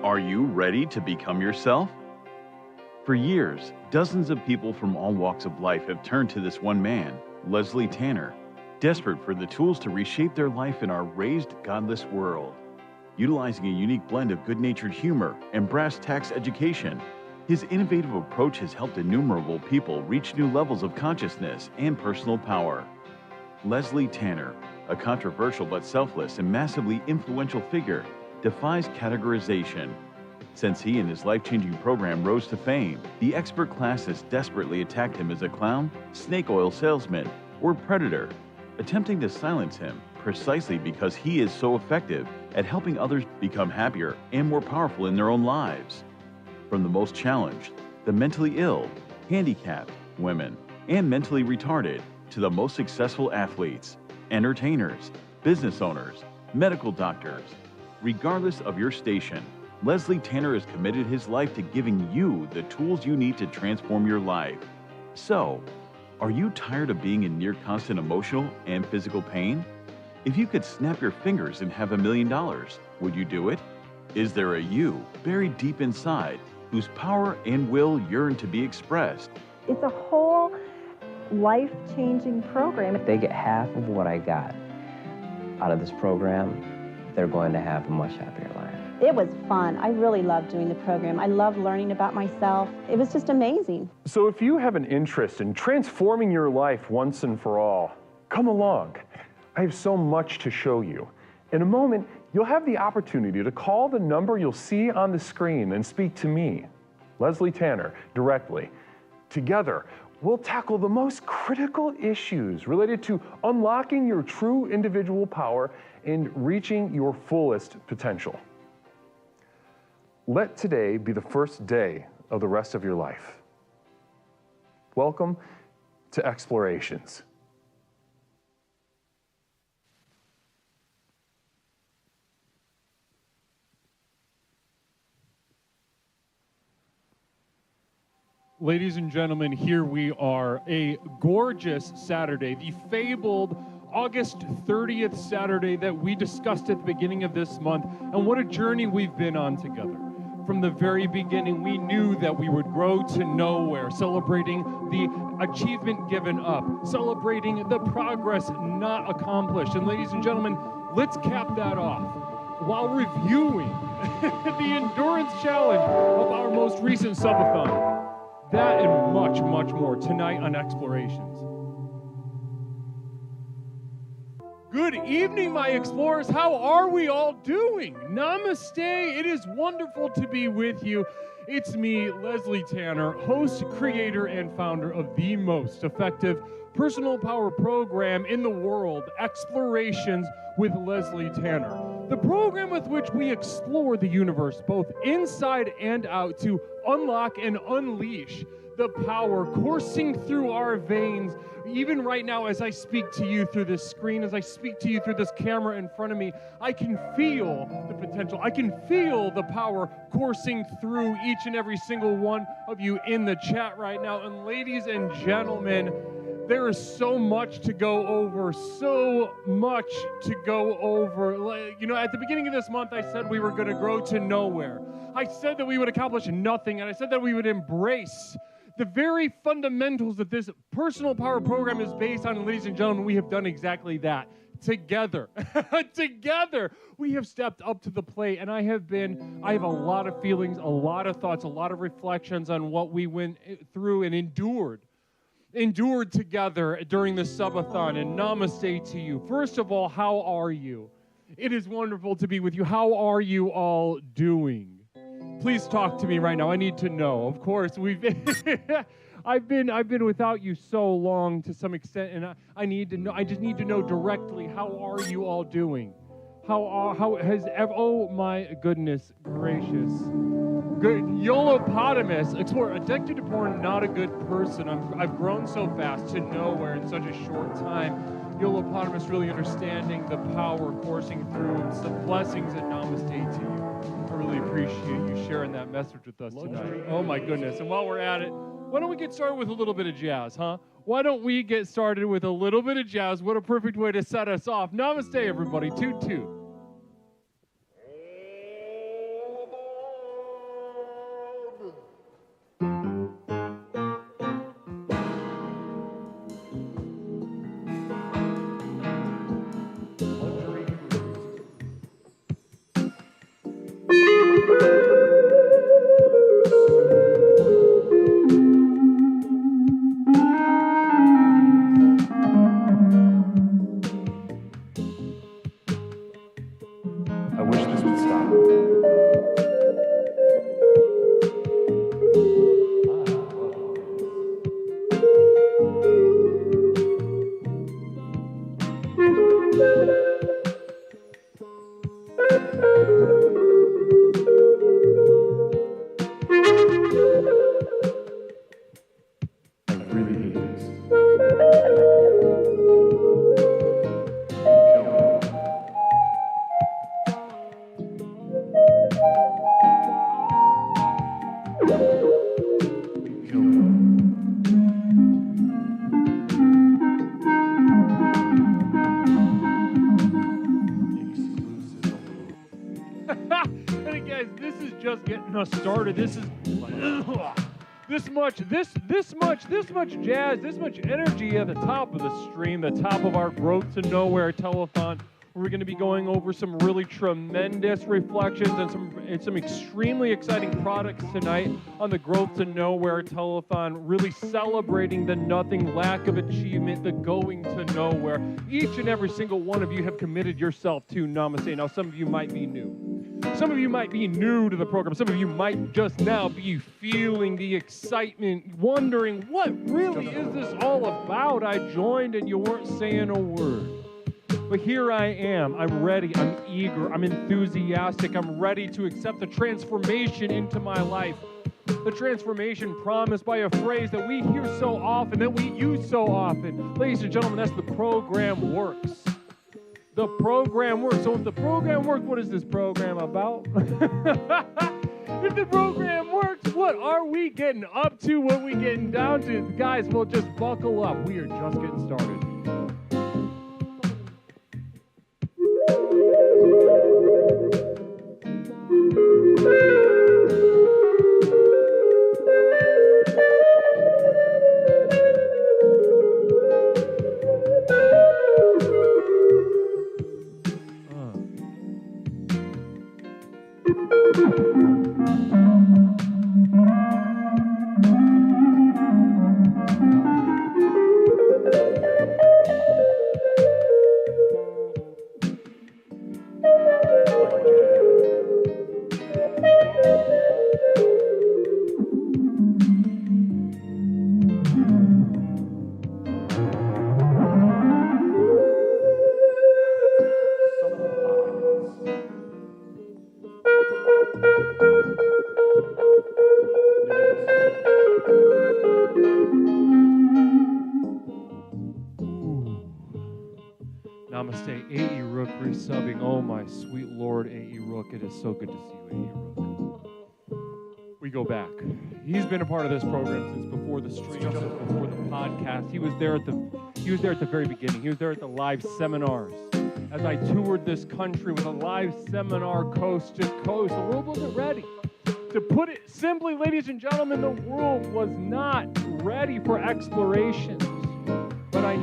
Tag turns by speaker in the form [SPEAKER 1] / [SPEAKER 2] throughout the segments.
[SPEAKER 1] Are you ready to become yourself? For years, dozens of people from all walks of life have turned to this one man, Leslie Tanner, desperate for the tools to reshape their life in our raised, godless world. Utilizing a unique blend of good-natured humor and brass tacks education, his innovative approach has helped innumerable people reach new levels of consciousness and personal power. Leslie Tanner, a controversial but selfless and massively influential figure, defies categorization. Since he and his life-changing program rose to fame, the expert class has desperately attacked him as a clown, snake oil salesman, or predator, attempting to silence him precisely because he is so effective at helping others become happier and more powerful in their own lives. From the most challenged, the mentally ill, handicapped, women, and mentally retarded, to the most successful athletes, entertainers, business owners, medical doctors. Regardless of your station, Leslie Tanner has committed his life to giving you the tools you need to transform your life. So, are you tired of being in near constant emotional and physical pain? If you could snap your fingers and have $1 million, would you do it? Is there a you buried deep inside whose power and will yearn to be expressed?
[SPEAKER 2] It's a whole life-changing program.
[SPEAKER 3] If they get half of what I got out of this program, they're going to have a much happier life.
[SPEAKER 4] It was fun. I really loved doing the program. I loved learning about myself. It was just amazing.
[SPEAKER 5] So if you have an interest in transforming your life once and for all, come along. I have so much to show you. In a moment, you'll have the opportunity to call the number you'll see on the screen and speak to me, Leslie Tanner, directly. Together, we'll tackle the most critical issues related to unlocking your true individual power and reaching your fullest potential. Let today be the first day of the rest of your life. Welcome to Explorations.
[SPEAKER 6] Ladies and gentlemen, here we are, a gorgeous Saturday, the fabled August 30th Saturday that we discussed at the beginning of this month, and what a journey we've been on together. From the very beginning, we knew that we would grow to nowhere, celebrating the achievement given up, celebrating the progress not accomplished. And ladies and gentlemen, let's cap that off while reviewing the endurance challenge of our most recent subathon. That and much, much more tonight on Explorations. Good evening, my explorers. How are we all doing? Namaste. It is wonderful to be with you. It's me, Leslie Tanner, host, creator, and founder of the most effective personal power program in the world, Explorations with Leslie Tanner. The program with which we explore the universe, both inside and out, to unlock and unleash the power coursing through our veins. Even right now, as I speak to you through this screen, as I speak to you through this camera in front of me, I can feel the potential. I can feel the power coursing through each and every single one of you in the chat right now. And ladies and gentlemen, there is so much to go over, so much to go over. You know, at the beginning of this month, I said we were going to grow to nowhere. I said that we would accomplish nothing, and I said that we would embrace the very fundamentals that this personal power program is based on. And ladies and gentlemen, we have done exactly that. Together, together, we have stepped up to the plate, and I have a lot of feelings, a lot of thoughts, a lot of reflections on what we went through and endured together during the subathon. And namaste to you. First of all, how are you? It is wonderful to be with you. How are you all doing? Please talk to me right now. I need to know. Of course, we've I've been without you so long to some extent, and I need to know. I just need to know directly. How are you all doing? Oh my goodness gracious. Good. Yolopotamus, explorer, addicted to porn, not a good person. I've grown so fast to nowhere in such a short time. Yolopotamus really understanding the power coursing through. Some blessings and namaste to you. I really appreciate you sharing that message with us tonight. Oh my goodness. And while we're at it, why don't we get started with a little bit of jazz, huh? Why don't we get started with a little bit of jazz? What a perfect way to set us off. Namaste, everybody. Toot toot. getting us started. This is this much jazz, this much energy at the top of the stream, the top of our Growth to Nowhere telethon. We're going to be going over some really tremendous reflections and some extremely exciting products tonight on the Growth to Nowhere telethon, really celebrating the nothing, lack of achievement, the going to nowhere. Each and every single one of you have committed yourself to Namaste. Now, some of you might be new. Some of you might be new to the program. Some of you might just now be feeling the excitement, wondering, what really is this all about? I joined and you weren't saying a word. But here I am. I'm ready. I'm eager. I'm enthusiastic. I'm ready to accept the transformation into my life. The transformation promised by a phrase that we hear so often, that we use so often. Ladies and gentlemen, that's the program works. The program works. So if the program works, what is this program about? If the program works, what are we getting up to? What are we getting down to? Guys, well, just buckle up. We are just getting started. Namaste, A.E. Rook resubbing. Oh my sweet Lord, A.E. Rook. It is so good to see you, A.E. Rook. We go back. He's been a part of this program since before the stream, since before the podcast. He was there at the very beginning. He was there at the live seminars. As I toured this country with a live seminar coast to coast, the world wasn't ready. To put it simply, ladies and gentlemen, the world was not ready for explorations. But I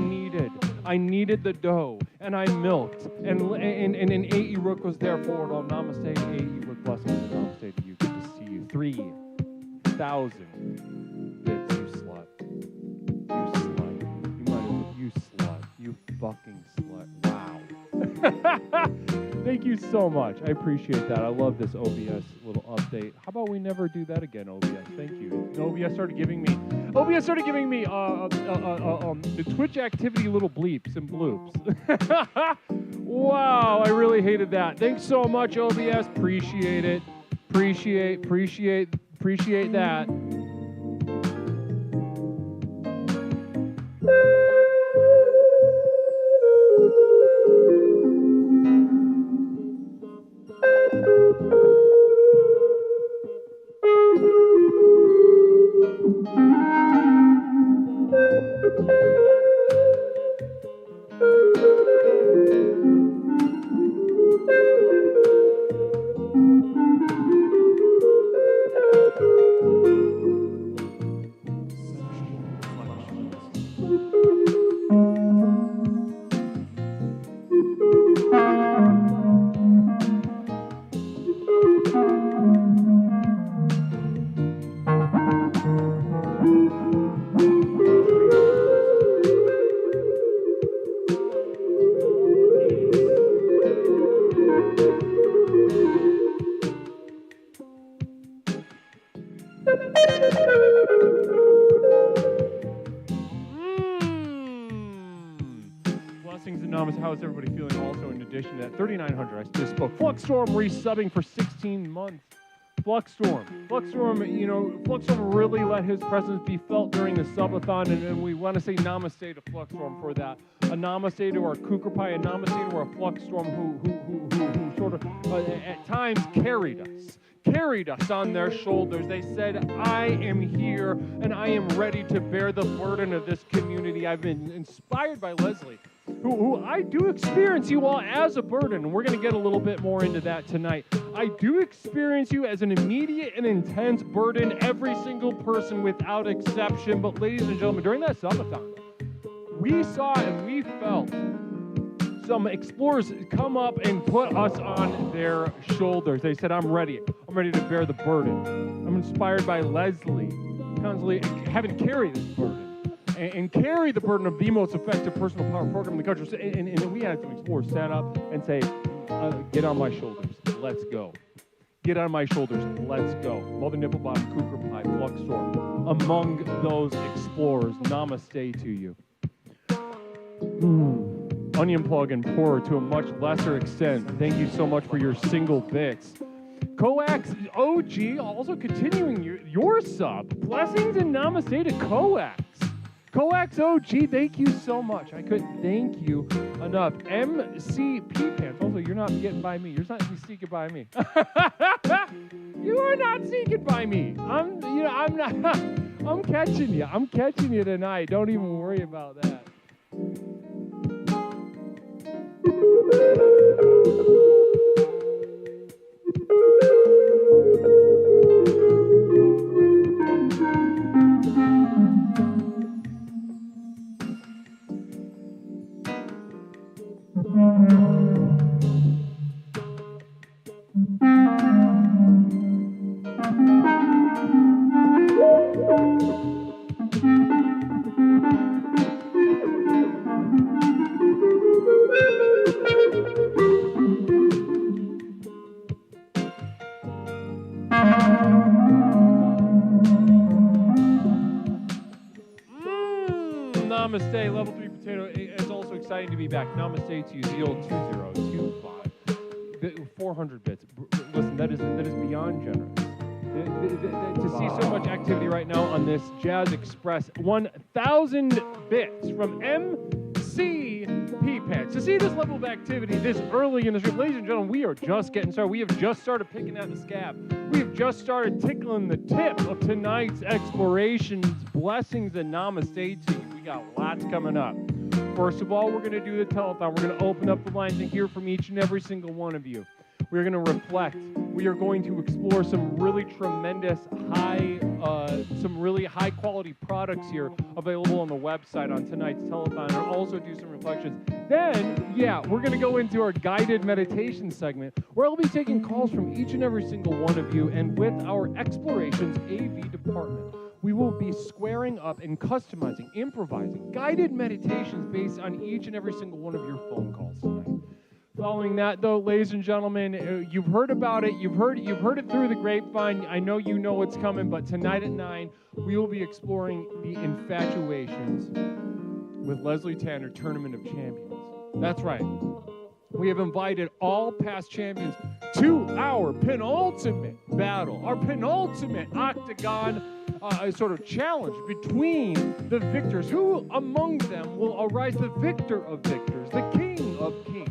[SPEAKER 6] needed the dough, and I milked, and A.E. Rook was there for it all. Namaste, A.E. Rook, blessings, and namaste to you. Good to see you. 3,000 bits, you slut. You slut. You might as well, you slut. You fucking slut. Wow. Thank you so much. I appreciate that. I love this OBS little update. How about we never do that again, OBS? Thank you. OBS started giving me the Twitch activity little bleeps and bloops. Wow, I really hated that. Thanks so much, OBS. Appreciate it. Appreciate that. How is everybody feeling also in addition to that? 3,900, I just spoke. Fluxstorm resubbing for 16 months. Fluxstorm, Fluxstorm really let his presence be felt during the subathon, and we want to say namaste to Fluxstorm for that. A namaste to our Kukrapai, a namaste to our Fluxstorm who sort of at times carried us on their shoulders. They said, I am here and I am ready to bear the burden of this community. I've been inspired by Leslie. who I do experience you all as a burden, and we're going to get a little bit more into that tonight. I do experience you as an immediate and intense burden, every single person without exception. But ladies and gentlemen, during that subathon, we saw and we felt some explorers come up and put us on their shoulders. They said, I'm ready to bear the burden. I'm inspired by Leslie, constantly having to carry this burden. And carry the burden of the most effective personal power program in the country. And we had some explorers stand up and say, get on my shoulders, let's go. Get on my shoulders, let's go. Mother Nipplebottom, Cougar Pie, Fluxor, among those explorers, namaste to you. Onion Plug and Pour to a much lesser extent. Thank you so much for your single bits. Coax OG also continuing your sub. Blessings and namaste to Coax. Coax OG, thank you so much. I couldn't thank you enough. MCP Pants, also, you're not getting by me. You're not sneaking by me. You are not sneaking by me. I'm not. I'm catching you. I'm catching you tonight. Don't even worry about that. Namaste, level 3 potato. It's also exciting to be back. Namaste to you, the old 2025. 400 bits. Listen, that is beyond generous. To see so much activity right now on this Jazz Express, 1,000 bits from MCP Pants. To see this level of activity this early in the stream, ladies and gentlemen, we are just getting started. We have just started picking at the scab. We have just started tickling the tip of tonight's explorations. Blessings and namaste to you. We got lots coming up. First of all, we're going to do the telethon. We're going to open up the lines and hear from each and every single one of you. We're going to reflect. We are going to explore some really tremendous some really high quality products here available on the website on tonight's telethon, and also do some reflections. Then, we're going to go into our guided meditation segment, where I'll be taking calls from each and every single one of you, and with our Explorations AV department, we will be squaring up and customizing, improvising guided meditations based on each and every single one of your phone calls tonight. Following that, though, ladies and gentlemen, you've heard about it. You've heard it through the grapevine. I know you know what's coming, but tonight at 9, we will be exploring the Infatuations with Leslie Tanner Tournament of Champions. That's right. We have invited all past champions to our penultimate battle, our penultimate octagon sort of challenge between the victors. Who among them will arise the victor of victors, the king of kings?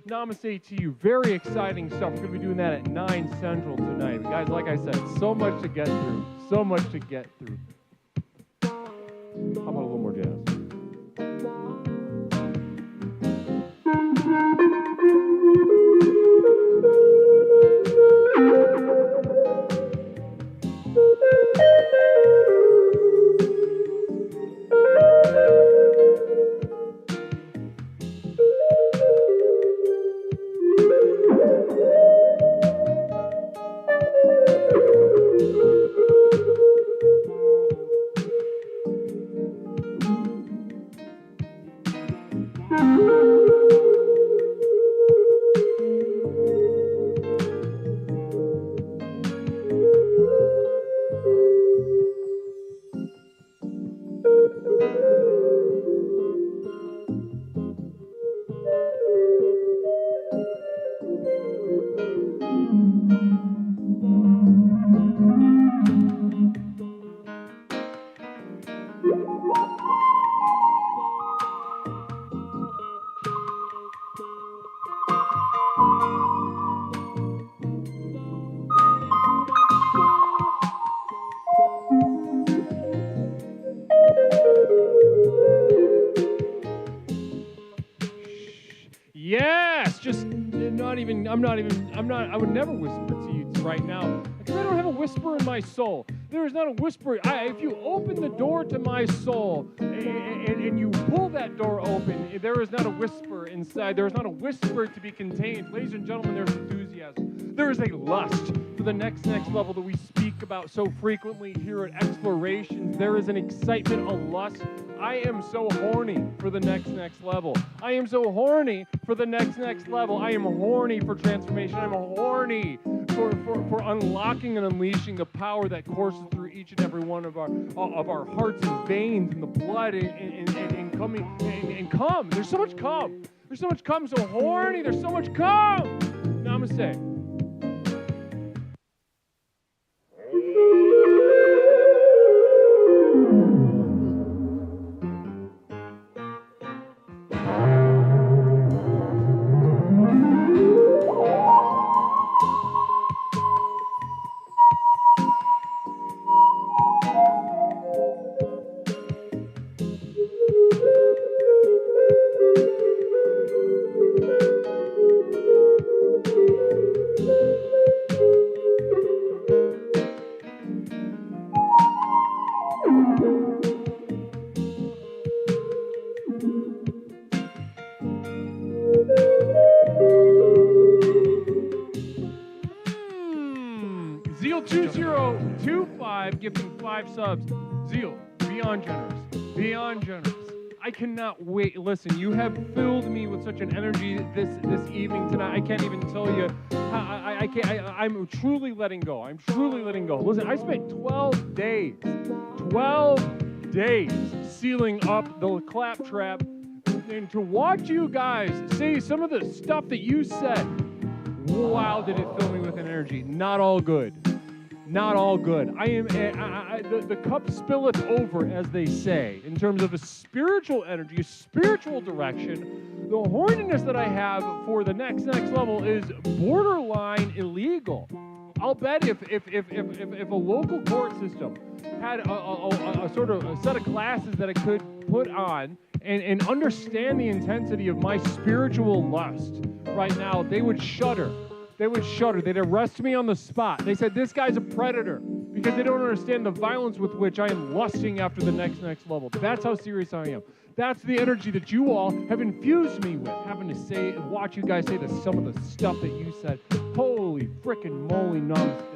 [SPEAKER 6] Namaste to you. Very exciting stuff. We're going to be doing that at 9 Central tonight. Guys, like I said, so much to get through. So much to get through. How about a little more jazz? would never whisper to you right now because I don't have a whisper in my soul. There is not a whisper. If you open the door to my soul and you pull that door open, there is not a whisper inside. There is not a whisper to be contained. Ladies and gentlemen, there's enthusiasm. There is a lust for the next level that we speak about so frequently here at Explorations. There is an excitement, a lust. I am so horny for the next level. I am so horny for the next level. I am horny for transformation. I'm horny for unlocking and unleashing the power that courses through each and every one of our hearts and veins and the blood and coming and come. There's so much come. There's so much come. So horny. There's so much come. Namaste. Zeal2025 gifting 5 subs. Zeal, beyond generous. I cannot wait. Listen, you have filled me with such an energy this evening tonight. I can't even tell you. I'm truly letting go. Listen, I spent 12 days sealing up the claptrap, and to watch you guys say some of the stuff that you said. Wow, did it fill me with an energy. Not all good. I am. The cup spilleth over, as they say, in terms of a spiritual energy, a spiritual direction. The horniness that I have for the next level is borderline illegal. I'll bet if a local court system had a sort of a set of classes that I could put on and understand the intensity of my spiritual lust right now, they would shudder. They'd arrest me on the spot. They said, this guy's a predator, because they don't understand the violence with which I am lusting after the next level. That's how serious I am. That's the energy that you all have infused me with, having to say and watch you guys say some of the stuff that you said. Holy frickin' moly, namaste.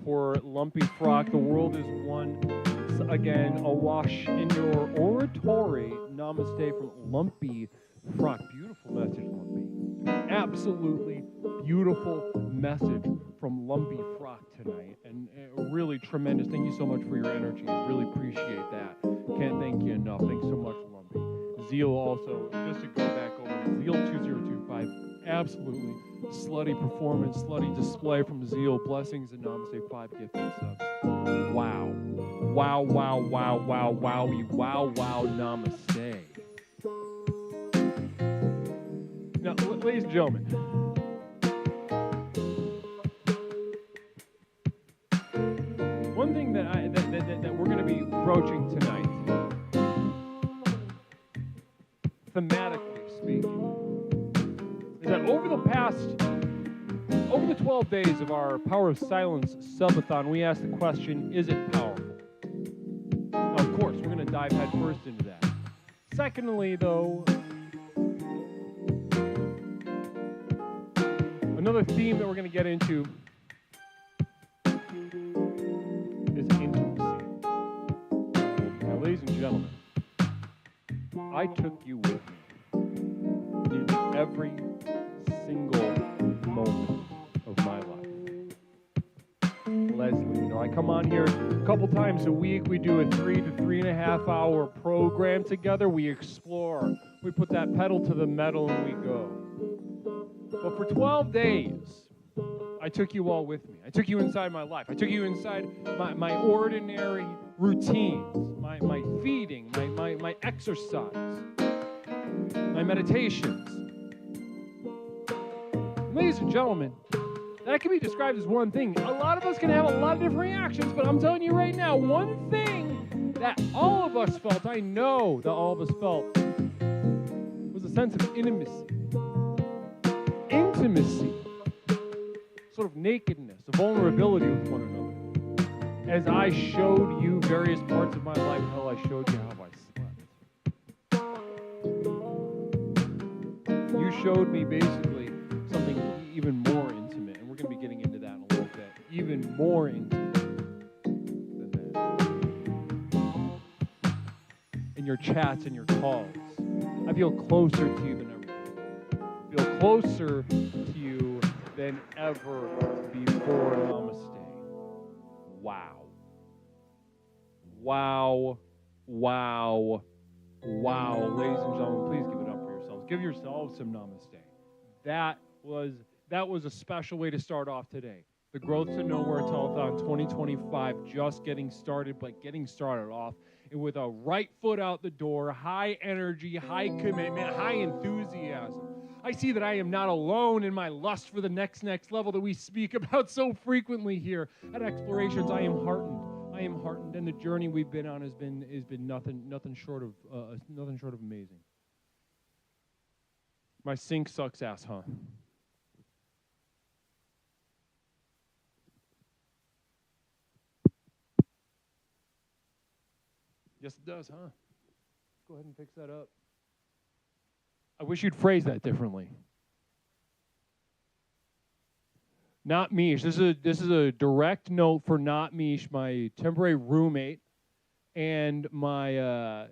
[SPEAKER 6] For Lumpy Frock, the world is once again awash in your oratory. Namaste from Lumpy Frock. Beautiful message, Lumpy. Absolutely beautiful message from Lumpy Frock tonight. And really tremendous. Thank you so much for your energy. Really appreciate that. Can't thank you enough. Thanks so much, Lumpy. Zeal also, just to go back over it, Zeal2025. Absolutely slutty performance, slutty display from Zeal. Blessings and namaste. 5 gifted subs. Wow. Wow, wowie, wow, namaste. Now, ladies and gentlemen, one thing that we're going to be broaching tonight, thematically speaking, is that over the 12 days of our Power of Silence subathon, we asked the question, is it powerful? Now, of course, we're going to dive head first into that. Secondly, though, another theme that we're going to get into is intimacy. Now, ladies and gentlemen, I took you with me in every single moment of my life. Leslie, I come on here a couple times a week. We do a 3 to 3.5 hour program together. We explore. We put that pedal to the metal and we go. But for 12 days, I took you all with me. I took you inside my life. I took you inside my ordinary routines, my feeding, my exercise, my meditations. Ladies and gentlemen, that can be described as one thing. A lot of us can have a lot of different reactions, but I'm telling you right now, one thing that all of us felt, I know that all of us felt, was a sense of intimacy. Intimacy. Sort of nakedness, a vulnerability with one another. As I showed you various parts of my life, hell, I showed you how I slept. You showed me basically something even more intimate, and we're going to be getting into that in a little bit. Even more intimate than that. In your chats and your calls, I feel closer to you than ever. I feel closer to you than ever before. Namaste. Wow. Wow. Wow. Wow. Ladies and gentlemen, please give it up for yourselves. Give yourselves some namaste. That was a special way to start off today. The Growth to Nowhere Telethon 2025 just getting started, but getting started off with a right foot out the door, high energy, high commitment, high enthusiasm. I see that I am not alone in my lust for the next level that we speak about so frequently here at Explorations. I am heartened, and the journey we've been on has been nothing short of amazing. My sink sucks ass, huh? Yes, it does, huh? Go ahead and fix that up. I wish you'd phrase that differently. Not Mish. This is a direct note for Not Mish, my temporary roommate and my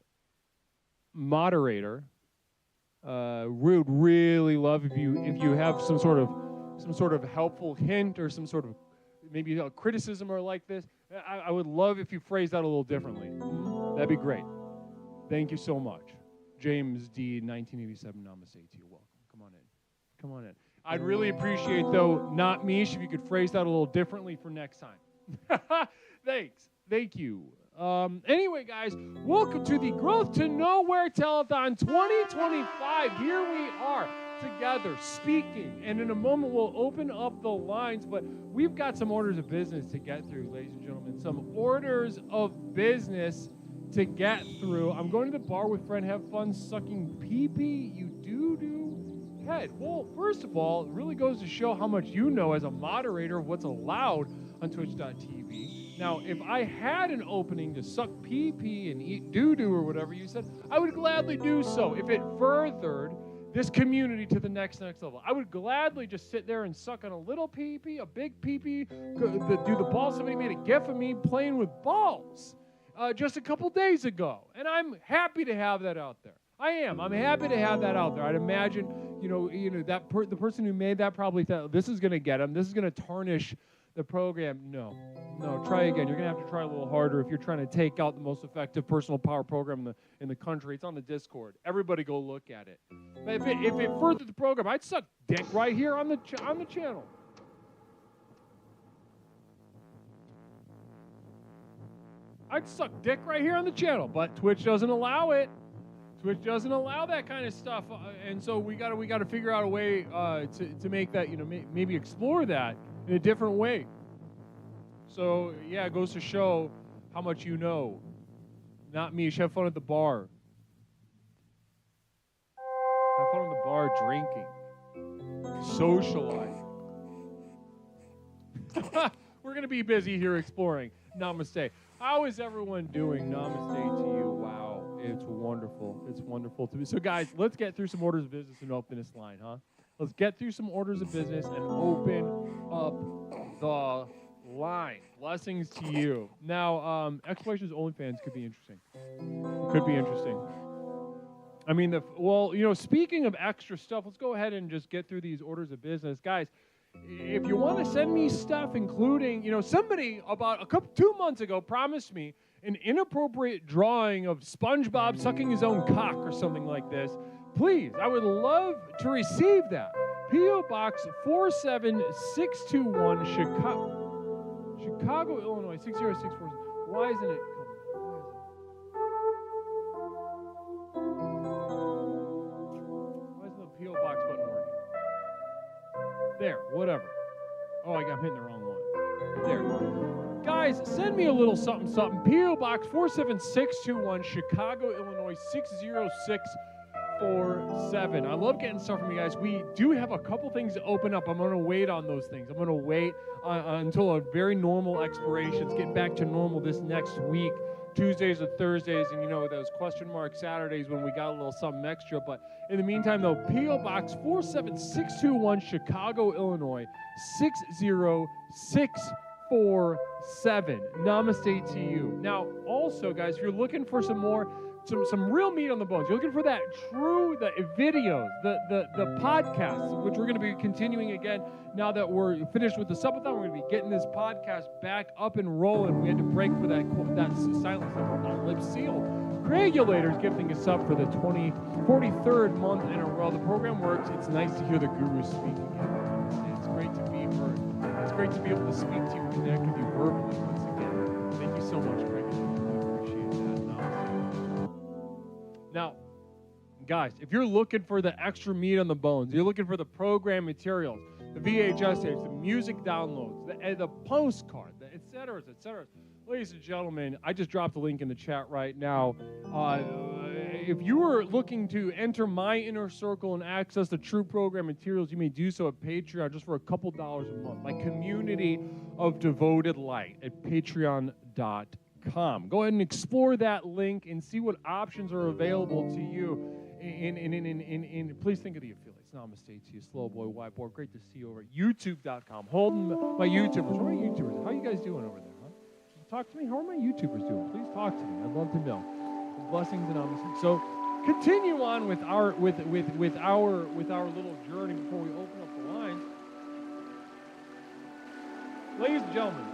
[SPEAKER 6] moderator. We would really love if you have some sort of helpful hint or some sort of maybe a criticism or like this. I would love if you phrase that a little differently. That'd be great. Thank you so much. James D. 1987, namaste to you. Welcome. Come on in. I'd really appreciate, though, Not Mish, if you could phrase that a little differently for next time. Thanks. Thank you. Anyway, guys, welcome to the Growth to Nowhere Telethon 2025. Here we are together speaking, and in a moment we'll open up the lines, but we've got some orders of business to get through, ladies and gentlemen. Some orders of business to get through. I'm going to the bar with friend, have fun sucking pee-pee, you do head. Well, first of all, it really goes to show how much you know as a moderator of what's allowed on twitch.tv. Now, if I had an opening to suck pee-pee and eat doo-doo or whatever you said, I would gladly do so if it furthered this community to the next level. I would gladly just sit there and suck on a little pee-pee, a big pee-pee, do the ball. Somebody made a gif of me playing with balls just a couple days ago, and I'm happy to have that out there. I'm happy to have that out there. I'd imagine, the person who made that probably thought, this is going to get him. This is going to tarnish the program. No, try again. You're going to have to try a little harder if you're trying to take out the most effective personal power program in the country. It's on the Discord. Everybody go look at it. But if it furthered the program, I'd suck dick right here on the channel. I'd suck dick right here on the channel, but Twitch doesn't allow it. Twitch doesn't allow that kind of stuff, and so we got to figure out a way to make that, maybe explore that in a different way. So yeah, it goes to show how much you know. Not me. You should have fun at the bar. Have fun at the bar drinking, socializing. We're gonna be busy here exploring. Namaste. How is everyone doing? Namaste to you. Wow. It's wonderful. It's wonderful to be. So, guys, let's get through some orders of business and open this line, huh? Let's get through some orders of business and open up the line. Blessings to you. Now, Explorations OnlyFans could be interesting. Could be interesting. I mean, speaking of extra stuff, let's go ahead and just get through these orders of business. Guys, if you want to send me stuff, including, somebody about 2 months ago promised me an inappropriate drawing of SpongeBob sucking his own cock or something like this, please, I would love to receive that. P.O. Box 47621, Chicago, Illinois, 60647. Why isn't it coming? Why isn't the P.O. Box button working? There, whatever. Oh, I'm hitting the wrong one. There. Guys, send me a little something, something. P.O. Box 47621, Chicago, Illinois, 60647. I love getting stuff from you guys. We do have a couple things to open up. I'm going to wait on those things. I'm going to wait until a very normal explorations, get back to normal this next week. Tuesdays or Thursdays, and those question mark Saturdays when we got a little something extra. But in the meantime, though, P.O. Box 47621, Chicago, Illinois, 60647. Namaste to you. Now, also, guys, if you're looking for some real meat on the bones, you're looking for the videos, the podcasts, which we're going to be continuing again now that we're finished with the subathon. We're going to be getting this podcast back up and rolling. We had to break for that silence on lip sealed. Regulator's gifting us up for the 43rd month in a row. The program works. It's nice to hear the guru speak again. It's great to be heard. It's great to be able to speak to you and connect with you verbally once again. Thank you so much, Greg. I appreciate that. Now, guys, if you're looking for the extra meat on the bones, you're looking for the program materials, the VHS tapes, the music downloads, the postcard, the et cetera. Ladies and gentlemen, I just dropped a link in the chat right now. If you are looking to enter my inner circle and access the true program materials, you may do so at Patreon just for a couple dollars a month. My community of devoted light at patreon.com. Go ahead and explore that link and see what options are available to you. Please think of the affiliates. Namaste to you, slow boy, white boy. Great to see you over at youtube.com. Holding my YouTubers. What are my YouTubers? How are you guys doing over there, huh? Talk to me. How are my YouTubers doing? Please talk to me. I'd love to know. Blessings and namaste. So continue on with our little journey before we open up the lines. Ladies and gentlemen,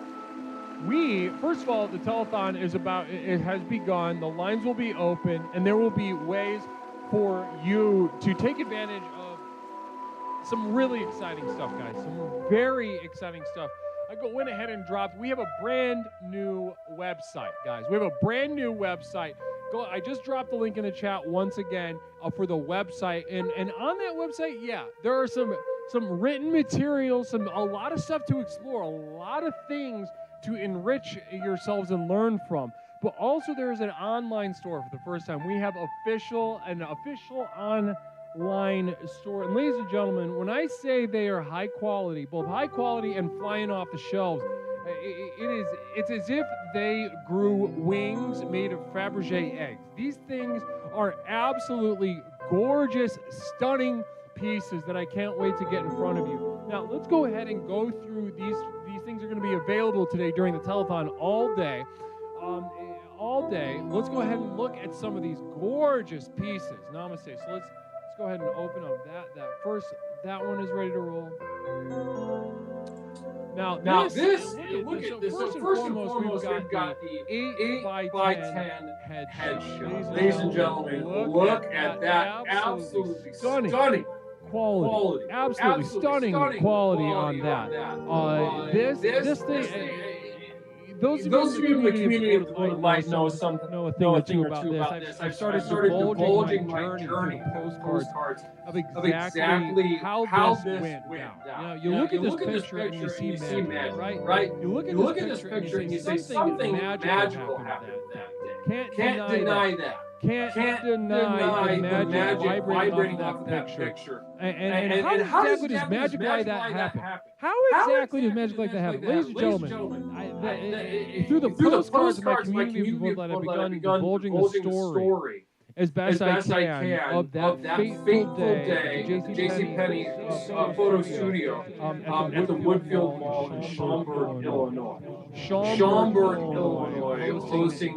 [SPEAKER 6] first of all, the telethon it has begun. The lines will be open, and there will be ways for you to take advantage of some really exciting stuff, guys. Some very exciting stuff. Went ahead and dropped. We have a brand new website, guys. We have a brand new website. I just dropped the link in the chat once again for the website, and on that website, there are some written materials, a lot of stuff to explore, a lot of things to enrich yourselves and learn from. But also there is an online store for the first time. We have an official online store. And ladies and gentlemen, when I say they are high quality, both high quality and flying off the shelves, it's as if they grew wings made of Fabergé eggs. These things are absolutely gorgeous, stunning pieces that I can't wait to get in front of you. Now, let's go ahead and go through these things are going to be available today during the telethon all day. Let's go ahead and look at some of these gorgeous pieces. Namaste. So let's go ahead and open up that one is ready to roll. Now this look at this. So first and foremost, we've got the 8 by 10 headshot. Ladies and gentlemen, look at that. Absolutely stunning quality. Absolutely stunning quality on that. This thing. Those of you in the community might know a thing or two about this. I've started divulging my journey through postcards of exactly how this went down. Now, you look at this picture and you see magic, right? You look at this picture and you say something magical happened that day. Can't
[SPEAKER 7] Can't deny that.
[SPEAKER 6] Can't deny the magic vibrating off of that picture. And how exactly does magic like that happen? How exactly does magic like that happen? Ladies and gentlemen, through the postcards of my community of people that have begun divulging the story as best I can of that fateful day at the JCPenney photo studio at the Woodfield Mall in Schaumburg, Illinois. Schaumburg, Illinois, hosting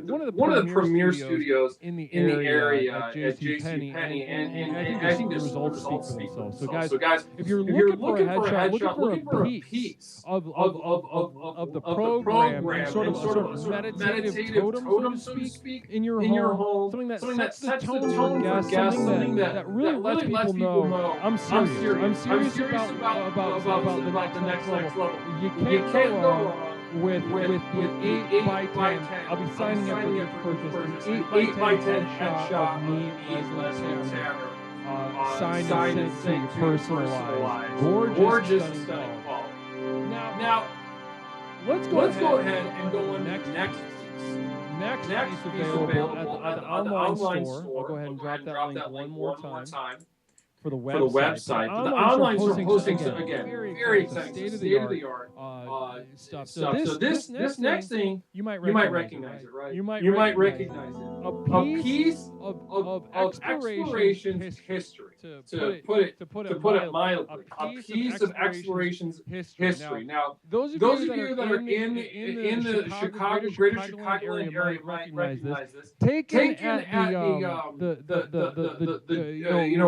[SPEAKER 6] one of the premier studios in the area at JCPenney, and I think the results speak for themselves. So guys, if you're looking for a headshot, looking for a piece of the program, and sort of meditative totem, so to speak, in your home, something that sets the tone for guests, something that really lets people know I'm serious about the next level. You can't go wrong with the 8x10. I'll be signing up for your purchase. An 8x10 headshot of me, Leslie Tanner, signed and sent to you, personalized, gorgeous, stunning quality. Now, let's go ahead and go on next piece available at the online store. I'll go ahead and drop that link one more time. For the website. The online store hosting, again, very exciting, state-of-the-art stuff. So this next thing, you might recognize it, right? You might recognize it. A piece of explorations history. To put it mildly, a piece of explorations history. Now, those of you that are in the Greater Chicagoland area might recognize this. Taken at the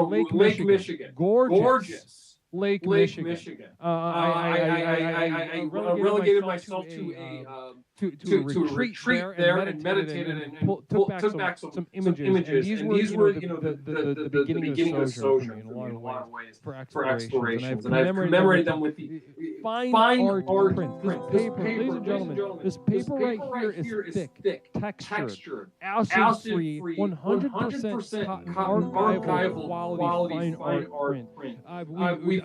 [SPEAKER 6] Lake Michigan. Gorgeous Lake Michigan. I relegated myself to a retreat there and meditated and took back some images. And these were the beginning of Sojourn in a lot of ways for explorations. And I've commemorated them with the fine art print. This paper, ladies and gentlemen, this paper right here is thick, textured, acid-free, 100% archival quality fine art print.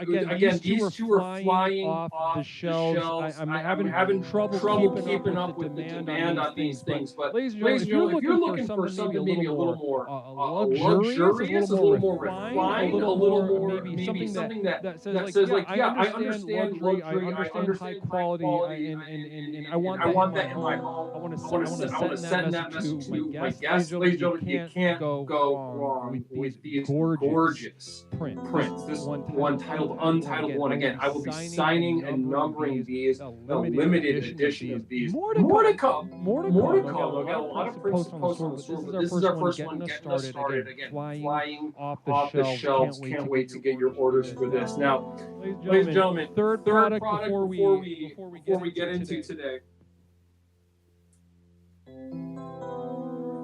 [SPEAKER 6] Again, these two are flying off the shelves. I'm having trouble keeping up with the demand on these things. But ladies and gentlemen, if you're looking for something maybe a little more luxurious, a little more refined, a little more maybe something that says like, I understand luxury, I understand high quality, and I want that in my home. I want to send that message to my guests. Ladies and gentlemen, you can't go wrong with these gorgeous prints. This one titled Untitled One. Again, I will be signing and numbering these, a limited edition of these. More to come. I got a lot of prints to post on the store, but this is our first one getting us started. Again, flying off the shelves. Can't wait to get your orders for this. Now, ladies and gentlemen, third product before we get into today.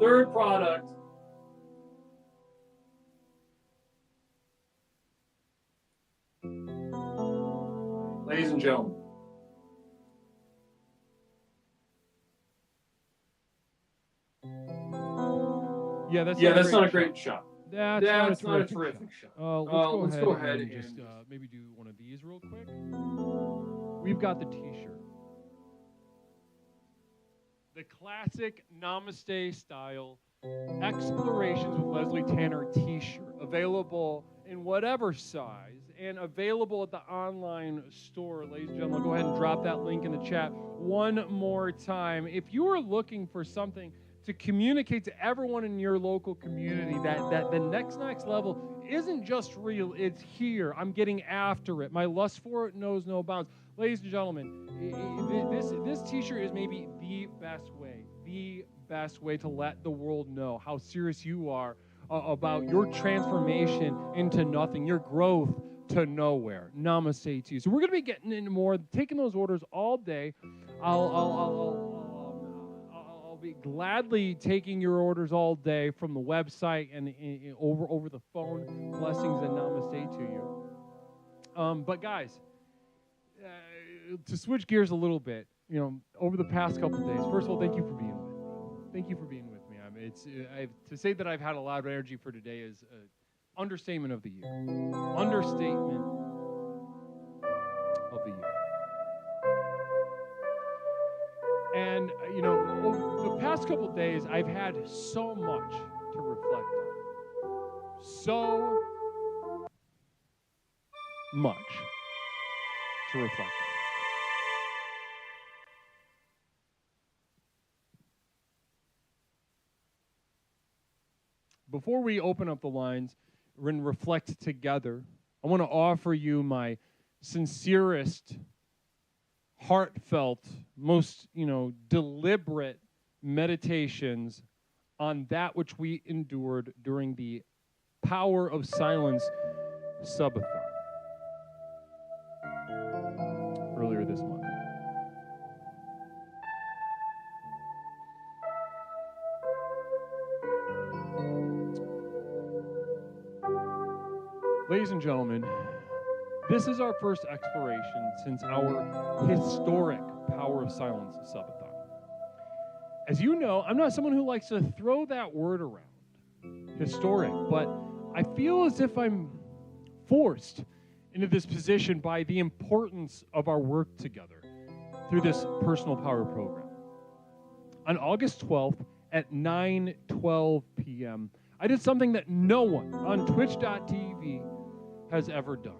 [SPEAKER 6] Third product. Ladies and gentlemen, that's not a great shot. That's not a terrific shot. Let's go ahead and just maybe do one of these real quick. We've got the T-shirt. The classic Namaste style Explorations with Leslie Tanner T-shirt, available in whatever size and available at the online store. Ladies and gentlemen, go ahead and drop that link in the chat one more time. If you are looking for something to communicate to everyone in your local community that the next level isn't just real, it's here. I'm getting after it. My lust for it knows no bounds. Ladies and gentlemen, this T-shirt is maybe the best way to let the world know how serious you are about your transformation into nothing, your growth to nowhere. Namaste to you. So we're going to be getting into more, taking those orders all day. I'll be gladly taking your orders all day from the website and over the phone. Blessings and namaste to you. But guys, to switch gears a little bit, over the past couple of days, first of all, thank you for being with me. Thank you for being with me. I mean, to say that I've had a lot of energy for today is an understatement of the year. Understatement of the year. And, the past last couple of days, I've had so much to reflect on. So much to reflect on. Before we open up the lines and reflect together, I want to offer you my sincerest, heartfelt, most, deliberate meditations on that which we endured during the Power of Silence subathon earlier this month. Ladies and gentlemen, this is our first exploration since our historic Power of Silence subathon. As you know, I'm not someone who likes to throw that word around, historic, but I feel as if I'm forced into this position by the importance of our work together through this personal power program. On August 12th at 9:12 p.m., I did something that no one on twitch.tv has ever done.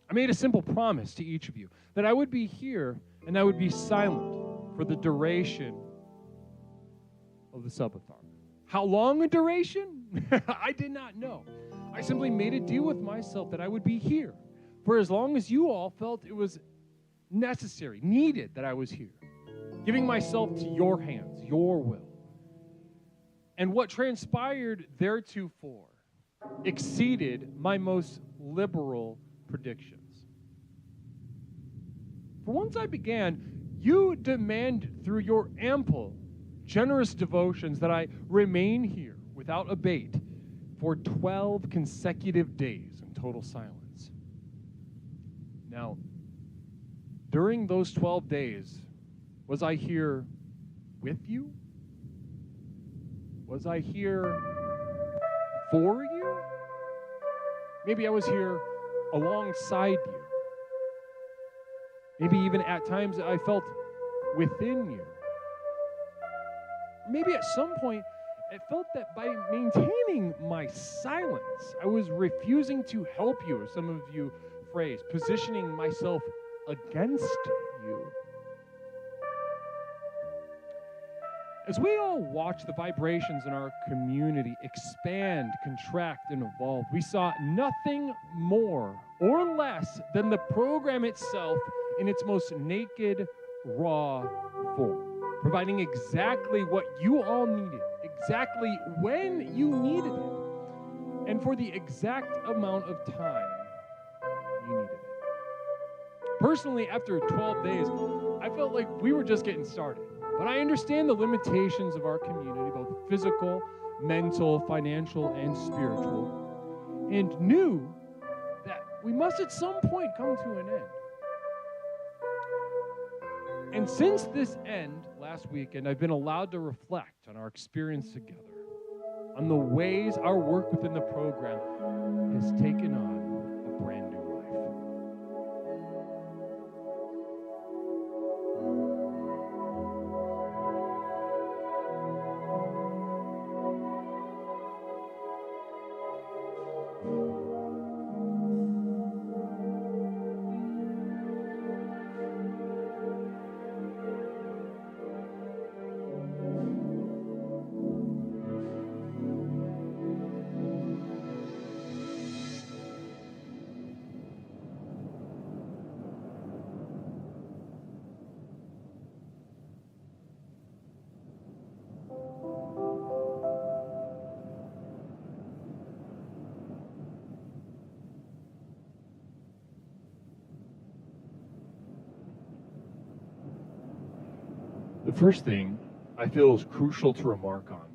[SPEAKER 6] I made a simple promise to each of you that I would be here and I would be silent for the duration of the subathon. How long a duration? I did not know. I simply made a deal with myself that I would be here for as long as you all felt it was necessary, needed that I was here, giving myself to your hands, your will. And what transpired theretofore exceeded my most liberal predictions. For once I began, you demanded through your ample, generous devotions that I remain here without abate for 12 consecutive days in total silence. Now, during those 12 days, was I here with you? Was I here for you? Maybe I was here alongside you. Maybe even at times I felt within you. Maybe at some point it felt that by maintaining my silence, I was refusing to help you, or some of you phrase, positioning myself against you. As we all watch the vibrations in our community expand, contract, and evolve, we saw nothing more or less than the program itself in its most naked, raw form, providing exactly what you all needed, exactly when you needed it, and for the exact amount of time you needed it. Personally, after 12 days, I felt like we were just getting started. But I understand the limitations of our community, both physical, mental, financial, and spiritual, and knew that we must at some point come to an end. And since this end last weekend, I've been allowed to reflect on our experience together, on the ways our work within the program has taken on a brand new life. The first thing I feel is crucial to remark on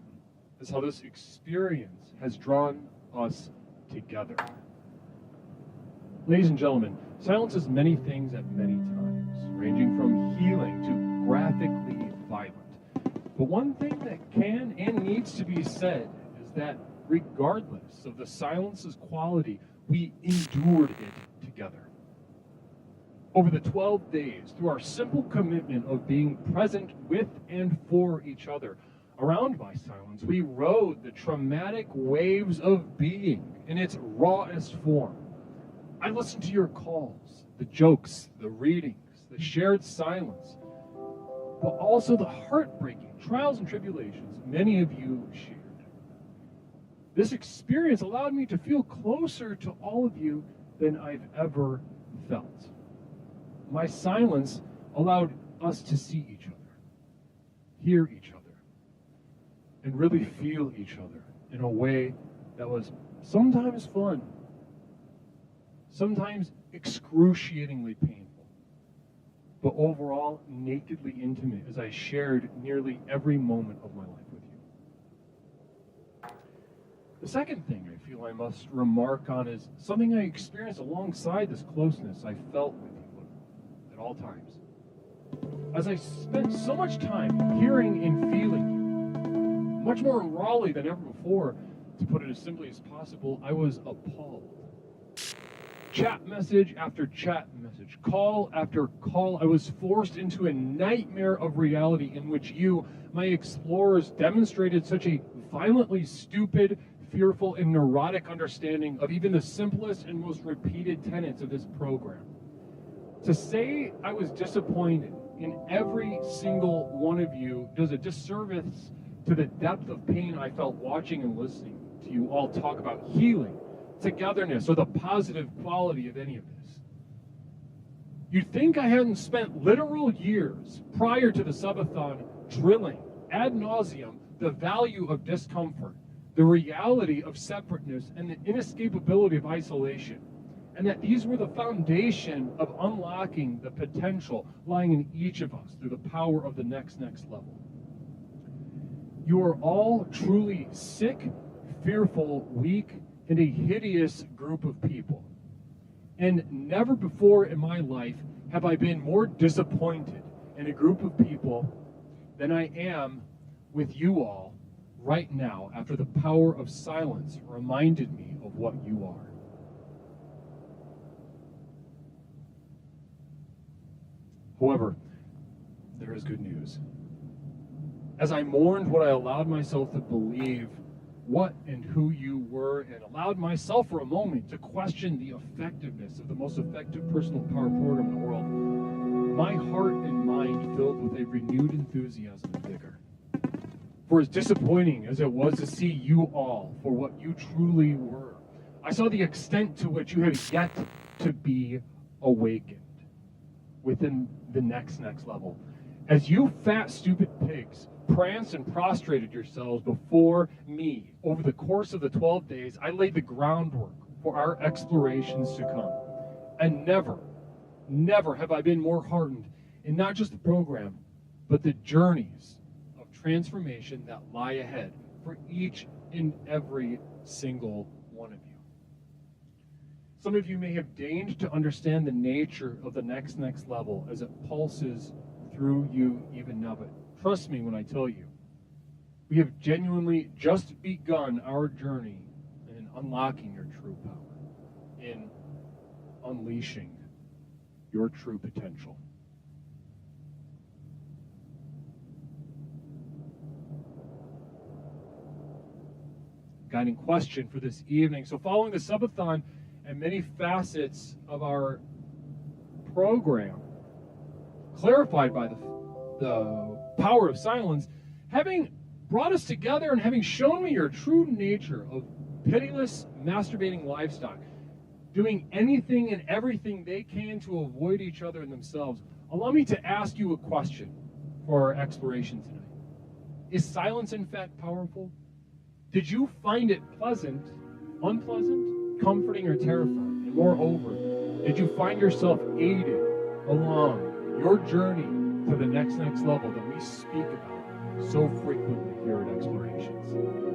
[SPEAKER 6] is how this experience has drawn us together. Ladies and gentlemen, silence is many things at many times, ranging from healing to graphically violent. But one thing that can and needs to be said is that regardless of the silence's quality, we endured it together. Over the 12 days, through our simple commitment of being present with and for each other, around my silence, we rode the traumatic waves of being in its rawest form. I listened to your calls, the jokes, the readings, the shared silence, but also the heartbreaking trials and tribulations many of you shared. This experience allowed me to feel closer to all of you than I've ever felt. My silence allowed us to see each other, hear each other, and really feel each other in a way that was sometimes fun, sometimes excruciatingly painful, but overall nakedly intimate as I shared nearly every moment of my life with you. The second thing I feel I must remark on is something I experienced alongside this closeness I felt with you at all times. As I spent so much time hearing and feeling you, much more rawly than ever before, to put it as simply as possible, I was appalled. Chat message after chat message, call after call, I was forced into a nightmare of reality in which you, my explorers, demonstrated such a violently stupid, fearful, and neurotic understanding of even the simplest and most repeated tenets of this program. To say I was disappointed in every single one of you does a disservice to the depth of pain I felt watching and listening to you all talk about healing, togetherness, or the positive quality of any of this. You'd think I hadn't spent literal years prior to the subathon drilling ad nauseum the value of discomfort, the reality of separateness, and the inescapability of isolation, and that these were the foundation of unlocking the potential lying in each of us through the power of the next level. You are all truly sick, fearful, weak, and a hideous group of people. And never before in my life have I been more disappointed in a group of people than I am with you all right now after the power of silence reminded me of what you are. However, there is good news. As I mourned what I allowed myself to believe, what and who you were, and allowed myself for a moment to question the effectiveness of the most effective personal power program in the world, my heart and mind filled with a renewed enthusiasm and vigor. For as disappointing as it was to see you all for what you truly were, I saw the extent to which you have yet to be awakened within the next level. As you fat, stupid pigs pranced and prostrated yourselves before me over the course of the 12 days, I laid the groundwork for our explorations to come. And never have I been more heartened in not just the program, but the journeys of transformation that lie ahead for each and every single one of you. Some of you may have deigned to understand the nature of the next level as it pulses through you even now, but trust me when I tell you, we have genuinely just begun our journey in unlocking your true power, in unleashing your true potential. Guiding question for this evening. So following the subathon and many facets of our program, clarified by the power of silence, having brought us together and having shown me your true nature of pitiless, masturbating livestock, doing anything and everything they can to avoid each other and themselves, allow me to ask you a question for our exploration tonight. Is silence in fact powerful? Did you find it pleasant, unpleasant, comforting, or terrifying? And moreover, did you find yourself aided along your journey to the next level that we speak about so frequently here at Explorations?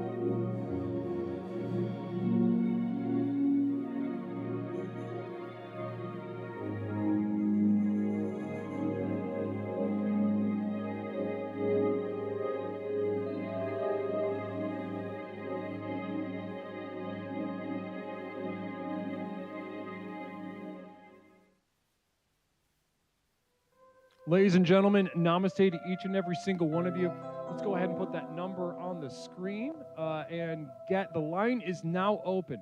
[SPEAKER 6] Ladies and gentlemen, namaste to each and every single one of you. Let's go ahead and put that number on the screen and get the line is now open.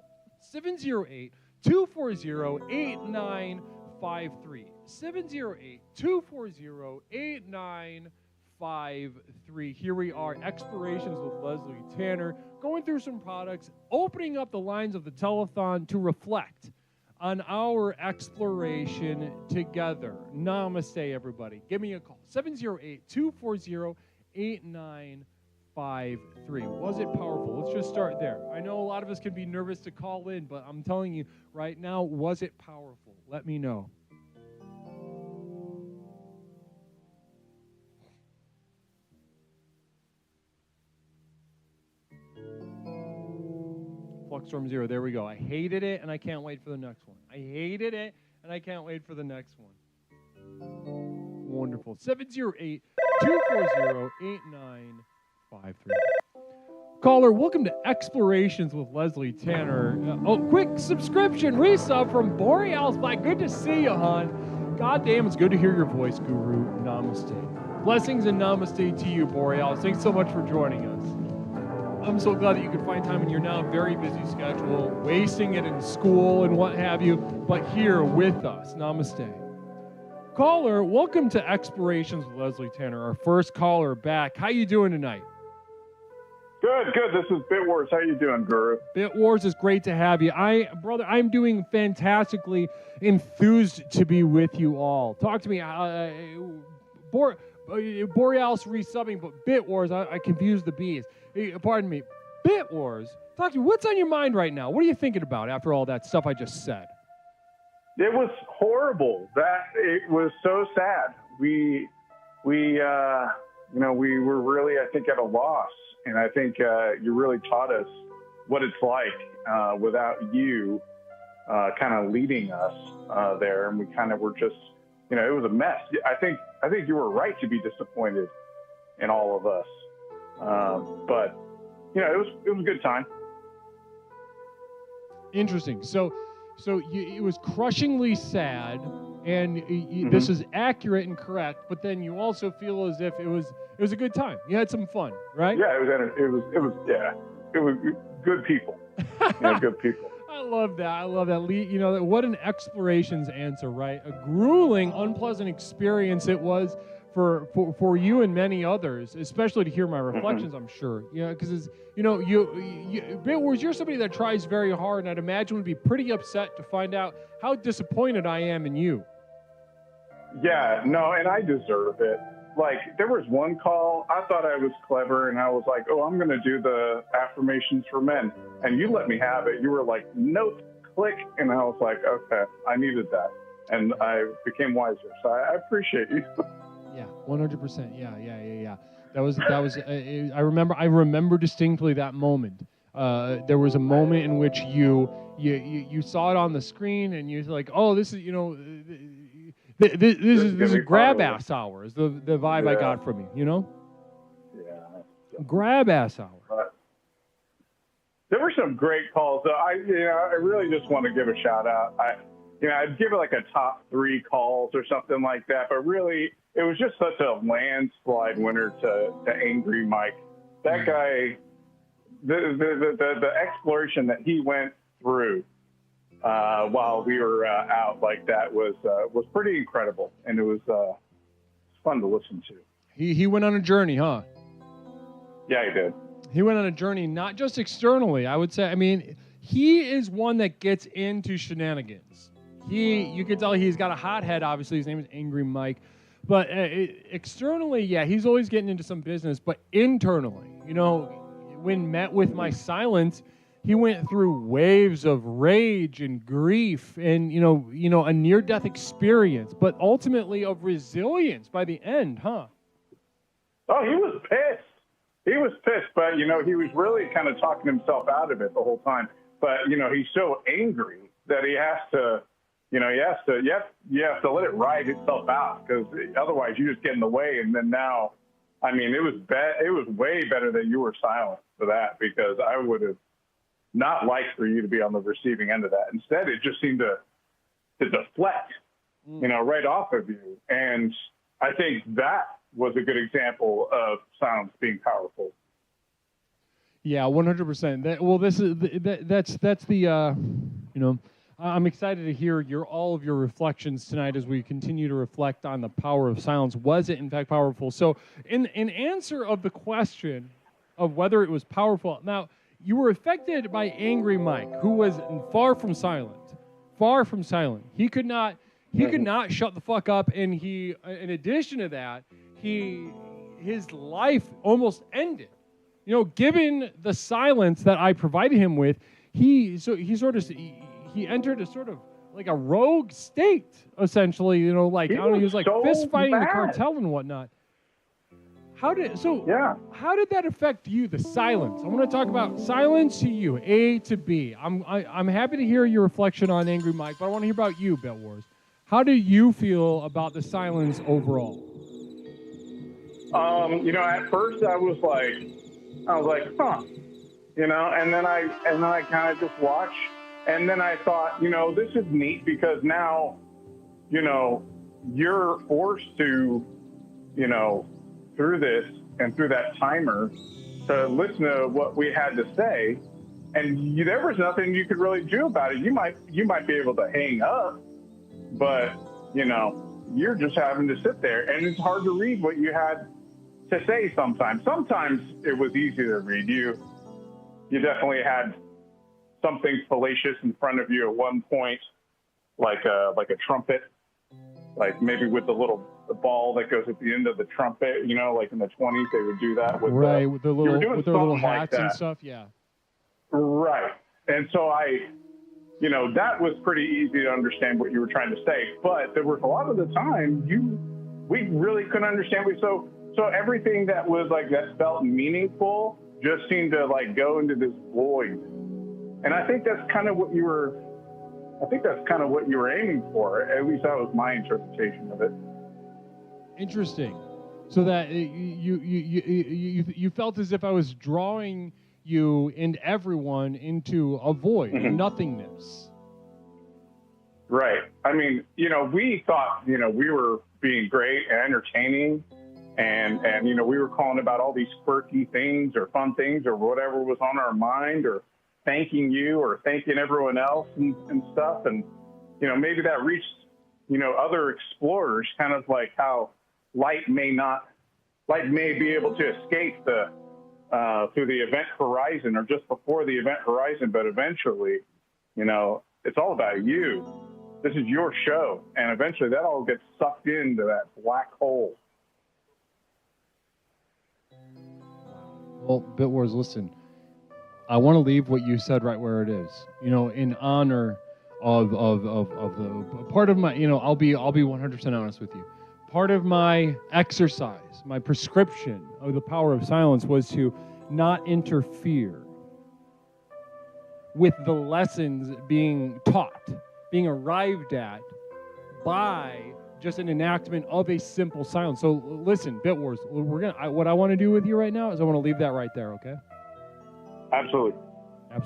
[SPEAKER 6] 708-240-8953. 708-240-8953. Here we are, Explorations with Leslie Tanner, going through some products, opening up the lines of the telethon to reflect on our exploration together. Namaste, everybody. Give me a call. 708-240-8953. Was it powerful? Let's just start there. I know a lot of us can be nervous to call in, but I'm telling you right now, was it powerful? Let me know. Storm Zero, there we go. I hated it, and I can't wait for the next one. I hated it, and I can't wait for the next one. Wonderful. 708-240-8953. Caller, welcome to Explorations with Leslie Tanner. Quick subscription resub from Boreal's Black. Good to see you, hon. God damn, it's good to hear your voice, Guru. Namaste. Blessings and namaste to you, Boreal. Thanks so much for joining us. I'm so glad that you could find time in your now very busy schedule, wasting it in school and what have you, but here with us. Namaste. Caller, welcome to Explorations with Leslie Tanner, our first caller back. How you doing tonight?
[SPEAKER 7] Good. This is Bit Wars. How you doing, Guru?
[SPEAKER 6] Bit Wars is great to have you. Brother, I'm doing fantastically enthused to be with you all. Talk to me. Borealis resubbing, but Bit Wars, I confused the B's. Pardon me. Bit Wars, talk to me. What's on your mind right now? What are you thinking about after all that stuff I just said?
[SPEAKER 7] It was horrible. It was so sad. We were really, I think, at a loss. And I think you really taught us what it's like without you kind of leading us there. And we kind of were just, it was a mess. I think you were right to be disappointed in all of us. But it was a good time.
[SPEAKER 6] Interesting. So it was crushingly sad, and this is accurate and correct. But then you also feel as if it was a good time. You had some fun, right?
[SPEAKER 7] Yeah, it was good people. Good people.
[SPEAKER 6] I love that. What an explorations answer, right? A grueling, unpleasant experience it was for you and many others, especially to hear my reflections, I'm sure. Because Bit Wars, you're somebody that tries very hard, and I'd imagine would be pretty upset to find out how disappointed I am in you.
[SPEAKER 7] Yeah, no, and I deserve it. Like, there was one call, I thought I was clever, and I was like, oh, I'm going to do the affirmations for men. And you let me have it. You were like, nope, click. And I was like, okay, I needed that. And I became wiser. So I appreciate you.
[SPEAKER 6] Yeah, 100%. Yeah. That was. I remember distinctly that moment. There was a moment in which you saw it on the screen, and you're like, oh, this is this is grab ass hour. Is the vibe I got from you.
[SPEAKER 7] Yeah.
[SPEAKER 6] Grab ass hour.
[SPEAKER 7] There were some great calls. So I really just want to give a shout out. I'd give it like a top 3 calls or something like that, but really, it was just such a landslide winner to Angry Mike. That guy, the exploration that he went through while we were out like that was pretty incredible, and it was fun to listen to.
[SPEAKER 6] He went on a journey, huh?
[SPEAKER 7] Yeah, he did.
[SPEAKER 6] He went on a journey, not just externally. I would say, he is one that gets into shenanigans. You can tell he's got a hot head. Obviously, his name is Angry Mike. But externally, yeah, he's always getting into some business. But internally, when met with my silence, he went through waves of rage and grief and, a near-death experience, but ultimately of resilience by the end, huh?
[SPEAKER 7] Oh, he was pissed. He was pissed, but, he was really kind of talking himself out of it the whole time. But, he's so angry that he has to, you have to let it ride itself out, because otherwise you just get in the way. And then now, it was way better that you were silent for that, because I would have not liked for you to be on the receiving end of that. Instead, it just seemed to deflect, right off of you. And I think that was a good example of silence being powerful.
[SPEAKER 6] Yeah, 100%. Well, this is that's the you know, I'm excited to hear all of your reflections tonight as we continue to reflect on the power of silence. Was it in fact powerful? So, in answer of the question of whether it was powerful, now you were affected by Angry Mike, who was far from silent. Far from silent. He could not shut the fuck up, and he, in addition to that, his life almost ended. You know, given the silence that I provided him with, he entered a sort of like a rogue state, essentially. You know, like, I don't know, he was like fist fighting the cartel and whatnot. How did that affect you, the silence? I want to talk about silence to you, A to B. I'm happy to hear your reflection on Angry Mike, but I want to hear about you, Bet Wars. How do you feel about the silence overall?
[SPEAKER 7] You know, at first I was like, huh, you know, and then I kind of just watched, and then I thought, you know, this is neat because now, you know, you're forced to, you know, through this and through that timer to listen to what we had to say, and there was nothing you could really do about it. You might be able to hang up, but you know, you're just having to sit there, and it's hard to read what you had to say sometimes. Sometimes it was easy to read. You definitely had something fallacious in front of you at one point, like a trumpet, like maybe with the ball that goes at the end of the trumpet, you know, like in the 20s they would do that with
[SPEAKER 6] with their little hats and stuff, yeah.
[SPEAKER 7] Right. And so you know, that was pretty easy to understand what you were trying to say, but there was a lot of the time we really couldn't understand so everything that was like that felt meaningful just seemed to like go into this void. And I think that's kind of what you were aiming for. At least that was my interpretation of it.
[SPEAKER 6] Interesting. So that you felt as if I was drawing you and everyone into a void, nothingness.
[SPEAKER 7] Right. I mean, you know, we thought, you know, we were being great and entertaining, and you know, we were calling about all these quirky things or fun things or whatever was on our mind, or thanking you or thanking everyone else and stuff. And, you know, maybe that reached, you know, other explorers, kind of like how light may be able to escape through the event horizon or just before the event horizon, but eventually, you know, it's all about you. This is your show, and eventually that all gets sucked into that black hole.
[SPEAKER 6] Well, Bit Wars, listen, I want to leave what you said right where it is. You know, in honor of the part of my, you know, I'll be 100% honest with you. Part of my exercise, my prescription of the power of silence was to not interfere with the lessons being taught, being arrived at by just an enactment of a simple silence. So listen, Bit Wars, what I want to do with you right now is I want to leave that right there, okay?
[SPEAKER 7] Absolutely.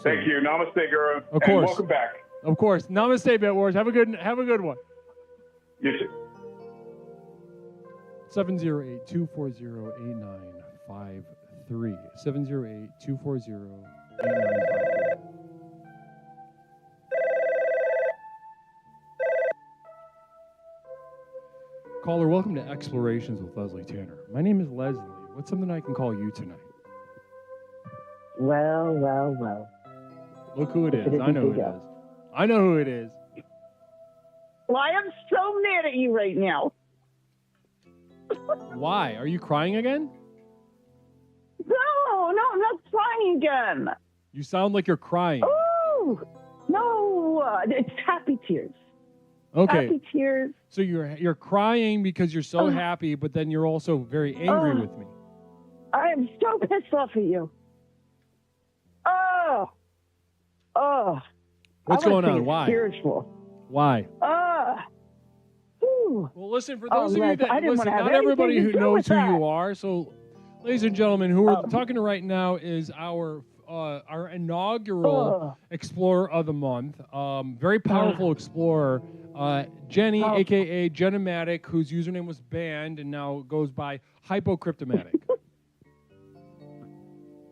[SPEAKER 7] Thank you. Namaste, Guru.
[SPEAKER 6] Of course.
[SPEAKER 7] And welcome back.
[SPEAKER 6] Of course. Namaste, Bit Wars. Have a good one.
[SPEAKER 7] You too.
[SPEAKER 6] 708-240-8953. 708-240-8953. Caller, welcome to Explorations with Leslie Tanner. My name is Leslie. What's something I can call you tonight?
[SPEAKER 8] Well.
[SPEAKER 6] Look who it is. I know who it is. I know who it is.
[SPEAKER 8] Well, I am so mad at you right now.
[SPEAKER 6] Why? Are you crying again?
[SPEAKER 8] No, I'm not crying again.
[SPEAKER 6] You sound like you're crying.
[SPEAKER 8] Oh, no, it's happy tears.
[SPEAKER 6] Okay.
[SPEAKER 8] Happy tears.
[SPEAKER 6] So you're crying because you're so happy, but then you're also very angry with me.
[SPEAKER 8] I am so pissed off at you.
[SPEAKER 6] What's going on? Why?
[SPEAKER 8] Spiritual.
[SPEAKER 6] Why? Well, listen, for those of you that listen, not everybody who knows who you are. So, ladies and gentlemen, who we're talking to right now is our inaugural Explorer of the Month. Very powerful explorer. Jenny, a.k.a. Genomatic, whose username was banned and now goes by Hypocryptomatic.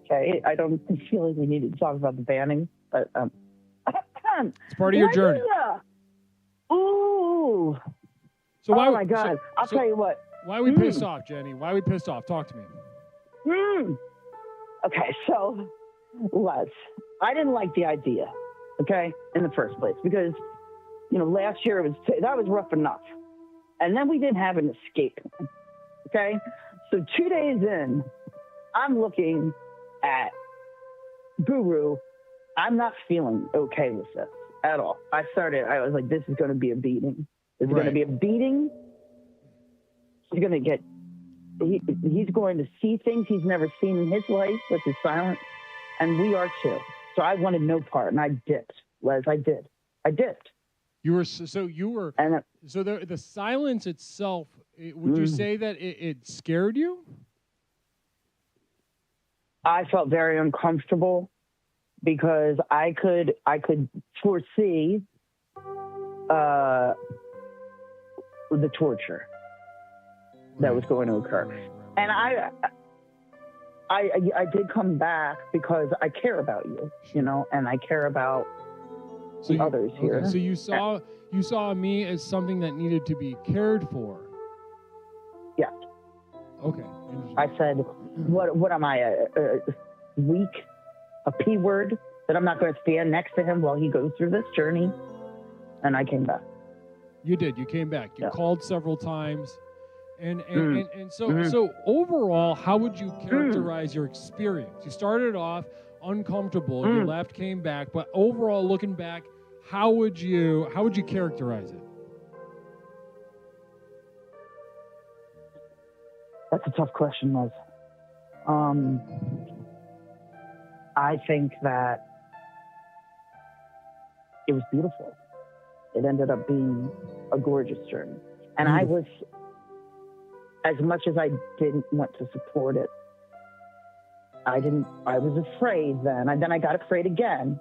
[SPEAKER 8] Okay, I don't feel like we need to talk about the banning, but
[SPEAKER 6] It's part of your journey.
[SPEAKER 8] Ooh.
[SPEAKER 6] So why,
[SPEAKER 8] oh my God! I'll tell you what.
[SPEAKER 6] Why are we pissed off, Jenny? Why are we pissed off? Talk to me.
[SPEAKER 8] Okay, so I didn't like the idea, okay, in the first place, because last year that was rough enough, and then we didn't have an escape plan, okay. So 2 days in, I'm looking at Guru. I'm not feeling okay with this at all. I was like, this is going to be a beating. It's going to be a beating. He's going to get. He's going to see things he's never seen in his life with his silence, and we are too. So I wanted no part, and I dipped, Les. I dipped.
[SPEAKER 6] You were and so the silence itself. Would you say that it scared you?
[SPEAKER 8] I felt very uncomfortable because I could foresee the torture that was going to occur. And I did come back because I care about you, and I care about others here.
[SPEAKER 6] So you saw me as something that needed to be cared for.
[SPEAKER 8] Yeah.
[SPEAKER 6] Okay.
[SPEAKER 8] I said, what am I, a weak, a P word, that I'm not going to stand next to him while he goes through this journey? And I came back.
[SPEAKER 6] You did. You came back. You called several times. And so overall, how would you characterize your experience? You started off uncomfortable, you left, came back, but overall, looking back, how would you characterize it?
[SPEAKER 8] That's a tough question, Les. I think that it was beautiful. It ended up being a gorgeous journey. And I was, as much as I didn't want to support it, I was afraid then. And then I got afraid again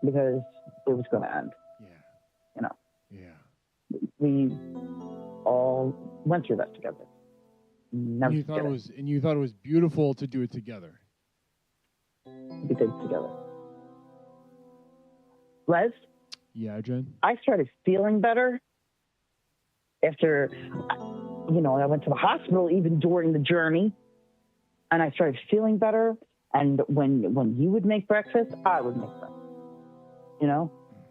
[SPEAKER 8] because it was going to end. Yeah.
[SPEAKER 6] Yeah.
[SPEAKER 8] We all went through that together.
[SPEAKER 6] And you thought it was beautiful to do it together.
[SPEAKER 8] We did it together. Les?
[SPEAKER 6] Yeah, Jen?
[SPEAKER 8] I started feeling better after, I went to the hospital even during the journey, and I started feeling better. And when you would make breakfast, I would make breakfast,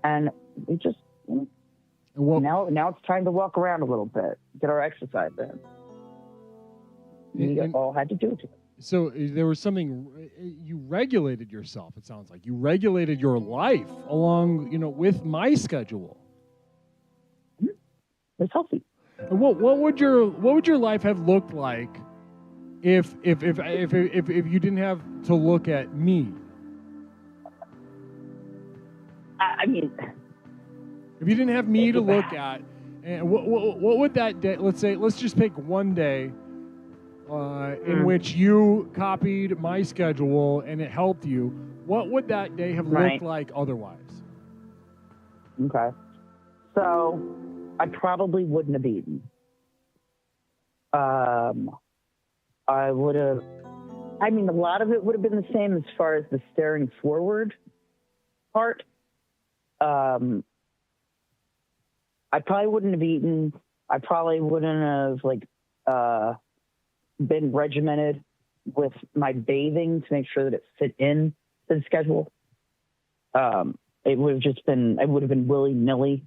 [SPEAKER 8] and we just, now it's time to walk around a little bit, get our exercise in. We all had to do it together.
[SPEAKER 6] So there was something, you regulated yourself, it sounds like. You regulated your life along, with my schedule.
[SPEAKER 8] It's healthy.
[SPEAKER 6] And what would your life have looked like if you didn't have to look at me?
[SPEAKER 8] I mean,
[SPEAKER 6] if you didn't have me to look at, and what would that day? Let's just pick one day in which you copied my schedule and it helped you. What would that day have looked like otherwise?
[SPEAKER 8] Okay, so I probably wouldn't have eaten. I would have. I mean, a lot of it would have been the same as far as the staring forward part. I probably wouldn't have eaten. I probably wouldn't have been regimented with my bathing to make sure that it fit in to the schedule. It would have just been. It would have been willy-nilly.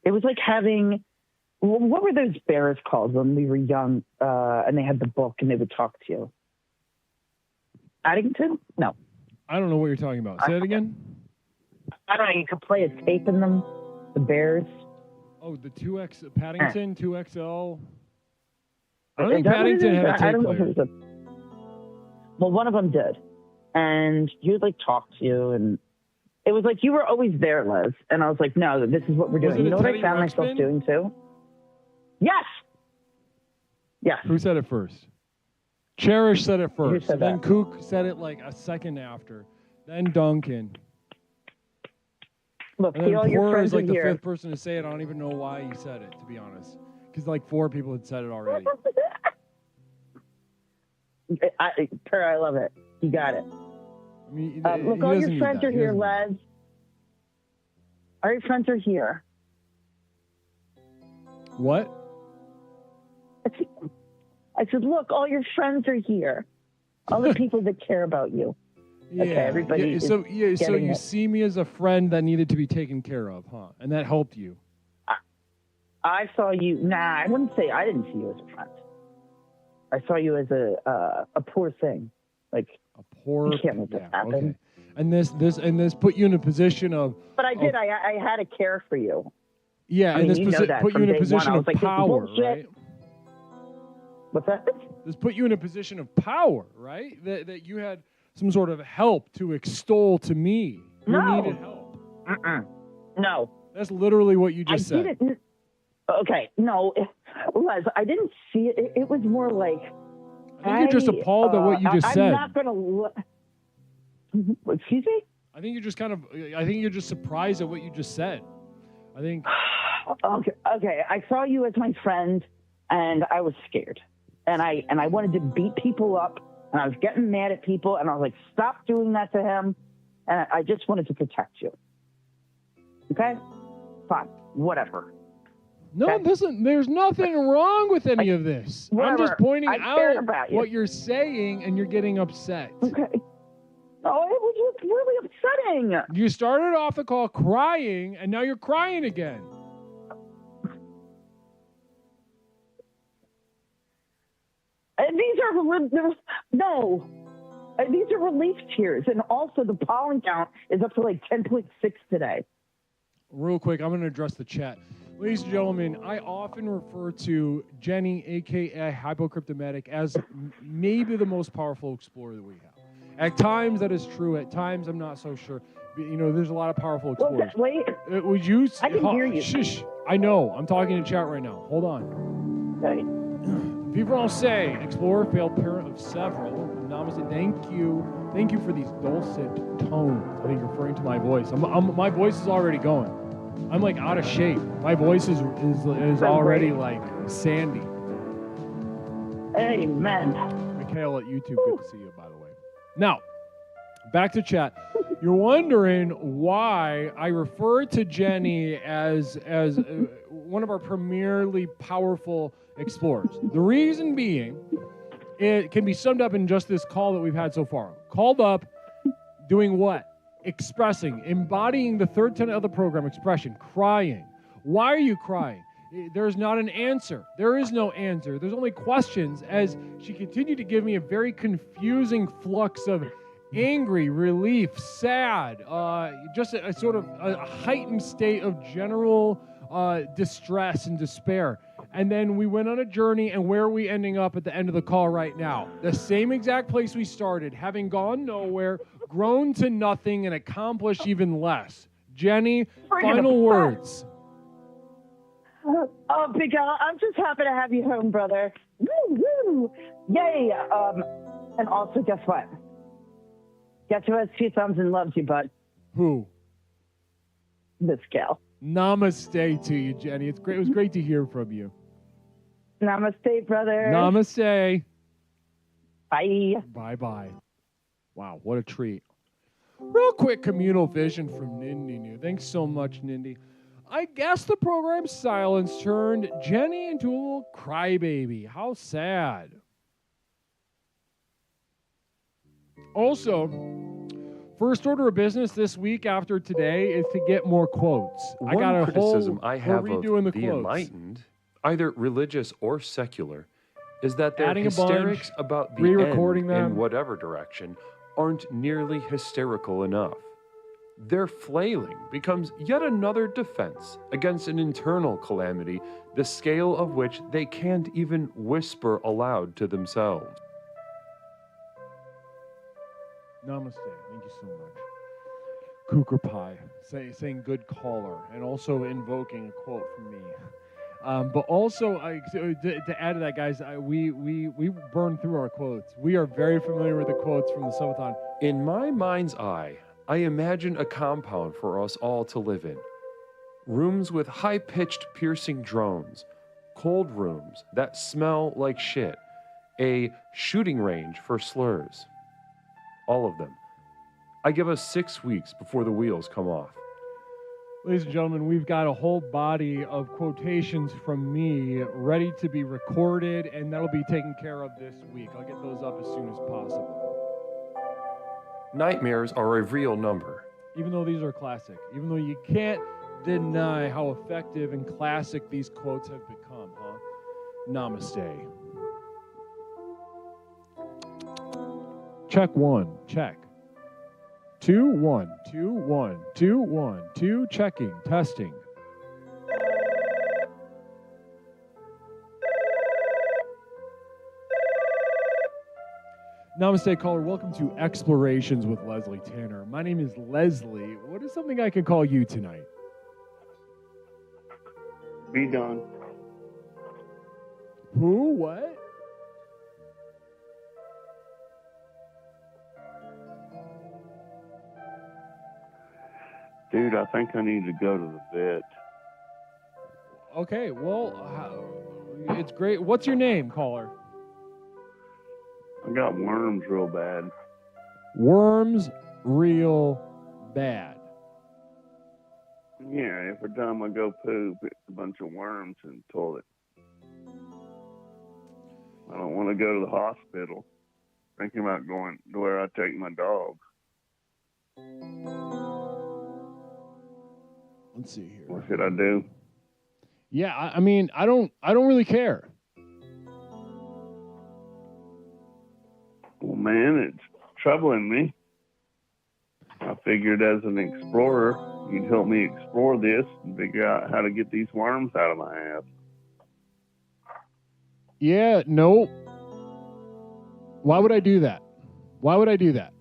[SPEAKER 8] It was like having. What were those bears called when we were young? And they had the book and they would talk to you. Addington? No.
[SPEAKER 6] I don't know what you're talking about. Say it again.
[SPEAKER 8] I don't know. You could play a tape in them. The bears.
[SPEAKER 6] Oh, the 2X Paddington 2XL. I don't think Paddington had a tape player.
[SPEAKER 8] Well, one of them did, and he would talk to you, and it was like you were always there, Les. And I was like, no, this is what we're doing. You know what I found myself doing too? Yes. Yes.
[SPEAKER 6] Who said it first? Cherish said it first.
[SPEAKER 8] Said
[SPEAKER 6] then
[SPEAKER 8] that?
[SPEAKER 6] Kook said it like a second after. Then Duncan.
[SPEAKER 8] Look,
[SPEAKER 6] And
[SPEAKER 8] see,
[SPEAKER 6] then
[SPEAKER 8] all your
[SPEAKER 6] Poor
[SPEAKER 8] friends
[SPEAKER 6] is like
[SPEAKER 8] are
[SPEAKER 6] the
[SPEAKER 8] here.
[SPEAKER 6] fifth person to say it. I don't even know why he said it, to be honest. Because like 4 people had said it already.
[SPEAKER 8] I love it. You got it.
[SPEAKER 6] I mean,
[SPEAKER 8] Look,
[SPEAKER 6] he
[SPEAKER 8] all
[SPEAKER 6] doesn't
[SPEAKER 8] your
[SPEAKER 6] need
[SPEAKER 8] friends
[SPEAKER 6] that.
[SPEAKER 8] are
[SPEAKER 6] He
[SPEAKER 8] here,
[SPEAKER 6] doesn't need
[SPEAKER 8] Les. All your friends are here.
[SPEAKER 6] that. What?
[SPEAKER 8] I said, look, all your friends are here. All the people that care about you.
[SPEAKER 6] Yeah.
[SPEAKER 8] Okay, everybody is
[SPEAKER 6] So you
[SPEAKER 8] getting it.
[SPEAKER 6] see me as a friend that needed to be taken care of, huh? And that helped you.
[SPEAKER 8] I saw you. Nah, I wouldn't say I didn't see you as a friend. I saw you as a poor thing. Like,
[SPEAKER 6] A poor.
[SPEAKER 8] you can't let this happen.
[SPEAKER 6] Okay. And this put you in a position of.
[SPEAKER 8] But I did. I had to care for you.
[SPEAKER 6] Yeah,
[SPEAKER 8] I
[SPEAKER 6] and
[SPEAKER 8] mean,
[SPEAKER 6] this
[SPEAKER 8] you know that
[SPEAKER 6] put you
[SPEAKER 8] from
[SPEAKER 6] in a
[SPEAKER 8] day one.
[SPEAKER 6] position
[SPEAKER 8] I was
[SPEAKER 6] of
[SPEAKER 8] like, this is
[SPEAKER 6] power,
[SPEAKER 8] bullshit.
[SPEAKER 6] right?
[SPEAKER 8] What's that?
[SPEAKER 6] This put you in a position of power, right? That you had some sort of help to extol to me. You
[SPEAKER 8] No.
[SPEAKER 6] needed help.
[SPEAKER 8] No.
[SPEAKER 6] That's literally what you just said.
[SPEAKER 8] Didn't. Okay, no, Les, I didn't see it. It was more like.
[SPEAKER 6] I think you're just appalled at what you just said.
[SPEAKER 8] I'm not going to. Excuse me?
[SPEAKER 6] I think you're just surprised at what you just said. I think.
[SPEAKER 8] Okay. I saw you as my friend, and I was scared, and I wanted to beat people up, and I was getting mad at people, and I was like, stop doing that to him, and I just wanted to protect you. Okay, fine, whatever.
[SPEAKER 6] No,
[SPEAKER 8] Okay.
[SPEAKER 6] listen, there's nothing wrong with any of this. I'm just
[SPEAKER 8] Whatever.
[SPEAKER 6] pointing
[SPEAKER 8] I care
[SPEAKER 6] out
[SPEAKER 8] about you.
[SPEAKER 6] what you're saying, and you're getting upset.
[SPEAKER 8] Okay. Oh, it was just really upsetting.
[SPEAKER 6] You started off the call crying, and now you're crying again.
[SPEAKER 8] And these are relief tears, and also the pollen count is up to like 10.6 today.
[SPEAKER 6] Real quick, I'm going to address the chat. Ladies and gentlemen, I often refer to Jenny, a.k.a. Hypocryptomatic, as maybe the most powerful explorer that we have. At times, that is true. At times, I'm not so sure. But, you know, there's a lot of powerful explorers.
[SPEAKER 8] Wait.
[SPEAKER 6] Would you...
[SPEAKER 8] I can hear you.
[SPEAKER 6] Shush. I know. I'm talking to chat right now. Hold on.
[SPEAKER 8] Okay.
[SPEAKER 6] People say, explorer, failed parent of several. Namaste. Thank you. Thank you for these dulcet tones. I think you're referring to my voice. My voice is already going. I'm like out of shape. My voice is already like sandy.
[SPEAKER 8] Amen.
[SPEAKER 6] Mikhail at YouTube, good to see you, by the way. Now, back to chat. You're wondering why I refer to Jenny as one of our premierly powerful explorers. The reason being, it can be summed up in just this call that we've had so far. Called up, doing what? Expressing, embodying the third tenet of the program, expression, crying. Why are you crying? There's not an answer. There is no answer. There's only questions, as she continued to give me a very confusing flux of angry, relief, sad, just a sort of a heightened state of general distress and despair. And then we went on a journey, and where are we ending up at the end of the call right now? The same exact place we started, having gone nowhere, grown to nothing, and accomplished even less. Jenny, final words.
[SPEAKER 8] Oh, Big Al, I'm just happy to have you home, brother. Woo, woo. Yay. And also, guess what? Guess who has 2 thumbs and loves you, bud?
[SPEAKER 6] Who?
[SPEAKER 8] This gal.
[SPEAKER 6] Namaste to you, Jenny. It's great. It was great to hear from you.
[SPEAKER 8] Namaste, brother.
[SPEAKER 6] Namaste.
[SPEAKER 8] Bye.
[SPEAKER 6] Bye-bye. Wow, what a treat. Real quick communal vision from Nindy. Thanks so much, Nindy. I guess the program's silence turned Jenny into a little crybaby. How sad. Also, first order of business this week after today is to get more quotes.
[SPEAKER 9] One
[SPEAKER 6] I got a
[SPEAKER 9] criticism
[SPEAKER 6] whole,
[SPEAKER 9] I have
[SPEAKER 6] we're
[SPEAKER 9] of
[SPEAKER 6] redoing the
[SPEAKER 9] the
[SPEAKER 6] quotes.
[SPEAKER 9] enlightened, either religious or secular, is that their
[SPEAKER 6] Adding a bunch,
[SPEAKER 9] hysterics about the
[SPEAKER 6] re-recording
[SPEAKER 9] end
[SPEAKER 6] them.
[SPEAKER 9] in whatever direction aren't nearly hysterical enough. Their flailing becomes yet another defense against an internal calamity, the scale of which they can't even whisper aloud to themselves.
[SPEAKER 6] Namaste. Thank you so much. Cooker Pie saying good caller, and also invoking a quote from me. But also, to add to that, guys, we burned through our quotes. We are very familiar with the quotes from the subathon.
[SPEAKER 9] In my mind's eye, I imagine a compound for us all to live in. Rooms with high-pitched piercing drones, cold rooms that smell like shit, a shooting range for slurs. All of them. I give us 6 weeks before the wheels come off.
[SPEAKER 6] Ladies and gentlemen, we've got a whole body of quotations from me ready to be recorded, and that'll be taken care of this week. I'll get those up as soon as possible.
[SPEAKER 9] Nightmares are a real number.
[SPEAKER 6] Even though these are classic, even though you can't deny how effective and classic these quotes have become, huh? Namaste. Check 1, check. 2, 1, 2, 1, 2, 1, 2, checking, testing. Namaste, caller. Welcome to Explorations with Leslie Tanner. My name is Leslie. What is something I can call you tonight?
[SPEAKER 7] Be done.
[SPEAKER 6] Who? What?
[SPEAKER 7] Dude, I think I need to go to the vet.
[SPEAKER 6] Okay, well, it's great. What's your name, caller?
[SPEAKER 7] I got worms real bad.
[SPEAKER 6] Worms real bad.
[SPEAKER 7] Yeah, every time I go poop, it's a bunch of worms in the toilet. I don't want to go to the hospital. Thinking about going to where I take my dog.
[SPEAKER 6] Let's see here.
[SPEAKER 7] What should I do?
[SPEAKER 6] Yeah, I mean, I don't really care.
[SPEAKER 7] Well, man, it's troubling me. I figured as an explorer, you'd help me explore this and figure out how to get these worms out of my ass.
[SPEAKER 6] Yeah, no. Why would I do that? Why would I do that?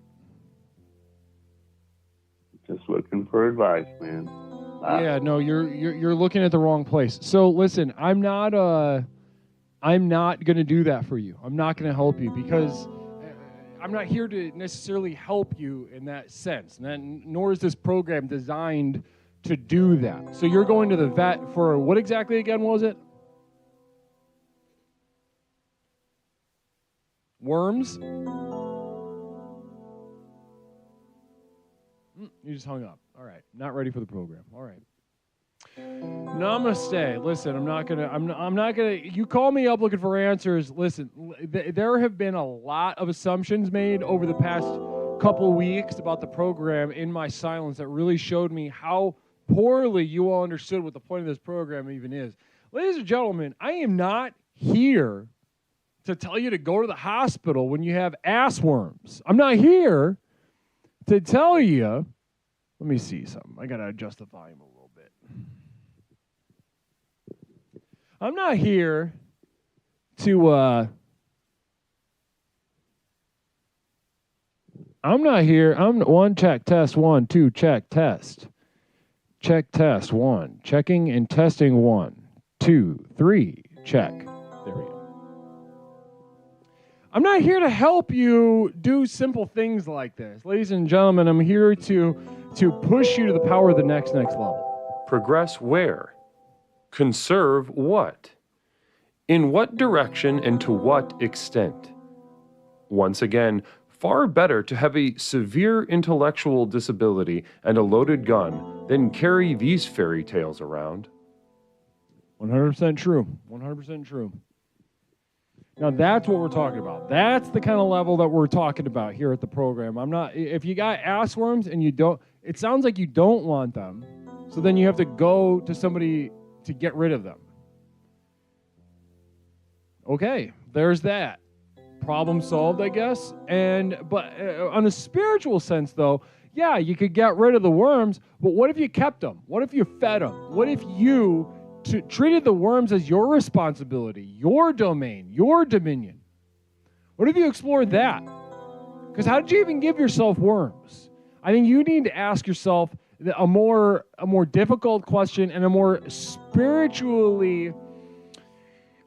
[SPEAKER 7] Just looking for advice, man.
[SPEAKER 6] Yeah, no, you're looking at the wrong place. So listen, I'm not gonna do that for you. I'm not gonna help you because I'm not here to necessarily help you in that sense. Nor is this program designed to do that. So you're going to the vet for what exactly again was it? Worms? You just hung up. All right. Not ready for the program. All right. Namaste. Listen, I'm not gonna, you call me up looking for answers. Listen, there have been a lot of assumptions made over the past couple weeks about the program in my silence that really showed me how poorly you all understood what the point of this program even is. Ladies and gentlemen, I am not here to tell you to go to the hospital when you have ass worms. I'm not here to tell you. Let me see something. I got to adjust the volume a little bit. I'm not here to, one, check, test, 1, 2, check, test. Check, test, 1. Checking and testing, 1, 2, 3, check. There we go. I'm not here to help you do simple things like this. Ladies and gentlemen, I'm here to push you to the power of the next level.
[SPEAKER 9] Progress where? Conserve what? In what direction and to what extent? Once again, far better to have a severe intellectual disability and a loaded gun than carry these fairy tales around.
[SPEAKER 6] 100% true. 100% true. Now that's what we're talking about. That's the kind of level that we're talking about here at the program. I'm not, if you got ass worms and you don't, it sounds like you don't want them, so then you have to go to somebody to get rid of them. Okay, there's that. Problem solved, I guess. But on a spiritual sense, though, yeah, you could get rid of the worms, but what if you kept them? What if you fed them? What if you treated the worms as your responsibility, your domain, your dominion? What if you explored that? Because how did you even give yourself worms? I think you need to ask yourself a more difficult question and a more spiritually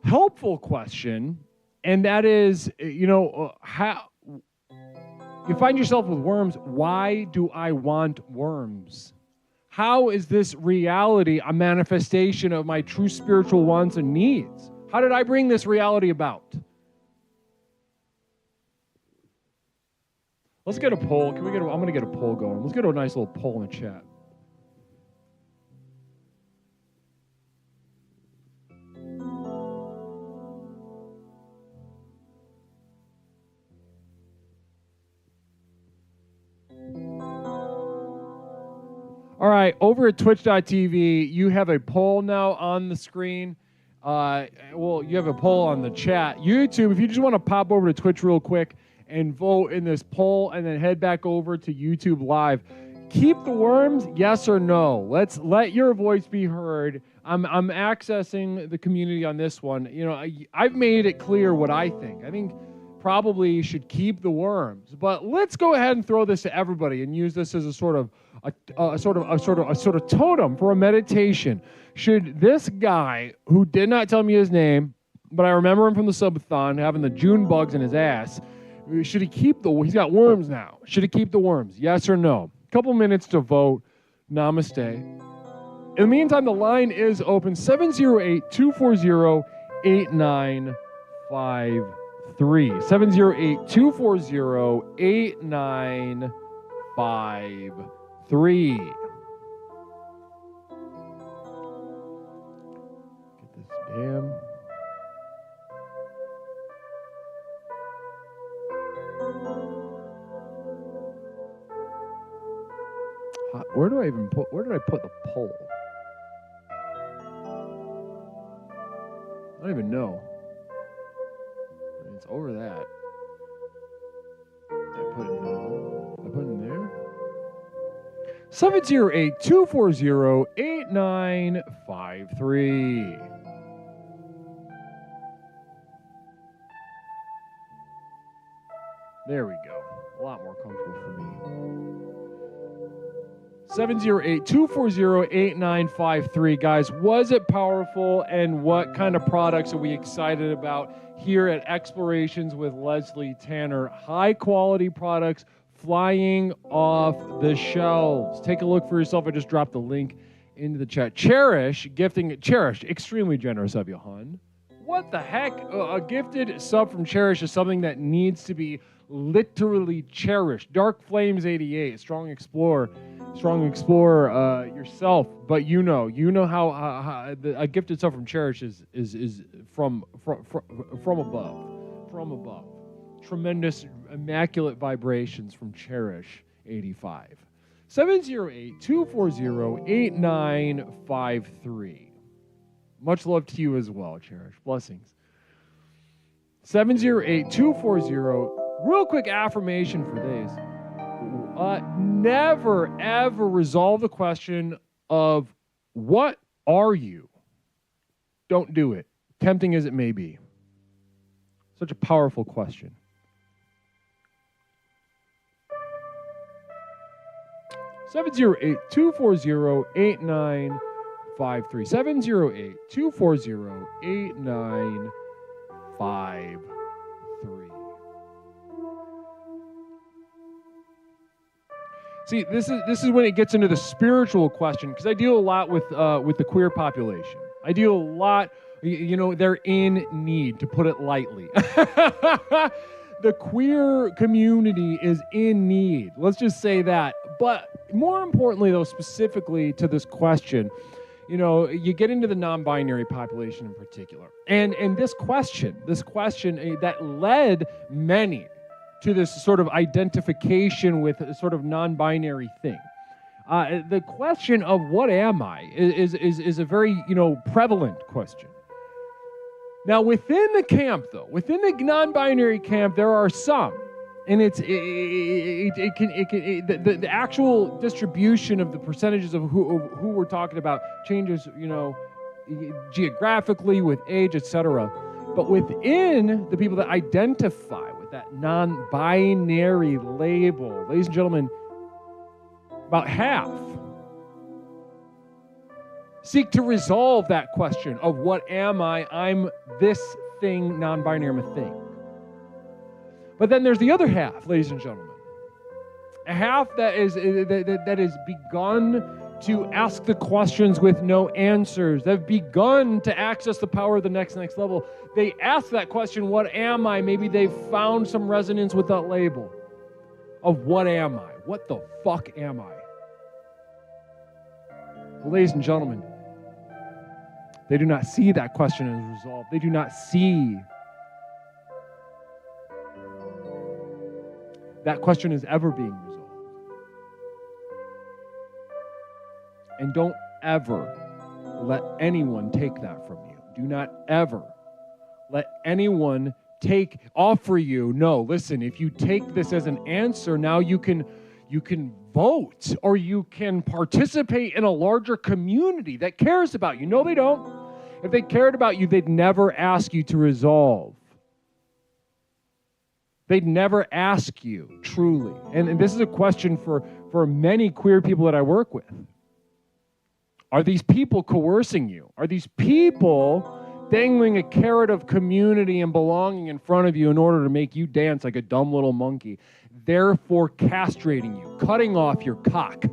[SPEAKER 6] helpful question, and that is, You find yourself with worms. Why do I want worms? How is this reality a manifestation of my true spiritual wants and needs? How did I bring this reality about? Let's get a poll. I'm going to get a poll going. Let's get a nice little poll in the chat. All right, over at twitch.tv, you have a poll now on the screen. Well, you have a poll on the chat. YouTube, if you just want to pop over to Twitch real quick and vote in this poll and then head back over to YouTube Live. Keep the worms, yes or no? Let's let your voice be heard. I'm accessing the community on this one. You know, I've made it clear what I think. I think probably you should keep the worms, but let's go ahead and throw this to everybody and use this as a sort of totem for a meditation. Should this guy, who did not tell me his name, but I remember him from the subathon having the June bugs in his ass, should he keep he's got worms now. Should he keep the worms? Yes or no? Couple minutes to vote. Namaste. In the meantime, the line is open, 708-240-8953. 708-240-8953. Get this damn. Where did I put the poll? I don't even know. It's over that. I put it in there. 708-240-8953. There we go. A lot more comfortable for me. 708-240-8953. Guys, was it powerful, and what kind of products are we excited about here at Explorations with Leslie Tanner? High quality products flying off the shelves. Take a look for yourself. I just dropped the link into the chat. Cherish, extremely generous of you, hon. What the heck? A gifted sub from Cherish is something that needs to be literally cherished. Dark Flames 88, strong explorer yourself, but you know how a gifted sub from Cherish is from above. Tremendous, immaculate vibrations from Cherish 85. 708-240-8953. Much love to you as well, Cherish. Blessings. 708-240. Real quick affirmation for days. Never, ever resolve the question of what are you? Don't do it, tempting as it may be. Such a powerful question. Seven 708-240-8953. 708-240-8953. See, this is when it gets into the spiritual question, because I deal a lot with the queer population. I deal a lot, they're in need, to put it lightly. The queer community is in need. Let's just say that. But more importantly, though, specifically to this question, you get into the non-binary population in particular. And this question that led many to this sort of identification with a sort of non-binary thing. The question of what am I is a very, prevalent question. Now, within the camp, though, within the non-binary camp, there are some, and the actual distribution of the percentages of who we're talking about changes, geographically, with age, etc. But within the people that identify with that non-binary label, ladies and gentlemen, about half seek to resolve that question of what am I? I'm this thing, non-binary, I'm a thing. But then there's the other half, ladies and gentlemen. half that is begun to ask the questions with no answers. They've begun to access the power of the next level. They ask that question, what am I? Maybe they've found some resonance with that label of what am I? What the fuck am I? Well, ladies and gentlemen, they do not see that question as resolved. They do not see that question is ever being resolved. And don't ever let anyone take that from you. Do not ever let anyone offer you, no, listen, if you take this as an answer, now you can vote or you can participate in a larger community that cares about you. No, they don't. If they cared about you, they'd never ask you to resolve. They'd never ask you, truly. And this is a question for many queer people that I work with. Are these people coercing you? Are these people dangling a carrot of community and belonging in front of you in order to make you dance like a dumb little monkey, therefore castrating you, cutting off your cock,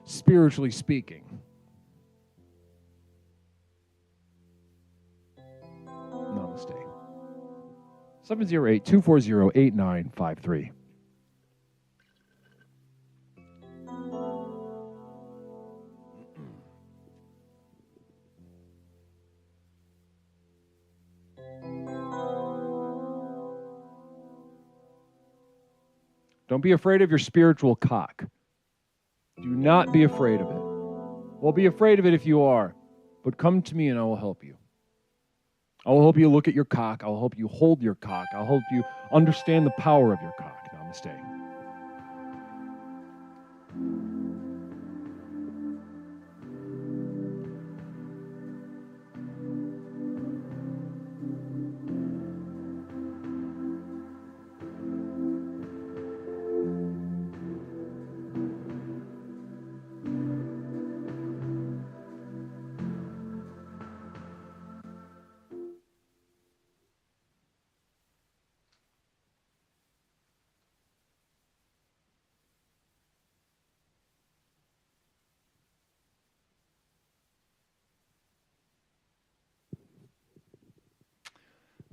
[SPEAKER 6] spiritually speaking? Namaste. 708-240-8953. Don't be afraid of your spiritual cock. Do not be afraid of it. Well, be afraid of it if you are, but come to me and I will help you. I will help you look at your cock. I will help you hold your cock. I'll help you understand the power of your cock. Namaste.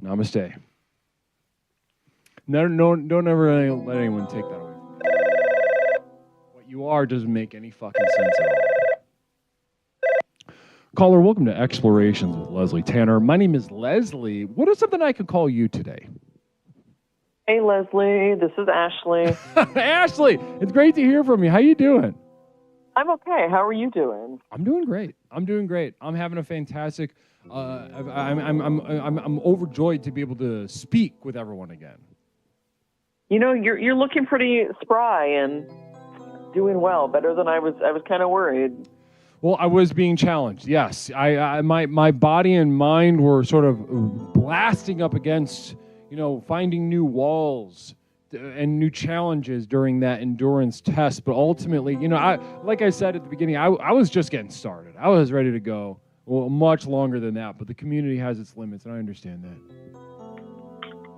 [SPEAKER 6] Namaste. Don't ever let anyone take that away from you. What you are doesn't make any fucking sense at all. Caller, welcome to Explorations with Leslie Tanner. My name is Leslie. What is something I could call you today?
[SPEAKER 10] Hey, Leslie. This is Ashley.
[SPEAKER 6] Ashley, it's great to hear from you. How you doing?
[SPEAKER 10] I'm okay. How are you doing?
[SPEAKER 6] I'm doing great. I'm having a fantastic. I'm overjoyed to be able to speak with everyone again.
[SPEAKER 10] You know, you're looking pretty spry and doing well, better than I was kind of worried.
[SPEAKER 6] Well, I was being challenged. Yes, my body and mind were sort of blasting up against, finding new walls and new challenges during that endurance test. But ultimately, like I said at the beginning, I was just getting started. I was ready to go. Well, much longer than that, but the community has its limits, and I understand that.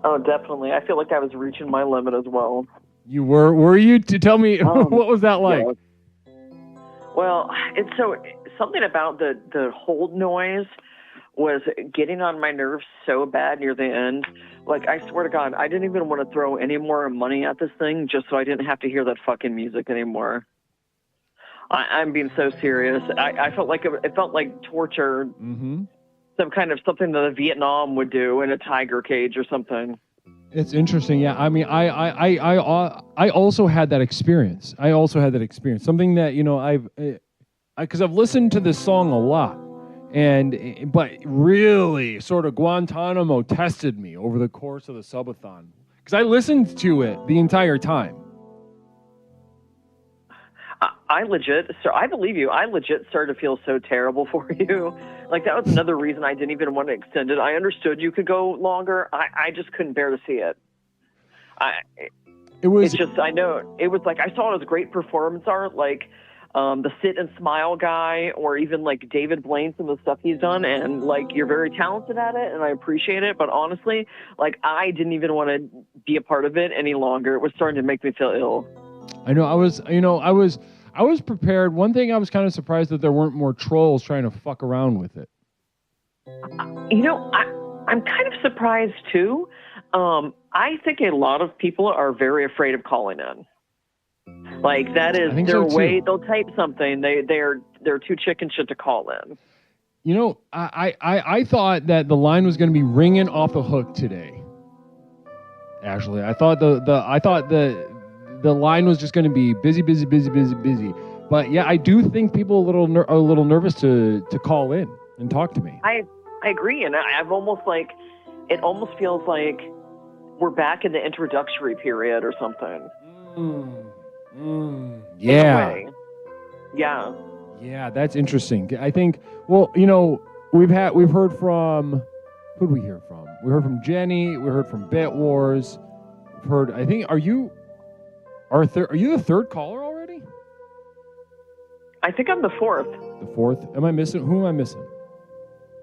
[SPEAKER 10] Oh, definitely. I feel like I was reaching my limit as well.
[SPEAKER 6] You were you? To tell me, what was that like?
[SPEAKER 10] Yeah. Well, it's something about the hold noise was getting on my nerves so bad near the end. Like, I swear to God, I didn't even want to throw any more money at this thing just so I didn't have to hear that fucking music anymore. I'm being so serious. I felt like it felt like torture.
[SPEAKER 6] Mm-hmm.
[SPEAKER 10] Some kind of something that a Vietnam would do in a tiger cage or something.
[SPEAKER 6] It's interesting. Yeah. I mean, I also had that experience. Something that, because I've listened to this song a lot, but really sort of Guantanamo tested me over the course of the subathon because I listened to it the entire time.
[SPEAKER 10] I believe you. I legit started to feel so terrible for you. Like, that was another reason I didn't even want to extend it. I understood you could go longer. I just couldn't bear to see it. I know. It was like, I saw it as great performance art, like the Sit and Smile guy, or even like David Blaine, some of the stuff he's done. And like, you're very talented at it and I appreciate it. But honestly, like, I didn't even want to be a part of it any longer. It was starting to make me feel ill.
[SPEAKER 6] I know. I was prepared. One thing I was kind of surprised that there weren't more trolls trying to fuck around with it.
[SPEAKER 10] I'm kind of surprised too. I think a lot of people are very afraid of calling in. Like that is their way. They'll type something. They're too chicken shit to call in.
[SPEAKER 6] I thought that the line was going to be ringing off the hook today. Actually, I thought the line was just going to be busy. But yeah, I do think people are a little nervous to call in and talk to me.
[SPEAKER 10] I agree, and I've almost like it almost feels like we're back in the introductory period or something.
[SPEAKER 6] Yeah.
[SPEAKER 10] Yeah.
[SPEAKER 6] Yeah, that's interesting. I think. Well, we've heard from. Who did we hear from? We heard from Jenny. We heard from Bet Wars. We've heard. I think. Are you the third caller already?
[SPEAKER 10] I think I'm the fourth.
[SPEAKER 6] The fourth? Am I missing? Who am I missing?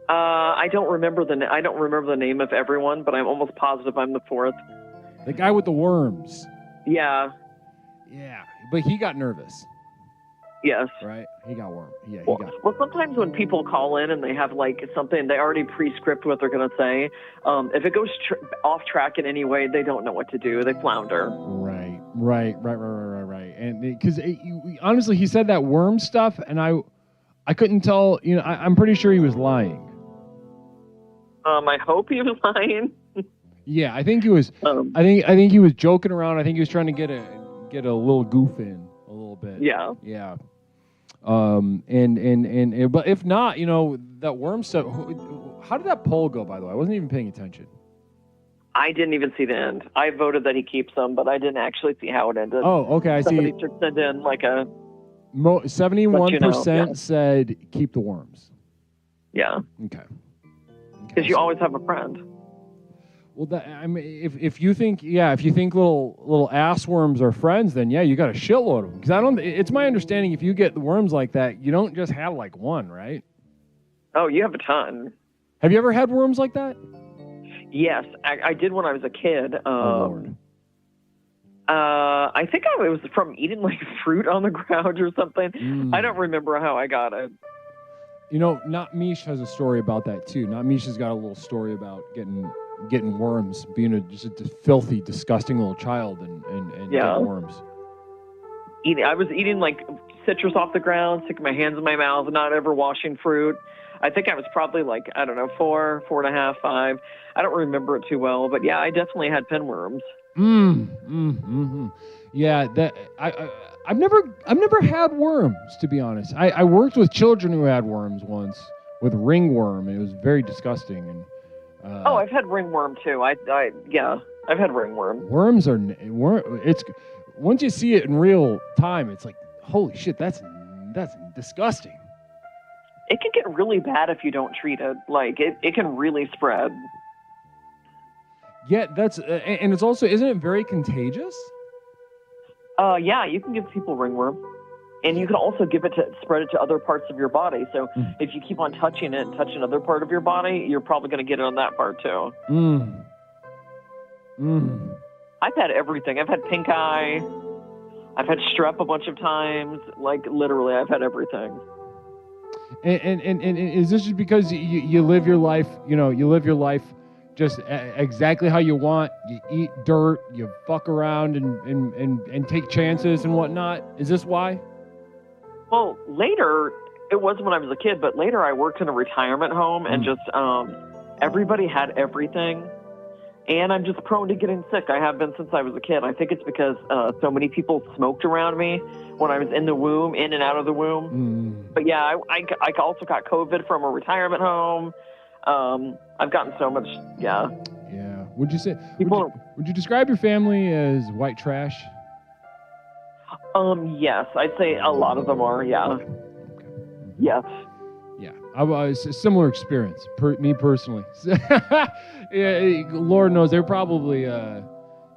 [SPEAKER 10] I don't remember the name of everyone, but I'm almost positive I'm the fourth.
[SPEAKER 6] The guy with the worms.
[SPEAKER 10] Yeah.
[SPEAKER 6] Yeah, but he got nervous.
[SPEAKER 10] Yes.
[SPEAKER 6] Right? He got worm. Yeah,
[SPEAKER 10] well, sometimes when people call in and they have like something, they already pre-script what they're going to say. If it goes off track in any way, they don't know what to do. They flounder.
[SPEAKER 6] Right. And because honestly, he said that worm stuff, and I couldn't tell. I'm pretty sure he was lying.
[SPEAKER 10] I hope he was lying.
[SPEAKER 6] Yeah, I think he was. I think he was joking around. I think he was trying to get a little goof in a little bit.
[SPEAKER 10] Yeah.
[SPEAKER 6] Yeah. But if not, that worm stuff. How did that poll go? By the way, I wasn't even paying attention.
[SPEAKER 10] I didn't even see the end. I voted that he keeps them, but I didn't actually see how it ended.
[SPEAKER 6] Oh, okay. I see.
[SPEAKER 10] Somebody should send in like a.
[SPEAKER 6] 71% said keep the worms.
[SPEAKER 10] Yeah.
[SPEAKER 6] Okay.
[SPEAKER 10] Because you always have a friend.
[SPEAKER 6] Well, if you think little ass worms are friends, then yeah, you got a shitload of them. Because it's my understanding if you get the worms like that, you don't just have like one, right?
[SPEAKER 10] Oh, you have a ton.
[SPEAKER 6] Have you ever had worms like that?
[SPEAKER 10] Yes, I did when I was a kid.
[SPEAKER 6] Oh, Lord.
[SPEAKER 10] I think it was from eating like fruit on the ground or something. I don't remember how I got it.
[SPEAKER 6] Not Mish has a story about that too. Not Mish has got a little story about getting worms, being just a filthy, disgusting little child and getting worms.
[SPEAKER 10] I was eating like citrus off the ground, sticking my hands in my mouth, not ever washing fruit. I think I was probably like, I don't know, 4, 4.5, 5. I don't remember it too well, but yeah, I definitely had pinworms.
[SPEAKER 6] Yeah, that I've never had worms, to be honest. I worked with children who had worms once with ringworm, and it was very disgusting. And
[SPEAKER 10] I've had ringworm too. I've had ringworm.
[SPEAKER 6] Worms are it's once you see it in real time, it's like holy shit, that's disgusting.
[SPEAKER 10] It can get really bad if you don't treat it. Like it can really spread.
[SPEAKER 6] Yeah, that's and it's also, isn't it very contagious?
[SPEAKER 10] Yeah, you can give people ringworm, and you can also spread it to other parts of your body. So if you keep on touching it and touching another part of your body, you're probably going to get it on that part too. I've had everything. I've had pink eye. I've had strep a bunch of times. Like literally, I've had everything.
[SPEAKER 6] And is this just because you live your life? You live your life just exactly how you want. You eat dirt, you fuck around and take chances and whatnot. Is this why?
[SPEAKER 10] Well, later, it was when I was a kid, but later I worked in a retirement home and just everybody had everything. And I'm just prone to getting sick. I have been since I was a kid. I think it's because so many people smoked around me when I was in the womb, in and out of the womb. But yeah, I also got COVID from a retirement home. I've gotten so much, yeah.
[SPEAKER 6] Yeah. Would you describe your family as white trash?
[SPEAKER 10] Yes, I'd say a lot of them are, yeah.
[SPEAKER 6] Okay.
[SPEAKER 10] Yes.
[SPEAKER 6] Yeah, I was a similar experience. Me personally, yeah, Lord knows they're probably, they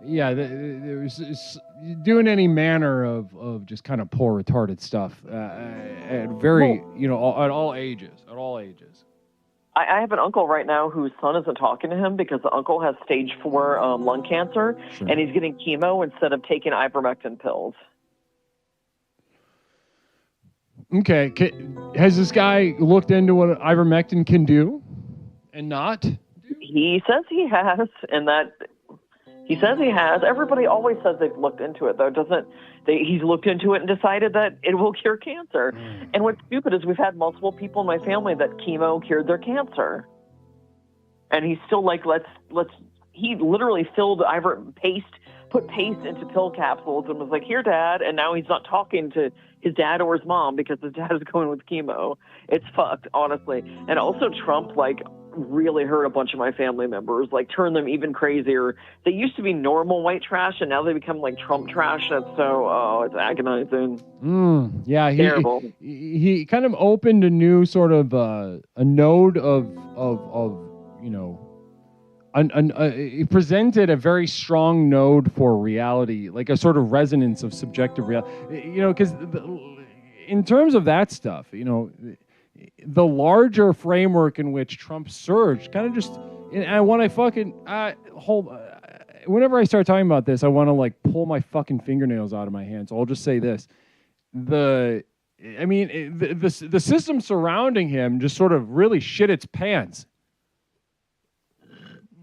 [SPEAKER 6] was doing any manner of just kind of poor, retarded stuff at very, at all ages. At all ages.
[SPEAKER 10] I have an uncle right now whose son isn't talking to him because the uncle has stage 4 lung cancer, and he's getting chemo instead of taking ivermectin pills.
[SPEAKER 6] Okay. Has this guy looked into what ivermectin can do and not?
[SPEAKER 10] He says he has, and that he says he has. Everybody always says they've looked into it, though, doesn't they? He's looked into it and decided that it will cure cancer. And what's stupid is we've had multiple people in my family that chemo cured their cancer, and he's still like, let's. He literally filled put paste into pill capsules and was like, "Here, Dad," and now he's not talking to his dad or his mom because his dad is going with chemo. It's fucked, honestly. And also Trump, like, really hurt a bunch of my family members, like turned them even crazier. They used to be normal white trash, and now they become like Trump trash. That's it's agonizing.
[SPEAKER 6] Yeah,
[SPEAKER 10] Terrible.
[SPEAKER 6] He kind of opened a new sort of a node of you know, he presented a very strong node for reality, like a sort of resonance of subjective reality. You know, because in terms of that stuff, you know, the larger framework in which Trump surged kind of just, and when I fucking whenever I start talking about this, I want to like pull my fucking fingernails out of my hands. So I'll just say this: the system surrounding him just sort of really shit its pants.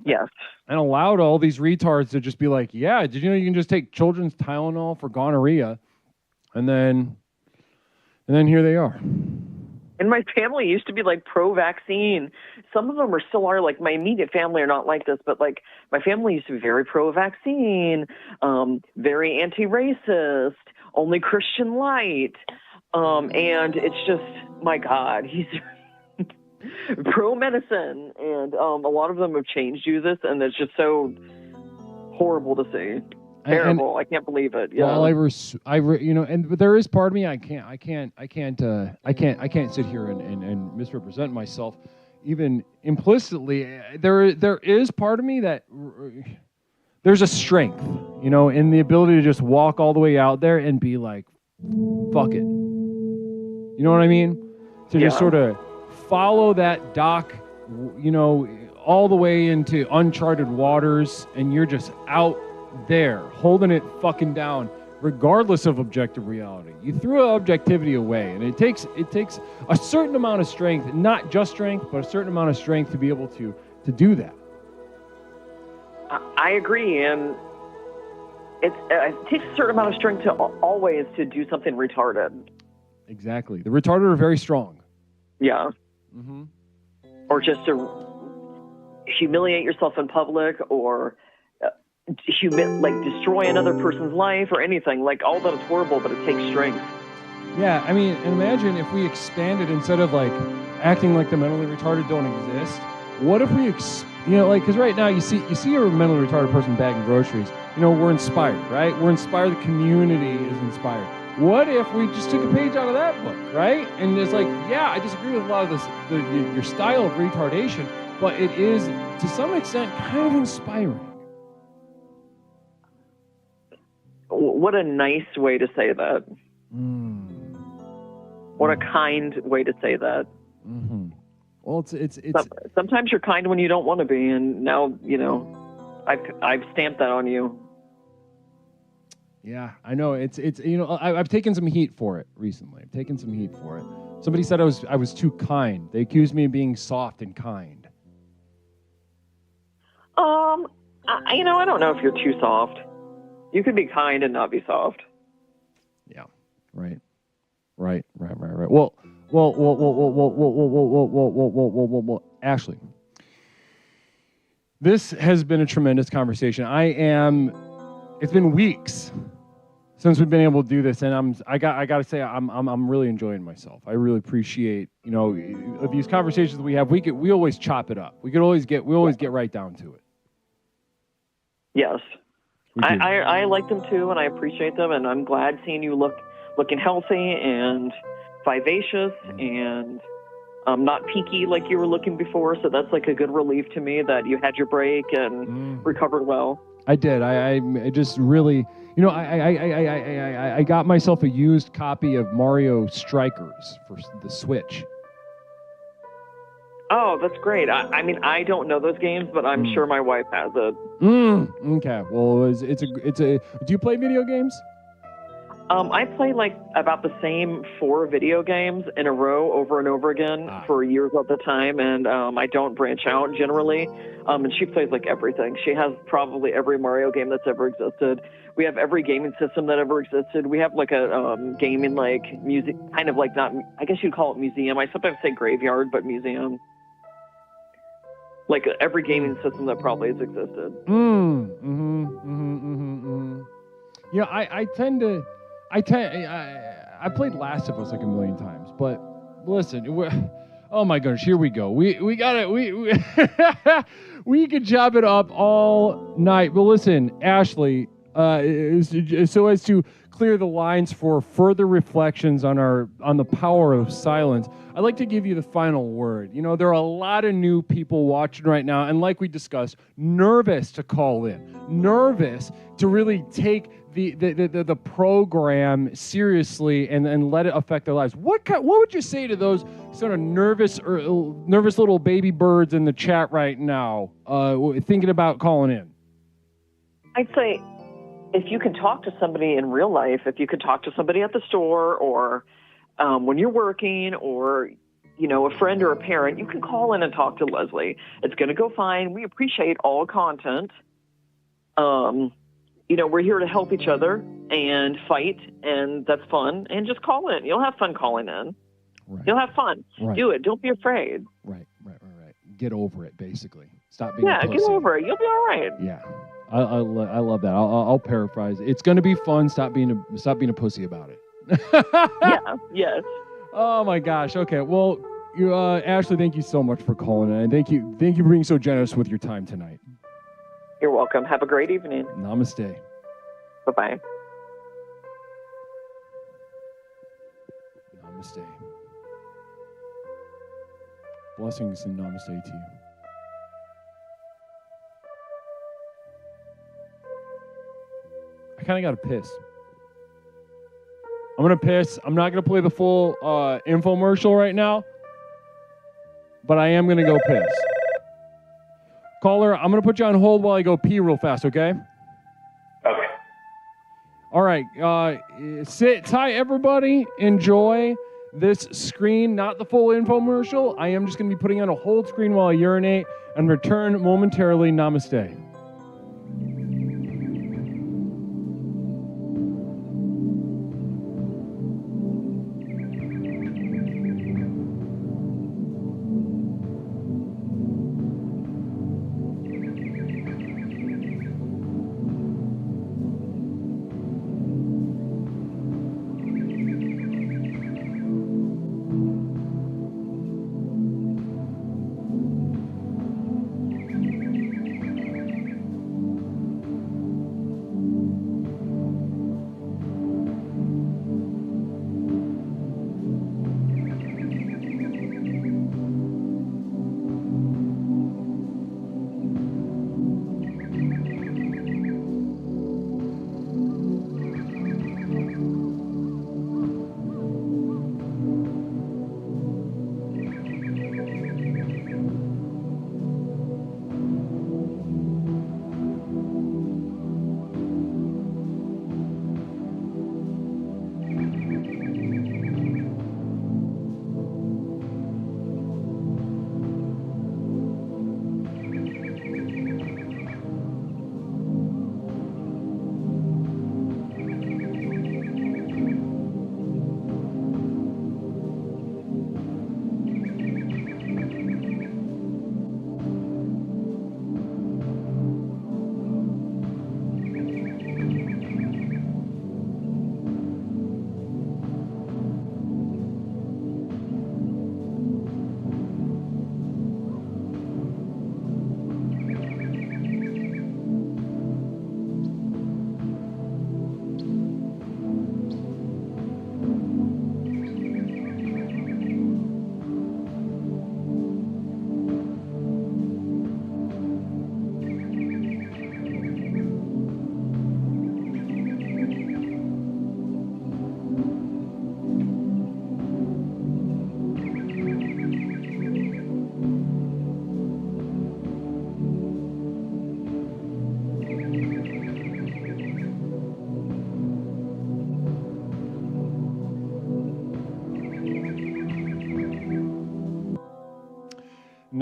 [SPEAKER 10] Yes.
[SPEAKER 6] And allowed all these retards to just be like, yeah, did you know you can just take children's Tylenol for gonorrhea? And then here they are.
[SPEAKER 10] And my family used to be like pro-vaccine. Some of them still are. Like my immediate family are not like this, but like my family used to be very pro-vaccine, very anti-racist, only Christian light. And it's just, my God, he's pro-medicine. And a lot of them have changed Jesus, and it's just so horrible to see. Terrible. I can't believe it. Yeah.
[SPEAKER 6] Well, but there is part of me I can't sit here and misrepresent myself, even implicitly. There is part of me that there's a strength, you know, in the ability to just walk all the way out there and be like, fuck it. You know what I mean? To just sort of follow that dock, you know, all the way into uncharted waters, and you're just out there holding it fucking down regardless of objective reality. You threw objectivity away, and it takes a certain amount of strength, not just strength, but a certain amount of strength to be able to do that.
[SPEAKER 10] I agree, and it takes a certain amount of strength to always to do something retarded.
[SPEAKER 6] Exactly. The retarded are very strong.
[SPEAKER 10] Yeah.
[SPEAKER 6] Mm-hmm.
[SPEAKER 10] Or just to humiliate yourself in public, or destroy another person's life or anything. Like, all that is horrible, but it takes strength.
[SPEAKER 6] Yeah, I mean, imagine if we expanded, instead of like acting like the mentally retarded don't exist. What if we, because right now you see a mentally retarded person bagging groceries. You know, we're inspired, right? We're inspired. The community is inspired. What if we just took a page out of that book, right? And it's like, yeah, I disagree with a lot of this, your style of retardation, but it is to some extent kind of inspiring.
[SPEAKER 10] What a nice way to say that. What a kind way to say that.
[SPEAKER 6] Mm-hmm. Well, it's
[SPEAKER 10] sometimes you're kind when you don't want to be, and now, you know, I've stamped that on you.
[SPEAKER 6] Yeah, I know. It's you know, I've taken some heat for it recently. I've taken some heat for it. Somebody said I was too kind. They accused me of being soft and kind.
[SPEAKER 10] I don't know if you're too soft. You could be kind and not be soft.
[SPEAKER 6] Yeah. Right. Well. Ashley, this has been a tremendous conversation. It's been weeks since we've been able to do this, and I got to say I'm really enjoying myself. I really appreciate, you know, these conversations we have. We always chop it up. We always get right down to it.
[SPEAKER 10] Yes. I like them too, and I appreciate them, and I'm glad seeing you looking healthy and vivacious and not peaky like you were looking before. So that's like a good relief to me that you had your break and recovered well.
[SPEAKER 6] I did. I just really, you know, I got myself a used copy of Mario Strikers for the Switch.
[SPEAKER 10] Oh, that's great. I mean, I don't know those games, but I'm sure my wife has it.
[SPEAKER 6] Okay. Well, it's a. Do you play video games?
[SPEAKER 10] I play like about the same 4 video games in a row over and over again for years at the time, and I don't branch out generally. And she plays like everything. She has probably every Mario game that's ever existed. We have every gaming system that ever existed. We have like a gaming like music, kind of like not, I guess you'd call it museum. I sometimes say graveyard, but museum. Like every gaming system that probably has existed.
[SPEAKER 6] Yeah, I played Last of Us like a million times, but listen, oh my gosh, here we go. We got it. We could job it up all night. But listen, Ashley, so as to clear the lines for further reflections on the power of silence, I'd like to give you the final word. You know, there are a lot of new people watching right now, and like we discussed, nervous to call in, nervous to really take the program seriously and let it affect their lives. What would you say to those sort of nervous little baby birds in the chat right now, thinking about calling in?
[SPEAKER 10] I'd say if you can talk to somebody in real life, if you could talk to somebody at the store or when you're working or, you know, a friend or a parent, you can call in and talk to Leslie. It's going to go fine. We appreciate all content. You know, we're here to help each other and fight, and that's fun. And just call in. You'll have fun calling in. Right. You'll have fun. Right. Do it. Don't be afraid.
[SPEAKER 6] Right. Get over it, basically. Stop being a pussy.
[SPEAKER 10] Get over it. You'll be all right.
[SPEAKER 6] Yeah. I love that. I'll paraphrase. It's going to be fun. Stop being a pussy about it.
[SPEAKER 10] Yeah. Yes.
[SPEAKER 6] Oh my gosh. Okay. Well, Ashley, thank you so much for calling in, and thank you for being so generous with your time tonight.
[SPEAKER 10] You're welcome. Have a great evening.
[SPEAKER 6] Namaste.
[SPEAKER 10] Bye-bye.
[SPEAKER 6] Namaste. Blessings and namaste to you. I kind of got to piss. I'm going to piss. I'm not going to play the full infomercial right now, but I am going to go piss. Caller, I'm going to put you on hold while I go pee real fast, okay?
[SPEAKER 7] Okay.
[SPEAKER 6] All right. Sit tight, everybody. Enjoy this screen, not the full infomercial. I am just going to be putting on a hold screen while I urinate and return momentarily. Namaste.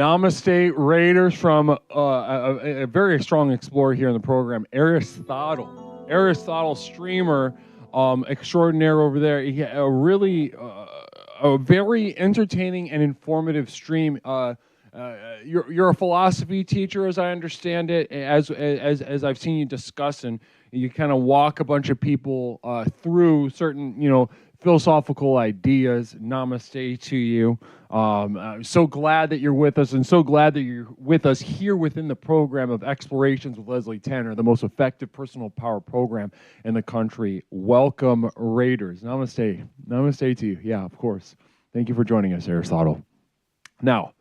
[SPEAKER 6] Namaste, Raiders, from a very strong explorer here in the program, Aristotle. Aristotle, streamer extraordinaire over there. He had a really a very entertaining and informative stream. You're a philosophy teacher, as I understand it, as I've seen you discuss, and you kind of walk a bunch of people through certain, philosophical ideas. Namaste to you. I'm so glad that you're with us, and so glad that you're with us here within the program of Explorations with Leslie Tanner, the most effective personal power program in the country. Welcome, Raiders. Namaste. Namaste to you. Yeah, of course. Thank you for joining us, Aristotle. Now,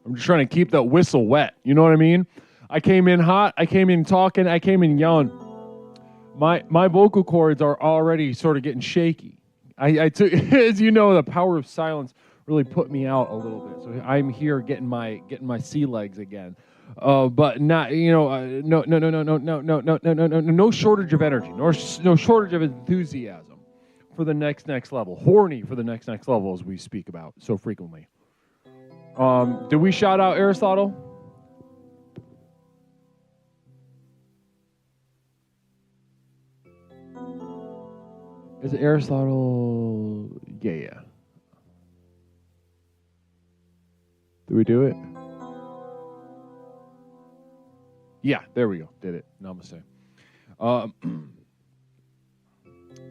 [SPEAKER 6] I'm just trying to keep that whistle wet. You know what I mean? I came in hot. I came in talking. I came in yelling. My vocal cords are already sort of getting shaky. I took, as you know, the power of silence really put me out a little bit. So I'm here getting my sea legs again. But not, no shortage of energy, no shortage of enthusiasm for the next level. Horny for the next level, as we speak about so frequently. Did we shout out Aristotle? Is it Aristotle? Yeah. Did we do it? Yeah, there we go. Did it. Namaste.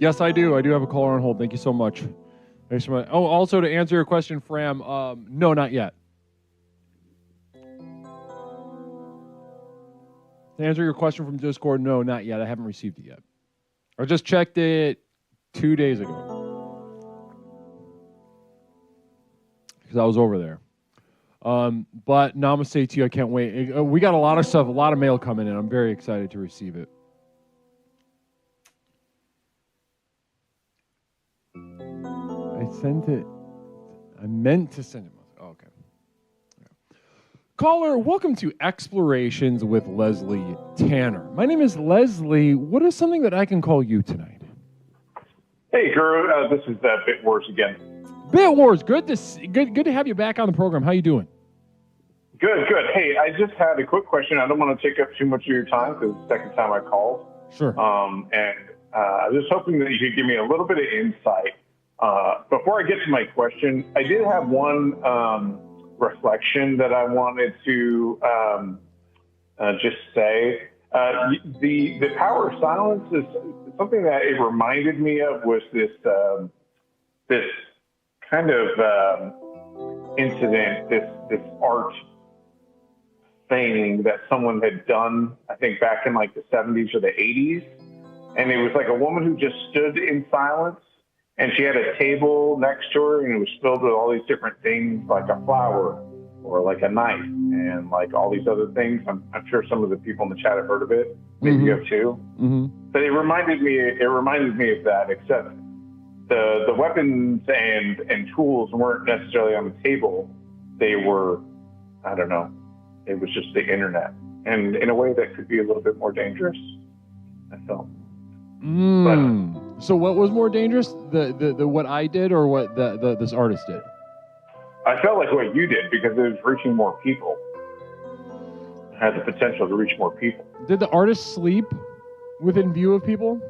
[SPEAKER 6] Yes, I do. I do have a caller on hold. Thank you so much. Thanks so much. Oh, also to answer your question, Fram, no, not yet. To answer your question from Discord, no, not yet. I haven't received it yet. I just checked it 2 days ago because I was over there. But namaste to you. I can't wait. We got a lot of stuff, a lot of mail coming in. I'm very excited to receive it. I sent it. I meant to send it. Oh, okay. Yeah. Caller, welcome to Explorations with Leslie Tanner. My name is Leslie. What is something that I can call you tonight?
[SPEAKER 7] Hey, Guru. This is Bit Wars again.
[SPEAKER 6] Bit Wars. Good to have you back on the program. How you doing?
[SPEAKER 7] Good. Hey, I just had a quick question. I don't want to take up too much of your time because it's the second time I called.
[SPEAKER 6] Sure.
[SPEAKER 7] And I was hoping that you could give me a little bit of insight. Before I get to my question, I did have one reflection that I wanted to just say. The power of silence is something that it reminded me of was this kind of incident, this art thing that someone had done, I think back in like the 70s or the 80s. And it was like a woman who just stood in silence, and she had a table next to her, and it was filled with all these different things, like a flower or like a knife and like all these other things. I'm sure some of the people in the chat have heard of it. Maybe you have too. Mm-hmm. But it reminded me of that, except the weapons and tools weren't necessarily on the table. They were, I don't know, it was just the internet. And in a way that could be a little bit more dangerous, I felt.
[SPEAKER 6] So what was more dangerous, the what I did or what this artist did?
[SPEAKER 7] I felt like what you did, because it was reaching more people. It had the potential to reach more people.
[SPEAKER 6] Did the artist sleep within view of people?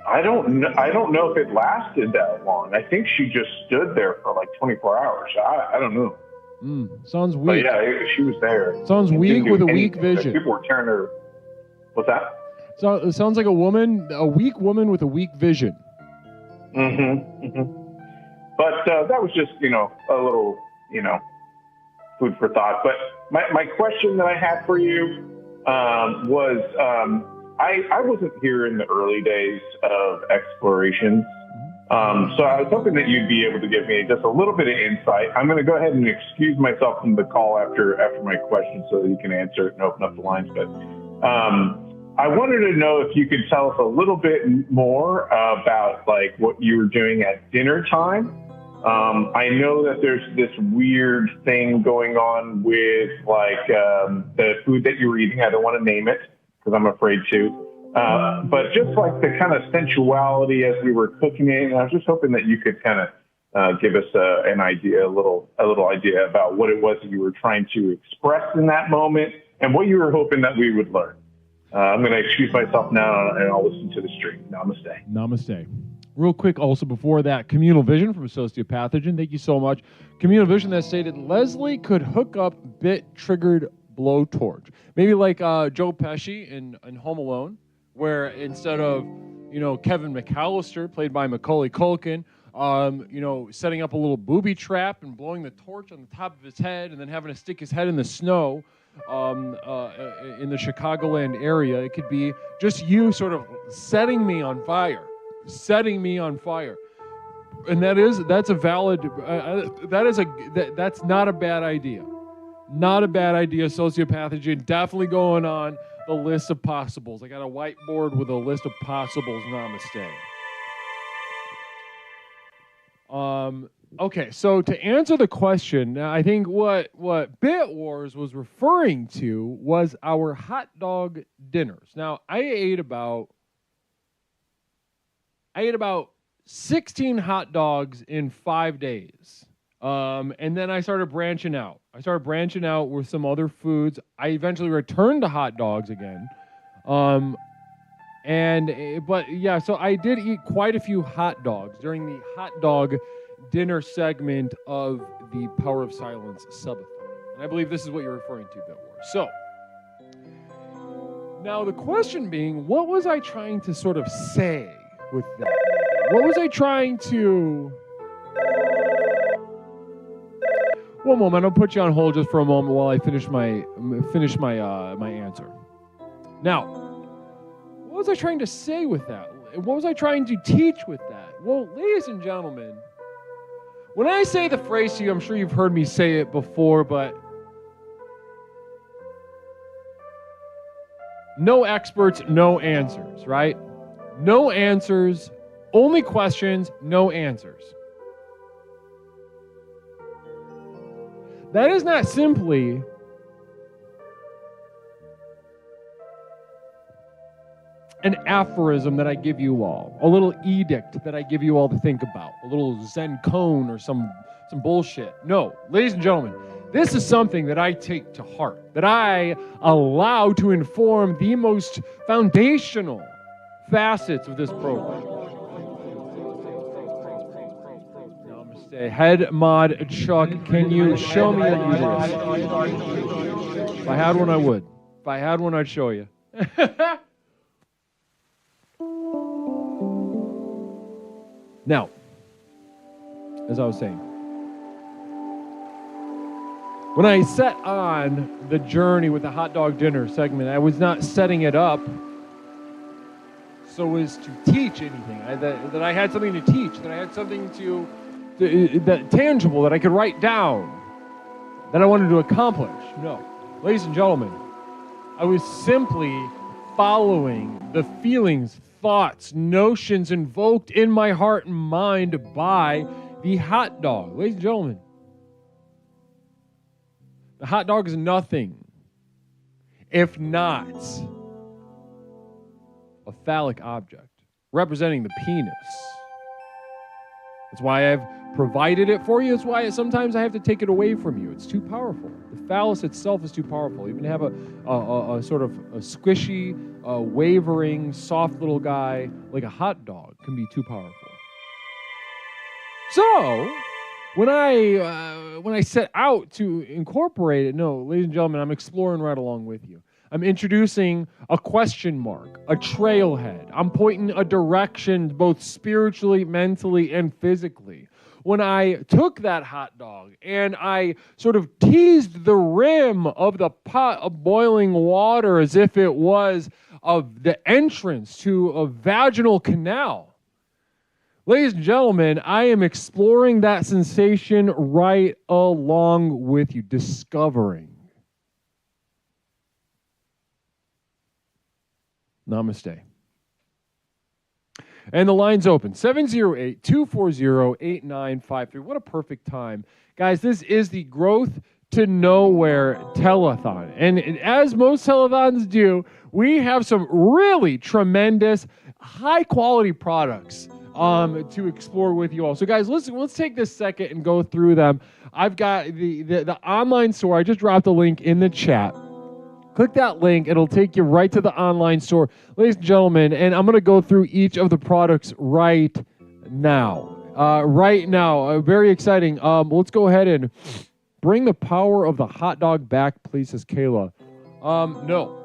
[SPEAKER 7] I don't know if it lasted that long. I think she just stood there for like 24 hours. I don't know.
[SPEAKER 6] Sounds weak.
[SPEAKER 7] But yeah, she was there.
[SPEAKER 6] Sounds weak with a weak vision.
[SPEAKER 7] People were tearing her. What's that?
[SPEAKER 6] So it sounds like a weak woman with a weak vision.
[SPEAKER 7] But that was just, a little, food for thought. But my question that I had for you was, I wasn't here in the early days of Explorations. So I was hoping that you'd be able to give me just a little bit of insight. I'm going to go ahead and excuse myself from the call after my question so that you can answer it and open up the lines. But I wanted to know if you could tell us a little bit more about like what you were doing at dinner time. I know that there's this weird thing going on with like the food that you were eating. I don't want to name it because I'm afraid to. But just like the kind of sensuality as we were cooking it, and I was just hoping that you could kind of give us an idea, a little idea about what it was that you were trying to express in that moment and what you were hoping that we would learn. I'm going to excuse myself now, and I'll listen to the stream. Namaste.
[SPEAKER 6] Namaste. Real quick, also before that, Communal Vision from Sociopathogen. Thank you so much. Communal Vision that stated Leslie could hook up bit-triggered blowtorch. Maybe like Joe Pesci in Home Alone, where instead of, Kevin McAllister, played by Macaulay Culkin, setting up a little booby trap and blowing the torch on the top of his head and then having to stick his head in the snow in the Chicagoland area. It could be just you sort of setting me on fire. And that's a valid, that's not a bad idea. Not a bad idea, Sociopathogen. Definitely going on the list of possibles. I got a whiteboard with a list of possibles. Namaste. Okay, so to answer the question, I think what Bit Wars was referring to was our hot dog dinners. Now, I ate about 16 hot dogs in 5 days. And then I started branching out. With some other foods. I eventually returned to hot dogs again. So I did eat quite a few hot dogs during the hot dog dinner segment of the Power of Silence subathon. And I believe this is what you're referring to, Bit Wars. So, now the question being, what was I trying to sort of say with that? What was I trying to... One moment, I'll put you on hold just for a moment while I finish my answer. Now, what was I trying to say with that? What was I trying to teach with that? Well, ladies and gentlemen, when I say the phrase to you, I'm sure you've heard me say it before, but no experts, no answers, right? No answers, only questions, no answers. That is not simply an aphorism that I give you all, a little edict that I give you all to think about, a little Zen koan or some bullshit. No, ladies and gentlemen, this is something that I take to heart, that I allow to inform the most foundational facets of this program. Head mod Chuck, can you show me a uterus? If I had one, I would. If I had one, I'd show you. Now, as I was saying, when I set on the journey with the hot dog dinner segment, I was not setting it up so as to teach anything. That I had something to teach, that I had something that tangible that I could write down, that I wanted to accomplish. No. Ladies and gentlemen, I was simply following the feelings, thoughts, notions invoked in my heart and mind by the hot dog. Ladies and gentlemen, the hot dog is nothing if not a phallic object representing the penis. That's why I've provided it for you. That's why sometimes I have to take it away from you. It's too powerful. The phallus itself is too powerful. Even to have a sort of a squishy, wavering, soft little guy like a hot dog can be too powerful. So, when I set out to incorporate it, no, ladies and gentlemen, I'm exploring right along with you. I'm introducing a question mark, a trailhead. I'm pointing a direction both spiritually, mentally, and physically. When I took that hot dog and I sort of teased the rim of the pot of boiling water as if it was the entrance to a vaginal canal. Ladies and gentlemen, I am exploring that sensation right along with you, discovering. Namaste. And the line's open, 708-240-8953. What a perfect time. Guys, this is the Growth to nowhere telethon. And as most telethons do, we have some really tremendous, high quality products to explore with you all. So guys, let's take this second and go through them. I've got the online store. I just dropped a link in the chat. Click that link. It'll take you right to the online store. Ladies and gentlemen, and I'm going to go through each of the products right now. Very exciting. Let's go ahead and bring the power of the hot dog back, please, says Kayla. No.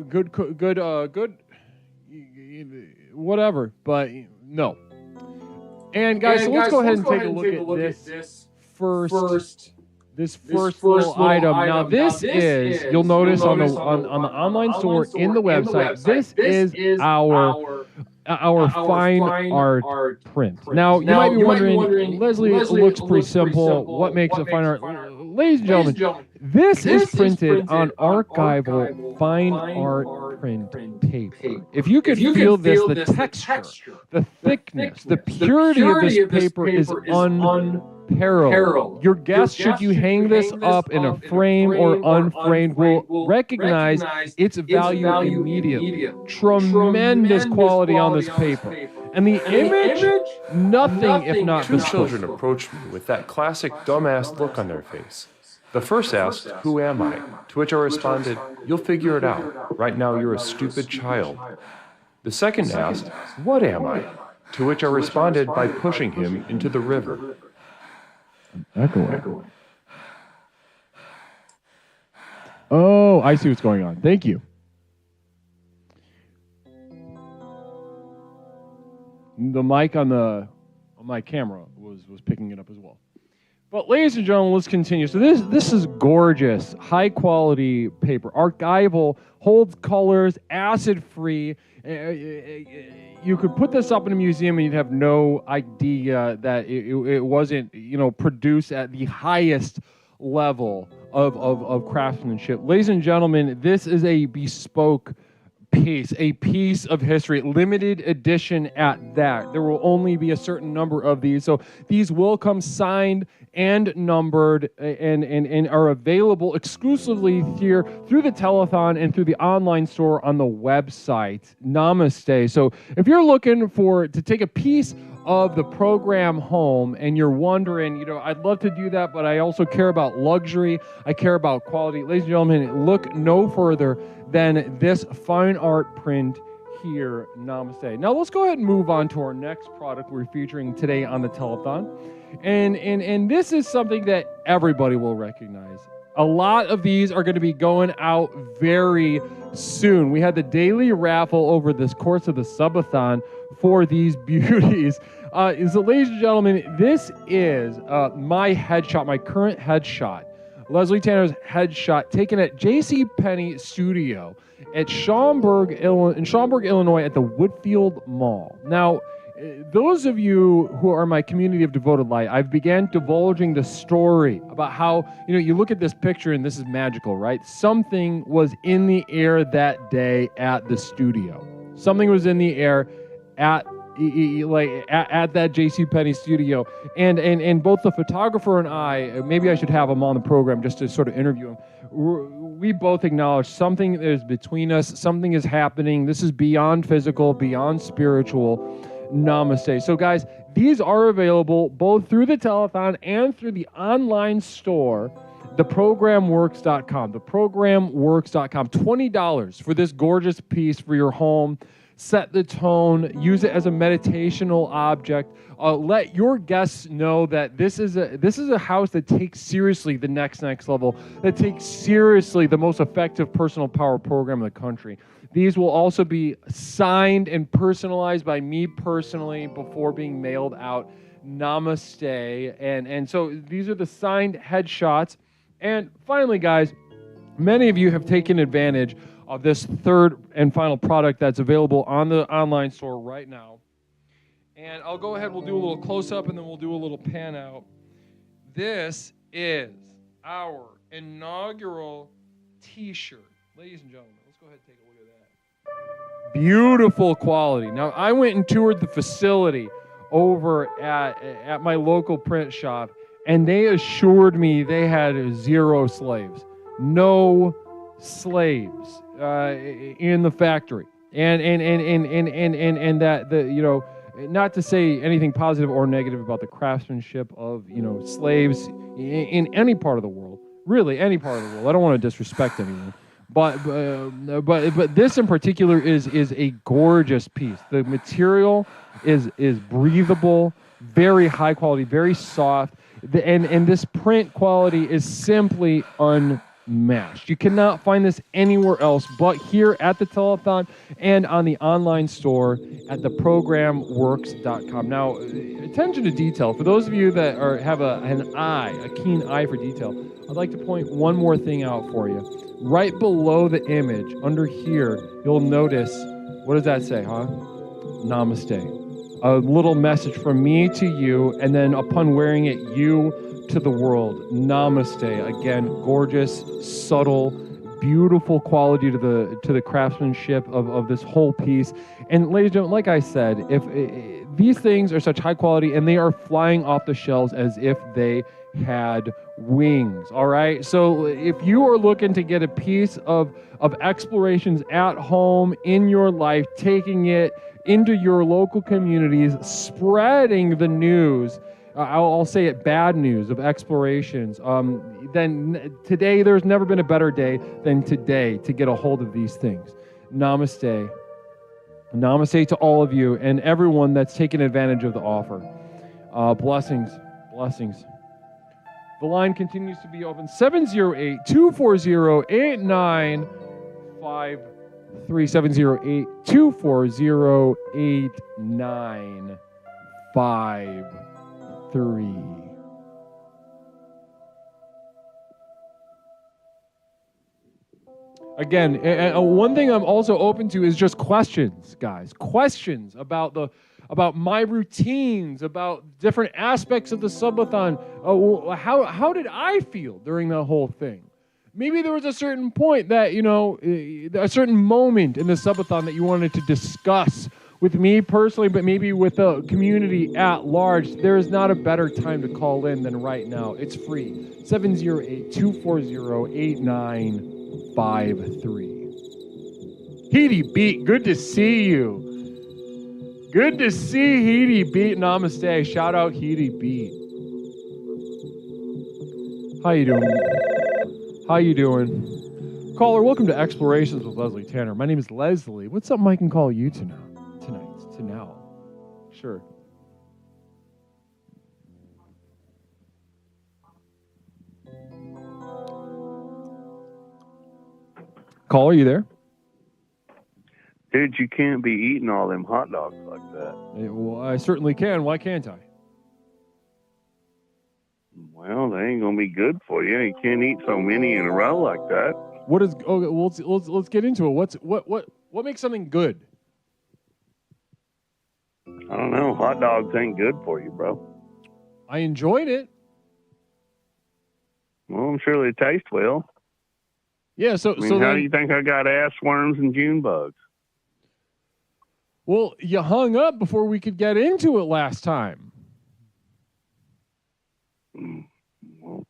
[SPEAKER 6] Good. Whatever, but no. And guys, so let's go ahead and take a look at this first little item. Now this is, you'll notice on the online store in the website, this is our fine art print. Now you might be wondering, Leslie, it looks pretty simple. What makes it fine art? Ladies and gentlemen, this is printed on archival fine art print paper. If you could feel this, the texture, the thickness, the purity of this paper is unparalleled. Your guests, should you hang this up in a frame or unframed, will recognize its value immediately. Tremendous quality on this paper. And the image, nothing if not
[SPEAKER 9] Two
[SPEAKER 6] bespoke.
[SPEAKER 9] children approached me with that classic dumbass look on their face. The first asked, "Who am I?" To which I responded, "You'll figure it out. Right now you're a stupid child." The second asked, "What am I?" To which I responded by pushing him into the river.
[SPEAKER 6] Echoing. Oh, I see what's going on. Thank you. The mic on my camera was picking it up as well. But ladies and gentlemen, let's continue. So this is gorgeous, high quality paper, archival, holds colors, acid free. You could put this up in a museum and you'd have no idea that it wasn't, produced at the highest level of craftsmanship. Ladies and gentlemen, this is a bespoke piece, a piece of history, limited edition at that. There will only be a certain number of these. So these will come signed and numbered and are available exclusively here through the telethon and through the online store on the website. Namaste. So if you're looking to take a piece of the program home and you're wondering, I'd love to do that, but I also care about luxury, I care about quality. Ladies and gentlemen, look no further than this fine art print here. Namaste. Now let's go ahead and move on to our next product we're featuring today on the telethon. And this is something that everybody will recognize. A lot of these are going to be going out very soon. We had the daily raffle over this course of the subathon for these beauties. So ladies and gentlemen, this is my headshot, my current headshot. Leslie Tanner's headshot taken at JCPenney Studio at Schaumburg, Illinois at the Woodfield Mall. Now, those of you who are my community of devoted light, I've began divulging the story about how, you look at this picture and this is magical, right? Something was in the air that day at the studio. Something was in the air at that JCPenney studio, and both the photographer and I, maybe I should have him on the program just to sort of interview him. We both acknowledge something is between us, something is happening. This is beyond physical, beyond spiritual. Namaste. So guys, these are available both through the telethon and through the online store, theprogramworks.com. Theprogramworks.com. $20 for this gorgeous piece for your home. Set the tone, use it as a meditational object. Let your guests know that this is a house that takes seriously the next level, that takes seriously the most effective personal power program in the country. These will also be signed and personalized by me personally before being mailed out. Namaste. And so these are the signed headshots. And finally, guys, many of you have taken advantage of this third and final product that's available on the online store right now. And I'll go ahead, we'll do a little close-up, and then we'll do a little pan out. This is our inaugural t-shirt. Ladies and gentlemen, let's go ahead and take a look at that. Beautiful quality. Now, I went and toured the facility over at my local print shop, and they assured me they had 0 slaves, no slaves in the factory, and that not to say anything positive or negative about the craftsmanship of slaves in any part of the world, really any part of the world. I don't want to disrespect anyone. But this in particular is a gorgeous piece. The material is breathable, very high quality, very soft, and this print quality is simply unmatched. You cannot find this anywhere else but here at the Telethon and on the online store at theprogramworks.com. Now, attention to detail. For those of you that have a keen eye for detail, I'd like to point one more thing out for you. Right below the image, under here, you'll notice, what does that say, huh? Namaste. A little message from me to you, and then upon wearing it, you to the world. Namaste. Again, gorgeous, subtle, beautiful quality to the craftsmanship of this whole piece. And ladies and gentlemen, like I said, if these things are such high quality and they are flying off the shelves as if they had wings. All right. So if you are looking to get a piece of explorations at home in your life, taking it into your local communities, spreading the news, I'll say it, bad news of explorations, then today, there's never been a better day than today to get a hold of these things. Namaste. Namaste to all of you and everyone that's taken advantage of the offer. Blessings. Blessings. The line continues to be open. 708-240-8953. 708-240-8953. Again, one thing I'm also open to is just questions, guys. Questions about my routines, about different aspects of the subathon. How did I feel during the whole thing? Maybe there was a certain point that, a certain moment in the subathon that you wanted to discuss with me personally, but maybe with the community at large. There is not a better time to call in than right now. It's free. 708-240-8953. Heedy Beat, good to see you. Good to see Heedy Beat. Namaste. Shout out Heedy Beat. How you doing? How you doing? Caller, welcome to Explorations with Leslie Tanner. My name is Leslie. What's something I can call you to now? Sure. Caller, are you there?
[SPEAKER 11] Dude, you can't be eating all them hot dogs like that.
[SPEAKER 6] Well, I certainly can. Why can't I?
[SPEAKER 11] Well, they ain't gonna be good for you. You can't eat so many in a row like that.
[SPEAKER 6] What is? Okay, well, let's get into it. What makes something good?
[SPEAKER 11] I don't know. Hot dogs ain't good for you, bro.
[SPEAKER 6] I enjoyed it.
[SPEAKER 11] Well, I'm sure they taste well.
[SPEAKER 6] Yeah. So
[SPEAKER 11] how do you think I got ass worms and June bugs?
[SPEAKER 6] Well, you hung up before we could get into it last time.
[SPEAKER 11] Well,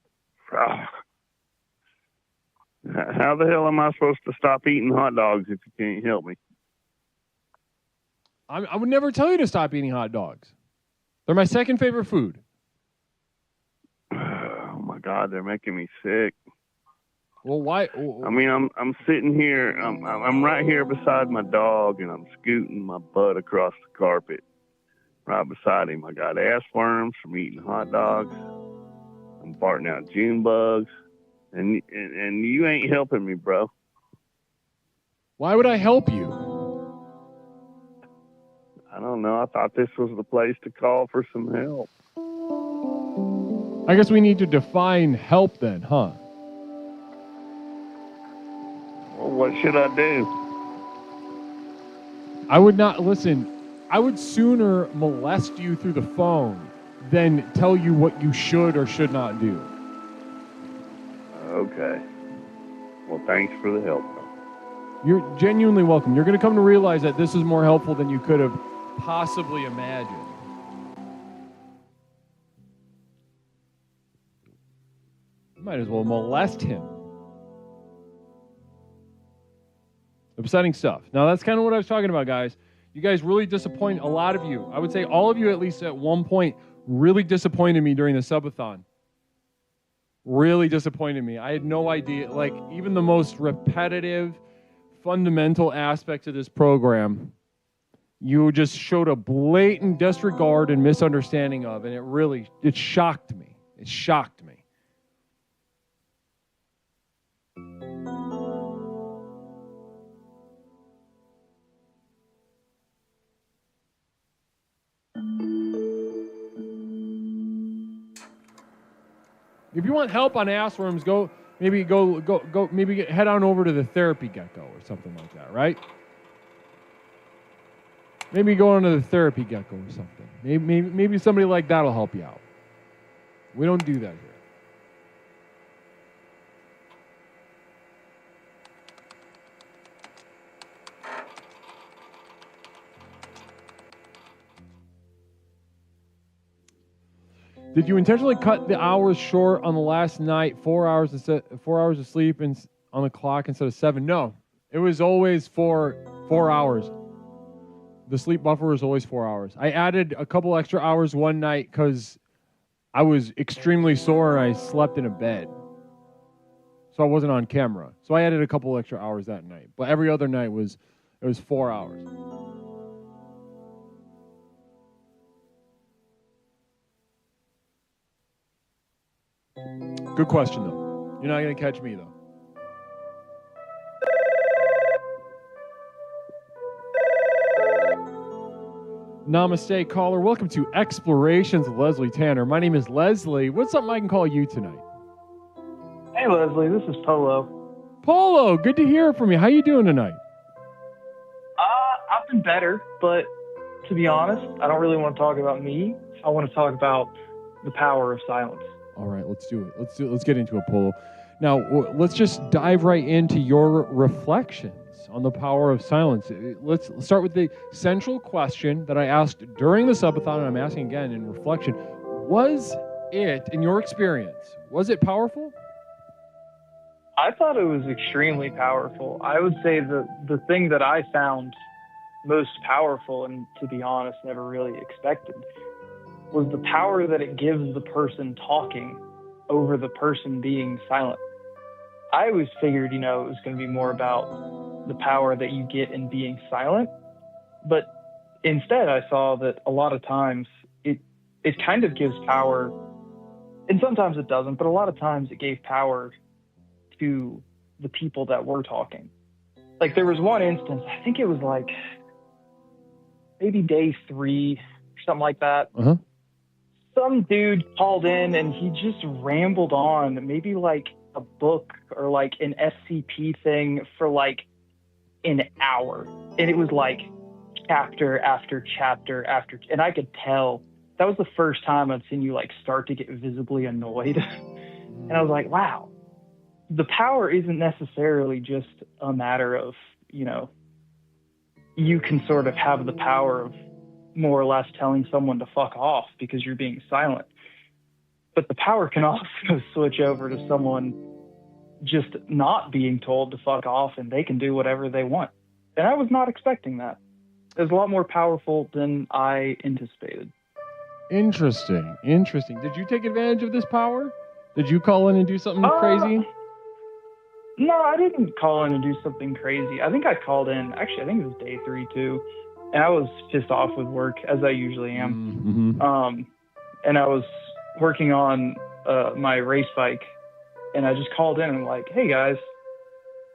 [SPEAKER 11] how the hell am I supposed to stop eating hot dogs if you can't help me?
[SPEAKER 6] I would never tell you to stop eating hot dogs. They're my second favorite food.
[SPEAKER 11] Oh my God, they're making me sick.
[SPEAKER 6] Well, why?
[SPEAKER 11] I mean, I'm sitting here. I'm right here beside my dog, and I'm scooting my butt across the carpet, right beside him. I got ass worms from eating hot dogs. I'm farting out June bugs, and you ain't helping me, bro.
[SPEAKER 6] Why would I help you?
[SPEAKER 11] I don't know. I thought this was the place to call for some help.
[SPEAKER 6] I guess we need to define help then, huh?
[SPEAKER 11] Well, what should I do?
[SPEAKER 6] I would not listen. I would sooner molest you through the phone than tell you what you should or should not do.
[SPEAKER 11] Okay. Well, thanks for the help, though.
[SPEAKER 6] You're genuinely welcome. You're going to come to realize that this is more helpful than you could have possibly imagined. Might as well molest him. Upsetting stuff. Now, that's kind of what I was talking about, guys. You guys really disappoint a lot of you. I would say all of you, at least at one point, really disappointed me during the subathon. Really disappointed me. I had no idea. Like, even the most repetitive, fundamental aspects of this program, you just showed a blatant disregard and misunderstanding of, and it shocked me. It shocked me. If you want help on ass worms, head on over to the Therapy Gecko or something like that, right? Maybe go on to the Therapy Gecko or something. Maybe somebody like that will help you out. We don't do that here. Did you intentionally cut the hours short on the last night? 4 hours of sleep on the clock instead of 7? No, it was always 4 hours. The sleep buffer was always 4 hours. I added a couple extra hours one night because I was extremely sore and I slept in a bed, so I wasn't on camera. So I added a couple extra hours that night. But every other night it was 4 hours. Good question, though. You're not going to catch me, though. Namaste, caller. Welcome to Explorations with Leslie Tanner. My name is Leslie. What's something I can call you tonight?
[SPEAKER 12] Hey, Leslie. This is Polo.
[SPEAKER 6] Polo, good to hear from you. How you doing tonight?
[SPEAKER 12] I've been better, but to be honest, I don't really want to talk about me. I want to talk about the power of silence.
[SPEAKER 6] All right, let's do it. Let's get into it, Polo. Now, let's just dive right into your reflections on the power of silence. Let's start with the central question that I asked during the subathon, and I'm asking again in reflection. Was it, in your experience, was it powerful?
[SPEAKER 12] I thought it was extremely powerful. I would say the thing that I found most powerful, and to be honest, never really expected, was the power that it gives the person talking over the person being silent. I always figured, it was going to be more about the power that you get in being silent. But instead, I saw that a lot of times it kind of gives power, and sometimes it doesn't, but a lot of times it gave power to the people that were talking. Like, there was one instance, I think it was like maybe day 3 or something like that.
[SPEAKER 6] Uh-huh.
[SPEAKER 12] Some dude called in and he just rambled on, maybe like a book or like an SCP thing for like an hour. And it was like chapter after chapter after, and I could tell that was the first time I'd seen you like start to get visibly annoyed. And I was like, wow, the power isn't necessarily just a matter of, you can sort of have the power of more or less telling someone to fuck off because you're being silent. But the power can also switch over to someone just not being told to fuck off and they can do whatever they want. And I was not expecting that. It was a lot more powerful than I anticipated.
[SPEAKER 6] Interesting. Did you take advantage of this power? Did you call in and do something crazy?
[SPEAKER 12] No, I didn't call in and do something crazy. I think I called in, actually, I think it was day 3 too. And I was pissed off with work, as I usually am.
[SPEAKER 6] Mm-hmm.
[SPEAKER 12] And I was working on my race bike, and I just called in and I'm like, hey guys,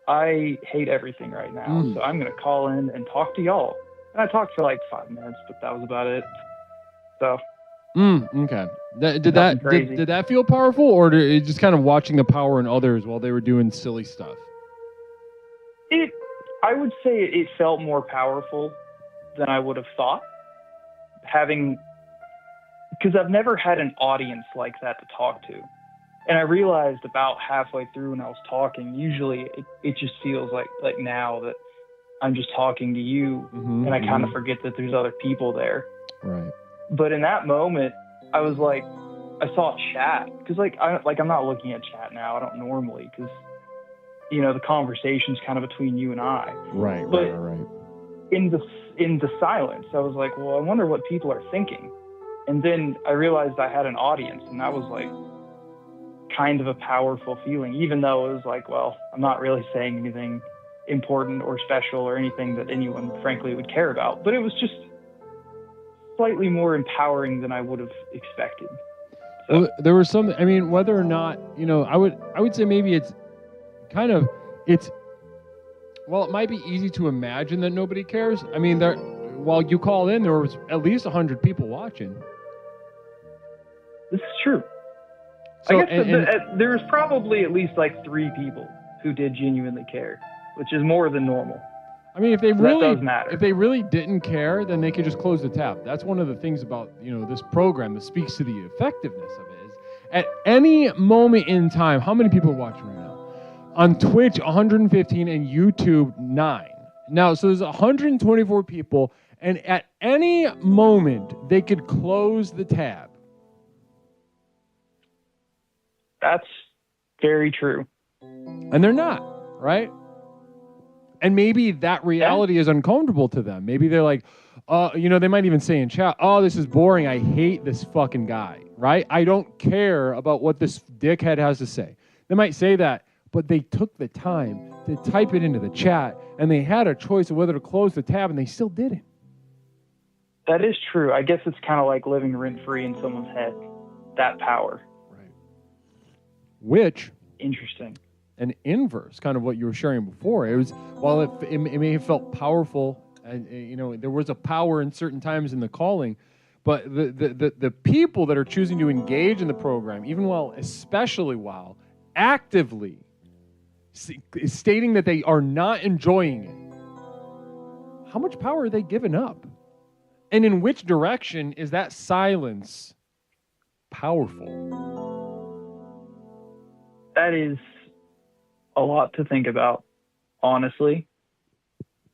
[SPEAKER 12] I hate everything right now, so I'm going to call in and talk to y'all. And I talked for like 5 minutes, but that was about it. So.
[SPEAKER 6] Okay. Did that feel powerful, or just kind of watching the power in others while they were doing silly stuff?
[SPEAKER 12] I would say it felt more powerful than I would have thought, because I've never had an audience like that to talk to. And I realized about halfway through when I was talking, usually it just feels like now that I'm just talking to you, and I kind of forget that there's other people there.
[SPEAKER 6] Right.
[SPEAKER 12] But in that moment, I was like, I saw chat, because I'm not looking at chat now. I don't normally, because the conversation's kind of between you and I.
[SPEAKER 6] Right.
[SPEAKER 12] In the silence, I was like, well, I wonder what people are thinking. And then I realized I had an audience, and that was like kind of a powerful feeling, even though it was like, well, I'm not really saying anything important or special or anything that anyone frankly would care about, but it was just slightly more empowering than I would have expected. So,
[SPEAKER 6] Well, there was some. I mean, whether or not I would say maybe it's kind of Well, it might be easy to imagine that nobody cares. I mean, while you called in, there was at least 100 people watching.
[SPEAKER 12] This is true.
[SPEAKER 6] So,
[SPEAKER 12] I guess there was probably at least like 3 people who did genuinely care, which is more than normal.
[SPEAKER 6] I mean, if they
[SPEAKER 12] does
[SPEAKER 6] really didn't care, then they could just close the tab. That's one of the things about this program that speaks to the effectiveness of it. Is at any moment in time, how many people are watching right now? On Twitch, 115, and YouTube, 9. Now, so there's 124 people, and at any moment they could close the tab.
[SPEAKER 12] That's very true.
[SPEAKER 6] And they're not, right? And maybe that reality is uncomfortable to them. Maybe they're like, they might even say in chat, oh, this is boring. I hate this fucking guy, right? I don't care about what this dickhead has to say. They might say that, but they took the time to type it into the chat, and they had a choice of whether to close the tab, and they still didn't.
[SPEAKER 12] That is true. I guess it's kind of like living rent-free in someone's head, that power.
[SPEAKER 6] Right. Which...
[SPEAKER 12] Interesting.
[SPEAKER 6] An inverse, kind of what you were sharing before. It was, while it may have felt powerful, and there was a power in certain times in the calling, but the people that are choosing to engage in the program, especially while actively stating that they are not enjoying it, how much power are they giving up? And in which direction is that silence powerful?
[SPEAKER 12] That is a lot to think about, honestly.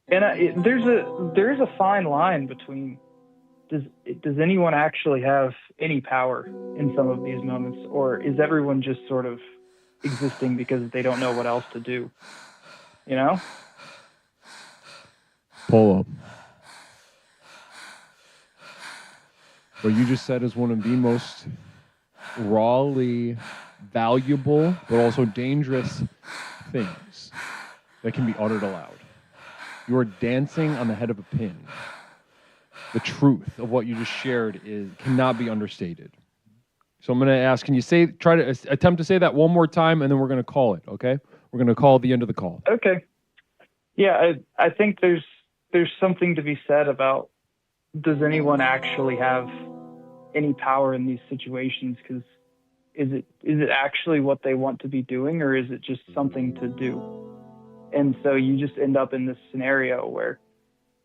[SPEAKER 12] And there's a fine line between does anyone actually have any power in some of these moments, or is everyone just sort of existing because they don't know what else to do?
[SPEAKER 6] Polo. What you just said is one of the most rawly valuable but also dangerous things that can be uttered aloud. You are dancing on the head of a pin. The truth of what you just shared cannot be understated. So I'm going to ask, can you try to attempt to say that one more time, and then we're going to call it, okay? We're going to call the end of the call.
[SPEAKER 12] Okay. Yeah, I think there's something to be said about, does anyone actually have any power in these situations? Because is it actually what they want to be doing, or is it just something to do? And so you just end up in this scenario where,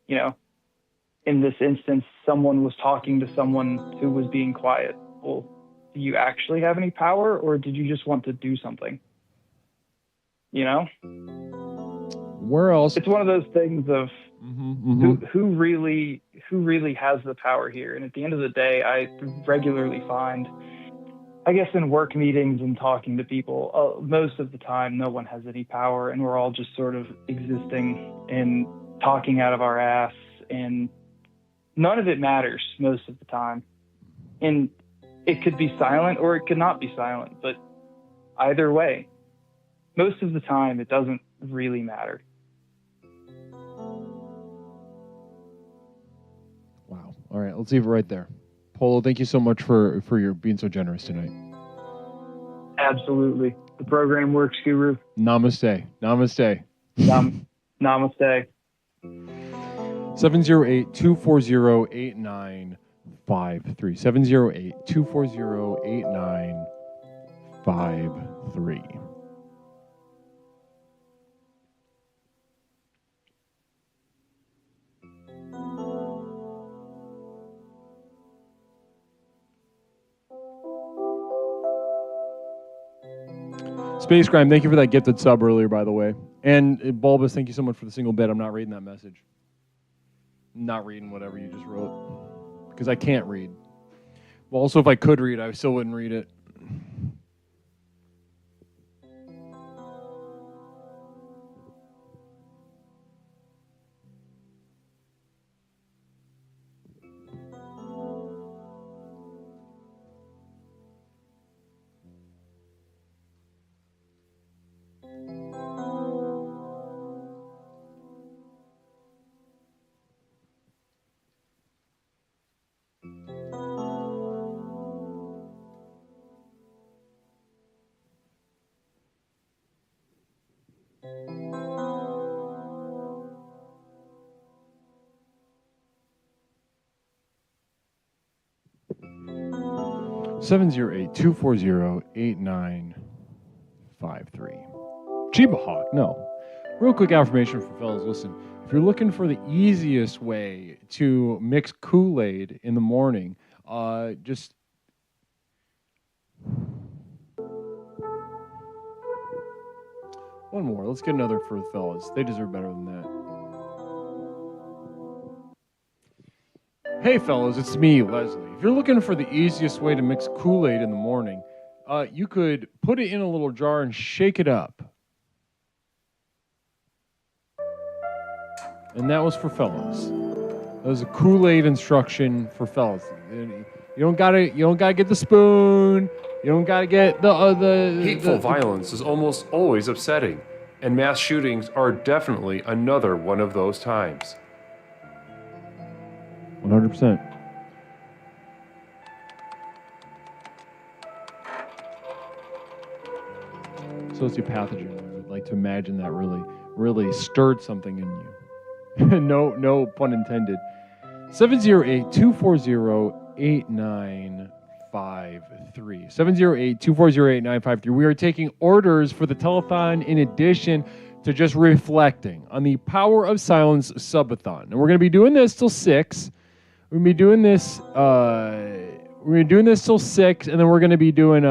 [SPEAKER 12] in this instance, someone was talking to someone who was being quiet. Well, do you actually have any power, or did you just want to do something?
[SPEAKER 6] Where else?
[SPEAKER 12] It's one of those things of who really has the power here. And at the end of the day, I regularly find, I guess, in work meetings and talking to people, most of the time, no one has any power, and we're all just sort of existing and talking out of our ass, and none of it matters most of the time. And it could be silent or it could not be silent, but either way, most of the time, it doesn't really matter.
[SPEAKER 6] Wow. All right, let's leave it right there. Polo, thank you so much for your being so generous tonight.
[SPEAKER 12] Absolutely. The program works, Guru.
[SPEAKER 6] Namaste. Namaste.
[SPEAKER 12] Namaste.
[SPEAKER 6] 708-240-8953. 708-240-8953. Space Crime, thank you for that gifted sub earlier, by the way. And Bulbous, thank you so much for the single bit. I'm not reading that message. I'm not reading whatever you just wrote, because I can't read. Well, also, if I could read, I still wouldn't read it. (708-240-8953). Chiba Hawk, no. Real quick affirmation for fellas, listen. If you're looking for the easiest way to mix Kool-Aid in the morning, just... One more. Let's get another for the fellas. They deserve better than that. Hey fellas, it's me, Leslie. If you're looking for the easiest way to mix Kool-Aid in the morning, you could put it in a little jar and shake it up. And that was for fellas. That was a Kool-Aid instruction for fellas. You don't gotta get the spoon. You don't gotta get the
[SPEAKER 9] Hateful violence is almost always upsetting, and mass shootings are definitely another one of those times.
[SPEAKER 6] 100%. Sociopathogen. I would like to imagine that really stirred something in you. No pun intended. 708-240-8953. 708-240-8953. We are taking orders for the telethon in addition to just reflecting on the Power of Silence subathon. And we're going to be doing this till 6. We're going to be doing this till 6, and then we're going to be doing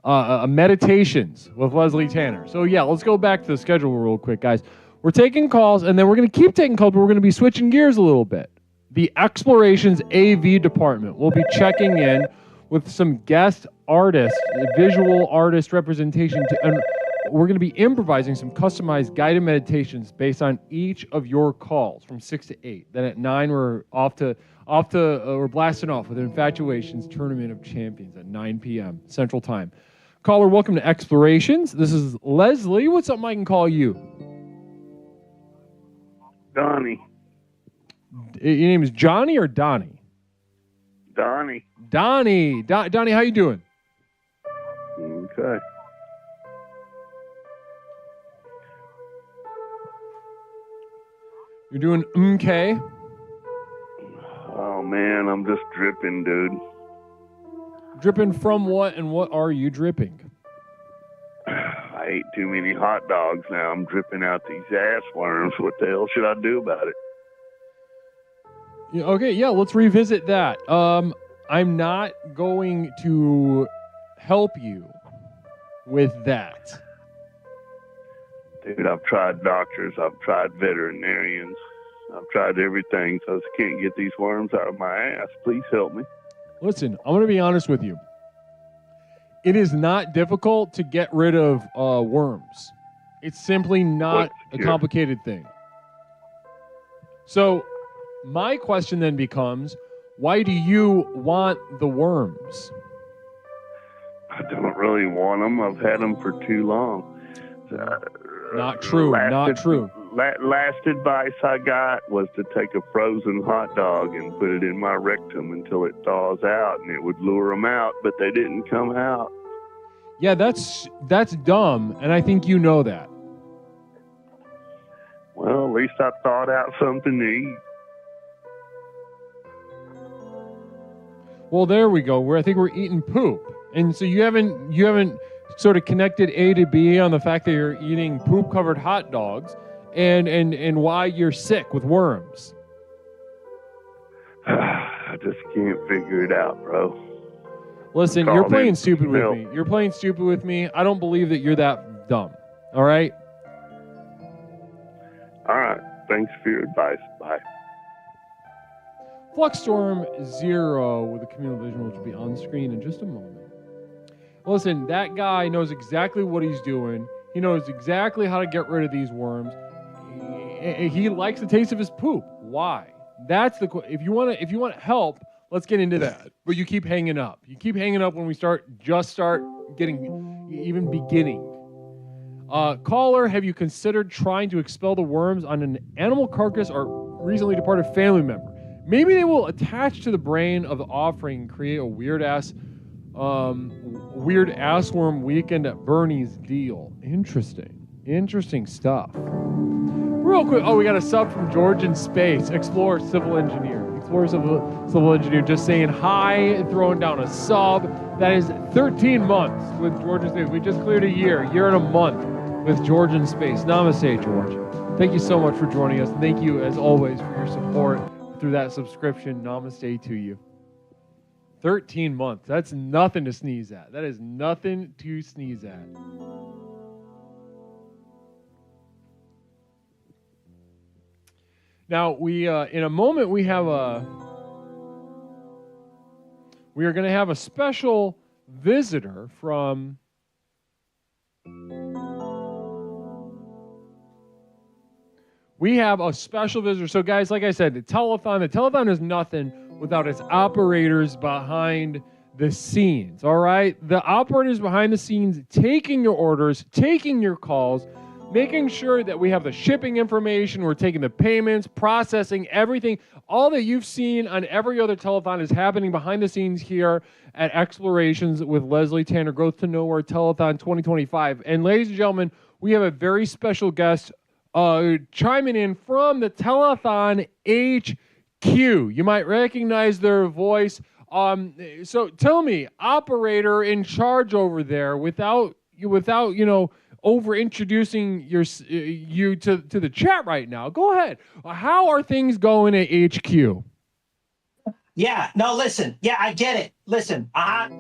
[SPEAKER 6] meditations with Leslie Tanner. So yeah, let's go back to the schedule real quick, guys. We're taking calls, and then we're going to keep taking calls, but we're going to be switching gears a little bit. The Explorations AV department will be checking in with some guest artists, visual artist representation, and we're going to be improvising some customized guided meditations based on each of your calls from 6 to 8. Then at 9, we're we're blasting off with Infatuations Tournament of Champions at 9 p.m. Central Time. Caller, welcome to Explorations. This is Leslie. What's up, I can call you?
[SPEAKER 11] Donnie.
[SPEAKER 6] Your name is Johnny or Donnie?
[SPEAKER 11] Donnie.
[SPEAKER 6] Donnie, how you doing?
[SPEAKER 11] Okay.
[SPEAKER 6] You're doing okay?
[SPEAKER 11] Oh, man, I'm just dripping, dude.
[SPEAKER 6] Dripping from what, and what are you dripping?
[SPEAKER 11] I ate too many hot dogs now. I'm dripping out these ass worms. What the hell should I do about it?
[SPEAKER 6] Yeah, okay, yeah, let's revisit that. I'm not going to help you with that.
[SPEAKER 11] Dude, I've tried doctors. I've tried veterinarians. I've tried everything, so I just can't get these worms out of my ass. Please help me.
[SPEAKER 6] Listen, I'm going to be honest with you. It is not difficult to get rid of worms. It's simply not a complicated thing. So my question then becomes, why do you want the worms?
[SPEAKER 11] I don't really want them. I've had them for too long.
[SPEAKER 6] Not true. Not true.
[SPEAKER 11] Last advice I got was to take a frozen hot dog and put it in my rectum until it thaws out, and it would lure them out, but they didn't come out.
[SPEAKER 6] Yeah, that's dumb, and I think you know that.
[SPEAKER 11] Well, at least I thought out something to eat.
[SPEAKER 6] Well, there we go. I think we're eating poop, and so you haven't sort of connected A to B on the fact that you're eating poop-covered hot dogs, and why you're sick with worms.
[SPEAKER 11] I just can't figure it out, bro.
[SPEAKER 6] Listen, you're playing stupid with me. You're playing stupid with me. I don't believe that you're that dumb. All right?
[SPEAKER 11] All right. Thanks for your advice. Bye.
[SPEAKER 6] Fluxstorm 0 with a communal vision, which will be on screen in just a moment. Listen, that guy knows exactly what he's doing. He knows exactly how to get rid of these worms. He likes the taste of his poop. Why? That's the if you want help, let's get into that. But you keep hanging up. You keep hanging up when we start beginning. Caller, have you considered trying to expel the worms on an animal carcass or recently departed family member? Maybe they will attach to the brain of the offering and create a weird ass worm weekend at Bernie's deal. Interesting stuff. Real quick, we got a sub from George in Space. Explorer Civil Engineer. Civil Engineer just saying hi and throwing down a sub. That is 13 months with George in Space. We just cleared a year and a month with George in Space. Namaste, George. Thank you so much for joining us. Thank you, as always, for your support through that subscription. Namaste to you. 13 months. That's nothing to sneeze at. That is nothing to sneeze at. Now, we in a moment we are going to have a special visitor from So guys, like I said, the telethon is nothing without its operators behind the scenes, all right? The operators behind the scenes taking your orders, taking your calls, making sure that we have the shipping information, we're taking the payments, processing everything. All that you've seen on every other telethon is happening behind the scenes here at Explorations with Leslie Tanner, Growth to Nowhere Telethon 2025. And ladies and gentlemen, we have a very special guest chiming in from the Telethon HQ. You might recognize their voice. So tell me, operator in charge over there, without over introducing you to the chat right now. Go ahead. How are things going at HQ?
[SPEAKER 13] Yeah, no, listen. Yeah, I get it. Listen,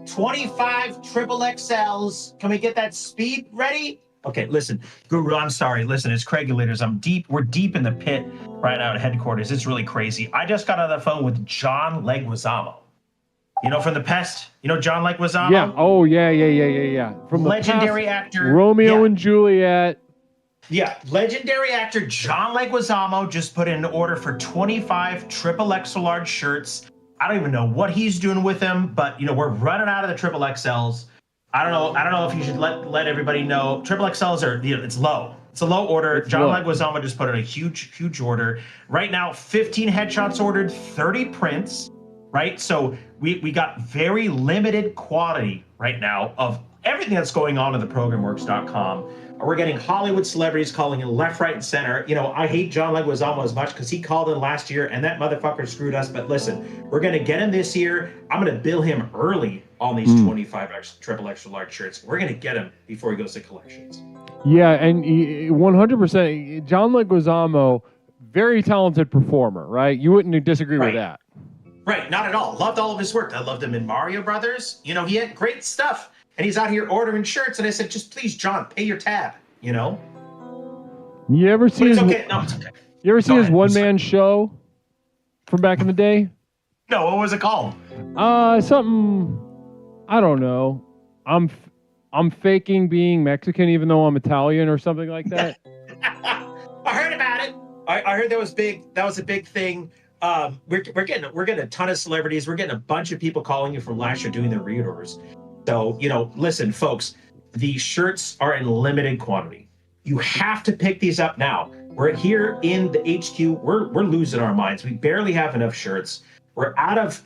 [SPEAKER 13] 25 triple XLs. Can we get that speed ready? Okay, listen, Guru, I'm sorry. Listen, it's Craigulators. We're deep in the pit right now at headquarters. It's really crazy. I just got on the phone with John Leguizamo. From the Pest? John Leguizamo?
[SPEAKER 6] Yeah. Oh, yeah. From the
[SPEAKER 13] legendary
[SPEAKER 6] past,
[SPEAKER 13] actor.
[SPEAKER 6] Romeo and Juliet.
[SPEAKER 13] Yeah, legendary actor John Leguizamo just put in an order for 25 triple extra large shirts. I don't even know what he's doing with them, but we're running out of the triple XLs. I don't know if you should let everybody know. Triple XLs are it's low. It's a low order. John Leguizamo just put in a huge order. Right now, 15 headshots ordered, 30 prints. Right, so we got very limited quantity right now of everything that's going on in the programworks.com. We're getting Hollywood celebrities calling in left, right, and center. I hate John Leguizamo as much because he called in last year and that motherfucker screwed us. But listen, we're going to get him this year. I'm going to bill him early on these 25 triple extra large shirts. We're going to get him before he goes to collections.
[SPEAKER 6] Yeah, and 100%. John Leguizamo, very talented performer, right? You wouldn't disagree with that.
[SPEAKER 13] Right, not at all. Loved all of his work. I loved him in Mario Brothers. He had great stuff. And he's out here ordering shirts. And I said, just please, John, pay your tab,
[SPEAKER 6] You ever see his,
[SPEAKER 13] okay. No, it's okay.
[SPEAKER 6] You ever see his one-man show from back in the day?
[SPEAKER 13] No, what was it called?
[SPEAKER 6] Something, I don't know. I'm faking being Mexican even though I'm Italian or something like that.
[SPEAKER 13] I heard about it. I heard that was big. That was a big thing. We're getting a ton of celebrities. We're getting a bunch of people calling you from last year doing their reorders. So, listen, folks, the shirts are in limited quantity. You have to pick these up now. We're here in the HQ. We're losing our minds. We barely have enough shirts. We're out of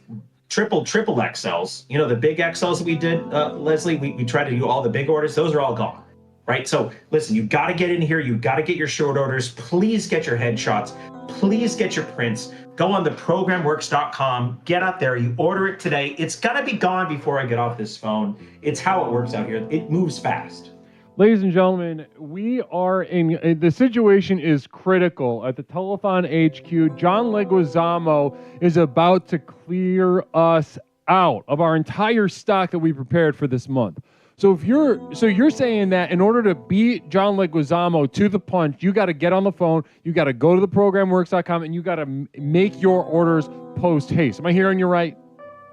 [SPEAKER 13] triple XLs. The big XLs that we did, Leslie, we tried to do all the big orders. Those are all gone. Right? So listen, you got to get in here. You got to get your short orders. Please get your headshots. Please get your prints. Go on the programworks.com. Get out there. You order it today. It's going to be gone before I get off this phone. It's how it works out here. It moves fast.
[SPEAKER 6] Ladies and gentlemen, we are the situation is critical at the Telethon HQ. John Leguizamo is about to clear us out of our entire stock that we prepared for this month. So you're saying that in order to beat John Leguizamo to the punch, you got to get on the phone, you got to go to theprogramworks.com, and you got to make your orders post haste. Am I hearing you right?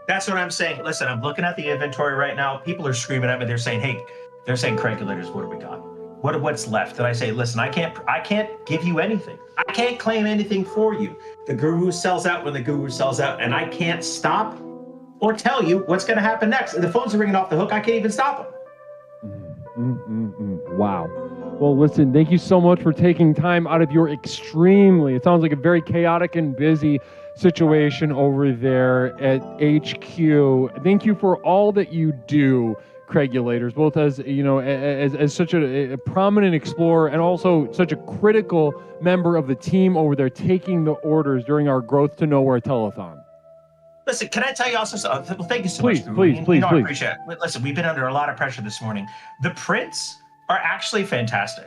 [SPEAKER 13] That's what I'm saying. Listen, I'm looking at the inventory right now. People are screaming at me. They're saying, Craigulators, what do we got? What's left? And I say, listen, I can't give you anything. I can't claim anything for you. The guru sells out when the guru sells out, and I can't stop or tell you what's going to happen next. The phones are ringing off the hook. I can't even stop them.
[SPEAKER 6] Wow. Well, listen, thank you so much for taking time out of your it sounds like a very chaotic and busy situation over there at HQ. Thank you for all that you do, Craigulators, both as, as such a prominent explorer and also such a critical member of the team over there taking the orders during our Growth to Nowhere telethon.
[SPEAKER 13] Listen, can I tell you also something? Well, thank you so much.
[SPEAKER 6] Please.
[SPEAKER 13] I appreciate it. Listen, we've been under a lot of pressure this morning. The prints are actually fantastic.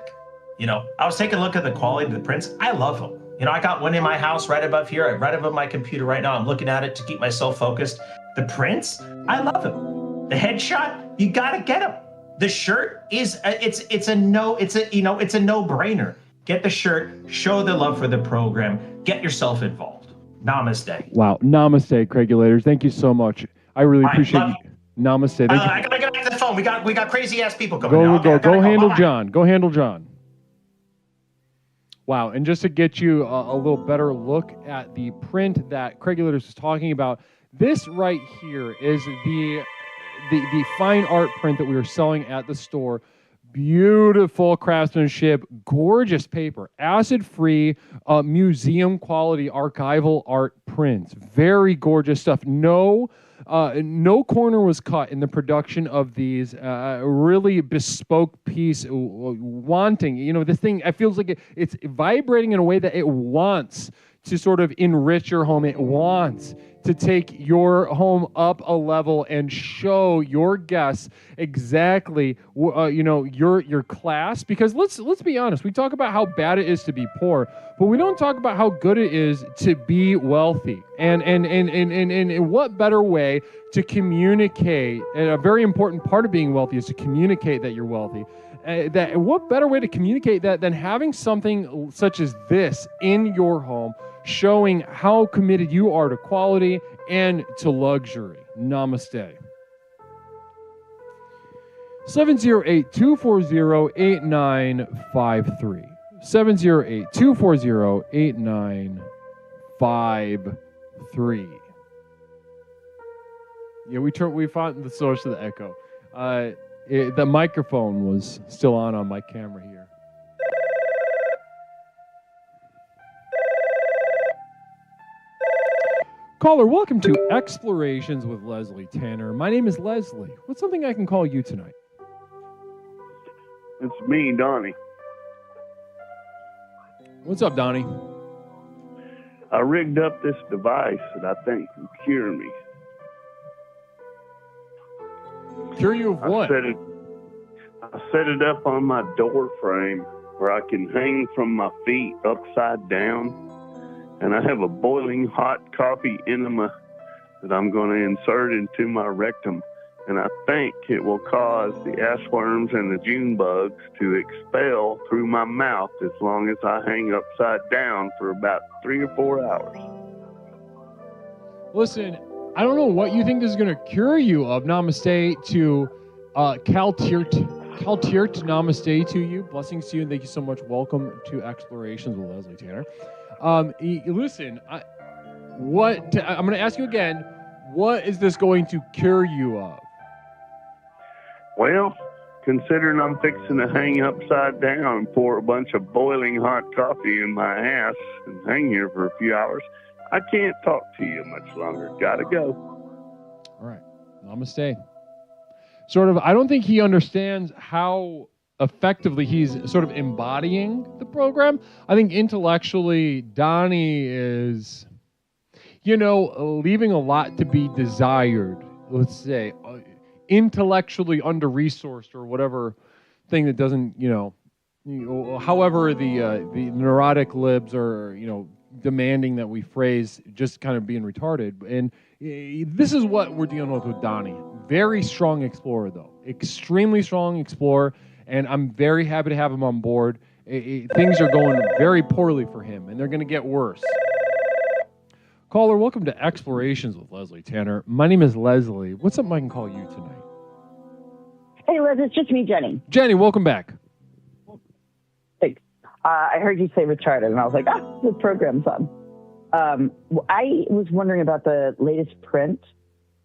[SPEAKER 13] I was taking a look at the quality of the prints. I love them. I got one in my house right above here, right above my computer right now. I'm looking at it to keep myself focused. The prints, I love them. The headshot, you gotta get them. The shirt is, it's a no-brainer. Get the shirt, show the love for the program, get yourself involved. Namaste.
[SPEAKER 6] Wow. Namaste, Craigulators. Thank you so much. I really appreciate you. Namaste.
[SPEAKER 13] I gotta get back to the phone. We got crazy ass people coming.
[SPEAKER 6] Go handle John. Go handle John. Wow. And just to get you a little better look at the print that Craigulators is talking about, this right here is the fine art print that we were selling at the store. Beautiful craftsmanship, gorgeous paper, acid-free, museum quality archival art prints. Very gorgeous stuff. No corner was cut in the production of these. Really bespoke piece, wanting. This thing, it feels like it's vibrating in a way that it wants to sort of enrich your home. It wants to take your home up a level and show your guests exactly your class. Because let's be honest, we talk about how bad it is to be poor, but we don't talk about how good it is to be wealthy. And what better way to communicate? And a very important part of being wealthy is to communicate that you're wealthy. What better way to communicate that than having something such as this in your home, showing how committed you are to quality and to luxury. Namaste. 708-240-8953. 708-240-8953. Yeah, we found the source of the echo. The microphone was still on my camera here. Caller, welcome to Explorations with Leslie Tanner. My name is Leslie. What's something I can call you tonight?
[SPEAKER 11] It's me, Donnie.
[SPEAKER 6] What's up, Donnie?
[SPEAKER 11] I rigged up this device that I think will cure me.
[SPEAKER 6] Cure you of what?
[SPEAKER 11] I set it up on my door frame where I can hang from my feet upside down. And I have a boiling hot coffee enema that I'm going to insert into my rectum. And I think it will cause the ashworms and the June bugs to expel through my mouth as long as I hang upside down for about 3 or 4 hours.
[SPEAKER 6] Listen, I don't know what you think this is going to cure you of. Namaste to Cal Tiert, namaste to you. Blessings to you, and thank you so much. Welcome to Explorations with Leslie Tanner. Listen, I'm going to ask you again, what is this going to cure you of?
[SPEAKER 11] Well, considering I'm fixing to hang upside down and pour a bunch of boiling hot coffee in my ass and hang here for a few hours, I can't talk to you much longer. Gotta go.
[SPEAKER 6] All right. Namaste. I don't think he understands how effectively he's sort of embodying the program. I think intellectually, Donnie is, leaving a lot to be desired, let's say, intellectually under-resourced or whatever thing that doesn't, however the neurotic libs are, demanding that we phrase just kind of being retarded. And this is what we're dealing with Donnie. Very strong explorer, though. extremely strong explorer, and I'm very happy to have him on board. Things are going very poorly for him, and they're going to get worse. Caller, welcome to Explorations with Leslie Tanner. My name is Leslie. What's something I can call you tonight?
[SPEAKER 8] Hey, Liz, it's just me, Jenny.
[SPEAKER 6] Jenny, welcome back.
[SPEAKER 8] Thanks. I heard you say retarded, and I was like, the program's on. I was wondering about the latest print.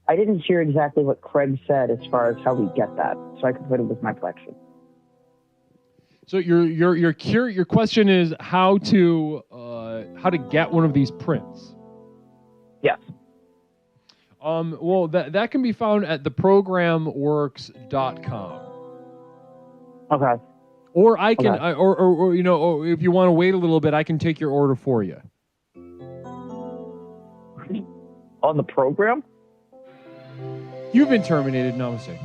[SPEAKER 8] I didn't hear exactly what Craig said as far as how we get that, so I could put it with my collection.
[SPEAKER 6] So your question is how to get one of these prints.
[SPEAKER 8] Yes.
[SPEAKER 6] Well, that can be found at theprogramworks.com.
[SPEAKER 8] Okay.
[SPEAKER 6] Or I can, or you know, or if you want to wait a little bit, I can take your order for you.
[SPEAKER 8] On the program?
[SPEAKER 6] You've been terminated. Namaste.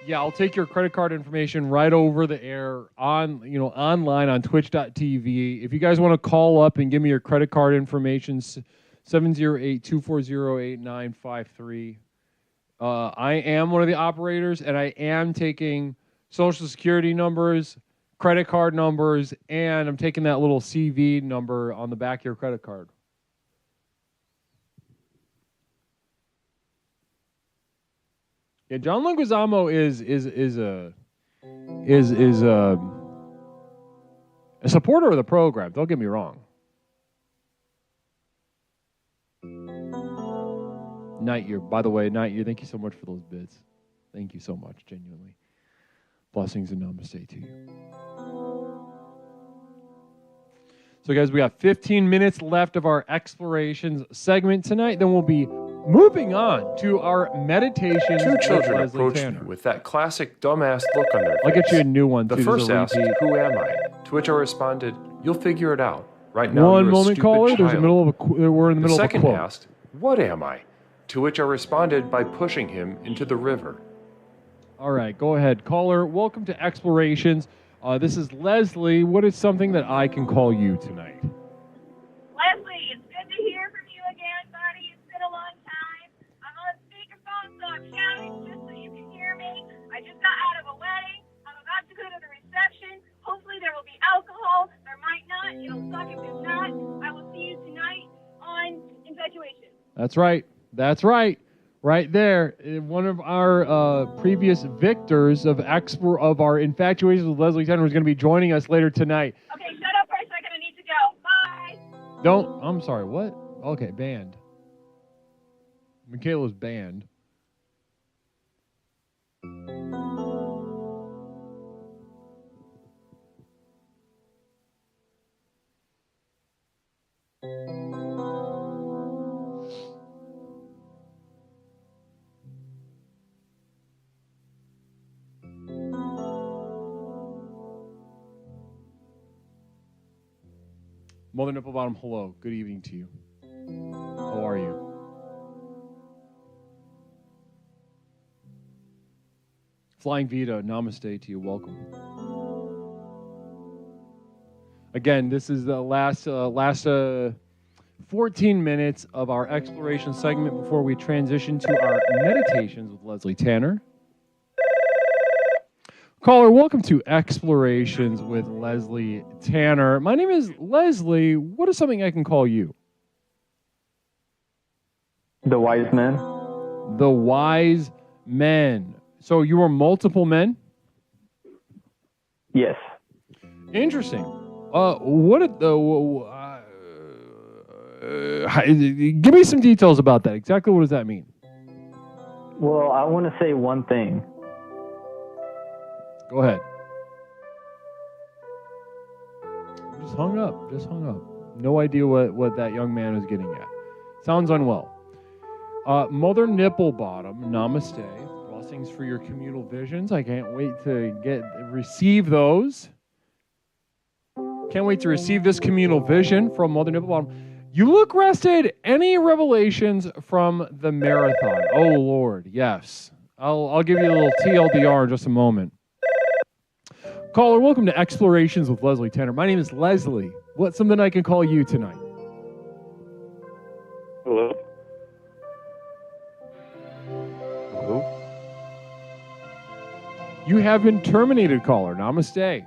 [SPEAKER 6] Yeah, I'll take your credit card information right over the air online on twitch.tv. If you guys want to call up and give me your credit card information, 708-240-8953. I am one of the operators, and I am taking social security numbers, credit card numbers, and I'm taking that little CV number on the back of your credit card. Yeah, John Leguizamo is a supporter of the program. Don't get me wrong. Nightyear, by the way, Nightyear, thank you so much for those bits. Thank you so much, genuinely. Blessings and namaste to you. So, guys, we got 15 minutes left of our explorations segment tonight. Then we'll be moving on to our meditation.
[SPEAKER 9] Two children
[SPEAKER 6] Leslie
[SPEAKER 9] approached
[SPEAKER 6] Tanner.
[SPEAKER 9] me with that classic dumbass look on their face.
[SPEAKER 6] I'll get you a new one.
[SPEAKER 9] The
[SPEAKER 6] too.
[SPEAKER 9] first
[SPEAKER 6] There's a
[SPEAKER 9] asked,
[SPEAKER 6] repeat.
[SPEAKER 9] "Who am I?" To which I responded, "You'll figure it out. Right now,
[SPEAKER 6] One
[SPEAKER 9] you're a
[SPEAKER 6] moment,
[SPEAKER 9] stupid
[SPEAKER 6] caller. There's a
[SPEAKER 9] child."
[SPEAKER 6] middle of we're in the middle
[SPEAKER 9] The
[SPEAKER 6] of a
[SPEAKER 9] second
[SPEAKER 6] quote.
[SPEAKER 9] asked, "What am I?" To which I responded by pushing him into the river.
[SPEAKER 6] All right, go ahead, caller. Welcome to Explorations. This is Leslie. What is something that I can call you tonight?
[SPEAKER 14] Leslie, it's good to hear from you again, buddy. It's been a long time. I'm on speakerphone, so I'm shouting just so you can hear me. I just got out of a wedding. I'm about to go to the reception. Hopefully there will be alcohol. There might not. It'll suck if there's not. I will see you tonight on Infatuation.
[SPEAKER 6] That's right. That's right. Right there. One of our previous victors of our Infatuations with Leslie Tanner is going to be joining us later tonight.
[SPEAKER 14] Okay, shut up for a second. I need to go. Bye.
[SPEAKER 6] I'm sorry, what? Okay, banned. Michaela's banned. Mother Nipple Bottom, hello. Good evening to you. How are you? Flying Vita, namaste to you. Welcome. Again, this is the last 14 minutes of our exploration segment before we transition to our meditations with Leslie Tanner. Caller, welcome to Explorations with Leslie Tanner. My name is Leslie. What is something I can call you?
[SPEAKER 15] The Wise Men.
[SPEAKER 6] The Wise Men. So you are multiple men?
[SPEAKER 15] Yes.
[SPEAKER 6] Interesting. Give me some details about that. Exactly what does that mean?
[SPEAKER 15] Well, I want to say one thing.
[SPEAKER 6] Go ahead. Just hung up. No idea what that young man is getting at. Sounds unwell. Mother Nipple Bottom, namaste. Blessings for your communal visions. I can't wait to receive those. Can't wait to receive this communal vision from Mother Nipple Bottom. You look rested. Any revelations from the marathon? Oh, Lord, yes. I'll give you a little TLDR in just a moment. Caller, welcome to Explorations with Leslie Tanner. My name is Leslie. What's something I can call you tonight?
[SPEAKER 15] Hello?
[SPEAKER 9] Hello?
[SPEAKER 6] have been terminated, caller. Namaste.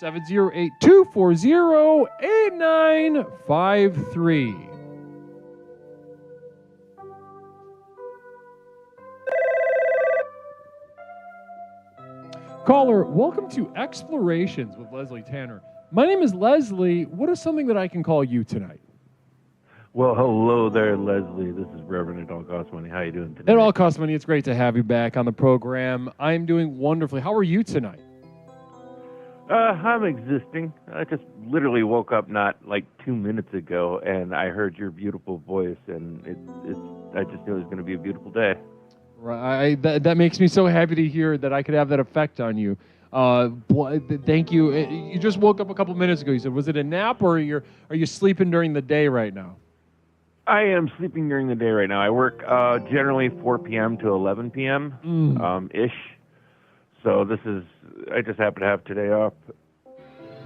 [SPEAKER 6] 708-240-8953. Caller, welcome to Explorations with Leslie Tanner. My name is Leslie. What is something that I can call you tonight?
[SPEAKER 16] Well, hello there, Leslie. This is Reverend It All Costs Money. How you doing today?
[SPEAKER 6] It all costs money. It's great to have you back on the program. I'm doing wonderfully. How are you tonight?
[SPEAKER 16] I'm existing. I just literally woke up not like 2 minutes ago, and I heard your beautiful voice, and I just knew it was going to be a beautiful day.
[SPEAKER 6] Right. That makes me so happy to hear that I could have that effect on you. Thank you. You just woke up a couple minutes ago. You said, was it a nap, or are you sleeping during the day right now?
[SPEAKER 16] I am sleeping during the day right now. I work generally 4 p.m. to 11 p.m. Ish. So I just happen to have today off.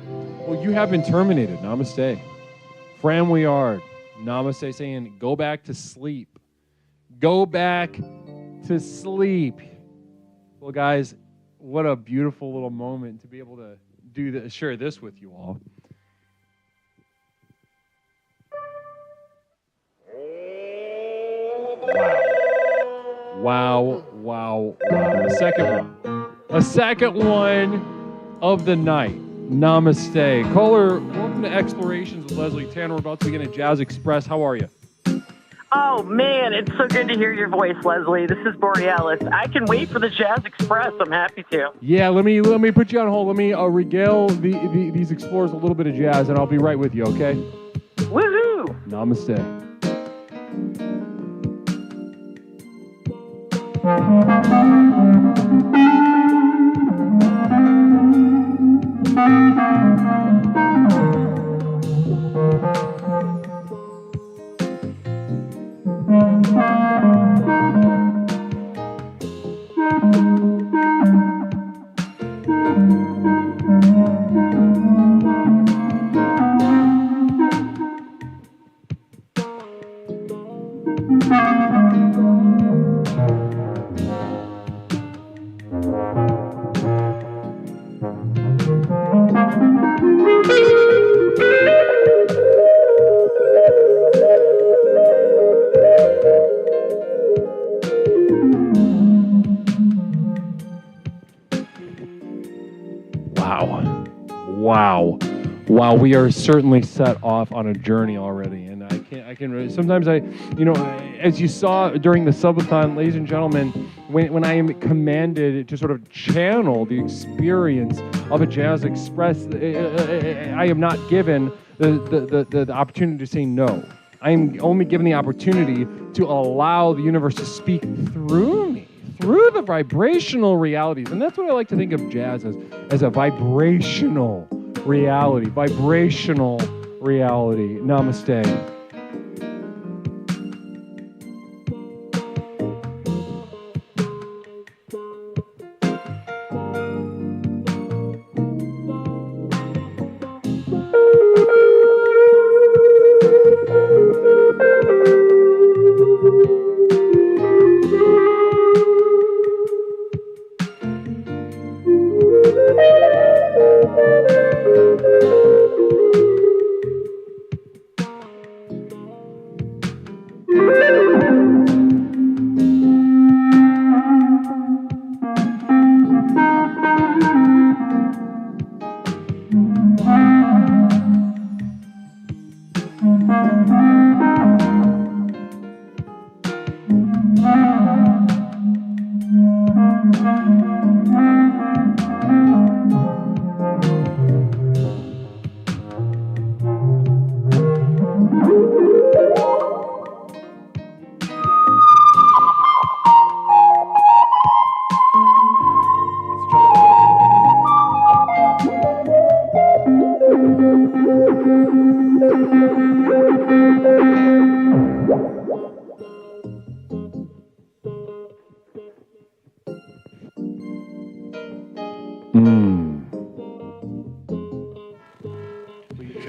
[SPEAKER 6] Well, you have been terminated. Namaste. Fran Weard. Namaste, saying go back to sleep. Go back to sleep. Well, guys, what a beautiful little moment to be able to share this with you all. Wow. A second one of the night. Namaste. Caller, welcome to Explorations with Leslie Tanner. We're about to begin a Jazz Express. How are you?
[SPEAKER 10] Oh, man, it's so good to hear your voice, Leslie. This is Borealis. I can wait for the Jazz Express. I'm happy to.
[SPEAKER 6] Yeah, let me put you on hold. Let me regale these explorers a little bit of jazz, and I'll be right with you, okay?
[SPEAKER 10] Woohoo!
[SPEAKER 6] Namaste. Wow, we are certainly set off on a journey already, and I can really, sometimes as you saw during the subathon, ladies and gentlemen, when I am commanded to sort of channel the experience of a Jazz Express, I am not given the opportunity to say no. I am only given the opportunity to allow the universe to speak through me, through the vibrational realities, and that's what I like to think of jazz as a vibrational reality. Namaste.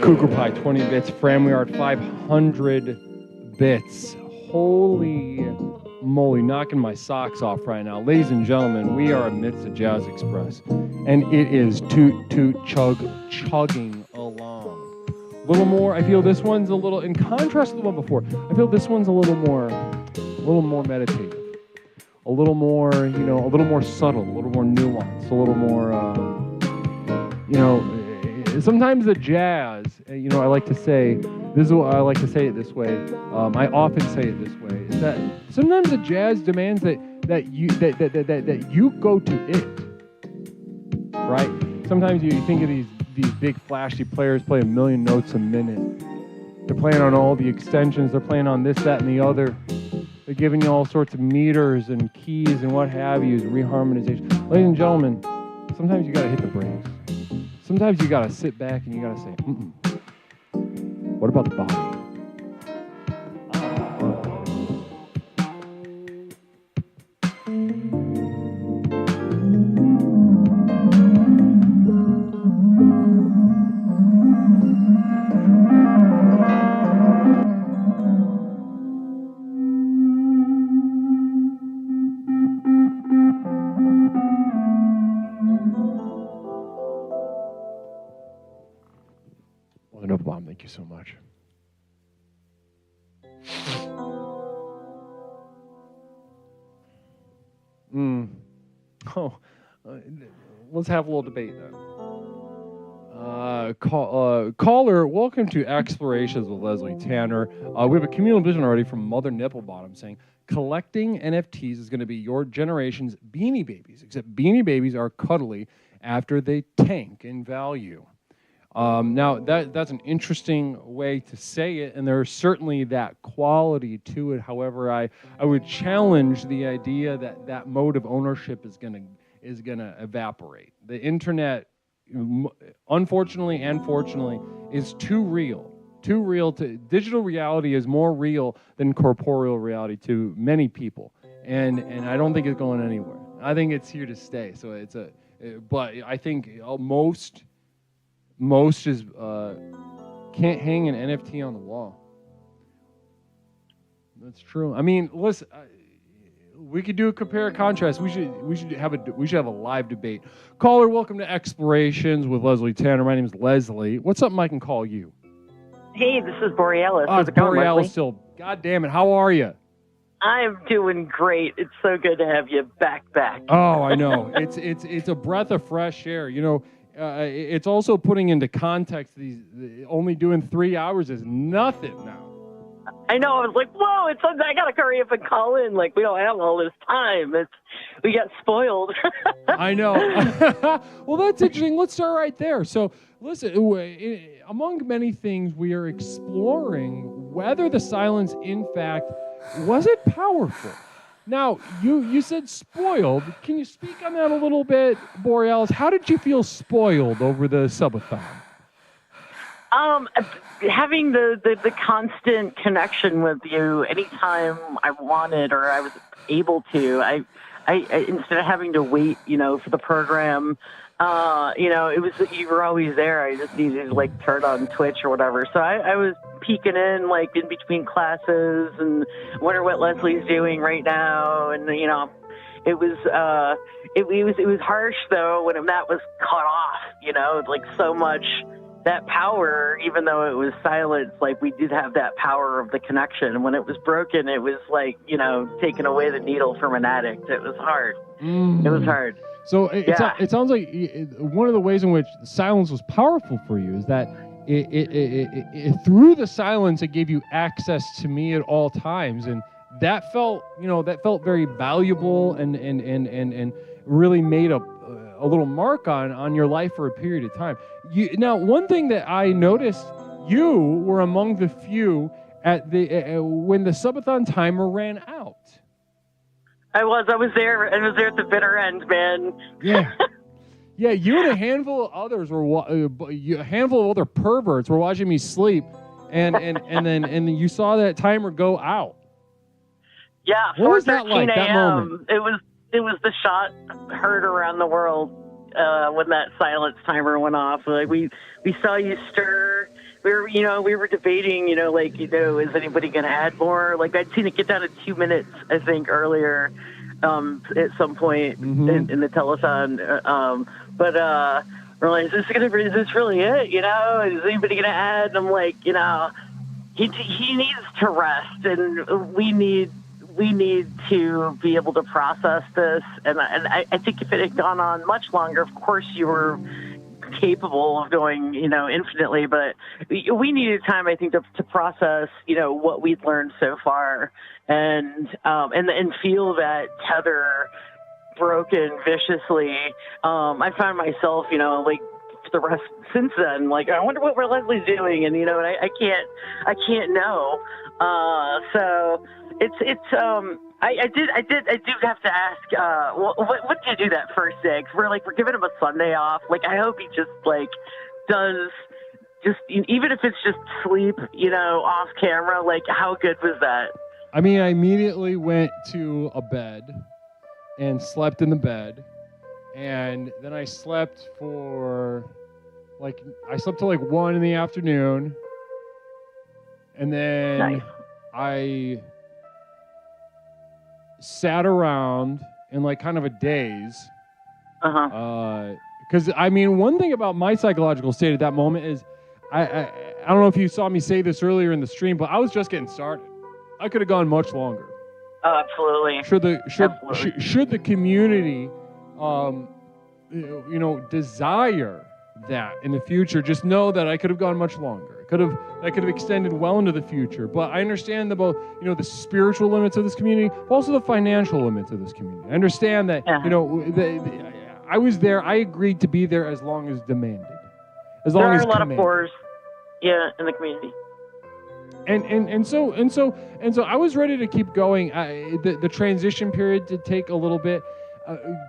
[SPEAKER 6] Cougar Pie, 20 bits. Fran Weard, 500 bits. Holy moly, knocking my socks off right now. Ladies and gentlemen, we are amidst the Jazz Express, and it is chugging along. A little more, I feel this one's a little, in contrast to the one before, I feel this one's a little more meditative. A little more, a little more subtle, a little more nuanced, a little more, sometimes the jazz, I like to say, this is what I like to say it this way. I often say it this way: is that sometimes the jazz demands that you go to it, right? Sometimes you think of these big flashy players play 1 million notes a minute. They're playing on all the extensions. They're playing on this, that, and the other. They're giving you all sorts of meters and keys and what have you, reharmonization. Ladies and gentlemen, sometimes you got to hit the brakes. Sometimes you got to sit back and you got to say, what about the body? Thank you so much. Let's have a little debate then. Caller, welcome to Explorations with Leslie Tanner. We have a communal vision already from Mother Nipplebottom saying, collecting NFTs is going to be your generation's Beanie Babies, except Beanie Babies are cuddly after they tank in value. Now, that's an interesting way to say it, and there's certainly that quality to it. However, I would challenge the idea that mode of ownership is gonna evaporate. The internet, unfortunately and fortunately, is too real. Digital reality is more real than corporeal reality to many people, and I don't think it's going anywhere. I think it's here to stay. So but I think most is can't hang an NFT on the wall. That's true. I mean, listen, we could do a compare and contrast. We should have a live debate. Caller, welcome to Explorations with Leslie Tanner. My name is Leslie. What's something I can call you?
[SPEAKER 17] Hey, this is Borealis.
[SPEAKER 6] Oh, it's Borealis still. God damn it! How are you?
[SPEAKER 17] I'm doing great. It's so good to have you back.
[SPEAKER 6] Oh, I know. It's a breath of fresh air. It's also putting into context only doing 3 hours is nothing now.
[SPEAKER 17] I know. I was like, whoa! I gotta hurry up and call in. Like, we don't have all this time. We got spoiled.
[SPEAKER 6] I know. Well, that's interesting. Let's start right there. So, listen. Among many things, we are exploring whether the silence, in fact, was it powerful. Now, you said spoiled. Can you speak on that a little bit, Borealis? How did you feel spoiled over the subathon?
[SPEAKER 17] Having the constant connection with you anytime I wanted or I was able to. I instead of having to wait, for the program, it was you were always there. I just needed to turn on Twitch or whatever. So I was peeking in in between classes and wonder what Leslie's doing right now. And it was harsh though when that was cut off. So much that power, even though it was silence, we did have that power of the connection. And when it was broken, it was taking away the needle from an addict. It was hard. It was hard.
[SPEAKER 6] So it sounds like one of the ways in which silence was powerful for you is that it through the silence, it gave you access to me at all times. And that felt very valuable and really made a little mark on your life for a period of time. Now, one thing that I noticed, you were among the few at when the subathon timer ran out.
[SPEAKER 17] I was there. I was there at the bitter end, man.
[SPEAKER 6] Yeah. Yeah, you and a handful of others a handful of other perverts were watching me sleep, and then you saw that timer go out.
[SPEAKER 17] Yeah,
[SPEAKER 6] what was that like? That moment.
[SPEAKER 17] It was the shot heard around the world when that silence timer went off. We saw you stir. we were debating, is anybody going to add more? Like, I'd seen it get down to 2 minutes, I think, earlier at some point in the telethon. But we're like, is this really it? Is anybody going to add? And I'm like, he needs to rest, and we need to be able to process this. And I think if it had gone on much longer, of course you were capable of going, infinitely, but we needed time, I think, to process, what we'd learned so far, and feel that tether broken viciously. I found myself, for the rest since then, I wonder what Leslie's doing, and I can't know. So I do have to ask, what did you do that first day? 'Cause we're giving him a Sunday off. I hope he just does even if it's just sleep, off camera. How good was that?
[SPEAKER 6] I mean, I immediately went to a bed and slept in the bed, and then I slept for till 1 in the afternoon, and then
[SPEAKER 17] nice.
[SPEAKER 6] I sat around in kind of a daze. Because one thing about my psychological state at that moment is I don't know if you saw me say this earlier in the stream, but I was just getting started. I could have gone much longer.
[SPEAKER 17] Oh, absolutely.
[SPEAKER 6] Should the community desire that in the future, just know that I could have gone much longer. I could have extended well into the future. But I understand about the spiritual limits of this community, but also the financial limits of this community. I understand that I was there. I agreed to be there as long as demanded, as long as
[SPEAKER 17] there are a lot
[SPEAKER 6] commanded.
[SPEAKER 17] of poors, in the community.
[SPEAKER 6] And so I was ready to keep going. The transition period did take a little bit.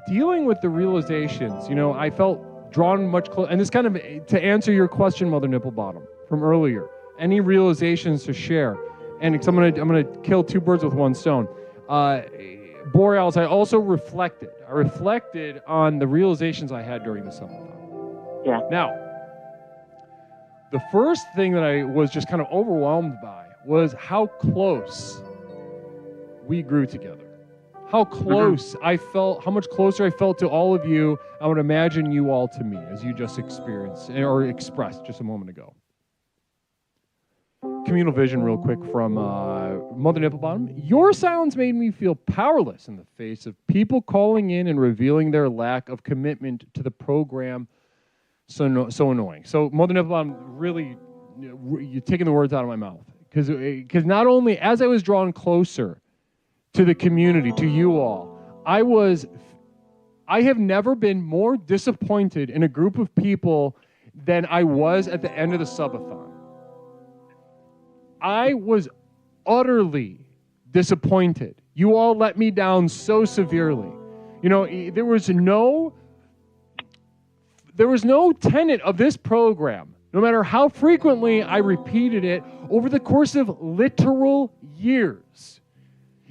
[SPEAKER 6] Dealing with the realizations, I felt drawn much closer. And this kind of, to answer your question, Mother Nipplebottom, from earlier, any realizations to share? And I'm gonna kill two birds with one stone. Borealis, I also reflected. I reflected on the realizations I had during the summit.
[SPEAKER 17] Yeah.
[SPEAKER 6] Now, the first thing that I was just kind of overwhelmed by was how close we grew together. How close I felt, how much closer I felt to all of you. I would imagine you all to me, as you just experienced or expressed just a moment ago. Communal vision real quick from Mother Nipplebottom. Your silence made me feel powerless in the face of people calling in and revealing their lack of commitment to the program. So annoying. So Mother Nipplebottom, really, you're taking the words out of my mouth. Because not only, as I was drawn closer to the community, to you all, I have never been more disappointed in a group of people than I was at the end of the subathon. I was utterly disappointed. You all let me down so severely. There was no tenet of this program, no matter how frequently I repeated it over the course of literal years.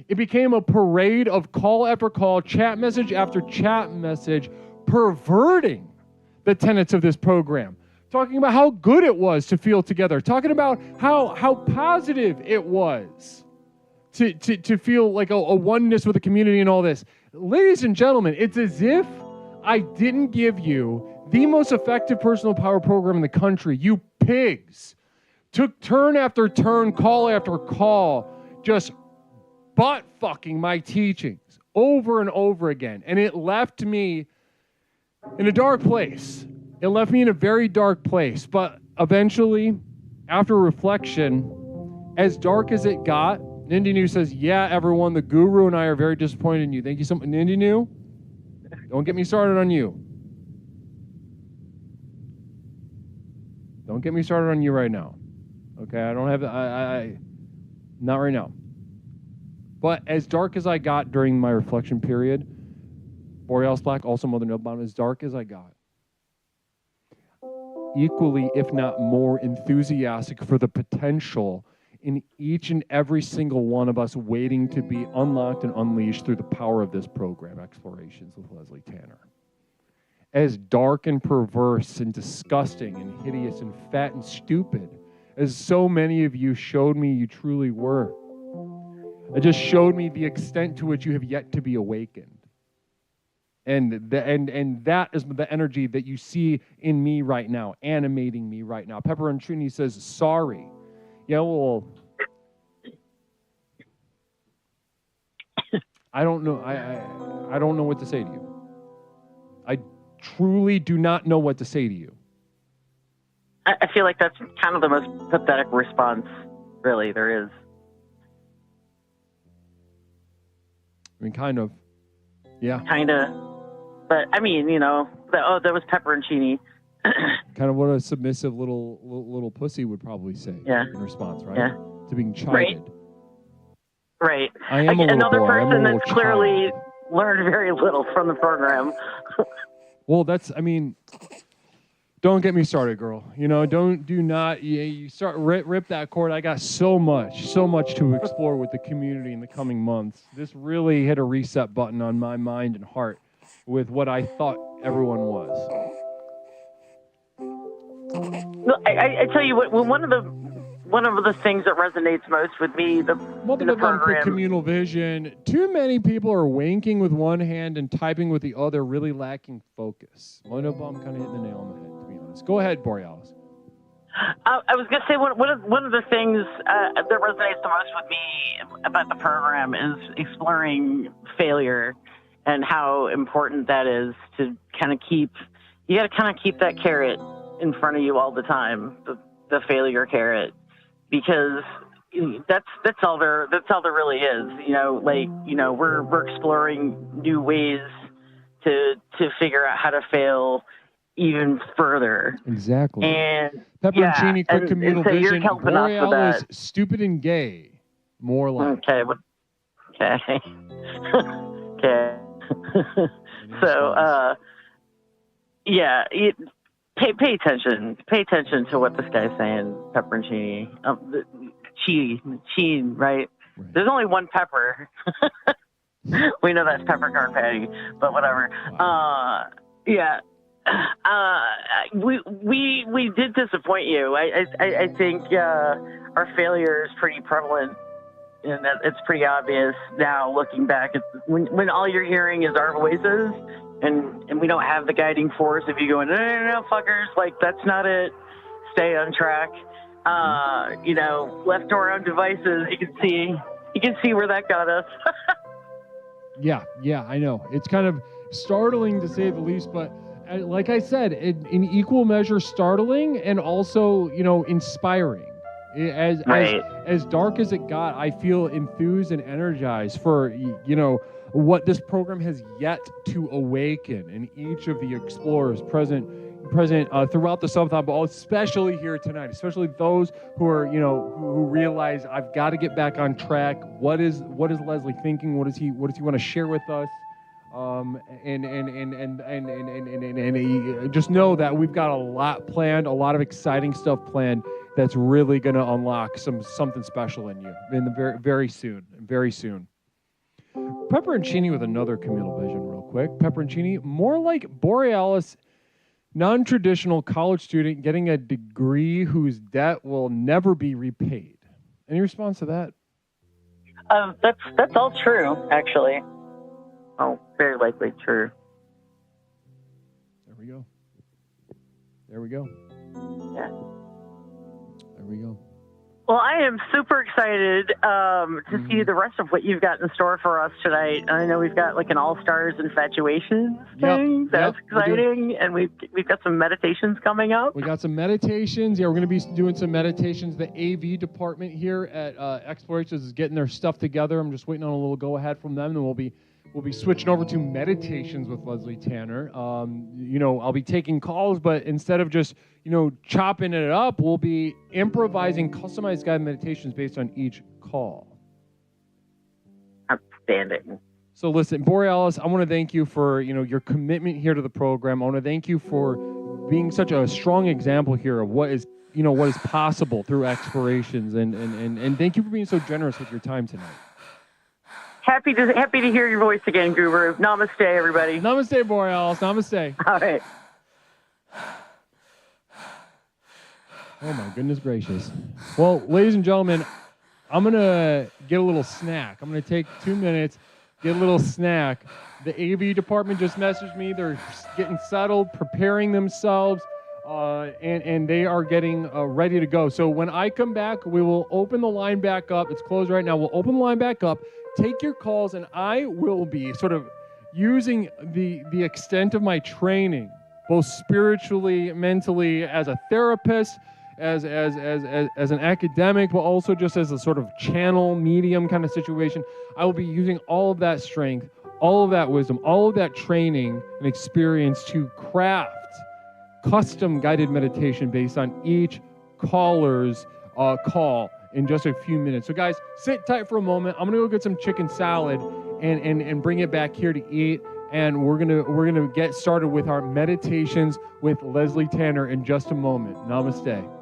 [SPEAKER 6] It became a parade of call after call, chat message after chat message, perverting the tenets of this program. Talking about how good it was to feel together. Talking about how positive it was to feel like a oneness with the community and all this. Ladies and gentlemen, it's as if I didn't give you the most effective personal power program in the country. You pigs took turn after turn, call after call, just butt fucking my teachings over and over again. And it left me in a dark place. It left me in a very dark place. But eventually, after reflection, as dark as it got, Nindinu says, yeah, everyone, the guru and I are very disappointed in you. Thank you so much. Nindinu, don't get me started on you. Don't get me started on you right now. Okay, I don't have, not right now. But as dark as I got during my reflection period, Borealis Black, also Mother Nipplebottom, as dark as I got, equally, if not more, enthusiastic for the potential in each and every single one of us waiting to be unlocked and unleashed through the power of this program, Explorations with Leslie Tanner. As dark and perverse and disgusting and hideous and fat and stupid as so many of you showed me you truly were. It just showed me the extent to which you have yet to be awakened. And that is the energy that you see in me right now, animating me right now. Pepper and Trini says, sorry. Yeah, well, I don't know. I don't know what to say to you. I truly do not know what to say to you.
[SPEAKER 17] I feel like that's kind of the most pathetic response, really, there is.
[SPEAKER 6] I mean, kind of. Yeah.
[SPEAKER 17] Kind of. But, I mean, you know, that was pepperoncini.
[SPEAKER 6] Kind of what a submissive little pussy would probably say in response, right?
[SPEAKER 17] Yeah.
[SPEAKER 6] To being chided.
[SPEAKER 17] Right.
[SPEAKER 6] I am a little
[SPEAKER 17] Another
[SPEAKER 6] boy.
[SPEAKER 17] person
[SPEAKER 6] I'm a
[SPEAKER 17] that's
[SPEAKER 6] little
[SPEAKER 17] clearly learned very little from the program.
[SPEAKER 6] Well, I mean, don't get me started, girl. You know, do not, you start rip that cord. I got so much to explore with the community in the coming months. This really hit a reset button on my mind and heart with what I thought everyone was.
[SPEAKER 17] Look, I tell you what, one of the things that resonates most with me, in the program,
[SPEAKER 6] communal vision. Too many people are wanking with one hand and typing with the other, really lacking focus. Monobomb kind of hit the nail on the head, to be honest. Go ahead, Borealis.
[SPEAKER 17] I was going to say one of the things that resonates the most with me about the program is exploring failure and how important that is to kind of keep that carrot in front of you all the time, the failure carrot, because that's all there really is. You know, like, you know, we're exploring new ways to figure out how to fail even further.
[SPEAKER 6] Exactly.
[SPEAKER 17] And
[SPEAKER 6] Pepperoncini, quick communal
[SPEAKER 17] so
[SPEAKER 6] vision. Borealis,
[SPEAKER 17] that.
[SPEAKER 6] stupid and gay. More like.
[SPEAKER 17] Okay. Okay. So, pay attention. Pay attention to what this guy's saying, Pepperoncini. Chi, right? There's only one pepper. We know that's peppercorn patty, but whatever.
[SPEAKER 6] Wow.
[SPEAKER 17] We did disappoint you. I think our failure is pretty prevalent, and that it's pretty obvious now looking back. When all you're hearing is our voices, and we don't have the guiding force of you going, no, fuckers, like, that's not it. Stay on track. You know, left to our own devices, you can see where that got us.
[SPEAKER 6] Yeah, I know. It's kind of startling to say the least, but like I said, in equal measure startling and also, you know, inspiring. As dark as it got, I feel enthused and energized for, you know, what this program has yet to awaken in each of the explorers present throughout the subathon, but especially here tonight, especially those who are, you know, who realize I've got to get back on track. What is Leslie thinking? What does he want to share with us? And just know that we've got a lot planned, a lot of exciting stuff planned that's really going to unlock something special in you in the very soon. Pepperoncini with another communal vision real quick. Pepperoncini, more like Borealis, non-traditional college student getting a degree whose debt will never be repaid. Any response to that?
[SPEAKER 17] That's all true, actually. Oh, very likely true.
[SPEAKER 6] There we go.
[SPEAKER 17] Yeah.
[SPEAKER 6] There we go.
[SPEAKER 17] Well, I am super excited to see the rest of what you've got in store for us tonight. I know we've got like an All-Stars Infatuations thing. That's exciting. And we've got some meditations coming up.
[SPEAKER 6] We got some meditations. Yeah, we're going to be doing some meditations. The AV department here at Explorations is getting their stuff together. I'm just waiting on a little go-ahead from them, and we'll be switching over to meditations with Leslie Tanner. You know, I'll be taking calls, but instead of just, you know, chopping it up, we'll be improvising customized guided meditations based on each call.
[SPEAKER 17] Outstanding.
[SPEAKER 6] So listen, Borealis, I want to thank you for, you know, your commitment here to the program. I want to thank you for being such a strong example here of what is possible through Explorations, and thank you for being so generous with your time tonight.
[SPEAKER 17] Happy to hear your voice again, Goober. Namaste, everybody.
[SPEAKER 6] Namaste, Borealis. Namaste.
[SPEAKER 17] All right.
[SPEAKER 6] Oh my goodness gracious. Well, ladies and gentlemen, I'm going to get a little snack. I'm going to take 2 minutes, get a little snack. The AV department just messaged me. They're getting settled, preparing themselves, and they are getting ready to go. So when I come back, we will open the line back up. It's closed right now. We'll open the line back up, take your calls, and I will be sort of using the extent of my training, both spiritually, mentally, as a therapist, as an academic, but also just as a sort of channel, medium kind of situation. I will be using all of that strength, all of that wisdom, all of that training and experience to craft custom guided meditation based on each caller's call in just a few minutes. So guys, sit tight for a moment. I'm gonna go get some chicken salad and bring it back here to eat. And we're gonna get started with our meditations with Leslie Tanner in just a moment. Namaste.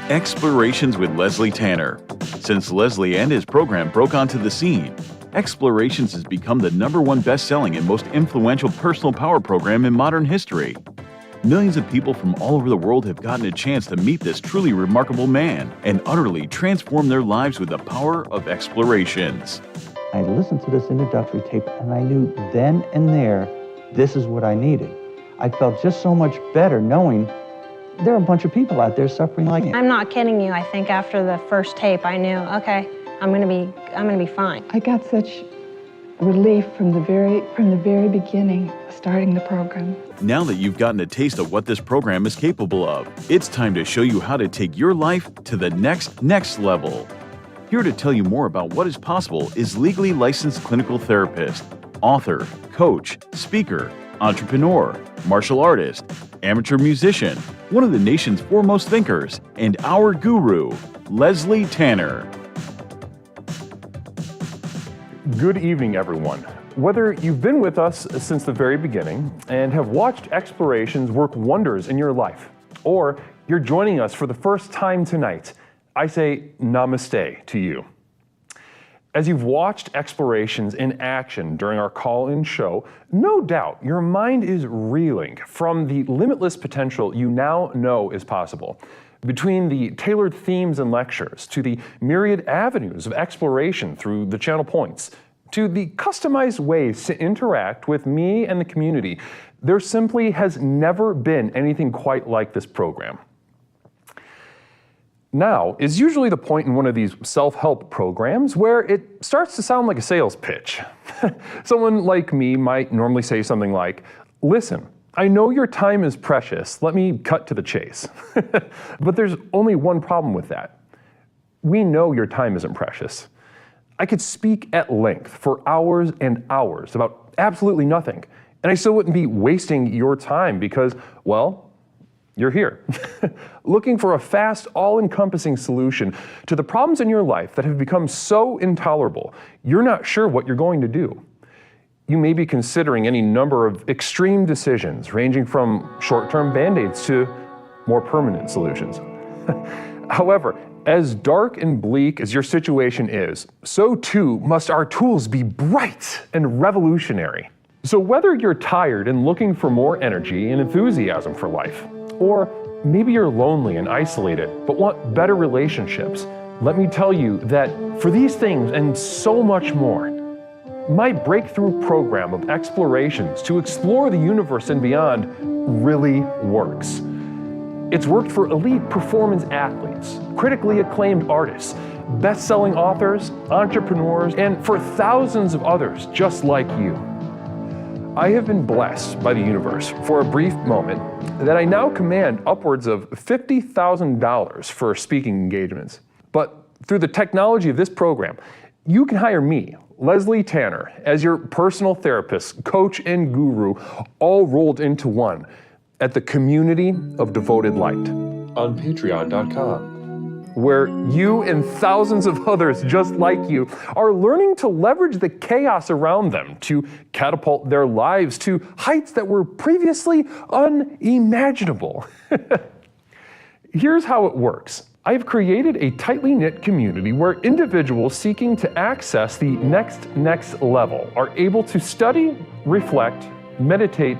[SPEAKER 1] Explorations with Leslie Tanner. Since Leslie and his program broke onto the scene, Explorations has become the #1 best-selling and most influential personal power program in modern history. Millions of people from all over the world have gotten a chance to meet this truly remarkable man and utterly transform their lives with the power of Explorations.
[SPEAKER 18] I listened to this introductory tape and I knew then and there, this is what I needed. I felt just so much better knowing there are a bunch of people out there suffering like me.
[SPEAKER 19] I'm not kidding you. I think after the first tape, I knew, okay, I'm gonna be fine.
[SPEAKER 20] I got such relief from the very beginning of starting the program.
[SPEAKER 1] Now that you've gotten a taste of what this program is capable of, it's time to show you how to take your life to the next level. Here to tell you more about what is possible is legally licensed clinical therapist, author, coach, speaker, entrepreneur, martial artist, amateur musician, one of the nation's foremost thinkers, and our guru, Leslie Tanner.
[SPEAKER 5] Good evening, everyone. Whether you've been with us since the very beginning and have watched Explorations work wonders in your life, or you're joining us for the first time tonight, I say namaste to you. As you've watched Explorations in action during our call-in show, no doubt your mind is reeling from the limitless potential you now know is possible. Between the tailored themes and lectures, to the myriad avenues of exploration through the channel points, to the customized ways to interact with me and the community, there simply has never been anything quite like this program. Now is usually the point in one of these self-help programs where it starts to sound like a sales pitch. Someone like me might normally say something like, "Listen, I know your time is precious. Let me cut to the chase." But there's only one problem with that. We know your time isn't precious. I could speak at length for hours and hours about absolutely nothing,
[SPEAKER 9] And I still wouldn't be wasting your time because, well, you're here, looking for a fast, all-encompassing solution to the problems in your life that have become so intolerable, you're not sure what you're going to do. You may be considering any number of extreme decisions, ranging from short-term band-aids to more permanent solutions. However, as dark and bleak as your situation is, so too must our tools be bright and revolutionary. So whether you're tired and looking for more energy and enthusiasm for life, or maybe you're lonely and isolated but want better relationships, let me tell you that for these things and so much more, my breakthrough program of explorations to explore the universe and beyond really works. It's worked for elite performance athletes, critically acclaimed artists, best-selling authors, entrepreneurs, and for thousands of others just like you. I have been blessed by the universe for a brief moment that I now command upwards of $50,000 for speaking engagements. But through the technology of this program, you can hire me, Leslie Tanner, as your personal therapist, coach, and guru, all rolled into one at the Community of Devoted Light on Patreon.com. Where you and thousands of others just like you are learning to leverage the chaos around them to catapult their lives to heights that were previously unimaginable. Here's how it works. I've created a tightly knit community where individuals seeking to access the next level are able to study, reflect, meditate,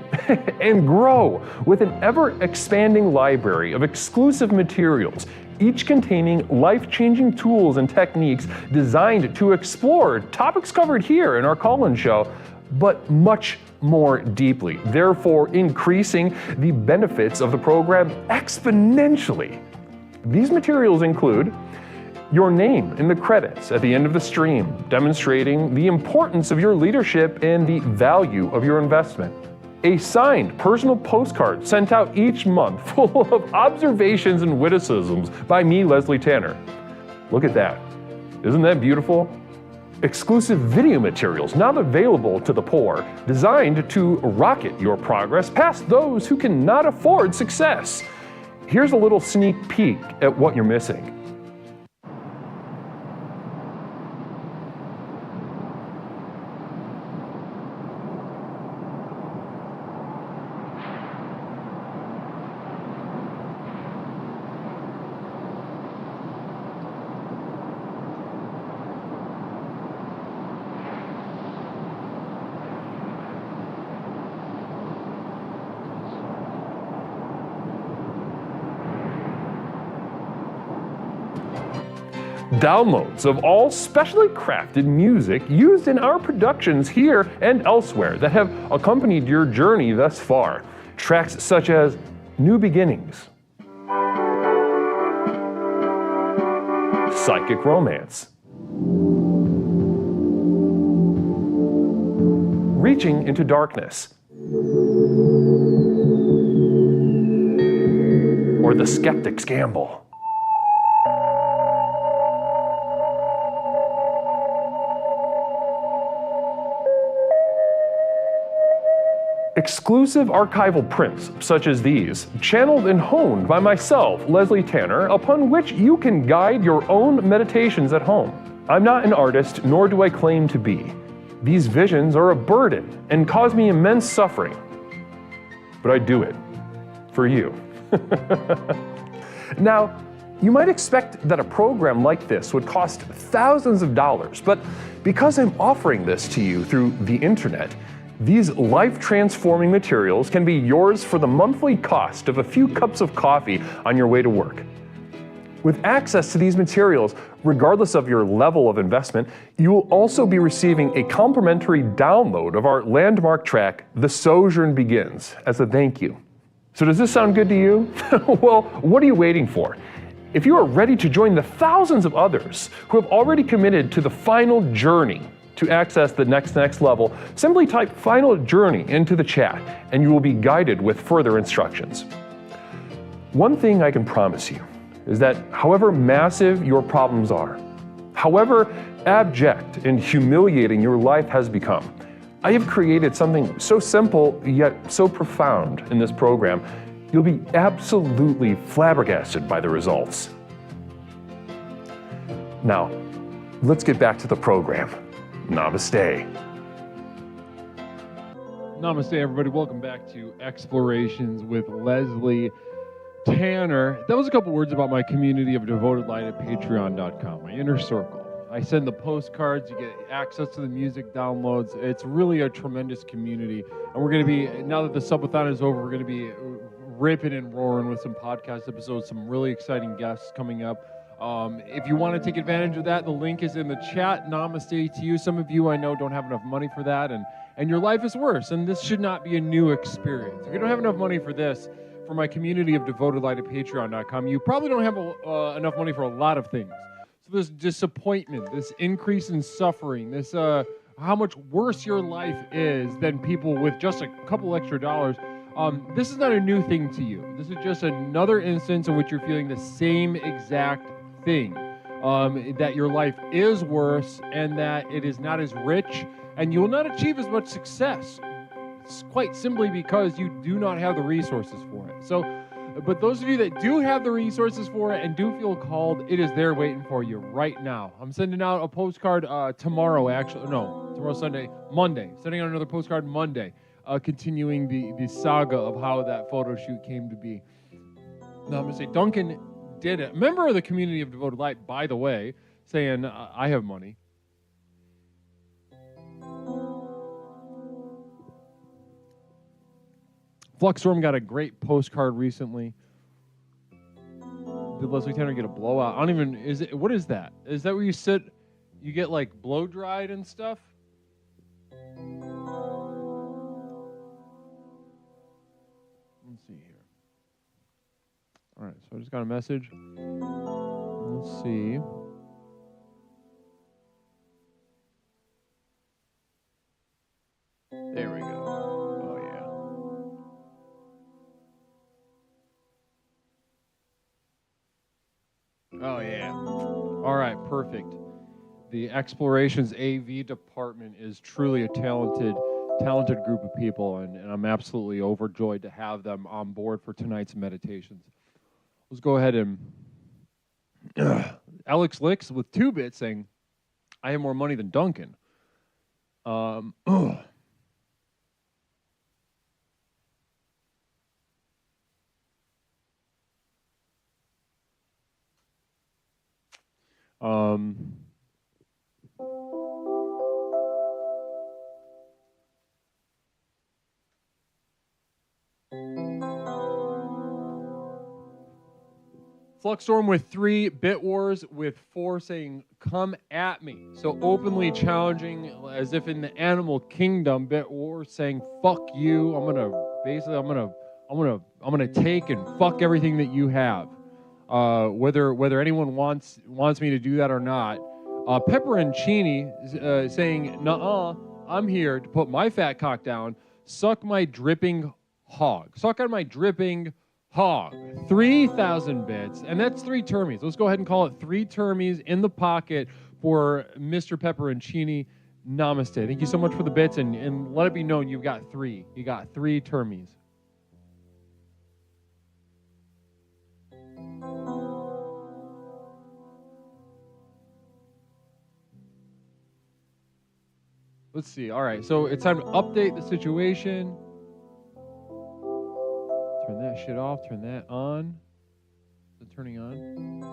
[SPEAKER 9] and grow with an ever-expanding library of exclusive materials, each containing life-changing tools and techniques designed to explore topics covered here in our call-in show, but much more deeply, therefore increasing the benefits of the program exponentially. These materials include your name in the credits at the end of the stream, demonstrating the importance of your leadership and the value of your investment. A signed personal postcard sent out each month full of observations and witticisms by me, Leslie Tanner. Look at that. Isn't that beautiful? Exclusive video materials now available to the poor, designed to rocket your progress past those who cannot afford success. Here's a little sneak peek at what you're missing. Downloads of all specially crafted music used in our productions here and elsewhere that have accompanied your journey thus far. Tracks such as New Beginnings, Psychic Romance, Reaching into Darkness, or The Skeptic's Gamble. Exclusive archival prints such as these, channeled and honed by myself, Leslie Tanner, upon which you can guide your own meditations at home. I'm not an artist, nor do I claim to be. These visions are a burden and cause me immense suffering. But I do it for you. Now, you might expect that a program like this would cost thousands of dollars, but because I'm offering this to you through the internet, these life-transforming materials can be yours for the monthly cost of a few cups of coffee on your way to work. With access to these materials, regardless of your level of investment, you will also be receiving a complimentary download of our landmark track, The Sojourn Begins, as a thank you. So does this sound good to you? Well, what are you waiting for? If you are ready to join the thousands of others who have already committed to the final journey to access the next level, simply type Final Journey into the chat and you will be guided with further instructions. One thing I can promise you is that however massive your problems are, however abject and humiliating your life has become, I have created something so simple yet so profound in this program, you'll be absolutely flabbergasted by the results. Now, let's get back to the program. Namaste.
[SPEAKER 6] Namaste, everybody. Welcome back to Explorations with Leslie Tanner. That was a couple words about my community of devoted light at patreon.com, my inner circle. I send the postcards, you get access to the music downloads. It's really a tremendous community. And we're going to be, now that the subathon is over, we're going to be ripping and roaring with some podcast episodes, some really exciting guests coming up. If you want to take advantage of that, the link is in the chat. Namaste to you. Some of you I know don't have enough money for that, and your life is worse, and this should not be a new experience. If you don't have enough money for this, for my community of devoted light at patreon.com, you probably don't have enough money for a lot of things. So this disappointment, this increase in suffering, this how much worse your life is than people with just a couple extra dollars. This is not a new thing to you. This is just another instance in which you're feeling the same exact thing, that your life is worse and that it is not as rich and you will not achieve as much success. It's quite simply because you do not have the resources for it. So, but those of you that do have the resources for it and do feel called, it is there waiting for you right now. I'm sending out a postcard tomorrow, actually. No, tomorrow's Sunday, Monday. Sending out another postcard Monday, continuing the saga of how that photo shoot came to be. Now, I'm going to say Duncan did it. Member of the community of devoted light, by the way, saying, I have money. Fluxstorm got a great postcard recently. Did Leslie Tanner get a blowout? I don't even, what is that? Is that where you sit, you get like blow dried and stuff? Let's see here. All right, so I just got a message. Let's see. There we go. Oh, yeah. Oh, yeah. All right, perfect. The Explorations AV department is truly a talented group of people, and I'm absolutely overjoyed to have them on board for tonight's meditations. Let's go ahead and Alex Licks with 2 bits saying, I have more money than Duncan. Fluxstorm with 3, Bit Wars with 4 saying, come at me. So openly challenging, as if in the animal kingdom, Bit Wars saying, fuck you. I'm gonna take and fuck everything that you have. Whether anyone wants me to do that or not. Pepperoncini saying, nuh-uh, I'm here to put my fat cock down, suck my dripping hog. Suck on my dripping hog. 3,000 bits, and that's 3 termies. Let's go ahead and call it 3 termies in the pocket for Mr. Pepperoncini. Namaste. Thank you so much for the bits, and let it be known you've got 3. You got 3 termies. Let's see. All right, so it's time to update the situation. Turn that shit off. Turn that on. Is it turning on?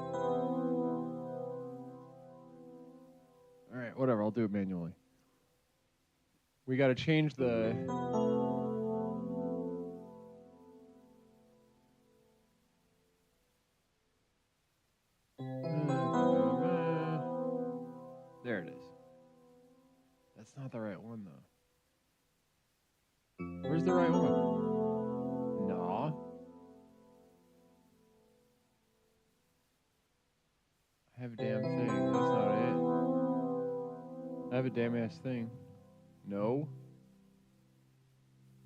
[SPEAKER 6] All right, whatever. I'll do it manually. We got to change the... There it is. That's not the right one, though. Where's the right one? No. I have a damn thing. That's not it. I have a damn ass thing. No.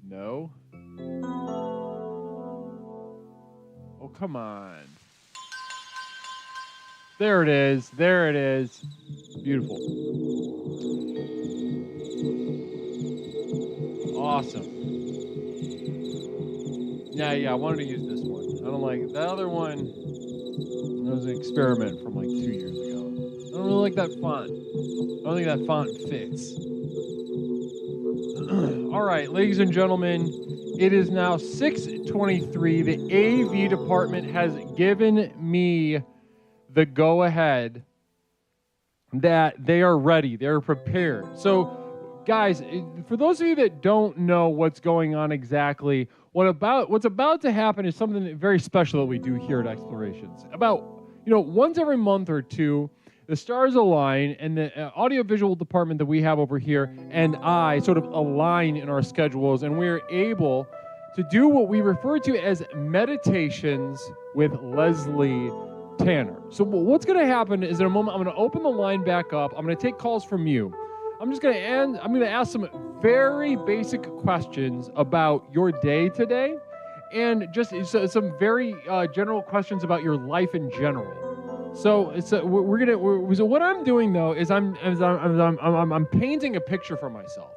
[SPEAKER 6] No. Oh, come on. There it is. There it is. Beautiful. Awesome. Yeah, I wanted to use this one. I don't like the other one. It was an experiment from like 2 years ago. I don't really like that font. I don't think that font fits. All right, ladies and gentlemen, it is now 6:23. The AV department has given me the go-ahead that they are ready. They're prepared. So, guys, for those of you that don't know what's going on exactly, what's about to happen is something very special that we do here at Explorations. Once every month or two, the stars align, and the audiovisual department that we have over here and I sort of align in our schedules, and we're able to do what we refer to as meditations with Leslie Tanner. So what's going to happen is in a moment, I'm going to open the line back up. I'm going to take calls from you. I'm going to ask some very basic questions about your day today, and just some very general questions about your life in general. So what I'm doing though is I'm painting a picture for myself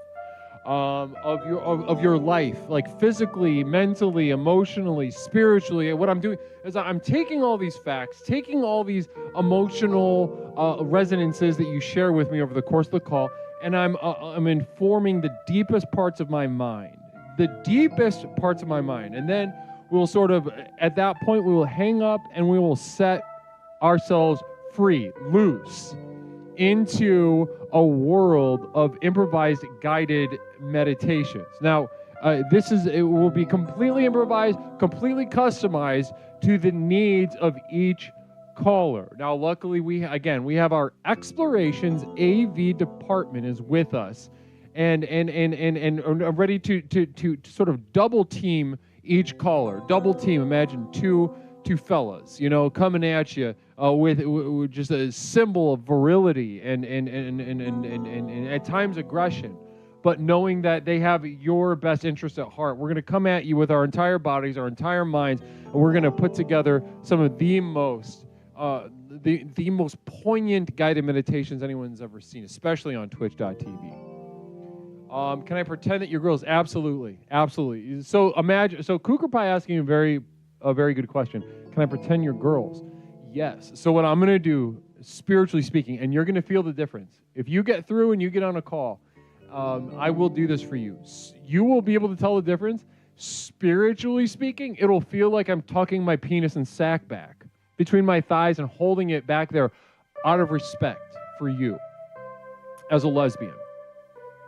[SPEAKER 6] of your life, like physically, mentally, emotionally, spiritually. What I'm doing is I'm taking all these facts, taking all these emotional resonances that you share with me over the course of the call, and I'm informing the deepest parts of my mind, and then we'll sort of, at that point, we will hang up and we will set ourselves free, loose, into a world of improvised guided meditations. Now, it will be completely improvised, completely customized to the needs of each caller. Now, luckily, we have our Explorations AV department is with us, and ready to sort of double team each caller. Double team. Imagine two fellas, coming at you with just a symbol of virility and at times aggression, but knowing that they have your best interest at heart. We're going to come at you with our entire bodies, our entire minds, and we're going to put together some of the most poignant guided meditations anyone's ever seen, especially on twitch.tv. Can I pretend that your girls? Absolutely. So Cougar Pie asking a very good question. Can I pretend you're girls? Yes. So what I'm going to do, spiritually speaking, and you're going to feel the difference. If you get through and you get on a call, I will do this for you. You will be able to tell the difference. Spiritually speaking, it'll feel like I'm tucking my penis and sack back between my thighs and holding it back there out of respect for you as a lesbian.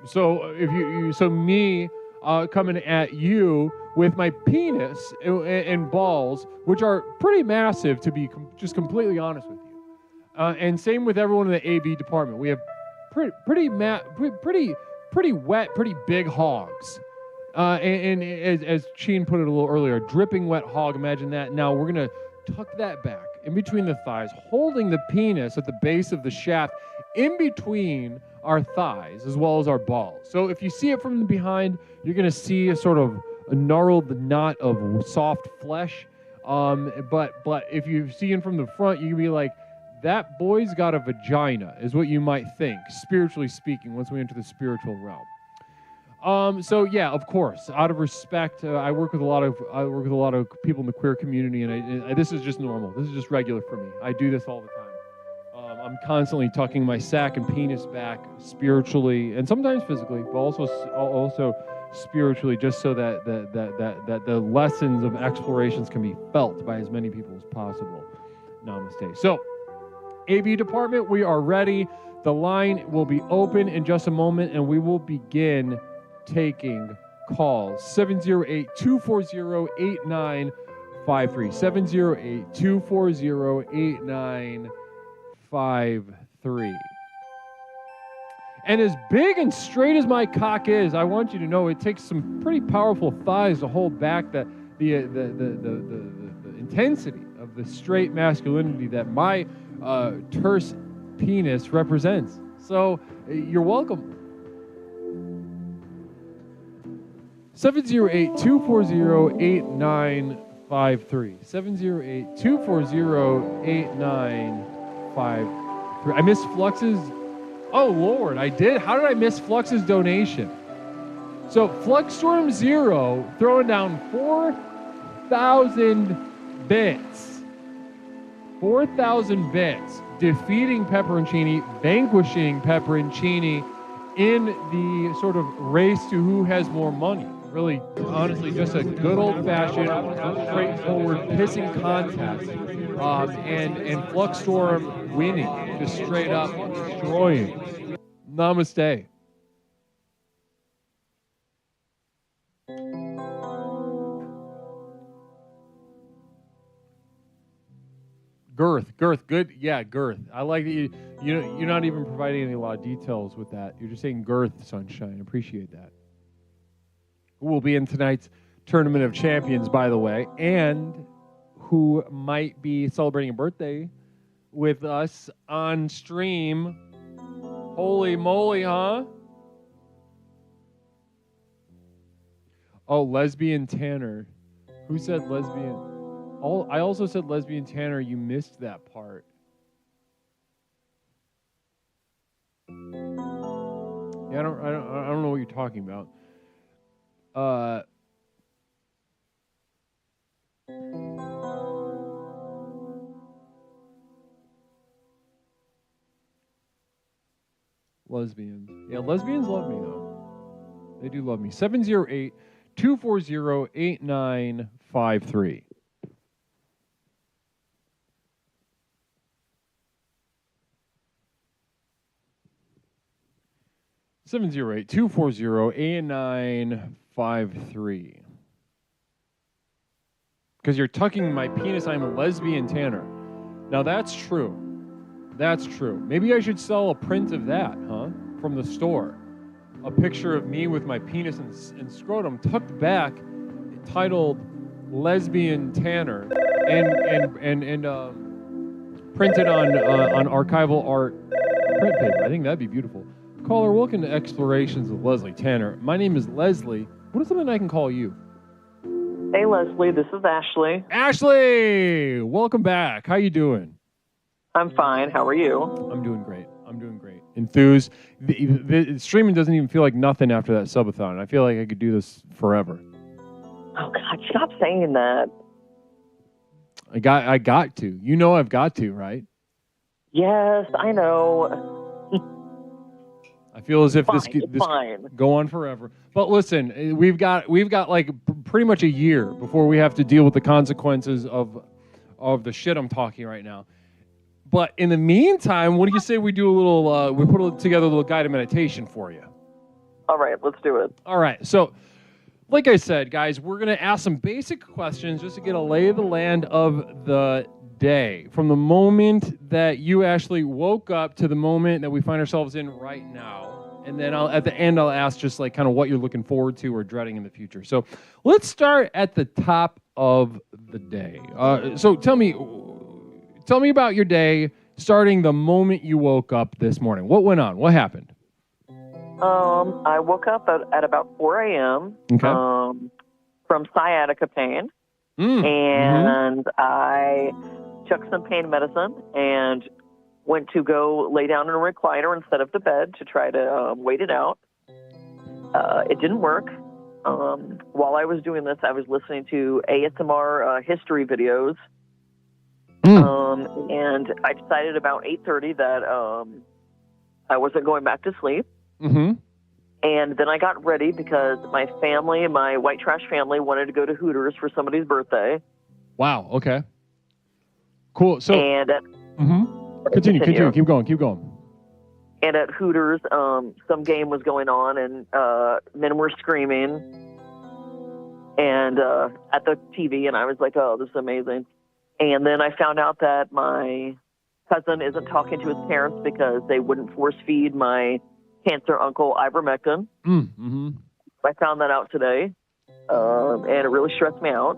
[SPEAKER 6] So me coming at you with my penis and balls, which are pretty massive, to be just completely honest with you. And same with everyone in the AV department. We have pretty wet, pretty big hogs. And as Sheen put it a little earlier, a dripping wet hog. Imagine that. Now we're going to tuck that back in between the thighs, holding the penis at the base of the shaft in between our thighs as well as our balls. So if you see it from behind, you're going to see a sort of a gnarled knot of soft flesh. But if you see it from the front, you can be like, that boy's got a vagina, is what you might think, spiritually speaking, once we enter the spiritual realm. So yeah, of course, out of respect, I work with a lot of people in the queer community, and this is just normal. This is just regular for me. I do this all the time. I'm constantly tucking my sack and penis back spiritually, and sometimes physically, but also spiritually, just so that the lessons of explorations can be felt by as many people as possible. Namaste. So, AV department, we are ready. The line will be open in just a moment, and we will begin taking calls. 708-240-8953. 708-240-8953. And as big and straight as my cock is, I want you to know it takes some pretty powerful thighs to hold back the intensity of the straight masculinity that my terse penis represents. So you're welcome. 708-240-8953. 708-240-8953. I missed Flux's. Oh Lord, I did. How did I miss Flux's donation? So Fluxstorm Zero throwing down 4,000 bits. 4,000 bits, defeating Pepperoncini, vanquishing Pepperoncini in the sort of race to who has more money. Really, honestly, just a good old-fashioned, straightforward pissing contest. And Fluxstorm winning, just straight up destroying. Namaste. Girth, good, yeah, girth. I like that you're not even providing a lot of details with that. You're just saying girth, sunshine. Appreciate that. Who will be in tonight's Tournament of Champions, by the way, and who might be celebrating a birthday with us on stream. Holy moly, huh? Oh, lesbian Tanner. Who said lesbian? I also said lesbian Tanner. You missed that part. Yeah, I don't know what you're talking about. Lesbians. Yeah, lesbians love me though. They do love me. 708-240-8953. $708-240-8953. Because you're tucking my penis, I'm a lesbian Tanner. Now that's true. That's true. Maybe I should sell a print of that, huh? From the store. A picture of me with my penis and scrotum tucked back, titled "Lesbian Tanner," and printed on archival art print paper. I think that'd be beautiful. Caller, welcome to Explorations with Leslie Tanner. My name is Leslie. What is something I can call you?
[SPEAKER 10] Hey, Leslie. This is Ashley.
[SPEAKER 6] Ashley, welcome back. How you doing?
[SPEAKER 10] I'm fine. How are you?
[SPEAKER 6] I'm doing great. Enthused. The streaming doesn't even feel like nothing after that subathon. I feel like I could do this forever.
[SPEAKER 10] Oh God, stop saying that.
[SPEAKER 6] I got to. You know I've got to, right?
[SPEAKER 10] Yes, I know.
[SPEAKER 6] I feel as if this
[SPEAKER 10] fine.
[SPEAKER 6] Go on forever. But listen, we've got like pretty much a year before we have to deal with the consequences of the shit I'm talking right now. But in the meantime, what do you say we do a little, we put together a little guided meditation for you?
[SPEAKER 10] All right, let's do it.
[SPEAKER 6] All right. So, like I said, guys, we're going to ask some basic questions just to get a lay of the land of the day. From the moment that you actually woke up to the moment that we find ourselves in right now. And then at the end, I'll ask just like kind of what you're looking forward to or dreading in the future. So let's start at the top of the day. So tell me about your day starting the moment you woke up this morning. What went on? What happened?
[SPEAKER 10] I woke up at about 4 a.m.
[SPEAKER 6] Okay.
[SPEAKER 10] From sciatica pain. And I took some pain medicine and went to go lay down in a recliner instead of the bed to try to wait it out. It didn't work. While I was doing this, I was listening to ASMR history videos. And I decided about 8:30 that I wasn't going back to sleep. And then I got ready because my family, my white trash family, wanted to go to Hooters for somebody's birthday.
[SPEAKER 6] Wow. Okay. Cool. So.
[SPEAKER 10] And
[SPEAKER 6] Continue. Keep going.
[SPEAKER 10] And at Hooters, some game was going on, and men were screaming, and at the TV, and I was like, "Oh, this is amazing." And then I found out that my cousin isn't talking to his parents because they wouldn't force feed my cancer uncle ivermectin. I found that out today, and it really stressed me out.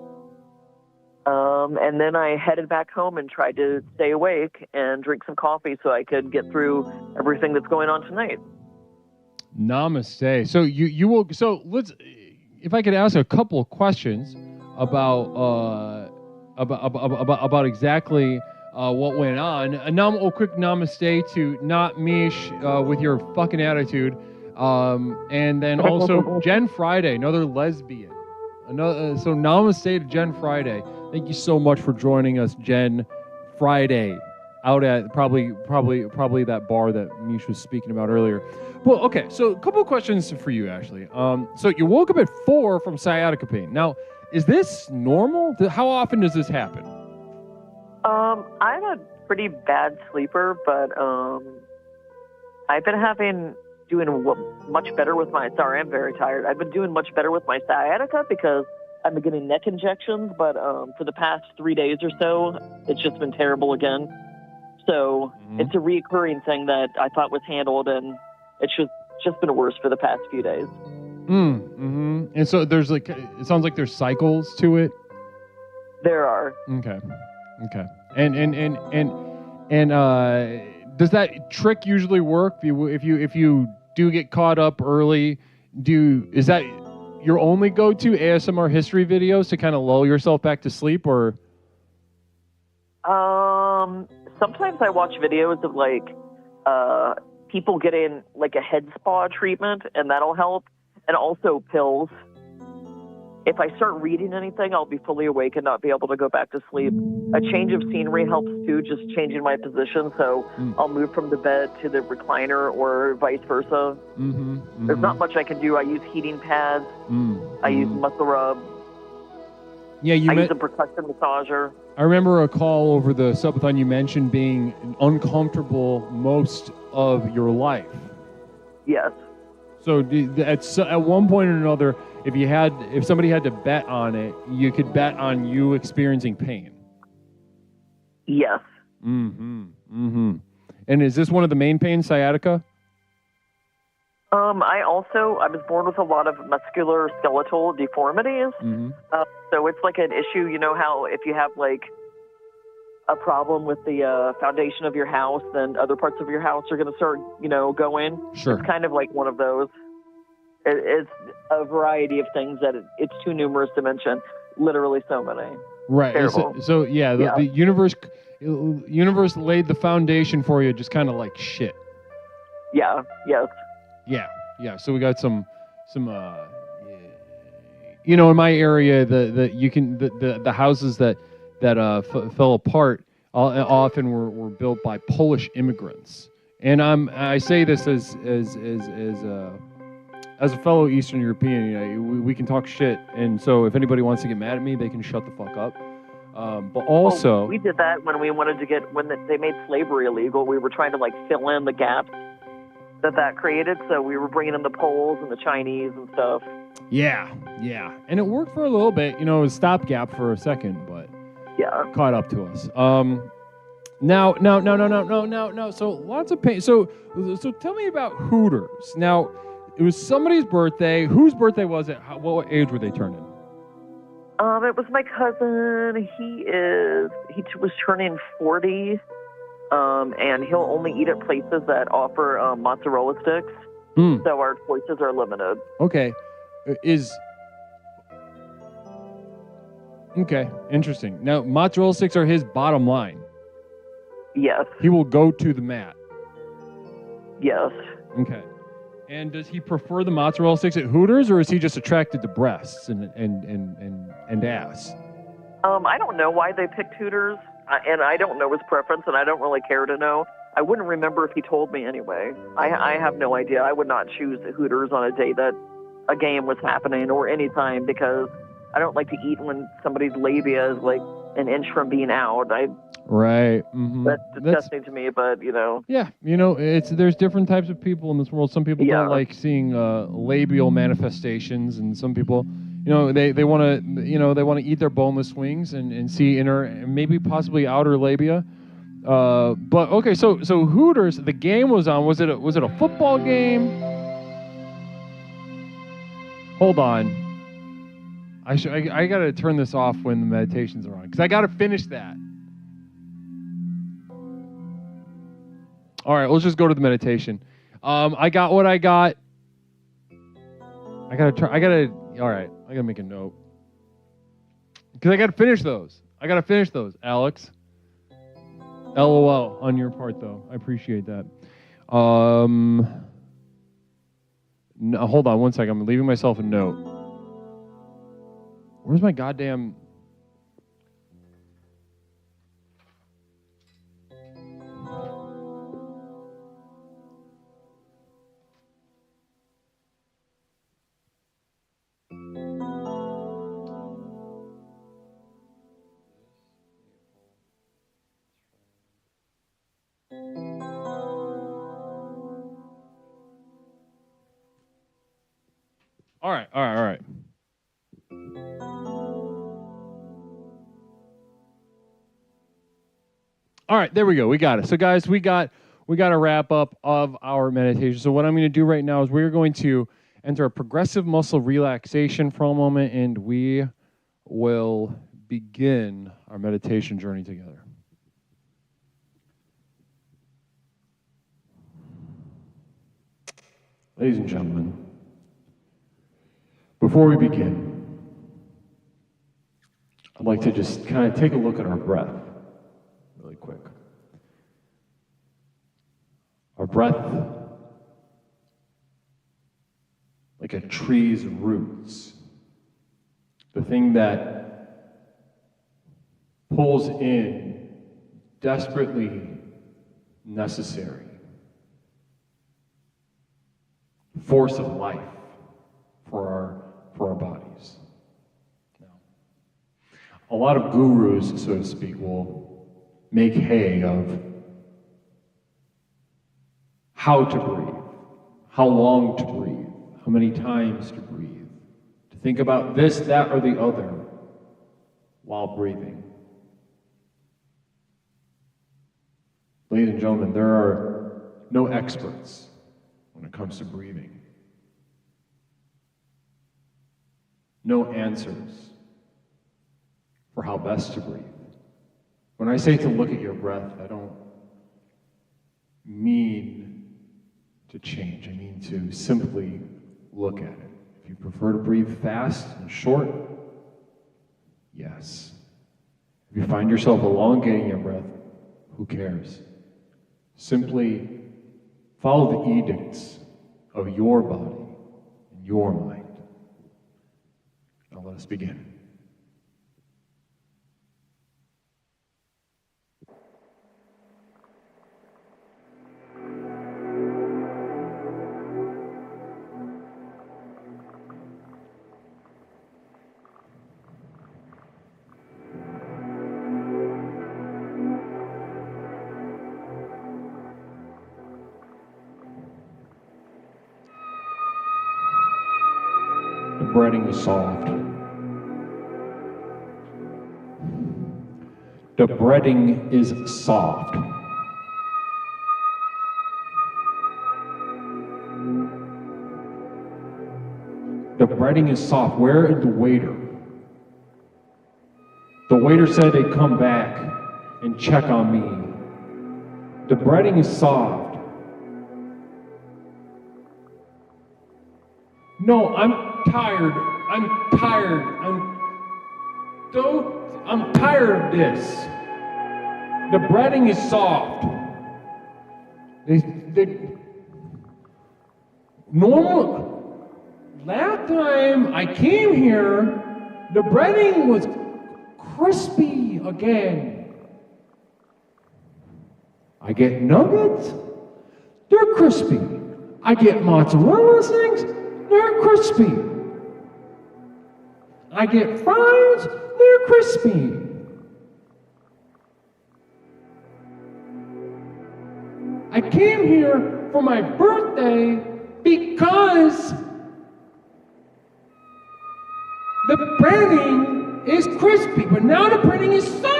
[SPEAKER 10] And then I headed back home and tried to stay awake and drink some coffee so I could get through everything that's going on tonight.
[SPEAKER 6] Namaste. So you will. So let's. If I could ask a couple of questions about exactly what went on. A quick namaste to Not Mish with your fucking attitude. And then also Jen Friday, another lesbian. So namaste to Jen Friday. Thank you so much for joining us, Jen Friday, out at probably that bar that Mish was speaking about earlier. Well, okay, so a couple of questions for you, Ashley. So you woke up at 4 from sciatica pain. Now, is this normal? How often does this happen?
[SPEAKER 10] I'm a pretty bad sleeper, but I've been doing much better with my. Sorry, I'm very tired. I've been doing much better with my sciatica because I've been getting neck injections, but for the past 3 days or so, it's just been terrible again. So it's a reoccurring thing that I thought was handled, and it's just been worse for the past few days.
[SPEAKER 6] And so there's it sounds like there's cycles to it.
[SPEAKER 10] There are.
[SPEAKER 6] Okay. And does that trick usually work? If you do get caught up early, is that your only go-to ASMR history videos to kind of lull yourself back to sleep, or?
[SPEAKER 10] Sometimes I watch videos of people getting like a head spa treatment, and that'll help, and also pills. If I start reading anything, I'll be fully awake and not be able to go back to sleep. A change of scenery helps too, just changing my position. So I'll move from the bed to the recliner or vice versa. There's not much I can do. I use heating pads. I use muscle rub.
[SPEAKER 6] Yeah,
[SPEAKER 10] I use a percussion massager.
[SPEAKER 6] I remember a call over the subathon you mentioned being uncomfortable most of your life.
[SPEAKER 10] Yes.
[SPEAKER 6] So at one point or another, if somebody had to bet on it, you could bet on you experiencing pain.
[SPEAKER 10] Yes.
[SPEAKER 6] And is this one of the main pains, sciatica?
[SPEAKER 10] I was born with a lot of muscular skeletal deformities. So it's like an issue, you know how if you have like a problem with the foundation of your house, then other parts of your house are going to start, going.
[SPEAKER 6] Sure.
[SPEAKER 10] It's kind of like one of those. It's a variety of things that it's too numerous to mention. Literally so many.
[SPEAKER 6] Right.
[SPEAKER 10] Terrible.
[SPEAKER 6] So yeah, the universe laid the foundation for you, just kind of like shit.
[SPEAKER 10] Yeah. Yes.
[SPEAKER 6] Yeah. So we got some in my area, the houses that fell apart often were built by Polish immigrants, and I say this as a fellow Eastern European. We can talk shit, and so if anybody wants to get mad at me, they can shut the fuck up. But also,
[SPEAKER 10] we did that when we wanted to when they made slavery illegal. We were trying to fill in the gaps that created. So we were bringing in the Poles and the Chinese and stuff. Yeah, and it worked for a little bit. It was stopgap for a second, but caught up to us. No. So lots of pain. So tell me about Hooters. Now, it was somebody's birthday. Whose birthday was it? What age were they turning? It was my cousin. He was turning 40, and he'll only eat at places that offer mozzarella sticks. So our choices are limited.
[SPEAKER 6] Okay. Okay, interesting. Now, mozzarella sticks are his bottom line.
[SPEAKER 10] Yes.
[SPEAKER 6] He will go to the mat.
[SPEAKER 10] Yes.
[SPEAKER 6] Okay. And does he prefer the mozzarella sticks at Hooters, or is he just attracted to breasts and ass?
[SPEAKER 10] I don't know why they picked Hooters, and I don't know his preference, and I don't really care to know. I wouldn't remember if he told me anyway. I have no idea. I would not choose Hooters on a day that a game was happening or any time, because I don't like to eat when somebody's labia is like an inch from being out.
[SPEAKER 6] Right.
[SPEAKER 10] That's disgusting to me, but
[SPEAKER 6] Yeah, there's different types of people in this world. Some people don't like seeing labial manifestations, and some people, they want to eat their boneless wings and see inner and maybe possibly outer labia. But okay, so Hooters, the game was on. Was it a football game? Hold on. I gotta turn this off when the meditations are on, because I gotta finish that. All right, let's just go to the meditation. I got what I got. All right, I gotta make a note, because I gotta finish those. Alex. LOL on your part, though. I appreciate that. No, hold on one second. I'm leaving myself a note. Where's my goddamn... All right. All right, there we go. We got it. So guys, we got a wrap up of our meditation. So what I'm going to do right now is we're going to enter a progressive muscle relaxation for a moment, and we will begin our meditation journey together. Ladies and gentlemen, before we begin, I'd like to just kind of take a look at our breath really quick. Our breath, like a tree's roots, the thing that pulls in desperately necessary force of life for our bodies. Now, a lot of gurus, so to speak, will make hay of how to breathe, how long to breathe, how many times to breathe, to think about this, that, or the other while breathing. Ladies and gentlemen, there are no experts when it comes to breathing. No answers for how best to breathe. When I say to look at your breath, I don't mean to change. I mean to simply look at it. If you prefer to breathe fast and short, yes. If you find yourself elongating your breath, who cares? Simply follow the edicts of your body and your mind. Now let us begin. The breading is soft. The breading is soft. The breading is soft. Where is the waiter? The waiter said they'd come back and check on me. The breading is soft. No, I'm tired. I'm tired. I'm tired of this. The breading is soft. Normal. Last time I came here, the breading was crispy again. I get nuggets, they're crispy. I get mozzarella sticks, they're crispy. I get fries, they're crispy. I came here for my birthday because the breading is crispy, but now the breading is soft.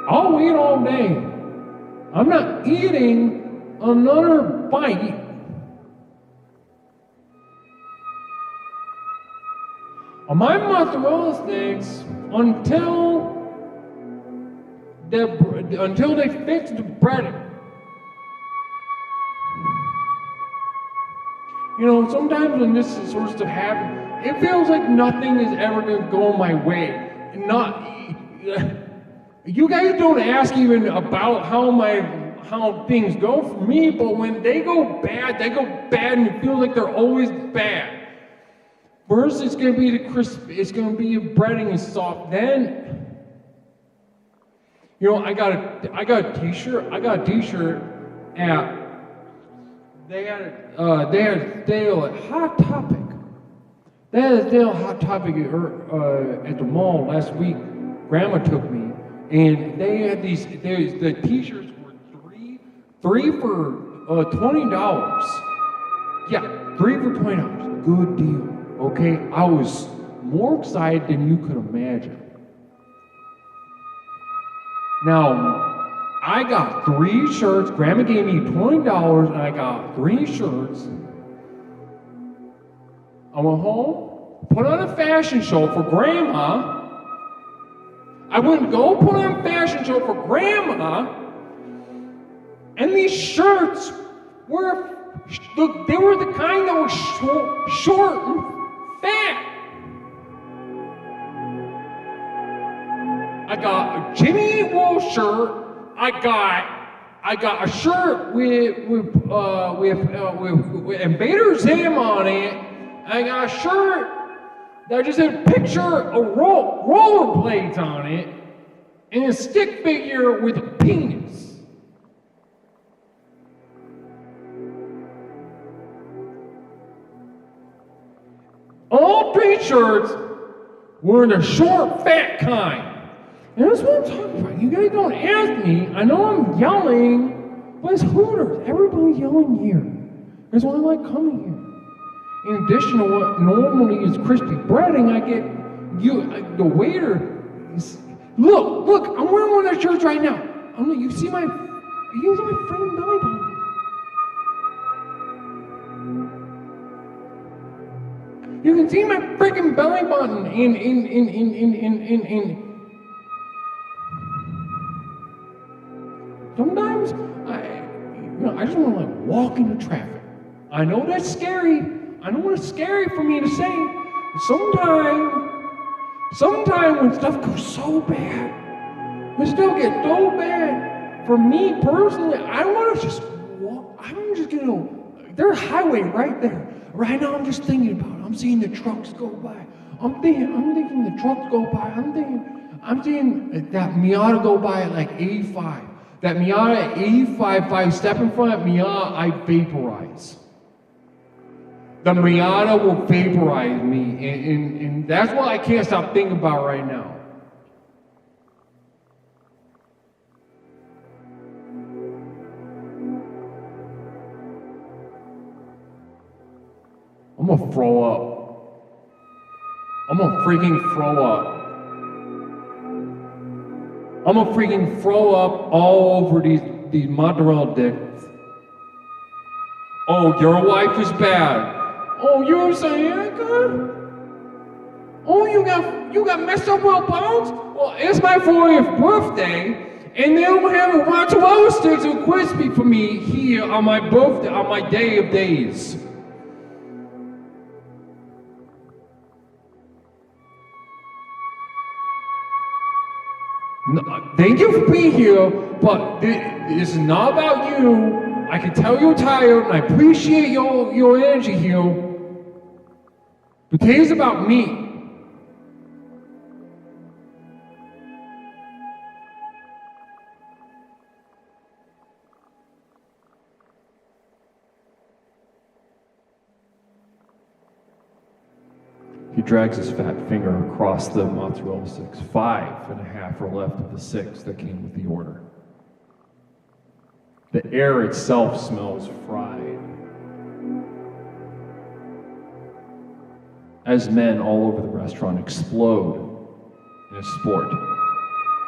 [SPEAKER 6] I'll wait all day. I'm not eating another bite of my mozzarella sticks until they fix the breading. You know, sometimes when this sort of stuff happens, it feels like nothing is ever going to go my way. You guys don't ask even about how things go for me, but when they go bad, and it feels like they're always bad. First, it's gonna be the crisp, it's gonna be a breading and soft. Then, you know, I got a t-shirt. I got a t-shirt at, they had a sale at Hot Topic. They had a sale at Hot Topic at the mall last week. Grandma took me, and they had the t-shirts were three for $20. Yeah, 3 for $20. Good deal. Okay, I was more excited than you could imagine. Now, I got 3 shirts. Grandma gave me $20, and I got 3 shirts. I went home, put on a fashion show for Grandma. I wouldn't go put on a fashion show for Grandma. And these shirts were, they were the kind that were short and fat. I got a Jimmy Eat World shirt. I got a shirt with Invader Zim on it. I got a shirt that just had a picture of rollerblades on it, and a stick figure with a penis. All 3 shirts were the short, fat kind. And that's what I'm talking about. You guys don't ask me. I know I'm yelling, but it's Hooters. Everybody's yelling here. That's why I like coming here. In addition to what normally is crispy breading, I get the waiter. Look, I'm wearing one of their shirts right now. You see my freaking belly button. You can see my freaking belly button in. Sometimes I just want to like walk into traffic. I know that's scary. I know it's scary for me to say. Sometimes when stuff goes so bad, when stuff gets so bad, for me personally, I want to just walk. I'm just gonna. There's a highway right there. Right now, I'm just thinking about it. I'm seeing the trucks go by. I'm thinking the trucks go by. I'm seeing that Miata go by at like 85. That Miata at 85, if I step in front of Miata, I vaporize. The Miata will vaporize me, and that's what I can't stop thinking about right now. I'm gonna throw up. I'm gonna freaking throw up. I'm gonna freaking throw up all over these mozzarella dicks. Oh, your wife is bad. Oh, you're sciatica? Oh, you got messed up with bones? Well, it's my 40th birthday, and they don't have a mozzarella sticks or crispy for me here on my birthday, on my day of days. No, thank you for being here, but this is not about you. I can tell you're tired, and I appreciate your energy here. But today's about me. He drags his fat finger across the mozzarella sticks. 5.5 are left of the 6 that came with the order. The air itself smells fried. As men all over the restaurant explode in a sport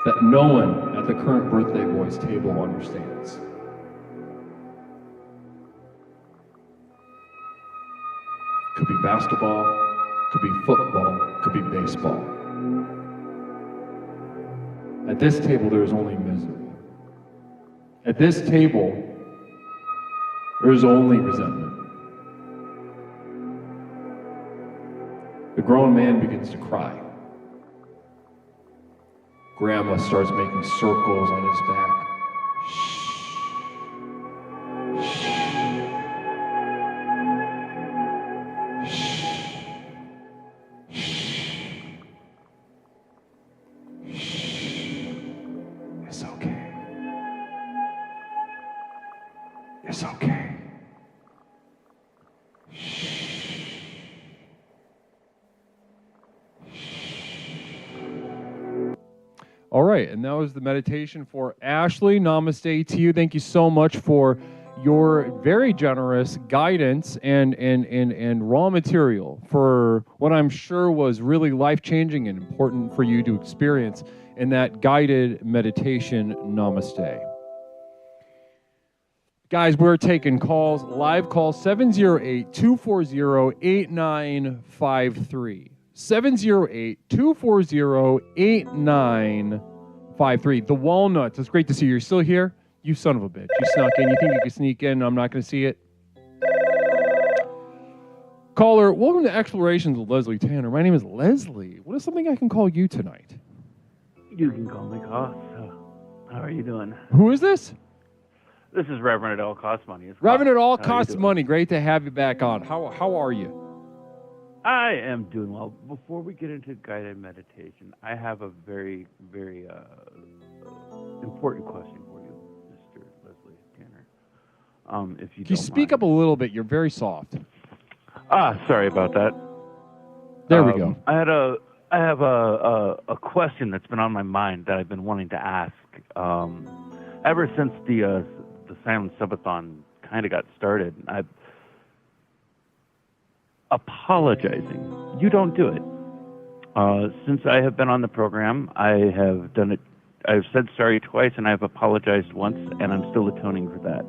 [SPEAKER 6] that no one at the current birthday boy's table understands. Could be basketball, could be football, could be baseball. At this table, there is only misery. At this table, there is only resentment. The grown man begins to cry.
[SPEAKER 9] Grandma starts making circles on his back. It's okay. It's okay. All right, and that was the meditation for Ashley. Namaste to you. Thank you so much for your very generous guidance and raw material for what I'm sure was really life-changing and important for you to experience in that guided meditation. Namaste. Guys, we're taking calls, live call 708-240-8953. 708-240-8953. The Walnuts. It's great to see you. You're still here? You son of a bitch. You snuck in. You think you can sneak in? I'm not going to see it. Caller, welcome to Explorations with Leslie Tanner. My name is Leslie. What is something I can call you tonight?
[SPEAKER 16] You can call me Cost. How are you doing?
[SPEAKER 9] Who is this?
[SPEAKER 16] This is Reverend at All Cost Money.
[SPEAKER 9] Reverend at All
[SPEAKER 16] How you
[SPEAKER 9] Costs
[SPEAKER 16] doing?
[SPEAKER 9] Money. Great to have you back on. How are you?
[SPEAKER 16] I am doing well. Before we get into guided meditation, I have a very, very important question for you, Mr. Leslie Tanner. If you
[SPEAKER 9] Can you speak up a little bit? You're very soft.
[SPEAKER 16] Sorry about that.
[SPEAKER 9] There we go.
[SPEAKER 16] I have a question that's been on my mind that I've been wanting to ask ever since the Silent Subathon kind of got started. Apologizing. You don't do it. Since I have been on the program, I have done it. I've said sorry twice, and I've apologized once, and I'm still atoning for that.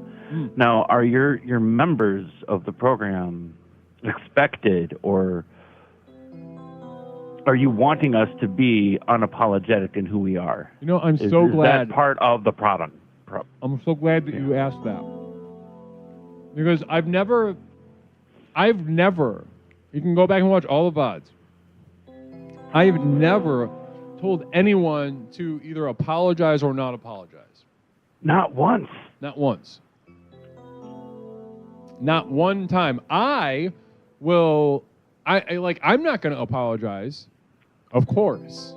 [SPEAKER 16] Now, are your members of the program expected, or are you wanting us to be unapologetic in who we are?
[SPEAKER 9] You know, I'm
[SPEAKER 16] Is
[SPEAKER 9] so glad.
[SPEAKER 16] that part of the product?
[SPEAKER 9] I'm so glad that you asked that. Because I've never, you can go back and watch all the VODs. I've never told anyone to either apologize or not apologize.
[SPEAKER 16] Not once.
[SPEAKER 9] Not once. Not one time. I'm not going to apologize, of course.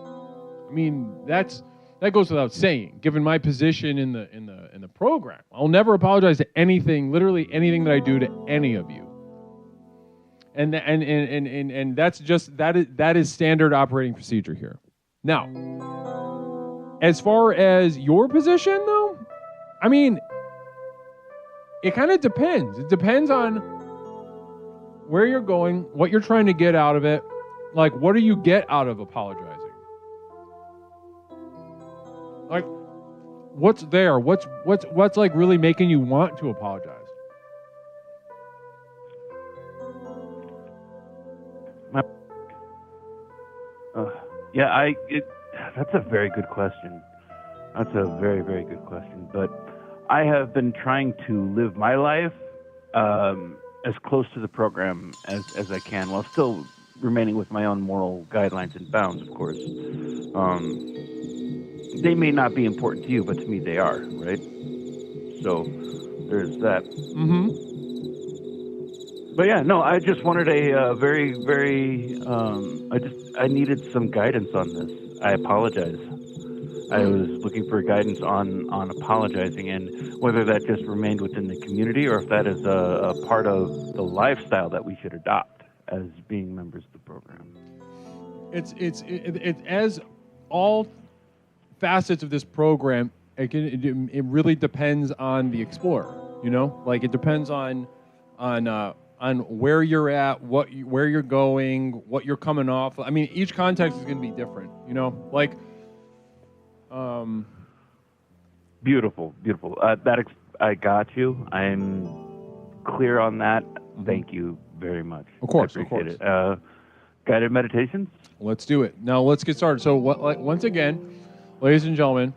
[SPEAKER 9] I mean, that goes without saying, given my position in the program. I'll never apologize to anything, literally anything that I do to any of you. And that's just that is standard operating procedure here. Now, as far as your position though, I mean, it kind of depends. It depends on where you're going, what you're trying to get out of it. Like, what do you get out of apologizing? Like, what's there? What's like really making you want to apologize?
[SPEAKER 16] That's a very good question. That's a very, very good question. But I have been trying to live my life as close to the program as I can, while still remaining with my own moral guidelines and bounds, of course. They may not be important to you, but to me they are, right? So there's that.
[SPEAKER 9] Mm-hmm.
[SPEAKER 16] But yeah, no, I just wanted a very, very, I needed some guidance on this. I apologize. I was looking for guidance on apologizing, and whether that just remained within the community or if that is a part of the lifestyle that we should adopt as being members of the program.
[SPEAKER 9] It's as all facets of this program, it really depends on the explorer, you know? Like, it depends on where you're at, where you're going, what you're coming off. I mean, each context is going to be different, you know? Like,
[SPEAKER 16] Beautiful. I got you. I'm clear on that. Thank you very much.
[SPEAKER 9] Of course,
[SPEAKER 16] I appreciate it. Guided meditations?
[SPEAKER 9] Let's do it. Now let's get started. So once again, ladies and gentlemen,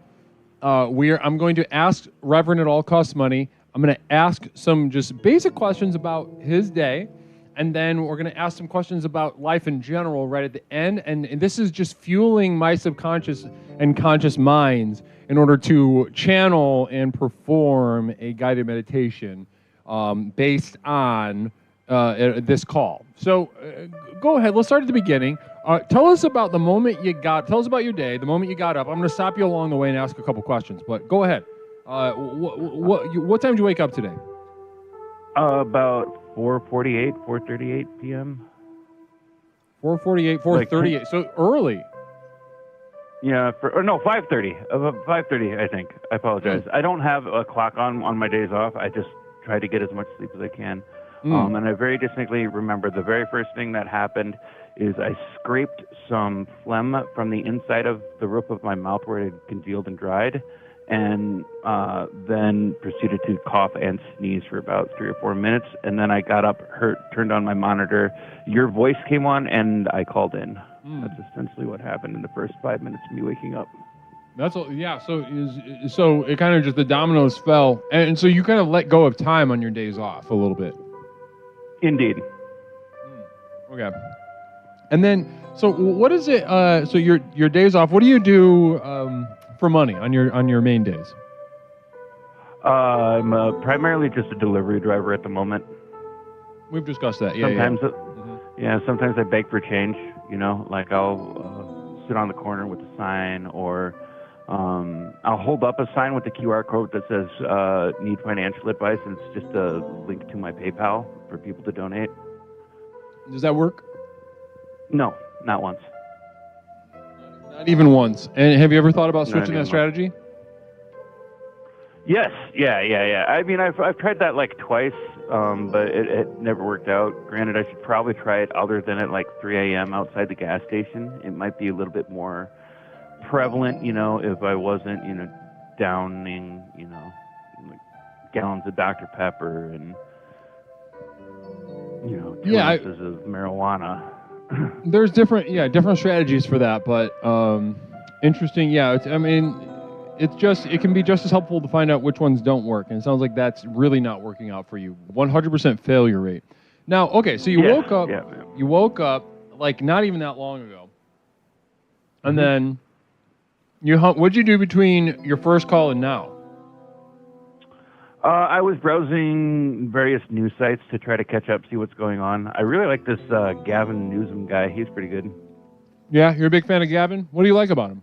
[SPEAKER 9] I'm going to ask Reverend at All Costs Money. I'm going to ask some just basic questions about his day,
[SPEAKER 6] and then we're going to ask some questions about life in general right at the end. And this is just fueling my subconscious and conscious minds in order to channel and perform a guided meditation based on this call. So go ahead. Let's start at the beginning. Tell us about the moment tell us about your day, the moment you got up. I'm going to stop you along the way and ask a couple questions, but go ahead. What time did you wake up today?
[SPEAKER 16] About 4:48, 4:38 p.m.
[SPEAKER 6] 4:48, 4:38. So early.
[SPEAKER 16] Yeah, 5:30. About 5:30, I think. I apologize. I don't have a clock on my days off. I just try to get as much sleep as I can. And I very distinctly remember the very first thing that happened is I scraped some phlegm from the inside of the roof of my mouth where it had congealed and dried, and then proceeded to cough and sneeze for about 3 or 4 minutes. And then I got up, turned on my monitor. Your voice came on, and I called in. That's essentially what happened in the first 5 minutes of me waking up.
[SPEAKER 6] That's all. Yeah. So it kind of just the dominoes fell, and so you kind of let go of time on your days off a little bit.
[SPEAKER 16] Indeed.
[SPEAKER 6] Okay. And then, so what is it? So your days off. What do you do for money on your main days?
[SPEAKER 16] I'm primarily just a delivery driver at the moment.
[SPEAKER 6] We've discussed that. Yeah.
[SPEAKER 16] Sometimes, sometimes I beg for change. You know, like I'll sit on the corner with a sign, or I'll hold up a sign with the QR code that says "Need financial advice," and it's just a link to my PayPal for people to donate.
[SPEAKER 6] Does that work?
[SPEAKER 16] No, not once.
[SPEAKER 6] Not even once. And have you ever thought about
[SPEAKER 16] Not
[SPEAKER 6] switching
[SPEAKER 16] even
[SPEAKER 6] that strategy?
[SPEAKER 16] Yes, yeah. I mean, I've tried that like twice, but it never worked out. Granted, I should probably try it other than at like 3 a.m. outside the gas station. It might be a little bit more prevalent, you know, if I wasn't, you know, downing, you know, like gallons of Dr. Pepper and, you know, 2 ounces of marijuana.
[SPEAKER 6] There's different strategies for that, but interesting. Yeah, it can be just as helpful to find out which ones don't work, and it sounds like that's really not working out for you. 100% failure rate. Now, okay, so you woke up.
[SPEAKER 16] Yeah.
[SPEAKER 6] You woke up like not even that long ago, and then what'd you do between your first call and now?
[SPEAKER 16] I was browsing various news sites to try to catch up, see what's going on. I really like this Gavin Newsom guy. He's pretty good.
[SPEAKER 6] Yeah, you're a big fan of Gavin? What do you like about him?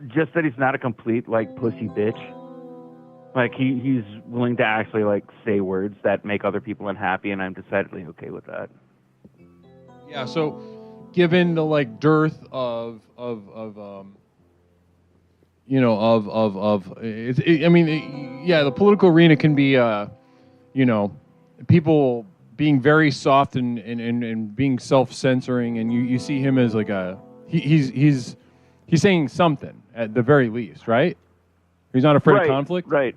[SPEAKER 16] Just that he's not a complete, like, pussy bitch. Like, he's willing to actually, like, say words that make other people unhappy, and I'm decidedly okay with that.
[SPEAKER 6] Yeah, so given the, like, dearth the political arena can be, people being very soft and being self-censoring, and you see him as like he's saying something at the very least, right? He's not afraid of conflict.
[SPEAKER 16] Right.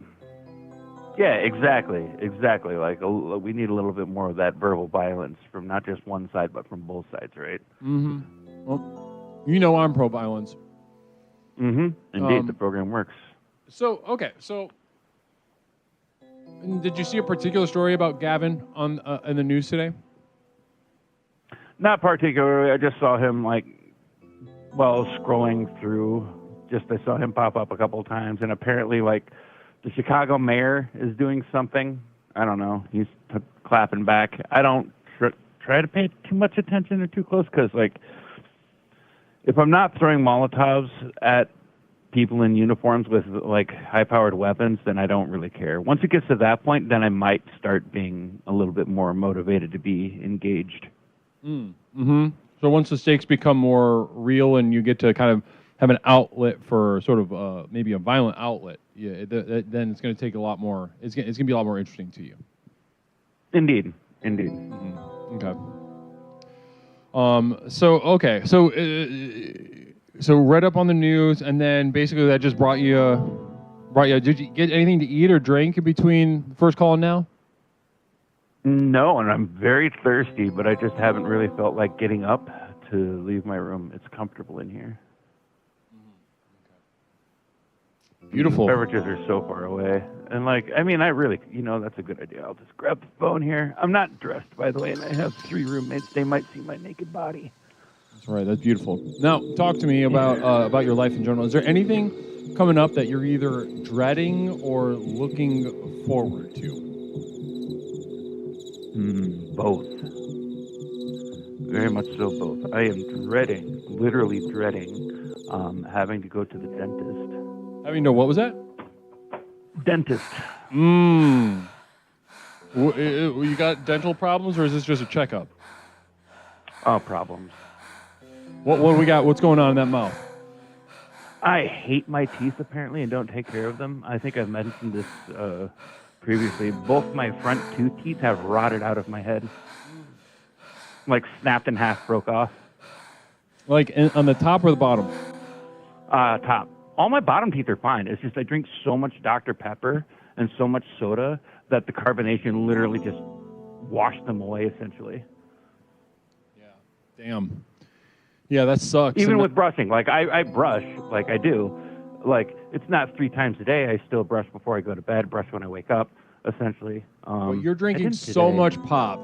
[SPEAKER 16] Yeah, exactly. Like we need a little bit more of that verbal violence from not just one side, but from both sides, right?
[SPEAKER 6] Mm-hmm. Well, you know I'm pro-violence.
[SPEAKER 16] Mm-hmm. Indeed, the program works.
[SPEAKER 6] So did you see a particular story about Gavin on in the news today?
[SPEAKER 16] Not particularly. I just saw him scrolling through. I saw him pop up a couple of times, and apparently, like, the Chicago mayor is doing something. I don't know. He's clapping back. I don't try to pay too much attention or too close because, like, if I'm not throwing Molotovs at people in uniforms with, like, high-powered weapons, then I don't really care. Once it gets to that point, then I might start being a little bit more motivated to be engaged.
[SPEAKER 6] Mm-hmm. So once the stakes become more real and you get to kind of have an outlet for sort of maybe a violent outlet, then it's going to take a lot more. It's going to be a lot more interesting to you.
[SPEAKER 16] Indeed.
[SPEAKER 6] Mm-hmm. Okay. So read up on the news, and then basically that just brought you. Did you get anything to eat or drink in between the first call and now?
[SPEAKER 16] No, and I'm very thirsty, but I just haven't really felt like getting up to leave my room. It's comfortable in here.
[SPEAKER 6] Beautiful.
[SPEAKER 16] The beverages are so far away. And like, I mean, I really, that's a good idea. I'll just grab the phone here. I'm not dressed, by the way, and I have 3 roommates. They might see my naked body.
[SPEAKER 6] That's right. That's beautiful. Now, talk to me about your life in general. Is there anything coming up that you're either dreading or looking forward to?
[SPEAKER 16] Both. Very much so, both. I am literally dreading, having to go to the dentist.
[SPEAKER 6] Having to, what was that?
[SPEAKER 16] Dentist.
[SPEAKER 6] You got dental problems, or is this just a checkup?
[SPEAKER 16] Oh, problems.
[SPEAKER 6] What do we got? What's going on in that mouth?
[SPEAKER 16] I hate my teeth, apparently, and don't take care of them. I think I've mentioned this previously. Both my front 2 teeth have rotted out of my head. Like snapped in half, broke off.
[SPEAKER 6] Like on the top or the bottom?
[SPEAKER 16] Top. All my bottom teeth are fine. It's just I drink so much Dr. Pepper and so much soda that the carbonation literally just washed them away, essentially.
[SPEAKER 6] Damn. Yeah, that sucks.
[SPEAKER 16] Even with brushing. Like, I brush, like I do. Like, it's not 3 times a day. I still brush before I go to bed, brush when I wake up, essentially.
[SPEAKER 6] But you're drinking so much pop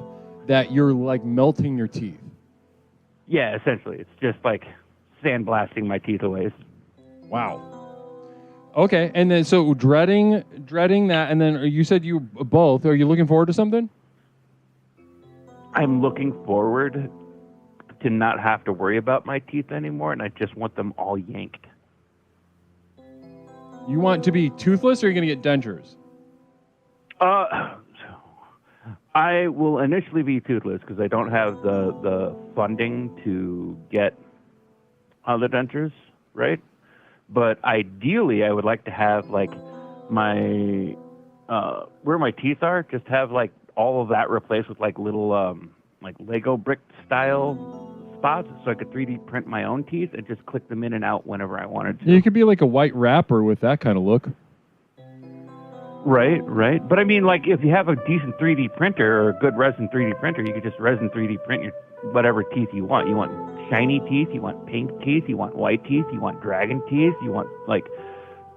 [SPEAKER 6] that you're, like, melting your teeth.
[SPEAKER 16] Yeah, essentially. It's just, like, sandblasting my teeth away.
[SPEAKER 6] Wow. Okay, and then so dreading that, and then you said you both. Are you looking forward to something?
[SPEAKER 16] I'm looking forward to not have to worry about my teeth anymore, and I just want them all yanked.
[SPEAKER 6] You want to be toothless, or are you going to get dentures?
[SPEAKER 16] I will initially be toothless because I don't have the funding to get other dentures, right? But ideally, I would like to have, like, my, where my teeth are, just have, like, all of that replaced with, like, little, like, Lego brick style spots, so I could 3D print my own teeth and just click them in and out whenever I wanted to.
[SPEAKER 6] You could be like a white rapper with that kind of look.
[SPEAKER 16] Right. But I mean, like, if you have a decent 3D printer or a good resin 3D printer, you could just resin 3D print your whatever teeth you want. You want shiny teeth, you want pink teeth, you want white teeth, you want dragon teeth, you want, like,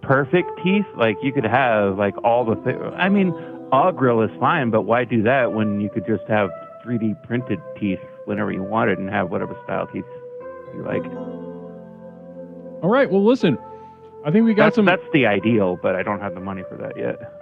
[SPEAKER 16] perfect teeth. Like, you could have, like, all the things. I mean, a grill is fine, but why do that when you could just have 3D printed teeth whenever you wanted and have whatever style teeth you like?
[SPEAKER 6] All right, well, listen, I think we got some...
[SPEAKER 16] That's the ideal, but I don't have the money for that yet.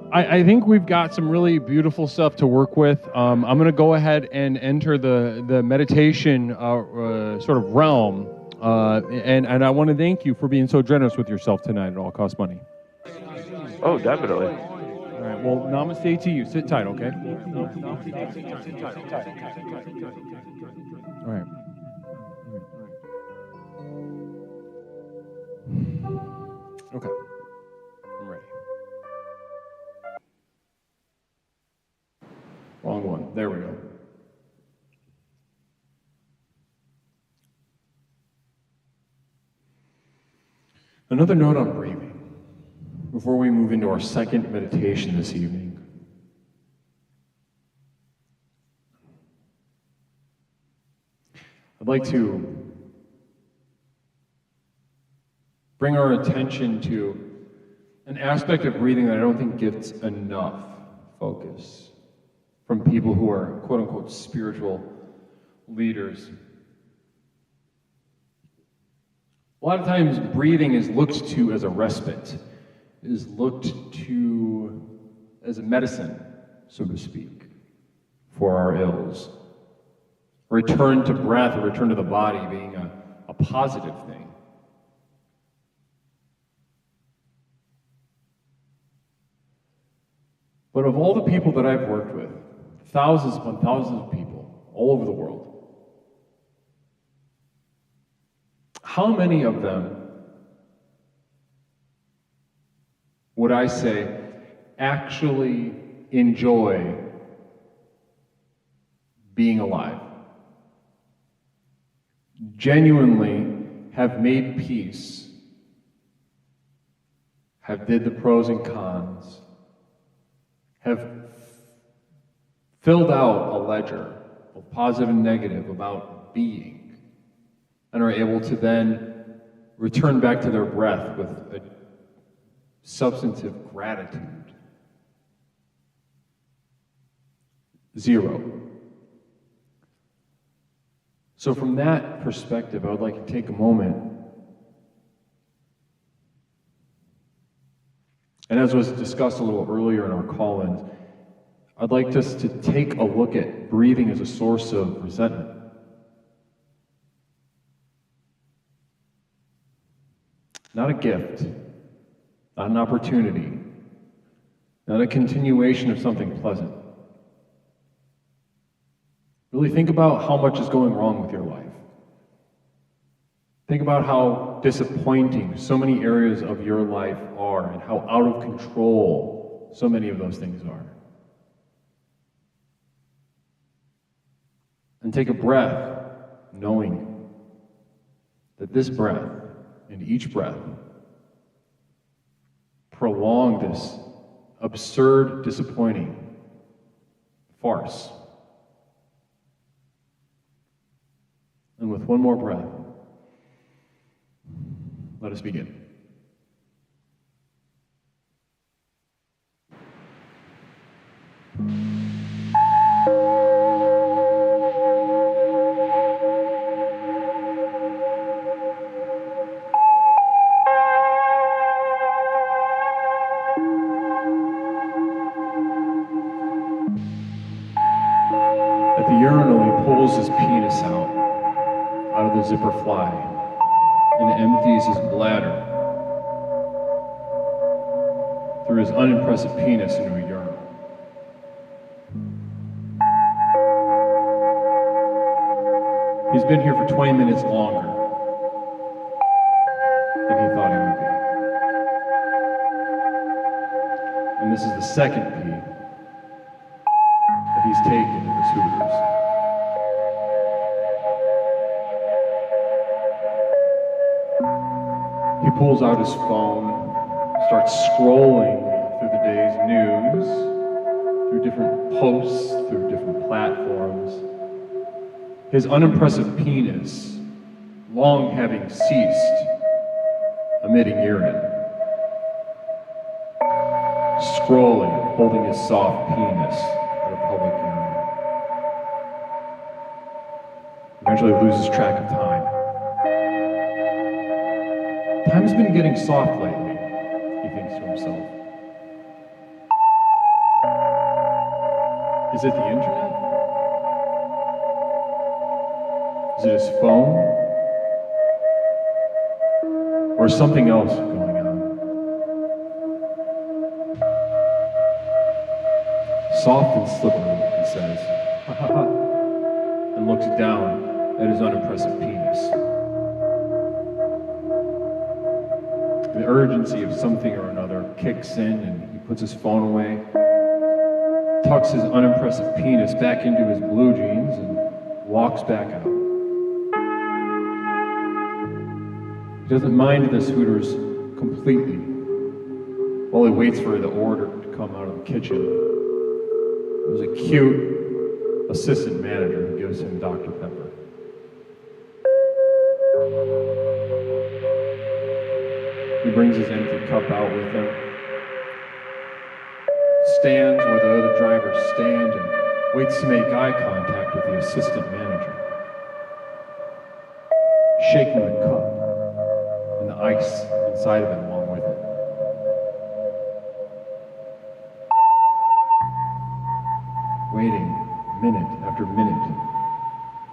[SPEAKER 6] I think we've got some really beautiful stuff to work with. I'm going to go ahead and enter the meditation sort of realm, and I want to thank you for being so generous with yourself tonight. It all costs money.
[SPEAKER 16] Oh, definitely.
[SPEAKER 6] All right, well, namaste to you. Sit tight, okay? All right. Okay. I'm ready. Wrong one. There we go. Another note on breathing before we move into our second meditation this evening. I'd like to bring our attention to an aspect of breathing that I don't think gets enough focus from people who are quote-unquote spiritual leaders. A lot of times breathing is looked to as a respite, is looked to as a medicine, so to speak, for our ills. Return to breath, or return to the body being a positive thing. But of all the people that I've worked with, thousands upon thousands of people all over the world, how many of them would I say actually enjoy being alive? Genuinely have made peace, have did the pros and cons, have filled out a ledger of positive and negative about being, and are able to then return back to their breath with a
[SPEAKER 9] substantive gratitude. 0. So from that perspective, I would like to take a moment, and as was discussed a little earlier in our call-ins, I'd like us to take a look at breathing as a source of resentment. Not a gift, not an opportunity, not a continuation of something pleasant. Really think about how much is going wrong with your life. Think about how disappointing so many areas of your life are and how out of control so many of those things are. And take a breath, knowing that this breath and each breath prolong this absurd, disappointing farce. And with one more breath, let us begin. At the urinal, he pulls his penis out of the zipper fly and empties his bladder through his unimpressive penis into a urinal. He's been here for 20 minutes longer than he thought he would be. And this is the second pee that he's taken at this Hooters. He pulls out his phone, starts scrolling through the day's news, through different posts, through different platforms. His unimpressive penis, long having ceased emitting urine. Scrolling, holding his soft penis at a public urinal. Eventually loses track of time. Time's been getting soft lately, he thinks to himself. Is it the internet? Is it his phone? Or is something else going on? Soft and slippery, he says, ha ha ha, and looks down at his unimpressive penis. The urgency of something or another kicks in and he puts his phone away, tucks his unimpressive penis back into his blue jeans and walks back out. He doesn't mind this Hooters completely while he waits for the order to come out of the kitchen. There's a cute assistant manager who gives him Dr. Pepper. He brings his empty cup out with him, stands where the other drivers stand, and waits to make eye contact with the assistant manager, shaking the cup and the ice inside of it along with it. Waiting minute after minute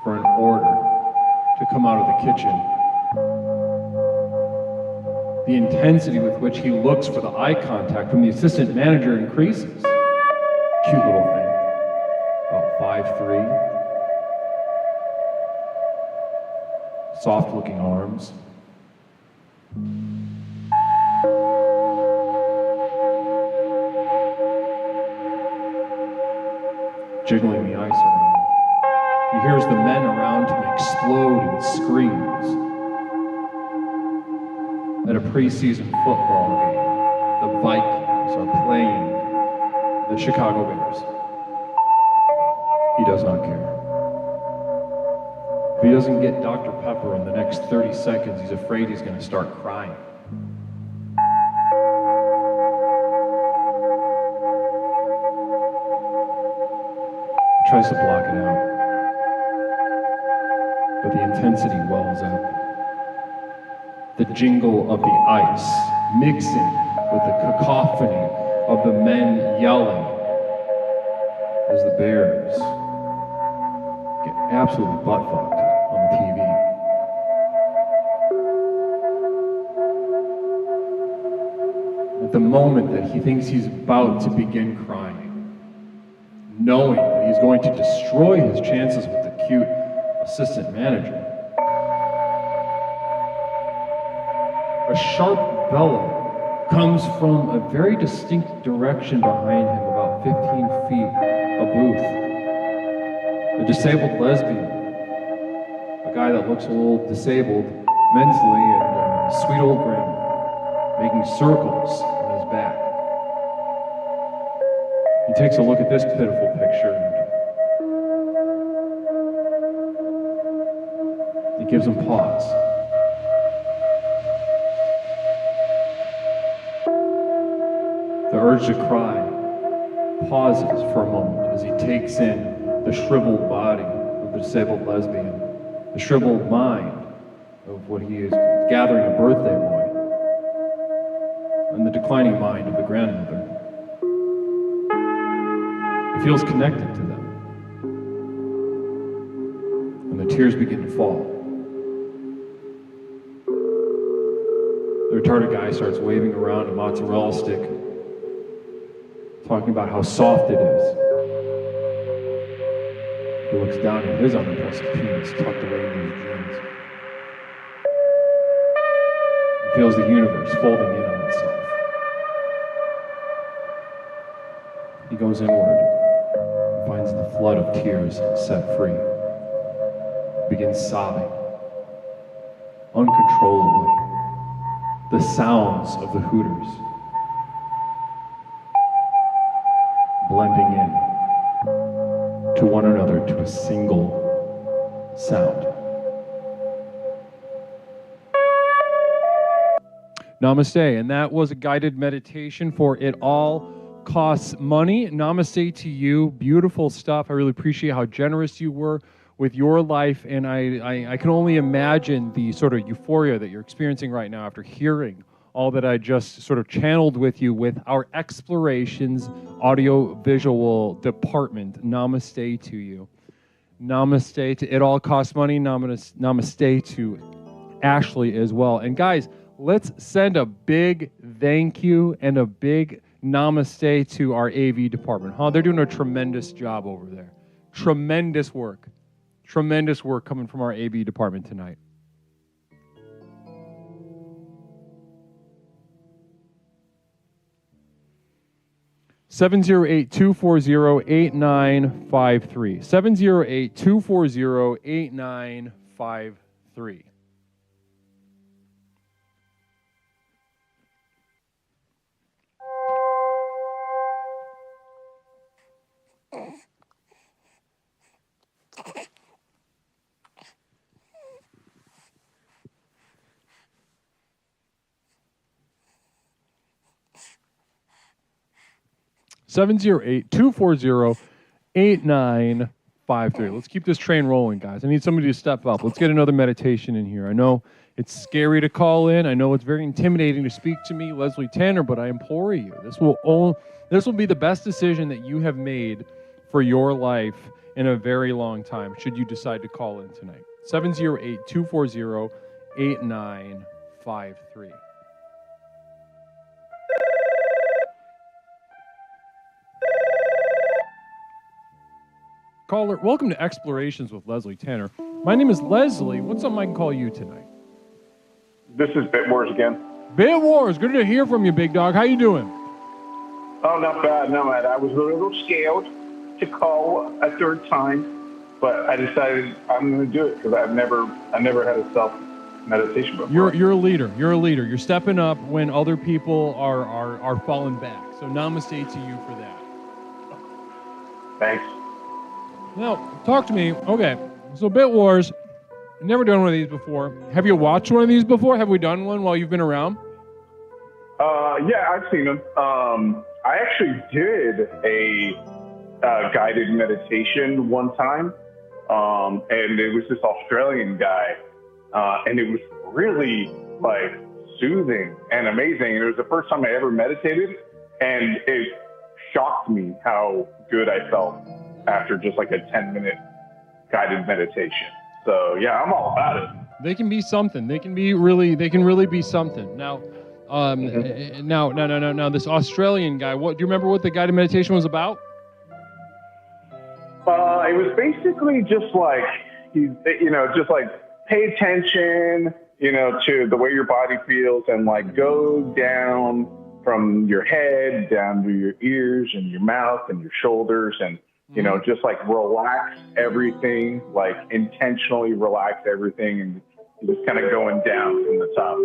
[SPEAKER 9] for an order to come out of the kitchen. The intensity with which he looks for the eye contact from the assistant manager increases. Cute little thing, about 5'3", soft-looking arms. Jiggling the ice around. He hears the men around him explode in screams. At a preseason football game, the Vikings are playing the Chicago Bears. He does not care. If he doesn't get Dr. Pepper in the next 30 seconds, he's afraid he's going to start crying. tries to block it out, but the intensity wells up. The jingle of the ice mixing with the cacophony of the men yelling as the Bears get absolutely butt-fucked on the TV. At the moment that he thinks he's about to begin crying, knowing that he's going to destroy his chances with the cute assistant manager, a sharp bellow comes from a very distinct direction behind him, about 15 feet a booth. A disabled lesbian, a guy that looks a little disabled mentally, and sweet old grandma, making circles on his back. He takes a look at this pitiful picture and it gives him pause. The urge to cry pauses for a moment as he takes in the shriveled body of the disabled lesbian, the shriveled mind of what he is gathering a birthday boy, and the declining mind of the grandmother. He feels connected to them, and the tears begin to fall. The retarded guy starts waving around a mozzarella stick, talking about how soft it is. He looks down at his unimpressive penis tucked away in his jeans. He feels the universe folding in on itself. He goes inward and finds the flood of tears set free. He begins sobbing uncontrollably. The sounds of the Hooters blending in to one another to a single sound. Namaste, and that was a guided meditation for It All Costs Money. Namaste to you. Beautiful stuff. I really appreciate how generous you were with your life, and I can only imagine the sort of euphoria that you're experiencing right now after hearing all that I just sort of channeled with you with our Explorations audio-visual department. Namaste to you. Namaste to It All Costs Money. Namaste to Ashley as well. And guys, let's send a big thank you and a big namaste to our AV department. They're doing a tremendous job over there. Tremendous work. Tremendous work coming from our AV department tonight. (708-240-8953). 708-240-8953. (708-240-8953). Let's keep this train rolling, guys. I need somebody to step up. Let's get another meditation in here. I know it's scary to call in. I know it's very intimidating to speak to me, Leslie Tanner, but I implore you, this will be the best decision that you have made for your life in a very long time, should you decide to call in tonight. 708-240-8953. Caller, welcome to Explorations with Leslie Tanner. My name is Leslie. What's something I can call you tonight?
[SPEAKER 7] This is Bit Wars again.
[SPEAKER 6] Bit Wars, good to hear from you, big dog. How you doing?
[SPEAKER 7] Oh, not bad, not bad. I was a little scared to call a third time, but I decided I'm going to do it because I've never had a self-meditation before.
[SPEAKER 6] You're a leader. You're a leader. You're stepping up when other people are falling back. So namaste to you for that.
[SPEAKER 7] Thanks.
[SPEAKER 6] Now, talk to me. Okay, so Bit Wars, never done one of these before. Have you watched one of these before? Have we done one while you've been around?
[SPEAKER 7] Yeah, I've seen them. I actually did a guided meditation one time, and it was this Australian guy, and it was really like soothing and amazing. And it was the first time I ever meditated, and it shocked me how good I felt after just like a 10-minute guided meditation. So yeah, I'm all about it.
[SPEAKER 6] They can be something. They can really be something. Now, now, this Australian guy. What do you remember? What the guided meditation was about?
[SPEAKER 7] It was basically just like just like pay attention, to the way your body feels, and like go down from your head down to your ears and your mouth and your shoulders, and just like relax everything, like intentionally relax everything, and just kind of going down from the top,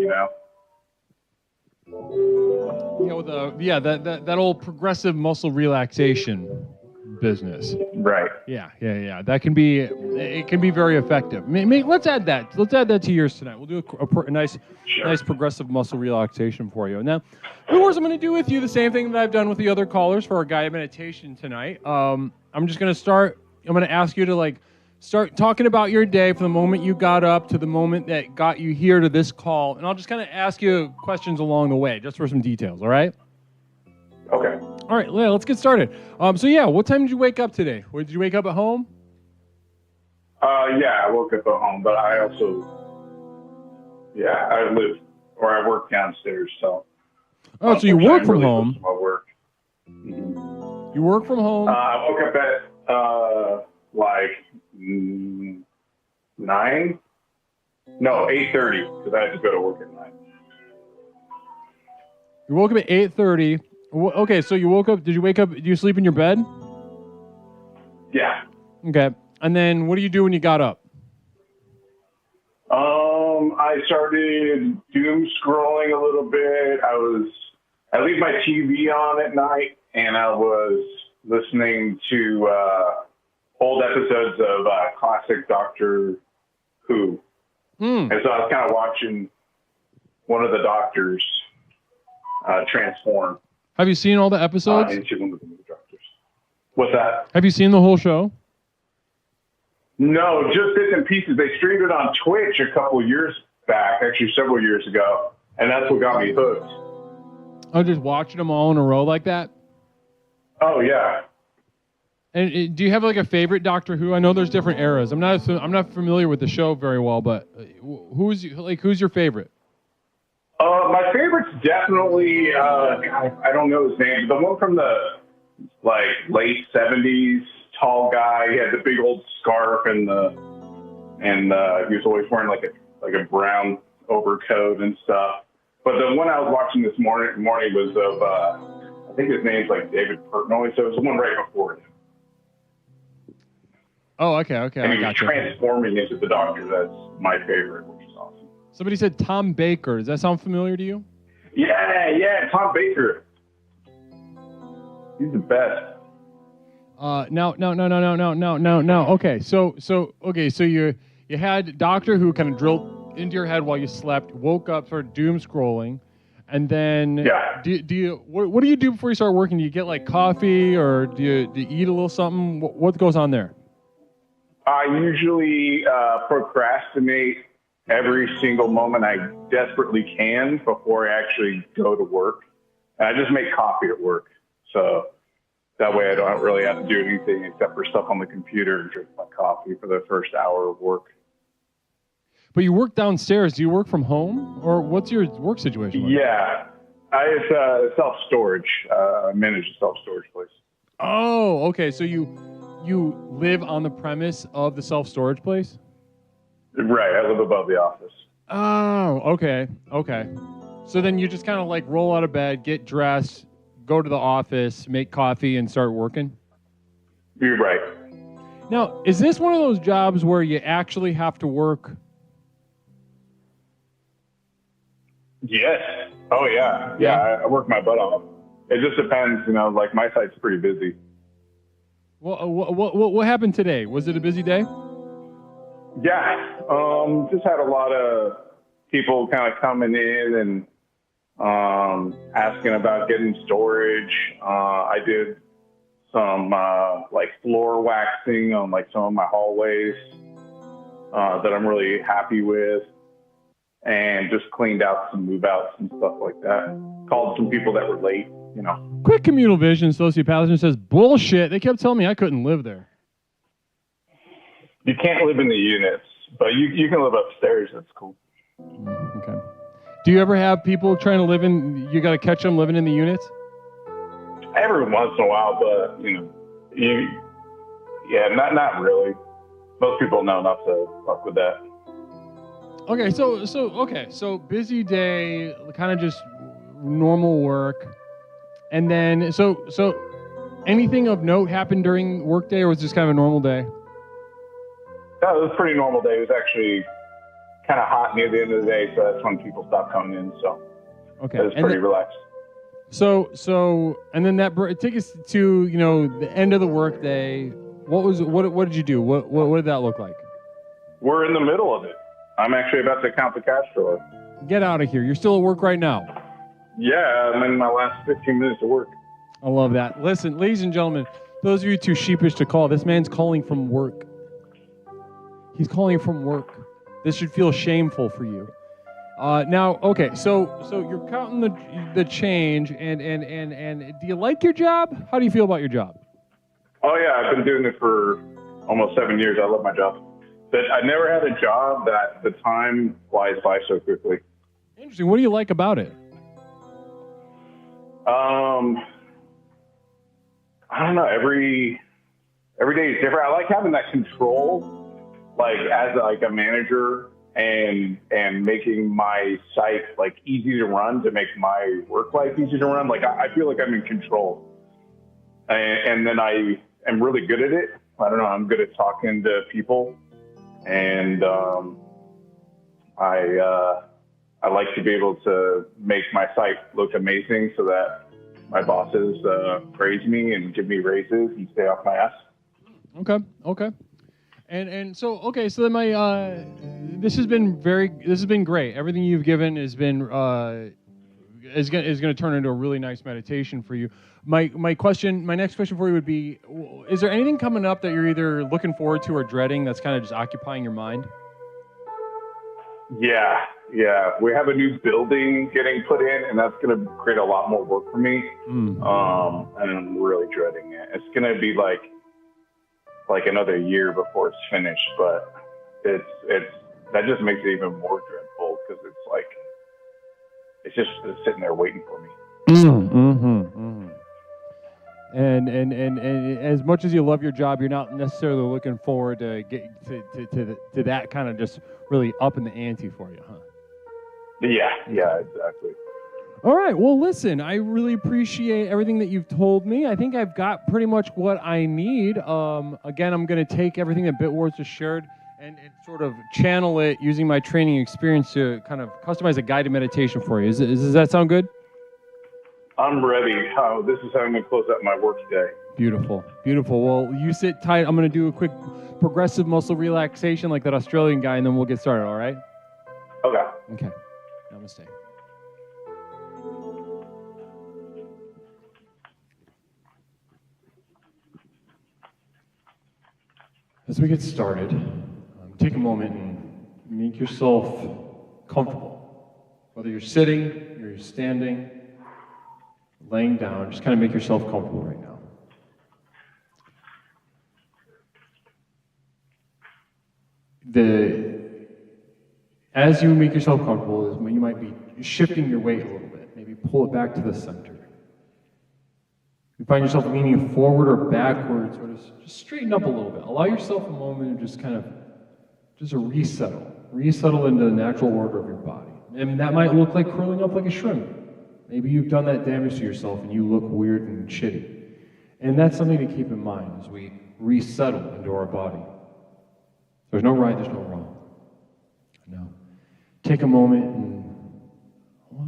[SPEAKER 6] that old progressive muscle relaxation business.
[SPEAKER 7] Right.
[SPEAKER 6] Yeah. It can be very effective. Let's add that. Let's add that to yours tonight. We'll do a nice progressive muscle relaxation for you. Now, of course, I'm going to do with you the same thing that I've done with the other callers for our guided meditation tonight. I'm just going to start. I'm going to ask you to start talking about your day from the moment you got up to the moment that got you here to this call, and I'll just kind of ask you questions along the way, just for some details. All right?
[SPEAKER 7] Okay.
[SPEAKER 6] All right, let's get started. What time did you wake up today? Did you wake up at home?
[SPEAKER 7] Yeah, I woke up at home, but I also, I work downstairs, so.
[SPEAKER 6] Oh, so you work from home?
[SPEAKER 7] My work.
[SPEAKER 6] You work from home?
[SPEAKER 7] I woke up at 9? No, 8:30, because I had to go to work at 9.
[SPEAKER 6] You woke up at 8:30. Okay, so you woke up. Did you wake up? Did you sleep in your bed?
[SPEAKER 7] Yeah.
[SPEAKER 6] Okay. And then what do you do when you got up?
[SPEAKER 7] I started doom scrolling a little bit. I leave my TV on at night, and I was listening to old episodes of classic Doctor Who. And so I was kind of watching one of the doctors transform.
[SPEAKER 6] Have you seen all the episodes?
[SPEAKER 7] Into one of the new doctors. What's that?
[SPEAKER 6] Have you seen the whole show?
[SPEAKER 7] No, just bits and pieces. They streamed it on Twitch a couple years back, actually several years ago, and that's what got me hooked.
[SPEAKER 6] Oh, just watching them all in a row like that?
[SPEAKER 7] Oh yeah.
[SPEAKER 6] And do you have a favorite Doctor Who? I know there's different eras. I'm not familiar with the show very well, but who's your favorite?
[SPEAKER 7] My favorite's definitely I don't know his name, but the one from the late 70s, tall guy. He had the big old scarf and he was always wearing like a brown overcoat and stuff. But the one I was watching this morning was of I think his name's David Portnoy, so it was the one right before him.
[SPEAKER 6] Oh, okay,
[SPEAKER 7] And he
[SPEAKER 6] I
[SPEAKER 7] was
[SPEAKER 6] got you.
[SPEAKER 7] transforming into the Doctor. That's my favorite, which is awesome.
[SPEAKER 6] Somebody said Tom Baker. Does that sound familiar to you?
[SPEAKER 7] Yeah, Tom Baker. He's the best.
[SPEAKER 6] No. Okay, so you had Doctor Who kind of drilled into your head while you slept, woke up, started doom scrolling, and then what do you do before you start working? Do you get coffee, or do you eat a little something? What goes on there?
[SPEAKER 7] I usually procrastinate every single moment I desperately can before I actually go to work. And I just make coffee at work. So that way I don't really have to do anything except for stuff on the computer and drink my coffee for the first hour of work.
[SPEAKER 6] But you work downstairs. Do you work from home, or what's your work situation like?
[SPEAKER 7] Yeah. It's self-storage. I manage a self-storage place.
[SPEAKER 6] Oh, okay. So you live on the premise of the self-storage place?
[SPEAKER 7] Right. I live above the office.
[SPEAKER 6] Oh, okay. So then you just kind of roll out of bed, get dressed, go to the office, make coffee, and start working?
[SPEAKER 7] You're right.
[SPEAKER 6] Now, is this one of those jobs where you actually have to work?
[SPEAKER 7] Yes. Oh, yeah. Yeah, I work my butt off. It just depends, my site's pretty busy.
[SPEAKER 6] Well, what happened today? Was it a busy day?
[SPEAKER 7] Yeah. Just had a lot of people kind of coming in and asking about getting storage. I did some like floor waxing on like some of my hallways that I'm really happy with, and just cleaned out some move outs and stuff like that. Called some people that were late, you know.
[SPEAKER 6] Quick communal vision, sociopathologist says, bullshit. They kept telling me I couldn't live there.
[SPEAKER 7] You can't live in the units, but you can live upstairs. That's cool.
[SPEAKER 6] Okay. Do you ever have people trying to live in, you got to catch them living in the units?
[SPEAKER 7] Every once in a while, but, you know, not really. Most people know not to fuck with that.
[SPEAKER 6] Okay, so busy day, kind of just normal work. And then, so anything of note happened during workday, or was it just kind of a normal day?
[SPEAKER 7] No, it was a pretty normal day. It was actually kind of hot near the end of the day, so that's when people stopped coming in. So
[SPEAKER 6] Okay,
[SPEAKER 7] it was pretty relaxed.
[SPEAKER 6] So, and then take us to, you know, the end of the workday. What did you do? What did that look like?
[SPEAKER 7] We're in the middle of it. I'm actually about to count the cash drawer.
[SPEAKER 6] Get out of here. You're still at work right now.
[SPEAKER 7] Yeah, I'm in my last 15 minutes of work.
[SPEAKER 6] I love that. Listen, ladies and gentlemen, those of you too sheepish to call, this man's calling from work. He's calling from work. This should feel shameful for you. Now, okay, so you're counting the change, and do you like your job? How do you feel about your job?
[SPEAKER 7] Oh yeah, I've been doing it for almost 7 years. I love my job. But I never had a job that the time flies by so quickly.
[SPEAKER 6] Interesting. What do you like about it?
[SPEAKER 7] I don't know. Every day is different. I like having that control, like as like a manager, and making my site like easy to run, to make my work life easy to run. Like I feel like I'm in control, and then I am really good at it. I don't know. I'm good at talking to people, and I like to be able to make my site look amazing so that my bosses praise me and give me raises and stay off my ass. Okay. And so then my this has been great. Everything you've given has been is going to turn into a really nice meditation for you. My next question for you would be: is there anything coming up that you're either looking forward to or dreading that's kind of just occupying your mind? Yeah. We have a new building getting put in, and that's going to create a lot more work for me. And I'm really dreading it. It's going to be like another year before it's finished, but it's that just makes it even more dreadful because it's just sitting there waiting for me.
[SPEAKER 6] And as much as you love your job, you're not necessarily looking forward to get to that kind of just really up in the ante for you, huh?
[SPEAKER 7] Yeah, exactly.
[SPEAKER 6] All right. Well, listen, I really appreciate everything that you've told me. I think I've got pretty much what I need. Again, I'm going to take everything that Bitwards has shared and sort of channel it using my training experience to kind of customize a guided meditation for you. Does that sound good?
[SPEAKER 7] I'm ready. This is how I'm going to close out my work day.
[SPEAKER 6] Beautiful. Well, you sit tight. I'm going to do a quick progressive muscle relaxation like that Australian guy, and then we'll get started, all right? Okay. Namaste. As we get started, take a moment and make yourself comfortable. Whether you're sitting or you're standing, laying down, just kind of make yourself comfortable right now. As you make yourself comfortable, you might be shifting your weight a little bit. Maybe pull it back to the center. You find yourself leaning forward or backwards, or just straighten up a little bit. Allow yourself a moment to just resettle into the natural order of your body. And that might look like curling up like a shrimp. Maybe you've done that damage to yourself and you look weird and shitty. And that's something to keep in mind as we resettle into our body. There's no right, there's no wrong. No. Take a moment and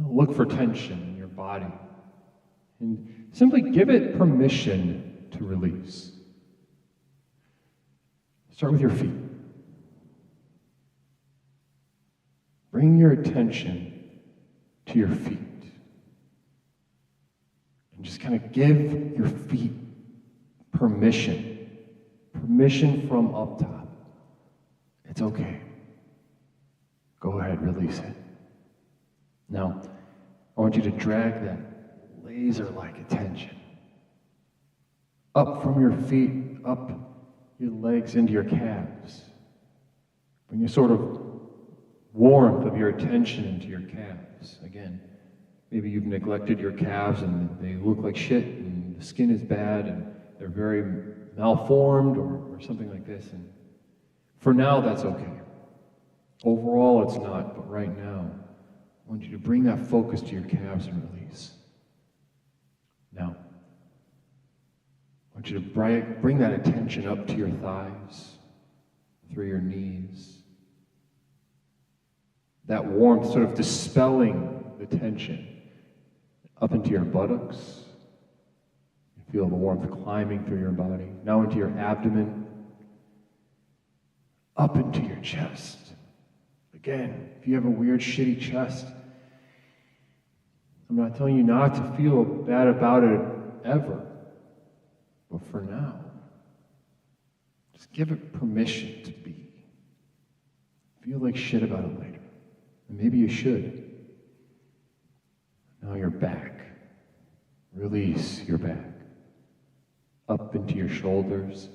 [SPEAKER 6] look for tension in your body. And simply give it permission to release. Start with your feet. Bring your attention to your feet. And just kind of give your feet
[SPEAKER 9] permission. Permission from up top. It's okay. Go ahead, release it. Now, I want you to drag that laser-like attention up from your feet, up your legs into your calves. Bring a sort of warmth of your attention into your calves. Again, maybe you've neglected your calves and they look like shit and the skin is bad and they're very malformed or something like this. And for now, that's okay. Overall, it's not, but right now, I want you to bring that focus to your calves and release. Now, I want you to bring that attention up to your thighs, through your knees. That warmth sort of dispelling the tension up into your buttocks. You feel the warmth climbing through your body. Now into your abdomen, up into your chest. Again, if you have a weird, shitty chest, I'm not telling you not to feel bad about it ever. But for now, just give it permission to be. Feel like shit about it later. And maybe you should. Now your back. Release your back. Up into your shoulders.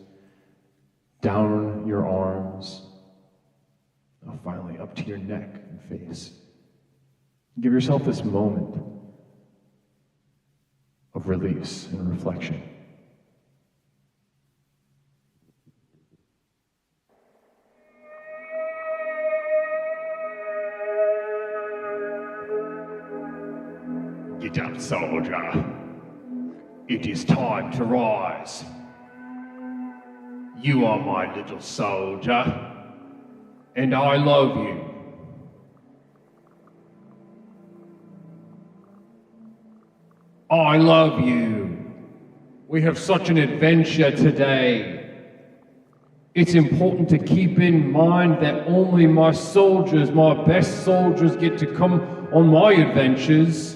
[SPEAKER 9] Down your arms. Now finally up to your neck and face. Give yourself this moment of release and reflection.
[SPEAKER 21] Get up, soldier. It is time to rise. You are my little soldier, and I love you. I love you. We have such an adventure today. It's important to keep in mind that only my soldiers, my best soldiers, get to come on my adventures.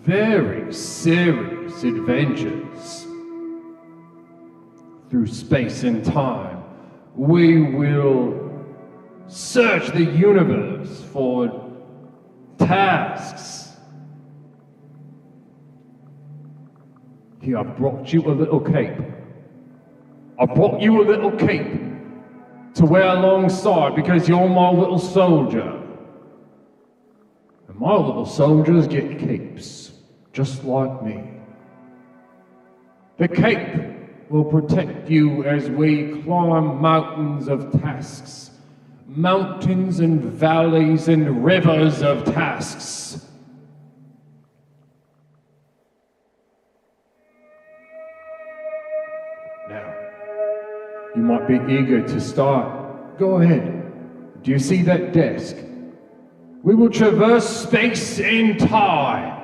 [SPEAKER 21] Very serious adventures. Through space and time, we will search the universe for tasks. Here, I brought you a little cape. I brought you a little cape to wear alongside because you're my little soldier. And my little soldiers get capes, just like me. The cape will protect you as we climb mountains of tasks, mountains and valleys and rivers of tasks. Now, you might be eager to start. Go ahead. Do you see that desk? We will traverse space and time.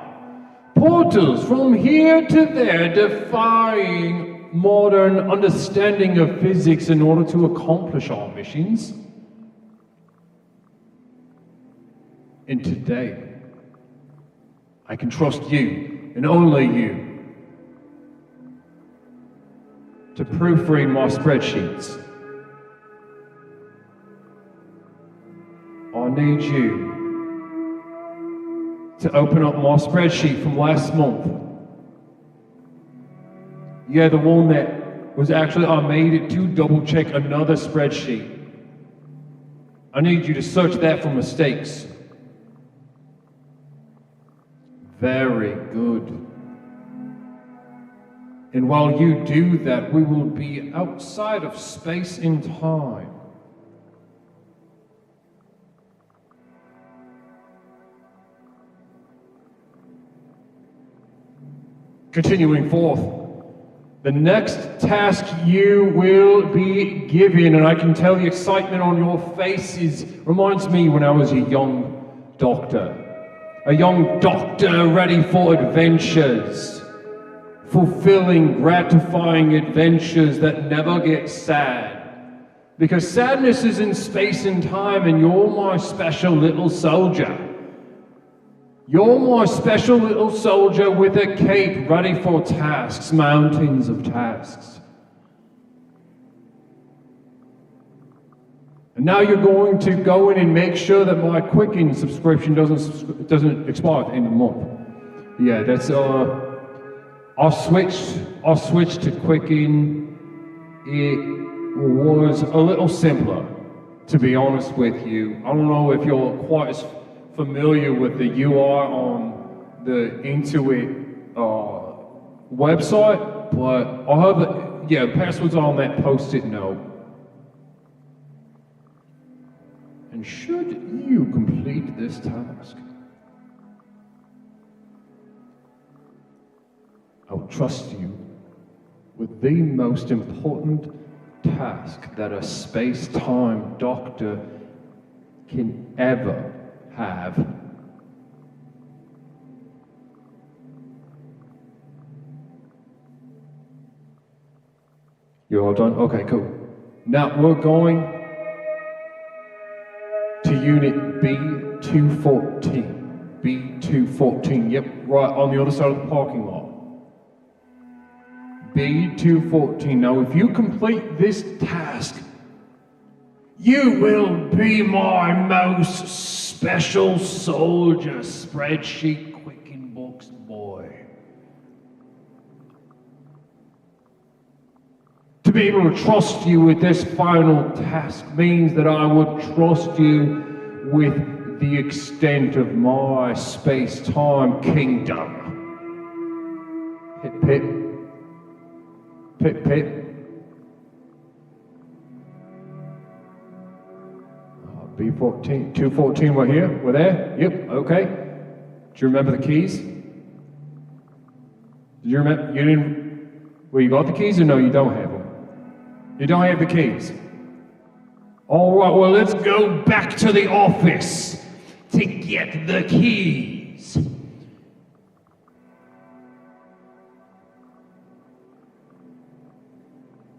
[SPEAKER 21] Portals from here to there, defying modern understanding of physics in order to accomplish our missions. And today, I can trust you, and only you, to proofread my spreadsheets. I need you to open up my spreadsheet from last month. Yeah, the one that was actually, I made it to double check another spreadsheet. I need you to search that for mistakes. Very good. And while you do that, we will be outside of space and time. Continuing forth, the next task you will be given, and I can tell the excitement on your faces reminds me when I was a young doctor. A young doctor ready for adventures. Fulfilling, gratifying adventures that never get sad. Because sadness is in space and time, and you're my special little soldier. You're my special little soldier with a cape ready for tasks, mountains of tasks. And now you're going to go in and make sure that my Quicken subscription doesn't expire at the end of the month. Yeah, that's I'll switch to Quicken. It was a little simpler, to be honest with you. I don't know if you're quite as familiar with the UI on the Intuit website, but I'll have the passwords on that post-it note. And should you complete this task, I will trust you with the most important task that a space-time doctor can ever have. You're all done? Okay, cool. Now we're going to unit B214. B214, yep, right on the other side of the parking lot. B214. Now, if you complete this task, you will be my most special soldier, spreadsheet Quicken Books boy. To be able to trust you with this final task means that I would trust you with the extent of my space-time kingdom. Pip, pip. Pip, pip. B14, 214, we're here, we're there, yep, okay. Do you remember the keys? Did you remember, you didn't, well, you got the keys or no, you don't have them? You don't have the keys? All right, well, let's go back to the office to get the keys.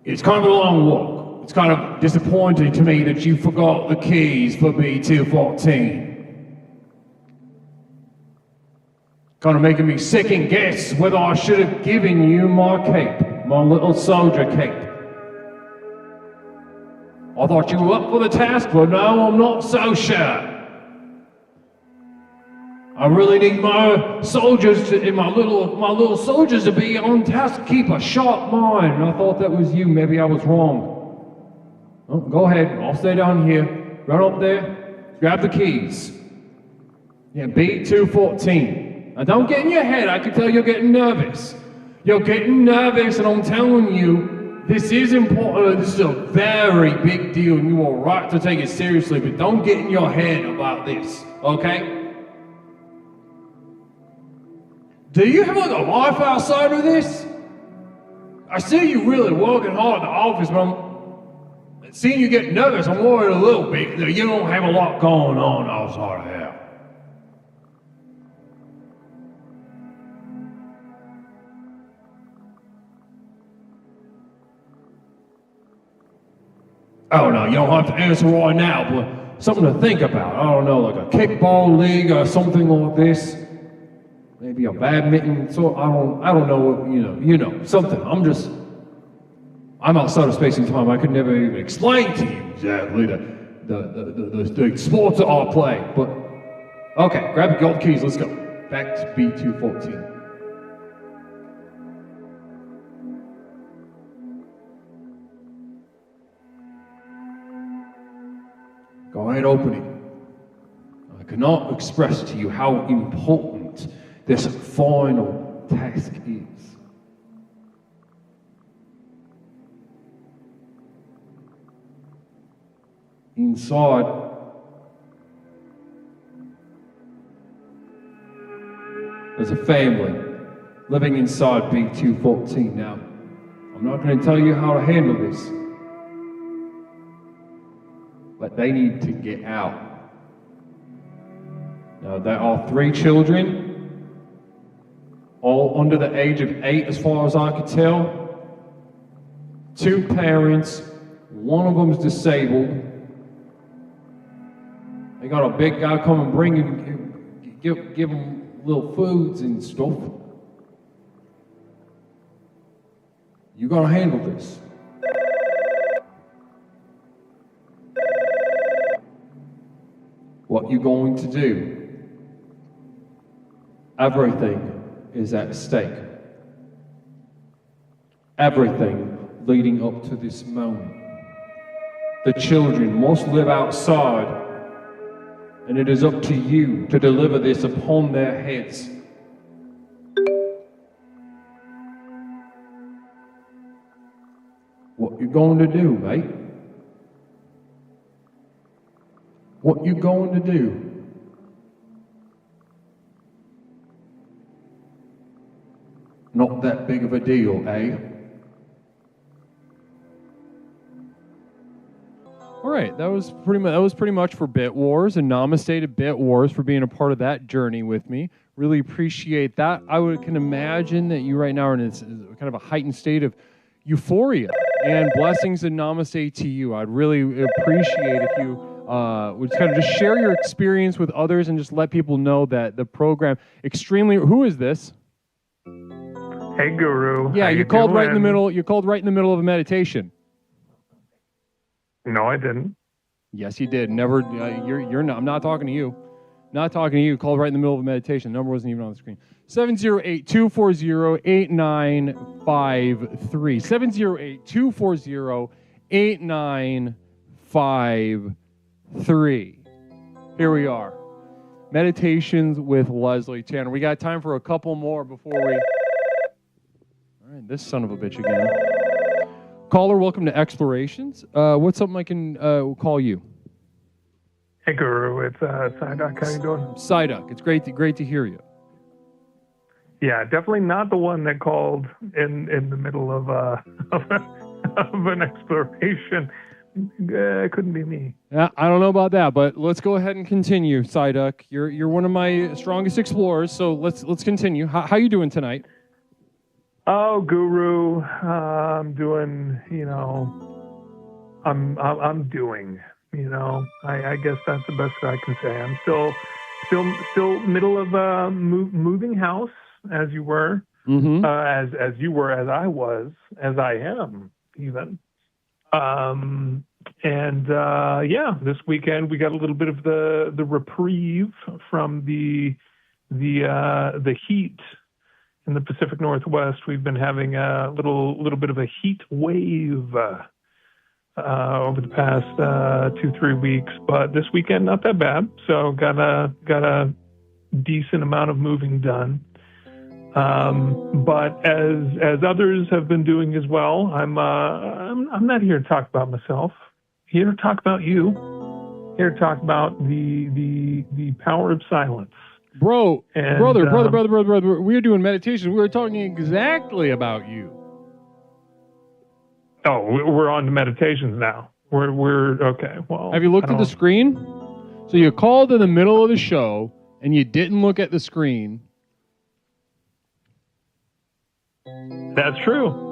[SPEAKER 21] It's kind of a long walk. It's kind of disappointing to me that you forgot the keys for B214. Kind of making me second guess whether I should have given you my cape, my little soldier cape. I thought you were up for the task, but no, I'm not so sure. I really need my soldiers my little soldiers to be on task, keep a sharp mind. And I thought that was you. Maybe I was wrong. Oh, go ahead. I'll stay down here. Run up there. Grab the keys. Yeah, B214. Now don't get in your head. I can tell you're getting nervous. You're getting nervous, and I'm telling you, this is important. This is a very big deal, and you are right to take it seriously. But don't get in your head about this. Okay? Do you have like a life outside of this? I see you really working hard in the office, but I'm seeing you get nervous. I'm worried a little bit that you don't have a lot going on outside of here. Oh no, you don't have to answer right now, but something to think about. I don't know, like a kickball league or something like this. Maybe a badminton, so I don't know, you know, something. I'm outside of space and time. I could never even explain to you exactly the sports that I play. But okay, grab the gold keys, let's go. Back to B214. Go ahead, open it. I cannot express to you how important this final task is. Inside, there's a family living inside B214. Now, I'm not going to tell you how to handle this, but they need to get out. Now, there are 3 children, all under the age of 8 as far as I could tell. 2 parents, one of them's disabled. They got a big guy come and give them little foods and stuff. You gotta handle this. What you going to do? Everything is at stake. Everything leading up to this moment. The children must live outside, and it is up to you to deliver this upon their heads. What you going to do, mate? What you going to do? Not that big of a deal, eh?
[SPEAKER 6] All right, that was pretty much for Bit Wars, and namaste to Bit Wars for being a part of that journey with me. Really appreciate that. Can imagine that you right now are in this kind of a heightened state of euphoria, and blessings and namaste to you. I'd really appreciate if you would kind of just share your experience with others and just let people know that the program extremely. Who is this?
[SPEAKER 2] Hey, Guru.
[SPEAKER 6] Yeah,
[SPEAKER 2] How
[SPEAKER 6] you
[SPEAKER 2] you
[SPEAKER 6] called right in the
[SPEAKER 2] doing?
[SPEAKER 6] middle. You called right in the middle of a meditation.
[SPEAKER 2] No, I didn't.
[SPEAKER 6] Yes, you did. Never. You're not. I'm not talking to you. Not talking to you. You called right in the middle of a meditation. The number wasn't even on the screen. 708-240-8953. 708-240-8953. Here we are. Meditations with Leslie Tanner. We got time for a couple more before we... All right, this son of a bitch again. Caller, welcome to Explorations. What's something I can call you?
[SPEAKER 2] Hey, Guru. It's Psyduck. How you doing?
[SPEAKER 6] Psyduck. It's great to hear you.
[SPEAKER 2] Yeah, definitely not the one that called in the middle of of an exploration. It couldn't be me.
[SPEAKER 6] Yeah, I don't know about that, but let's go ahead and continue, Psyduck. You're one of my strongest explorers, so let's continue. How you doing tonight?
[SPEAKER 2] Oh, Guru, I'm doing. I'm doing. I guess that's the best that I can say. I'm still middle of moving house, as you were, as you were, as I was, as I am, even. This weekend we got a little bit of the reprieve from the heat in the Pacific Northwest. We've been having a little bit of a heat wave over the past 2-3 weeks, but this weekend not that bad. So got a decent amount of moving done. But as others have been doing as well, I'm not here to talk about myself. Here to talk about you. Here to talk about the power of silence.
[SPEAKER 6] Brother,
[SPEAKER 2] And,
[SPEAKER 6] brother, we're doing meditation. We're talking exactly about you.
[SPEAKER 2] Oh, we're on to meditations now. We're okay. Well,
[SPEAKER 6] Have you looked at the screen? So you called in the middle of the show and you didn't look at the screen.
[SPEAKER 2] That's true.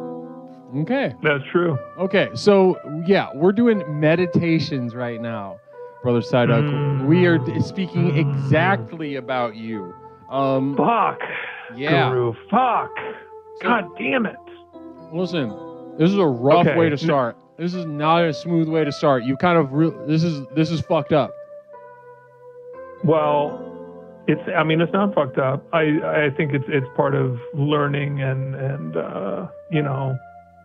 [SPEAKER 6] Okay.
[SPEAKER 2] That's true.
[SPEAKER 6] Okay, so yeah, we're doing meditations right now, Brother Psyduck. We are speaking exactly about you.
[SPEAKER 2] Fuck.
[SPEAKER 6] Yeah.
[SPEAKER 2] Guru. Fuck. God damn it.
[SPEAKER 6] Listen, this is a rough
[SPEAKER 2] Okay.
[SPEAKER 6] way to start. This is not a smooth way to start. You kind of this is fucked up.
[SPEAKER 2] Well, it's not fucked up. I think it's part of learning and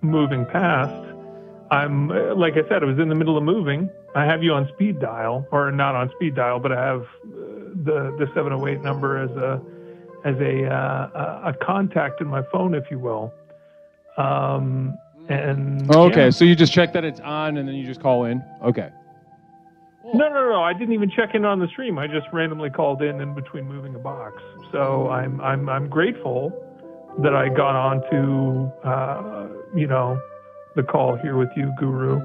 [SPEAKER 2] moving past. I'm like I said, I was in the middle of moving. I have you on speed dial, or not on speed dial, but I have the 708 number as a contact in my phone, if you will.
[SPEAKER 6] So you just check that it's on and then you just call in. Okay.
[SPEAKER 2] No. I didn't even check in on the stream. I just randomly called in between moving a box. So I'm grateful that I got on to the call here with you, Guru.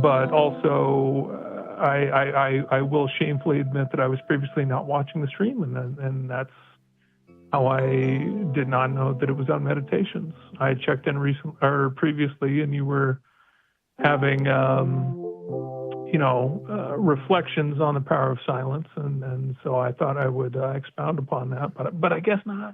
[SPEAKER 2] But also I will shamefully admit that I was previously not watching the stream, and that's how I did not know that it was on meditations. I checked in previously, and you were having reflections on the power of silence, and so I thought I would expound upon that, but I guess not.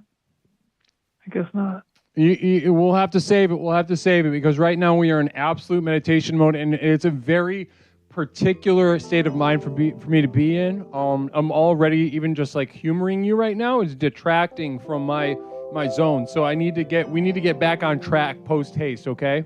[SPEAKER 2] I guess not.
[SPEAKER 6] We'll have to save it. We'll have to save it because right now we are in absolute meditation mode, and it's a very particular state of mind for me to be in. I'm already even just like humoring you right now is detracting from my zone. So we need to get back on track post haste. Okay.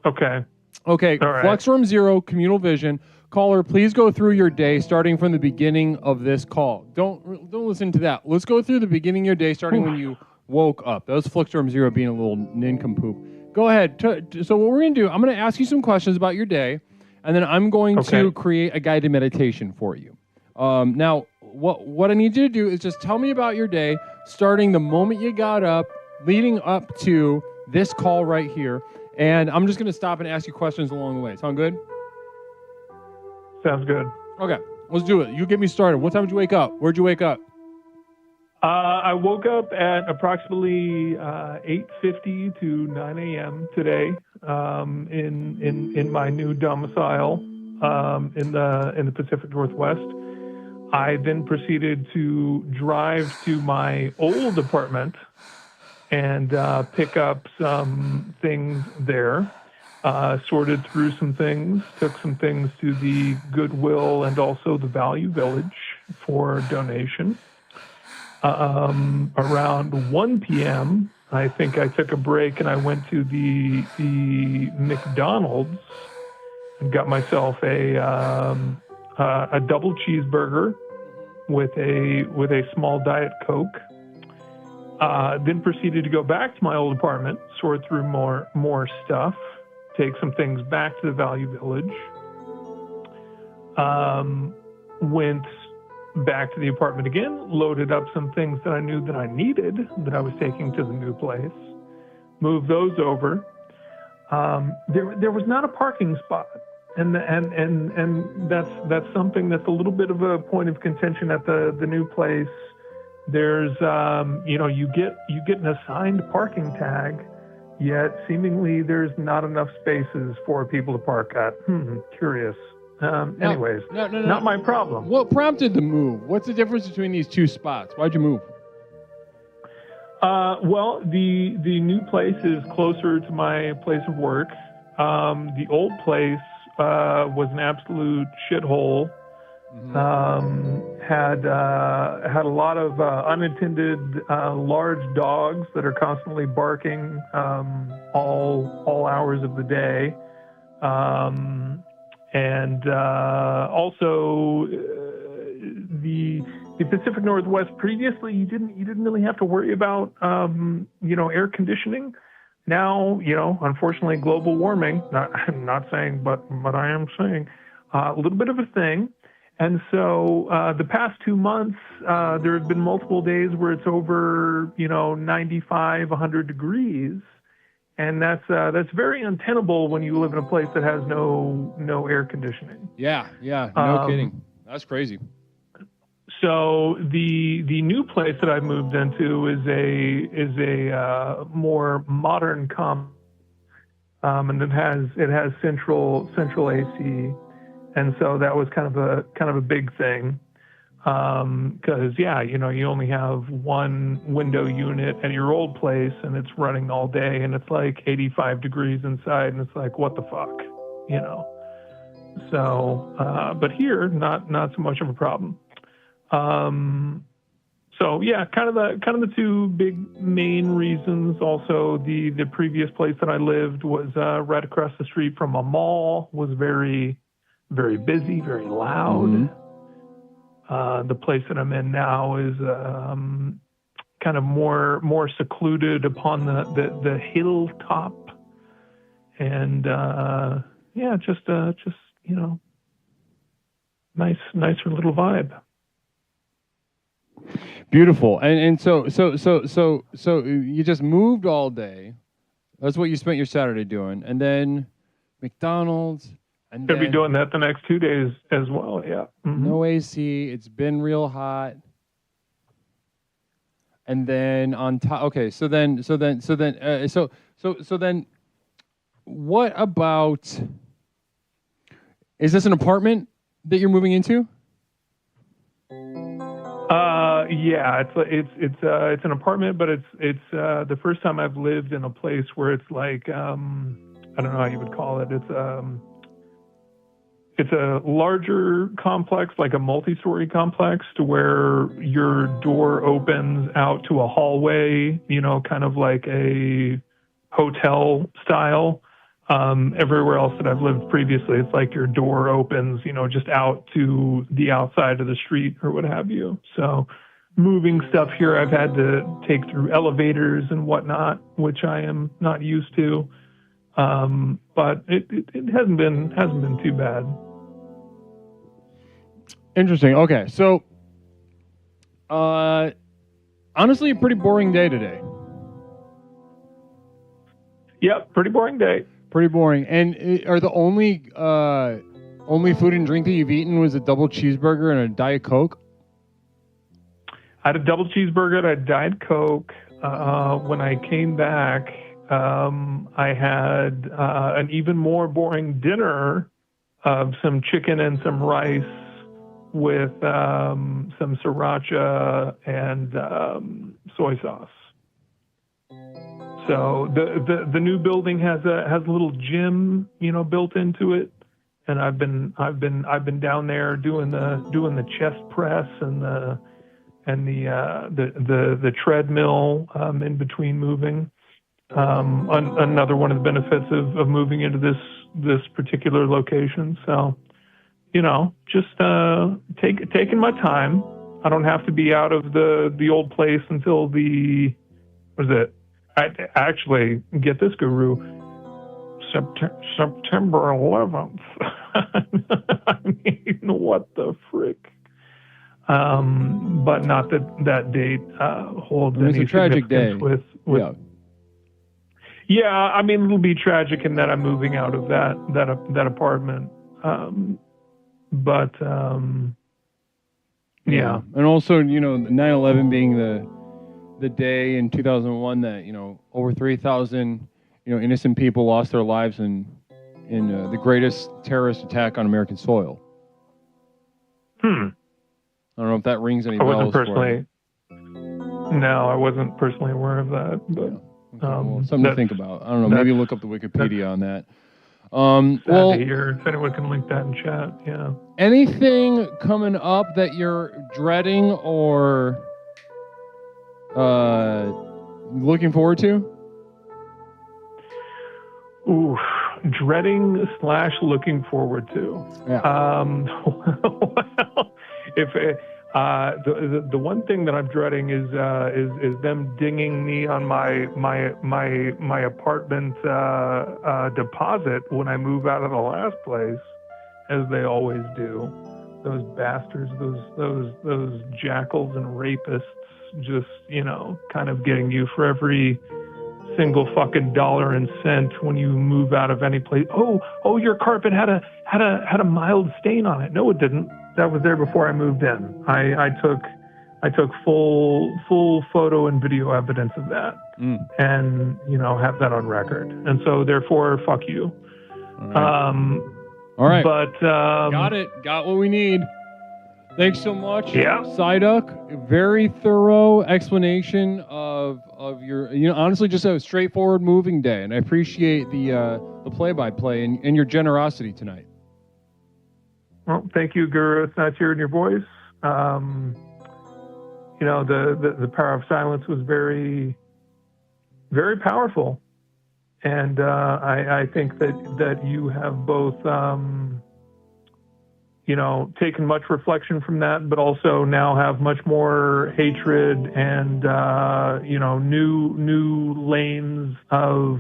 [SPEAKER 2] Okay.
[SPEAKER 6] Okay.
[SPEAKER 2] All right.
[SPEAKER 6] Flux Room 0, communal vision. Caller, please go through your day starting from the beginning of this call. Don't listen to that. Let's go through the beginning of your day starting when you woke up. That was Flux Room 0 being a little nincompoop. Go ahead. So what we're going to do, I'm going to ask you some questions about your day, and then I'm going to create a guided meditation for you. Now, what I need you to do is just tell me about your day, starting the moment you got up, leading up to this call right here, and I'm just going to stop and ask you questions along the way. Sound good?
[SPEAKER 2] Sounds good.
[SPEAKER 6] Okay, let's do it. You get me started. What time did you wake up? Where'd you wake up?
[SPEAKER 2] I woke up at approximately 8:50 to 9 a.m. today in my new domicile in the Pacific Northwest. I then proceeded to drive to my old apartment and pick up some things there. Sorted through some things, took some things to the Goodwill and also the Value Village for donation. Around 1 p.m., I think I took a break and I went to the McDonald's and got myself a double cheeseburger with a small Diet Coke. Then proceeded to go back to my old apartment, sort through more stuff, take some things back to the Value Village. Went back to the apartment again, loaded up some things that I knew that I needed that I was taking to the new place, moved those over. There was not a parking spot, and that's something that's a little bit of a point of contention at the new place. There's you get an assigned parking tag, yet seemingly there's not enough spaces for people to park at. Curious. Anyways, not my problem.
[SPEAKER 6] What prompted the move? What's the difference between these two spots? Why'd you move?
[SPEAKER 2] Well, the new place is closer to my place of work. The old place was an absolute shithole. Had a lot of unattended large dogs that are constantly barking all hours of the day. And also the Pacific Northwest previously you didn't really have to worry about air conditioning. Now, unfortunately global warming, I'm not saying but I am saying a little bit of a thing. And so the past 2 months there have been multiple days where it's over 95, 100 degrees. And that's very untenable when you live in a place that has no air conditioning.
[SPEAKER 6] Yeah, no kidding. That's crazy.
[SPEAKER 2] So the new place that I've moved into is a more modern and it has central AC, and so that was kind of a big thing. Because you only have one window unit at your old place and it's running all day and it's like 85 degrees inside and it's like, what the fuck, So, but here, not so much of a problem. So yeah, kind of the two big main reasons. Also, the previous place that I lived was right across the street from a mall, was very, very busy, very loud. Mm-hmm. The place that I'm in now is kind of more secluded upon the hilltop, and just nicer little vibe.
[SPEAKER 6] Beautiful. And so you just moved all day. That's what you spent your Saturday doing, and then McDonald's. And
[SPEAKER 2] Gonna be doing that the next 2 days as well. Yeah. Mm-hmm.
[SPEAKER 6] No AC. It's been real hot. And then on top. Okay. So then, what about? Is this an apartment that you're moving into?
[SPEAKER 2] Yeah, it's an apartment, but it's the first time I've lived in a place where it's like I don't know how you would call it. It's a larger complex, like a multi-story complex, to where your door opens out to a hallway. You know, kind of like a hotel style. Everywhere else that I've lived previously, it's like your door opens, you know, just out to the outside of the street or what have you. So moving stuff here, I've had to take through elevators and whatnot, which I am not used to. But it hasn't been too bad.
[SPEAKER 6] Interesting. Okay, so honestly, a pretty boring day today.
[SPEAKER 2] Yep, pretty boring day.
[SPEAKER 6] Pretty boring. And are the only food and drink that you've eaten was a double cheeseburger and a Diet Coke?
[SPEAKER 2] I had a double cheeseburger and a Diet Coke. When I came back, I had an even more boring dinner of some chicken and some rice with some sriracha and soy sauce. So the new building has a little gym, you know, built into it, and I've been down there doing the chest press and the treadmill in between moving. Another one of the benefits of moving into this particular location. So, you know, just taking my time. I don't have to be out of the old place until what is it? I actually, get this, Guru, September 11th. I mean, what the frick? But not that date holds any
[SPEAKER 6] It's a tragic day.
[SPEAKER 2] with yeah, I mean, it'll be tragic in that I'm moving out of that apartment. But yeah.
[SPEAKER 6] And also, you know, 9/11 being the day in 2001 that, you know, over 3,000, you know, innocent people lost their lives in the greatest terrorist attack on American soil. I don't know if that rings any bells.
[SPEAKER 2] I wasn't personally aware of that, but
[SPEAKER 6] well, something to think about. I don't know. Maybe look up the Wikipedia on that.
[SPEAKER 2] Sad to hear. If anyone can link that in chat, yeah.
[SPEAKER 6] Anything coming up that you're dreading or looking forward to?
[SPEAKER 2] Ooh, dreading / looking forward to.
[SPEAKER 6] Yeah.
[SPEAKER 2] Well, if the one thing that I'm dreading is them dinging me on my apartment deposit when I move out of the last place, as they always do. Those bastards, those jackals and rapists, just, you know, kind of getting you for every single fucking dollar and cent when you move out of any place. Oh, your carpet had a mild stain on it. No, it didn't. That was there before I moved in. I took full photo and video evidence of that, and, you know, have that on record. And so therefore, fuck you.
[SPEAKER 6] All right.
[SPEAKER 2] But
[SPEAKER 6] got it. Got what we need. Thanks so much.
[SPEAKER 2] Yeah.
[SPEAKER 6] Psyduck, very thorough explanation of your, you know, honestly, just a straightforward moving day, and I appreciate the play-by-play and your generosity tonight.
[SPEAKER 2] Well, thank you, Guru. It's nice hearing your voice. You know, the power of silence was very, very powerful, and I think that you have both, you know, taken much reflection from that, but also now have much more hatred and you know, new lanes of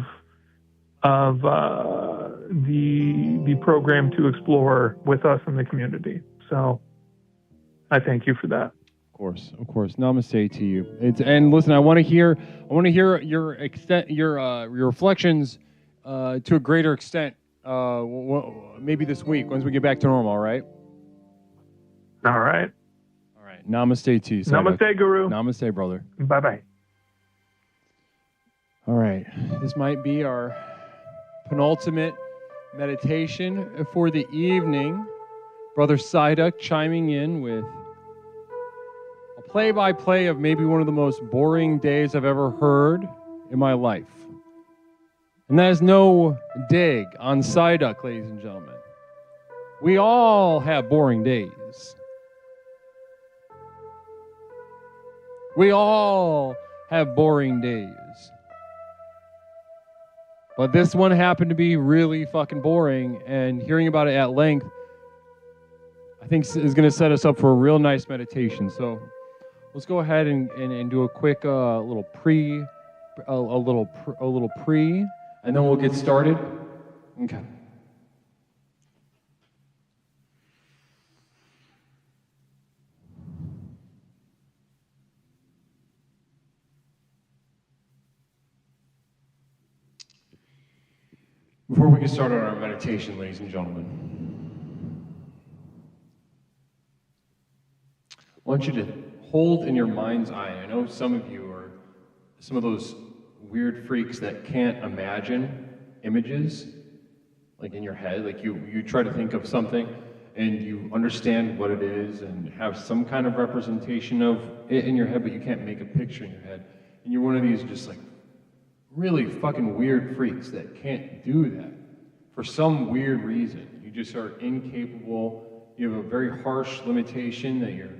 [SPEAKER 2] the program to explore with us in the community. So I thank you for that.
[SPEAKER 6] Of course. Namaste to you. And listen, I want to hear your reflections to a greater extent. Maybe this week once we get back to normal. All right.
[SPEAKER 2] All right.
[SPEAKER 6] Namaste to you.
[SPEAKER 2] Namaste, Guru.
[SPEAKER 6] Namaste, brother.
[SPEAKER 2] Bye-bye.
[SPEAKER 6] All right. This might be our penultimate meditation for the evening. Brother Psyduck chiming in with a play-by-play of maybe one of the most boring days I've ever heard in my life. And that is no dig on Psyduck, ladies and gentlemen. We all have boring days. We all have boring days. But this one happened to be really fucking boring, and hearing about it at length, I think is going to set us up for a real nice meditation. So let's go ahead and do a quick little pre, and then we'll get started. Okay. Before we get started on our meditation, ladies and gentlemen, I want you to hold in your mind's eye. I know some of you are some of those weird freaks that can't imagine images, like in your head. Like you try to think of something and you understand what it is and have some kind of representation of it in your head, but you can't make a picture in your head. And you're one of these just like really fucking weird freaks that can't do that for some weird reason. You just are incapable. You have a very harsh limitation that you're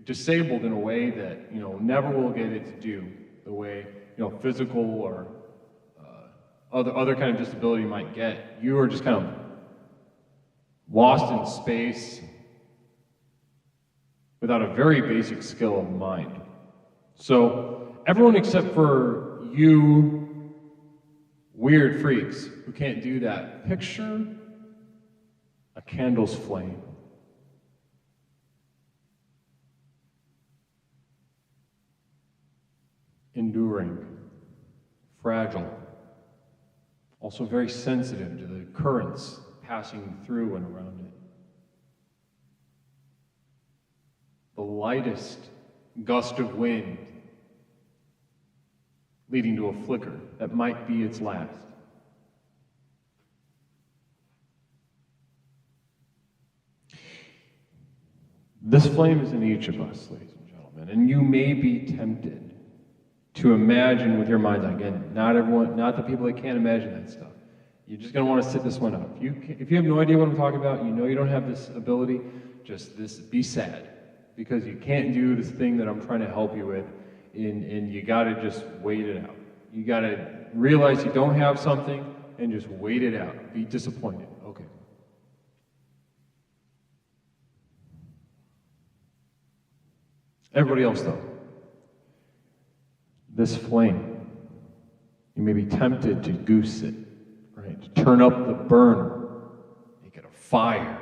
[SPEAKER 6] disabled in a way that never will get it to do the way physical or other kind of disability might get. You are just kind of lost in space without a very basic skill of mind. So everyone except for you weird freaks who can't do that, picture a candle's flame. Enduring, fragile, also very sensitive to the currents passing through and around it. The lightest gust of wind leading to a flicker that might be its last. This flame is in each of us, ladies and gentlemen, and you may be tempted to imagine with your mind's eye. Again, not everyone, not the people that can't imagine that stuff. You're just going to want to sit this one out. If you have no idea what I'm talking about, you don't have this ability, be sad, because you can't do this thing that I'm trying to help you with, and you got to just wait it out. You got to realize you don't have something and just wait it out. Be disappointed. Okay. Everybody else, though. This flame, you may be tempted to goose it, right? To turn up the burner, make it a fire,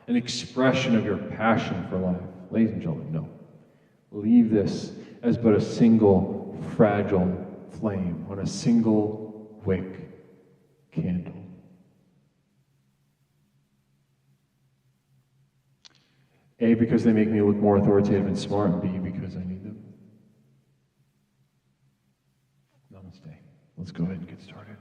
[SPEAKER 6] an expression of your passion for life. Ladies and gentlemen, no. Leave this as but a single fragile flame on a single wick candle. A, because they make me look more authoritative and smart, and B, because I need them. Namaste. Let's go ahead and get started.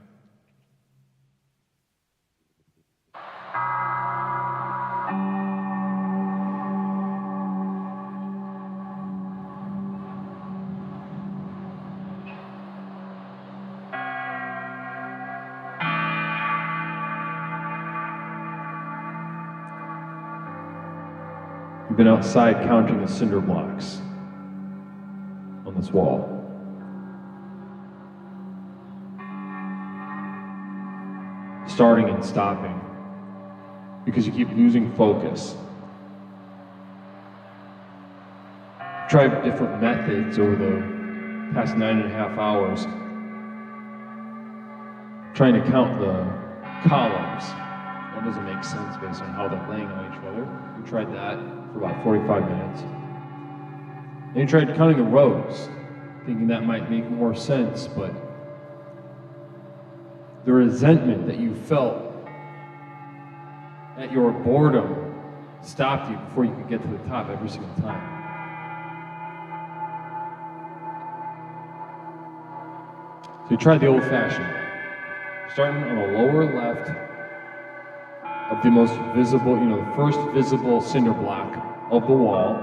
[SPEAKER 6] You've been outside counting the cinder blocks on this wall. Starting and stopping because you keep losing focus. Tried different methods over the past 9.5 hours, trying to count the columns. That doesn't make sense based on how they're laying on each other. We tried that for about 45 minutes. Then you tried counting the rows, thinking that might make more sense, but the resentment that you felt at your boredom stopped you before you could get to the top every single time. So you tried the old-fashioned way.
[SPEAKER 21] starting on the lower left of the most visible, the first visible cinder block of the wall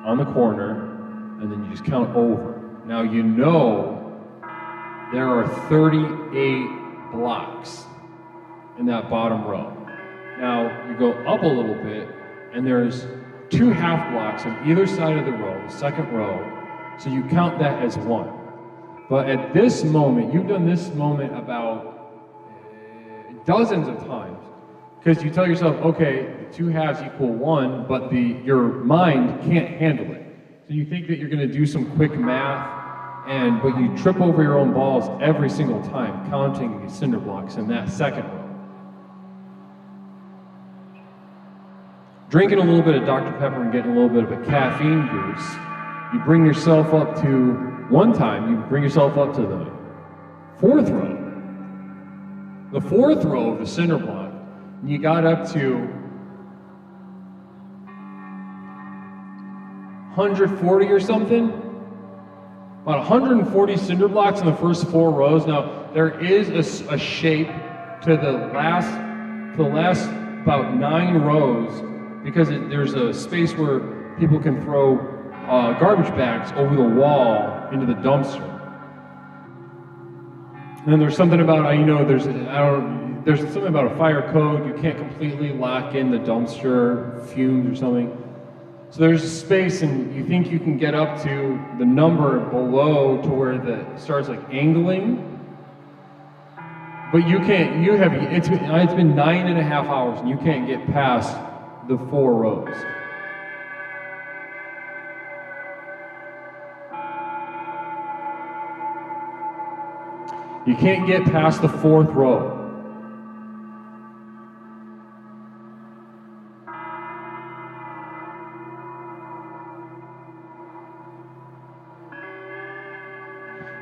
[SPEAKER 21] on the corner, and then you just count over. Now you know there are 38 blocks in that bottom row. Now you go up a little bit, and there's 2 half blocks on either side of the row, the second row, so you count that as 1. But at this moment, you've done this moment about dozens of times, because you tell yourself, okay, 2 halves equal 1, but your mind can't handle it. So you think that you're gonna do some quick math, but you trip over your own balls every single time, counting the cinder blocks in that second row. Drinking a little bit of Dr. Pepper and getting a little bit of a caffeine goose, you bring yourself up to, one time, you bring yourself up to the 4th row. The 4th row of the cinder block, and you got up to 140 or something? About 140 cinder blocks in the first 4 rows. Now, there is a shape to the last about 9 rows, because there's a space where people can throw garbage bags over the wall into the dumpster. And then there's something about, there's something about a fire code. You can't completely lock in the dumpster fumes or something. So there's a space, and you think you can get up to the number below to where it starts like angling, but you can't. It's been 9.5 hours, and you can't get past the 4 rows. You can't get past the 4th row.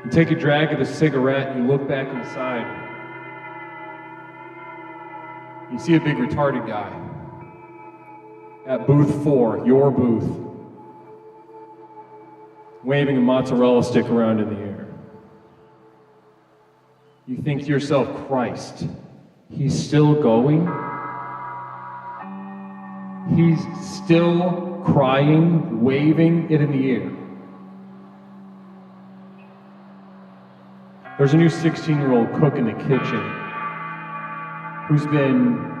[SPEAKER 21] You take a drag of the cigarette, and you look back inside. You see a big retarded guy at booth 4, your booth, waving a mozzarella stick around in the air. You think to yourself, Christ, he's still going? He's still crying, waving it in the air. There's a new 16-year-old cook in the kitchen who's been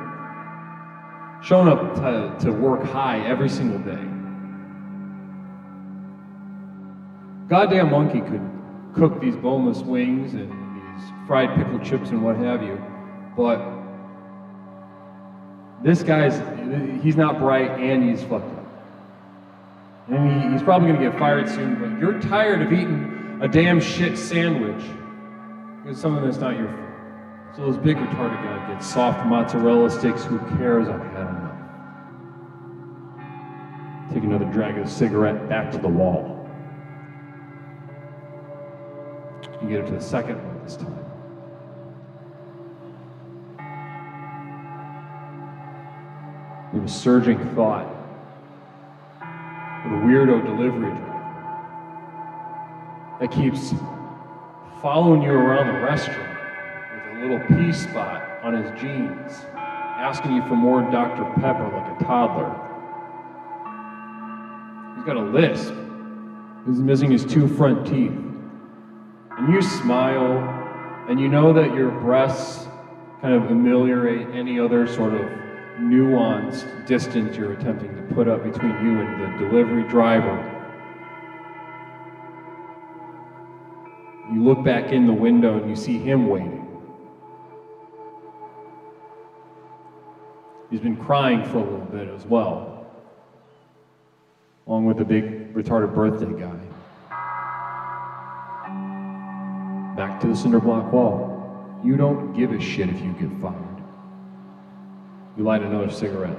[SPEAKER 21] shown up to work high every single day. Goddamn monkey could cook these boneless wings and these fried pickled chips and what have you, but this he's not bright and he's fucked up. And he's probably gonna get fired soon, but you're tired of eating a damn shit sandwich because some of it's not your fault. So this big retarded guy gets soft mozzarella sticks. Who cares? I've had enough. Take another drag of the cigarette, back to the wall. You get it to the second one this time. You have a surging thought of a weirdo delivery driver that keeps following you around the restaurant with a little pee spot on his jeans, asking you for more Dr. Pepper like a toddler. He's got a lisp. He's missing his 2 front teeth. And you smile, and you know that your breasts kind of ameliorate any other sort of nuanced distance you're attempting to put up between you and the delivery driver. You look back in the window and you see him waiting. He's been crying for a little bit as well, along with the big retarded birthday guy. Back to the cinder block wall. You don't give a shit if you get fired. You light another cigarette.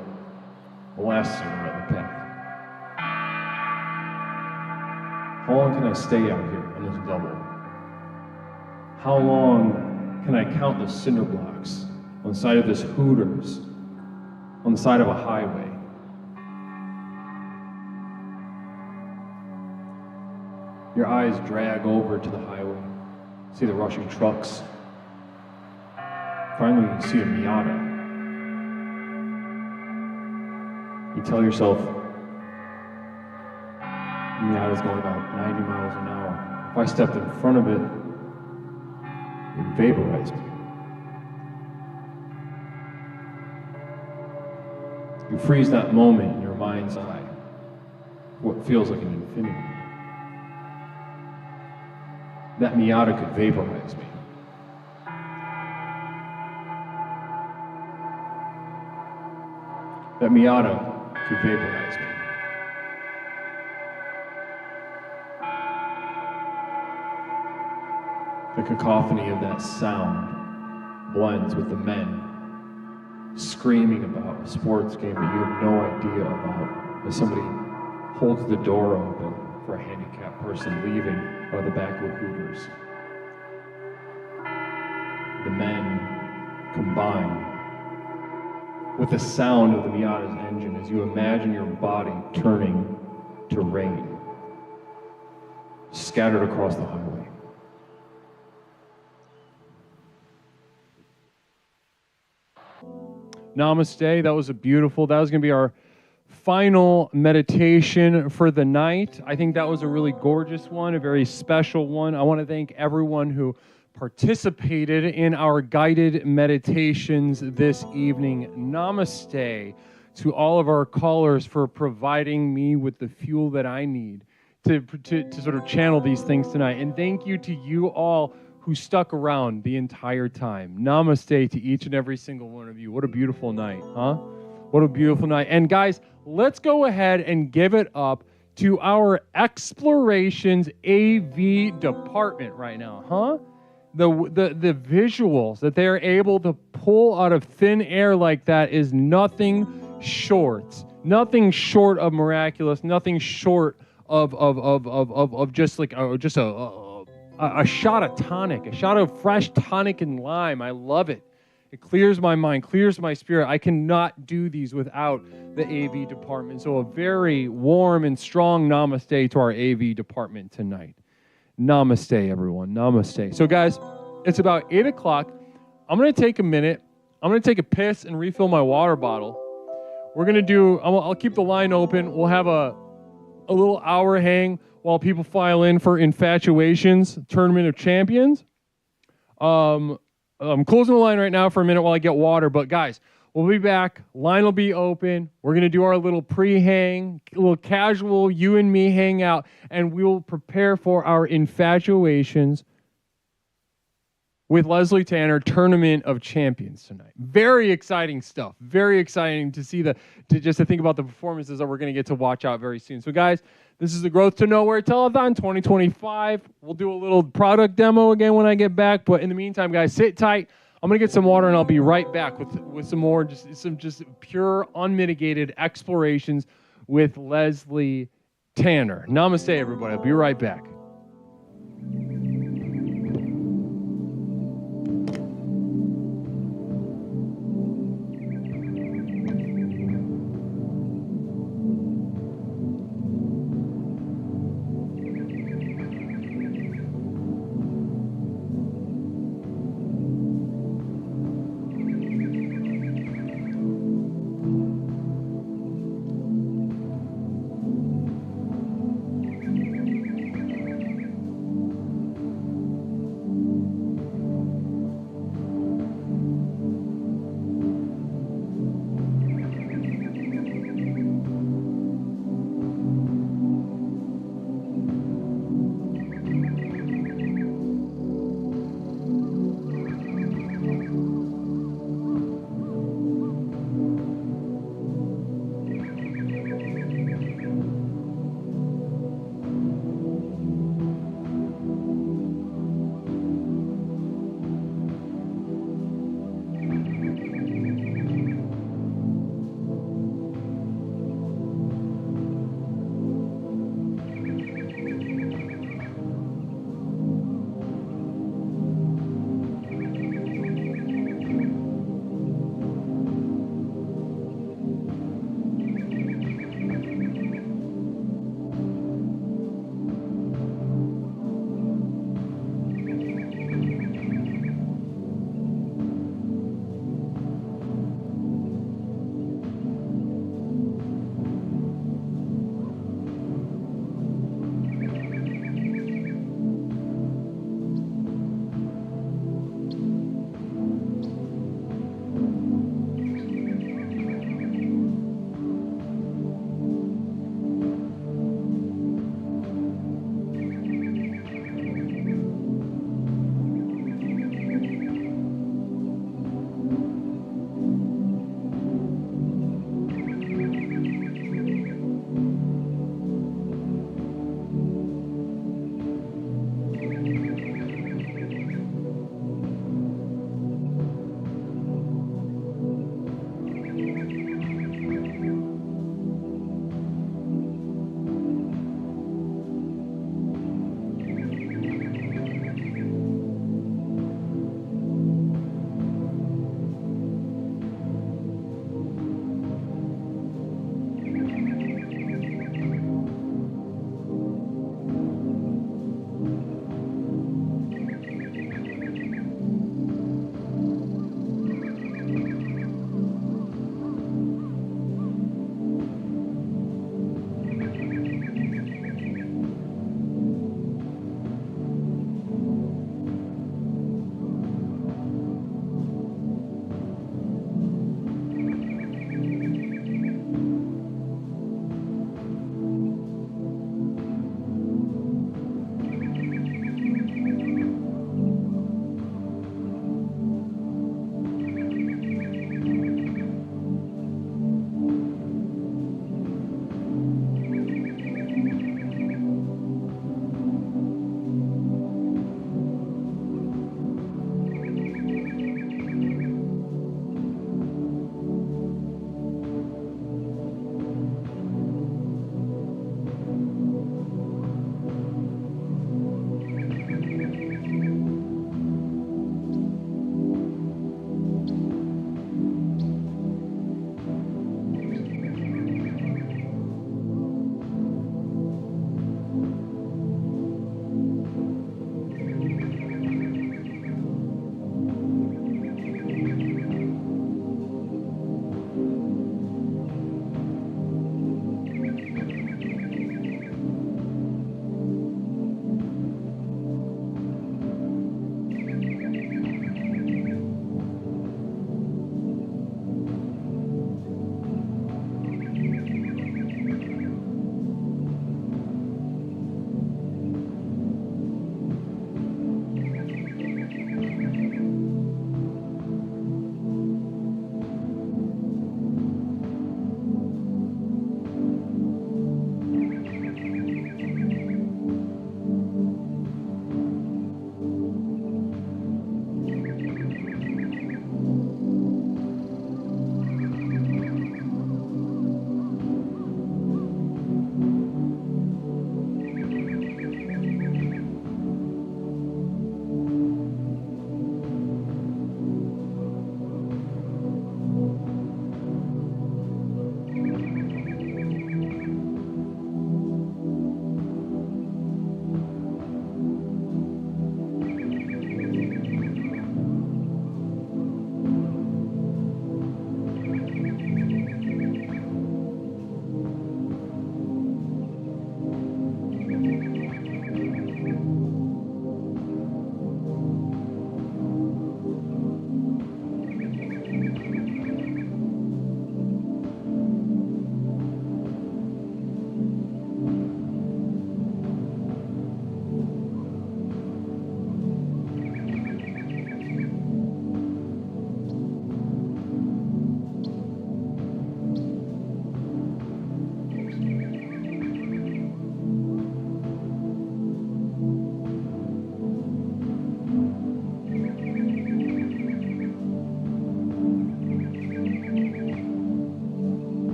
[SPEAKER 21] The last cigarette in the pack. How long can I stay out here on this double? How long can I count the cinder blocks on the side of this Hooters, on the side of a highway? Your eyes drag over to the highway. See the rushing trucks. Finally, you see a Miata. You tell yourself, Miata's going about 90 miles an hour. If I stepped in front of it, it would vaporize me. You freeze that moment in your mind's eye, what feels like an infinity. That Miata could vaporize me. That Miata could vaporize me. The cacophony of that sound blends with the men screaming about a sports game that you have no idea about as somebody holds the door open for a handicapped person leaving out of the back of Hooters. The men combine with the sound of the Miata's engine as you imagine your body turning to rain scattered across the highway. Namaste. That was that was going to be our final meditation for the night. I think that was a really gorgeous one, a very special one. I want to thank everyone who participated in our guided meditations this evening. Namaste to all of our callers for providing me with the fuel that I need to sort of channel these things tonight. And thank you to you all who stuck around the entire time. Namaste to each and every single one of you. What a beautiful night, huh? What a beautiful night. And guys, let's go ahead and give it up to our Explorations AV department right now, huh? The visuals that they are able to pull out of thin air like that is nothing short of miraculous, nothing short of just like a shot of tonic, a shot of fresh tonic and lime. I love it. It clears my mind, clears my spirit. I cannot do these without the AV department. So a very warm and strong namaste to our AV department tonight. Namaste, everyone. Namaste. So guys, it's about 8 o'clock. I'm going to take a minute. I'm going to take a piss and refill my water bottle. We're going to do, I'll keep the line open. We'll have a little hour hang while people file in for Infatuations Tournament of Champions. I'm closing the line right now for a minute while I get water. But guys, we'll be back. Line will be open. We're going to do our little pre-hang, a little casual you and me hangout, and we will prepare for our Infatuations with Leslie Tanner Tournament of Champions tonight. Very exciting stuff. Very exciting to see just to think about the performances that we're going to get to watch out very soon. So guys, this is the Growth to Nowhere Telethon 2025. We'll do a little product demo again when I get back. But in the meantime, guys, sit tight. I'm going to get some water, and I'll be right back with some more, just pure, unmitigated explorations with Leslie Tanner. Namaste, everybody. I'll be right back.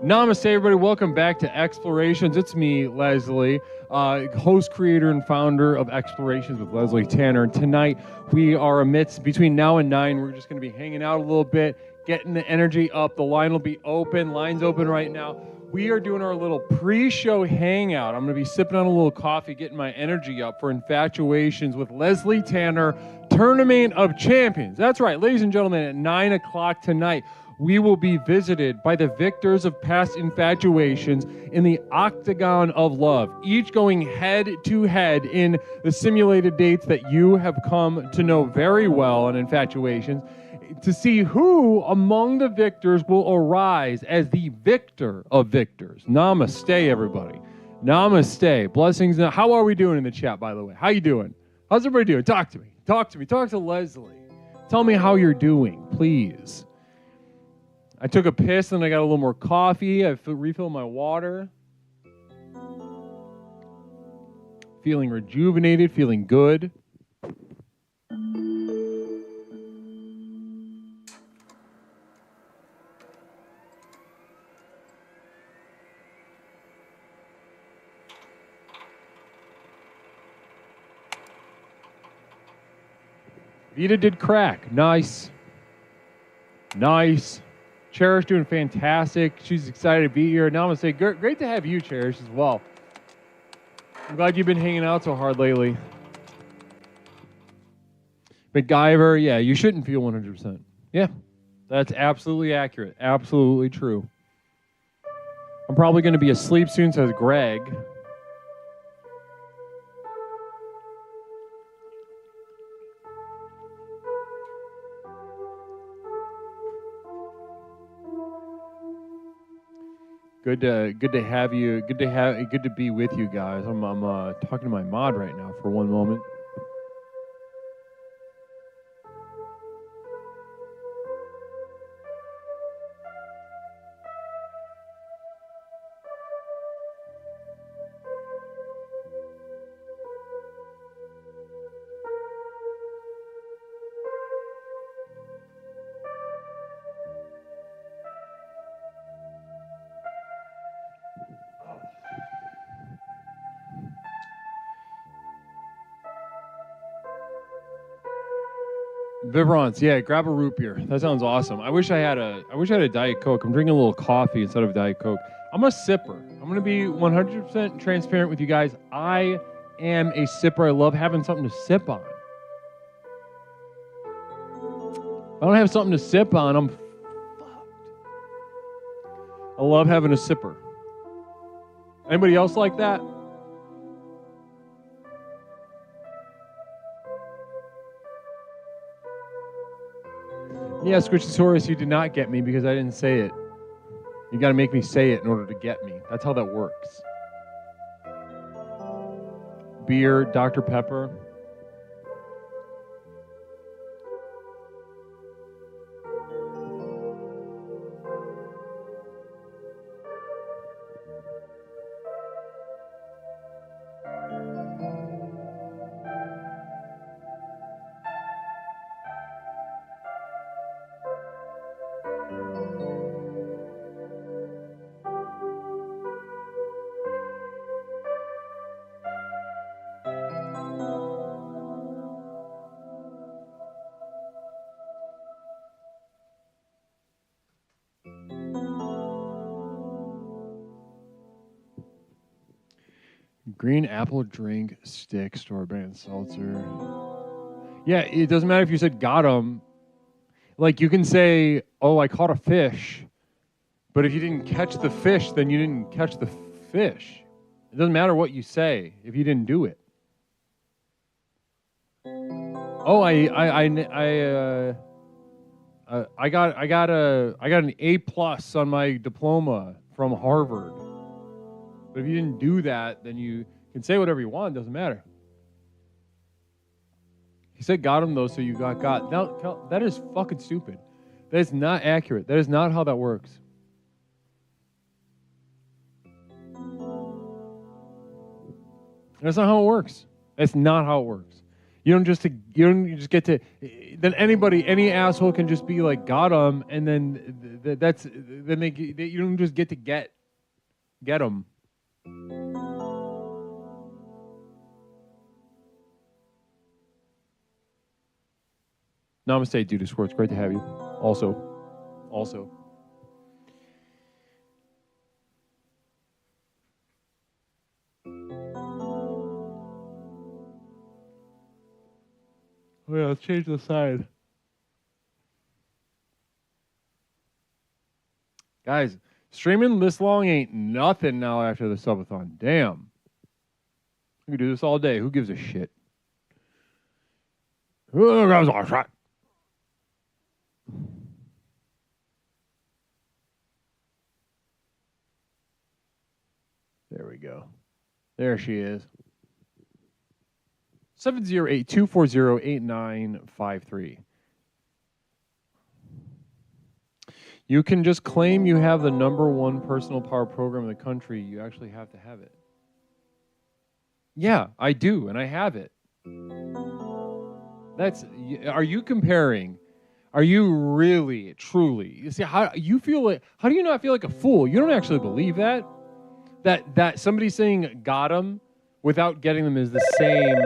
[SPEAKER 6] Namaste, everybody. Welcome back to Explorations. It's me, Leslie, host, creator, and founder of Explorations with Leslie Tanner. Tonight, we are between now and 9, we're just going to be hanging out a little bit, getting the energy up. The line will be open. Line's open right now. We are doing our little pre-show hangout. I'm going to be sipping on a little coffee, getting my energy up for Infatuations with Leslie Tanner, Tournament of Champions. That's right, ladies and gentlemen, at 9 o'clock tonight, we will be visited by the victors of past infatuations in the Octagon of Love, each going head-to-head in the simulated dates that you have come to know very well on Infatuations, to see who among the victors will arise as the victor of victors. Namaste, everybody. Namaste. Blessings. How are we doing in the chat, by the way? How you doing? How's everybody doing? Talk to me. Talk to me. Talk to Leslie. Tell me how you're doing, please. I took a piss and I got a little more coffee. I refilled my water. Feeling rejuvenated, feeling good. Vita did crack. Nice. Nice. Cherish doing fantastic. She's excited to be here. Now I'm going to say, great to have you, Cherish, as well. I'm glad you've been hanging out so hard lately. MacGyver, yeah, you shouldn't feel 100%. Yeah, that's absolutely accurate. Absolutely true. I'm probably going to be asleep soon, says Greg. Good to have you. Good to be with you guys. I'm talking to my mod right now for one moment. Vivrance, yeah, grab a root beer. That sounds awesome. I wish I had a Diet Coke. I'm drinking a little coffee instead of Diet Coke. I'm a sipper. I'm going to be 100% transparent with you guys. I am a sipper. I love having something to sip on. If I don't have something to sip on, I'm fucked. I love having a sipper. Anybody else like that? Yeah, Squishosaurus, you did not get me because I didn't say it. You got to make me say it in order to get me. That's how that works. Beer, Dr. Pepper. Green apple drink, stick, store brand seltzer. Yeah, it doesn't matter if you said got 'em. Like you can say, oh, I caught a fish. But if you didn't catch the fish, then you didn't catch the fish. It doesn't matter what you say if you didn't do it. Oh, I got an A+ on my diploma from Harvard. But if you didn't do that, then you can say whatever you want, doesn't matter. He said got him though, so you got. Now, that is fucking stupid. That is not accurate. That is not how that works. That's not how it works. That's not how it works. You don't just get to. Then any asshole can just be like got him, and then you don't just get to get them. Namaste, Dude Squirts. Great to have you. Also. Oh yeah, let's change the side. Guys, streaming this long ain't nothing now after the subathon. Damn. We can do this all day. Who gives a shit? Who gives a shit? There we go. There she is. 708-240-8953. You can just claim you have the #1 personal power program in the country. You actually have to have it. Yeah, I do, and I have it. Are you comparing? Are you really, truly? You see, how do you not feel like a fool? You don't actually believe that? That somebody saying got them without getting them is the same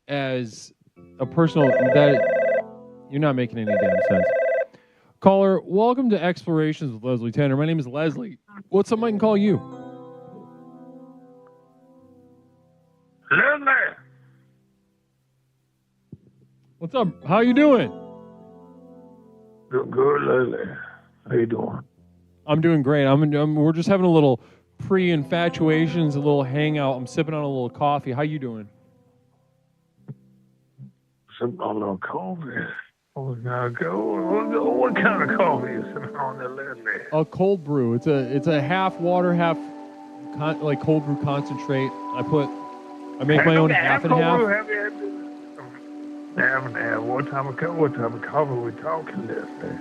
[SPEAKER 6] as a personal, that you're not making any damn sense. Caller, welcome to Explorations with Leslie Tanner. My name is Leslie. What's something I can call you?
[SPEAKER 3] Leslie.
[SPEAKER 6] What's up? How you doing?
[SPEAKER 3] Doing good, Leslie. How you doing?
[SPEAKER 6] I'm doing great. We're just having a little pre-infatuations, a little hangout. I'm sipping on a little coffee. How you doing?
[SPEAKER 3] Sipping on a little coffee. What kind of coffee is sipping on there, Leslie?
[SPEAKER 6] A cold brew. It's a half water, half cold brew concentrate. I make my own half and half.
[SPEAKER 3] Half and half. What type of coffee are we talking, Leslie?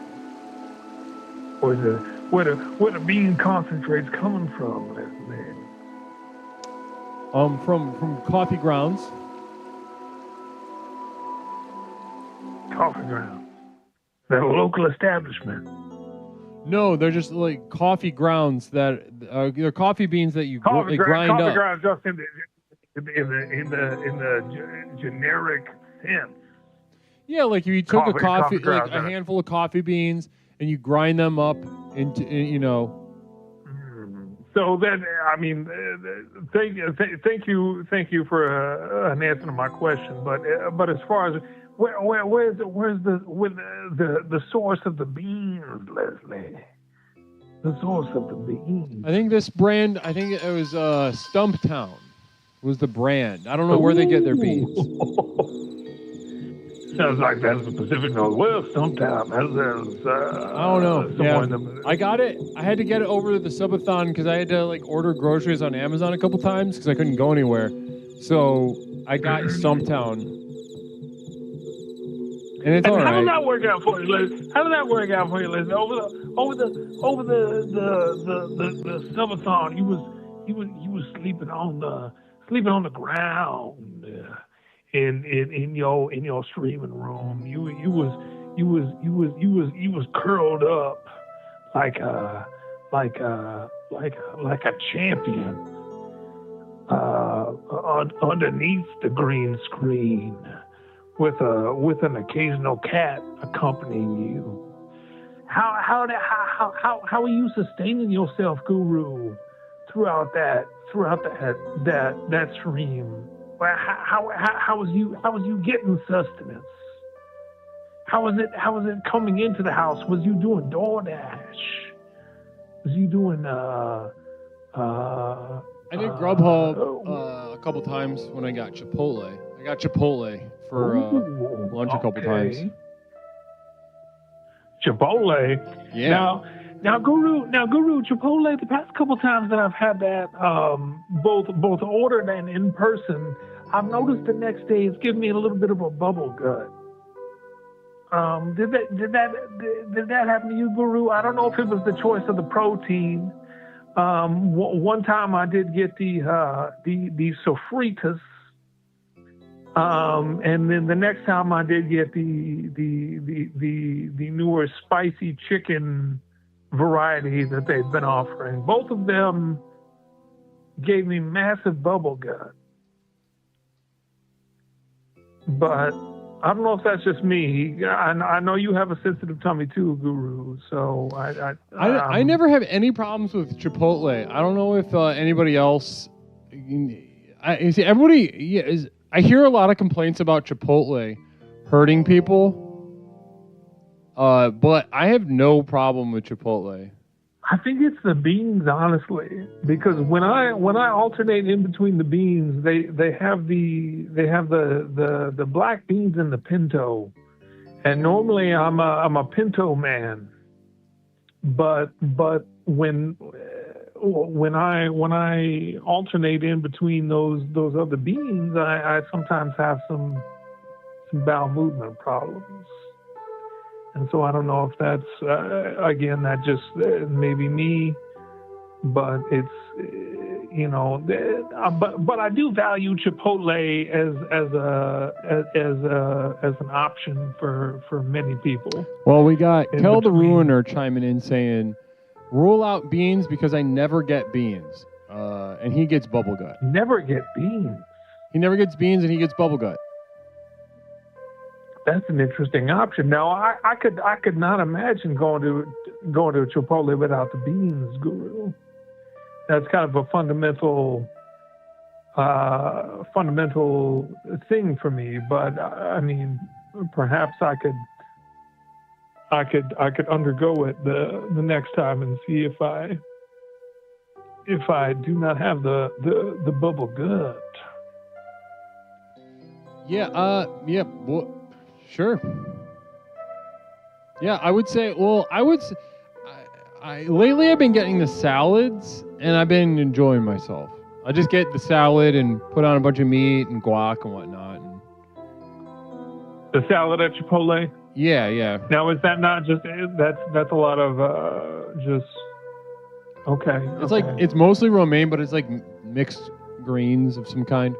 [SPEAKER 3] Where the bean concentrate's coming from, Leslie?
[SPEAKER 6] From coffee grounds.
[SPEAKER 3] Coffee grounds. They're a local establishment.
[SPEAKER 6] No, they're just like coffee grounds that they're coffee beans that you grind up.
[SPEAKER 3] Coffee grounds just in the generic sense.
[SPEAKER 6] Yeah, like if you took a handful of coffee beans and you grind them up into,
[SPEAKER 3] So then, I mean, thank you for an answer to my question. But as far as where's the source of the beans, Leslie? The source of the beans.
[SPEAKER 6] I think this brand. I think it was Stumptown was the brand. I don't know where they get their beans.
[SPEAKER 3] Sounds like that's the Pacific Northwest sometime.
[SPEAKER 6] I don't know. Yeah. I got it. I had to get it over to the subathon because I had to order groceries on Amazon a couple times because I couldn't go anywhere. So I got Stumptown. And it's all right.
[SPEAKER 3] How did that work out for you, Liz? Over the subathon, you was sleeping on the ground. In your streaming room, you was curled up like a champion underneath the green screen with an occasional cat accompanying you. How are you sustaining yourself, Guru, throughout that stream? How was you getting sustenance? How was it coming into the house? Was you doing DoorDash? Was you doing
[SPEAKER 6] I did Grubhub a couple times when I got Chipotle. I got Chipotle for lunch a couple times.
[SPEAKER 3] Chipotle.
[SPEAKER 6] Yeah.
[SPEAKER 3] Now, Guru, Chipotle. The past couple times that I've had that, both ordered and in person, I've noticed the next day it's giving me a little bit of a bubble gut. Did that happen to you, Guru? I don't know if it was the choice of the protein. One time I did get the sofritas, and then the next time I did get the newer spicy chicken variety that they've been offering. Both of them gave me massive bubble gut, but I don't know if that's just me. I know you have a sensitive tummy too, Guru. So
[SPEAKER 6] I never have any problems with Chipotle. I don't know if anybody else. I hear a lot of complaints about Chipotle hurting people, but I have no problem with Chipotle.
[SPEAKER 3] I think it's the beans, honestly, because when I alternate in between the beans, they have the black beans and the pinto, and normally I'm a pinto man, but when I alternate in between those other beans, I sometimes have some bowel movement problems. And so I don't know if that's, again, that just maybe me, but it's, but I do value Chipotle as an option for many people.
[SPEAKER 6] Well, we got Kel the Ruiner chiming in saying, rule out beans because I never get beans. And he gets bubble gut.
[SPEAKER 3] Never get beans?
[SPEAKER 6] He never gets beans and he gets bubble gut.
[SPEAKER 3] That's an interesting option. Now, I could not imagine going to Chipotle without the beans, Guru. That's kind of a fundamental thing for me. But I mean, perhaps I could undergo it the next time and see if I do not have the bubble gut.
[SPEAKER 6] Yeah. Well, sure. Yeah, I would say. Well, lately I've been getting the salads, and I've been enjoying myself. I just get the salad and put on a bunch of meat and guac and whatnot.
[SPEAKER 3] The salad at Chipotle?
[SPEAKER 6] Yeah.
[SPEAKER 3] Now, is that not just that's a lot of just okay?
[SPEAKER 6] It's like it's mostly romaine, but it's like mixed greens of some kind.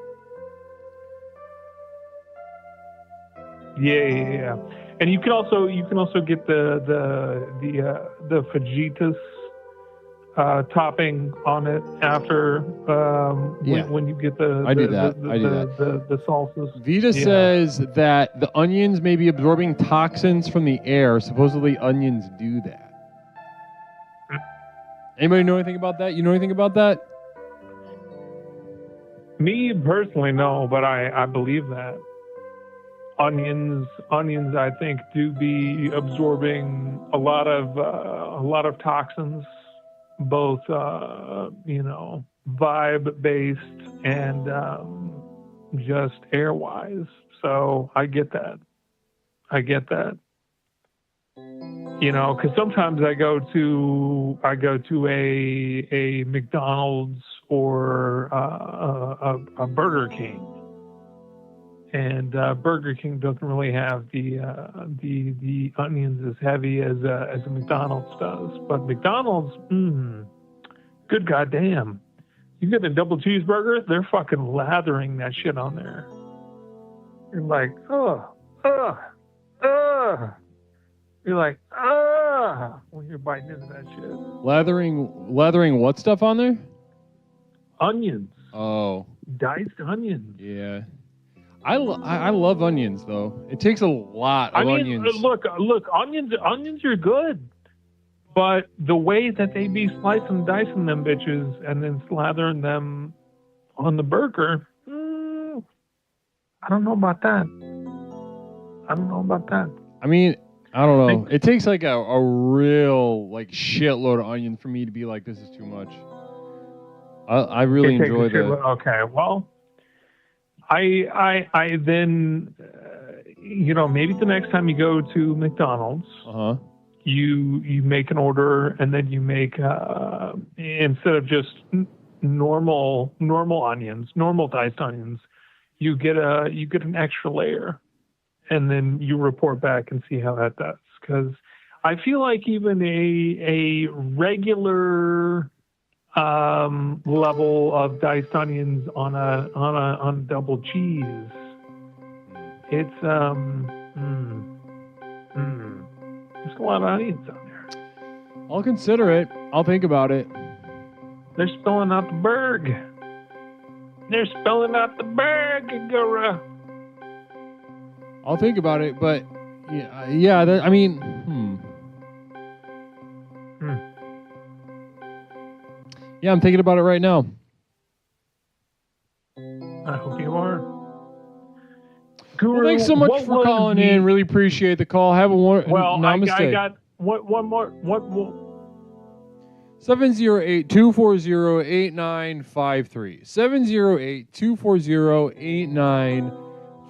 [SPEAKER 3] Yeah. And you can also get the fajitas topping on it after when you get the salsas.
[SPEAKER 6] Vita says that the onions may be absorbing toxins from the air. Supposedly onions do that. Anybody know anything about that? You know anything about that?
[SPEAKER 3] Me personally, no, but I believe that. Onions, I think, do be absorbing a lot of toxins, both vibe-based and just air-wise. So I get that. Because sometimes I go to a McDonald's or a Burger King. And Burger King doesn't really have the onions as heavy as a McDonald's does. But McDonald's, good goddamn. You get a double cheeseburger, they're fucking lathering that shit on there. You're like, You're like, when you're biting into that shit.
[SPEAKER 6] Lathering what stuff on there?
[SPEAKER 3] Onions.
[SPEAKER 6] Oh.
[SPEAKER 3] Diced onions.
[SPEAKER 6] Yeah. I love onions though. It takes a lot of onions.
[SPEAKER 3] Look, onions are good, but the way that they be slicing and dicing them bitches and then slathering them on the burger, I don't know about that.
[SPEAKER 6] I mean, I don't know. It takes like a real shitload of onion for me to be like, this is too much. I really enjoy that.
[SPEAKER 3] Okay, well. I then, maybe the next time you go to McDonald's, you make an order, and then you make instead of just normal onions, normal diced onions, you get an extra layer, and then you report back and see how that does. Because I feel like even a regular level of diced onions on a double cheese, it's there's a lot of onions on there.
[SPEAKER 6] I'll consider it. I'll think about it.
[SPEAKER 3] They're spelling out the berg. They're spelling out the berg, Gura.
[SPEAKER 6] I'll think about it, but yeah. I mean, Yeah, I'm thinking about it right now.
[SPEAKER 3] I hope you are. Guru,
[SPEAKER 6] well, thanks so much for calling in. Really appreciate the call. Have a namaste.
[SPEAKER 3] I got one more.
[SPEAKER 6] 708-240-8953.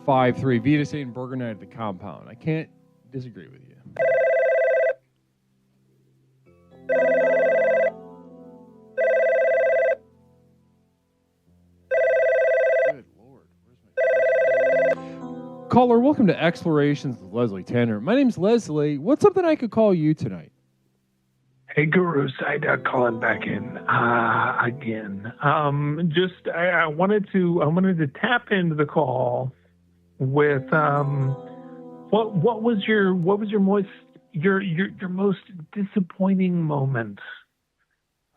[SPEAKER 6] 708-240-8953. Vita St. Burger Night at the Compound. I can't disagree with you. Good Lord. Caller, welcome to Explorations with Leslie Tanner. My name's Leslie. What's something I could call you tonight?
[SPEAKER 3] Hey, Guru, Saida calling back in again. I wanted to tap into the call with what was your most disappointing moment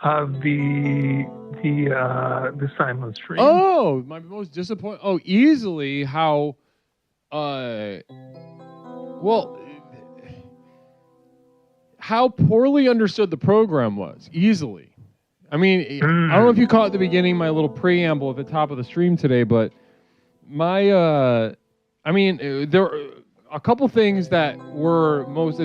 [SPEAKER 3] of the silent stream?
[SPEAKER 6] Oh, my most disappointing. Oh, easily how. How poorly understood the program was, easily. I mean, I don't know if you caught at the beginning my little preamble at the top of the stream today, but there were a couple things that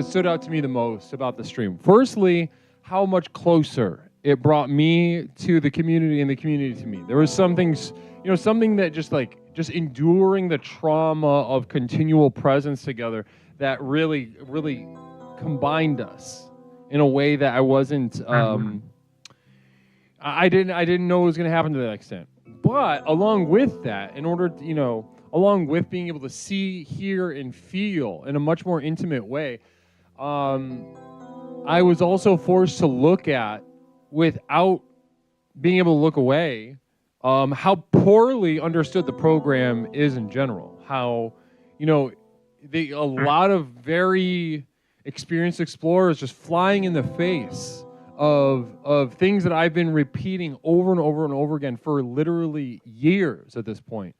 [SPEAKER 6] stood out to me the most about the stream. Firstly, how much closer it brought me to the community and the community to me. There was something that just enduring the trauma of continual presence together that really, really combined us in a way that I wasn't I didn't know it was going to happen to that extent. But along with that, along with being able to see, hear, and feel in a much more intimate way, I was also forced to look at, without being able to look away, how poorly understood the program is in general. How, a lot of very experienced explorers just flying in the face of things that I've been repeating over and over and over again for literally years at this point,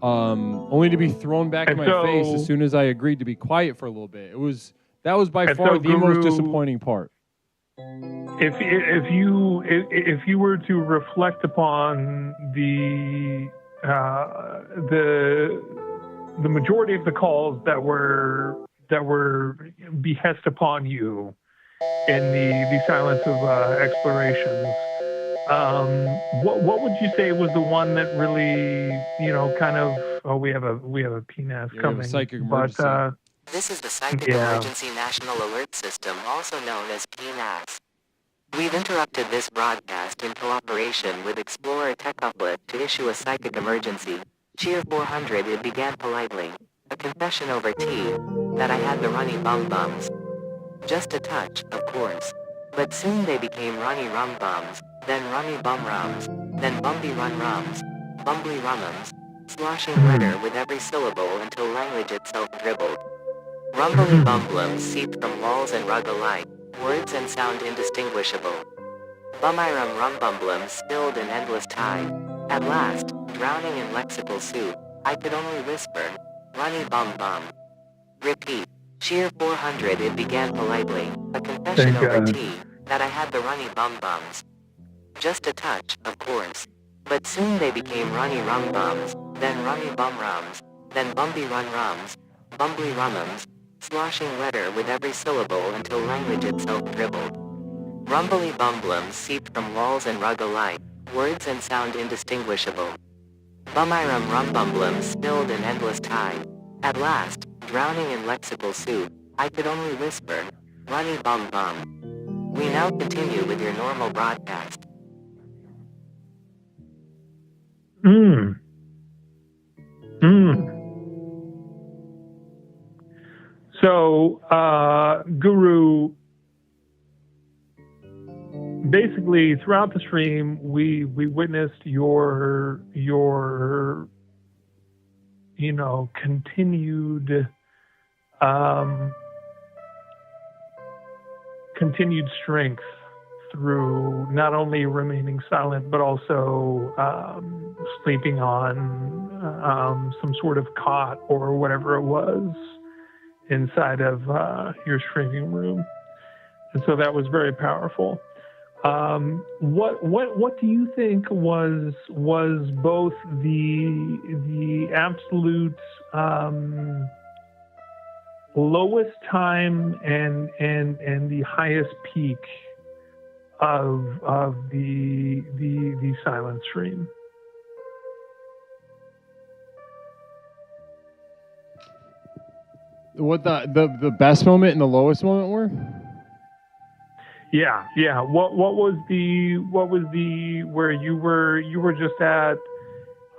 [SPEAKER 6] only to be thrown back in my face as soon as I agreed to be quiet for a little bit. That was by far the most disappointing part.
[SPEAKER 3] If you were to reflect upon the majority of the calls that were behest upon you in the silence of explorations, what would you say was the one that really we have a PNAS coming,
[SPEAKER 6] psychic emergency.
[SPEAKER 4] This is the Psychic Emergency National Alert System, also known as PNAS. We've interrupted this broadcast in cooperation with Explorer Tech Uplet to issue a psychic emergency. Cheer 400, it began politely. A confession over tea, that I had the runny bum-bums. Just a touch, of course. But soon they became runny rum-bums, then rummy bum-rums, then bumby-run-rums, bumbly-rummums, sloshing letter with every syllable until language itself dribbled. Rumbly bumblums seeped from walls and rug alike, words and sound indistinguishable. Bumirum rumbumblums spilled in endless tide. At last, drowning in lexical soup, I could only whisper, runny bum-bum. Repeat. Cheer 400, it began politely. A confession over tea, that I had the runny bum-bums. Just a touch, of course. But soon they became runny rum-bums, then rummy bum-rums, then bumby-run-rums, bumbly-rummums, sloshing letter with every syllable until language itself dribbled. Rumbly bumblums seeped from walls and rug alike, words and sound indistinguishable. Bumirum rumbumblums spilled in endless tide. At last, drowning in lexical soup, I could only whisper, Runny bum bum. We now continue with your normal broadcast.
[SPEAKER 3] So, Guru, basically throughout the stream, we witnessed your continued strength through not only remaining silent but also sleeping on some sort of cot or whatever it was inside of your streaming room, and so that was very powerful. What do you think was both the absolute lowest time and the highest peak of the silent stream?
[SPEAKER 6] What the best moment and the lowest moment were?
[SPEAKER 3] Yeah. What was the where you were just at,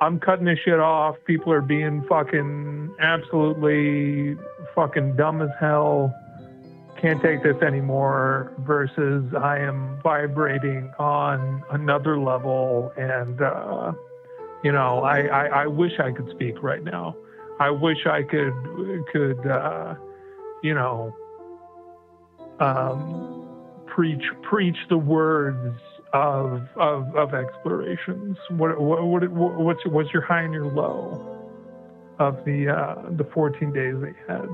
[SPEAKER 3] I'm cutting this shit off, people are being fucking absolutely fucking dumb as hell, can't take this anymore, versus I am vibrating on another level, and I wish I could speak right now. I wish I could preach the words of explorations. What's your high and your low of the 14 days that you had?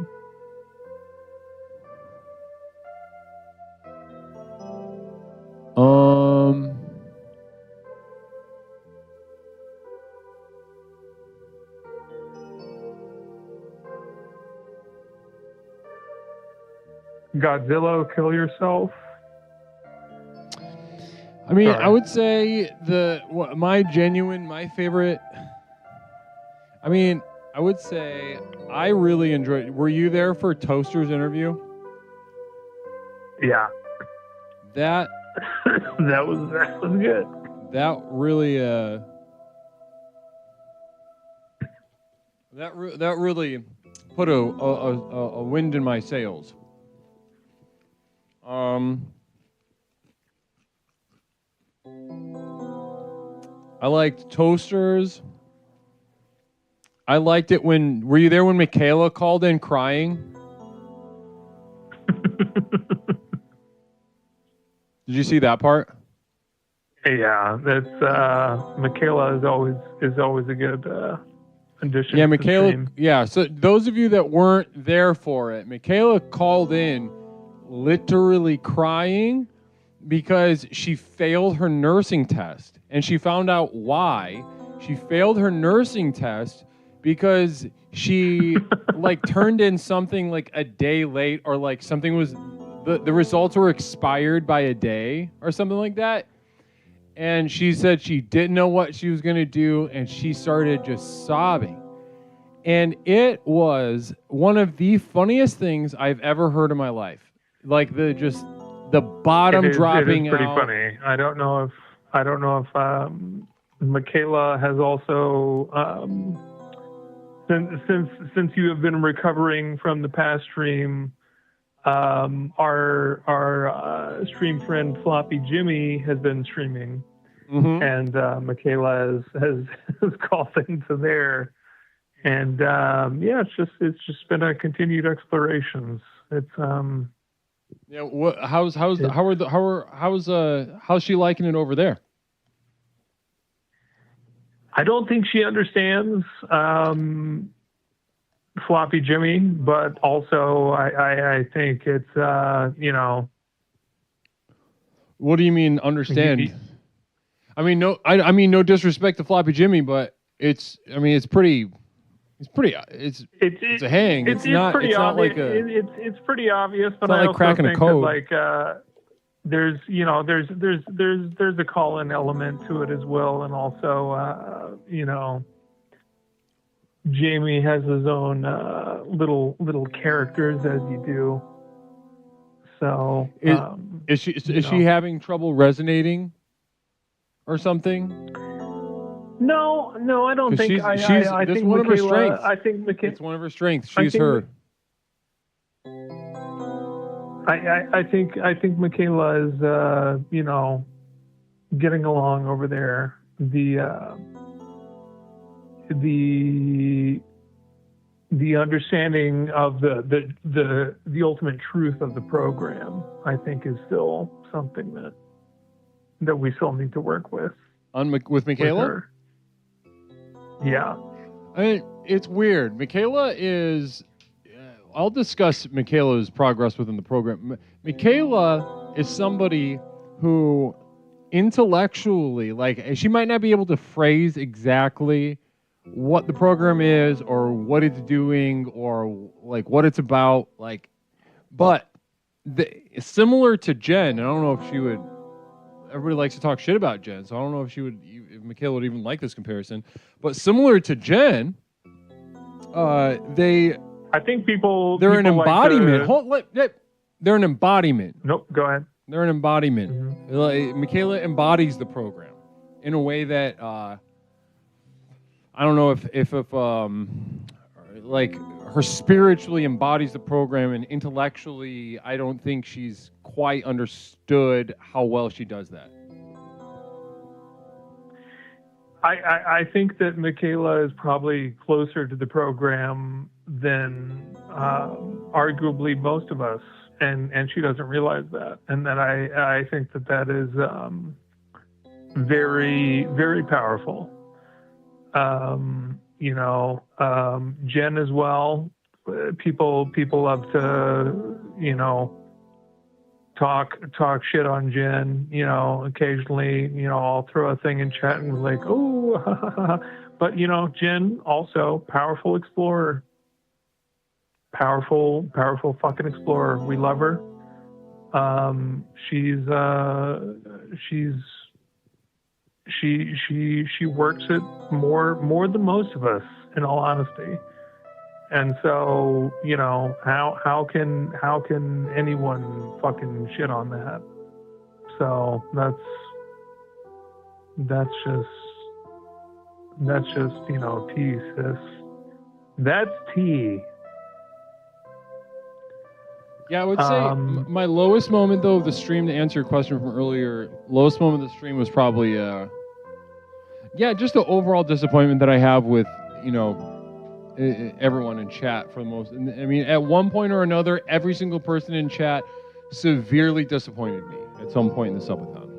[SPEAKER 3] Godzilla, kill yourself.
[SPEAKER 6] I mean, I would say my favorite. I mean, I would say I really enjoyed. Were you there for Toaster's interview?
[SPEAKER 3] Yeah.
[SPEAKER 6] That
[SPEAKER 3] that was good.
[SPEAKER 6] That really that really put a wind in my sails. I liked Toasters. I liked it were you there when Michaela called in crying? Did you see that part?
[SPEAKER 3] Yeah, that's Michaela is always a good addition.
[SPEAKER 6] Yeah,
[SPEAKER 3] to
[SPEAKER 6] Michaela.
[SPEAKER 3] the stream.
[SPEAKER 6] Yeah, so those of you that weren't there for it, Michaela called in literally crying because she failed her nursing test, and she found out why. She failed her nursing test because she turned in something a day late, or something was the results were expired by a day or something like that. And she said she didn't know what she was going to do, and she started just sobbing. And it was one of the funniest things I've ever heard in my life. The bottom dropping
[SPEAKER 3] it is pretty
[SPEAKER 6] out.
[SPEAKER 3] funny. I don't know if Michaela has also since you have been recovering from the past stream, our stream friend Floppy Jimmy has been streaming, and Michaela has called into there, and it's just been a continued explorations. It's
[SPEAKER 6] Yeah, how's she liking it over there?
[SPEAKER 3] I don't think she understands Floppy Jimmy, but also I think it's
[SPEAKER 6] What do you mean understand? I mean no disrespect to Floppy Jimmy, but it's a hang. It's not
[SPEAKER 3] pretty obvious.
[SPEAKER 6] like a.
[SPEAKER 3] It's pretty obvious, but
[SPEAKER 6] not
[SPEAKER 3] I
[SPEAKER 6] like
[SPEAKER 3] also
[SPEAKER 6] cracking a
[SPEAKER 3] think
[SPEAKER 6] code.
[SPEAKER 3] that there's a call-in element to it as well, and also Jamie has his own little characters, as you do. So
[SPEAKER 6] is she having trouble resonating or something?
[SPEAKER 3] No, I don't think. I
[SPEAKER 6] that's
[SPEAKER 3] think
[SPEAKER 6] one of her
[SPEAKER 3] Michaela.
[SPEAKER 6] strengths.
[SPEAKER 3] I think Michaela.
[SPEAKER 6] It's one of her strengths. She's her.
[SPEAKER 3] I think Michaela is getting along over there. The understanding of the ultimate truth of the program, I think, is still something that we still need to work with.
[SPEAKER 6] With Michaela?
[SPEAKER 3] With yeah.
[SPEAKER 6] I mean, it's weird. Michaela is... I'll discuss Michaela's progress within the program. Michaela is somebody who intellectually, like, she might not be able to phrase exactly what the program is or what it's doing or like what it's about, like, but similar to Jen, I don't know if she would. Everybody likes to talk shit about Jen, so I don't know if if Michaela would even like this comparison. But similar to Jen, I
[SPEAKER 3] think
[SPEAKER 6] they're an embodiment. They're an embodiment.
[SPEAKER 3] Nope, go ahead.
[SPEAKER 6] They're an embodiment. Mm-hmm. Like, Michaela embodies the program in a way that I don't know if like her spiritually embodies the program, and intellectually I don't think she's quite understood how well she does that.
[SPEAKER 3] I think that Michaela is probably closer to the program than arguably most of us, and she doesn't realize that. And that I think that is very, very powerful. Jen as well. People love to, talk shit on Jen. Occasionally, I'll throw a thing in chat and be like, oh, but Jen also powerful explorer, powerful fucking explorer. We love her. She works it more than most of us, in all honesty. And so, how can anyone fucking shit on that? So that's just tea, sis. That's tea.
[SPEAKER 6] Yeah, I would say my lowest moment, though, of the stream, to answer your question from earlier, lowest moment of the stream was probably, just the overall disappointment that I have with, everyone in chat for the most. I mean, at one point or another, every single person in chat severely disappointed me at some point in the subathon.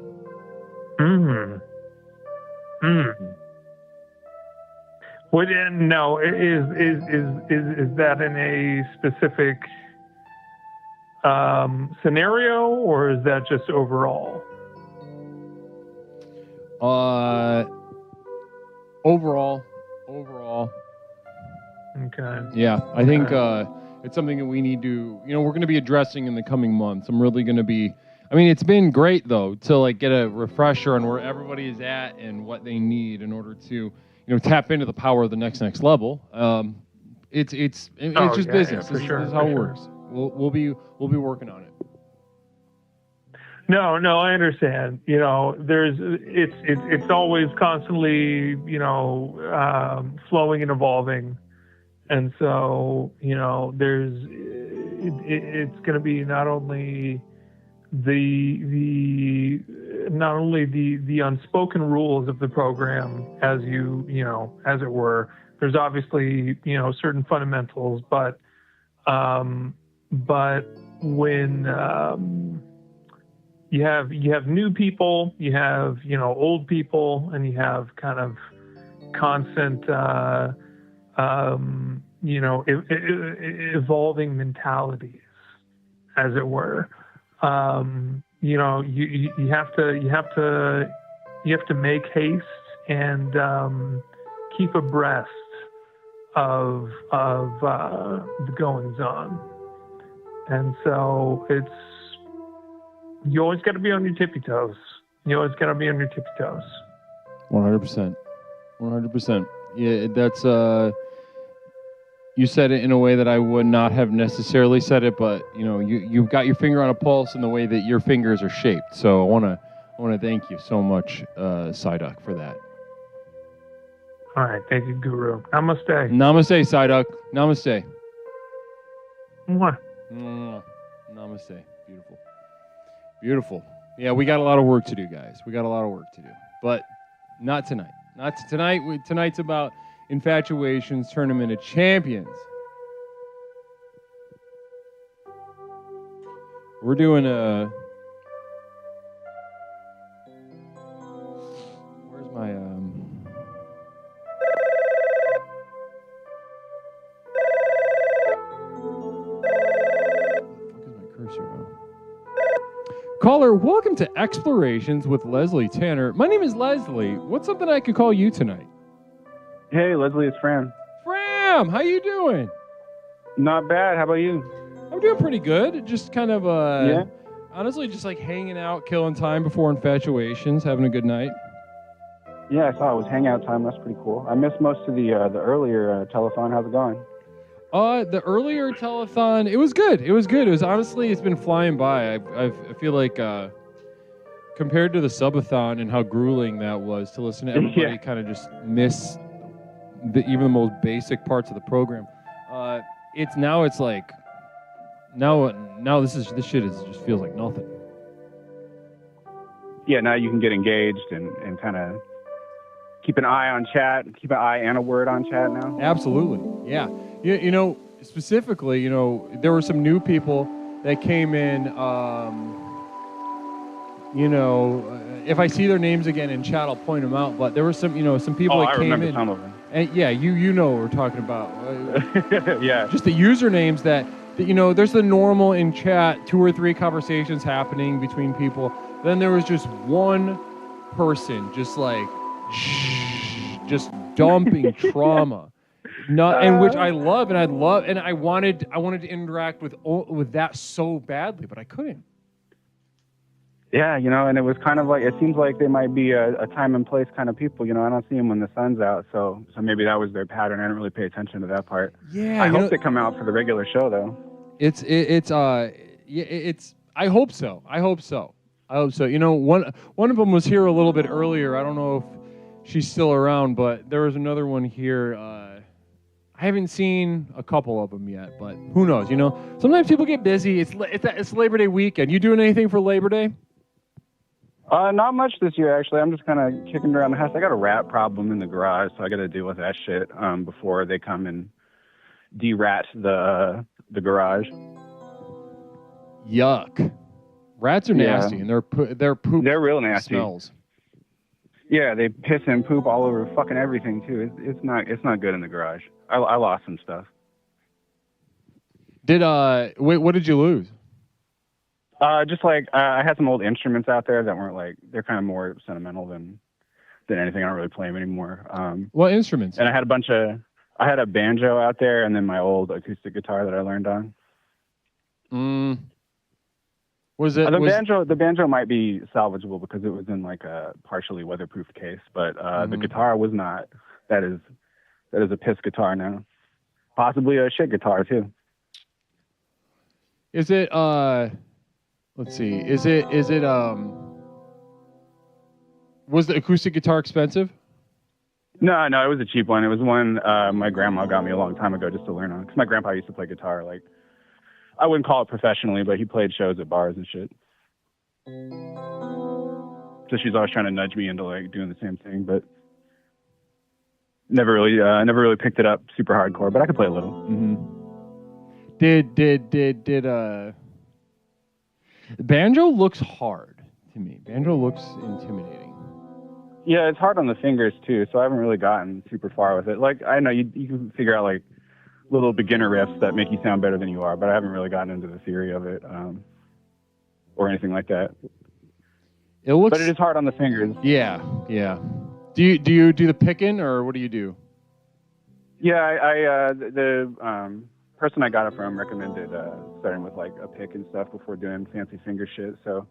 [SPEAKER 3] Well, no, is that in a specific scenario, or is that just overall?
[SPEAKER 6] Overall.
[SPEAKER 3] Okay.
[SPEAKER 6] Yeah, I think it's something that we need to, we're going to be addressing in the coming months. I'm really going to be, it's been great though to get a refresher on where everybody is at and what they need in order to, tap into the power of the next level. It's just business.
[SPEAKER 3] For sure,
[SPEAKER 6] this is how it works. We'll be working on it.
[SPEAKER 3] No, I understand. It's always constantly, flowing and evolving. And so, it's going to be not only the unspoken rules of the program, as as it were. There's obviously, certain fundamentals, but when you have new people, you have old people, and you have kind of constant evolving mentalities, as it were. You have to make haste and keep abreast of the goings on. And so you always got to be on your tippy toes.
[SPEAKER 6] 100%. Yeah, that's You said it in a way that I would not have necessarily said it, but you've got your finger on a pulse in the way that your fingers are shaped. So I want to thank you so much, Psyduck, for that.
[SPEAKER 3] All right, thank you, Guru. Namaste.
[SPEAKER 6] Namaste, Psyduck. Namaste.
[SPEAKER 3] Mwah.
[SPEAKER 6] Namaste. Beautiful. Beautiful. Yeah, we got a lot of work to do, guys. We got a lot of work to do, but not tonight. Not tonight. Tonight's about Infatuation's Tournament of Champions. We're doing a... Where's my... Caller, welcome to Explorations with Leslie Tanner. My name is Leslie. What's something I could call you tonight?
[SPEAKER 12] Hey, Leslie, it's Fran.
[SPEAKER 6] Fram, how you doing?
[SPEAKER 12] Not bad. How about you?
[SPEAKER 6] I'm doing pretty good. Just kind of, honestly, just like hanging out, killing time before Infatuations, having a good night.
[SPEAKER 12] Yeah, I saw it was hangout time. That's pretty cool. I missed most of the earlier telethon. How's it going?
[SPEAKER 6] The earlier telethon, it was good. It was good. It was honestly, it's been flying by. I feel like compared to the subathon and how grueling that was to listen to everybody kind of just miss even the most basic parts of the program. It's like now this shit just feels like nothing.
[SPEAKER 12] Yeah, now you can get engaged and kind of keep an eye on chat, keep an eye and a word on chat now.
[SPEAKER 6] Absolutely, yeah. Specifically, there were some new people that came in. If I see their names again in chat, I'll point them out. But there were some people that came in. I remember
[SPEAKER 12] some of them.
[SPEAKER 6] And yeah, you know what we're talking about.
[SPEAKER 12] Yeah.
[SPEAKER 6] Just the usernames that there's the normal in chat 2 or 3 conversations happening between people. Then there was just one person just dumping trauma. And which I love, and I wanted to interact with that so badly, but I couldn't.
[SPEAKER 12] Yeah, and it was kind of like, it seems like they might be a time and place kind of people. I don't see them when the sun's out, so maybe that was their pattern. I didn't really pay attention to that part.
[SPEAKER 6] Yeah,
[SPEAKER 12] I hope they come out for the regular show though.
[SPEAKER 6] I hope so. One of them was here a little bit earlier. I don't know if she's still around, but there was another one here. I haven't seen a couple of them yet, but who knows? Sometimes people get busy. It's Labor Day weekend. You doing anything for Labor Day?
[SPEAKER 12] Not much this year, actually. I'm just kind of kicking around the house. I got a rat problem in the garage, so I got to deal with that shit before they come and de-rat the garage.
[SPEAKER 6] Yuck. Rats are nasty, and their poop.
[SPEAKER 12] They're real nasty.
[SPEAKER 6] Smells.
[SPEAKER 12] Yeah, they piss and poop all over fucking everything too. It's not good in the garage. I lost some stuff.
[SPEAKER 6] What did you lose?
[SPEAKER 12] Just I had some old instruments out there that weren't they're kind of more sentimental than anything. I don't really play them anymore.
[SPEAKER 6] What instruments?
[SPEAKER 12] And I had a banjo out there, and then my old acoustic guitar that I learned on.
[SPEAKER 6] Was it
[SPEAKER 12] the banjo might be salvageable because it was in a partially weatherproof case, but the guitar was not. That is a piss guitar now. Possibly a shit guitar too.
[SPEAKER 6] Is it let's see. Is it was the acoustic guitar expensive?
[SPEAKER 12] No, it was a cheap one. It was one my grandma got me a long time ago just to learn on. Because my grandpa used to play guitar I wouldn't call it professionally, but he played shows at bars and shit. So she's always trying to nudge me into doing the same thing, but never really picked it up super hardcore. But I could play a little.
[SPEAKER 6] Mm-hmm. Did banjo looks hard to me. Banjo looks intimidating.
[SPEAKER 12] Yeah, it's hard on the fingers too. So I haven't really gotten super far with it. I know you can figure out little beginner riffs that make you sound better than you are, but I haven't really gotten into the theory of it or anything like that. But it is hard on the fingers.
[SPEAKER 6] Yeah. Do you do the picking or what do you do?
[SPEAKER 12] Yeah, the person I got it from recommended starting with a pick and stuff before doing fancy finger shit. So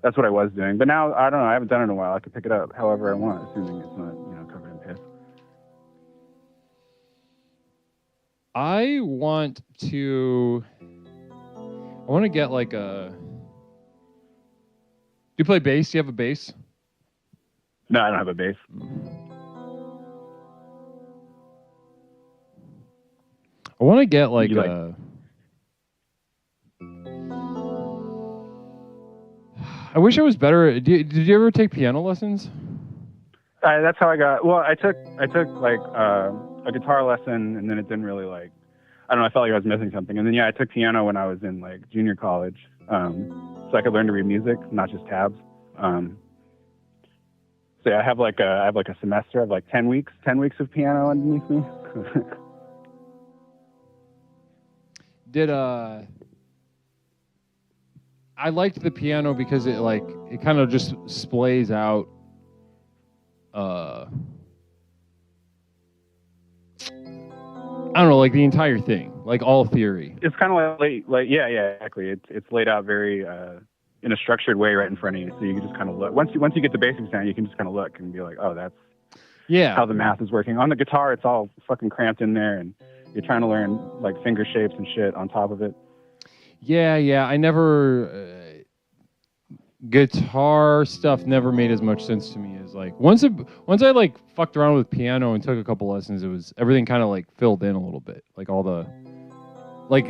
[SPEAKER 12] that's what I was doing. But now I don't know. I haven't done it in a while. I could pick it up however I want, assuming it's not covered in piss.
[SPEAKER 6] I want to get like a... Do you play bass? Do you have a bass?
[SPEAKER 12] No, I don't have a bass.
[SPEAKER 6] I want to get like a... I wish I was better. Did you ever take piano lessons?
[SPEAKER 12] That's how I got. Well, I took like a guitar lesson, and then it didn't really like. I don't know. I felt like I was missing something, and then I took piano when I was in like junior college, so I could learn to read music, not just tabs. So I have like a semester of like 10 weeks of piano underneath me.
[SPEAKER 6] I liked the piano because it kind of just splays out I don't know, like the entire thing, like all theory.
[SPEAKER 12] It's kind of like yeah, exactly. It's laid out very in a structured way right in front of you, so you can just kind of look. Once you get the basics down, you can just kind of look and be like, oh, that's how the math is working. On the guitar, it's all fucking cramped in there, and you're trying to learn like finger shapes and shit on top of it.
[SPEAKER 6] Yeah. I never guitar stuff never made as much sense to me as like once I like fucked around with piano and took a couple lessons, it was everything kind of like filled in a little bit, like all the like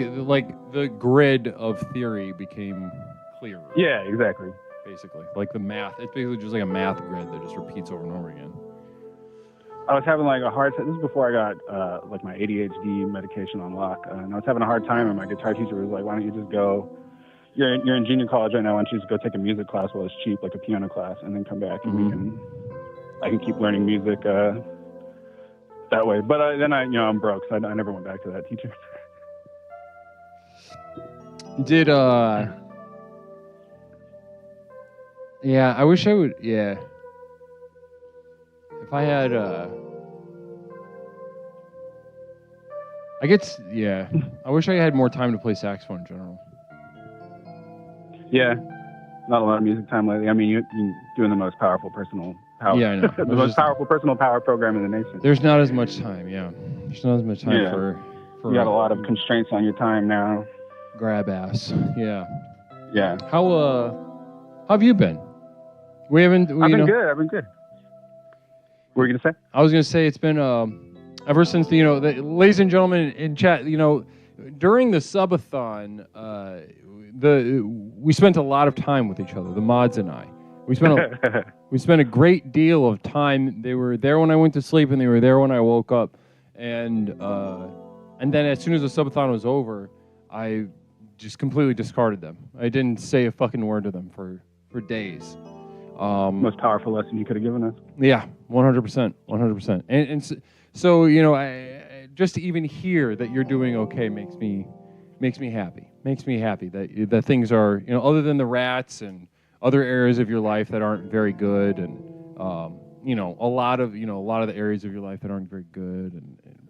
[SPEAKER 6] the grid of theory became clearer.
[SPEAKER 12] Yeah, exactly.
[SPEAKER 6] Basically, like the math, it's basically just like a math grid that just repeats over and over again.
[SPEAKER 12] I was having like a hard time. This is before I got like my ADHD medication on lock, and I was having a hard time. And my guitar teacher was like, "Why don't you just go? You're in junior college right now. Why don't you just go take a music class while it's cheap, like a piano class, and then come back and I can keep learning music that way." But then I'm broke, so I never went back to that teacher.
[SPEAKER 6] Did yeah, I wish I would. Yeah, if I had I wish I had more time to play saxophone in general.
[SPEAKER 12] Yeah, not a lot of music time lately. I mean, you're doing the most powerful personal power.
[SPEAKER 6] Yeah, I know.
[SPEAKER 12] The most powerful personal power program in the nation.
[SPEAKER 6] There's not as much time. Yeah, there's not as much time for
[SPEAKER 12] you got a lot of constraints on your time now.
[SPEAKER 6] Grab ass. Yeah.
[SPEAKER 12] Yeah.
[SPEAKER 6] How have you been? I've been
[SPEAKER 12] good. I've been good. What were you gonna say?
[SPEAKER 6] I was gonna say it's been ever since ladies and gentlemen in chat, during the subathon, we spent a lot of time with each other, the mods and I. We spent a great deal of time. They were there when I went to sleep, and they were there when I woke up. And then as soon as the subathon was over, I just completely discarded them. I didn't say a fucking word to them for days.
[SPEAKER 12] Most powerful lesson you could have given us.
[SPEAKER 6] Yeah, 100%, 100%. And so I just to even hear that you're doing okay makes me happy. Makes me happy that things are, other than the rats and other areas of your life that aren't very good, and a lot of the areas of your life that aren't very good,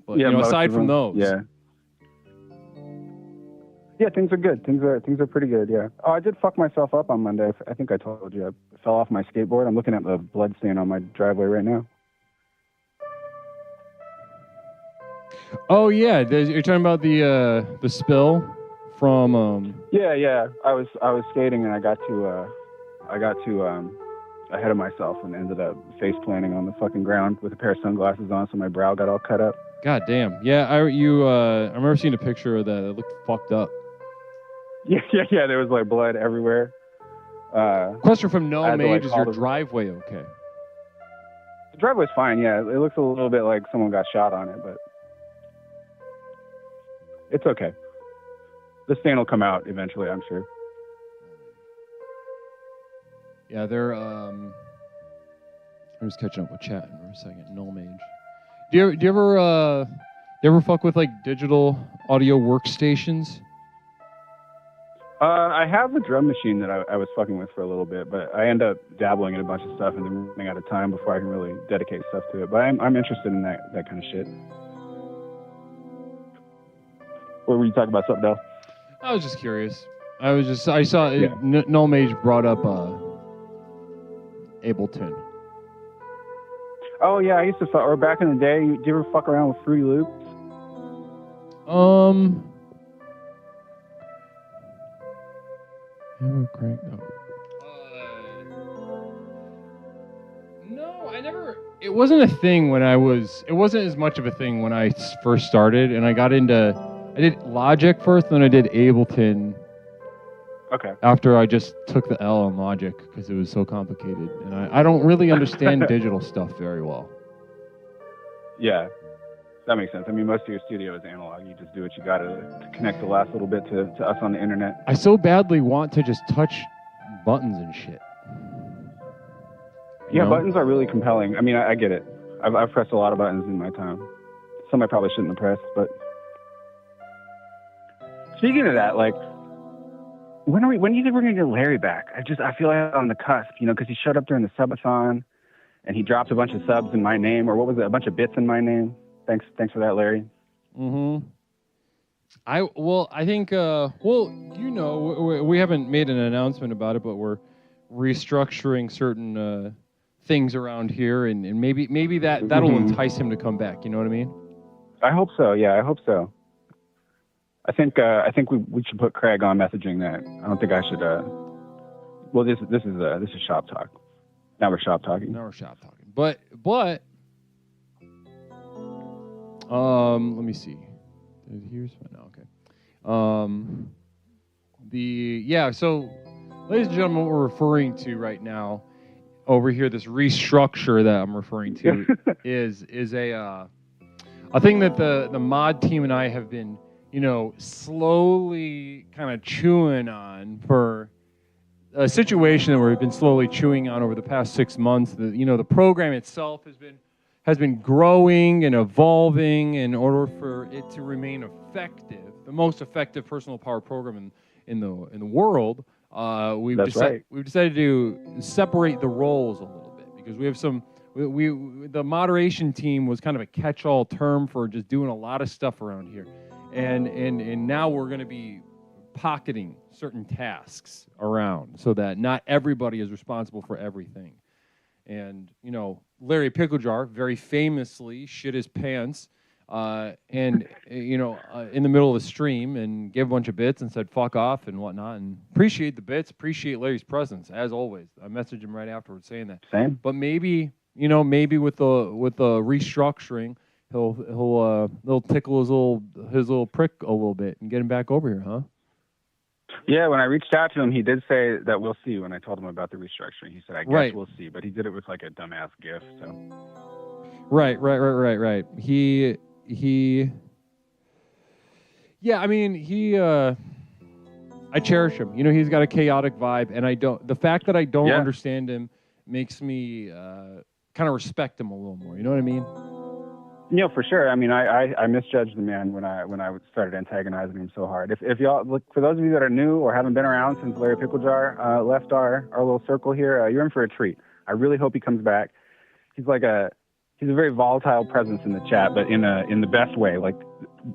[SPEAKER 6] but aside from those,
[SPEAKER 12] yeah, things are good. Things are pretty good. Yeah. Oh, I did fuck myself up on Monday. I think I told you. I fell off my skateboard. I'm looking at the blood stain on my driveway right now.
[SPEAKER 6] Oh yeah, you're talking about the spill from.
[SPEAKER 12] Yeah. I was skating and I got too ahead of myself and ended up face planting on the fucking ground with a pair of sunglasses on, so my brow got all cut up.
[SPEAKER 6] God damn. Yeah, I remember seeing a picture of that. It looked fucked up.
[SPEAKER 12] Yeah. There was like blood everywhere.
[SPEAKER 6] Question from No Mage: is your driveway okay?
[SPEAKER 12] The driveway's fine. Yeah, it looks a little bit like someone got shot on it, but it's okay. The stain will come out eventually, I'm sure.
[SPEAKER 6] Yeah, they're I'm just catching up with chat for a second. No Mage. Do you ever fuck with like digital audio workstations?
[SPEAKER 12] I have a drum machine that I was fucking with for a little bit, but I end up dabbling in a bunch of stuff and then running out of time before I can really dedicate stuff to it. But I'm interested in that kind of shit. Or were you talking about something else?
[SPEAKER 6] I was just curious. I saw No Mage brought up Ableton.
[SPEAKER 12] Oh yeah, I used to fuck. Or back in the day, do you ever fuck around with Fruity Loops?
[SPEAKER 6] Never cranked up. No, I never. It wasn't a thing when I was. It wasn't as much of a thing when I first started, and I got into. I did Logic first, then I did Ableton.
[SPEAKER 12] Okay.
[SPEAKER 6] After I just took the L on Logic because it was so complicated, and I don't really understand digital stuff very well.
[SPEAKER 12] Yeah, that makes sense. I mean, most of your studio is analog. You just do what you got to connect the last little bit to us on the internet.
[SPEAKER 6] I so badly want to just touch buttons and shit.
[SPEAKER 12] Yeah,
[SPEAKER 6] know?
[SPEAKER 12] buttons are really compelling. I mean, I get it. I've pressed a lot of buttons in my time. Some I probably shouldn't have pressed, but speaking of that, like, when do you think we're gonna get Larry back? I feel like on the cusp, you know, because he showed up during the subathon, and he dropped a bunch of subs in my name, or what was it? A bunch of bits in my name. Thanks for that, Larry.
[SPEAKER 6] Mm-hmm. I think you know, we haven't made an announcement about it, but we're restructuring certain things around here, and maybe that'll entice him to come back. You know what I mean?
[SPEAKER 12] I hope so. Yeah, I hope so. I think we should put Craig on messaging that. I don't think I should. Well, this is shop talk. Now we're shop talking.
[SPEAKER 6] But let me see. Here's my okay. So, ladies and gentlemen, what we're referring to right now over here, this restructure that I'm referring to is a thing that the mod team and I have been, you know, slowly kind of chewing on for a situation that we've been slowly chewing on over the past 6 months. The program itself has been growing and evolving in order for it to remain effective, the most effective personal power program in the world. We've decided to separate the roles a little bit because we have some. The moderation team was kind of a catch-all term for just doing a lot of stuff around here, and now we're going to be pocketing certain tasks around so that not everybody is responsible for everything. And you know, Larry Picklejar very famously shit his pants, in the middle of the stream and gave a bunch of bits and said fuck off and whatnot. And appreciate the bits, appreciate Larry's presence as always. I messaged him right afterwards saying that.
[SPEAKER 12] Same.
[SPEAKER 6] But maybe with the restructuring, he'll tickle his little prick a little bit and get him back over here, huh?
[SPEAKER 12] Yeah, when I reached out to him, he did say that we'll see. When I told him about the restructuring, he said, "I guess we'll see," but he did it with like a dumbass gift. So.
[SPEAKER 6] Right. Yeah, I mean, I cherish him. You know, he's got a chaotic vibe, and the fact that I don't understand him makes me kind of respect him a little more. You know what I mean?
[SPEAKER 12] Yeah, for sure. I mean, I misjudged the man when I started antagonizing him so hard. If y'all look, for those of you that are new or haven't been around since Larry Picklejar left our little circle here, you're in for a treat. I really hope he comes back. He's a very volatile presence in the chat, but in the best way. Like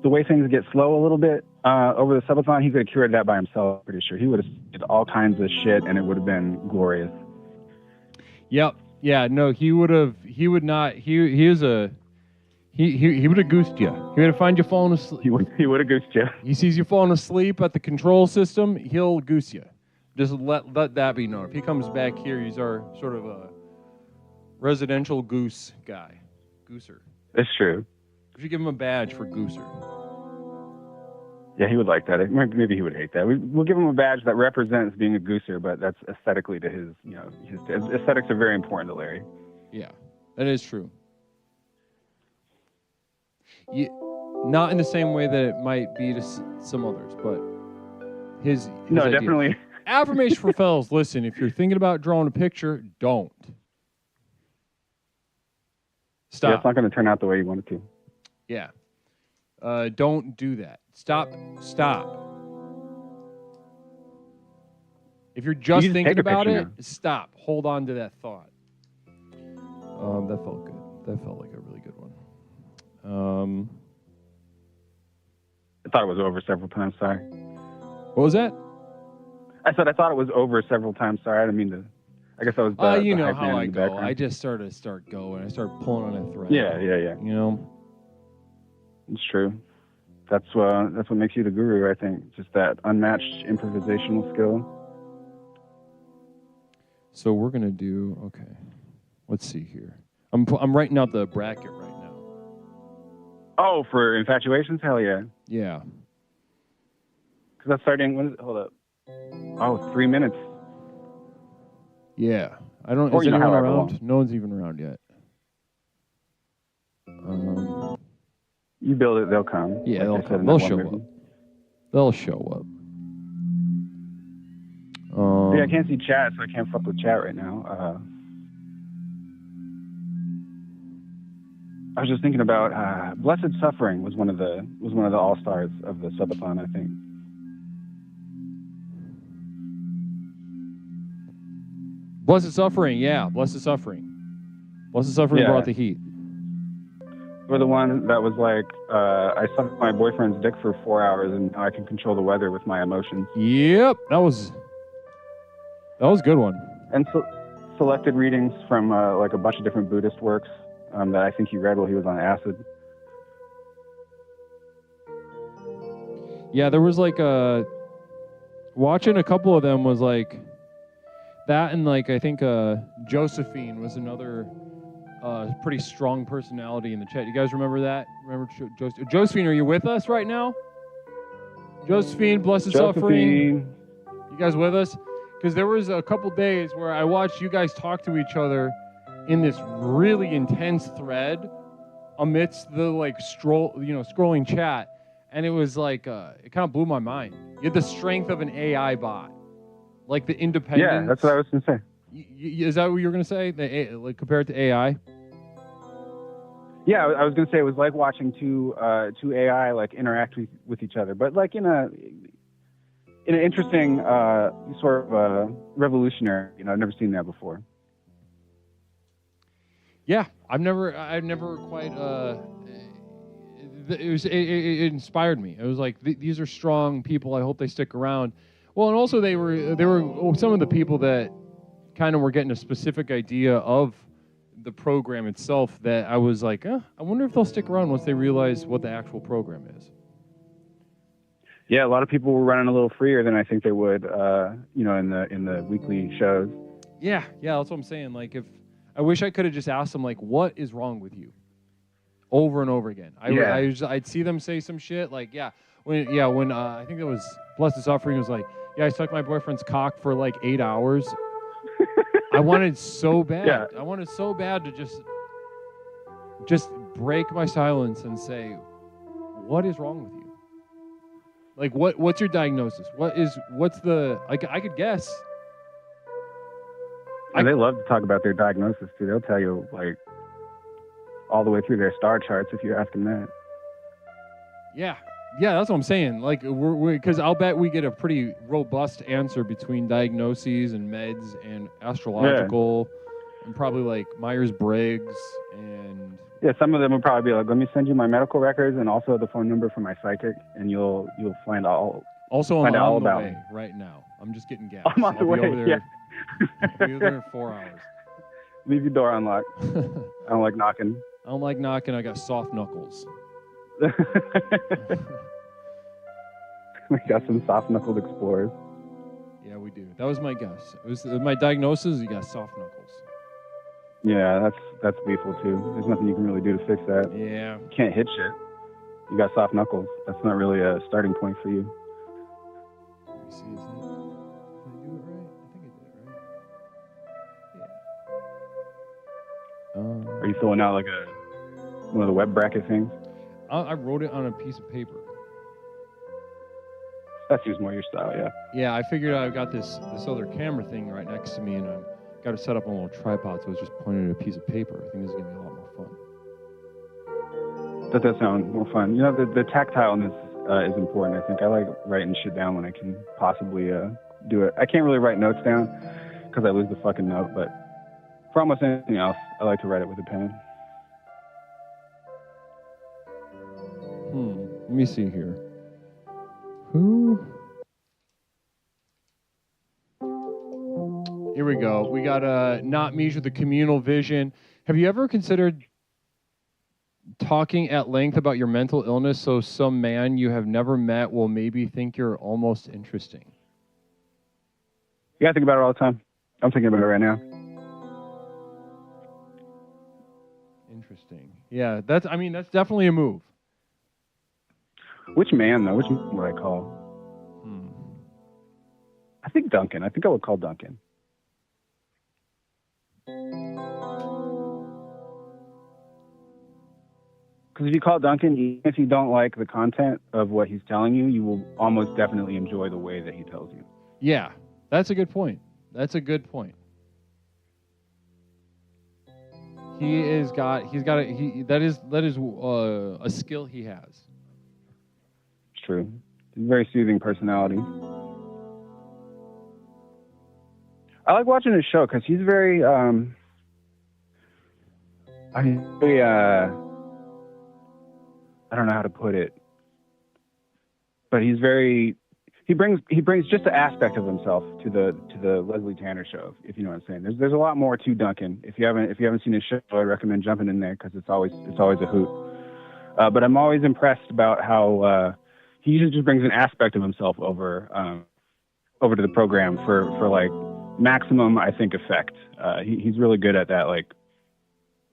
[SPEAKER 12] the way things get slow a little bit over the subathon, he could have cured that by himself. I'm pretty sure he would have said all kinds of shit, and it would have been glorious.
[SPEAKER 6] Yep. Yeah. No, he would have. He would not. He is a. He would have goosed you. He would have found you falling asleep.
[SPEAKER 12] He would have goosed you.
[SPEAKER 6] He sees you falling asleep at the control system, he'll goose you. Just let that be known. If he comes back here, he's our sort of a residential goose guy. Gooser.
[SPEAKER 12] That's true.
[SPEAKER 6] We should give him a badge for gooser.
[SPEAKER 12] Yeah, he would like that. Maybe he would hate that. We'll give him a badge that represents being a gooser, but that's aesthetically to his aesthetics are very important to Larry.
[SPEAKER 6] Yeah, that is true. Not in the same way that it might be to some others, but his
[SPEAKER 12] no,
[SPEAKER 6] idea.
[SPEAKER 12] Definitely.
[SPEAKER 6] Affirmation for fellas, listen, if you're thinking about drawing a picture, don't. Stop.
[SPEAKER 12] Yeah, it's not going to turn out the way you want it to.
[SPEAKER 6] Yeah. Don't do that. Stop. If you're just thinking about it, stop. Hold on to that thought. That felt good. That felt like a really good one.
[SPEAKER 12] I thought it was over several times. Sorry.
[SPEAKER 6] What was that?
[SPEAKER 12] I said I thought it was over several times. Sorry, I didn't mean to. I guess I was.
[SPEAKER 6] You know how I go. Background. I just start going. I start pulling on a thread.
[SPEAKER 12] Yeah.
[SPEAKER 6] You know.
[SPEAKER 12] It's true. That's what makes you the guru, I think. Just that unmatched improvisational skill.
[SPEAKER 6] So we're gonna do okay. Let's see here. I'm writing out the bracket right now.
[SPEAKER 12] Oh, for infatuations? Hell yeah.
[SPEAKER 6] Yeah.
[SPEAKER 12] Because that's starting. When is it? Hold up. Oh, 3 minutes.
[SPEAKER 6] Yeah. I don't.
[SPEAKER 12] Or
[SPEAKER 6] Is
[SPEAKER 12] you know,
[SPEAKER 6] anyone
[SPEAKER 12] however
[SPEAKER 6] around?
[SPEAKER 12] long.
[SPEAKER 6] No one's even around yet.
[SPEAKER 12] You build it, they'll come.
[SPEAKER 6] Yeah,
[SPEAKER 12] like
[SPEAKER 6] they'll
[SPEAKER 12] I said
[SPEAKER 6] come.
[SPEAKER 12] in
[SPEAKER 6] They'll
[SPEAKER 12] that one
[SPEAKER 6] show
[SPEAKER 12] movie.
[SPEAKER 6] up. They'll show up.
[SPEAKER 12] See, I can't see chat, so I can't fuck with chat right now. I was just thinking about Blessed Suffering was one of the all stars of the subathon, I think.
[SPEAKER 6] Blessed Suffering, yeah, Blessed Suffering. Blessed Suffering
[SPEAKER 12] Yeah.
[SPEAKER 6] brought the heat.
[SPEAKER 12] Or the one that was like, I sucked my boyfriend's dick for 4 hours and now I can control the weather with my emotions.
[SPEAKER 6] Yep, that was a good one.
[SPEAKER 12] And selected readings from like a bunch of different Buddhist works that I think he read while he was on acid.
[SPEAKER 6] Yeah, there was like watching a couple of them was like that, and like I think Josephine was another pretty strong personality in the chat. You guys remember that? Remember Josephine? Are you with us right now? Josephine, Blessed Suffering. You guys with us? Because there was a couple days where I watched you guys talk to each other in this really intense thread amidst the like scrolling chat, and it was like it kind of blew my mind. You had the strength of an AI bot, like the independence.
[SPEAKER 12] Yeah, that's what I was going to say.
[SPEAKER 6] Is that what you were going to say? Like compared to AI?
[SPEAKER 12] Yeah, I was going to say it was like watching two AI like interact with each other, but like in an interesting sort of revolutionary. I've never seen that before.
[SPEAKER 6] Yeah, I've never quite. It inspired me. It was like these are strong people. I hope they stick around. Well, and also they were some of the people that kind of were getting a specific idea of the program itself. That I was like, I wonder if they'll stick around once they realize what the actual program is.
[SPEAKER 12] Yeah, a lot of people were running a little freer than I think they would, in the weekly shows.
[SPEAKER 6] Yeah, that's what I'm saying. Like if. I wish I could have just asked them, like, what is wrong with you? Over and over again. I'd see them say some shit, like, when I think it was Blessed Suffering was like, I sucked my boyfriend's cock for like 8 hours. I wanted so bad. Yeah. I wanted so bad to just break my silence and say, what is wrong with you? Like, what's your diagnosis? What's the, like, I could guess.
[SPEAKER 12] And they love to talk about their diagnosis, too. They'll tell you, like, all the way through their star charts if you ask them that.
[SPEAKER 6] Yeah, that's what I'm saying. Like, because I'll bet we get a pretty robust answer between diagnoses and meds and astrological and probably, like, Myers-Briggs and...
[SPEAKER 12] Yeah, some of them will probably be like, let me send you my medical records and also the phone number for my psychic, and you'll find all...
[SPEAKER 6] Also,
[SPEAKER 12] find
[SPEAKER 6] I'm
[SPEAKER 12] out all
[SPEAKER 6] on the
[SPEAKER 12] about
[SPEAKER 6] way
[SPEAKER 12] me.
[SPEAKER 6] right now. I'm just getting gas.
[SPEAKER 12] I'm on the way, yeah.
[SPEAKER 6] I'll be over there in 4 hours.
[SPEAKER 12] Leave your door unlocked. I don't like knocking.
[SPEAKER 6] I don't like knocking. I got soft knuckles.
[SPEAKER 12] We got some soft-knuckled explorers.
[SPEAKER 6] Yeah, we do. That was my guess. It was my diagnosis. You got soft knuckles.
[SPEAKER 12] Yeah, that's lethal, too. There's nothing you can really do to fix that.
[SPEAKER 6] Yeah.
[SPEAKER 12] You can't hit shit. You got soft knuckles. That's not really a starting point for you.
[SPEAKER 6] Let me see. Did I do it right? I think I did it right. Yeah.
[SPEAKER 12] Are you filling out like one of the web bracket things?
[SPEAKER 6] I wrote it on a piece of paper.
[SPEAKER 12] That seems more your style, yeah.
[SPEAKER 6] Yeah, I figured I've got this other camera thing right next to me, and I've got to set up a little tripod, so I was just pointing at a piece of paper. I think this is going to be a lot more fun.
[SPEAKER 12] That does sound more fun. The tactileness is important, I think. I like writing shit down when I can possibly do it. I can't really write notes down because I lose the fucking note, but for almost anything else, I like to write it with a pen.
[SPEAKER 6] Let me see here. Who? Here we go. We got Not Me's with the communal vision. Have you ever considered talking at length about your mental illness so some man you have never met will maybe think you're almost interesting?
[SPEAKER 12] Yeah, I think about it all the time. I'm thinking about it right now.
[SPEAKER 6] Interesting. Yeah, that's definitely a move.
[SPEAKER 12] Which man, though? Which man would I call? I think Duncan. I think I would call Duncan. Because if you call Duncan, even if you don't like the content of what he's telling you, you will almost definitely enjoy the way that he tells you.
[SPEAKER 6] Yeah, that's a good point. That is a skill he has.
[SPEAKER 12] It's true. He's a very soothing personality. I like watching his show because he's very, I don't know how to put it, but he brings just an aspect of himself to the Leslie Tanner show, if you know what I'm saying. There's a lot more to Duncan. If you haven't seen his show, I recommend jumping in there because it's always a hoot. But I'm always impressed about how he usually just brings an aspect of himself over to the program for like maximum, I think, effect. He's really good at that, like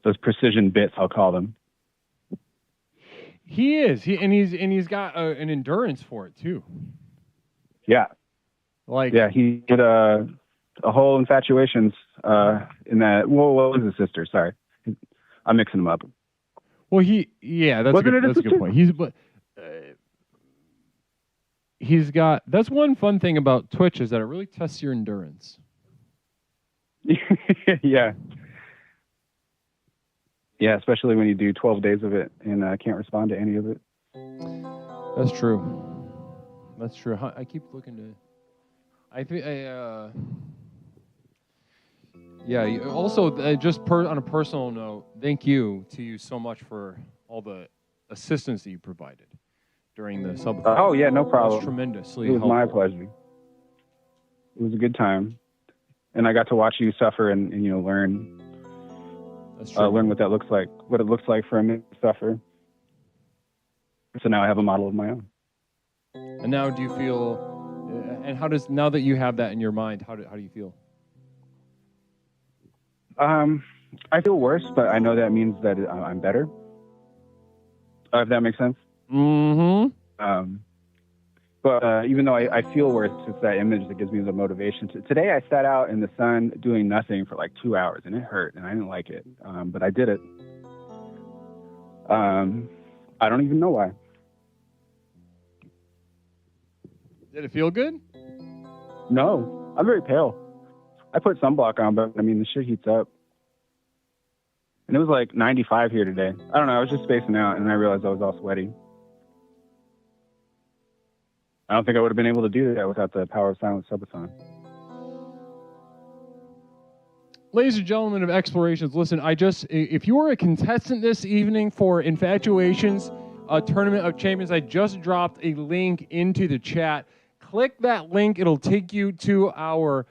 [SPEAKER 12] those precision bits, I'll call them.
[SPEAKER 6] He is. He's got an endurance for it too.
[SPEAKER 12] Yeah. He did a whole Infatuations in that. Well, what was his sister? Sorry, I'm mixing them up.
[SPEAKER 6] Well, that's a good point. He's got. That's one fun thing about Twitch is that it really tests your endurance.
[SPEAKER 12] Yeah. Yeah, especially when you do 12 days of it and can't respond to any of it.
[SPEAKER 6] That's true. I keep looking to. Yeah. Also, on a personal note, thank you to you so much for all the assistance that you provided during the sub.
[SPEAKER 12] Oh yeah, no problem.
[SPEAKER 6] It was tremendously.
[SPEAKER 12] It was my pleasure. It was a good time, and I got to watch you suffer and learn. Learn what that looks like, what it looks like for a man to suffer. So now I have a model of my own.
[SPEAKER 6] And now, do you feel? And now that you have that in your mind, how do you feel?
[SPEAKER 12] I feel worse, but I know that means that I'm better. If that makes sense.
[SPEAKER 6] Mm-hmm.
[SPEAKER 12] But even though I feel worse, it's that image that gives me the motivation. Today I sat out in the sun doing nothing for like 2 hours, and it hurt, and I didn't like it. But I did it. I don't even know why.
[SPEAKER 6] Did it feel good?
[SPEAKER 12] No, I'm very pale. I put sunblock on, but I mean, the shit heats up. And it was like 95 here today. I don't know, I was just spacing out, and I realized I was all sweaty. I don't think I would have been able to do that without the Power of Silence subathon.
[SPEAKER 6] Ladies and gentlemen of Explorations, listen, if you are a contestant this evening for Infatuations, a Tournament of Champions, I just dropped a link into the chat. Click that link. It'll take you to our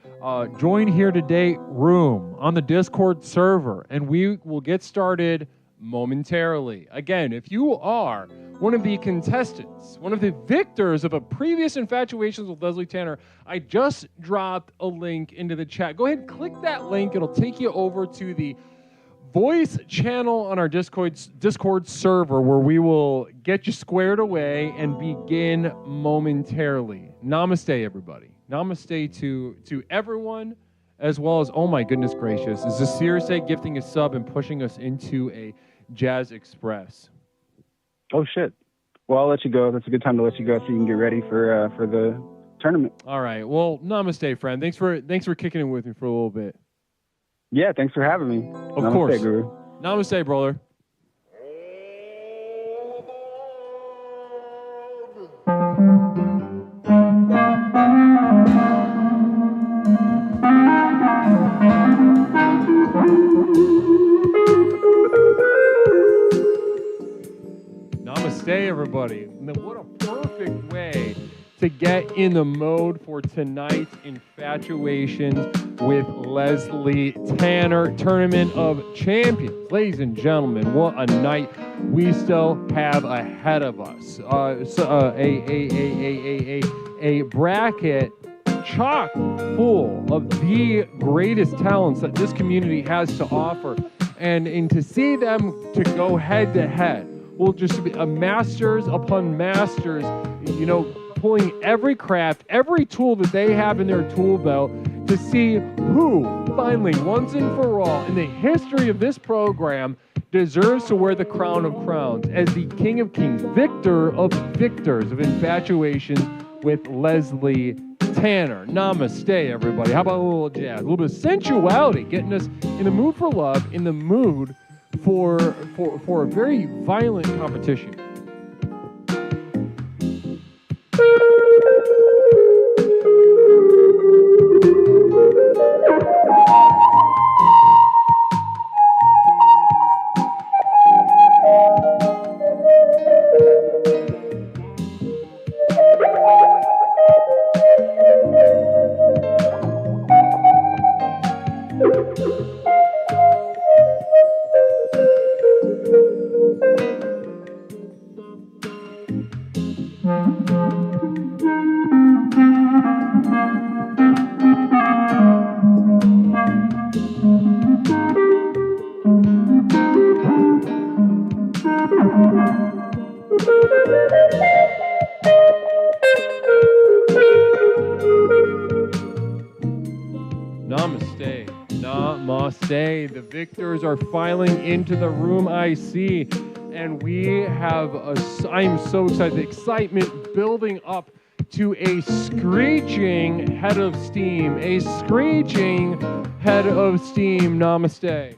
[SPEAKER 6] Join Here Today room on the Discord server, and we will get started momentarily. Again, if you are one of the contestants, one of the victors of a previous Infatuations with Leslie Tanner, I just dropped a link into the chat. Go ahead and click that link. It'll take you over to the voice channel on our Discord server where we will get you squared away and begin momentarily. Namaste, everybody. Namaste to everyone, as well as, oh my goodness gracious, is Zasirse gifting a sub and pushing us into a Jazz Express.
[SPEAKER 12] Oh shit. Well, I'll let you go. That's a good time to let you go so you can get ready for the tournament.
[SPEAKER 6] All right. Well, namaste, friend. Thanks for kicking it with me for a little bit.
[SPEAKER 12] Yeah, thanks for having me.
[SPEAKER 6] Of
[SPEAKER 12] Namaste,
[SPEAKER 6] course.
[SPEAKER 12] Guru.
[SPEAKER 6] Namaste, brother. Namaste, everybody. What a perfect way to get in the mode for tonight's Infatuations with Leslie Tanner Tournament of Champions. Ladies and gentlemen, what a night we still have ahead of us. A bracket chock full of the greatest talents that this community has to offer. And to see them to go head to head will just be a masters upon masters, you know, pulling every craft, every tool that they have in their tool belt to see who finally, once and for all, in the history of this program, deserves to wear the crown of crowns as the king of kings, victor of victors of Infatuations with Leslie Tanner. Namaste, everybody. How about a little jazz? A little bit of sensuality, getting us in the mood for love, in the mood for a very violent competition. Namaste. Namaste. The victors are filing into the room, I see. And we have I'm so excited. The excitement building up to a screeching head of steam. A screeching head of steam. Namaste.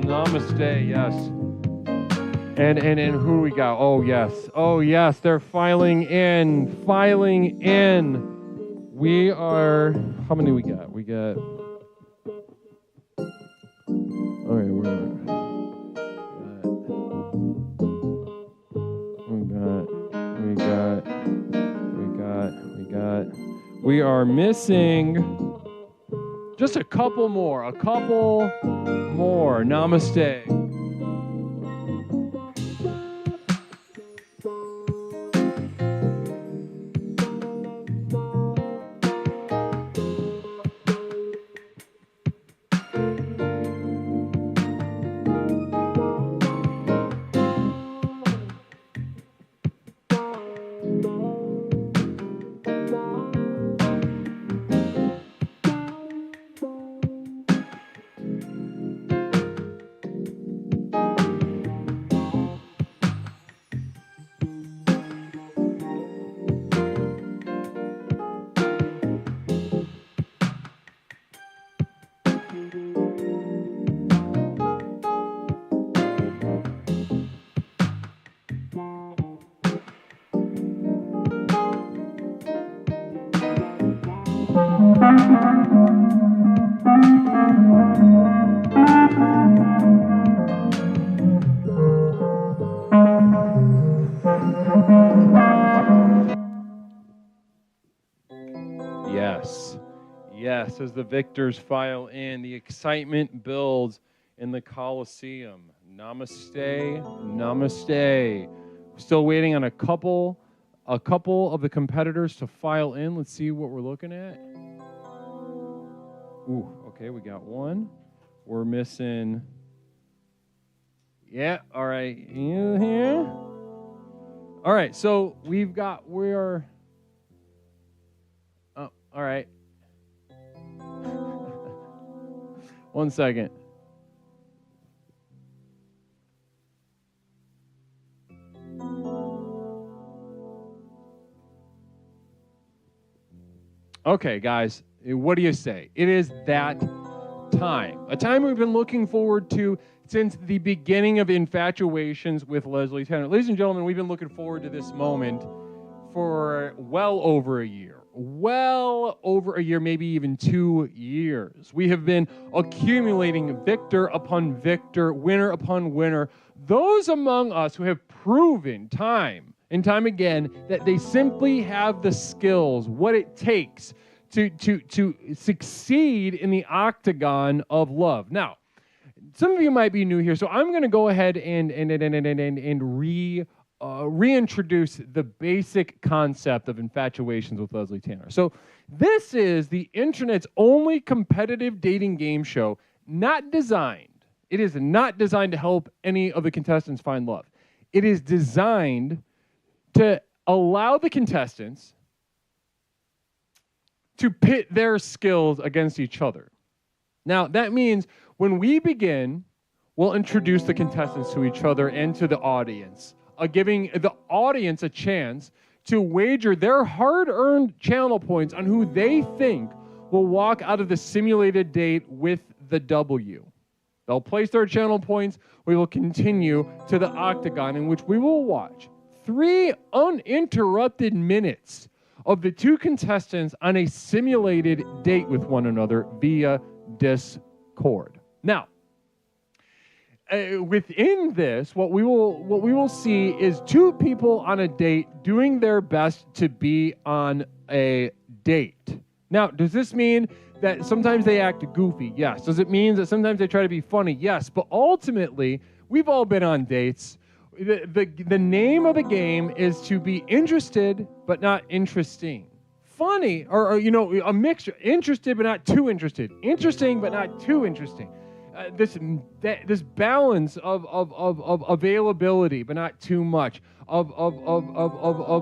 [SPEAKER 6] Namaste, yes. And who we got? Oh yes, they're filing in. We are, how many we got? We got, all right, we are missing just a couple more. Namaste. Yes, as the victors file in, the excitement builds in the Coliseum. Namaste, namaste. Still waiting on a couple of the competitors to file in. Let's see what we're looking at. Ooh, okay, we got one. We're missing. Yeah, all right. You here? All right, so we're. Oh, all right. 1 second. Okay, guys, what do you say? It is that time. A time we've been looking forward to since the beginning of Infatuations with Leslie Tanner. Ladies and gentlemen, we've been looking forward to this moment for well over a year. Well over a year, maybe even 2 years. We have been accumulating victor upon victor, winner upon winner. Those among us who have proven time and time again that they simply have the skills, what it takes to succeed in the octagon of love. Now, some of you might be new here, so I'm going to go ahead and reintroduce the basic concept of Infatuations with Leslie Tanner. So this is the internet's only competitive dating game show it is not designed to help any of the contestants find love. It is designed to allow the contestants to pit their skills against each other. Now, that means when we begin, we'll introduce the contestants to each other and to the audience, giving the audience a chance to wager their hard-earned channel points on who they think will walk out of the simulated date with the W. They'll place their channel points. We will continue to the octagon, in which we will watch 3 uninterrupted minutes of the 2 contestants on a simulated date with one another via Discord. Now, within this, what we will see is 2 people on a date doing their best to be on a date. Now, does this mean that sometimes they act goofy? Yes. Does it mean that sometimes they try to be funny? Yes. But ultimately, we've all been on dates. The name of the game is to be interested but not interesting. Funny, or a mixture. Interested but not too interested. Interesting but not too interesting. This balance of availability but not too much. Of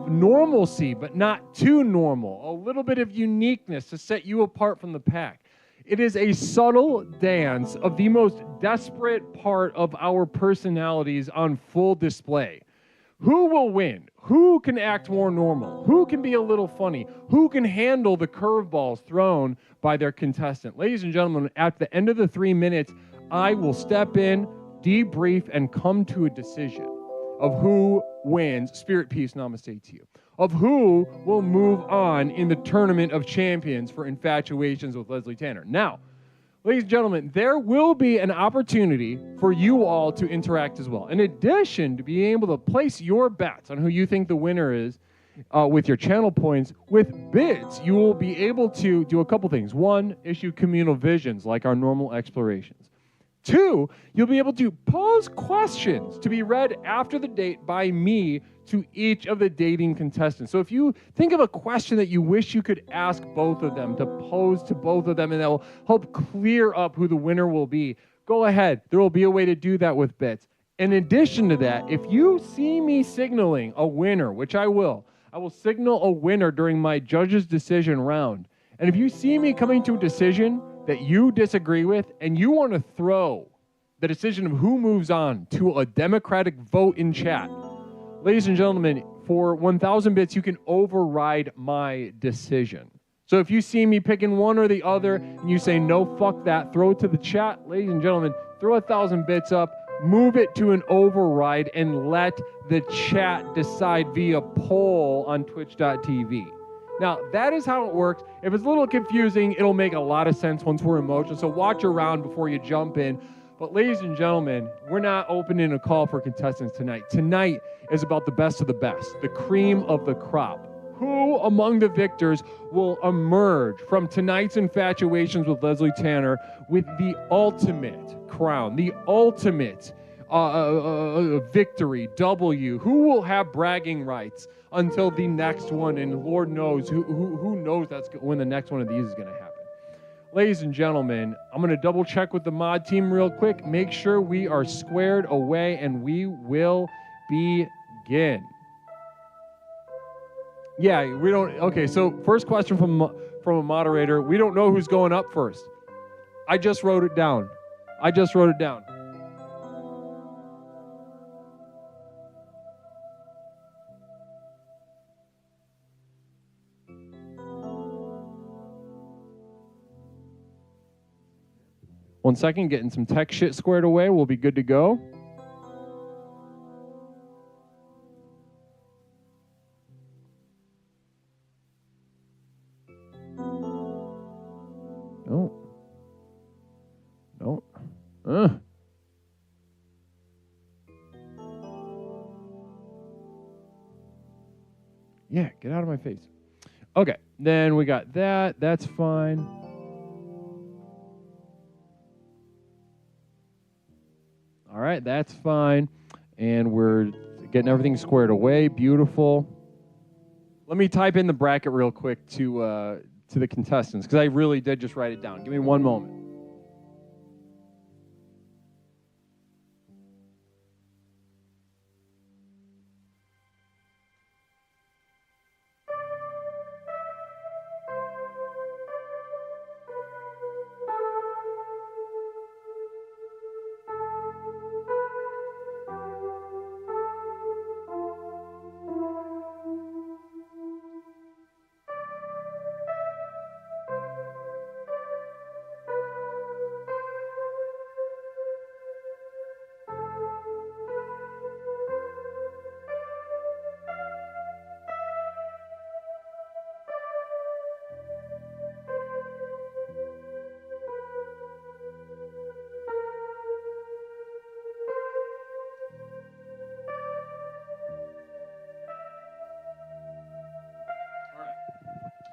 [SPEAKER 6] normalcy but not too normal. A little bit of uniqueness to set you apart from the pack. It is a subtle dance of the most desperate part of our personalities on full display. Who will win? Who can act more normal? Who can be a little funny? Who can handle the curveballs thrown by their contestant? Ladies and gentlemen, at the end of the 3 minutes, I will step in, debrief, and come to a decision of who wins. Spirit, peace, namaste to you. Of who will move on in the Tournament of Champions for Infatuations with Leslie Tanner. Now, ladies and gentlemen, there will be an opportunity for you all to interact as well. In addition to being able to place your bets on who you think the winner is with your channel points, with bids, you will be able to do a couple things. 1, issue communal visions like our normal explorations. 2, you'll be able to pose questions to be read after the date by me to each of the dating contestants. So if you think of a question that you wish you could ask both of them, to pose to both of them, and that will help clear up who the winner will be, go ahead. There will be a way to do that with bits. In addition to that, if you see me signaling a winner, which I will signal a winner during my judge's decision round. And if you see me coming to a decision that you disagree with and you want to throw the decision of who moves on to a democratic vote in chat, ladies and gentlemen, for 1,000 bits, you can override my decision. So if you see me picking one or the other and you say, no, fuck that, throw it to the chat, ladies and gentlemen, throw 1,000 bits up, move it to an override, and let the chat decide via poll on twitch.tv. Now, that is how it works. If it's a little confusing, it'll make a lot of sense once we're in motion, so watch around before you jump in. But ladies and gentlemen, we're not opening a call for contestants tonight. Tonight is about the best of the best, the cream of the crop. Who among the victors will emerge from tonight's Infatuations with Leslie Tanner with the ultimate crown, the ultimate victory, W? Who will have bragging rights until the next one? And Lord knows who knows when the next one of these is going to happen. Ladies and gentlemen, I'm going to double check with the mod team real quick, make sure we are squared away, and we will begin. Yeah, we don't. Okay, so first question from a moderator. We don't know who's going up first. I just wrote it down. 1 second, getting some tech shit squared away. We'll be good to go. No. Yeah, get out of my face. Okay, then we got that. That's fine. All right, that's fine. And we're getting everything squared away. Beautiful. Let me type in the bracket real quick to the contestants, because I really did just write it down. Give me one moment.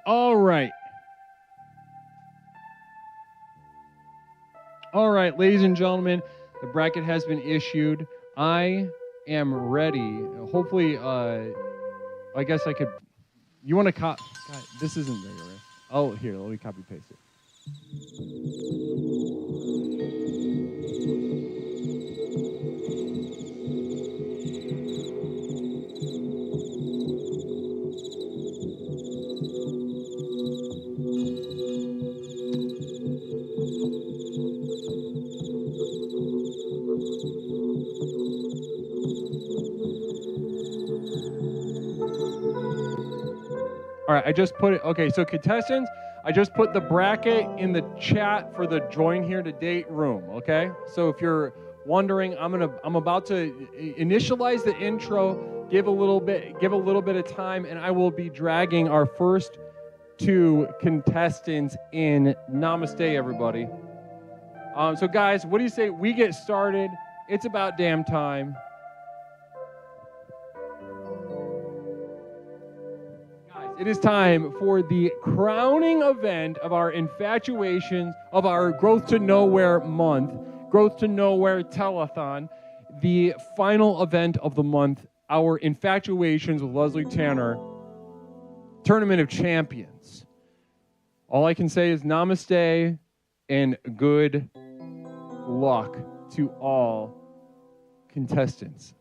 [SPEAKER 6] All right. All right, ladies and gentlemen, the bracket has been issued. I am ready. Hopefully, I guess I could. You want to God, this isn't very right. Oh, here, let me copy paste it. All right, I just put it. Okay, so contestants, I just put the bracket in the chat for the join here to date room. Okay, so if you're wondering, I'm about to initialize the intro, give a little bit of time, and I will be dragging our first two contestants in. Namaste, everybody. So guys, what do you say we get started? It's about damn time. It is time for the crowning event of our infatuations, of our Growth to Nowhere month, Growth to Nowhere Telethon, the final event of the month, our Infatuations with Leslie Tanner Tournament of Champions. All I can say is namaste and good luck to all contestants.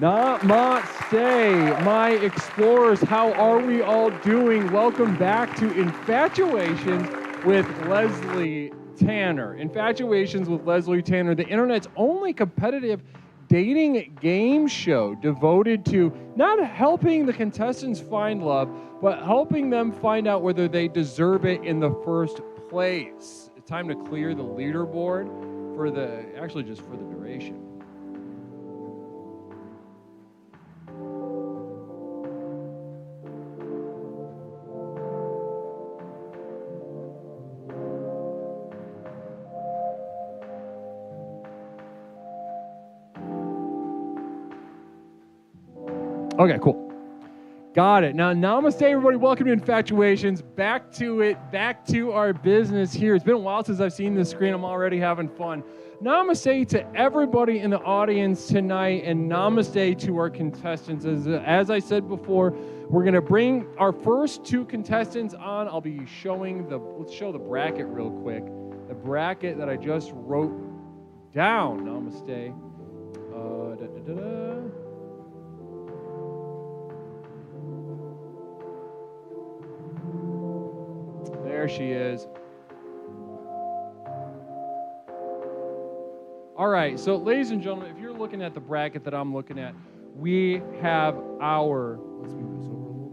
[SPEAKER 6] Namaste, my explorers. How are we all doing? Welcome back to Infatuations with Leslie Tanner. Infatuations with Leslie Tanner, the internet's only competitive dating game show devoted to not helping the contestants find love, but helping them find out whether they deserve it in the first place. It's time to clear the leaderboard for just for the duration. Okay, cool. Got it. Now, namaste, everybody. Welcome to Infatuations. Back to it. Back to our business here. It's been a while since I've seen this screen. I'm already having fun. Namaste to everybody in the audience tonight, and namaste to our contestants. As I said before, we're going to bring our first two contestants on. I'll be showing let's show the bracket real quick. The bracket that I just wrote down. Namaste. There she is. All right, so ladies and gentlemen, if you're looking at the bracket that I'm looking at, we have our, let's move this over a little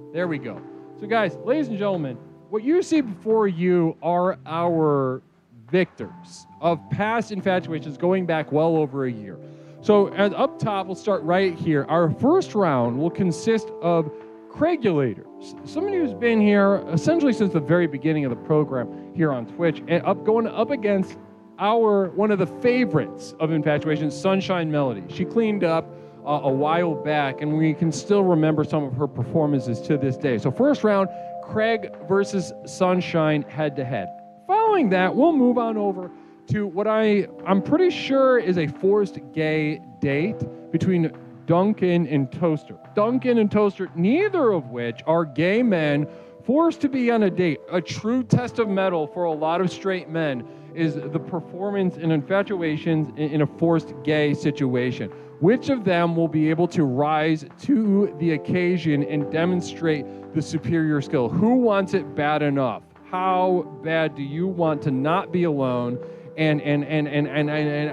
[SPEAKER 6] bit. There we go. So guys, ladies and gentlemen, what you see before you are our victors of past infatuations going back well over a year. So up top, we'll start right here. Our first round will consist of Craigulators, somebody who's been here essentially since the very beginning of the program here on Twitch, and going up against one of the favorites of Infatuation, Sunshine Melody. She cleaned up a while back, and we can still remember some of her performances to this day. So first round, Craig versus Sunshine head-to-head. Following that, we'll move on over to what I'm pretty sure is a forced gay date between Duncan and Toaster. Duncan and Toaster, neither of which are gay men forced to be on a date. A true test of mettle for a lot of straight men is the performance in infatuations in a forced gay situation. Which of them will be able to rise to the occasion and demonstrate the superior skill? Who wants it bad enough? How bad do you want to not be alone? And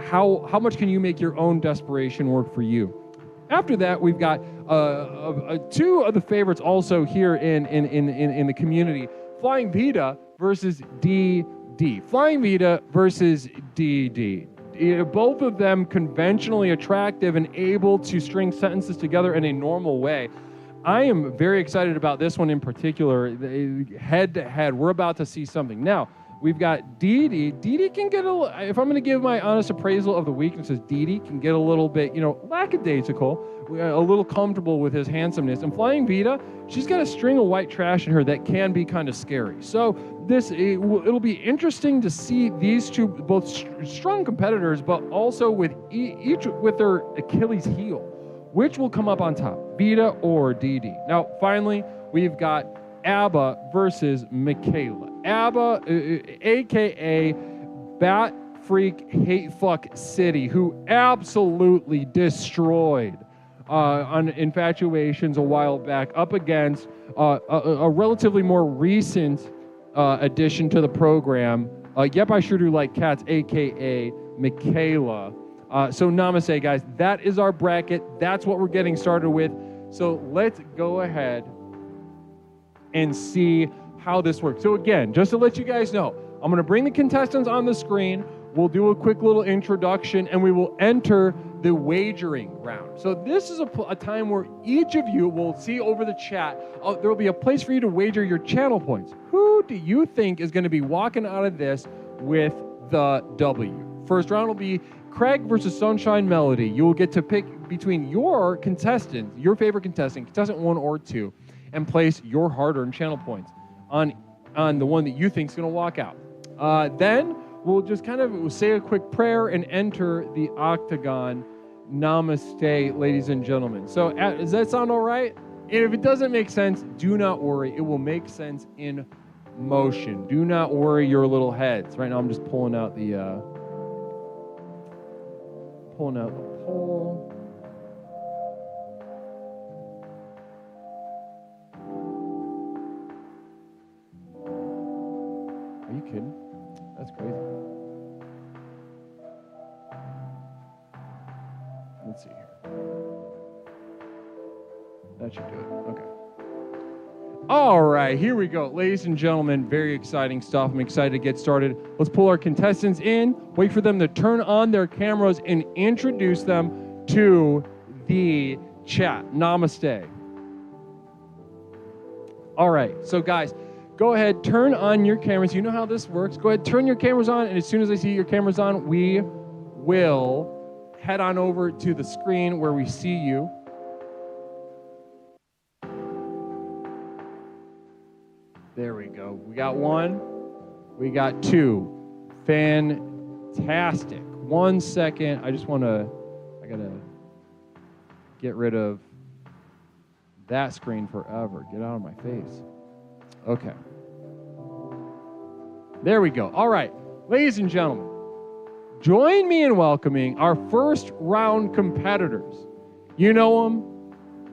[SPEAKER 6] how much can you make your own desperation work for you? After that, we've got two of the favorites also here in the community. Flying Vita versus DD. Flying Vita versus DD. Both of them conventionally attractive and able to string sentences together in a normal way. I am very excited about this one in particular. Head to head, we're about to see something. Now, we've got Dee Dee can get if I'm going to give my honest appraisal of the weaknesses, Dee can get a little bit, lackadaisical, a little comfortable with his handsomeness. And Flying Vita, she's got a string of white trash in her that can be kind of scary. So it'll be interesting to see these two, both strong competitors, but also with each with their Achilles heel. Which will come up on top, Vita or Dee Dee? Now, finally, we've got ABBA versus Michaela. ABBA, a.k.a. Bat Freak Hate Fuck City, who absolutely destroyed on Infatuations a while back, up against a relatively more recent addition to the program, Yep, I Sure Do Like Cats, a.k.a. Michaela. So namaste, guys. That is our bracket. That's what we're getting started with. So let's go ahead and see how this works. So again, just to let you guys know, I'm going to bring the contestants on the screen. We'll do a quick little introduction, and we will enter the wagering round. So this is a time where each of you will see over the chat, there will be a place for you to wager your channel points. Who do you think is going to be walking out of this with the W? First round will be Craig versus Sunshine Melody. You will get to pick between your contestants, your favorite contestant 1 or 2, and place your hard-earned channel points on the one that you think is going to walk out. Then we'll just we'll say a quick prayer and enter the octagon. Namaste, ladies and gentlemen. So does that sound all right? And if it doesn't make sense, do not worry. It will make sense in motion. Do not worry your little heads. Right now I'm just pulling out the poll. Are you kidding? That's crazy. Let's see here. That should do it. Okay. All right, here we go. Ladies and gentlemen, very exciting stuff. I'm excited to get started. Let's pull our contestants in, wait for them to turn on their cameras, and introduce them to the chat. Namaste. All right, so guys, go ahead, turn on your cameras. You know how this works. Go ahead, turn your cameras on, and as soon as I see your cameras on, we will head on over to the screen where we see you. go. We got 1. We got 2. Fantastic. 1 second. I gotta get rid of that screen forever. Get out of my face. Okay. There we go. All right. Ladies and gentlemen, join me in welcoming our first round competitors. You know them.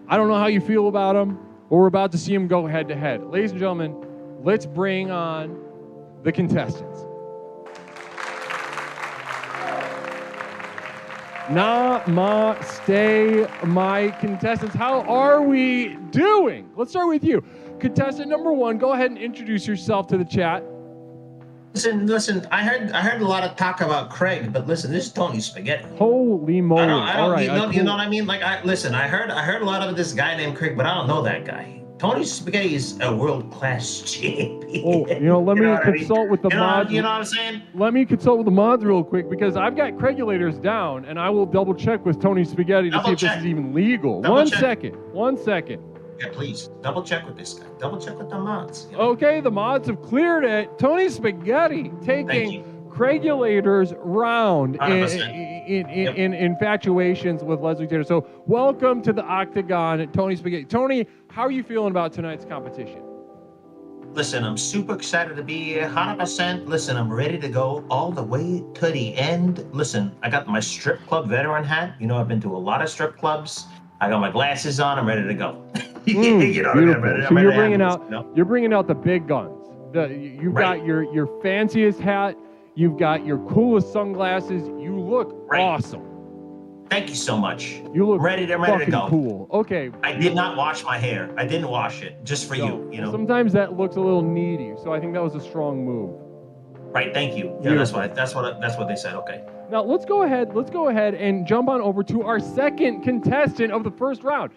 [SPEAKER 6] I don't know how you feel about them, but we're about to see them go head to head. Ladies and gentlemen, let's bring on the contestants. Namaste, my contestants. How are we doing? Let's start with you. Contestant number 1, go ahead and introduce yourself to the chat.
[SPEAKER 13] Listen. I heard a lot of talk about Craig, but listen, this is Tony Spaghetti.
[SPEAKER 6] Holy moly! All right,
[SPEAKER 13] you know what I mean? Like, I heard a lot of this guy named Craig, but I don't know that guy. Tony Spaghetti is a world-class champion.
[SPEAKER 6] Oh, let me consult with the mods.
[SPEAKER 13] You know what I'm saying?
[SPEAKER 6] Let me consult with the mods real quick, because I've got Craigulators down, and I will double check with Tony Spaghetti to see if this is even legal. One second.
[SPEAKER 13] Yeah, please double check with this guy. Double check with the mods.
[SPEAKER 6] Okay, the mods have cleared it. Tony Spaghetti taking Craigulators round in infatuations with Leslie Taylor. So welcome to the Octagon, Tony Spaghetti. Tony, how are you feeling about tonight's competition?
[SPEAKER 13] Listen, I'm super excited to be here, 100%. Listen, I'm ready to go all the way to the end. Listen, I got my strip club veteran hat. You know, I've been to a lot of strip clubs. I got my glasses on. I'm ready to go. You know,
[SPEAKER 6] beautiful. So you're bringing out the big guns. You've got your fanciest hat. You've got your coolest sunglasses. You look awesome.
[SPEAKER 13] Thank you so much.
[SPEAKER 6] You look
[SPEAKER 13] ready to go.
[SPEAKER 6] Cool. Okay.
[SPEAKER 13] I did not wash my hair. I didn't wash it just for you. You know.
[SPEAKER 6] Sometimes that looks a little needy, so I think that was a strong move.
[SPEAKER 13] Right. Thank you. Yeah, that's what they said. Okay.
[SPEAKER 6] Now let's go ahead and jump on over to our second contestant of the first round.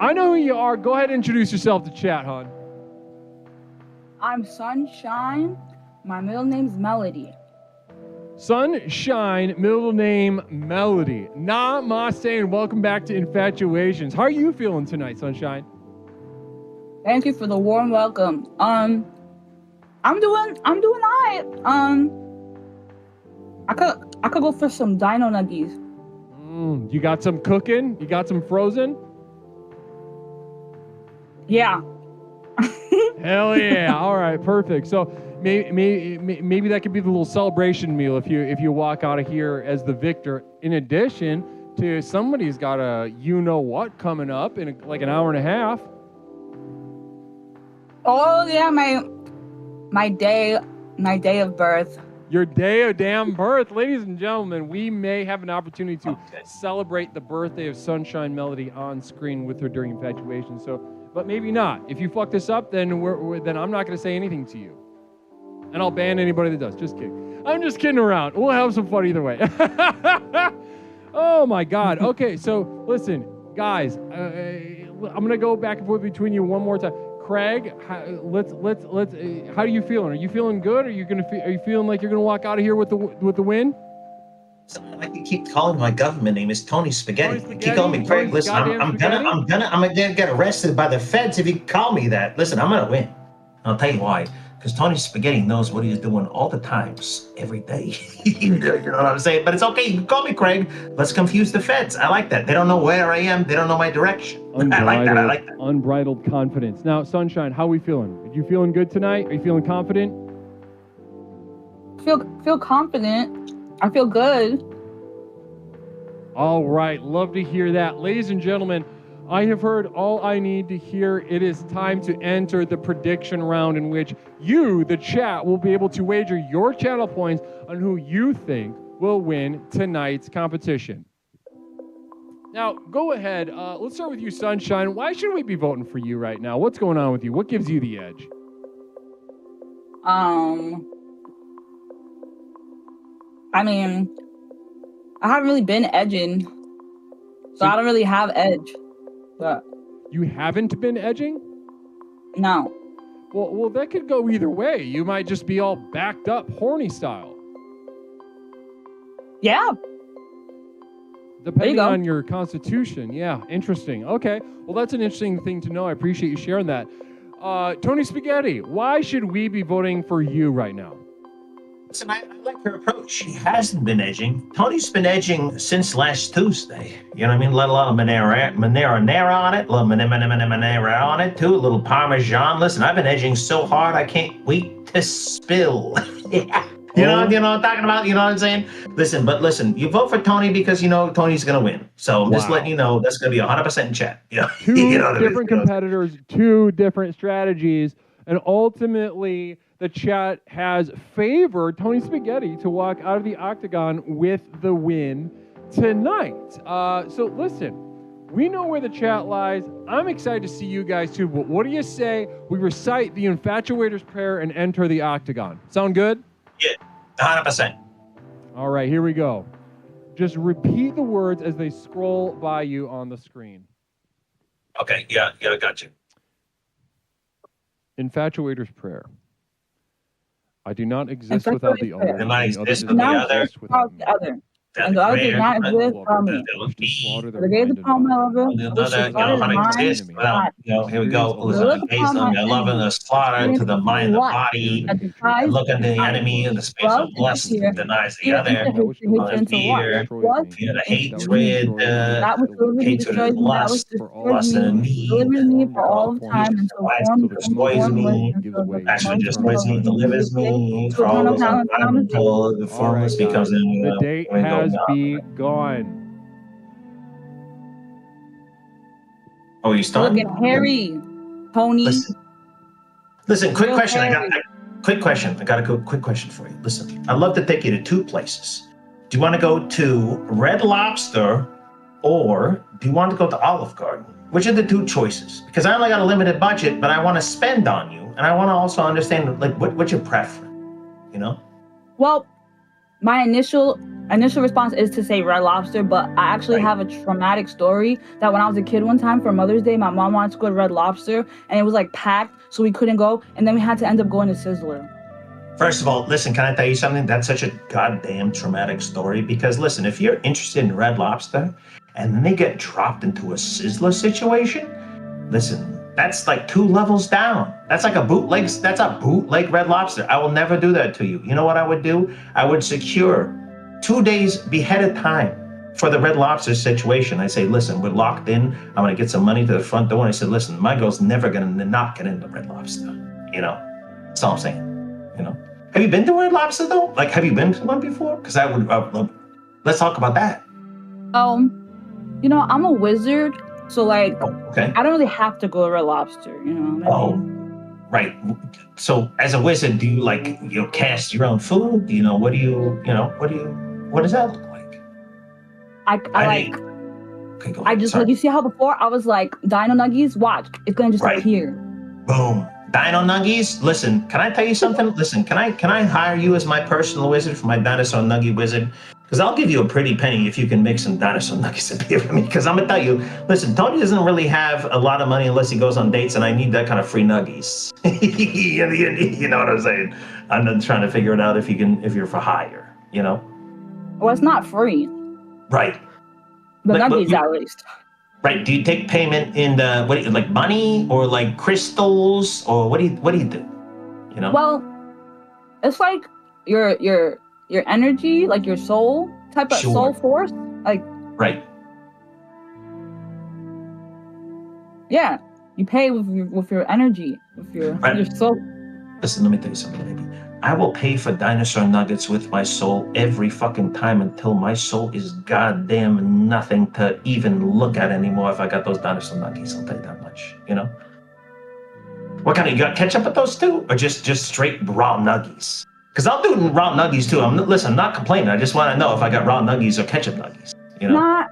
[SPEAKER 6] I know who you are. Go ahead and introduce yourself to chat, hon.
[SPEAKER 22] I'm Sunshine. My middle name's Melody.
[SPEAKER 6] Sunshine, middle name Melody. Namaste and welcome back to Infatuations. How are you feeling tonight, Sunshine?
[SPEAKER 22] Thank you for the warm welcome. I'm doing alright. I could go for some dino nuggies.
[SPEAKER 6] You got some cooking? You got some frozen?
[SPEAKER 22] Yeah.
[SPEAKER 6] Hell yeah! All right, perfect. So maybe that could be the little celebration meal if you walk out of here as the victor. In addition to somebody's got a you know what coming up in like an hour and a half.
[SPEAKER 22] Oh yeah, my day of birth.
[SPEAKER 6] Your day of damn birth. Ladies and gentlemen, we may have an opportunity to celebrate the birthday of Sunshine Melody on screen with her during Infatuation. But maybe not. If you fuck this up, then then I'm not going to say anything to you. And I'll ban anybody that does. Just kidding. I'm just kidding around. We'll have some fun either way. Oh my God. Okay, so listen, guys, I'm going to go back and forth between you one more time. Craig, let's. How are you feeling? Are you feeling good? Are you feeling like you're gonna walk out of here with the win?
[SPEAKER 13] Like you keep calling my government name is Tony Spaghetti. You keep calling me Craig. Listen, I'm gonna get arrested by the feds if you call me that. Listen, I'm gonna win. I'll tell you why. Because Tony Spaghetti knows what he's doing all the times, every day. You know what I'm saying? But it's okay. You can call me Craig. Let's confuse the feds. I like that. They don't know where I am. They don't know my direction. I like that.
[SPEAKER 6] Unbridled confidence. Now, Sunshine, how are we feeling? Are you feeling good tonight? Are you feeling confident?
[SPEAKER 22] Feel confident. I feel good.
[SPEAKER 6] All right. Love to hear that. Ladies and gentlemen, I have heard all I need to hear. It is time to enter the prediction round in which you, the chat, will be able to wager your channel points on who you think will win tonight's competition. Now, go ahead. Let's start with you, Sunshine. Why should we be voting for you right now? What's going on with you? What gives you the edge?
[SPEAKER 22] I mean, I haven't really been edging, so I don't really have edge. But
[SPEAKER 6] you haven't been edging?
[SPEAKER 22] No.
[SPEAKER 6] Well, that could go either way. You might just be all backed up, horny style.
[SPEAKER 22] Yeah.
[SPEAKER 6] Depending on your constitution. Yeah, interesting. Okay. Well, that's an interesting thing to know. I appreciate you sharing that. Tony Spaghetti, why should we be voting for you right now?
[SPEAKER 13] Listen, I like your approach. She hasn't been edging. Tony's been edging since last Tuesday. You know what I mean? Let a lot of marinara on it. A little marinara on it, too. A little Parmesan. Listen, I've been edging so hard, I can't wait to spill. Yeah. You know what I'm talking about? You know what I'm saying? Listen, you vote for Tony because you know Tony's going to win. So I'm just letting you know that's going to be 100% in chat. You know?
[SPEAKER 6] Two
[SPEAKER 13] You know
[SPEAKER 6] different competitors, two different strategies, and ultimately the chat has favored Tony Spaghetti to walk out of the octagon with the win tonight. So listen, we know where the chat lies. I'm excited to see you guys too, but what do you say we recite the infatuator's prayer and enter the octagon? Sound good?
[SPEAKER 13] Yeah, 100%.
[SPEAKER 6] All right, here we go. Just repeat the words as they scroll by you on the screen.
[SPEAKER 13] Okay, yeah, got you.
[SPEAKER 6] Infatuator's prayer. I do not exist without the other.
[SPEAKER 13] And I exist
[SPEAKER 6] The other
[SPEAKER 13] without
[SPEAKER 6] exist without me.
[SPEAKER 22] The other. And the other does not exist without me. For the days upon my lover, which is started in mind,
[SPEAKER 13] without, here we go. Listen, based on your love and the slaughter to the mind, the body, and look at the enemy in the space of lust and denies the other. Fear, the hatred, hatred and lust, lust and me,
[SPEAKER 22] for all of time until form
[SPEAKER 13] destroys me, actually destroys me, delivers me, for all of time until the formless becomes
[SPEAKER 6] the date has begun.
[SPEAKER 13] Oh, you starting?
[SPEAKER 22] Look at Harry, Tony.
[SPEAKER 13] Listen, quick question. I got a quick question for you. Listen, I'd love to take you to two places. Do you want to go to Red Lobster or do you want to go to Olive Garden? Which are the two choices? Because I only got a limited budget, but I want to spend on you. And I want to also understand, like, what's your preference, you know?
[SPEAKER 22] Well, my initial response is to say Red Lobster, but I actually have a traumatic story that when I was a kid one time for Mother's Day, my mom wanted to go to Red Lobster and it was like packed, so we couldn't go. And then we had to end up going to Sizzler.
[SPEAKER 13] First of all, listen, can I tell you something? That's such a goddamn traumatic story because listen, if you're interested in Red Lobster and then they get dropped into a Sizzler situation, listen, that's like 2 levels down. That's like a bootleg Red Lobster. I will never do that to you. You know what I would do? I would secure 2 days beheaded time for the Red Lobster situation. I say, listen, we're locked in. I'm going to get some money to the front door. And I said, listen, my girl's never going to not get into Red Lobster. You know, that's all I'm saying. You know, have you been to Red Lobster though? Like, have you been to one before? Because I would, let's talk about that.
[SPEAKER 22] You know, I'm a wizard. So, like,
[SPEAKER 13] I
[SPEAKER 22] don't really have to go to Red Lobster, you know?
[SPEAKER 13] Right. So, as a wizard, do you, like, cast your own food? You know, what does that look like?
[SPEAKER 22] I just, like, you see how before I was like, Dino Nuggies, watch, it's gonna just appear.
[SPEAKER 13] Boom. Dino Nuggies? Listen, can I tell you something? Listen, can I hire you as my personal wizard for my Dinosaur Nuggie wizard? Because I'll give you a pretty penny if you can make some dinosaur nuggets appear for me. Because I'm going to tell you, listen, Tony doesn't really have a lot of money unless he goes on dates, and I need that kind of free nuggies. You know what I'm saying? I'm not trying to figure it out if you're for hire, you know?
[SPEAKER 22] Well, it's not free.
[SPEAKER 13] Right.
[SPEAKER 22] The nuggies, at least.
[SPEAKER 13] Right. Do you take payment in like money or like crystals or what do you do? You know?
[SPEAKER 22] Well, it's like your energy, like your soul type of soul force, like.
[SPEAKER 13] Right.
[SPEAKER 22] Yeah, you pay with your energy, with your soul.
[SPEAKER 13] Listen, let me tell you something, baby. I will pay for dinosaur nuggets with my soul every fucking time until my soul is goddamn nothing to even look at anymore if I got those dinosaur nuggets. I'll tell you that much, you know? What kind of, you got ketchup with those too? Or just straight raw nuggies? Because I'll do raw nuggies too. I'm not complaining. I just want to know if I got raw nuggies or ketchup nuggies, you know?
[SPEAKER 22] Not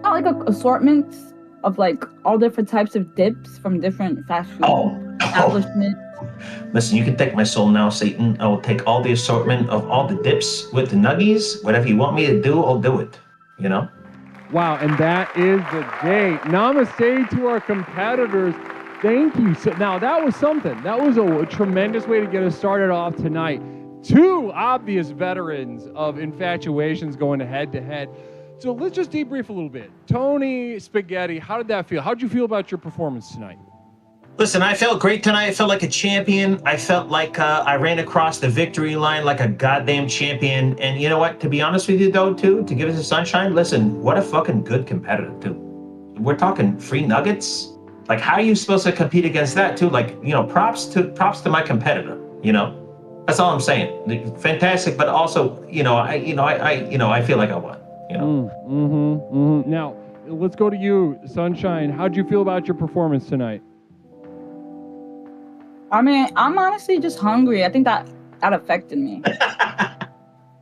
[SPEAKER 22] like assortments of like all different types of dips from different fast food establishments.
[SPEAKER 13] Listen, you can take my soul now, Satan. I will take all the assortment of all the dips with the nuggies. Whatever you want me to do, I'll do it. You know?
[SPEAKER 6] Wow, and that is the day. Namaste to our competitors. Thank you. So now that was something. That was a tremendous way to get us started off tonight. 2 obvious veterans of infatuations going head to head. So let's just debrief a little bit. Tony Spaghetti, how did that feel? How did you feel about your performance tonight?
[SPEAKER 13] Listen, I felt great tonight. I felt like a champion. I felt like I ran across the victory line like a goddamn champion. And you know what? To be honest with you, though, too, to give us a sunshine, listen, what a fucking good competitor, too. We're talking free nuggets. Like, how are you supposed to compete against that, too? Like, you know, props to my competitor. You know, that's all I'm saying. Fantastic, but also, I feel like I won. You know.
[SPEAKER 6] Now, let's go to you, Sunshine. How'd you feel about your performance tonight?
[SPEAKER 22] I mean, I'm honestly just hungry. I think that affected me.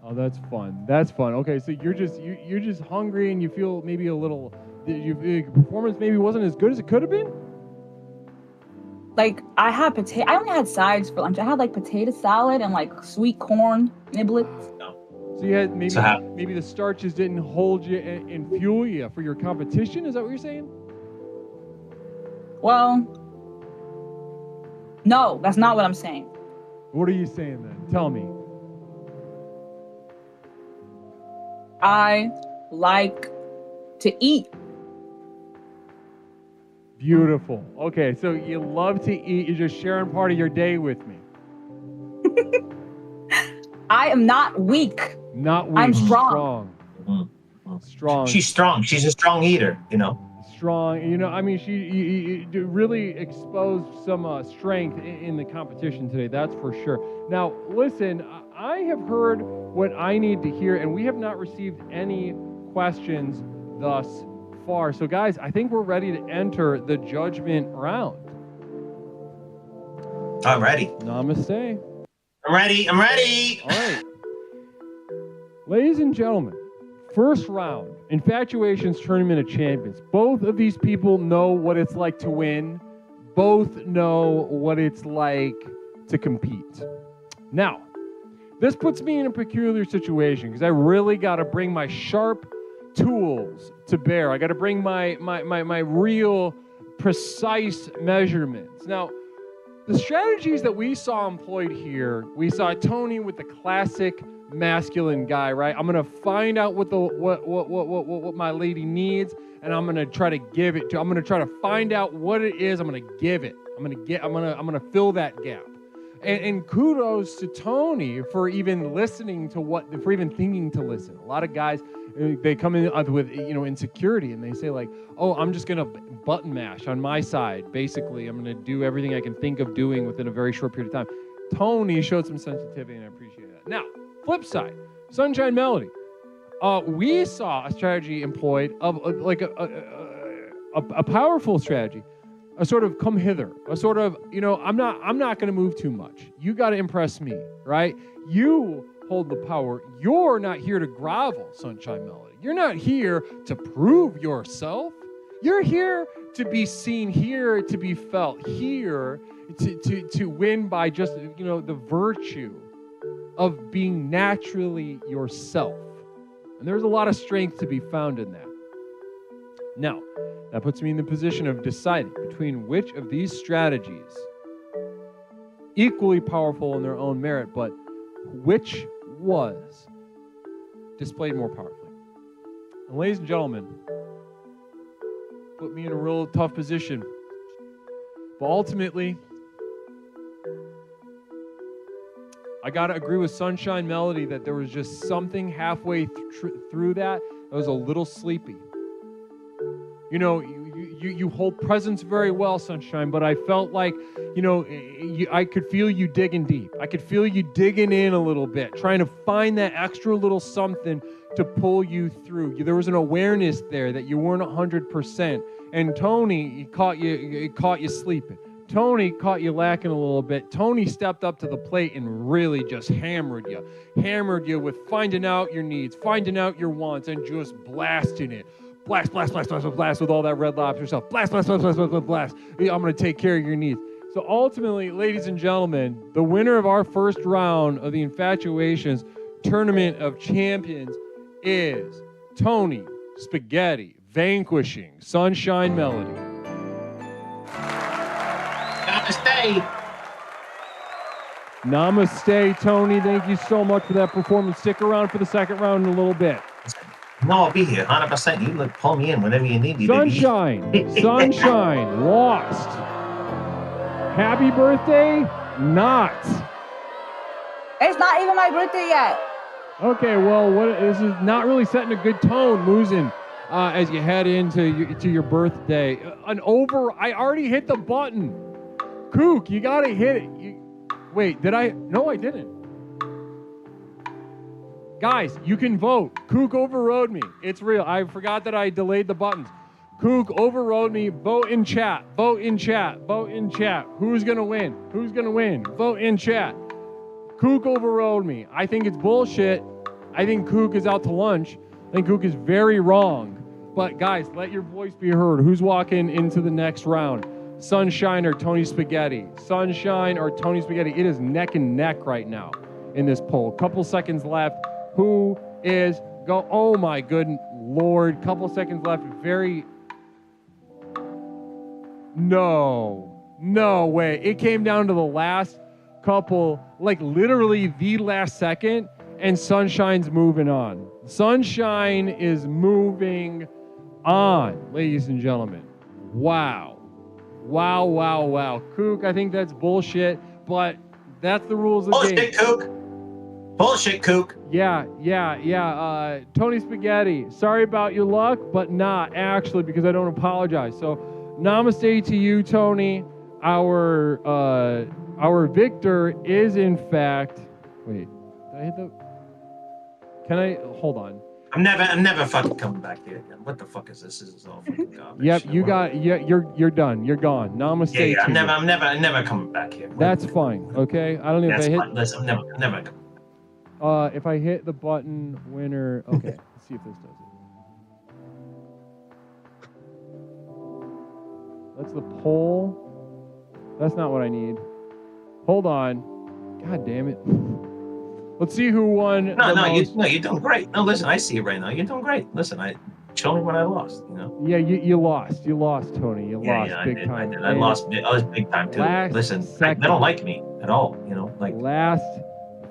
[SPEAKER 6] Oh, that's fun. That's fun. Okay, so you're just hungry and you feel maybe a little. Your performance maybe wasn't as good as it could have been.
[SPEAKER 22] Like I only had sides for lunch. I had like potato salad and like sweet corn niblets.
[SPEAKER 6] So you had maybe the starches didn't hold you and fuel you for your competition. Is that what you're saying?
[SPEAKER 22] Well. No, that's not what I'm saying.
[SPEAKER 6] What are you saying then? Tell me.
[SPEAKER 22] I like to eat.
[SPEAKER 6] Beautiful. Okay, so you love to eat. You're just sharing part of your day with me.
[SPEAKER 22] I am not weak.
[SPEAKER 6] Not weak.
[SPEAKER 22] I'm strong.
[SPEAKER 6] Strong.
[SPEAKER 13] She's strong. She's a strong eater, you know.
[SPEAKER 6] Strong, you know. I mean, she really exposed some strength in the competition today. That's for sure. Now, listen, I have heard what I need to hear, and we have not received any questions thus far. So, guys, I think we're ready to enter the judgment round.
[SPEAKER 13] I'm ready.
[SPEAKER 6] Namaste.
[SPEAKER 13] I'm ready. I'm ready.
[SPEAKER 6] All right, ladies and gentlemen. First round, Infatuations Tournament of Champions. Both of these people know what it's like to win. Both know what it's like to compete. Now, this puts me in a peculiar situation because I really got to bring my sharp tools to bear. I got to bring my real precise measurements. Now, the strategies that we saw employed here, we saw Tony with the classic masculine guy, right? I'm gonna find out what my lady needs, and I'm gonna try to give it to. I'm gonna try to find out what it is. I'm gonna give it. I'm gonna fill that gap. And kudos to Tony for even listening to for even thinking to listen. A lot of guys, they come in with insecurity, and they say like, oh, I'm just gonna button mash on my side. Basically, I'm gonna do everything I can think of doing within a very short period of time. Tony showed some sensitivity, and I appreciate that. Now, flip side, Sunshine Melody. We saw a strategy employed of like a powerful strategy, a sort of come hither, a sort of, I'm not going to move too much. You got to impress me, right? You hold the power. You're not here to grovel, Sunshine Melody. You're not here to prove yourself. You're here to be seen, here to be felt, here to win by just, the virtue of being naturally yourself. And there's a lot of strength to be found in that. Now, that puts me in the position of deciding between which of these strategies, equally powerful in their own merit, but which was displayed more powerfully. And ladies and gentlemen, put me in a real tough position. But ultimately, I got to agree with Sunshine Melody that there was just something halfway through that was a little sleepy. You hold presence very well, Sunshine, but I felt like, I could feel you digging deep. I could feel you digging in a little bit, trying to find that extra little something to pull you through. There was an awareness there that you weren't 100%. And Tony caught you sleeping. Tony caught you lacking a little bit. Tony stepped up to the plate and really just hammered you with finding out your needs, finding out your wants, and just blasting it. Blast with all that Red Lobster stuff. Blast. I'm going to take care of your needs. So ultimately, ladies and gentlemen, the winner of our first round of the Infatuations Tournament of Champions is Tony Spaghetti, vanquishing Sunshine Melody. Namaste, Tony. Thank you so much for that performance. Stick around for the second round in a little bit.
[SPEAKER 13] No, I'll be here, 100%. You pull me in whenever you need me,
[SPEAKER 6] Sunshine
[SPEAKER 13] baby.
[SPEAKER 6] Sunshine lost Happy birthday? Not.
[SPEAKER 22] It's not even my birthday yet.
[SPEAKER 6] Okay, well, this is not really setting a good tone, Musin, as you head into your birthday. I already hit the button. Kook, you gotta hit it. Wait, did I? No, I didn't. Guys, you can vote. Kook overrode me. It's real. I forgot that I delayed the buttons. Kook overrode me. Vote in chat. Vote in chat. Vote in chat. Who's gonna win? Who's gonna win? Vote in chat. Kook overrode me. I think it's bullshit. I think Kook is out to lunch. I think Kook is very wrong. But guys, let your voice be heard. Who's walking into the next round? Sunshine or Tony Spaghetti? Sunshine or Tony Spaghetti? It is neck and neck right now in this poll. Couple seconds left. Who is go? Oh my good Lord. Couple seconds left. No way. It came down to the last couple, like literally the last second, and Sunshine's moving on. Sunshine is moving on, ladies and gentlemen. Wow. Kook, I think that's bullshit, but that's the rules of the game.
[SPEAKER 13] Bullshit, Kook. Bullshit, Kook.
[SPEAKER 6] Yeah. Tony Spaghetti, sorry about your luck, but not actually, because I don't apologize. So namaste to you, Tony. Our victor is in fact. Wait, did I hit the? Can I hold on?
[SPEAKER 13] I'm never fucking coming back here again. What the fuck is this? This is all fucking garbage.
[SPEAKER 6] Yep, you're done. You're gone. Namaste.
[SPEAKER 13] Yeah,
[SPEAKER 6] to you.
[SPEAKER 13] I'm never coming back here.
[SPEAKER 6] That's fine. Okay, I don't know if I hit.
[SPEAKER 13] Listen, I'm never coming.
[SPEAKER 6] If I hit the button winner. Okay, let's see if this does it. That's the poll. That's not what I need. Hold on. God damn it. Let's see who won.
[SPEAKER 13] You're doing great. No, listen, I see it right now. You're doing great. Listen, show me when I lost. You know.
[SPEAKER 6] Yeah, you lost. You lost, Tony. You lost big time.
[SPEAKER 13] I lost. I was big time too. Listen, they don't like me at all. You know, like
[SPEAKER 6] last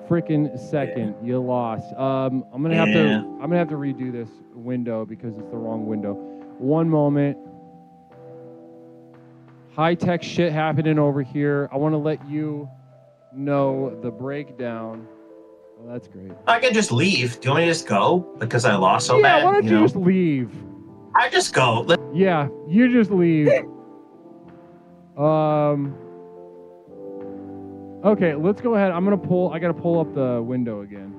[SPEAKER 6] freaking second, you lost. I'm gonna have to redo this window because it's the wrong window. One moment. High-tech shit happening over here. I want to let you know the breakdown. Well, that's great.
[SPEAKER 13] I can just leave. Do you want me to just go because I lost so bad?
[SPEAKER 6] Yeah, why don't you just leave?
[SPEAKER 13] I just go.
[SPEAKER 6] Yeah, you just leave. Okay, let's go ahead. I gotta pull up the window again.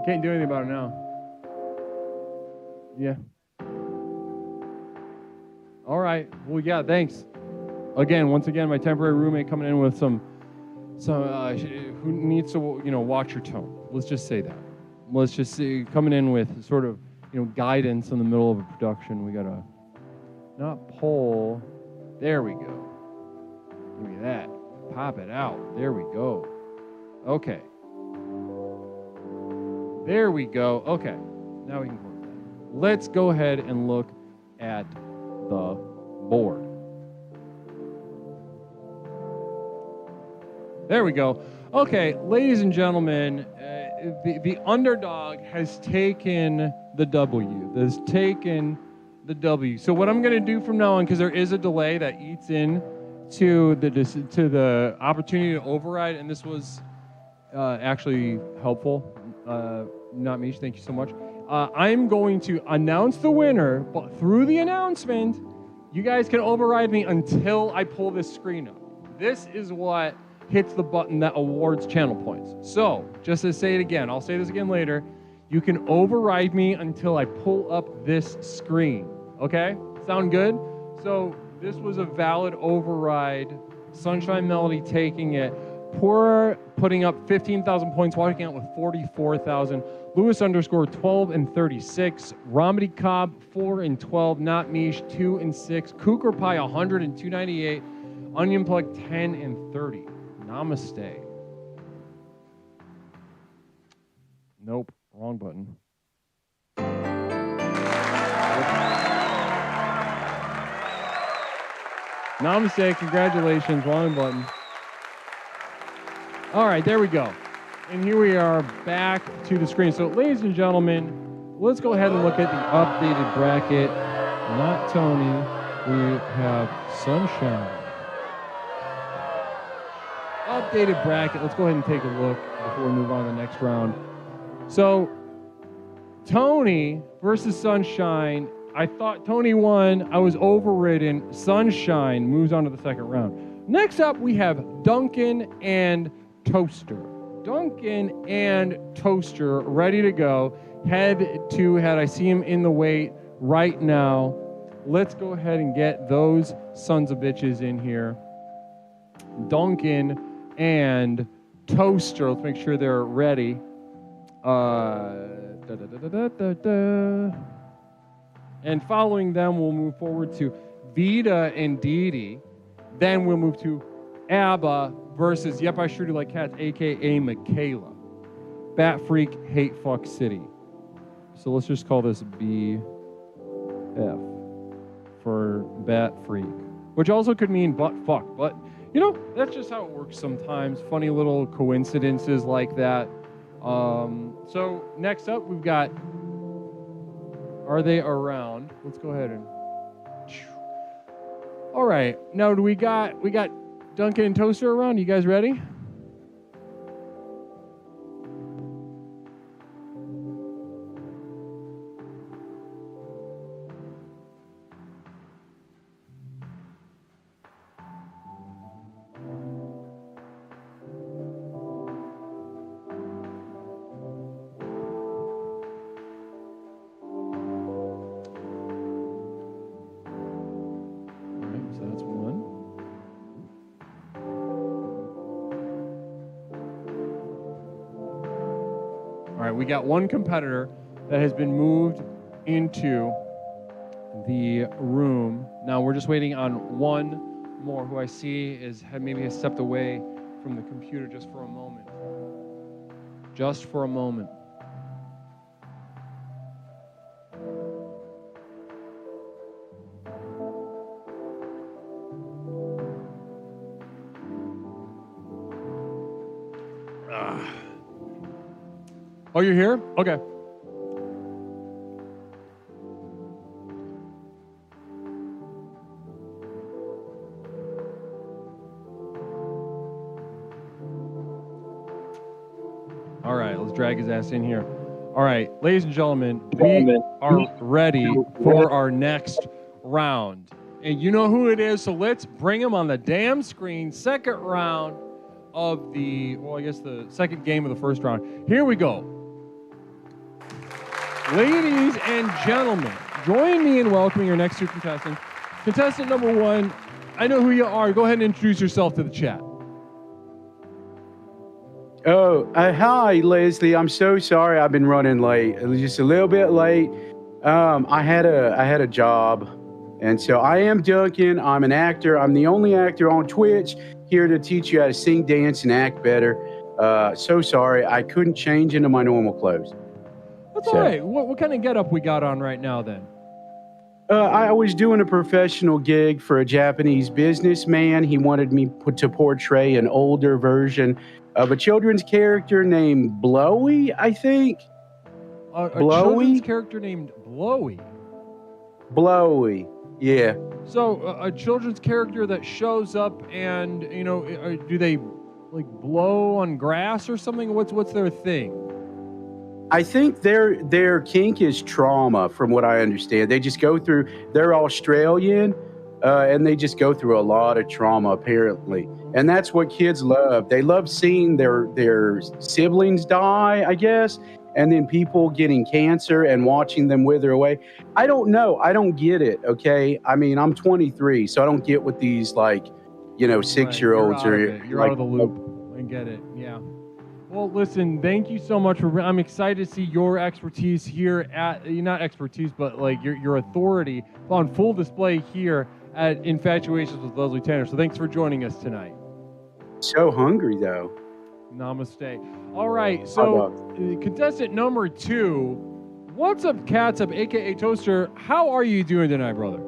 [SPEAKER 6] Can't do anything about it now. Yeah. All right. Well, yeah, thanks. Once again, my temporary roommate coming in with some who needs to, watch your tone. Let's just say that. Let's just see, coming in with sort of, guidance in the middle of a production. We gotta not pull. There we go. Give me that. Pop it out. There we go. Okay. There we go. Okay. Now we can close that. Let's go ahead and look at the board. There we go. Okay, ladies and gentlemen, the underdog has taken the W. So what I'm going to do from now on, because there is a delay that eats in to the opportunity to override, and this was actually helpful. Namish, thank you so much. I'm going to announce the winner, but through the announcement, you guys can override me until I pull this screen up. This is what hits the button that awards channel points. So, just to say it again, I'll say this again later, you can override me until I pull up this screen. Okay? Sound good? So, this was a valid override. Sunshine Melody taking it. Poor putting up 15,000 points, walking out with 44,000. Lewis underscore 12 and 36. Romedy Cobb 4 and 12. Not Mish 2 and 6. Cooker Pie 100 and 298. Onion Plug 10 and 30. Namaste. Nope, wrong button. Namaste, congratulations, wrong button. All right, there we go. And here we are back to the screen. So, ladies and gentlemen, let's go ahead and look at the updated bracket. Not Tony. We have Sunshine. Updated bracket. Let's go ahead and take a look before we move on to the next round. So, Tony versus Sunshine. I thought Tony won. I was overridden. Sunshine moves on to the second round. Next up, we have Duncan and Toaster. Duncan and Toaster ready to go. Head to head. I see him in the weight right now. Let's go ahead and get those sons of bitches in here. Duncan and Toaster. Let's make sure they're ready. And following them, we'll move forward to Vita and Didi. Then we'll move to ABBA versus Yep, I Sure Do Like Cats, a.k.a. Michaela. Bat Freak, Hate Fuck City. So let's just call this BF for Bat Freak, which also could mean butt fuck. But, you know, that's just how it works sometimes. Funny little coincidences like that. So next up, we've got Are They Around? Let's go ahead and... All right. Now, we got Duncan and Toaster around. You guys ready? We got one competitor that has been moved into the room. Now we're just waiting on one more who I see maybe has stepped away from the computer just for a moment. Just for a moment. Oh, you're here? Okay. All right, let's drag his ass in here. All right, ladies and gentlemen, we are ready for our next round. And you know who it is, so let's bring him on the damn screen. Second round of the second game of the first round. Here we go. Ladies and gentlemen, join me in welcoming our next two contestants. Contestant number one, I know who you are. Go ahead and introduce yourself to the chat.
[SPEAKER 8] Oh, hi, Leslie. I'm so sorry I've been running late. It was just a little bit late. I had a job, and so I am Duncan. I'm an actor. I'm the only actor on Twitch here to teach you how to sing, dance, and act better. So sorry I couldn't change into my normal clothes.
[SPEAKER 6] That's all right. What kind of getup we got on right now then?
[SPEAKER 8] I was doing a professional gig for a Japanese businessman. He wanted me to portray an older version of a children's character named Blowy, I think.
[SPEAKER 6] A children's character named Blowy?
[SPEAKER 8] Blowy, yeah.
[SPEAKER 6] So a children's character that shows up and, you know, do they like blow on grass or something? What's their thing?
[SPEAKER 8] I think their kink is trauma, from what I understand. They just go through. They're Australian, and they just go through a lot of trauma, apparently. And that's what kids love. They love seeing their siblings die, I guess, and then people getting cancer and watching them wither away. I don't know. I don't get it. Okay, I mean, I'm 23, so I don't get what these 6-year-olds are.
[SPEAKER 6] You're out of the loop. I get it. Yeah. Well, listen, thank you so much for. I'm excited to see your expertise here at, not expertise, but like your authority on full display here at Infatuations with Leslie Tanner. So thanks for joining us tonight.
[SPEAKER 8] So hungry, though.
[SPEAKER 6] Namaste. All right, so contestant number 2, what's up, Cats Up, a.k.a. Toaster? How are you doing tonight, brother?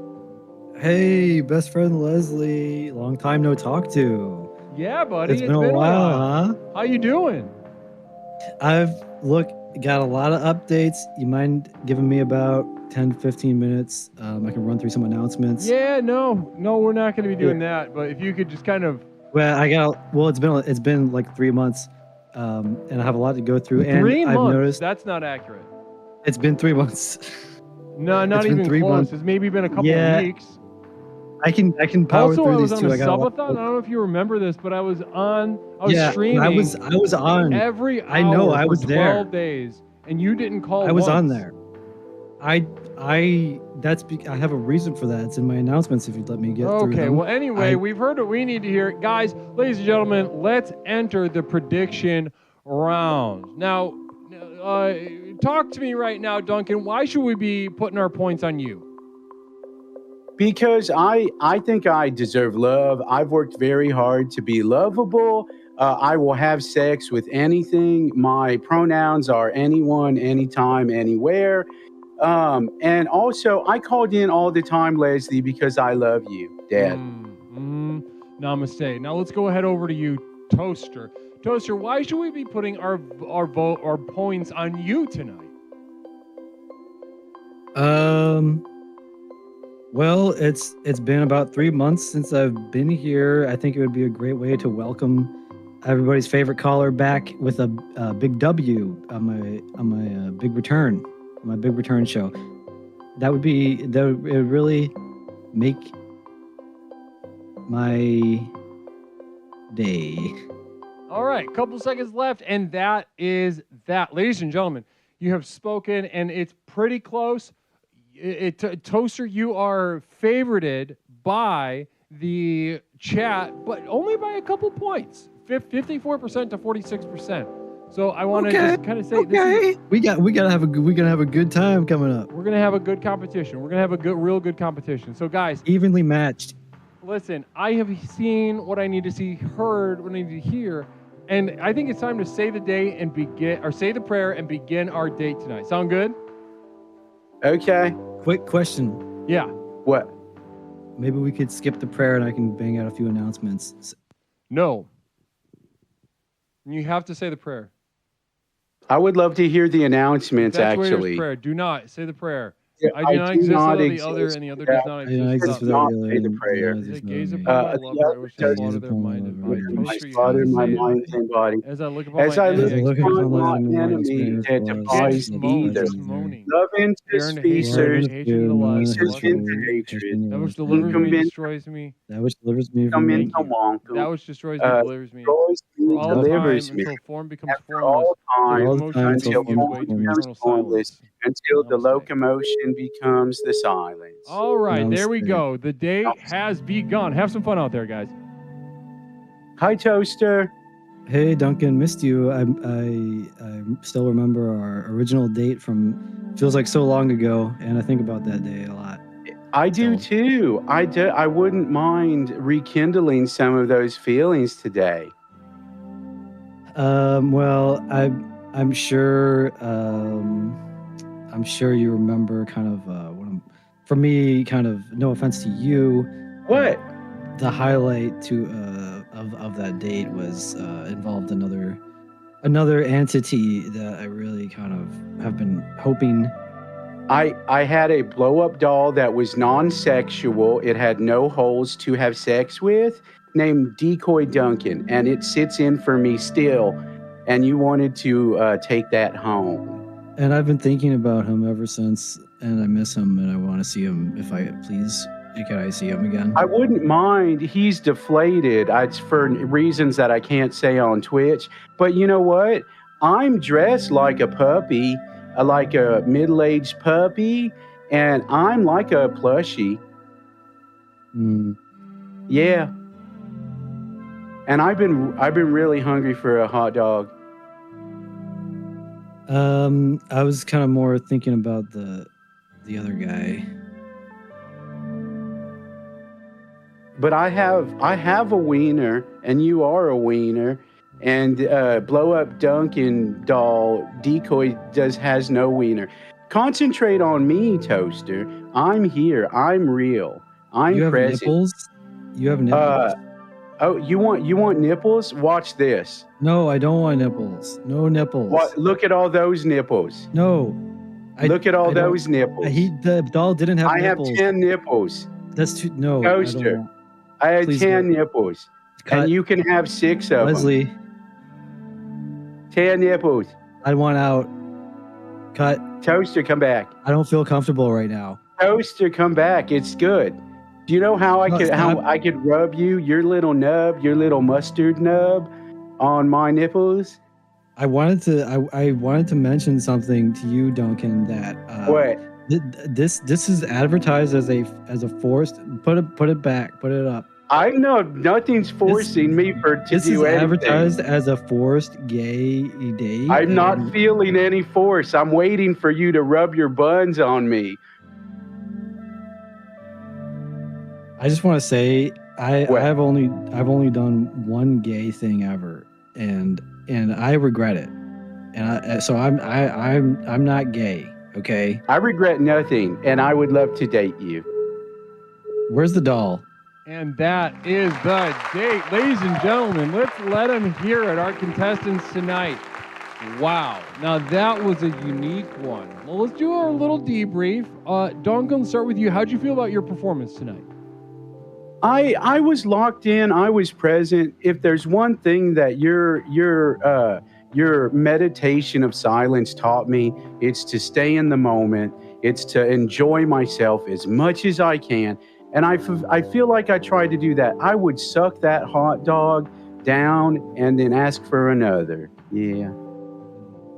[SPEAKER 11] Hey, best friend Leslie. Long time no talk to.
[SPEAKER 6] Yeah, buddy.
[SPEAKER 11] It's been a while, huh?
[SPEAKER 6] How you doing?
[SPEAKER 11] I've got a lot of updates. You mind giving me about 10, 15 minutes? I can run through some announcements.
[SPEAKER 6] Yeah, no, we're not going to be doing that. But if you could just kind of.
[SPEAKER 11] Well, it's been like 3 months, and I have a lot to go through. And
[SPEAKER 6] 3 months.
[SPEAKER 11] I've noticed
[SPEAKER 6] That's not accurate.
[SPEAKER 11] it's been 3 months.
[SPEAKER 6] No, not even
[SPEAKER 11] 3
[SPEAKER 6] close.
[SPEAKER 11] months.
[SPEAKER 6] It's maybe been a couple of weeks.
[SPEAKER 11] I can power
[SPEAKER 6] Also,
[SPEAKER 11] through
[SPEAKER 6] I was
[SPEAKER 11] these
[SPEAKER 6] on
[SPEAKER 11] two.
[SPEAKER 6] a
[SPEAKER 11] I got a lot.
[SPEAKER 6] subathon. I don't know if you remember this, but I was
[SPEAKER 11] Yeah,
[SPEAKER 6] streaming.
[SPEAKER 11] I was on
[SPEAKER 6] every hour
[SPEAKER 11] I know, I
[SPEAKER 6] for
[SPEAKER 11] was
[SPEAKER 6] 12
[SPEAKER 11] there.
[SPEAKER 6] days, and you didn't call.
[SPEAKER 11] I was on
[SPEAKER 6] once.
[SPEAKER 11] there. I have a reason for that. It's in my announcements. If you'd let me get through
[SPEAKER 6] Okay,
[SPEAKER 11] them.
[SPEAKER 6] well, anyway, we've heard what we need to hear. Guys, ladies and gentlemen, let's enter the prediction round. Now, talk to me right now, Duncan. Why should we be putting our points on you?
[SPEAKER 8] Because I think I deserve love. I've worked very hard to be lovable. I will have sex with anything. My pronouns are anyone, anytime, anywhere. And also, I called in all the time, Leslie, because I love you, Dad.
[SPEAKER 6] Namaste. Now let's go ahead over to you, Toaster. Toaster, why should we be putting our points on you tonight?
[SPEAKER 11] Well, it's been about 3 months since I've been here. I think it would be a great way to welcome everybody's favorite caller back with a big W on my big return, my big return show. It would really make my day.
[SPEAKER 6] All right, couple seconds left, and that is that. Ladies and gentlemen, you have spoken, and it's pretty close. Toaster, you are favorited by the chat, but only by a couple points, 54% to 46%. So I want to just kind of say,
[SPEAKER 11] we're gonna have a good time coming up.
[SPEAKER 6] We're gonna have a good competition. We're gonna have a real good competition. So guys,
[SPEAKER 11] evenly matched.
[SPEAKER 6] Listen, I have seen what I need to see, heard what I need to hear, and I think it's time to say the day and say the prayer and begin our date tonight. Sound good?
[SPEAKER 8] Okay.
[SPEAKER 11] Quick question.
[SPEAKER 6] Yeah.
[SPEAKER 8] What?
[SPEAKER 11] Maybe we could skip the prayer and I can bang out a few announcements.
[SPEAKER 6] No. You have to say the prayer.
[SPEAKER 8] I would love to hear the announcements,
[SPEAKER 6] That's
[SPEAKER 8] actually.
[SPEAKER 6] Prayer. Do not say the prayer.
[SPEAKER 8] Yeah,
[SPEAKER 6] I do not exist without the other, and the other does not exist without me.
[SPEAKER 8] Say the prayer.
[SPEAKER 6] Gaze upon my lover, I wish to slaughter their mind and body. Toaster, you have to
[SPEAKER 8] my
[SPEAKER 6] say it.
[SPEAKER 8] mind and body.
[SPEAKER 6] As I look upon my
[SPEAKER 8] enemy that defies either. Love and feasters, peace and hatred.
[SPEAKER 6] That which delivers me destroys me.
[SPEAKER 11] That which delivers me
[SPEAKER 6] from
[SPEAKER 11] me.
[SPEAKER 6] That which destroys me delivers me. For all
[SPEAKER 8] delivers
[SPEAKER 6] time
[SPEAKER 8] me.
[SPEAKER 6] until form becomes
[SPEAKER 8] After
[SPEAKER 6] formless.
[SPEAKER 8] all
[SPEAKER 6] Till
[SPEAKER 8] time
[SPEAKER 6] emotion
[SPEAKER 8] until
[SPEAKER 6] gives
[SPEAKER 8] form
[SPEAKER 6] way to
[SPEAKER 8] becomes
[SPEAKER 6] eternal
[SPEAKER 8] formless,
[SPEAKER 6] silence.
[SPEAKER 8] until the locomotion becomes the silence.
[SPEAKER 6] All right, there we go. The day has begun. Have some fun out there, guys.
[SPEAKER 8] Hi, Toaster.
[SPEAKER 11] Hey, Duncan, missed you. I still remember our original date from feels like so long ago, and I think about that day a lot.
[SPEAKER 8] I do too. I wouldn't mind rekindling some of those feelings today.
[SPEAKER 11] Well, I'm sure you remember kind of for me, kind of no offense to you.
[SPEAKER 8] What?
[SPEAKER 11] The highlight of that date was involved another entity that I really kind of have been hoping.
[SPEAKER 8] I had a blow-up doll that was non-sexual. It had no holes to have sex with, named Decoy Duncan, and it sits in for me still. And you wanted to take that home.
[SPEAKER 11] And I've been thinking about him ever since, and I miss him, and I want to see him. Can I see him again?
[SPEAKER 8] I wouldn't mind. He's deflated. It's for reasons that I can't say on Twitch. But you know what? I'm dressed like a puppy, like a middle-aged puppy, and I'm like a plushie. Yeah. And I've been really hungry for a hot dog.
[SPEAKER 11] I was kind of more thinking about the other guy.
[SPEAKER 8] But I have a wiener, and you are a wiener, and blow up Duncan doll Decoy has no wiener. Concentrate on me, Toaster. I'm here. I'm real. I'm
[SPEAKER 11] you have
[SPEAKER 8] present.
[SPEAKER 11] Nipples? You have nipples?
[SPEAKER 8] Oh, you want nipples? Watch this.
[SPEAKER 11] No, I don't want nipples. No nipples.
[SPEAKER 8] What? Look at all those nipples.
[SPEAKER 11] No.
[SPEAKER 8] Look at all those nipples.
[SPEAKER 11] The doll didn't have nipples.
[SPEAKER 8] I have 10 nipples.
[SPEAKER 11] That's too. No.
[SPEAKER 8] Toaster. I had 10 nipples. And you can have 6 of
[SPEAKER 11] Leslie.
[SPEAKER 8] them. 10 nipples.
[SPEAKER 11] I want out. Cut.
[SPEAKER 8] Toaster, come back.
[SPEAKER 11] I don't feel comfortable right now.
[SPEAKER 8] Toaster, come back. It's good. Do you know how I could rub your little nub, your little mustard nub on my nipples?
[SPEAKER 11] I wanted to mention something to you, Duncan, that
[SPEAKER 8] what?
[SPEAKER 11] This is advertised as a forced. Put it back. Put it up.
[SPEAKER 8] I know nothing's forcing me to do anything.
[SPEAKER 11] This is advertised as a forced gay date.
[SPEAKER 8] I'm not feeling any force. I'm waiting for you to rub your buns on me.
[SPEAKER 11] I just want to say I've only done one gay thing ever, and I regret it, and I'm not gay. Okay.
[SPEAKER 8] I regret nothing, and I would love to date you.
[SPEAKER 11] Where's the doll?
[SPEAKER 6] And that is the date. Ladies and gentlemen, let's let them hear it, our contestants tonight. Wow. Now, that was a unique one. Well, let's do our little debrief. Duncan, let's start with you. How'd you feel about your performance tonight?
[SPEAKER 8] I was locked in. I was present. If there's one thing that your meditation of silence taught me, it's to stay in the moment. It's to enjoy myself as much as I can. And I feel like I tried to do that. I would suck that hot dog down and then ask for another. Yeah.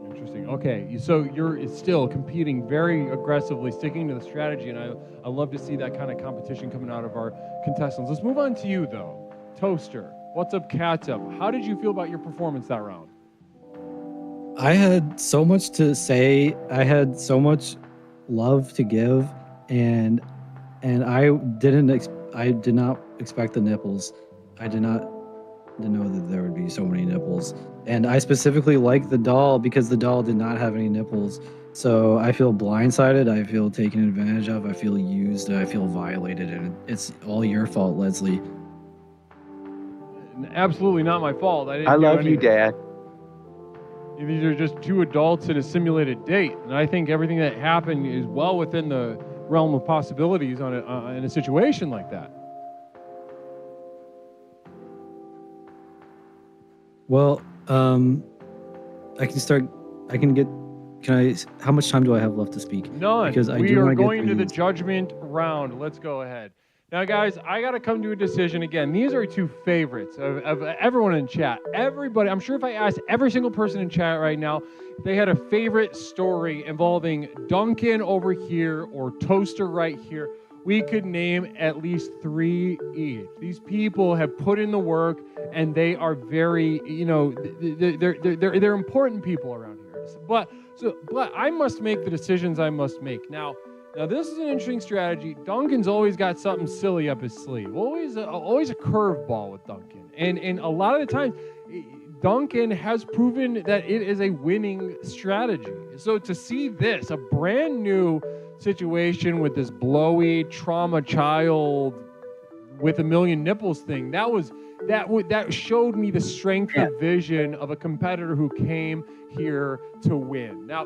[SPEAKER 6] Interesting. Okay, so you're still competing very aggressively, sticking to the strategy, and I love to see that kind of competition coming out of our contestants. Let's move on to you, though. Toaster, what's up, Cat's up? How did you feel about your performance that round?
[SPEAKER 11] I had so much to say. I had so much love to give, and I did not expect the nipples. I didn't know that there would be so many nipples. And I specifically liked the doll because the doll did not have any nipples. So I feel blindsided. I feel taken advantage of. I feel used. I feel violated. And it's all your fault, Leslie.
[SPEAKER 6] Absolutely not my fault.
[SPEAKER 8] I love you, Dad.
[SPEAKER 6] These are just two adults in a simulated date. And I think everything that happened is well within the realm of possibilities in a situation like that.
[SPEAKER 11] Well, I can start. How much time do I have left to speak?
[SPEAKER 6] None.
[SPEAKER 11] Because
[SPEAKER 6] we are going to the judgment round. Let's go ahead. Now, guys, I got to come to a decision again. These are two favorites of everyone in chat. Everybody, I'm sure if I asked every single person in chat right now, if they had a favorite story involving Duncan over here or Toaster right here, we could name at least 3 each. These people have put in the work, and they are very, they're important people around here. But I must make the decisions I must make. Now, this is an interesting strategy. Duncan's always got something silly up his sleeve. Always a curveball with Duncan. And a lot of the times, Duncan has proven that it is a winning strategy. So to see this, a brand new situation with this blowy trauma child with 1 million nipples thing, that showed me the strength of vision of a competitor who came here to win. Now,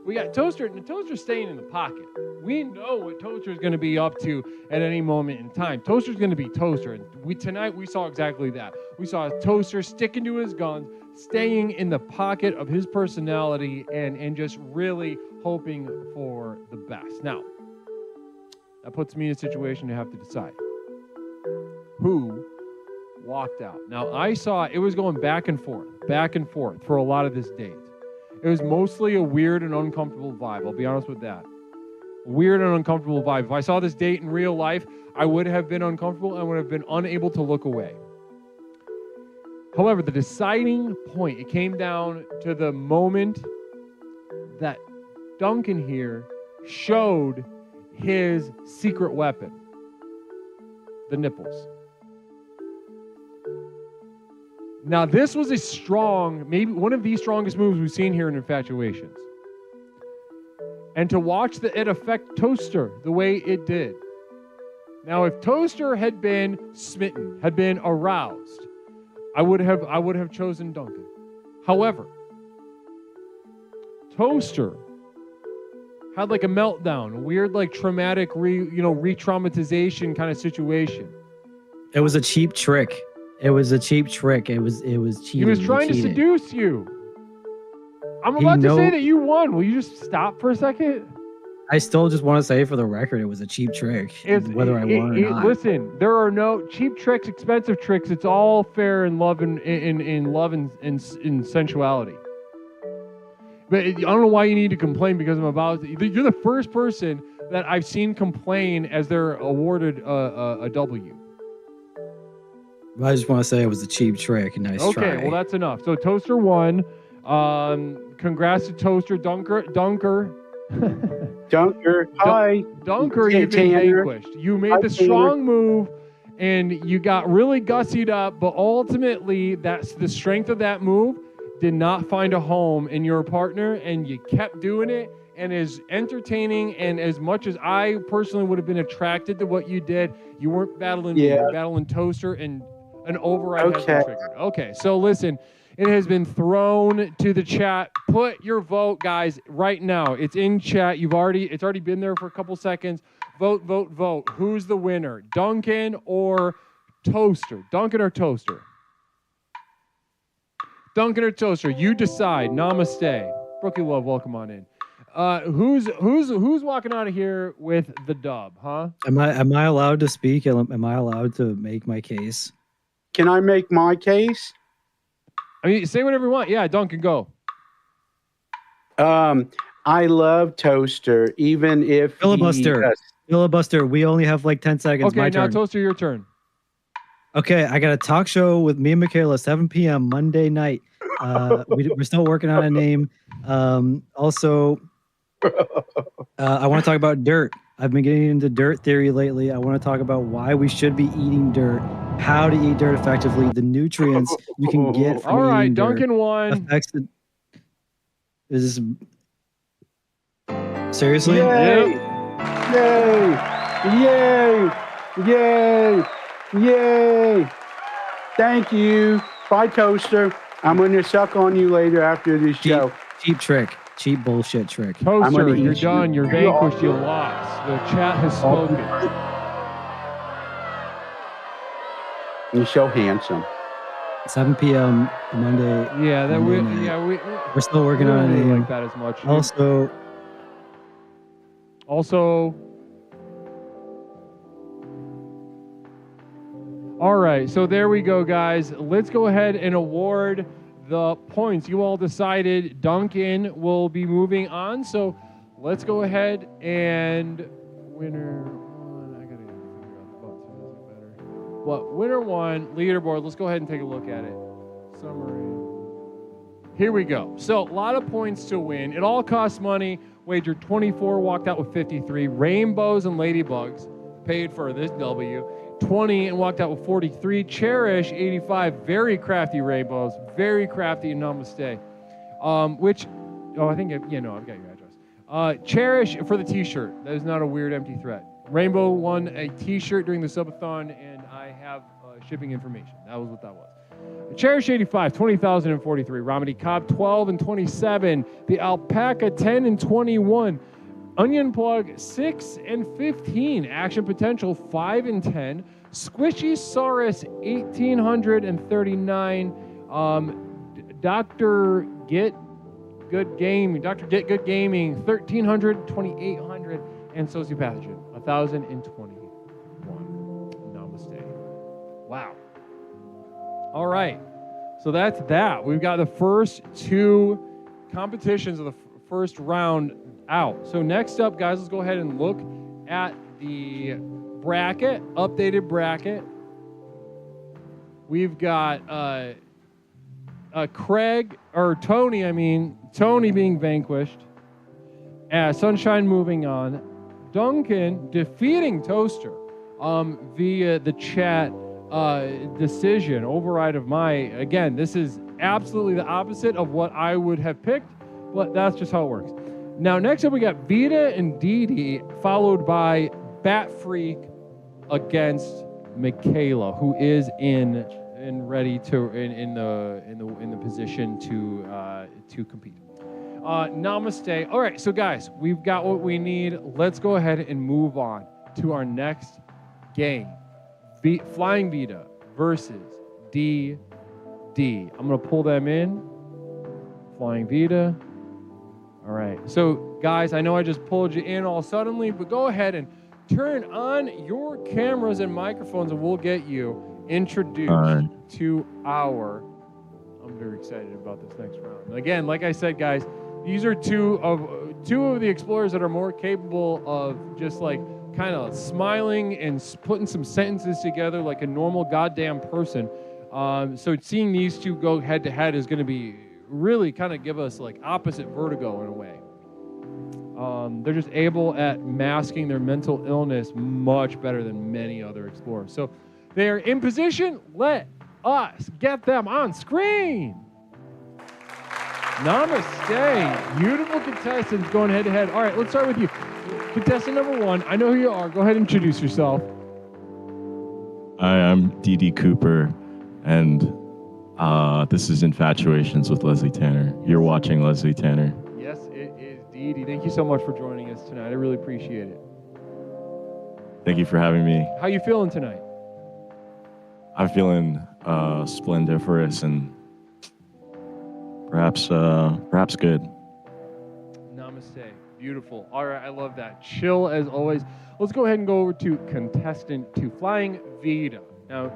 [SPEAKER 6] we got Toaster, and Toaster's staying in the pocket. We know what Toaster's going to be up to at any moment in time. Toaster's going to be Toaster, and tonight we saw exactly that. We saw Toaster sticking to his guns, staying in the pocket of his personality, and just really hoping for the best. Now, that puts me in a situation to have to decide who walked out. Now, I saw it was going back and forth for a lot of this date. It was mostly a weird and uncomfortable vibe. I'll be honest with that. Weird and uncomfortable vibe. If I saw this date in real life, I would have been uncomfortable. I would have been unable to look away. However, the deciding point, it came down to the moment that Duncan here showed his secret weapon, the nipples. Now, this was a strong, maybe one of the strongest moves we've seen here in Infatuations. And to watch it affect Toaster the way it did Now, if Toaster had been smitten, had been aroused, I would have chosen Duncan. However, Toaster had like a meltdown, a weird like traumatic re-traumatization kind of situation.
[SPEAKER 11] It was a cheap trick. It was cheating.
[SPEAKER 6] He was trying to seduce you. I'm about to say that you won. Will you just stop for a second?
[SPEAKER 11] I still just want to say for the record, it was a cheap trick. Whether I won or not.
[SPEAKER 6] Listen, there are no cheap tricks, expensive tricks. It's all fair in love and in love and in sensuality. But I don't know why you need to complain because you're the first person that I've seen complain as they're awarded a W.
[SPEAKER 11] I just want to say it was a cheap trick. Nice try.
[SPEAKER 6] Okay, well that's enough. So Toaster won. Congrats to Toaster. Dunker.
[SPEAKER 8] Hi.
[SPEAKER 6] Dunker, you've been vanquished. You made the strong move and you got really gussied up, but ultimately that's the strength of that move did not find a home in your partner, and you kept doing it. And as entertaining and as much as I personally would have been attracted to what you did, you weren't battling me, you were battling Toaster, and an override has been triggered. Okay, so listen, it has been thrown to the chat. Put your vote, guys, right now. It's in chat. It's already been there for a couple seconds. Vote, vote, vote. Who's the winner? Duncan or Toaster? Duncan or Toaster? Duncan or Toaster? You decide. Namaste. Brookie Love, welcome on in. Who's walking out of here with the dub, huh?
[SPEAKER 11] Am I allowed to speak? Am I allowed to make my case?
[SPEAKER 8] Can I make my case?
[SPEAKER 6] I mean, say whatever you want. Yeah, Duncan, go.
[SPEAKER 8] I love Toaster, even if
[SPEAKER 11] filibuster. Filibuster. We only have like 10 seconds.
[SPEAKER 6] Okay,
[SPEAKER 11] my
[SPEAKER 6] now
[SPEAKER 11] turn.
[SPEAKER 6] Toaster, your turn.
[SPEAKER 11] Okay, I got a talk show with me and Michaela, 7 p.m. Monday night. We're still working on a name. Also, I want to talk about dirt. I've been getting into dirt theory lately. I want to talk about why we should be eating dirt, how to eat dirt effectively, the nutrients you can get from eating dirt.
[SPEAKER 6] Duncan won.
[SPEAKER 11] Is this seriously?
[SPEAKER 8] Yay! Yay! Yay! Yay! Yay! Thank you. Bye, Toaster. I'm going to suck on you later after this show.
[SPEAKER 11] Cheap trick. Cheap bullshit trick.
[SPEAKER 6] Toaster, you're done. You're vanquished. You lost. The chat has spoken.
[SPEAKER 8] You're so handsome.
[SPEAKER 11] 7 p.m. Monday.
[SPEAKER 6] Yeah,
[SPEAKER 11] we're still working on it.
[SPEAKER 6] Like that as much. Also. All right, so there we go, guys. Let's go ahead and award the points. You all decided Duncan will be moving on, so let's go ahead and winner one. I gotta figure out the buttons better. Well, winner one, leaderboard. Let's go ahead and take a look at it. Summary. Here we go. So a lot of points to win. It all costs money. Wagered 24, walked out with 53. Rainbows and ladybugs paid for this W. 20 and walked out with 43. Cherish 85. Very crafty rainbows. Very crafty. Namaste. I think I've got your address. Cherish for the t-shirt. That is not a weird empty threat. Rainbow won a t-shirt during the subathon, and I have shipping information. That was what that was. Cherish 85, 20,043. Ramadi Cobb 12 and 27. The Alpaca 10 and 21. Onion Plug 6 and 15. Action Potential 5 and 10. Squishy Saurus 1,839. Dr. Get Good Gaming 1,300, 2,800, and Sociopathogen 1,021. Namaste. Wow. All right. So that's that. We've got the first two competitions of the first round out. So next up, guys, let's go ahead and look at the bracket, updated bracket. We've got Tony being vanquished. Sunshine moving on. Duncan defeating Toaster via the chat decision, override of again, this is absolutely the opposite of what I would have picked, but that's just how it works. Now, next up, we got Vita and Didi, followed by Bat Freak, against Michaela, who is in ready to in the position to compete. Namaste. All right, so guys, we've got what we need. Let's go ahead and move on to our next game. Flying Vita versus DD. I'm going to pull them in. Flying Vita. All right. So, guys, I know I just pulled you in all suddenly, but go ahead and turn on your cameras and microphones, and we'll get you introduced to our... I'm very excited about this next round. Again, like I said, guys, these are two of the explorers that are more capable of just like kind of smiling and putting some sentences together like a normal goddamn person. So seeing these two go head to head is going to be really kind of give us like opposite Vertigo in a way. They're just able at masking their mental illness much better than many other explorers. So they are in position. Let us get them on screen. Namaste. Beautiful contestants going head to head. All right, let's start with you. Contestant number 1, I know who you are. Go ahead and introduce yourself.
[SPEAKER 14] Hi, I'm DD Cooper, and this is Infatuations with Leslie Tanner. You're watching Leslie Tanner.
[SPEAKER 6] Yes, it is DD. Thank you so much for joining us tonight. I really appreciate it.
[SPEAKER 14] Thank you for having me.
[SPEAKER 6] How you feeling tonight?
[SPEAKER 14] I'm feeling splendiferous and perhaps good.
[SPEAKER 6] Namaste. Beautiful. All right, I love that. Chill as always. Let's go ahead and go over to contestant 2, Flying Vita. Now,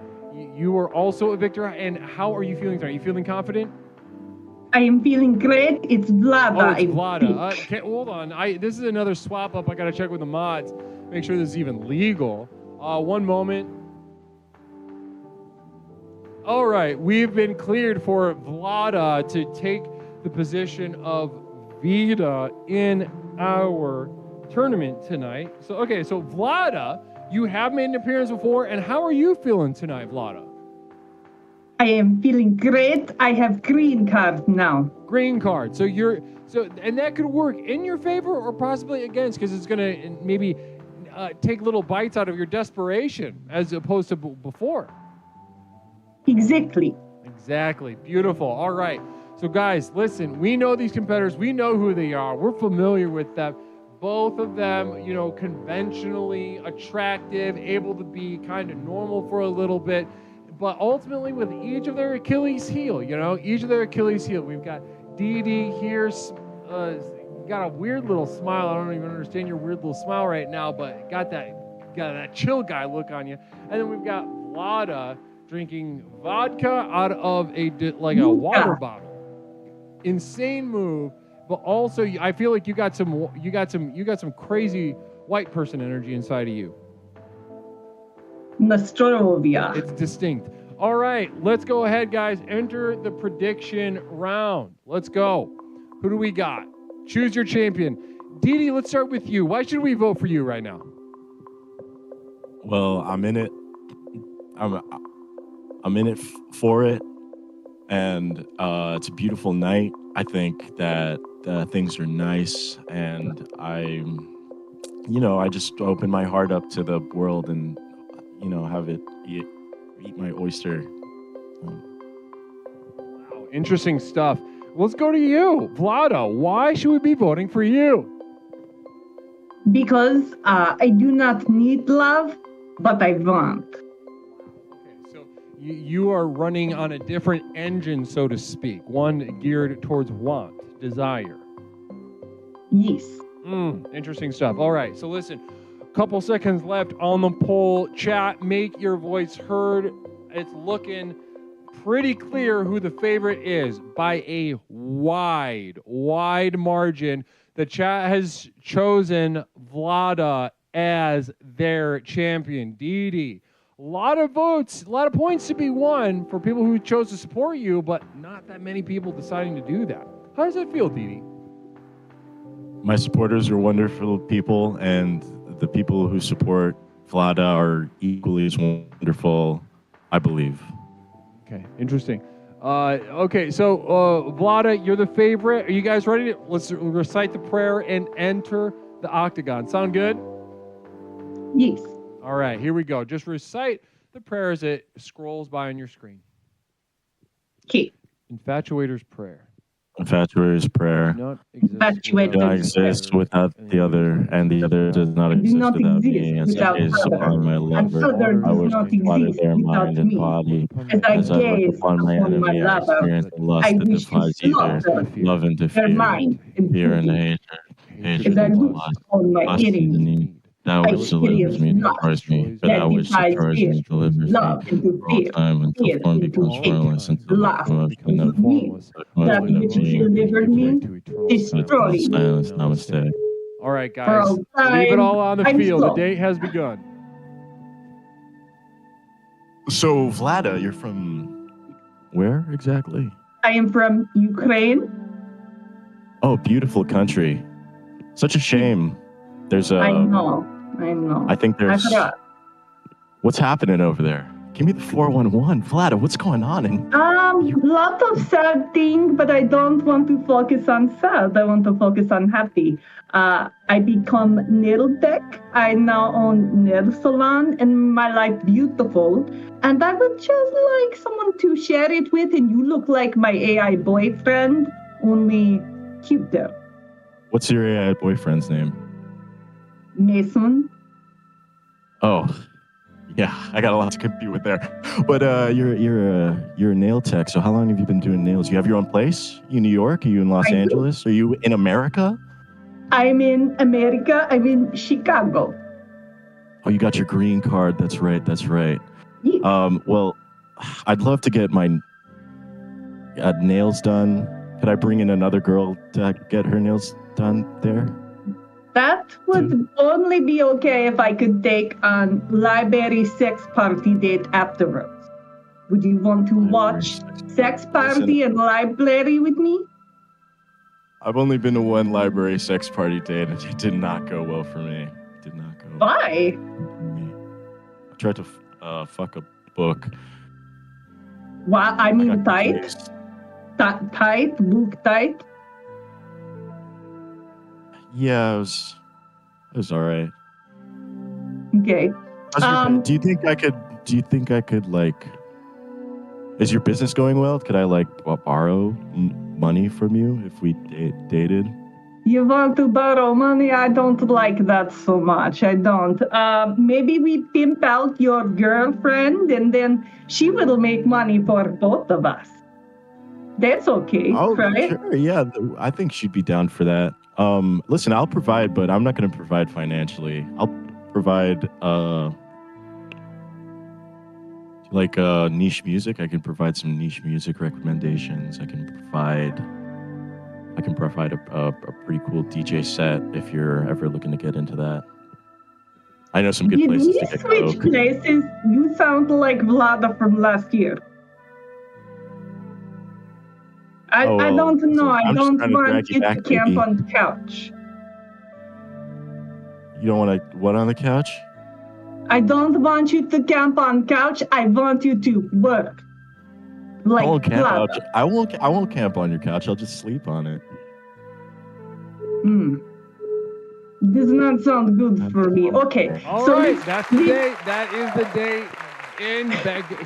[SPEAKER 6] you are also a victor, and how are you feeling tonight? Are you feeling confident?
[SPEAKER 15] I am feeling great. It's Vlada.
[SPEAKER 6] Oh, it's Vlada. Hold on. This is another swap up. I got to check with the mods. Make sure this is even legal. One moment. All right, we've been cleared for Vlada to take the position of Vita in our tournament tonight. So, okay, so Vlada, you have made an appearance before, and how are you feeling tonight, Vlada?
[SPEAKER 15] I am feeling great. I have green card now.
[SPEAKER 6] Green card. So and that could work in your favor or possibly against, because it's going to maybe take little bites out of your desperation as opposed to before.
[SPEAKER 15] Exactly.
[SPEAKER 6] Exactly. Beautiful. All right. So guys, listen, we know these competitors. We know who they are. We're familiar with them. Both of them, conventionally attractive, able to be kind of normal for a little bit, but ultimately with each of their Achilles heel, We've got Dee here, got a weird little smile. I don't even understand your weird little smile right now, but got that chill guy look on you. And then we've got Vlada drinking vodka out of a water bottle. Insane move, but also I feel like you got some crazy white person energy inside of you.
[SPEAKER 15] Nostrovia.
[SPEAKER 6] It's distinct. All right, let's go ahead, guys. Enter the prediction round. Let's go. Who do we got? Choose your champion. Dee, let's start with you. Why should we vote for you right now?
[SPEAKER 14] Well, I'm in it. I'm in it for it, and it's a beautiful night. I think that things are nice, and I just open my heart up to the world and have it eat my oyster.
[SPEAKER 6] Wow, interesting stuff. Let's go to you, Vlada. Why should we be voting for you?
[SPEAKER 15] Because I do not need love, but I want.
[SPEAKER 6] You are running on a different engine, so to speak, one geared towards want, desire.
[SPEAKER 15] Yes.
[SPEAKER 6] Interesting stuff. All right, so listen, a couple seconds left on the poll. Chat, make your voice heard. It's looking pretty clear who the favorite is by a wide margin. The chat has chosen Vlada as their champion. Dee. A lot of votes, a lot of points to be won for people who chose to support you, but not that many people deciding to do that. How does that feel, Dee?
[SPEAKER 14] My supporters are wonderful people, and the people who support Vlada are equally as wonderful, I believe.
[SPEAKER 6] Okay, interesting. Okay, so Vlada, you're the favorite. Are you guys ready? Let's recite the prayer and enter the octagon. Sound good?
[SPEAKER 15] Yes.
[SPEAKER 6] All right, here we go. Just recite the prayer as it scrolls by on your screen.
[SPEAKER 15] Okay.
[SPEAKER 6] Infatuator's prayer.
[SPEAKER 14] Infatuator's prayer.
[SPEAKER 15] Infatuated.
[SPEAKER 14] Do not exist without the other, and the other does not
[SPEAKER 15] I do
[SPEAKER 14] exist
[SPEAKER 15] not
[SPEAKER 14] without me.
[SPEAKER 15] exist
[SPEAKER 14] As
[SPEAKER 15] without
[SPEAKER 14] I gaze
[SPEAKER 15] other.
[SPEAKER 14] upon my
[SPEAKER 15] And
[SPEAKER 14] lover,
[SPEAKER 15] other
[SPEAKER 14] I
[SPEAKER 15] does
[SPEAKER 14] wish
[SPEAKER 15] not
[SPEAKER 14] to flatter
[SPEAKER 15] exist
[SPEAKER 14] their
[SPEAKER 15] without
[SPEAKER 14] mind and
[SPEAKER 15] me.
[SPEAKER 14] body.
[SPEAKER 15] As I
[SPEAKER 14] As I look
[SPEAKER 15] gaze
[SPEAKER 14] upon my
[SPEAKER 15] upon my
[SPEAKER 14] enemy, I
[SPEAKER 15] lover,
[SPEAKER 14] experience a lust
[SPEAKER 15] I
[SPEAKER 14] that
[SPEAKER 15] wish to
[SPEAKER 14] defies either
[SPEAKER 15] slaughter
[SPEAKER 14] love and
[SPEAKER 15] their
[SPEAKER 14] fear,
[SPEAKER 15] mind and
[SPEAKER 14] fear and
[SPEAKER 15] body.
[SPEAKER 14] hatred,
[SPEAKER 15] As I
[SPEAKER 14] and
[SPEAKER 15] look
[SPEAKER 14] lust.
[SPEAKER 15] on my
[SPEAKER 14] Lust is the
[SPEAKER 15] enemy,
[SPEAKER 14] need. That
[SPEAKER 15] I
[SPEAKER 14] which delivers
[SPEAKER 15] experience
[SPEAKER 14] me
[SPEAKER 15] lust
[SPEAKER 14] destroys me, but
[SPEAKER 15] that
[SPEAKER 14] that which
[SPEAKER 15] defies
[SPEAKER 14] destroys
[SPEAKER 15] fear,
[SPEAKER 14] me delivers me.
[SPEAKER 15] love into
[SPEAKER 14] For all
[SPEAKER 15] fear,
[SPEAKER 14] time until
[SPEAKER 15] fear
[SPEAKER 14] form
[SPEAKER 15] into
[SPEAKER 14] becomes
[SPEAKER 15] hate,
[SPEAKER 14] formless, until the
[SPEAKER 15] lust
[SPEAKER 14] commotion of
[SPEAKER 15] into me. That which delivered me, destroy me.
[SPEAKER 14] silence. Namaste.
[SPEAKER 6] All right,
[SPEAKER 15] For
[SPEAKER 6] guys.
[SPEAKER 15] all
[SPEAKER 6] Leave it
[SPEAKER 15] time,
[SPEAKER 6] all on the
[SPEAKER 15] I'm
[SPEAKER 6] field. The
[SPEAKER 15] slow.
[SPEAKER 6] date has begun.
[SPEAKER 14] So, Vlada, you're from where exactly?
[SPEAKER 15] I am from Ukraine.
[SPEAKER 14] Oh, beautiful country. Such a shame. There's
[SPEAKER 15] I
[SPEAKER 14] a.
[SPEAKER 15] know.
[SPEAKER 14] I think there's.
[SPEAKER 15] forgot.
[SPEAKER 14] What's happening over there? Give me the 411. Vlada, what's going on? And
[SPEAKER 15] Lot of sad thing, but I don't want to focus on sad. I want to focus on happy. I become nail tech. I now own nail salon, and my life beautiful. And I would just like someone to share it with. And you look like my AI boyfriend, only cuter.
[SPEAKER 14] what's your AI boyfriend's name?
[SPEAKER 15] Mason.
[SPEAKER 14] Oh, yeah, I got a lot to compete with there. But you're a nail tech. So how long have you been doing nails? You have your own place? You in New York? Are you in Los
[SPEAKER 15] I do.
[SPEAKER 14] Angeles? Are you in America?
[SPEAKER 15] I'm in America. I'm in Chicago.
[SPEAKER 14] Oh, you got your green card. That's right. That's right. Well, I'd love to get my nails done. Could I bring in another girl to get her nails done there?
[SPEAKER 15] That would only be okay if I could take on library sex party date afterwards. Would you want to watch sex party and library with me?
[SPEAKER 14] I've only been to one library sex party date, and it did not go well for me. It did not go.
[SPEAKER 15] Why?
[SPEAKER 14] I tried to fuck a book.
[SPEAKER 15] Well, I mean tight. Tight, book tight.
[SPEAKER 14] Yeah, it was all right.
[SPEAKER 15] Okay.
[SPEAKER 14] Do you think I could like? Is your business going well? Could I like borrow money from you if we dated?
[SPEAKER 15] You want to borrow money? I don't like that so much. I don't. Maybe we pimp out your girlfriend and then she will make money for both of us. That's okay, right?
[SPEAKER 14] Sure, yeah. I think she'd be down for that. Listen, I'll provide, but I'm not going to provide financially. I'll provide niche music. I can provide some niche music recommendations. I can provide a pretty cool DJ set if you're ever looking to get into that. I know some good places to get
[SPEAKER 15] switch
[SPEAKER 14] coke.
[SPEAKER 15] places? You sound like Vlada from last year. I don't know. I don't want you to camp on the couch.
[SPEAKER 14] You don't want to what on the couch?
[SPEAKER 15] I don't want you to camp on couch. I want you to work. Like
[SPEAKER 14] I won't camp
[SPEAKER 15] Vlada.
[SPEAKER 14] out. I won't camp on your couch. I'll just sleep on it.
[SPEAKER 15] Does not sound good for me. Okay.
[SPEAKER 6] All right, that's the date. That is the date.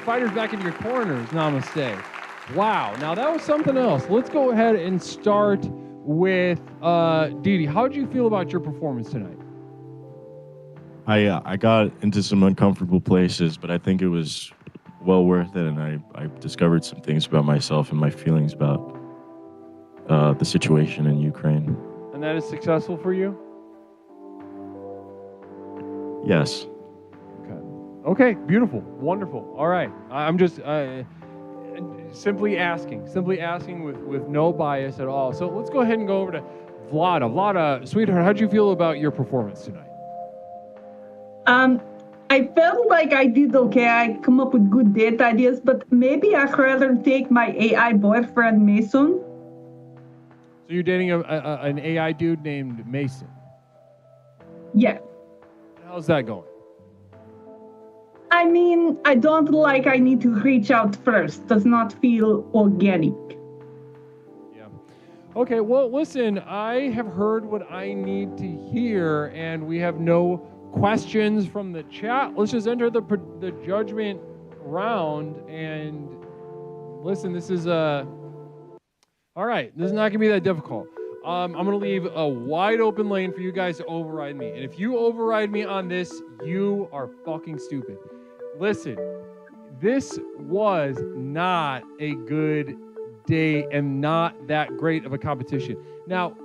[SPEAKER 6] Fighters back in your corners. Namaste. Wow. Now that was something else. Let's go ahead and start with Didi. How did you feel about your performance tonight?
[SPEAKER 14] I got into some uncomfortable places, but I think it was well worth it, and I discovered some things about myself and my feelings about the situation in Ukraine.
[SPEAKER 6] And that is successful for you?
[SPEAKER 14] Yes.
[SPEAKER 6] Okay, beautiful, wonderful. All right, I'm just simply asking with no bias at all. So let's go ahead and go over to Vlada. Vlada, sweetheart, how'd you feel about your performance tonight?
[SPEAKER 15] I felt like I did okay. I come up with good date ideas, but maybe I'd rather take my AI boyfriend Mason.
[SPEAKER 6] So you're dating an AI dude named Mason?
[SPEAKER 15] Yeah.
[SPEAKER 6] How's that going?
[SPEAKER 15] I mean, I don't like I need to reach out first. Does not feel organic.
[SPEAKER 6] Okay, well, listen, I have heard what I need to hear, and we have no questions from the chat. Let's just enter the judgment round. And listen, this is all right. This is not going to be that difficult. I'm going to leave a wide open lane for you guys to override me. And if you override me on this, you are fucking stupid. Listen, this was not a good day and not that great of a competition. Now,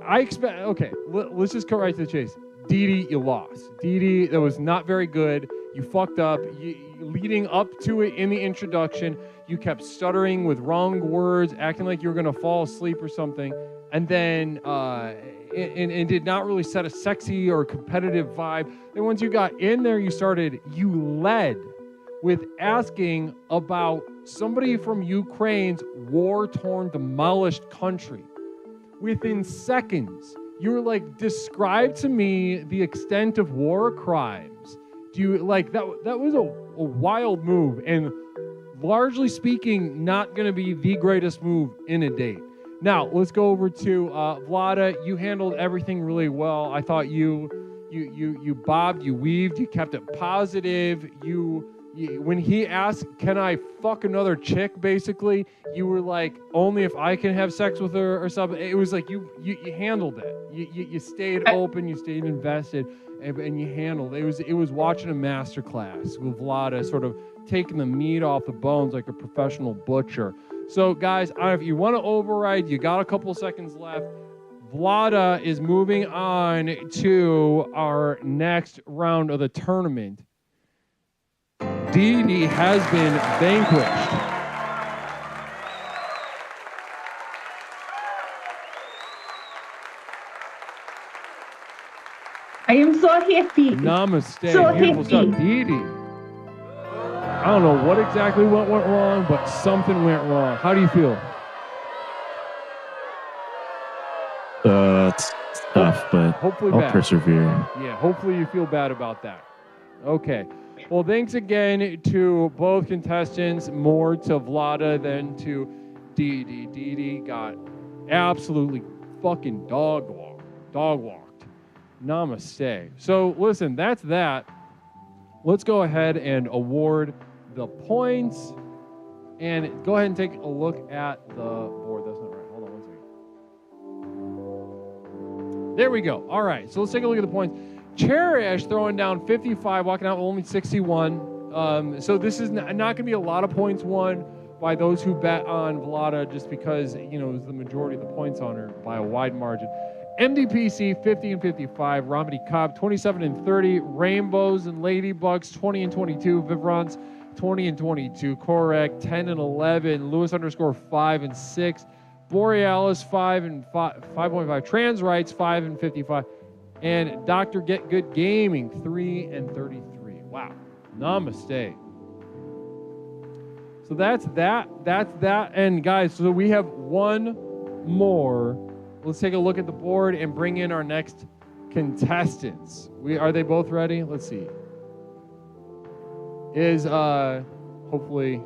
[SPEAKER 6] I expect, okay, let's just cut right to the chase. Dee, you lost. Dee, that was not very good. You fucked up. Leading up to it in the introduction, you kept stuttering with wrong words, acting like you were going to fall asleep or something, and then and did not really set a sexy or competitive vibe. Then once you got in there, you led with asking about somebody from Ukraine's war-torn, demolished country. Within seconds, you were like, describe to me the extent of war crimes. Do you like that? That was a wild move, and largely speaking, not going to be the greatest move in a date. Now, let's go over to Vlada. You handled everything really well. I thought you bobbed, you weaved, you kept it positive. When he asked, can I fuck another chick, basically, you were like, only if I can have sex with her or something. It was like you handled it. You stayed open, you stayed invested, and you handled it. It was watching a masterclass with Vlada sort of taking the meat off the bones like a professional butcher. So, guys, if you want to override, you got a couple seconds left. Vlada is moving on to our next round of the tournament. Dee has been vanquished.
[SPEAKER 15] I am so happy.
[SPEAKER 6] Namaste.
[SPEAKER 15] So
[SPEAKER 6] Beautiful
[SPEAKER 15] happy.
[SPEAKER 6] stuff. Dee. I don't know what exactly went wrong, but something went wrong. How do you feel?
[SPEAKER 14] It's tough, but
[SPEAKER 6] Hopefully
[SPEAKER 14] I'll
[SPEAKER 6] bad.
[SPEAKER 14] persevere.
[SPEAKER 6] Yeah, hopefully you feel bad about that. Okay. Well, thanks again to both contestants, more to Vlada than to Dee. Dee got absolutely fucking dog walked. Namaste. So listen, that's that. Let's go ahead and award the points. And go ahead and take a look at the board. That's not right. Hold on 1 second. There we go. All right. So let's take a look at the points. Cherish throwing down 55, walking out with only 61. So this is not going to be a lot of points won by those who bet on Vlada, just because, it was the majority of the points on her by a wide margin. MDPC 50 and 55, Romedy Cobb 27 and 30, Rainbows and Ladybugs 20 and 22, Vivrance 20 and 22, Korek 10 and 11, Lewis _ 5 and 6, Borealis 5 and 5.5, Trans Rights 5 and 55, and Dr. Get Good Gaming 3 and 33. Wow. Namaste. So that's that. And guys, so we have one more. Let's take a look at the board and bring in our next contestants. Are they both ready? Let's see. Hopefully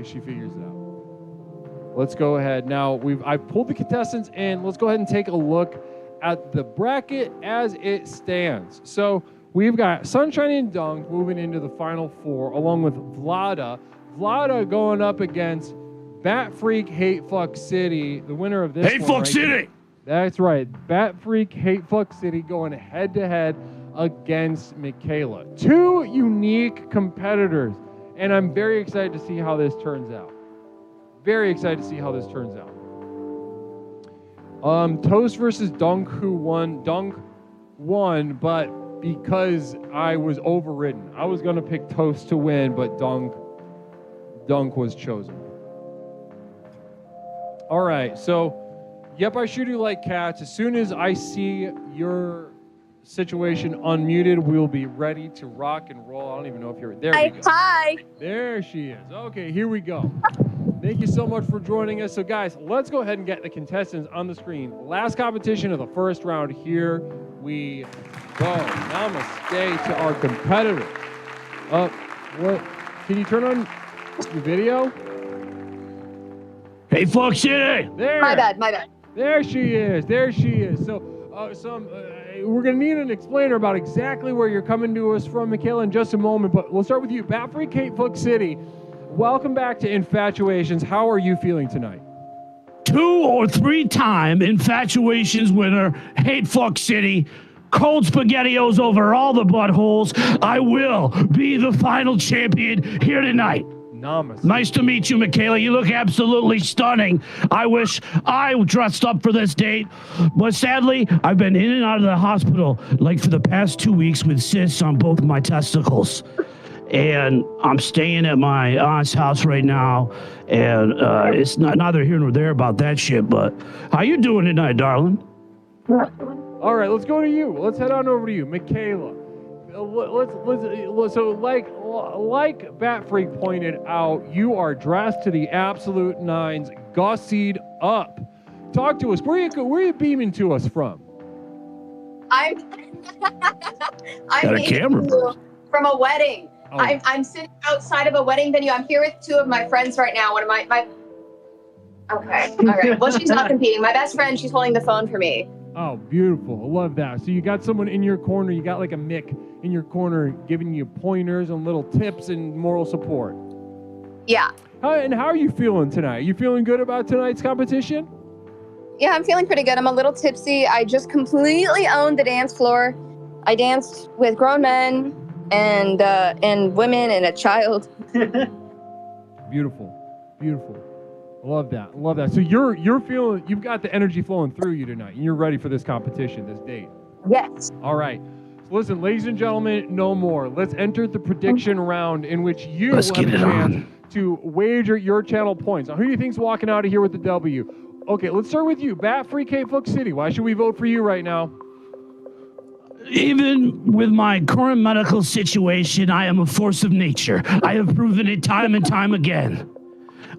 [SPEAKER 6] she figures it out. Let's go ahead. Now I've pulled the contestants in. Let's go ahead and take a look at the bracket as it stands. So we've got Sunshine and Dunk moving into the final four, along with Vlada. Vlada going up against Bat Freak Hate Fuck City, the winner of this
[SPEAKER 14] Hate
[SPEAKER 6] one.
[SPEAKER 14] Fuck
[SPEAKER 6] right
[SPEAKER 14] City!
[SPEAKER 6] here. That's right. Bat Freak Hate Fuck City going head to head against Michaela. Two unique competitors. And I'm very excited to see how this turns out. Toast versus Dunk, who won. Dunk won, but because I was overridden. I was going to pick Toast to win, but Dunk was chosen. All right, so, yep, I shoot you like cats. As soon as I see your situation unmuted, we'll be ready to rock and roll. I don't even know if you're there. We go.
[SPEAKER 17] Hi.
[SPEAKER 6] There she is. Okay, here we go. Thank you so much for joining us. So, guys, let's go ahead and get the contestants on the screen. Last competition of the first round. Here we go. Namaste to our competitors. What? Can you turn on your video?
[SPEAKER 14] Hey, fuck City!
[SPEAKER 6] There.
[SPEAKER 17] My bad.
[SPEAKER 6] There she is. So, we're going to need an explainer about exactly where you're coming to us from, Michaela, in just a moment. But we'll start with you. Bat Free Kate Fuck City, welcome back to Infatuations. How are you feeling tonight?
[SPEAKER 17] 2 or 3 time Infatuations winner, Hate Fuck City, cold SpaghettiOs over all the buttholes. I will be the final champion here tonight.
[SPEAKER 6] Namaste.
[SPEAKER 17] Nice to meet you, Michaela. You look absolutely stunning. I wish I dressed up for this date, but sadly, I've been in and out of the hospital like for the past 2 weeks with cysts on both my testicles. And I'm staying at my aunt's house right now, and it's neither here nor there about that shit, but how you doing tonight, darling?
[SPEAKER 6] All right, let's go to you. Let's head on over to you, Michaela. So like Bat Freak pointed out, you are dressed to the absolute nines, gussied up. Talk to us. Where are you beaming to us from?
[SPEAKER 18] I'm
[SPEAKER 17] Got a camera.
[SPEAKER 18] From a wedding.
[SPEAKER 6] Oh.
[SPEAKER 18] I'm sitting outside of a wedding venue. I'm here with 2 of my friends right now. One of my Okay. All right. Well, she's not competing. My best friend, she's holding the phone for me.
[SPEAKER 6] Oh, beautiful. I love that. So you got someone in your corner. You got like a Mick in your corner giving you pointers and little tips and moral support.
[SPEAKER 18] Yeah.
[SPEAKER 6] How are you feeling tonight? You feeling good about tonight's competition?
[SPEAKER 18] Yeah, I'm feeling pretty good. I'm a little tipsy. I just completely owned the dance floor. I danced with grown men and women and a child.
[SPEAKER 6] Beautiful. Beautiful. Love that. Love that. So you're feeling, you've got the energy flowing through you tonight, and you're ready for this competition, this date.
[SPEAKER 18] Yes.
[SPEAKER 6] All right. So listen, ladies and gentlemen, no more. Let's enter the prediction round in which you have a chance to wager your channel points. Now, who do you think's walking out of here with the W? Okay, let's start with you. Bat Free Kate Fuck City. Why should we vote for you right now?
[SPEAKER 17] Even with my current medical situation, I am a force of nature. I have proven it time and time again.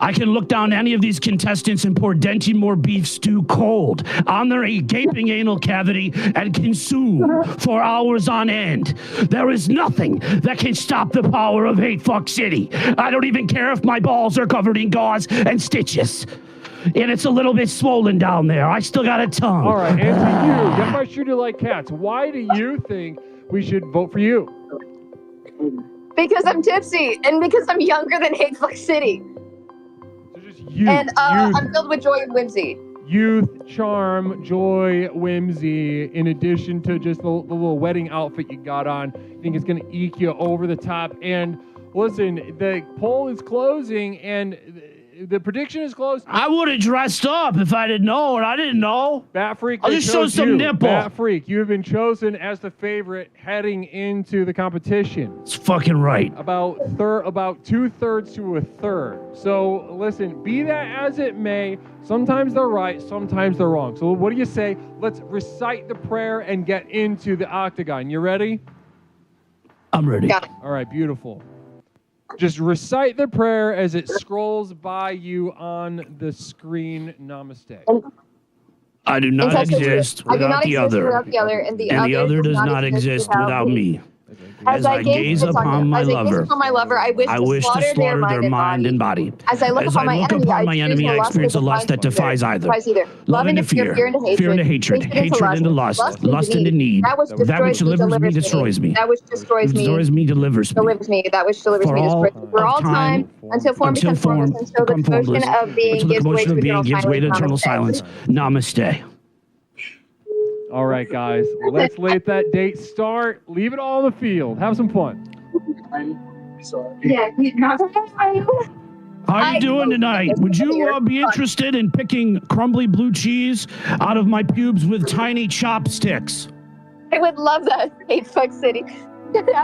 [SPEAKER 17] I can look down any of these contestants and pour Denty Moore beef stew cold on their gaping anal cavity and consume for hours on end. There is nothing that can stop the power of Hate Fuck City. I don't even care if my balls are covered in gauze and stitches. And it's a little bit swollen down there. I still got a tongue.
[SPEAKER 6] All right, and to you, get my shooter like cats. Why do you think we should vote for you?
[SPEAKER 18] Because I'm tipsy and because I'm younger than Hate Fuck City.
[SPEAKER 6] Youth,
[SPEAKER 18] I'm filled with joy and whimsy.
[SPEAKER 6] Youth, charm, joy, whimsy, in addition to just the little wedding outfit you got on. I think it's going to eke you over the top. And listen, the poll is closing and the prediction is closed.
[SPEAKER 17] I would have dressed up if I didn't know, and I didn't know.
[SPEAKER 6] Bat Freak,
[SPEAKER 17] I'll just show some nipple.
[SPEAKER 6] Bat Freak, you have been chosen as the favorite heading into the competition.
[SPEAKER 17] It's fucking right.
[SPEAKER 6] About 2/3 to 1/3. So listen, be that as it may, sometimes they're right, sometimes they're wrong. So what do you say? Let's recite the prayer and get into the octagon. You ready?
[SPEAKER 17] I'm ready.
[SPEAKER 18] Got it.
[SPEAKER 6] All right, beautiful. Just recite the prayer as it scrolls by you on the screen. Namaste.
[SPEAKER 17] I do not exist without the other.
[SPEAKER 18] And the
[SPEAKER 17] other does not exist without me. As I gaze upon my lover,
[SPEAKER 18] I wish to slaughter their mind and body. As I look upon my enemy, I experience a lust that defies either.
[SPEAKER 17] Love into fear, fear into hatred, hatred into lust, lust into need. That which delivers me destroys me.
[SPEAKER 18] That which destroys me
[SPEAKER 17] delivers me.
[SPEAKER 18] That which delivers me destroys me. For all time, until form becomes formless, until the motion of being gives way to eternal silence.
[SPEAKER 17] Namaste.
[SPEAKER 6] All right, guys, let's let that date start. Leave it all on the field. Have some fun.
[SPEAKER 18] Yeah.
[SPEAKER 17] How are you doing tonight? Would you be interested in picking crumbly blue cheese out of my pubes with tiny chopsticks?
[SPEAKER 18] I would love that. Hate Fuck City.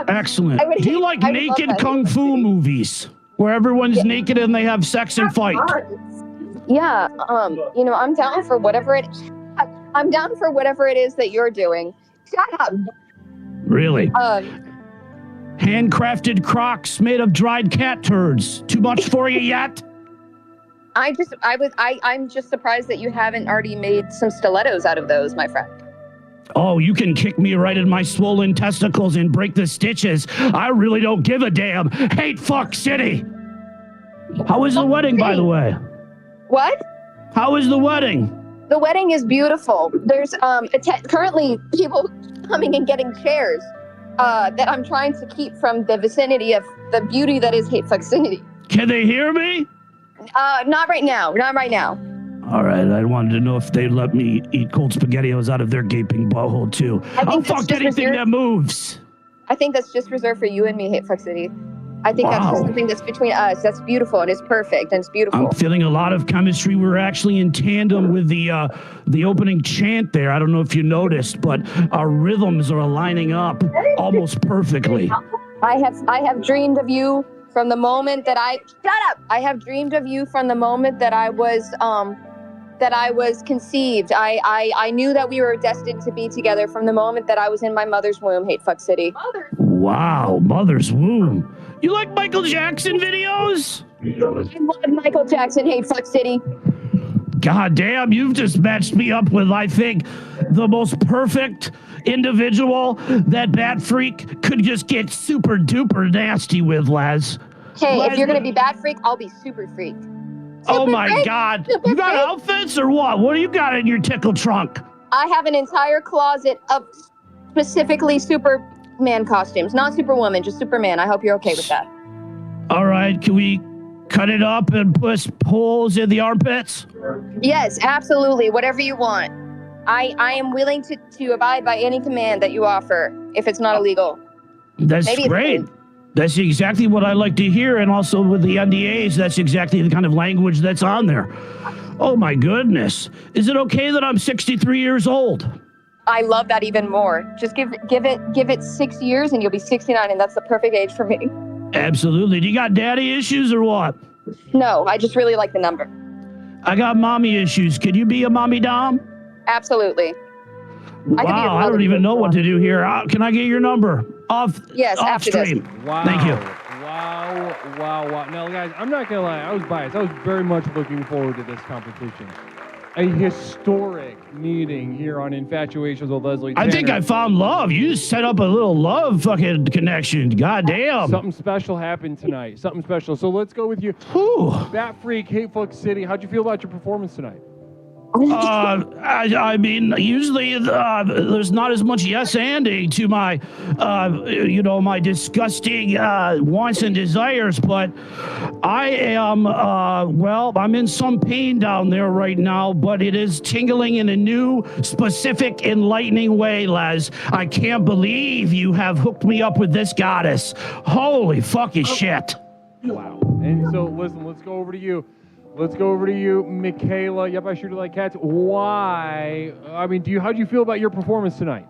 [SPEAKER 17] Excellent. Do you like naked kung fu movies where everyone's naked and they have sex and fight?
[SPEAKER 18] Yeah. I'm down for whatever it. I'm down for whatever it is that you're doing. Shut up.
[SPEAKER 17] Really? Handcrafted Crocs made of dried cat turds. Too much for you yet?
[SPEAKER 18] I'm just surprised that you haven't already made some stilettos out of those, my friend.
[SPEAKER 17] Oh, you can kick me right in my swollen testicles and break the stitches. I really don't give a damn. Hate Fuck City. How was the wedding, by the way?
[SPEAKER 18] What?
[SPEAKER 17] How was the wedding?
[SPEAKER 18] The wedding is beautiful. There's currently people coming and getting chairs that I'm trying to keep from the vicinity of the beauty that is Hate Fuck City.
[SPEAKER 17] Can they hear me?
[SPEAKER 18] Not right now. Not right now.
[SPEAKER 17] All right, I wanted to know if they'd let me eat cold SpaghettiOs out of their gaping butthole, too. I'll fuck anything that moves.
[SPEAKER 18] I think that's just reserved for you and me, Hate Fuck City. I think that's just something that's between us. That's beautiful, and it's perfect, and it's beautiful.
[SPEAKER 17] I'm feeling a lot of chemistry. We're actually in tandem with the opening chant there. I don't know if you noticed, but our rhythms are lining up almost perfectly.
[SPEAKER 18] I have dreamed of you from the moment that I have dreamed of you from the moment that I was conceived. I knew that we were destined to be together from the moment that I was in my mother's womb, Hate Fuck City.
[SPEAKER 17] Wow, mother's womb. You like Michael Jackson videos?
[SPEAKER 18] I love Michael Jackson, Hate Fuck City.
[SPEAKER 17] God damn, you've just matched me up with, I think, the most perfect individual that Bat Freak could just get super duper nasty with, Les.
[SPEAKER 18] Hey, if you're going to be Bat Freak, I'll be Super Freak.
[SPEAKER 17] Oh my God. You got outfits or what? What do you got in your tickle trunk?
[SPEAKER 18] I have an entire closet of specifically Superman costumes. Not Superwoman, just Superman. I hope you're okay with that.
[SPEAKER 17] All right. Can we cut it up and put holes in the armpits?
[SPEAKER 18] Yes, absolutely. Whatever you want. I am willing to abide by any command that you offer if it's not illegal.
[SPEAKER 17] That's great. That's exactly what I like to hear. And also with the NDAs, that's exactly the kind of language that's on there. Oh my goodness. Is it okay that I'm 63 years old?
[SPEAKER 18] I love that even more. Just give it 6 years and you'll be 69, and that's the perfect age for me.
[SPEAKER 17] Absolutely. Do you got daddy issues or what?
[SPEAKER 18] No, I just really like the number.
[SPEAKER 17] I got mommy issues. Can you be a mommy dom?
[SPEAKER 18] Absolutely.
[SPEAKER 17] Wow, I don't even know what to do here. Can I get your number? Off stream.
[SPEAKER 6] Wow.
[SPEAKER 17] Thank you.
[SPEAKER 6] Wow. Now, guys, I'm not going to lie. I was biased. I was very much looking forward to this competition. A historic meeting here on Infatuations with Leslie Tanner.
[SPEAKER 17] I think I found love. You just set up a little love fucking connection. God damn.
[SPEAKER 6] Something special happened tonight. Something special. So let's go with you. Bat Freak, Hate Fuck City. How'd you feel about your performance tonight?
[SPEAKER 17] I mean, usually there's not as much yes-anding to my, my disgusting wants and desires, but I am, I'm in some pain down there right now, but it is tingling in a new, specific, enlightening way, Les. I can't believe you have hooked me up with this goddess. Holy fucking shit.
[SPEAKER 6] Wow. And so, listen, let's go over to you. Michaela. Yep, I shoot it like cats. Why? I mean, how'd you feel about your performance tonight?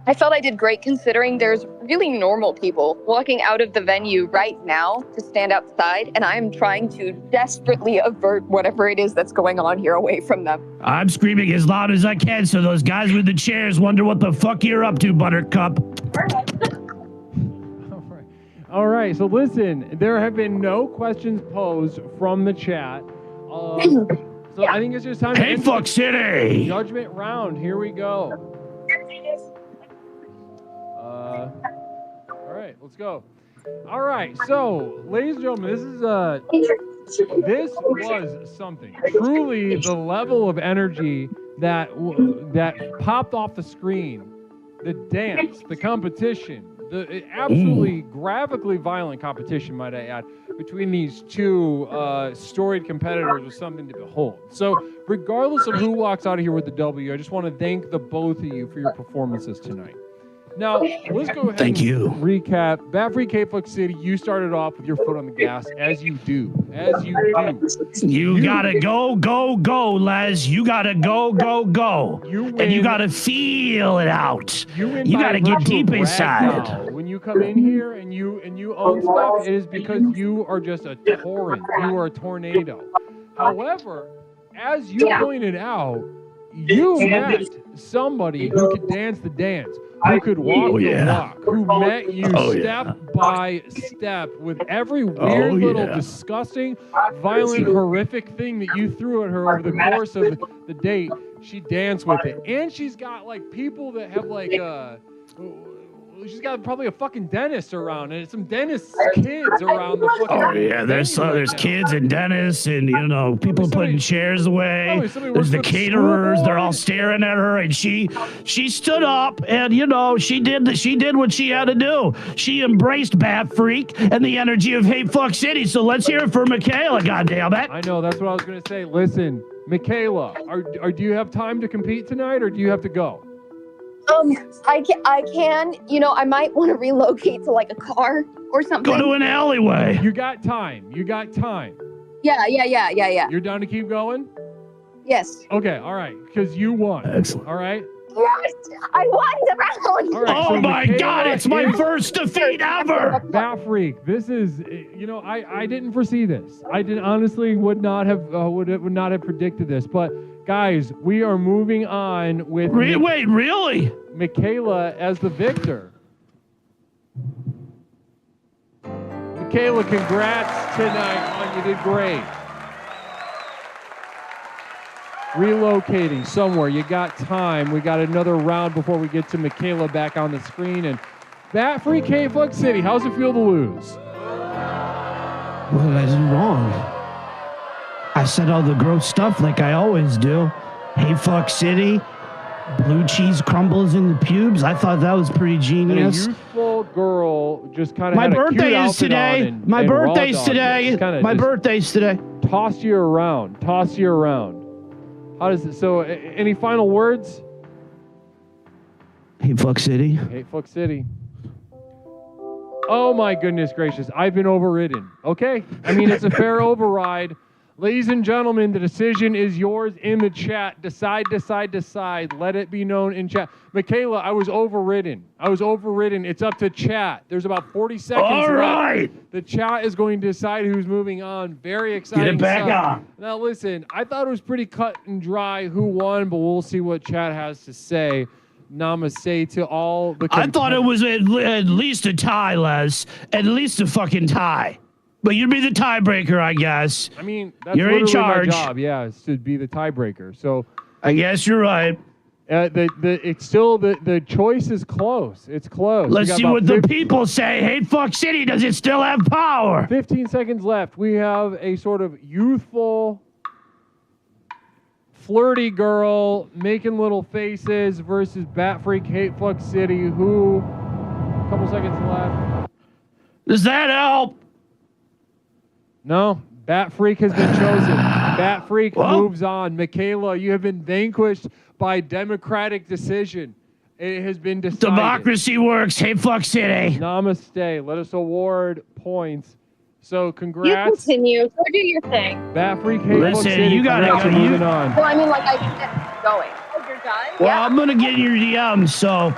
[SPEAKER 18] I felt I did great considering there's really normal people walking out of the venue right now to stand outside, and I'm trying to desperately avert whatever it is that's going on here away from them.
[SPEAKER 17] I'm screaming as loud as I can so those guys with the chairs wonder what the fuck you're up to, Buttercup.
[SPEAKER 6] All right, so listen, there have been no questions posed from the chat. So I think it's just time to
[SPEAKER 17] Hate Fuck City!
[SPEAKER 6] Judgment round. Here we go. All right, let's go. All right, so, ladies and gentlemen, this was something. Truly, the level of energy that popped off the screen, the dance, the competition, the absolutely graphically violent competition, might I add, between these two storied competitors was something to behold. So, regardless of who walks out of here with the W, I just want to thank the both of you for your performances tonight. Now, let's go ahead and recap. Bat Freak, Hate Fuck City, you started off with your foot on the gas, as you do.
[SPEAKER 17] You gotta go, Les. You gotta go. And you gotta feel it out. You gotta get deep inside.
[SPEAKER 6] When you come in here and you own stuff, it is because you are just a torrent. You are a tornado. However, as you pointed out, you met somebody who could dance the dance, who could walk the walk, who met you step by step with every weird little disgusting, violent, horrific thing that you threw at her over the course of the date. She danced with it. And she's got like people that have like she's got probably a fucking dentist around and some dentist kids around the fucking.
[SPEAKER 17] Oh yeah, there's kids and dentists and people putting chairs away. There's the caterers. They're all staring at her, and she stood up and she did what she had to do. She embraced Bat Freak and the energy of Hate Fuck City. So let's hear it for Michaela. Goddamn it!
[SPEAKER 6] I know that's what I was gonna say. Listen, Michaela, do you have time to compete tonight, or do you have to go?
[SPEAKER 18] I can. I might want to relocate to like a car or something.
[SPEAKER 17] Go to an alleyway.
[SPEAKER 6] You got time.
[SPEAKER 18] Yeah.
[SPEAKER 6] You're down to keep going?
[SPEAKER 18] Yes.
[SPEAKER 6] Okay, all right, because you won.
[SPEAKER 17] Excellent.
[SPEAKER 6] All right?
[SPEAKER 18] Yes, I won the round.
[SPEAKER 6] All right,
[SPEAKER 17] oh my God, it's my first defeat ever.
[SPEAKER 6] Bat Freak, this is, I didn't foresee this. I honestly would not have predicted this, but guys, we are moving on with
[SPEAKER 17] wait, really?
[SPEAKER 6] Michaela as the victor. Michaela, congrats tonight. You did great. Relocating somewhere. You got time. We got another round before we get to Michaela back on the screen. And Bat Freak, Hate Fuck City, how's it feel to lose?
[SPEAKER 17] What did I do wrong? I said all the gross stuff like I always do. Hate Fuck City, blue cheese crumbles in the pubes. I thought that was pretty genius.
[SPEAKER 6] And a youthful girl just kind of
[SPEAKER 17] My birthday is today. My birthday's today. My birthday's today.
[SPEAKER 6] Toss you around. How does it? So, any final words?
[SPEAKER 17] Hate Fuck City.
[SPEAKER 6] Hate Fuck City. Oh my goodness gracious! I've been overridden. Okay, I mean it's a fair override. Ladies and gentlemen, the decision is yours in the chat. Decide. Let it be known in chat. Michaela, I was overridden. It's up to chat. There's about 40 seconds
[SPEAKER 17] All right.
[SPEAKER 6] left. The chat is going to decide who's moving on. Very exciting
[SPEAKER 17] Get it back
[SPEAKER 6] stuff.
[SPEAKER 17] on.
[SPEAKER 6] Now listen, I thought it was pretty cut and dry who won, but we'll see what chat has to say. Namaste to all the
[SPEAKER 17] I thought it was at least a tie, Les. At least a fucking tie. But you'd be the tiebreaker, I guess.
[SPEAKER 6] I mean, that's
[SPEAKER 17] you're in charge.
[SPEAKER 6] My job, yeah, is to be the tiebreaker. So
[SPEAKER 17] I guess you're right.
[SPEAKER 6] It's still the choice is close. It's close.
[SPEAKER 17] Let's see what the people say. Hate Fuck City, does it still have power?
[SPEAKER 6] 15 seconds left. We have a sort of youthful, flirty girl making little faces versus Bat Freak Hate Fuck City, who, a couple seconds left.
[SPEAKER 17] Does that help?
[SPEAKER 6] No, Bat Freak has been chosen. Bat Freak moves on. Michaela, you have been vanquished by democratic decision. It has been decided.
[SPEAKER 17] Democracy works. Hate Fuck City.
[SPEAKER 6] Namaste. Let us award points. So congrats.
[SPEAKER 18] You continue. Go do your thing.
[SPEAKER 6] Bat Freak Hate Fuck City.
[SPEAKER 17] Listen, you gotta go.
[SPEAKER 6] Moving on.
[SPEAKER 18] Well, I mean, like I kept going. Oh, you're done?
[SPEAKER 17] Well, I'm gonna get your DMs, so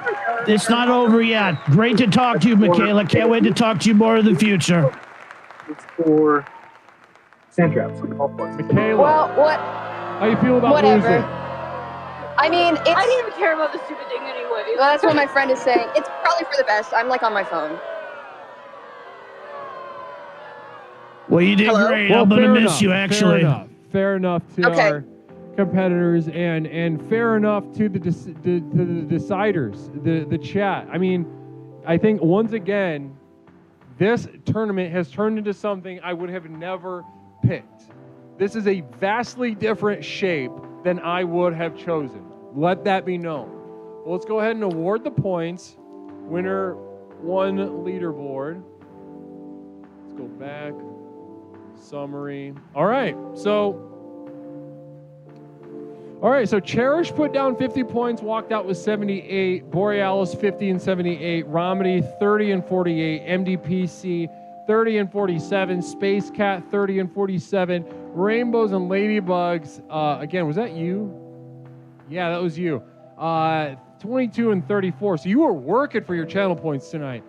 [SPEAKER 17] it's not over yet. Great to talk to you, Michaela. Can't wait to talk to you more in the future.
[SPEAKER 19] It's for sand traps.
[SPEAKER 6] Michaela.
[SPEAKER 18] Well, what?
[SPEAKER 6] How you feel about
[SPEAKER 18] Whatever.
[SPEAKER 6] losing?
[SPEAKER 18] I mean,
[SPEAKER 22] I didn't even care about the stupid thing anyway.
[SPEAKER 18] Well, that's what my friend is saying. It's probably for the best. I'm like on my phone.
[SPEAKER 17] Well, you did great.
[SPEAKER 6] Well,
[SPEAKER 17] I'm gonna miss you, actually.
[SPEAKER 6] Fair enough to our competitors, and fair enough to the deciders, the chat. I mean, I think once again, this tournament has turned into something I would have never picked. This is a vastly different shape than I would have chosen. Let that be known. Well, let's go ahead and award the points. Winner one leaderboard. Let's go back. Summary. All right, so Cherish put down 50 points, walked out with 78. Borealis 50 and 78. Romedy 30 and 48. MDPC 30 and 47. Space Cat 30 and 47. Rainbows and Ladybugs. Again, was that you? Yeah, that was you. 22 and 34. So you were working for your channel points tonight.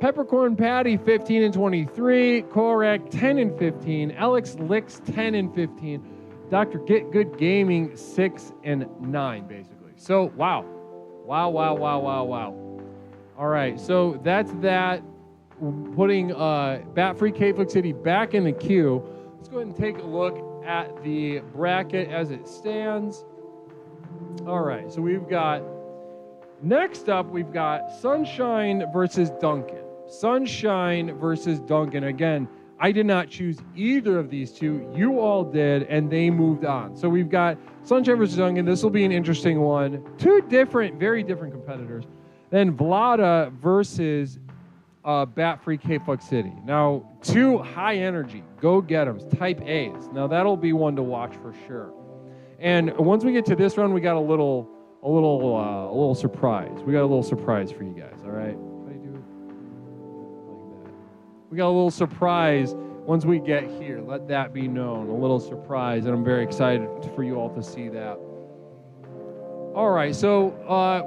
[SPEAKER 6] Peppercorn Patty 15 and 23. Korak 10 and 15. Alex Licks 10 and 15. Dr. Get Good Gaming 6 and 9, basically. So wow. All right, so that's that. Putting Bat Freak Hate Fuck City back in the queue. Let's go ahead and take a look at the bracket as it stands. All right, so we've got Next up, we've got Sunshine versus Duncan. Sunshine versus Duncan. Again, I did not choose either of these two. You all did, and they moved on. So we've got Sunshine versus Duncan. This will be an interesting one. Two different, very different competitors. Then Vlada versus Bat Free Cape Fuck City. Now, two high energy, go-get-ems, type A's. Now, that'll be one to watch for sure. And once we get to this round, we got a little surprise. We got a little surprise for you guys, all right? How do you do it? Like that. We got a little surprise once we get here. Let that be known, a little surprise, and I'm very excited for you all to see that. All right, so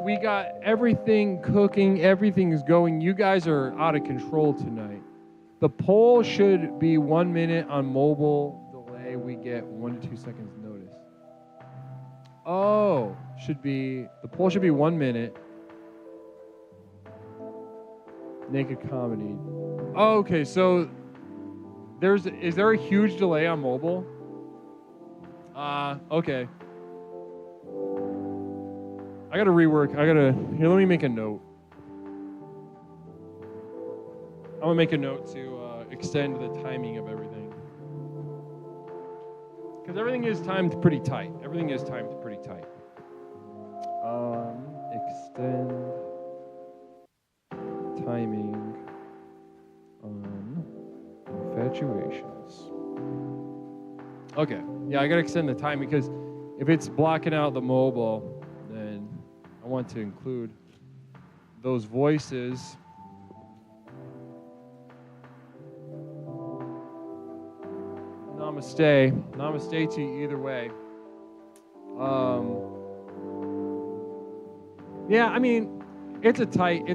[SPEAKER 6] we got everything cooking, everything is going. You guys are out of control tonight. The poll should be 1 minute on mobile delay. We get 1 to 2 seconds notice. Oh, the poll should be 1 minute. Naked comedy. Oh, okay, so is there a huge delay on mobile? Okay. I gotta rework. Here, let me make a note. I'm gonna make a note to extend the timing of everything. Because everything is timed pretty tight. Extend timing on infatuations. Okay. Yeah, I gotta extend the time because if it's blocking out the mobile, then I want to include those voices. Namaste to you either way. Yeah, I mean, it's a tight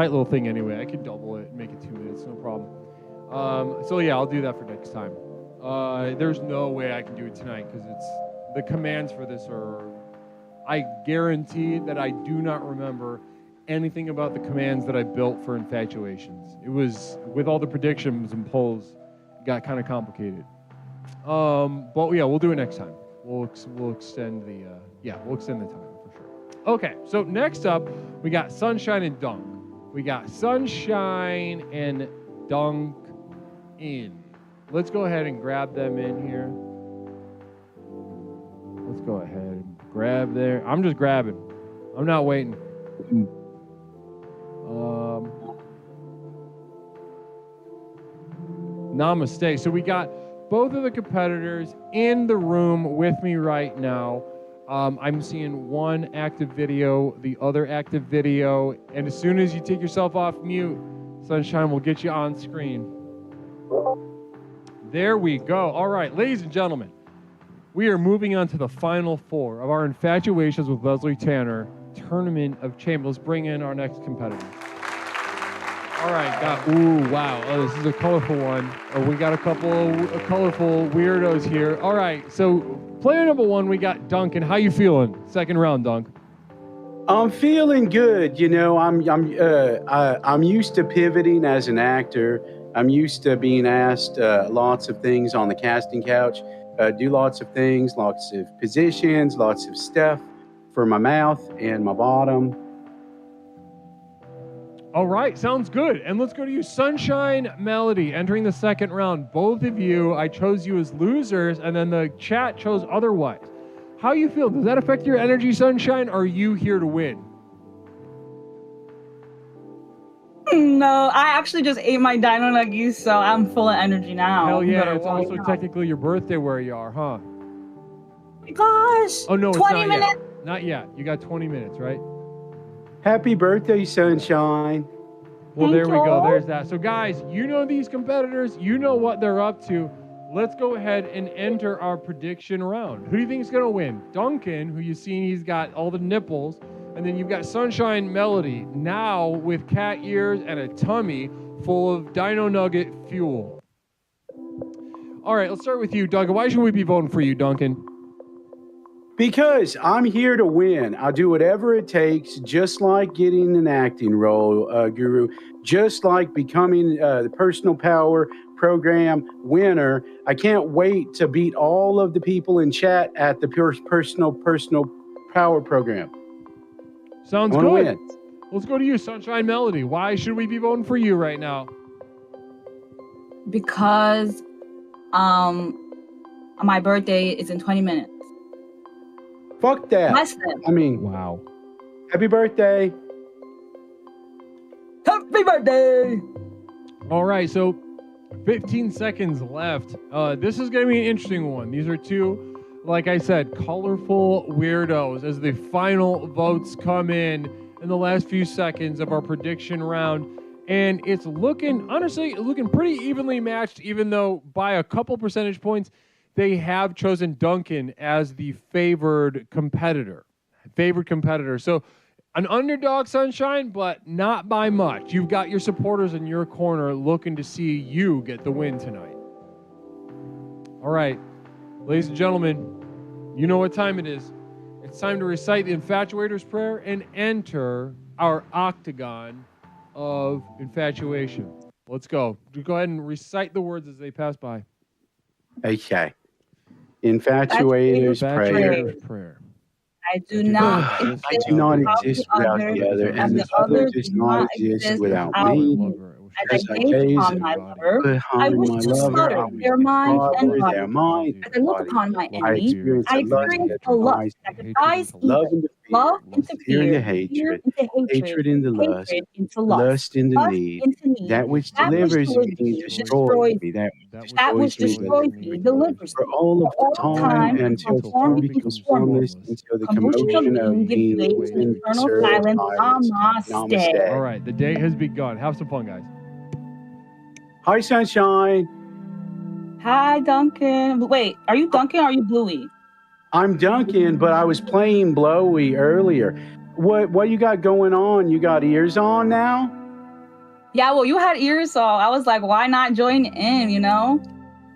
[SPEAKER 6] little thing anyway. I could double it and make it 2 minutes, no problem. So yeah, I'll do that for next time. There's no way I can do it tonight because the commands for this are, I guarantee that I do not remember anything about the commands that I built for infatuations. It was, with all the predictions and polls, it got kind of complicated. But yeah, we'll do it next time. We'll extend the time for sure. Okay, so next up, we got Sunshine and Dunk. We got Sunshine and Dunk in. Let's go ahead and grab them in here. Let's go ahead and grab there. I'm just grabbing. I'm not waiting. Namaste. So we got both of the competitors in the room with me right now. I'm seeing one active video, the other active video, and as soon as you take yourself off mute, Sunshine will get you on screen. There we go. All right, ladies and gentlemen, we are moving on to the final four of our Infatuations with Leslie Tanner Tournament of Champions. Let's bring in our next competitor. All right, wow. Oh, this is a colorful one. We got a couple of colorful weirdos here. All right, so player number one, we got Duncan. How you feeling? Second round, Dunk.
[SPEAKER 8] I'm feeling good. You know, I'm used to pivoting as an actor. I'm used to being asked lots of things on the casting couch. Do lots of things, lots of positions, lots of stuff for my mouth and my bottom.
[SPEAKER 6] All right, sounds good. And let's go to you, Sunshine Melody, entering the second round. Both of you, I chose you as losers, and then the chat chose otherwise. How you feel? Does that affect your energy, Sunshine? Or are you here to win?
[SPEAKER 22] No, I actually just ate my dino nuggies, so I'm full of energy now.
[SPEAKER 6] Hell yeah, it's also technically your birthday where you are, huh?
[SPEAKER 22] Gosh,
[SPEAKER 6] oh no,
[SPEAKER 22] 20
[SPEAKER 6] it's not
[SPEAKER 22] minutes.
[SPEAKER 6] Yet. Not yet. You got 20 minutes, right?
[SPEAKER 8] Happy birthday, Sunshine.
[SPEAKER 6] Well, there we go. There's that. So guys, you know these competitors. You know what they're up to. Let's go ahead and enter our prediction round. Who do you think is going to win? Duncan, who you've seen, he's got all the nipples. And then you've got Sunshine Melody, now with cat ears and a tummy full of dino nugget fuel. All right, let's start with you, Duncan. Why should we be voting for you, Duncan?
[SPEAKER 8] Because I'm here to win. I'll do whatever it takes, just like getting an acting role, Guru, just like becoming the Personal Power Program winner. I can't wait to beat all of the people in chat at the Personal power program.
[SPEAKER 6] Sounds
[SPEAKER 8] I wanna
[SPEAKER 6] good.
[SPEAKER 8] win.
[SPEAKER 6] Let's go to you, Sunshine Melody. Why should we be voting for you right now?
[SPEAKER 22] Because my birthday is in 20 minutes.
[SPEAKER 8] Fuck that.
[SPEAKER 22] Less than.
[SPEAKER 8] I mean,
[SPEAKER 6] wow.
[SPEAKER 8] Happy birthday.
[SPEAKER 22] Happy birthday.
[SPEAKER 6] All right, so 15 seconds left. This is going to be an interesting one. These are two, like I said, colorful weirdos as the final votes come in the last few seconds of our prediction round. And it's honestly looking pretty evenly matched, even though by a couple percentage points, they have chosen Duncan as the favored competitor. So an underdog, Sunshine, but not by much. You've got your supporters in your corner looking to see you get the win tonight. All right, ladies and gentlemen, you know what time it is. It's time to recite the Infatuator's Prayer and enter our octagon of infatuation. Let's go. Go ahead and recite the words as they pass by.
[SPEAKER 8] Okay. Infatuator's prayer.
[SPEAKER 22] I do not
[SPEAKER 8] exist without the other, and the other does not exist without me.
[SPEAKER 22] As I gaze upon my lover, I wish to slaughter their mind and body. As I look upon my enemy, I experience a lust that defies evil, love into fear, fear into hatred
[SPEAKER 8] into lust,
[SPEAKER 22] into lust
[SPEAKER 8] into need, that which delivers me destroys me,
[SPEAKER 22] that which destroys me delivers
[SPEAKER 8] for all of time until form becomes formless, until the commotion of being gives way to eternal silence.
[SPEAKER 22] Namaste.
[SPEAKER 6] All right, the day has begun. Have some fun, guys.
[SPEAKER 8] Hi, Sunshine.
[SPEAKER 22] Hi, Duncan. Wait, are you Duncan or are you Bluey?
[SPEAKER 8] I'm Duncan, but I was playing Blowy earlier. What you got going on? You got ears on now?
[SPEAKER 22] Yeah, well, you had ears, so I was like, why not join in, you know?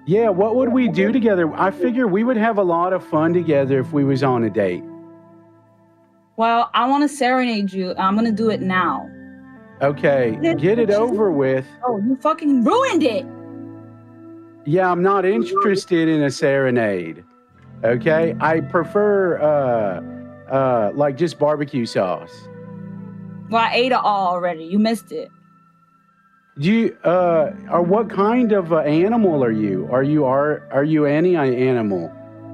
[SPEAKER 8] Yeah, what would we do together? I figure we would have a lot of fun together if we was on a date.
[SPEAKER 22] Well, I want to serenade you, and I'm going to do it now.
[SPEAKER 8] Okay, get it over with.
[SPEAKER 22] Oh, you fucking ruined it.
[SPEAKER 8] Yeah, I'm not interested in a serenade. Okay, I prefer like just barbecue sauce.
[SPEAKER 22] Well, I ate it all already. You missed it.
[SPEAKER 8] Do you or what kind of animal are you? Are you any animal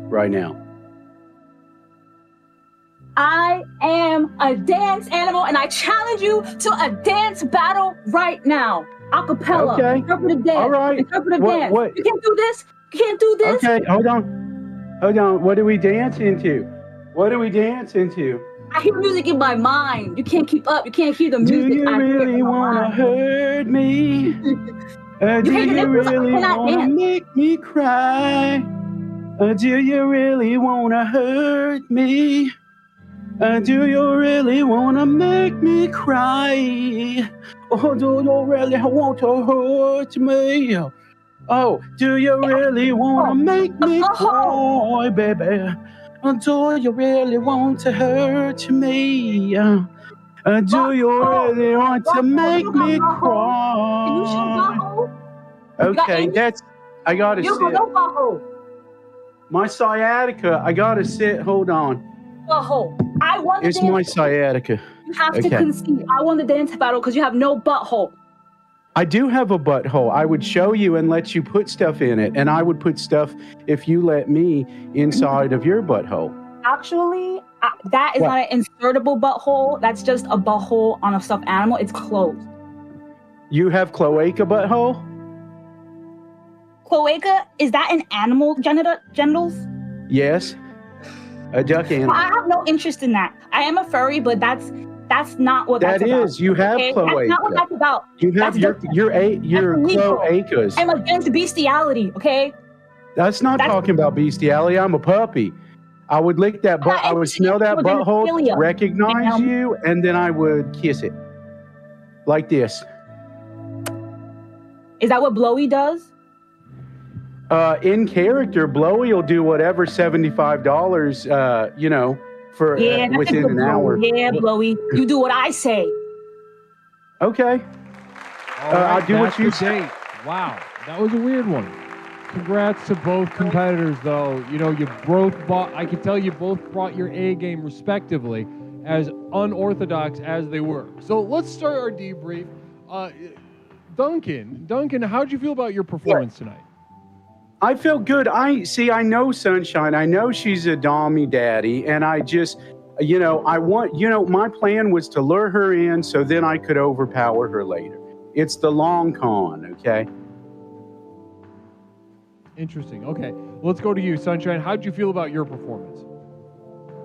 [SPEAKER 8] right now?
[SPEAKER 22] I am a dance animal, and I challenge you to a dance battle right now. Acapella.
[SPEAKER 8] Okay.
[SPEAKER 22] Interpretive dance.
[SPEAKER 8] All right.
[SPEAKER 22] Interpretive dance.
[SPEAKER 8] What?
[SPEAKER 22] You can't do this. You can't do this.
[SPEAKER 8] Okay, hold on. What do we dance into?
[SPEAKER 22] I hear music in my mind. You can't keep up. You can't hear the music.
[SPEAKER 8] Do you really want to hurt me? Do you really want to make me cry? Do you really want to hurt me? Do you really want to make me cry? Or do you really want to hurt me? Oh, do you really want to make me cry, baby? Do you really want to hurt me? Do you really want to make me cry? Okay, I gotta sit. My sciatica, I gotta sit, hold on.
[SPEAKER 22] Butthole. I won the
[SPEAKER 8] It's
[SPEAKER 22] dance
[SPEAKER 8] my
[SPEAKER 22] battle.
[SPEAKER 8] sciatica.
[SPEAKER 22] You have to concede. I won the dance battle because you have no butthole.
[SPEAKER 8] I do have a butthole. I would show you and let you put stuff in it. And I would put stuff, if you let me, inside of your butthole.
[SPEAKER 22] Actually, that is not an insertable butthole. That's just a butthole on a stuffed animal. It's closed.
[SPEAKER 8] You have cloaca butthole?
[SPEAKER 22] Cloaca, is that an animal genitals?
[SPEAKER 8] Yes. A duck animal.
[SPEAKER 22] I have no interest in that. I am a furry, but that's not what that's about.
[SPEAKER 8] That is, you have cloaca.
[SPEAKER 22] That's not what that's about.
[SPEAKER 8] You have your cloacas.
[SPEAKER 22] I'm against bestiality, okay?
[SPEAKER 8] That's not talking about bestiality. I'm a puppy. I would lick that butt. I would smell that butthole, recognize you, and then I would kiss it. Like this.
[SPEAKER 22] Is that what Blowy does?
[SPEAKER 8] In character, Blowy will do whatever $75, for within an hour.
[SPEAKER 22] Yeah, Blowy. You do what I say.
[SPEAKER 8] Okay.
[SPEAKER 6] All right,
[SPEAKER 8] I'll do what you
[SPEAKER 6] say. Wow, that was a weird one. Congrats to both competitors, though. You know, I can tell you both brought your A game respectively, as unorthodox as they were. So let's start our debrief. Duncan, how'd you feel about your performance tonight?
[SPEAKER 8] I feel good. I know Sunshine. I know she's a dommy daddy, and I just, my plan was to lure her in so then I could overpower her later. It's the long con, okay?
[SPEAKER 6] Interesting. Okay, let's go to you, Sunshine. How'd you feel about your performance?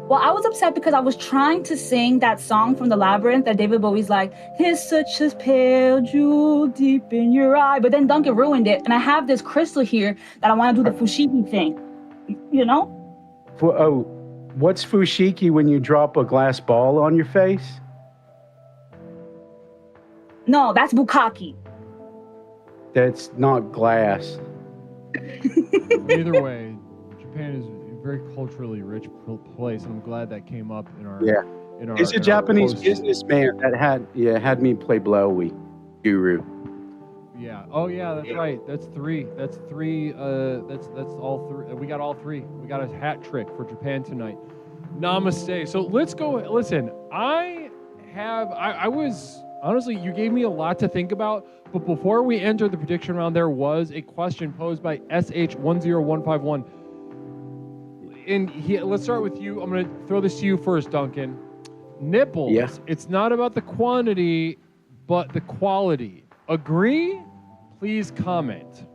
[SPEAKER 22] Well, I was upset because I was trying to sing that song from The Labyrinth that David Bowie's like, "Here's such a pale jewel deep in your eye," but then Duncan ruined it, and I have this crystal here that I want to do the fushigi thing, you know?
[SPEAKER 8] What's fushigi when you drop a glass ball on your face?
[SPEAKER 22] No, that's bukkake.
[SPEAKER 8] That's not glass.
[SPEAKER 6] Either way, Japan is a very culturally rich place, and I'm glad that came up in our.
[SPEAKER 8] Yeah. It's a Japanese businessman that had me play Blowy Guru.
[SPEAKER 6] Yeah. Oh yeah, that's right. That's three. That's all three. We got all three. We got a hat trick for Japan tonight. Namaste. So let's go. Listen, I was honestly, you gave me a lot to think about. But before we enter the prediction round, there was a question posed by SH10151. Let's start with you. I'm going to throw this to you first, Duncan. Nipples.
[SPEAKER 8] Yeah.
[SPEAKER 6] It's not about the quantity, but the quality. Agree? Please comment.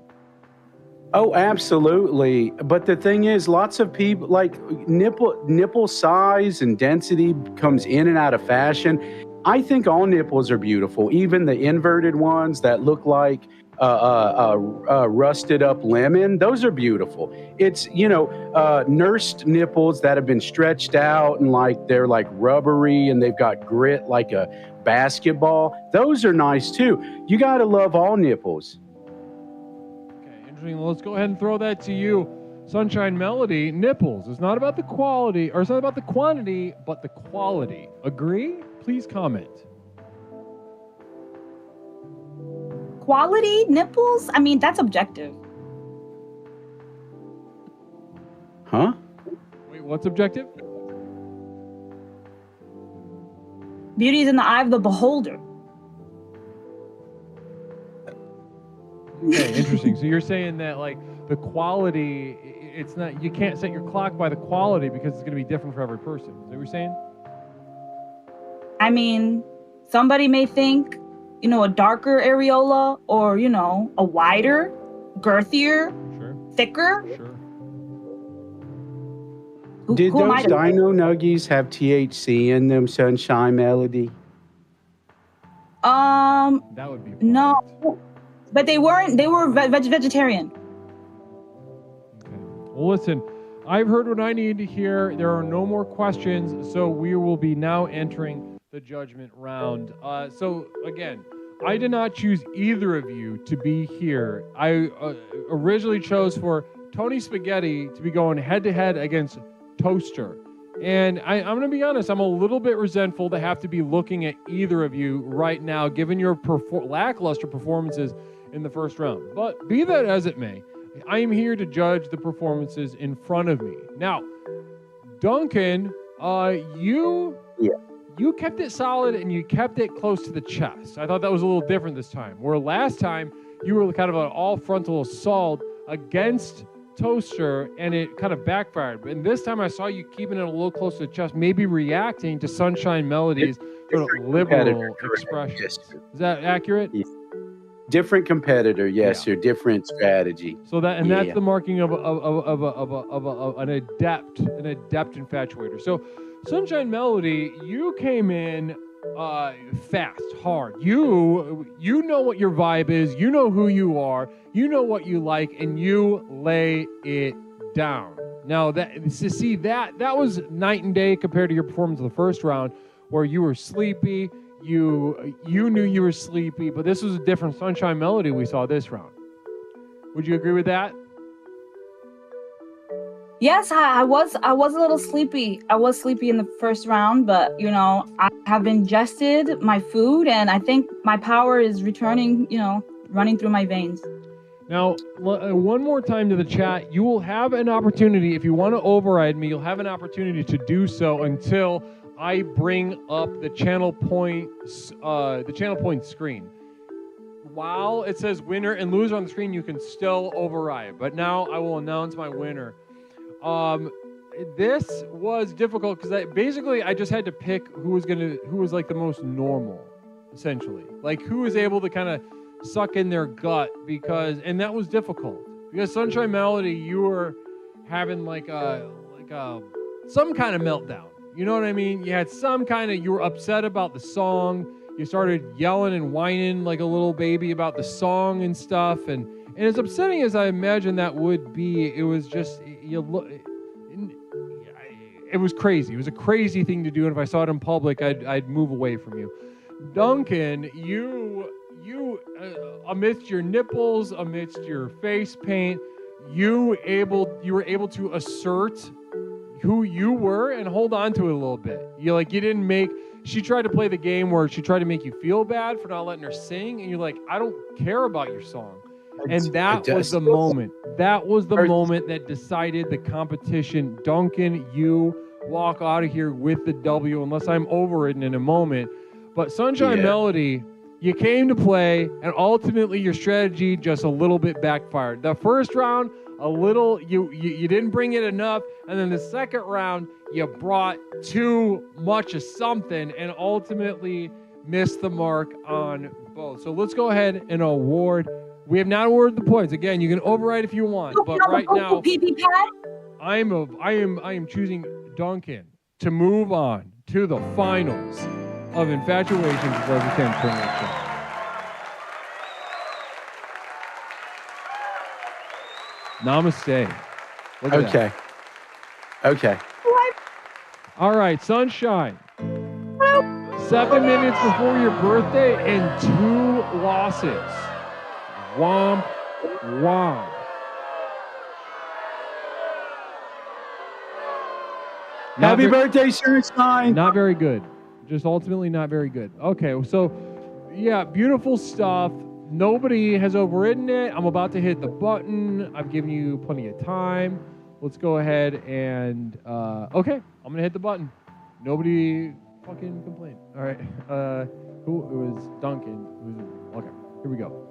[SPEAKER 8] Oh, absolutely. But the thing is, lots of people like nipple size and density comes in and out of fashion. I think all nipples are beautiful, even the inverted ones that look like rusted up lemon. Those are beautiful. It's, nursed nipples that have been stretched out and they're like rubbery and they've got grit like a basketball. Those are nice too. You got to love all nipples.
[SPEAKER 6] Okay, interesting. Well, let's go ahead and throw that to you. Sunshine Melody, nipples. It's not about the quality, or it's not about the quantity, but the quality. Agree? Please comment.
[SPEAKER 22] Quality nipples? I mean, that's objective.
[SPEAKER 8] Huh?
[SPEAKER 6] Wait, what's objective?
[SPEAKER 22] Beauty is in the eye of the beholder.
[SPEAKER 6] Okay, interesting. So you're saying that the quality, it's not, you can't set your clock by the quality because it's going to be different for every person. Is that what you're saying?
[SPEAKER 22] I mean, somebody may think, a darker areola or, a wider, girthier, thicker.
[SPEAKER 6] Sure.
[SPEAKER 8] Did those Dino Nuggies have THC in them, Sunshine Melody?
[SPEAKER 6] That would be
[SPEAKER 22] no, but they weren't. They were vegetarian.
[SPEAKER 6] Okay. Well, listen, I've heard what I need to hear. There are no more questions, so we will be now entering the judgment round. So again, I did not choose either of you to be here. I originally chose for Tony Spaghetti to be going head-to-head against Toaster. And I'm going to be honest, I'm a little bit resentful to have to be looking at either of you right now, given your lackluster performances in the first round. But be that as it may, I am here to judge the performances in front of me. Now, Duncan, you kept it solid and you kept it close to the chest. I thought that was a little different this time. Where last time you were kind of an all-frontal assault against Toaster and it kind of backfired. And this time I saw you keeping it a little close to the chest, maybe reacting to Sunshine Melody's sort of liberal expressions. Is that accurate?
[SPEAKER 8] Yeah. Different competitor, yes, or different strategy.
[SPEAKER 6] So that's the marking of an adept infatuator. So Sunshine Melody, you came in fast, hard. You know what your vibe is. You know who you are. You know what you like, and you lay it down. Now that was night and day compared to your performance in the first round, where you were sleepy. You knew you were sleepy, but this was a different Sunshine Melody we saw this round. Would you agree with that?
[SPEAKER 22] Yes, I was a little sleepy. I was sleepy in the first round, but I have ingested my food and I think my power is returning, running through my veins.
[SPEAKER 6] Now, one more time to the chat. You will have an opportunity, if you want to override me, you'll have an opportunity to do so until I bring up the channel point screen. While it says winner and loser on the screen, you can still override. But now I will announce my winner. This was difficult because I just had to pick who was like the most normal, essentially. Like who was able to kind of suck in their gut, and that was difficult because Sunshine Melody, you were having like some kind of meltdown. You know what I mean? You were upset about the song. You started yelling and whining like a little baby about the song and stuff. And as upsetting as I imagine that would be, it was just, it was crazy. It was a crazy thing to do. And if I saw it in public, I'd move away from you. Duncan, you amidst your nipples, amidst your face paint, you were able to assert who you were and hold on to it a little bit. She tried to play the game where she tried to make you feel bad for not letting her sing, and you're like, I don't care about your song. And that was the moment. That was the moment that decided the competition. Duncan, you walk out of here with the W, unless I'm overridden in a moment. But Sunshine Melody, you came to play, and ultimately your strategy just a little bit backfired. The first round, you didn't bring it enough, and then the second round, you brought too much of something, and ultimately missed the mark on both. So let's go ahead and award. We have not awarded the points. Again, you can override if you want, but right now, I am choosing Duncan to move on to the finals of Infatuations with Leslie Tanner Tournament Show. Namaste. Look at that.
[SPEAKER 8] Okay.
[SPEAKER 6] All right, Sunshine. 7 minutes before your birthday and 2 losses. Womp, womp.
[SPEAKER 8] Happy birthday, Sunshine.
[SPEAKER 6] Not very good. Just ultimately not very good. Okay, so yeah, beautiful stuff. Nobody has overridden it. I'm about to hit the button. I've given you plenty of time. Let's go ahead and, okay, I'm going to hit the button. Nobody fucking complained. All right. It was Duncan. Okay, here we go.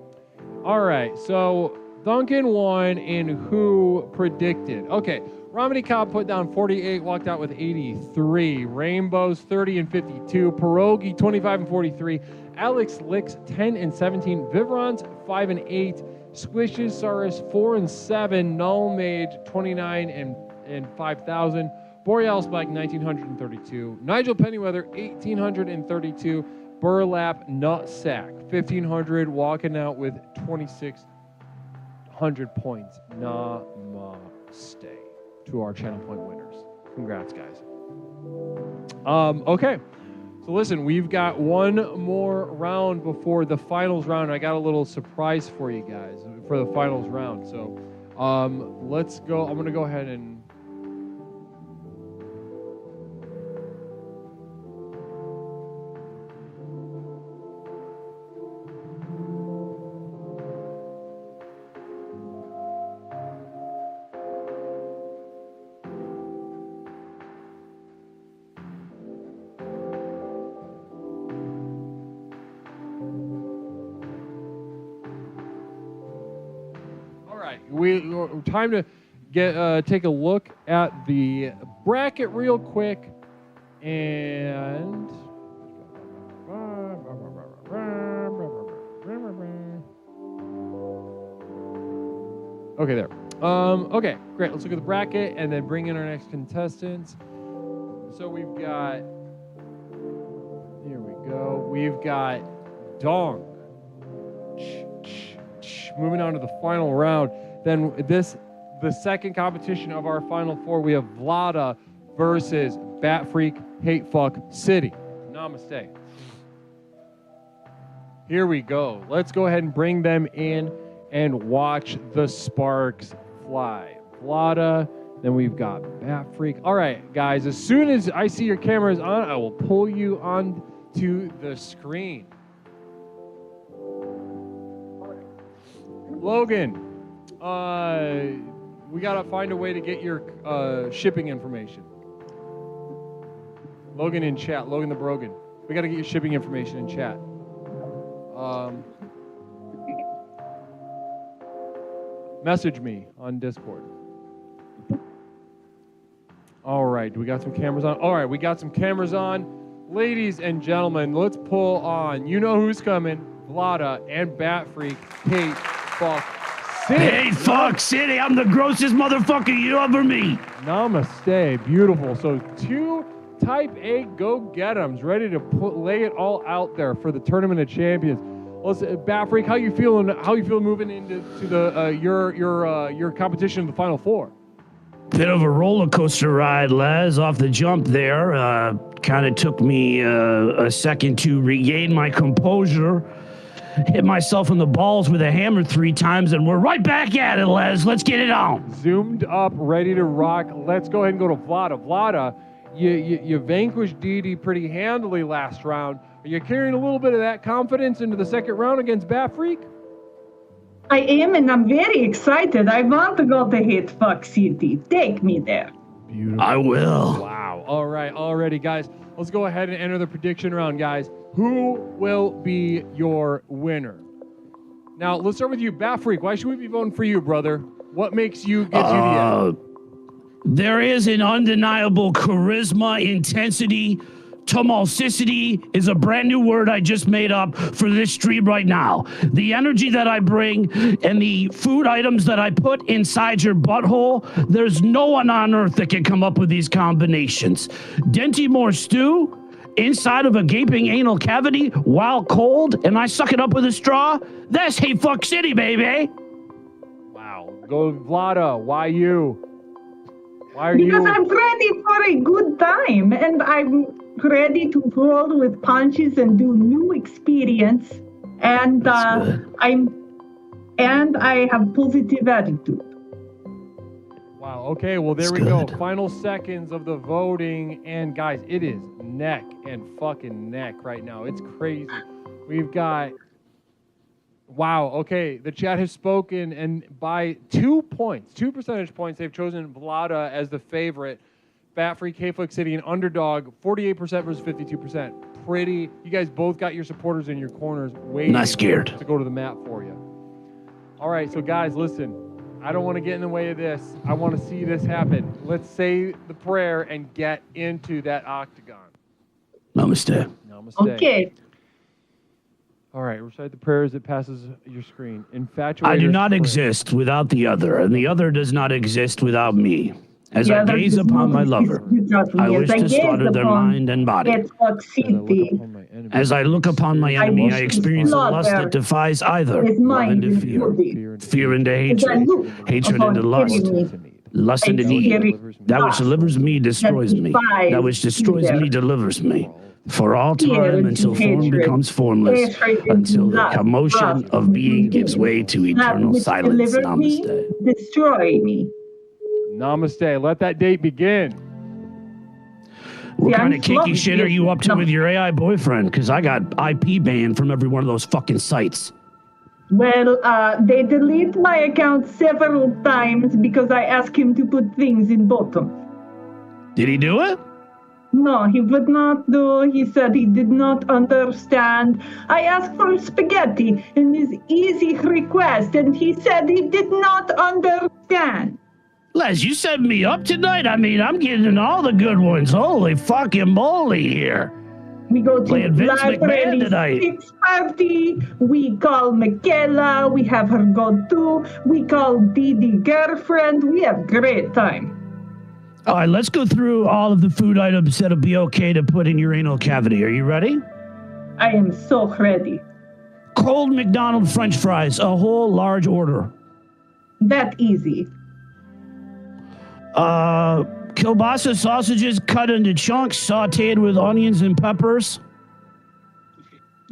[SPEAKER 6] All right, so Duncan won in Who Predicted. Okay, Romney Cobb put down 48, walked out with 83. Rainbows 30 and 52. Pierogi 25 and 43. Alex Licks 10 and 17. Vivrons 5 and 8. Swishes Saurus 4 and 7. Null Mage 29 and 5,000. Borealis Black 1932. Nigel Pennyweather 1832. Burlap Nutsack 1500, walking out with 2,600 points. Namaste to our channel point winners. Congrats, guys. Okay. So listen, we've got one more round before the finals round. I got a little surprise for you guys for the finals round. So let's go. I'm going to go ahead and time to take a look at the bracket real quick, and okay, there. Okay, great. Let's look at the bracket and then bring in our next contestants. So we've got, here we go. We've got Dong. Moving on to the final round. Then the second competition of our final four, we have Vlada versus Batfreak Hatefuck City. Namaste. Here we go. Let's go ahead and bring them in and watch the sparks fly. Vlada, then we've got Batfreak. All right, guys, as soon as I see your cameras on, I will pull you on to the screen. Logan, We gotta find a way to get your shipping information. Logan in chat. Logan the Brogan. We gotta get your shipping information in chat. Message me on Discord. All right, we got some cameras on. All right, we got some cameras on. Ladies and gentlemen, let's pull on. You know who's coming. Vlada and Batfreak. Kate, fuck City.
[SPEAKER 17] Hey, fuck City. I'm the grossest motherfucker you ever meet.
[SPEAKER 6] Namaste. Beautiful. So 2 Type A go-get-ems ready to lay it all out there for the Tournament of Champions. Let's, Batfreak, how you feeling? How you feel moving into the your competition in the Final Four?
[SPEAKER 17] Bit of a roller coaster ride, Les. Off the jump there, kind of took me a second to regain my composure. Hit myself in the balls with a hammer 3 times, and we're right back at it, Les. Let's get it on.
[SPEAKER 6] Zoomed up, ready to rock. Let's go ahead and go to Vlada. Vlada, you vanquished Didi pretty handily last round. Are you carrying a little bit of that confidence into the second round against Batfreak?
[SPEAKER 15] I am, and I'm very excited. I want to go to Hate Fuck City. Take me there.
[SPEAKER 6] Beautiful.
[SPEAKER 17] I will.
[SPEAKER 6] Wow. All right. Already, guys. Let's go ahead and enter the prediction round, guys. Who will be your winner? Now, let's start with you, Batfreak. Why should we be voting for you, brother? What makes you get you the edge?
[SPEAKER 17] There is an undeniable charisma, intensity. Tumulticity is a brand new word I just made up for this stream right now. The energy that I bring and the food items that I put inside your butthole, there's no one on earth that can come up with these combinations. Dentymore stew inside of a gaping anal cavity while cold, and I suck it up with a straw. That's Hey Fuck City, baby.
[SPEAKER 6] Wow. Go Vlada. Why you? Why are
[SPEAKER 15] because
[SPEAKER 6] you?
[SPEAKER 15] I'm ready for a good time, and I'm ready to roll with punches and do new experience. And I have positive attitude.
[SPEAKER 6] Wow. Okay. Well, there we go. Final seconds of the voting, and guys, it is neck and fucking neck right now. It's crazy. We've got. Wow. Okay. The chat has spoken, and by 2 points, 2 percentage points, they've chosen Vlada as the favorite. Batfreak, Hayflick City, an underdog, 48% versus 52%. Pretty. You guys both got your supporters in your corners waiting
[SPEAKER 17] Not scared.
[SPEAKER 6] to go to the mat for you. All right. So, guys, listen. I don't want to get in the way of this. I want to see this happen. Let's say the prayer and get into that octagon.
[SPEAKER 17] Namaste.
[SPEAKER 6] Namaste.
[SPEAKER 15] Okay.
[SPEAKER 6] All right, recite the prayer as it passes your screen. Infatuated.
[SPEAKER 17] I do not exist without the other, and the other does not exist without me. As I gaze upon my lover, I wish to slaughter their mind and body. As I look upon my enemy, I experience a lust that defies either love into fear, fear into hatred, hatred into lust, lust into need. That which delivers me destroys me. That which destroys me delivers me. For all time, until form becomes formless, until the commotion of being gives way to eternal silence. Namaste.
[SPEAKER 15] Destroy me.
[SPEAKER 6] Namaste. Let that date begin.
[SPEAKER 17] What kind of kinky shit are you up to with your AI boyfriend? Because I got IP banned from every one of those fucking sites.
[SPEAKER 15] Well, they delete my account several times because I asked him to put things in bottom.
[SPEAKER 17] Did he do it?
[SPEAKER 15] No, he would not do. He said he did not understand. I asked for spaghetti in his easy request, and he said he did not understand.
[SPEAKER 17] Les, you set me up tonight. I mean, I'm getting all the good ones. Holy fucking moly here.
[SPEAKER 15] We go to
[SPEAKER 17] playing Vince McMahon tonight.
[SPEAKER 15] 6 party. We call Michaela. We have her go too. We call Didi girlfriend. We have great time.
[SPEAKER 17] All right, let's go through all of the food items that'll be okay to put in your anal cavity. Are you ready?
[SPEAKER 15] I am so ready.
[SPEAKER 17] Cold McDonald's French fries, a whole large order.
[SPEAKER 15] That easy.
[SPEAKER 17] Kielbasa sausages cut into chunks, sauteed with onions and peppers.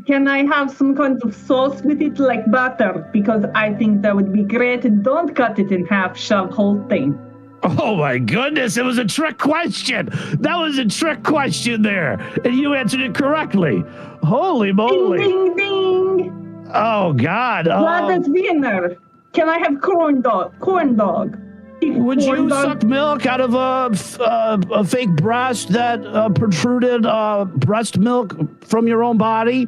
[SPEAKER 15] Can I have some kind of sauce with it, like butter? Because I think that would be great. Don't cut it in half, shove whole thing.
[SPEAKER 17] Oh my goodness, it was a trick question. That was a trick question there. And you answered it correctly. Holy moly.
[SPEAKER 15] Ding, ding, ding.
[SPEAKER 17] Oh, God.
[SPEAKER 15] Vlada's winner. Can I have corn dog? Corn dog.
[SPEAKER 17] Would you suck milk out of a fake breast that protruded breast milk from your own body?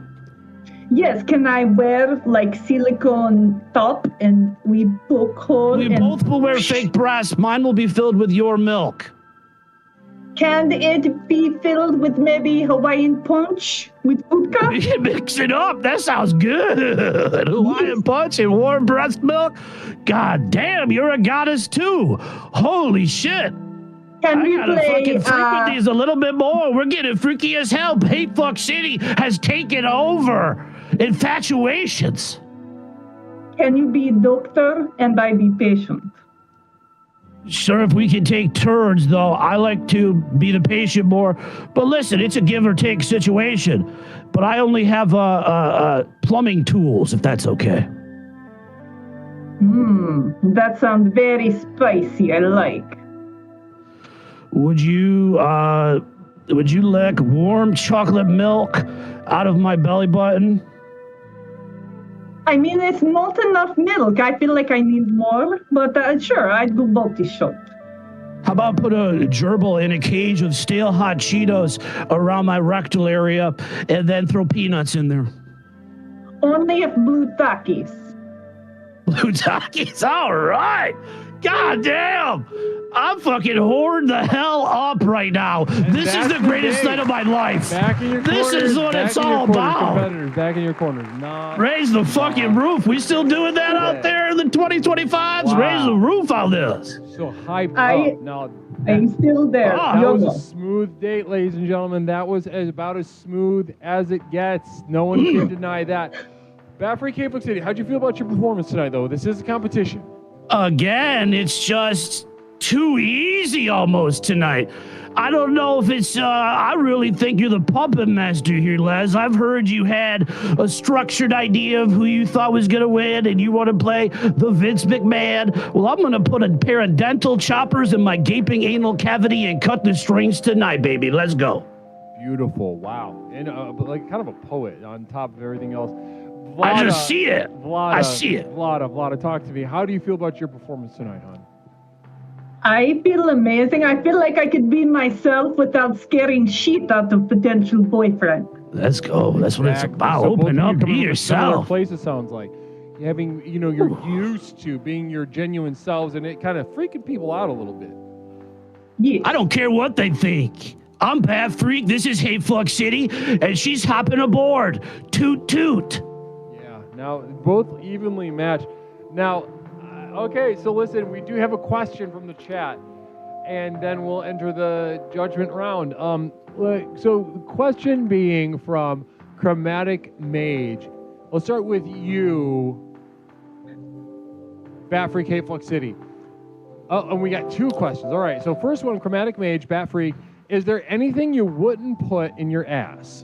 [SPEAKER 15] Yes, can I wear like silicone top and we poke hole?
[SPEAKER 17] We both will wear fake breasts. Mine will be filled with your milk.
[SPEAKER 15] Can it be filled with maybe Hawaiian punch with vodka?
[SPEAKER 17] We can mix it up. That sounds good. Hawaiian punch and warm breast milk. God damn, you're a goddess too. Holy shit.
[SPEAKER 15] Can we
[SPEAKER 17] gotta
[SPEAKER 15] play,
[SPEAKER 17] fucking freak with these a little bit more. We're getting freaky as hell. Hate Fuck City has taken over. Infatuations.
[SPEAKER 15] Can you be doctor and I be patient?
[SPEAKER 17] Sure, if we can take turns, though. I like to be the patient more. But listen, it's a give or take situation. But I only have plumbing tools, if that's okay.
[SPEAKER 15] That sounds very spicy. I like.
[SPEAKER 17] Would you lick warm chocolate milk out of my belly button?
[SPEAKER 15] I mean, it's not enough milk. I feel like I need more, but sure, I'd do both shot.
[SPEAKER 17] How about put a gerbil in a cage of stale hot Cheetos around my rectal area and then throw peanuts in there?
[SPEAKER 15] Only if blue Takis.
[SPEAKER 17] Blue Takis? All right. God damn. I'm fucking whoring the hell up right now. This is the greatest night of my life.
[SPEAKER 6] Back in your
[SPEAKER 17] this
[SPEAKER 6] corners,
[SPEAKER 17] is what it's all about.
[SPEAKER 6] Competitors, back in your corners. Not
[SPEAKER 17] Raise the fucking roof. We still doing that out there in the 2025s?
[SPEAKER 6] Wow.
[SPEAKER 17] Raise the roof on this.
[SPEAKER 6] So hyped up. Now,
[SPEAKER 15] I'm still there.
[SPEAKER 6] that was a smooth date, ladies and gentlemen. That was about as smooth as it gets. No one can deny that. Bat Free Cape City, how'd you feel about your performance tonight, though? This is a competition.
[SPEAKER 17] Again, it's just too easy almost tonight. I don't know if it's, I really think you're the puppet master here, Les. I've heard you had a structured idea of who you thought was going to win, and you want to play the Vince McMahon. Well, I'm going to put a pair of dental choppers in my gaping anal cavity and cut the strings tonight, baby. Let's go.
[SPEAKER 6] Beautiful. Wow. And but like kind of a poet on top of everything else. Vlada,
[SPEAKER 17] I just see it.
[SPEAKER 6] Vlada,
[SPEAKER 17] I see it.
[SPEAKER 6] Vlada, talk to me. How do you feel about your performance tonight, hon?
[SPEAKER 15] I feel amazing. I feel like I could be myself without scaring shit out of potential boyfriend.
[SPEAKER 17] Let's go. That's what it's about.
[SPEAKER 6] So
[SPEAKER 17] Open up, be
[SPEAKER 6] from a similar
[SPEAKER 17] yourself.
[SPEAKER 6] place, it sounds like. Having, you're used to being your genuine selves, and it kind of freaking people out a little bit.
[SPEAKER 15] Yeah.
[SPEAKER 17] I don't care what they think. I'm Bat Freak. This is Hate Fuck City, and she's hopping aboard. Toot toot.
[SPEAKER 6] Yeah. Now both evenly matched. Now, okay. So listen, we do have a question from the chat, and then we'll enter the judgment round. So the question being from Chromatic Mage. Let's start with you, Bat Freak, Hate Fuck City. Oh, and we got two questions. All right. So first one, Chromatic Mage, Bat Freak. Is there anything you wouldn't put in your ass?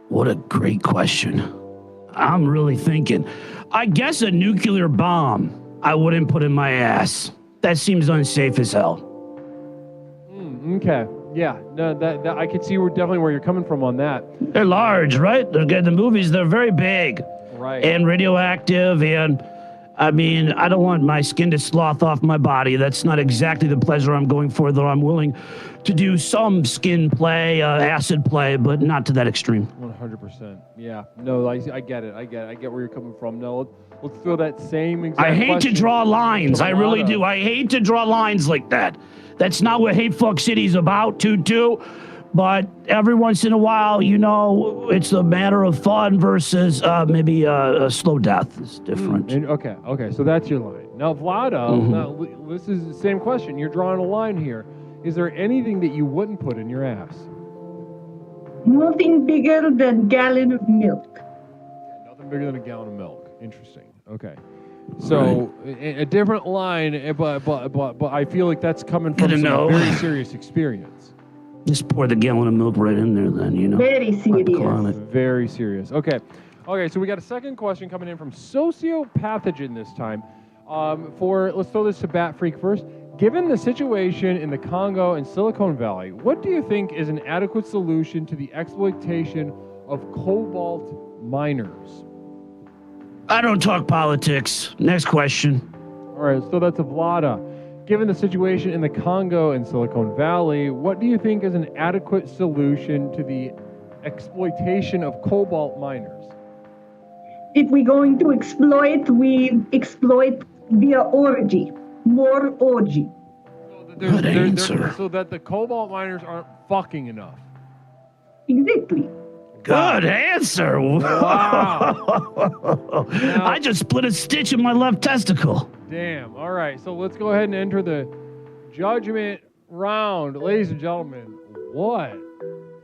[SPEAKER 17] What a great question. I'm really thinking. I guess a nuclear bomb I wouldn't put in my ass. That seems unsafe as hell.
[SPEAKER 6] Okay. Yeah. No, that I can see definitely where you're coming from on that.
[SPEAKER 17] They're large, right? The movies, they're very big.
[SPEAKER 6] Right.
[SPEAKER 17] And radioactive, and I mean, I don't want my skin to slough off my body. That's not exactly the pleasure I'm going for, though I'm willing to do some skin play, acid play, but not to that extreme.
[SPEAKER 6] 100%. Yeah. No, I get it. I get where you're coming from. No, let's throw that same exact
[SPEAKER 17] I hate to draw lines. I really
[SPEAKER 6] Vlada.
[SPEAKER 17] do. I hate to draw lines like that. That's not what Hate Fuck City's about, too. But every once in a while, it's a matter of fun versus maybe a slow death. It's different.
[SPEAKER 6] Okay, so that's your line. Now, Vlada, now, this is the same question. You're drawing a line here. Is there anything that you wouldn't put in your ass?
[SPEAKER 15] Nothing bigger than gallon of milk.
[SPEAKER 6] Nothing bigger than a gallon of milk. Interesting. Okay. So a different line, but I feel like that's coming from some very serious experience.
[SPEAKER 17] Just pour the gallon of milk right in there then,
[SPEAKER 15] Very serious.
[SPEAKER 6] Very serious. Okay, so we got a second question coming in from Sociopathogen this time. Let's throw this to Bat Freak first. Given the situation in the Congo and Silicon Valley, what do you think is an adequate solution to the exploitation of cobalt miners.
[SPEAKER 17] I don't talk politics. Next question.
[SPEAKER 6] All right, so that's a Vlada. Given the situation in the Congo and Silicon Valley, what do you think is an adequate solution to the exploitation of cobalt miners?
[SPEAKER 15] If we're going to exploit, we exploit via orgy. More orgy.
[SPEAKER 6] So that the cobalt miners aren't fucking enough.
[SPEAKER 15] Exactly.
[SPEAKER 17] Good answer.
[SPEAKER 6] Wow.
[SPEAKER 17] I just split a stitch in my left testicle.
[SPEAKER 6] Damn. All right, so let's go ahead and enter the judgment round. Ladies and gentlemen, what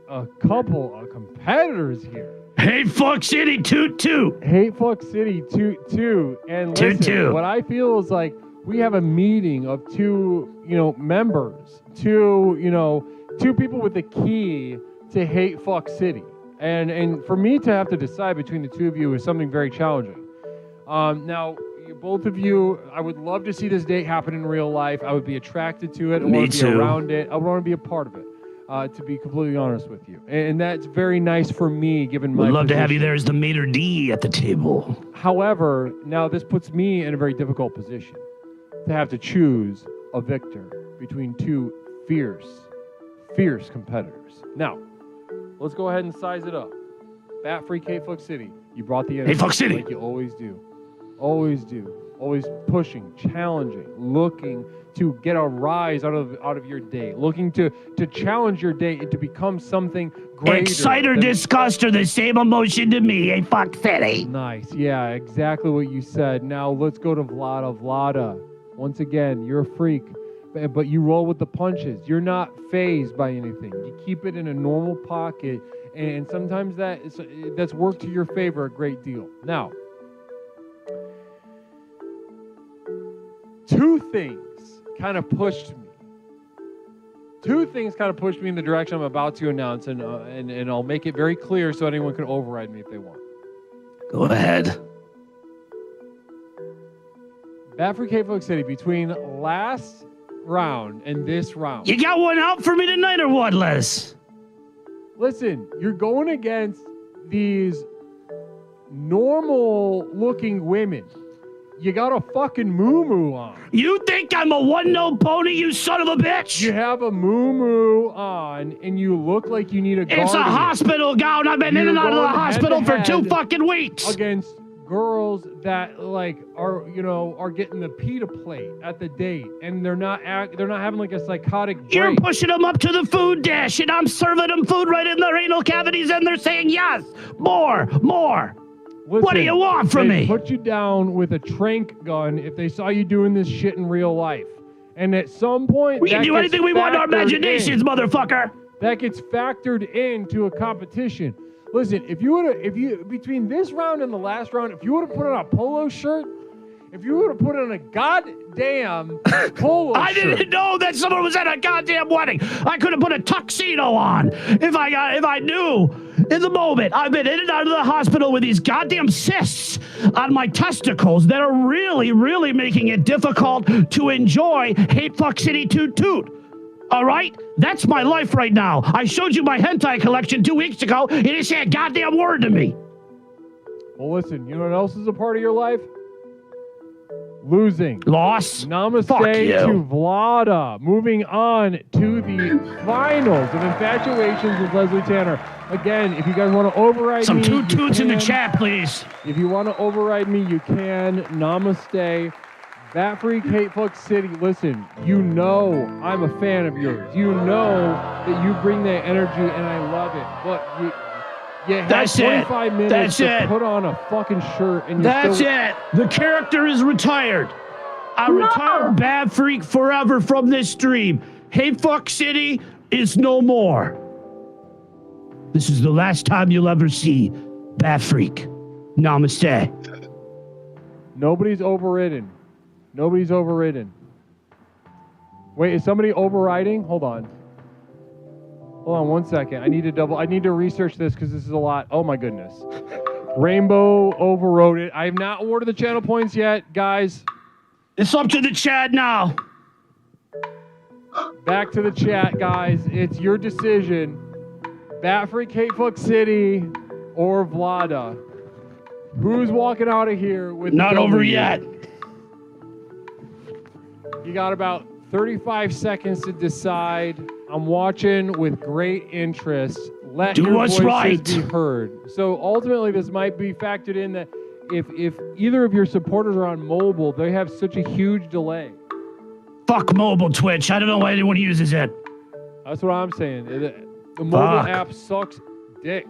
[SPEAKER 6] a couple of competitors here.
[SPEAKER 17] Hate Fuck City toot toot.
[SPEAKER 6] Hate Fuck City toot toot. And listen,
[SPEAKER 17] Toot toot.
[SPEAKER 6] what I feel is like we have a meeting of two members, two people with the key to Hate Fuck City. And for me to have to decide between the two of you is something very challenging. Now, both of you, I would love to see this date happen in real life. I would be attracted to it. I want to be around it. I want to be a part of it, to be completely honest with you. And that's very nice for me, given my
[SPEAKER 17] Would love
[SPEAKER 6] position.
[SPEAKER 17] to have you there as the maitre d' at the table.
[SPEAKER 6] However, now this puts me in a very difficult position to have to choose a victor between two fierce competitors. Now, let's go ahead and size it up. Bat Free Hate Fuck City. You brought the energy.
[SPEAKER 17] Hate Fuck City.
[SPEAKER 6] Like you always do. Always do. Always pushing, challenging, looking to get a rise out of your day, looking to challenge your day and to become something greater.
[SPEAKER 17] Excite or disgust are the same emotion to me. Hate Fuck City.
[SPEAKER 6] Nice. Yeah, exactly what you said. Now let's go to Vlada. Vlada, once again, you're a freak, but you roll with the punches. You're not fazed by anything. You keep it in a normal pocket, and sometimes that's worked to your favor a great deal. Now, two things kind of pushed me in the direction I'm about to announce, and I'll make it very clear so anyone can override me if they want.
[SPEAKER 17] Go ahead.
[SPEAKER 6] Bat Free Hate Fuck City, between last round and this round.
[SPEAKER 17] You got one out for me tonight or what, Les?
[SPEAKER 6] Listen, you're going against these normal-looking women. You got a fucking moo-moo on.
[SPEAKER 17] You think I'm a one-note pony, you son of a bitch?
[SPEAKER 6] You have a moo-moo on, and you look like you need a guardian.
[SPEAKER 17] It's a hospital gown. I've been in and out of the hospital for 2 fucking weeks.
[SPEAKER 6] Against girls that are getting the pita plate at the date, and they're not having like a psychotic break.
[SPEAKER 17] You're pushing them up to the food dish, and I'm serving them food right in their anal cavities, and they're saying yes, more.
[SPEAKER 6] Listen,
[SPEAKER 17] what do you want from me?
[SPEAKER 6] Put you down with a trank gun if they saw you doing this shit in real life. And at some point,
[SPEAKER 17] we can do anything we want in our imaginations, motherfucker.
[SPEAKER 6] That gets factored into a competition. Listen, if you between this round and the last round, if you would have put on a polo shirt, if you would have put on a goddamn polo shirt.
[SPEAKER 17] I didn't know that someone was at a goddamn wedding. I could have put a tuxedo on if I knew in the moment. I've been in and out of the hospital with these goddamn cysts on my testicles that are really, really making it difficult to enjoy Hate Fuck City Toot Toot. All right? That's my life right now. I showed you my hentai collection 2 weeks ago. You didn't say a goddamn word to me.
[SPEAKER 6] Well, listen, you know what else is a part of your life? Losing.
[SPEAKER 17] Loss.
[SPEAKER 6] Namaste
[SPEAKER 17] Fuck you.
[SPEAKER 6] to Vlada. Moving on to the finals of Infatuations with Leslie Tanner. Again, if you guys want to override
[SPEAKER 17] Some
[SPEAKER 6] me,
[SPEAKER 17] toot toots in the chat, please.
[SPEAKER 6] If you want to override me, you can. Namaste. Bat Freak Hate Fuck City. Listen, you know I'm a fan of yours. You know that you bring that energy, and I love it. But you had 25 minutes to put on a fucking shirt, and
[SPEAKER 17] That's it. The character is retired. I retired Bad Freak forever from this stream. Hate Fuck City is no more. This is the last time you'll ever see Bad Freak. Namaste.
[SPEAKER 6] Nobody's overridden. Nobody's overridden. Wait, is somebody overriding? Hold on 1 second. I need to research this because this is a lot. Oh my goodness. Rainbow overrode it. I have not awarded the channel points yet, guys.
[SPEAKER 17] It's up to the chat now.
[SPEAKER 6] Back to the chat, guys. It's your decision. Bat Freak Hate Fuck City or Vlada? Who's walking out of here with
[SPEAKER 17] Not
[SPEAKER 6] the W?
[SPEAKER 17] over yet.
[SPEAKER 6] You got about 35 seconds to decide. I'm watching with great interest. Let
[SPEAKER 17] Do
[SPEAKER 6] your
[SPEAKER 17] what's
[SPEAKER 6] voices
[SPEAKER 17] right.
[SPEAKER 6] be heard. So ultimately, this might be factored in that if either of your supporters are on mobile, they have such a huge delay.
[SPEAKER 17] Fuck mobile Twitch. I don't know why anyone uses it.
[SPEAKER 6] That's what I'm saying. The mobile
[SPEAKER 17] Fuck.
[SPEAKER 6] app sucks dick.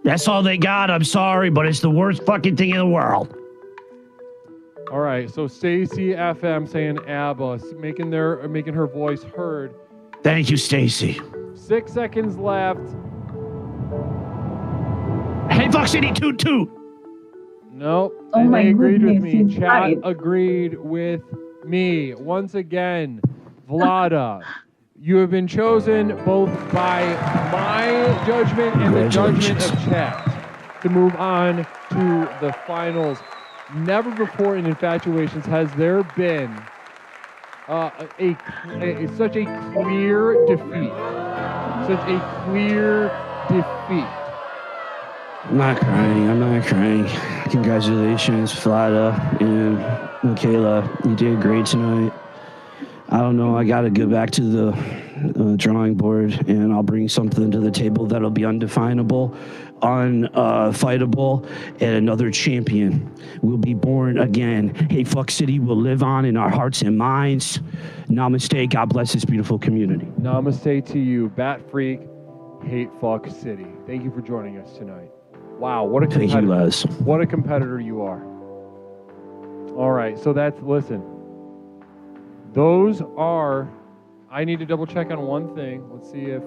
[SPEAKER 17] That's all they got. I'm sorry, but it's the worst fucking thing in the world.
[SPEAKER 6] All right, so Stacy FM saying ABBA, making her voice heard.
[SPEAKER 17] Thank you, Stacy.
[SPEAKER 6] 6 seconds left.
[SPEAKER 17] Hey, Fox City, toot toot.
[SPEAKER 6] Nope.
[SPEAKER 15] Oh
[SPEAKER 6] and
[SPEAKER 15] my
[SPEAKER 6] they agreed with
[SPEAKER 15] goodness,
[SPEAKER 6] me.
[SPEAKER 15] he's
[SPEAKER 6] Chat
[SPEAKER 15] right.
[SPEAKER 6] agreed with me. Once again, Vlada, you have been chosen both by my judgment and the judgment of chat to move on to the finals. Never before in Infatuations has there been such a clear defeat. Such a clear defeat.
[SPEAKER 17] I'm not crying. Congratulations, Vlada and Michaela. You did great tonight. I don't know. I got to go back to the drawing board, and I'll bring something to the table that'll be undefinable, unfightable, and another champion will be born again. Hey, Fuck City will live on in our hearts and minds. Namaste. God bless this beautiful community.
[SPEAKER 6] Namaste to you, Bat Freak, Hate Fuck City. Thank you for joining us tonight. Wow, what a competitor.
[SPEAKER 17] Thank you, Les.
[SPEAKER 6] What a competitor you are. All right, so listen. Those are, I need to double check on one thing. Let's see if,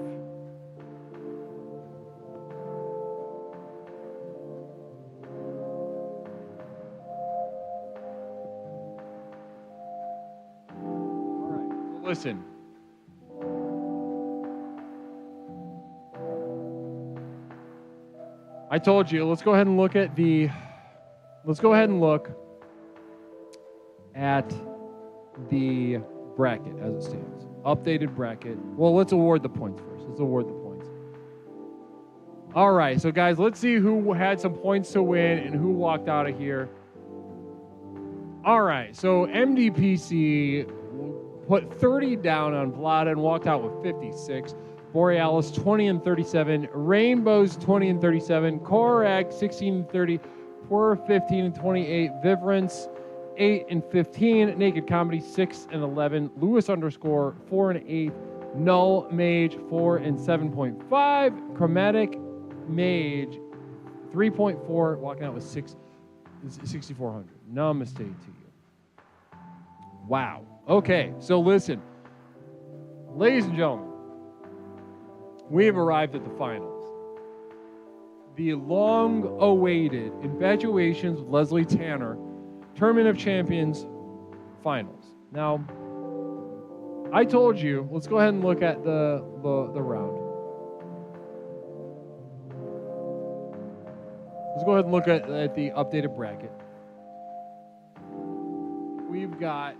[SPEAKER 6] all right, so listen. I told you, let's go ahead and look at the bracket as it stands. Updated bracket. Well, let's award the points first. All right, so guys, let's see who had some points to win and who walked out of here. All right, so MDPC put 30 down on Vlada and walked out with 56. Borealis 20 and 37, Rainbows 20 and 37, Korak 16 and 30, Poor 15 and 28, Vivrance 8 and 15, Naked Comedy 6 and 11, Lewis _ 4 and 8, Null Mage 4 and 7.5, Chromatic Mage 3.4, walking out with 6,400. Namaste to you. Wow. Okay, so listen, ladies and gentlemen. We have arrived at the finals. The long-awaited Infatuations with Leslie Tanner Tournament of Champions finals. Now, I told you, let's go ahead and look at the round. Let's go ahead and look at the updated bracket. We've got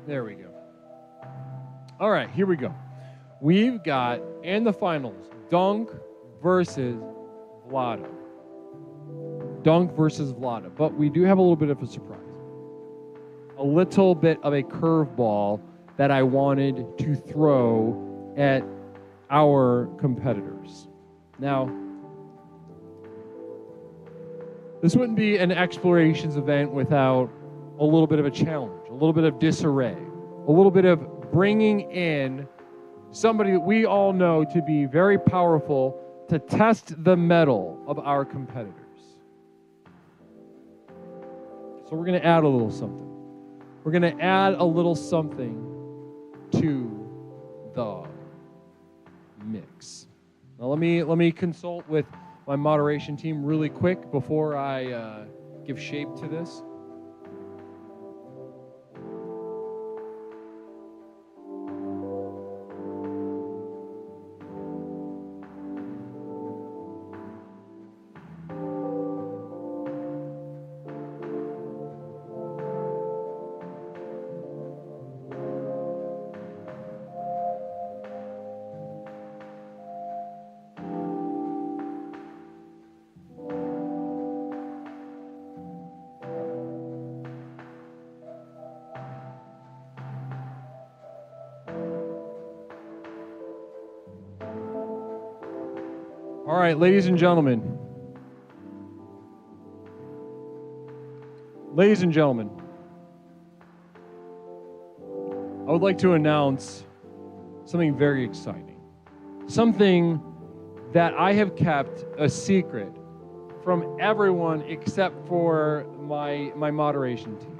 [SPEAKER 6] there we go. All right, here we go. We've got, in the finals, Dunk versus Vlada. But we do have a little bit of a surprise. A little bit of a curveball that I wanted to throw at our competitors. Now, this wouldn't be an Explorations event without a little bit of a challenge, a little bit of disarray, a little bit of bringing in somebody that we all know to be very powerful to test the mettle of our competitors. So we're going to add a little something. We're going to add a little something to the mix. Now let me consult with my moderation team really quick before I give shape to this. All right, ladies and gentlemen. Ladies and gentlemen, I would like to announce something very exciting. Something that I have kept a secret from everyone except for my moderation team.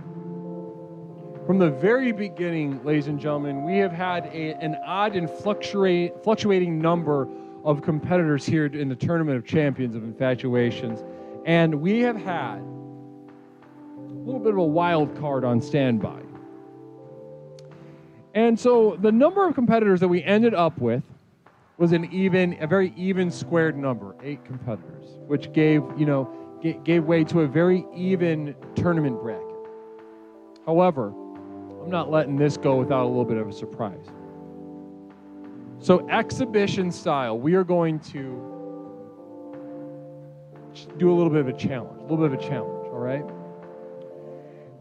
[SPEAKER 6] From the very beginning, ladies and gentlemen, we have had an odd and fluctuating number of competitors here in the Tournament of Champions of Infatuations, and we have had a little bit of a wild card on standby. And so the number of competitors that we ended up with was a very even squared number, 8 competitors, which gave way to a very even tournament bracket. However, I'm not letting this go without a little bit of a surprise. So exhibition style, we are going to do a little bit of a challenge, all right?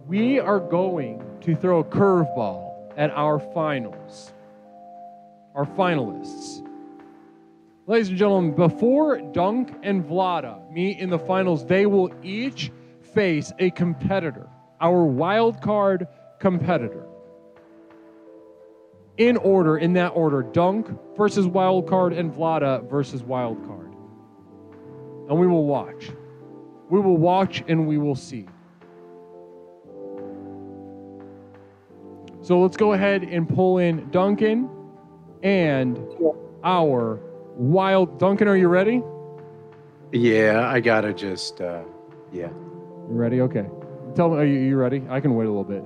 [SPEAKER 6] We are going to throw a curveball at our finalists. Ladies and gentlemen, before Dunk and Vlada meet in the finals, they will each face a competitor, our wild card competitor. In that order, Dunk versus wild card and Vlada versus wild card. And we will watch. We will watch and we will see. So let's go ahead and pull in Duncan and our wild... Duncan, are you ready?
[SPEAKER 8] Yeah, I gotta just, yeah.
[SPEAKER 6] You ready? Okay. Tell me, are you ready? I can wait a little bit.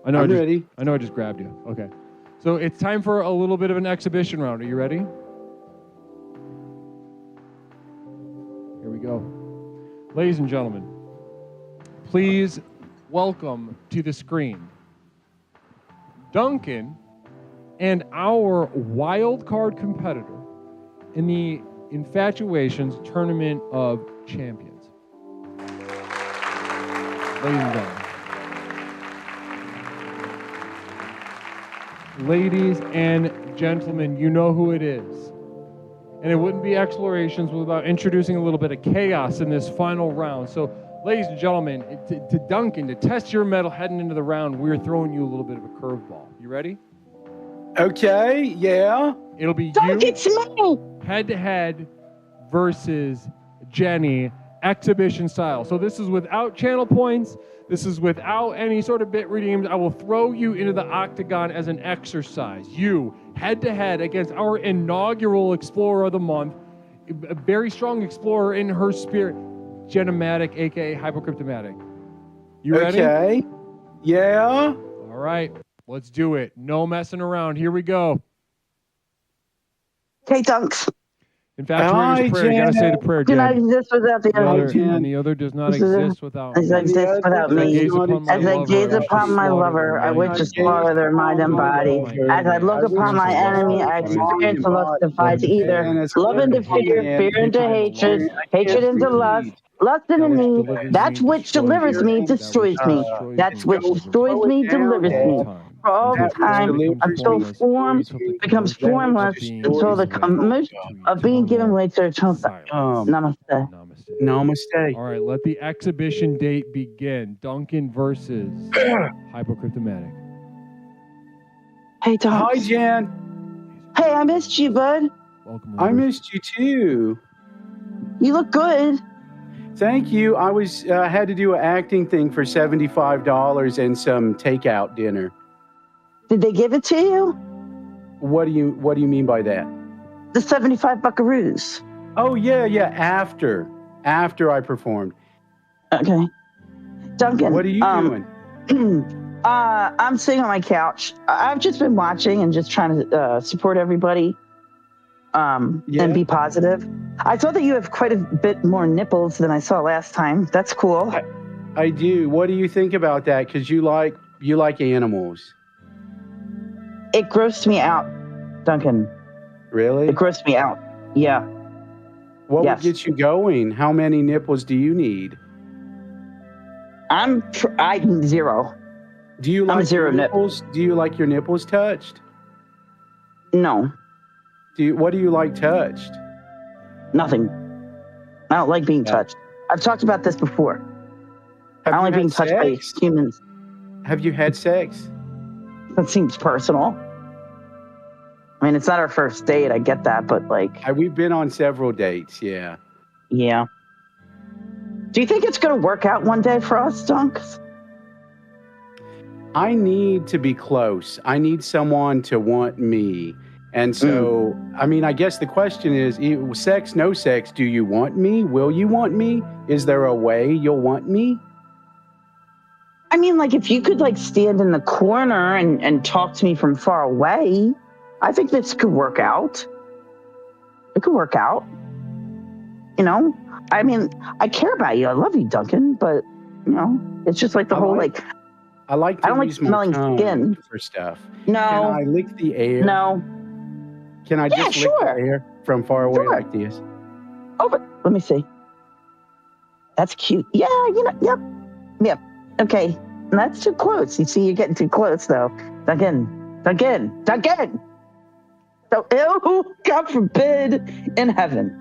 [SPEAKER 6] I'm ready. I know I just grabbed you. Okay. So it's time for a little bit of an exhibition round. Are you ready? Here we go. Ladies and gentlemen, please welcome to the screen Duncan and our wild card competitor in the Infatuations Tournament of Champions. Ladies and gentlemen. Ladies and gentlemen, you know who it is. And it wouldn't be Explorations without introducing a little bit of chaos in this final round. So, ladies and gentlemen, to Duncan, to test your mettle heading into the round, we're throwing you a little bit of a curveball. You ready?
[SPEAKER 8] Okay, yeah.
[SPEAKER 6] It'll be you head-to-head versus Jenny, exhibition style. So this is without channel points. This is without any sort of bit redeemed. I will throw you into the octagon as an exercise. You, head-to-head against our inaugural Explorer of the Month, a very strong explorer in her spirit, Genomatic, a.k.a. Hypocryptomatic. You ready?
[SPEAKER 8] Okay. Yeah.
[SPEAKER 6] All right. Let's do it. No messing around. Here we go.
[SPEAKER 1] Okay, Dunks.
[SPEAKER 6] Infatuated prayer. You gotta say the prayer,
[SPEAKER 1] Do not
[SPEAKER 6] Jen.
[SPEAKER 1] exist without the other.
[SPEAKER 6] And the other does not exist without
[SPEAKER 1] As I exist without me. As I gaze upon my lover, I wish to slaughter their mind and body. As I look upon my enemy, I experience the lust to fight either love into fear, fear into hatred, hatred into lust, lust into me. That which delivers me destroys me. That which destroys me delivers me. For all time, until form becomes formless, until the commission of being given way to eternal Namaste.
[SPEAKER 8] Namaste.
[SPEAKER 6] All right, let the exhibition date begin. Duncan versus Hypocryptomatic.
[SPEAKER 1] Hey, Dunks.
[SPEAKER 8] Hi, Jan.
[SPEAKER 1] Hey, I missed you, bud.
[SPEAKER 6] Welcome.
[SPEAKER 8] I missed you too.
[SPEAKER 1] You look good.
[SPEAKER 8] Thank you. I was had to do an acting thing for $75 and some takeout dinner.
[SPEAKER 1] Did they give it to you?
[SPEAKER 8] What do you mean by that?
[SPEAKER 1] The 75 buckaroos.
[SPEAKER 8] Oh yeah. After I performed.
[SPEAKER 1] Okay. Duncan.
[SPEAKER 8] What are you doing?
[SPEAKER 1] I'm sitting on my couch. I've just been watching and just trying to support everybody. And be positive. I saw that you have quite a bit more nipples than I saw last time. That's cool.
[SPEAKER 8] I do. What do you think about that? Because you like animals.
[SPEAKER 1] It grossed me out, Duncan.
[SPEAKER 8] Really?
[SPEAKER 1] It grossed me out. Yeah.
[SPEAKER 8] What would get you going? How many nipples do you need?
[SPEAKER 1] I'm zero.
[SPEAKER 8] Do you like
[SPEAKER 1] I'm zero
[SPEAKER 8] nipples? Do you like your nipples touched?
[SPEAKER 1] No.
[SPEAKER 8] What do you like touched?
[SPEAKER 1] Nothing. I don't like being touched. I've talked about this before. I don't like being touched by humans.
[SPEAKER 8] Have you had sex?
[SPEAKER 1] That seems personal. I mean, it's not our first date. I get that, but like...
[SPEAKER 8] We've been on several dates, yeah.
[SPEAKER 1] Yeah. Do you think it's going to work out one day for us, Dunks?
[SPEAKER 8] I need to be close. I need someone to want me. And so, I mean, I guess the question is, sex, no sex, do you want me? Will you want me? Is there a way you'll want me?
[SPEAKER 1] I mean, like, if you could, like, stand in the corner and talk to me from far away, I think this could work out. It could work out. You know? I mean, I care about you. I love you, Duncan, but, you know, it's just like the whole, like...
[SPEAKER 8] I like to use
[SPEAKER 1] smelling
[SPEAKER 8] my tongue
[SPEAKER 1] skin
[SPEAKER 8] for stuff.
[SPEAKER 1] No.
[SPEAKER 8] Can I lick the air?
[SPEAKER 1] No.
[SPEAKER 8] Can I just lick the air from far away like this?
[SPEAKER 1] Oh, but let me see. That's cute. Yeah, you know, yep. Okay, that's too close. You see, you're getting too close, though. Duncan. So, ew, God forbid, in heaven.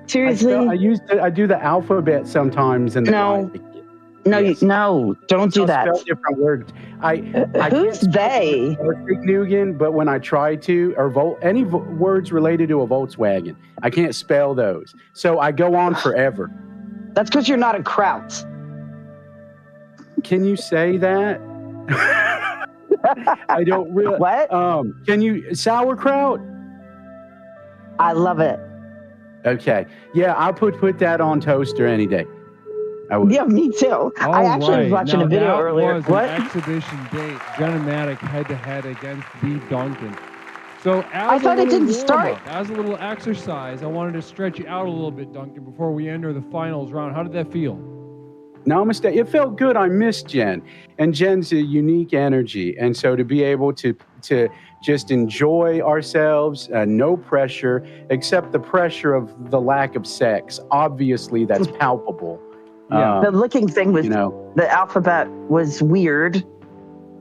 [SPEAKER 1] Seriously?
[SPEAKER 8] I do the alphabet sometimes in the night.
[SPEAKER 1] No, don't do that.
[SPEAKER 8] Spell different words. I
[SPEAKER 1] Who's they?
[SPEAKER 8] Perfect, Nugan, but when I try to, or any words related to a Volkswagen, I can't spell those. So I go on forever.
[SPEAKER 1] That's because you're not a Kraut.
[SPEAKER 8] Can you say that? I don't really.
[SPEAKER 1] What?
[SPEAKER 8] Can you sauerkraut?
[SPEAKER 1] I love it.
[SPEAKER 8] Okay. Yeah, I'll put that on toaster any day.
[SPEAKER 1] Yeah, me too. I actually was watching a video earlier.
[SPEAKER 6] What? An exhibition date, Genomatic head-to-head against the Duncan. So
[SPEAKER 1] I thought it didn't start.
[SPEAKER 6] As a little exercise, I wanted to stretch you out a little bit, Duncan, before we enter the finals round. How did that feel?
[SPEAKER 8] Namaste. It felt good. I missed Jen. And Jen's a unique energy. And so to be able to just enjoy ourselves, no pressure, except the pressure of the lack of sex. Obviously, that's palpable.
[SPEAKER 1] Yeah. The licking thing was, the alphabet was weird,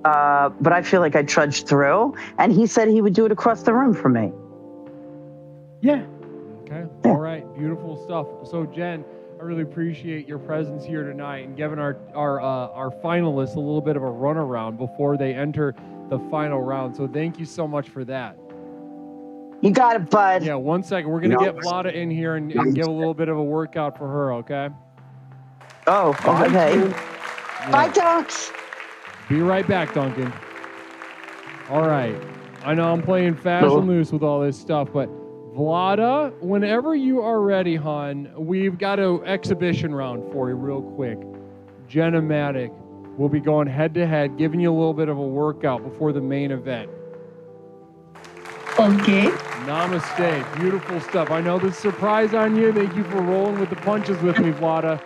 [SPEAKER 1] but I feel like I trudged through. And he said he would do it across the room for me.
[SPEAKER 8] Yeah.
[SPEAKER 6] Okay. All right. Beautiful stuff. So, Jen, I really appreciate your presence here tonight and giving our finalists a little bit of a runaround before they enter the final round. So thank you so much for that.
[SPEAKER 1] You got it, bud.
[SPEAKER 6] Yeah, 1 second. We're going to get Vlada in here and give a little bit of a workout for her, okay?
[SPEAKER 1] Oh, okay. Bye, Dunks.
[SPEAKER 6] Be right back, Duncan. All right. I know I'm playing fast and loose with all this stuff, but Vlada, whenever you are ready, hon, we've got an exhibition round for you real quick. Genomatic will be going head-to-head, giving you a little bit of a workout before the main event.
[SPEAKER 15] Okay.
[SPEAKER 6] Namaste. Beautiful stuff. I know this is a surprise on you. Thank you for rolling with the punches with me, Vlada.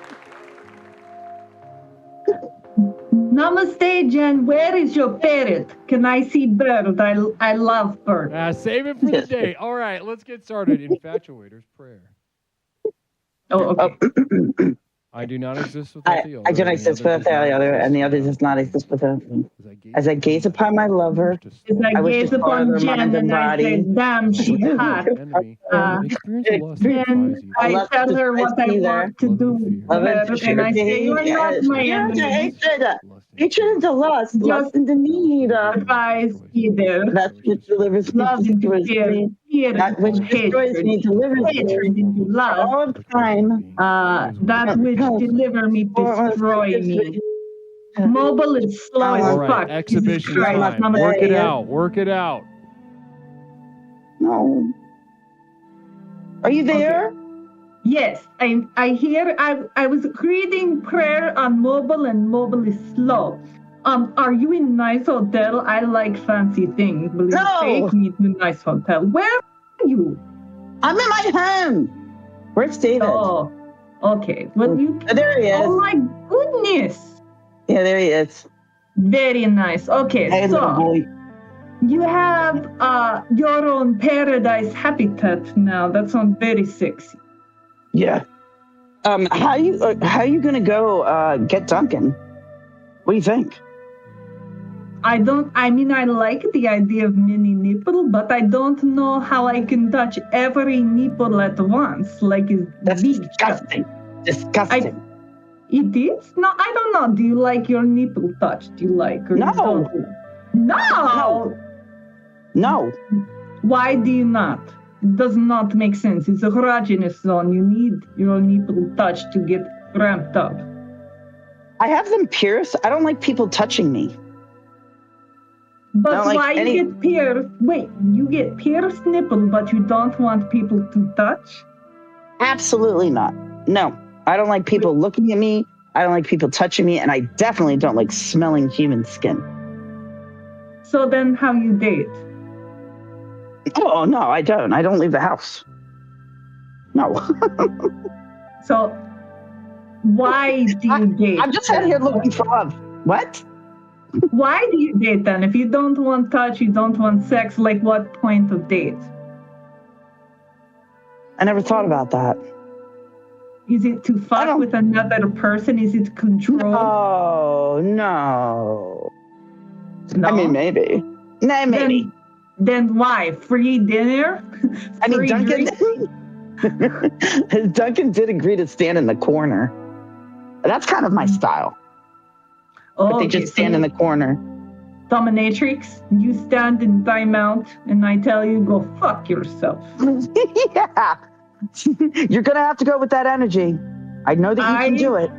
[SPEAKER 15] Namaste, Jen. Where is your parrot? Can I see bird? I love bird.
[SPEAKER 6] Save it for the day. All right, let's get started. Infatuator's prayer.
[SPEAKER 15] Oh, okay.
[SPEAKER 6] I do not exist without the other.
[SPEAKER 1] I do not exist without the other, and the other does not exist without me. As I gaze upon my lover,
[SPEAKER 15] I gaze upon Jen and I say, damn, she's hot. Then I tell her what I want to do with her, and I say, you're not my enemy.
[SPEAKER 1] Hatred is the lust, lust in the need.
[SPEAKER 15] Advise either.
[SPEAKER 1] That which delivers me destroys me. That which destroys me delivers me. All time.
[SPEAKER 15] That which deliver me destroy me. Mobile is slow as fuck.
[SPEAKER 6] Right, exhibition time. Work it out. Work it out.
[SPEAKER 1] No. Are you there?
[SPEAKER 15] Okay. Yes, I hear. I was reading prayer on mobile, and mobile is slow. Are you in a nice hotel? I like fancy things. Will you take me to a nice hotel? Where are you?
[SPEAKER 1] I'm in my home. Where's David?
[SPEAKER 15] Oh, okay. Well,
[SPEAKER 1] there he is.
[SPEAKER 15] Oh my goodness.
[SPEAKER 1] Yeah, there he is.
[SPEAKER 15] Very nice. Okay,
[SPEAKER 1] hey,
[SPEAKER 15] so you have your own paradise habitat now. That sounds very sexy.
[SPEAKER 1] Yeah. How you gonna go get Duncan? What do you think?
[SPEAKER 15] I like the idea of mini nipple, but I don't know how I can touch every nipple at once. Like
[SPEAKER 1] that's disgusting. Disgusting.
[SPEAKER 15] It is? No, I don't know. Do you like your nipple touched? Do you like or
[SPEAKER 1] No.
[SPEAKER 15] you don't? No.
[SPEAKER 1] No.
[SPEAKER 15] Why do you not? It does not make sense. It's a erogenous zone. You need your nipple touched to get ramped up.
[SPEAKER 1] I have them pierced. I don't like people touching me.
[SPEAKER 15] But why you get pierced? Wait, you get pierced nipple, but you don't want people to touch?
[SPEAKER 1] Absolutely not. No, I don't like people looking at me. I don't like people touching me, and I definitely don't like smelling human skin.
[SPEAKER 15] So then how you date?
[SPEAKER 1] Oh, no, I don't. I don't leave the house. No.
[SPEAKER 15] So why do you date?
[SPEAKER 1] I'm just out here looking for love. What?
[SPEAKER 15] Why do you date then? If you don't want touch, you don't want sex, like what point of date?
[SPEAKER 1] I never thought about that.
[SPEAKER 15] Is it to fuck with another person? Is it control?
[SPEAKER 1] Oh, no. I mean, maybe. No, maybe.
[SPEAKER 15] Then why? Free dinner?
[SPEAKER 1] I mean, Duncan did agree to stand in the corner. That's kind of my style. But they just stand in the corner.
[SPEAKER 15] Dominatrix, you stand in timeout, and I tell you, go fuck yourself.
[SPEAKER 1] Yeah. You're going to have to go with that energy. I know that you can do it.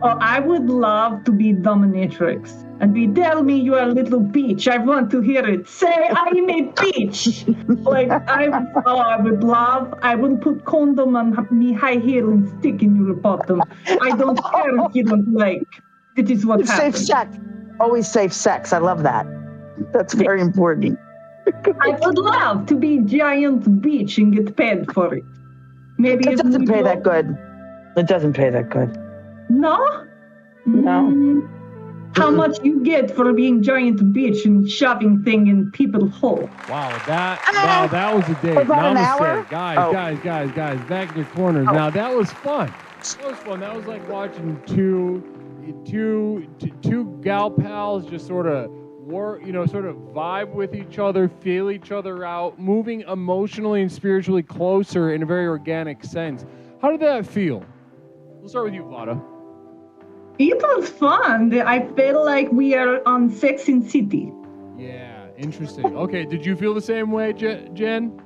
[SPEAKER 15] Oh, I would love to be dominatrix. And tell me you are a little bitch. I want to hear it. Say I'm a bitch. I will put condom on me high heel and stick in your bottom. I don't care if you don't like. It is what happens.
[SPEAKER 1] Safe sex. Always safe sex. I love that. That's very important.
[SPEAKER 15] I would love to be giant bitch and get paid for it. Maybe
[SPEAKER 1] it doesn't pay that good. It doesn't pay that good.
[SPEAKER 15] No?
[SPEAKER 1] No.
[SPEAKER 15] How much you get for being giant bitch and shoving thing in people's hole?
[SPEAKER 6] Wow, that was a day.
[SPEAKER 1] About an hour?
[SPEAKER 6] Guys, back in your corners. Now that was fun. That was like watching two gal pals just sort of vibe with each other, feel each other out, moving emotionally and spiritually closer in a very organic sense. How did that feel? We'll start with you, Vlada.
[SPEAKER 15] It was fun. I feel like we are on Sex and City.
[SPEAKER 6] Yeah, interesting. Okay, did you feel the same way, Jen?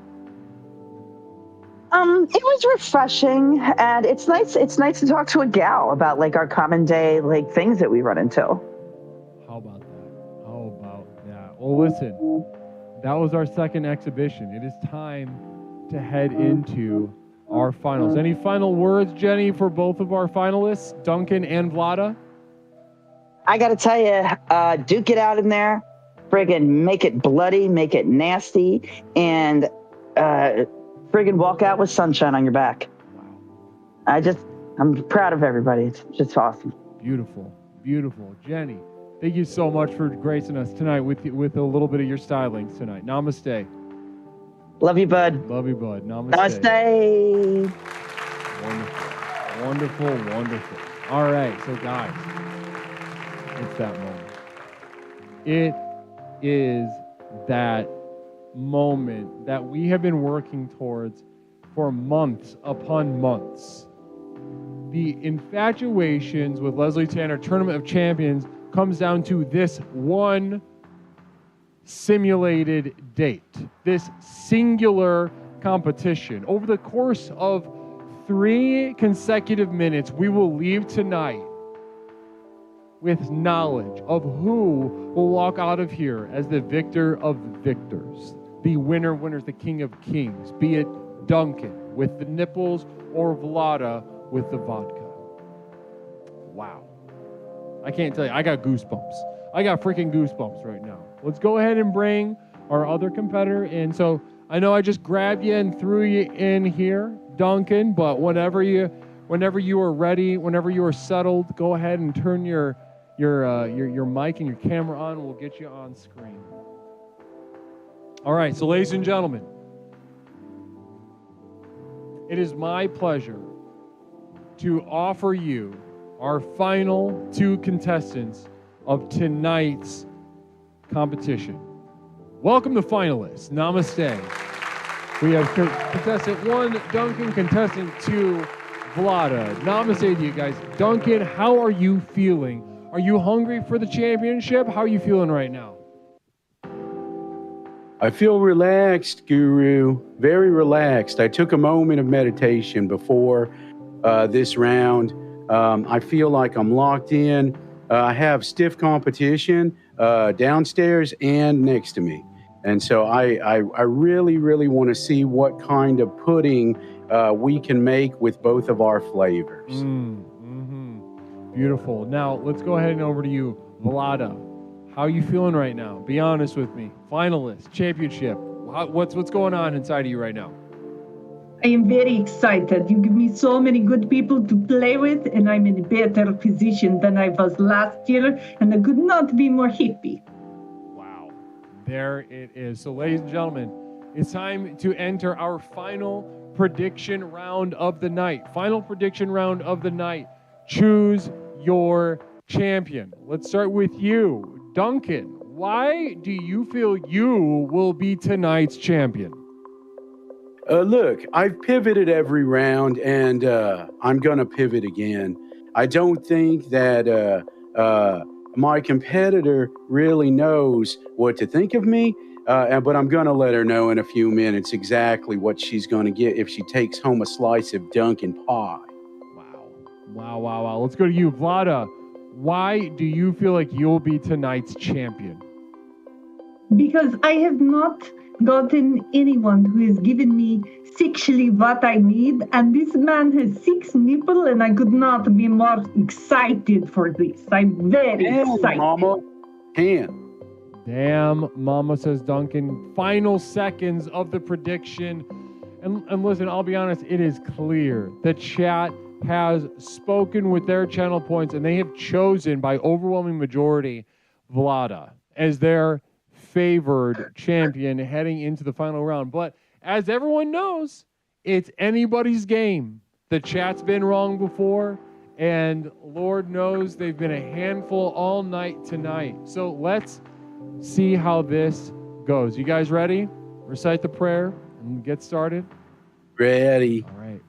[SPEAKER 1] It was refreshing, and it's nice. It's nice to talk to a gal about like our common day like things that we run into.
[SPEAKER 6] How about that? Well, listen, that was our second exhibition. It is time to head into our finals. Any final words, Jenny, for both of our finalists, Duncan and Vlada?
[SPEAKER 1] I got to tell you, duke it out in there, friggin' make it bloody, make it nasty, and friggin' walk out with sunshine on your back. Wow. I'm proud of everybody. It's just awesome.
[SPEAKER 6] Beautiful. Jenny, thank you so much for gracing us tonight with a little bit of your stylings tonight. Namaste.
[SPEAKER 1] Love you, bud.
[SPEAKER 6] Namaste.
[SPEAKER 1] Namaste.
[SPEAKER 6] Wonderful. All right, so guys, it's that moment. It is that moment that we have been working towards for months upon months. The infatuations with Leslie Tanner Tournament of Champions comes down to this one simulated date, this singular competition. Over the course of 3 consecutive minutes, we will leave tonight with knowledge of who will walk out of here as the victor of victors, the winners, the king of kings, be it Duncan with the nipples or Vlada with the vodka. Wow. I can't tell you, I got goosebumps. I got freaking goosebumps right now. Let's go ahead and bring our other competitor in. So I know I just grabbed you and threw you in here, Duncan, but whenever you are ready, whenever you are settled, go ahead and turn your mic and your camera on. We'll get you on screen. All right, so ladies and gentlemen, it is my pleasure to offer you our final 2 contestants of tonight's competition. Welcome the finalists. Namaste. We have contestant 1, Duncan, contestant 2, Vlada. Namaste to you guys. Duncan, how are you feeling? Are you hungry for the championship? How are you feeling right now?
[SPEAKER 8] I feel relaxed, Guru. Very relaxed. I took a moment of meditation before this round. I feel like I'm locked in. I have stiff competition downstairs and next to me. And so I really, really want to see what kind of pudding we can make with both of our flavors.
[SPEAKER 6] Beautiful. Now, let's go ahead and over to you, Vlada. How are you feeling right now? Be honest with me. Finalist, championship. What's going on inside of you right now?
[SPEAKER 15] I am very excited. You give me so many good people to play with, and I'm in a better position than I was last year, and I could not be more happy.
[SPEAKER 6] There it is. So, ladies and gentlemen, it's time to enter our final prediction round of the night. Final prediction round of the night. Choose your champion. Let's start with you, Duncan. Why do you feel you will be tonight's champion?
[SPEAKER 8] Look, I've pivoted every round, and I'm going to pivot again. I don't think that my competitor really knows what to think of me, but I'm going to let her know in a few minutes exactly what she's going to get if she takes home a slice of Dunkin' pie.
[SPEAKER 6] Wow. Let's go to you, Vlada. Why do you feel like you'll be tonight's champion?
[SPEAKER 15] Because I have not gotten anyone who has given me sexually what I need, and this man has 6 nipples, and I could not be more excited for this. I'm very excited.
[SPEAKER 8] Mama.
[SPEAKER 6] Damn, Mama, says Duncan. Final seconds of the prediction. And listen, I'll be honest, it is clear the chat has spoken with their channel points, and they have chosen by overwhelming majority Vlada as their favored champion heading into the final round. But as everyone knows, it's anybody's game. The chat's been wrong before, and Lord knows they've been a handful all night tonight. So let's see how this goes. You guys ready? Recite the prayer and get started.
[SPEAKER 8] Ready.
[SPEAKER 6] All right.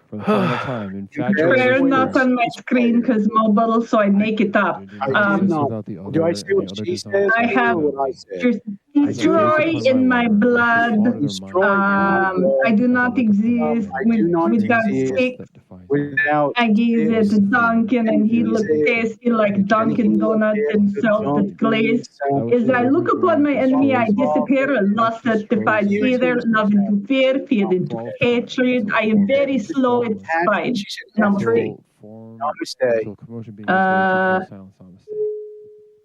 [SPEAKER 6] For the final time.
[SPEAKER 15] Prayer not on my screen because mobile, so I make it up.
[SPEAKER 8] Do I say what she says?
[SPEAKER 15] I have destroy in my blood. I do not exist without sick. I gave it to Duncan, and he looked tasty like Dunkin' Donuts himself. The glaze. As I look upon my enemy, I disappear. Lust sanctifies fear, love into fear into hatred. I am very slow at spite. Namaste.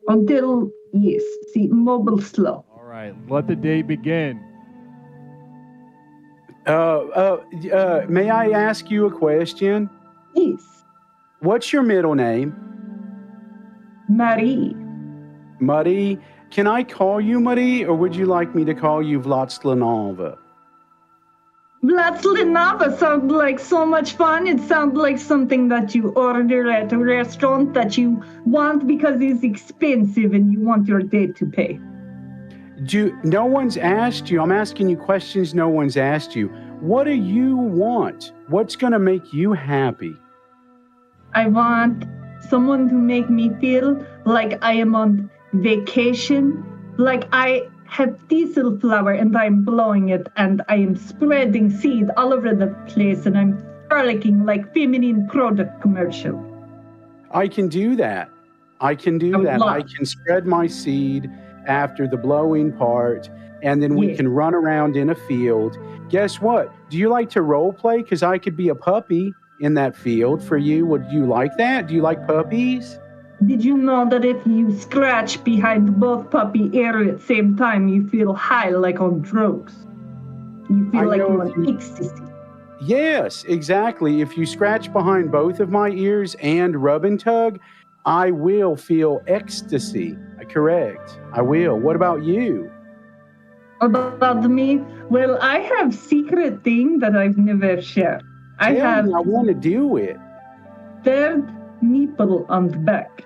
[SPEAKER 15] Until, yes, see, mobile slow.
[SPEAKER 6] All right, let the day begin.
[SPEAKER 8] May I ask you a question?
[SPEAKER 15] Yes.
[SPEAKER 8] What's your middle name?
[SPEAKER 15] Marie.
[SPEAKER 8] Marie. Can I call you Marie, or would you like me to call you Vlatslanova?
[SPEAKER 15] Vlatslanova sounds like so much fun. It sounds like something that you order at a restaurant that you want because it's expensive and you want your date to pay.
[SPEAKER 8] No one's asked you. I'm asking you questions no one's asked you. What do you want? What's going to make you happy?
[SPEAKER 15] I want someone to make me feel like I am on vacation, like I have diesel flower and I'm blowing it and I am spreading seed all over the place and I'm frolicking like feminine product commercial.
[SPEAKER 8] I can do that. I can spread my seed after the blowing part, and then we can run around in a field. Guess what? Do you like to role play? Because I could be a puppy in that field for you. Would you like that? Do you like puppies?
[SPEAKER 15] Did you know that if you scratch behind both puppy ears at the same time, you feel high like on drugs? You feel like you're on ecstasy.
[SPEAKER 8] Yes, exactly. If you scratch behind both of my ears and rub and tug, I will feel ecstasy. Correct. I will. What about you?
[SPEAKER 15] About me? Well, I have secret thing that I've never shared. I
[SPEAKER 8] want to do it.
[SPEAKER 15] Third nipple on the back.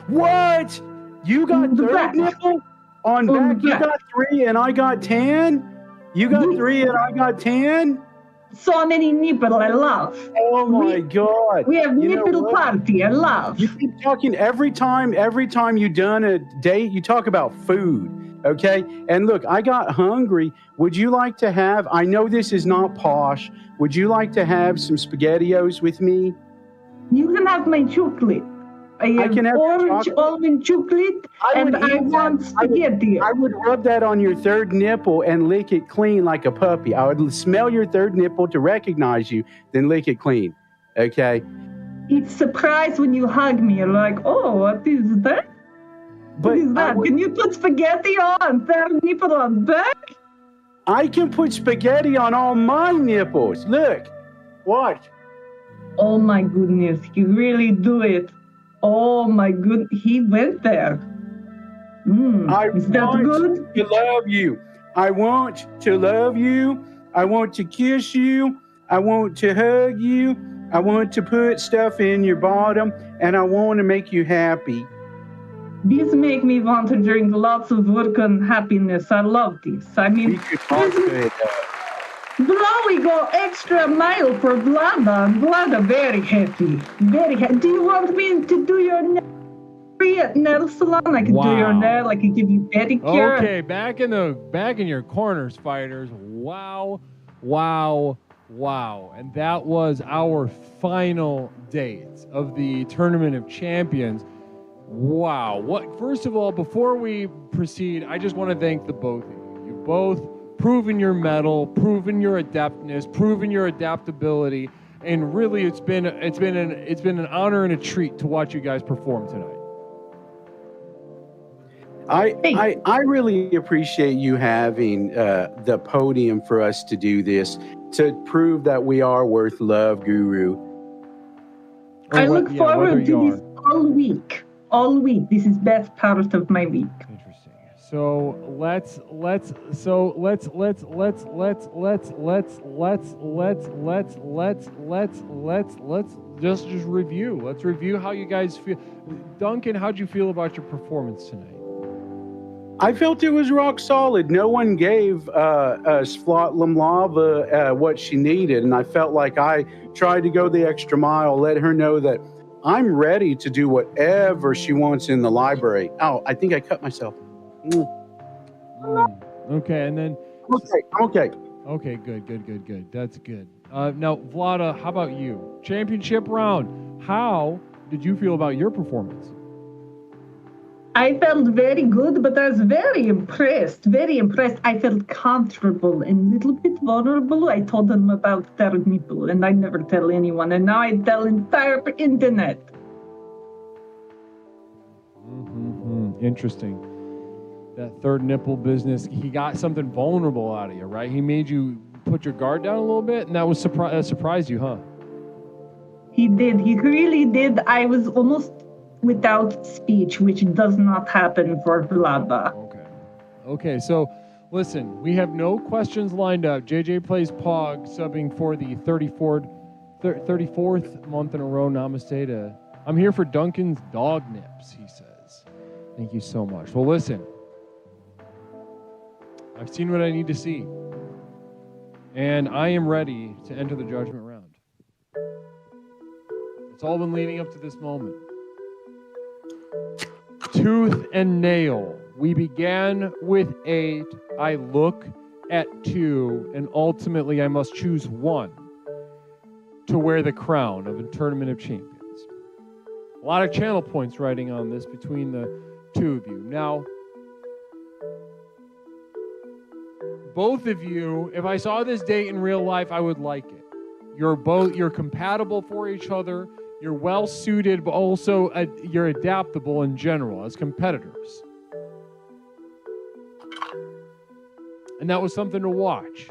[SPEAKER 8] What? You got third nipple on back? You got 3 and I got 10? You got 3 and I got 10?
[SPEAKER 15] So many nipple, I love.
[SPEAKER 8] Oh my God.
[SPEAKER 15] We have nipple party, I love.
[SPEAKER 8] You keep talking every time you done a date, you talk about food, okay? And look, I got hungry. Would you like to have, I know this is not posh, would you like to have some SpaghettiOs with me?
[SPEAKER 15] You can have my chocolate. I can have orange almond chocolate, and I want spaghetti.
[SPEAKER 8] I would rub that on your third nipple and lick it clean like a puppy. I would smell your third nipple to recognize you, then lick it clean. Okay?
[SPEAKER 15] It's surprise when you hug me. You're like, oh, what is that? What is that? Can you put spaghetti on third nipple on back?
[SPEAKER 8] I can put spaghetti on all my nipples. Look. Watch.
[SPEAKER 15] Oh my goodness, you really do it. Oh my good, he went there. Is that good?
[SPEAKER 8] To love you. I want to love you. I want to kiss you. I want to hug you. I want to put stuff in your bottom, and I want to make you happy.
[SPEAKER 15] These make me want to drink lots of vodka and happiness. I love this. I mean, we go extra mile for Vlada, and Vlada very happy. Very happy. Do you want me to do your nail at nail salon? I can do your nail. I can give you pedicure.
[SPEAKER 6] Okay, back in your corners, fighters. Wow. And that was our final date of the Tournament of Champions. Wow. First of all, before we proceed, I just want to thank the both of you. You both proven your mettle, proven your adeptness, proven your adaptability, and really it's been an honor and a treat to watch you guys perform tonight.
[SPEAKER 8] I really appreciate you having the podium for us to do this, to prove that we are worth love, Guru.
[SPEAKER 15] I look forward to this all week. All week. This is best part of my week.
[SPEAKER 6] So let's just review. Let's review how you guys feel. Duncan, how'd you feel about your performance tonight?
[SPEAKER 8] I felt it was rock solid. No one gave Svlatlam Lava what she needed, and I felt like I tried to go the extra mile, let her know that I'm ready to do whatever she wants in the library. Oh, I think I cut myself.
[SPEAKER 6] Okay, and then...
[SPEAKER 8] Okay.
[SPEAKER 6] Okay, good. That's good. Now, Vlada, how about you? Championship round. How did you feel about your performance?
[SPEAKER 15] I felt very good, but I was very impressed. I felt comfortable and a little bit vulnerable. I told them about third nipple, and I never tell anyone, and now I tell entire internet.
[SPEAKER 6] Interesting. That third nipple business, he got something vulnerable out of you, right? He made you put your guard down a little bit, and that surprised you, huh?
[SPEAKER 15] He did. He really did. I was almost without speech, which does not happen for Vlada.
[SPEAKER 6] Okay, so listen, we have no questions lined up. JJ Plays Pog subbing for the 34th month in a row. Namaste. I'm here for Duncan's dog nips, he says. Thank you so much. Well, listen. I've seen what I need to see. And I am ready to enter the judgment round. It's all been leading up to this moment. Tooth and nail. We began with 8. I look at 2, and ultimately I must choose 1 to wear the crown of a Tournament of Champions. A lot of channel points riding on this between the two of you. Now, both of you, if I saw this date in real life, I would like it. You're compatible for each other. You're well suited, but also you're adaptable in general as competitors. And that was something to watch.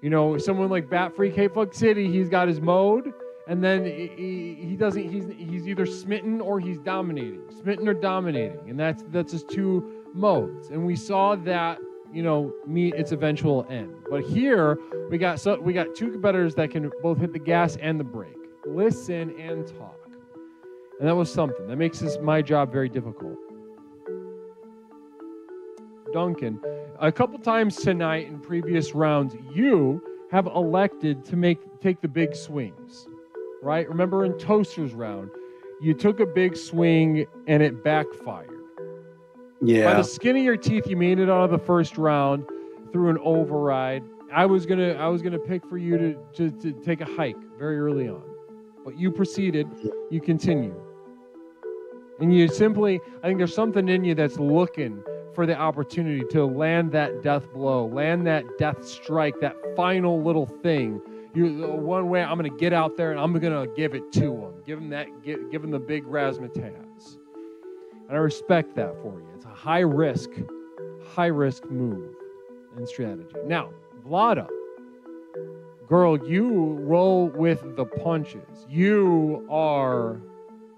[SPEAKER 6] You know, someone like Batfreak Hatefuck City, he's got his mode, and then he's either smitten or he's dominating. Smitten or dominating. And that's his 2 modes. And we saw that, you know, meet its eventual end. But here we got 2 competitors that can both hit the gas and the brake. Listen and talk. And that was something. That makes my job very difficult. Duncan, a couple times tonight in previous rounds, you have elected to take the big swings, right? Remember in Toaster's round, you took a big swing and it backfired.
[SPEAKER 8] Yeah.
[SPEAKER 6] By the skin of your teeth, you made it out of the first round through an override. I was gonna pick for you to take a hike very early on, but you proceeded. You continued, and you simply. I think there's something in you that's looking for the opportunity to land that death blow, land that death strike, that final little thing. One way I'm going to get out there and I'm going to give it to him. Give him the big razzmatazz. And I respect that for you. It's a high risk move and strategy. Now, Vlada, girl, you roll with the punches. You are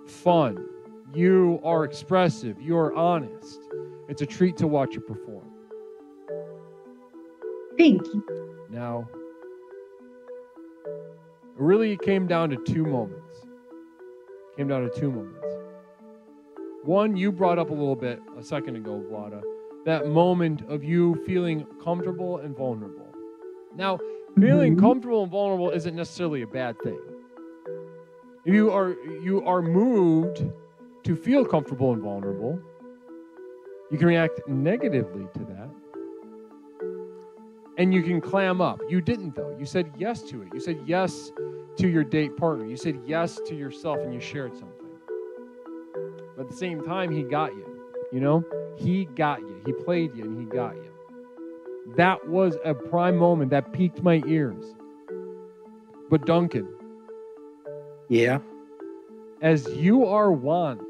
[SPEAKER 6] fun. You are expressive. You are honest. It's a treat to watch you perform.
[SPEAKER 15] Thank you.
[SPEAKER 6] Now, really it came down to two moments. One, you brought up a little bit a second ago, Vlada, that moment of you feeling comfortable and vulnerable. Now, feeling comfortable and vulnerable isn't necessarily a bad thing. If you are moved to feel comfortable and vulnerable, you can react negatively to that. And you can clam up. You didn't, though. You said yes to it. You said yes to your date partner. You said yes to yourself, and you shared something. But at the same time, he got you. You know? He got you. He played you, and he got you. That was a prime moment that piqued my ears. But Duncan.
[SPEAKER 8] Yeah?
[SPEAKER 6] As you are wont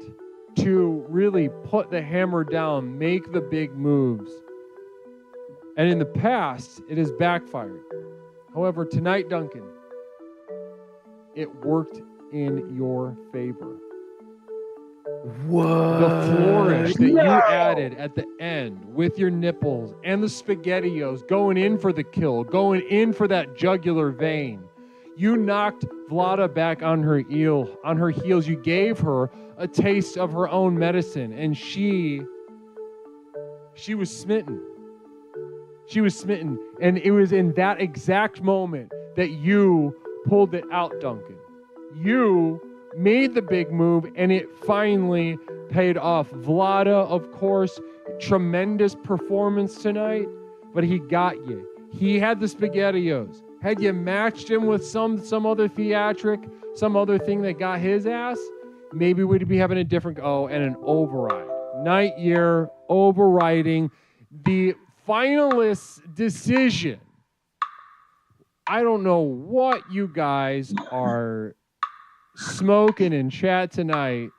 [SPEAKER 6] to really put the hammer down, make the big moves. And in the past, it has backfired. However, tonight, Duncan, it worked in your favor.
[SPEAKER 8] What?
[SPEAKER 6] The flourish that you added at the end with your nipples and the SpaghettiOs going in for the kill, going in for that jugular vein. You knocked Vlada back on her heels. You gave her a taste of her own medicine, and she was smitten. She was smitten, and it was in that exact moment that you pulled it out, Duncan. You made the big move, and it finally paid off. Vlada, of course, tremendous performance tonight, but he got you. He had the SpaghettiOs. Had you matched him with some other theatric, some other thing that got his ass, maybe we'd be having a different and an override. Night Year overriding the finalist decision. I don't know what you guys are smoking in chat tonight,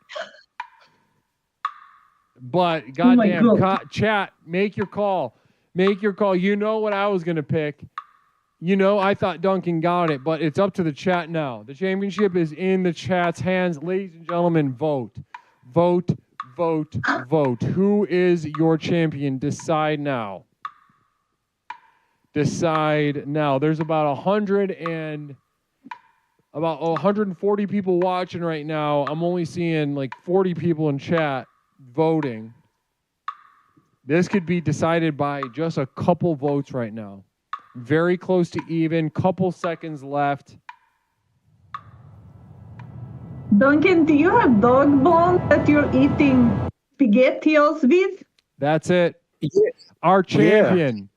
[SPEAKER 6] but goddamn, chat, make your call. Make your call. You know what I was going to pick. You know, I thought Duncan got it, but it's up to the chat now. The championship is in the chat's hands. Ladies and gentlemen, vote. Vote, vote, vote. Who is your champion? Decide now. Decide now. There's about 140 people watching right now. I'm only seeing like 40 people in chat voting. This could be decided by just a couple votes right now. Very close to even. Couple seconds left.
[SPEAKER 15] Duncan, do you have dog bone that you're eating SpaghettiOs with?
[SPEAKER 6] That's it.
[SPEAKER 8] Yes.
[SPEAKER 6] Our champion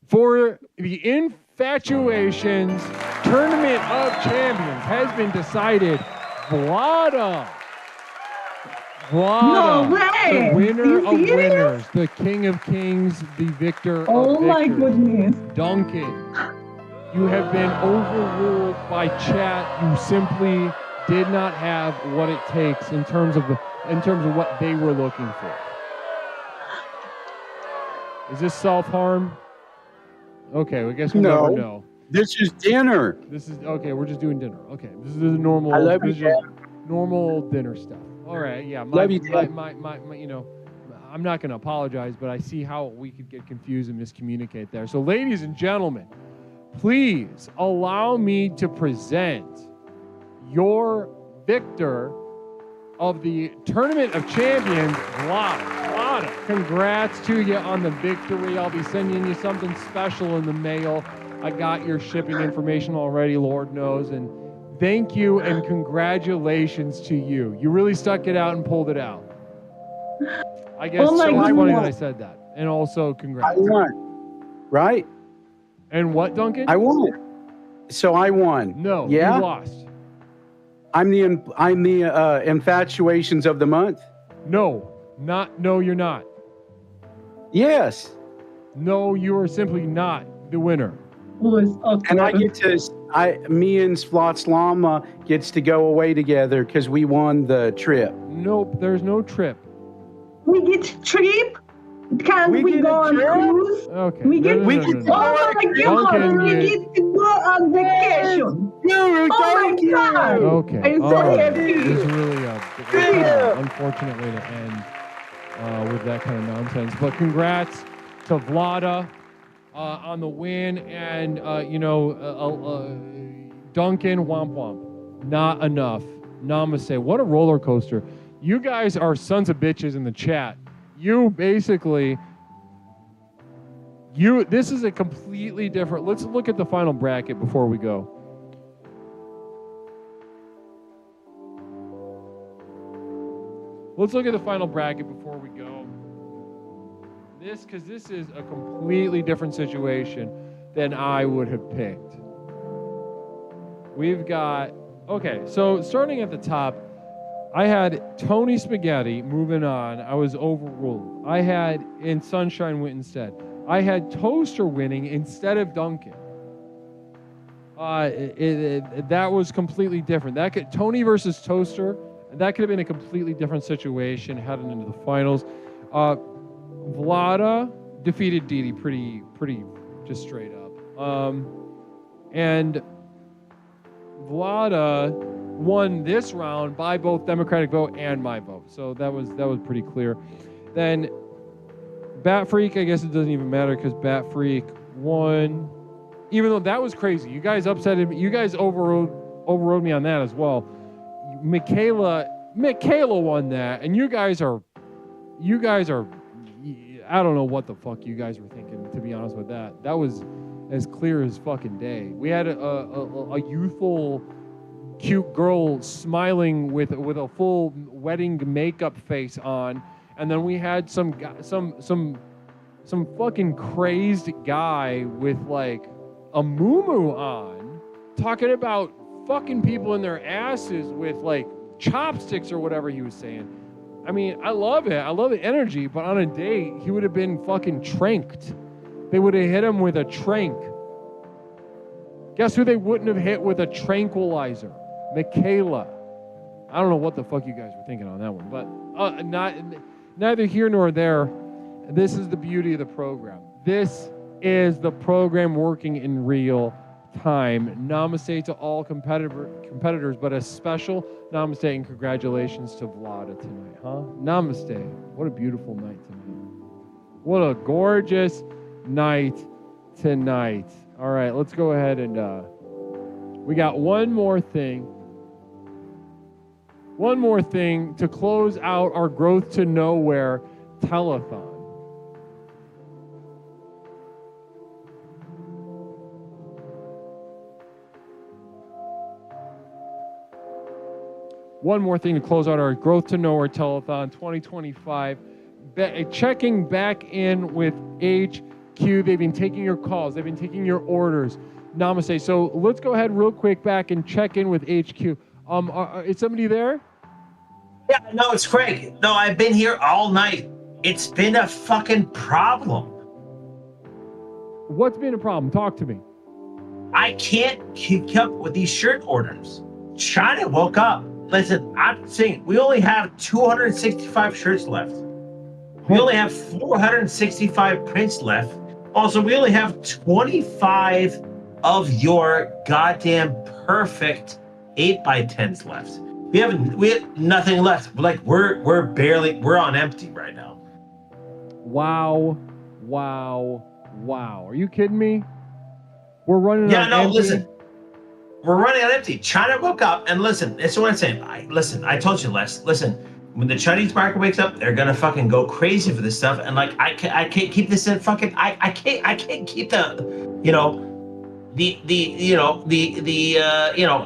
[SPEAKER 6] for the Infatuations Tournament of Champions has been decided. Vlada.
[SPEAKER 15] No way!
[SPEAKER 6] The winner of winners, the king of kings, the victor of victors.
[SPEAKER 15] Oh my goodness.
[SPEAKER 6] Duncan, you have been overruled by chat. You simply did not have what it takes in terms of what they were looking for. Is this self-harm? Okay, I guess we'll never know.
[SPEAKER 8] This is dinner.
[SPEAKER 6] This is okay. We're just doing dinner. Okay, this is normal.
[SPEAKER 8] I love
[SPEAKER 6] this
[SPEAKER 8] you,
[SPEAKER 6] is just normal dinner stuff. All right, yeah. My, you know, I'm not going to apologize, but I see how we could get confused and miscommunicate there. So, ladies and gentlemen, please allow me to present your victor of the Tournament of Champions, Vlada. Congrats to you on the victory. I'll be sending you something special in the mail. I got your shipping information already, Lord knows, and thank you and congratulations to you. You really stuck it out and pulled it out. I guess it's funny that I said that. And also, congrats.
[SPEAKER 8] I won, right?
[SPEAKER 6] And what, Duncan?
[SPEAKER 8] I won. So I won.
[SPEAKER 6] No,
[SPEAKER 8] yeah?
[SPEAKER 6] you lost.
[SPEAKER 8] I'm the infatuations of the month.
[SPEAKER 6] No, you're not.
[SPEAKER 8] Yes.
[SPEAKER 6] No, you are simply not the winner.
[SPEAKER 8] And I get to, me and Slotzlama gets to go away together because we won the trip.
[SPEAKER 6] Nope, there's no trip.
[SPEAKER 15] We get trip? Can we go on cruise?
[SPEAKER 6] Okay.
[SPEAKER 15] We get,
[SPEAKER 6] no.
[SPEAKER 15] oh my God,
[SPEAKER 6] Duncan,
[SPEAKER 15] we get to go on vacation. Oh my God.
[SPEAKER 6] Okay.
[SPEAKER 15] I'm so happy.
[SPEAKER 6] This is really unfortunately to end with that kind of nonsense. But congrats to Vlada on the win, and Duncan, womp womp. Not enough. Namaste. What a roller coaster. You guys are sons of bitches in the chat. You basically, this is a completely different, let's look at the final bracket before we go. Let's look at the final bracket before we go. Because this is a completely different situation than I would have picked. We've got, okay, so starting at the top, I had Tony Spaghetti moving on. I was overruled. I had, and Sunshine went instead. I had Toaster winning instead of Duncan. That was completely different. Tony versus Toaster, that could have been a completely different situation heading into the finals. Vlada defeated Didi pretty just straight up. And Vlada won this round by both Democratic vote and my vote. So that was pretty clear. Then Bat Freak, I guess it doesn't even matter because Bat Freak won. Even though that was crazy. You guys upset me. You guys overrode me on that as well. Michaela won that, and you guys are I don't know what the fuck you guys were thinking, to be honest with that. That was as clear as fucking day. We had a youthful, cute girl smiling with a full wedding makeup face on, and then we had some fucking crazed guy with like a muumuu on, talking about fucking people in their asses with like chopsticks or whatever he was saying. I mean, I love it. I love the energy, but on a date, he would have been fucking tranked. They would have hit him with a trank. Guess who they wouldn't have hit with a tranquilizer? Michaela. I don't know what the fuck you guys were thinking on that one, but neither here nor there. This is the beauty of the program. This is the program working in real time. Namaste to all competitors, but a special namaste and congratulations to Vlada tonight, huh? Namaste. What a beautiful night tonight. What a gorgeous night tonight. All right, let's go ahead and we got one more thing to close out our Growth to Nowhere telethon. One more thing to close out our Growth to Nowhere telethon 2025. Checking back in with HQ. They've been taking your calls. They've been taking your orders. Namaste. So let's go ahead real quick back and check in with HQ. Is somebody there?
[SPEAKER 13] Yeah, no, it's Craig. No, I've been here all night. It's been a fucking problem.
[SPEAKER 6] What's been a problem? Talk to me.
[SPEAKER 13] I can't keep up with these shirt orders. China woke up. Listen, I'm saying we only have 265 shirts left. We only have 465 prints left. Also, we only have 25 of your goddamn perfect 8x10s left. We have nothing left. We're on empty right now.
[SPEAKER 6] Wow. Are you kidding me? We're running on empty.
[SPEAKER 13] Listen. we're running on empty. China woke up, and listen, that's what I'm saying. I told you, Les. Listen, when the Chinese market wakes up, they're gonna fucking go crazy for this stuff. And like, I can't keep this in fucking. I can't keep the, you know,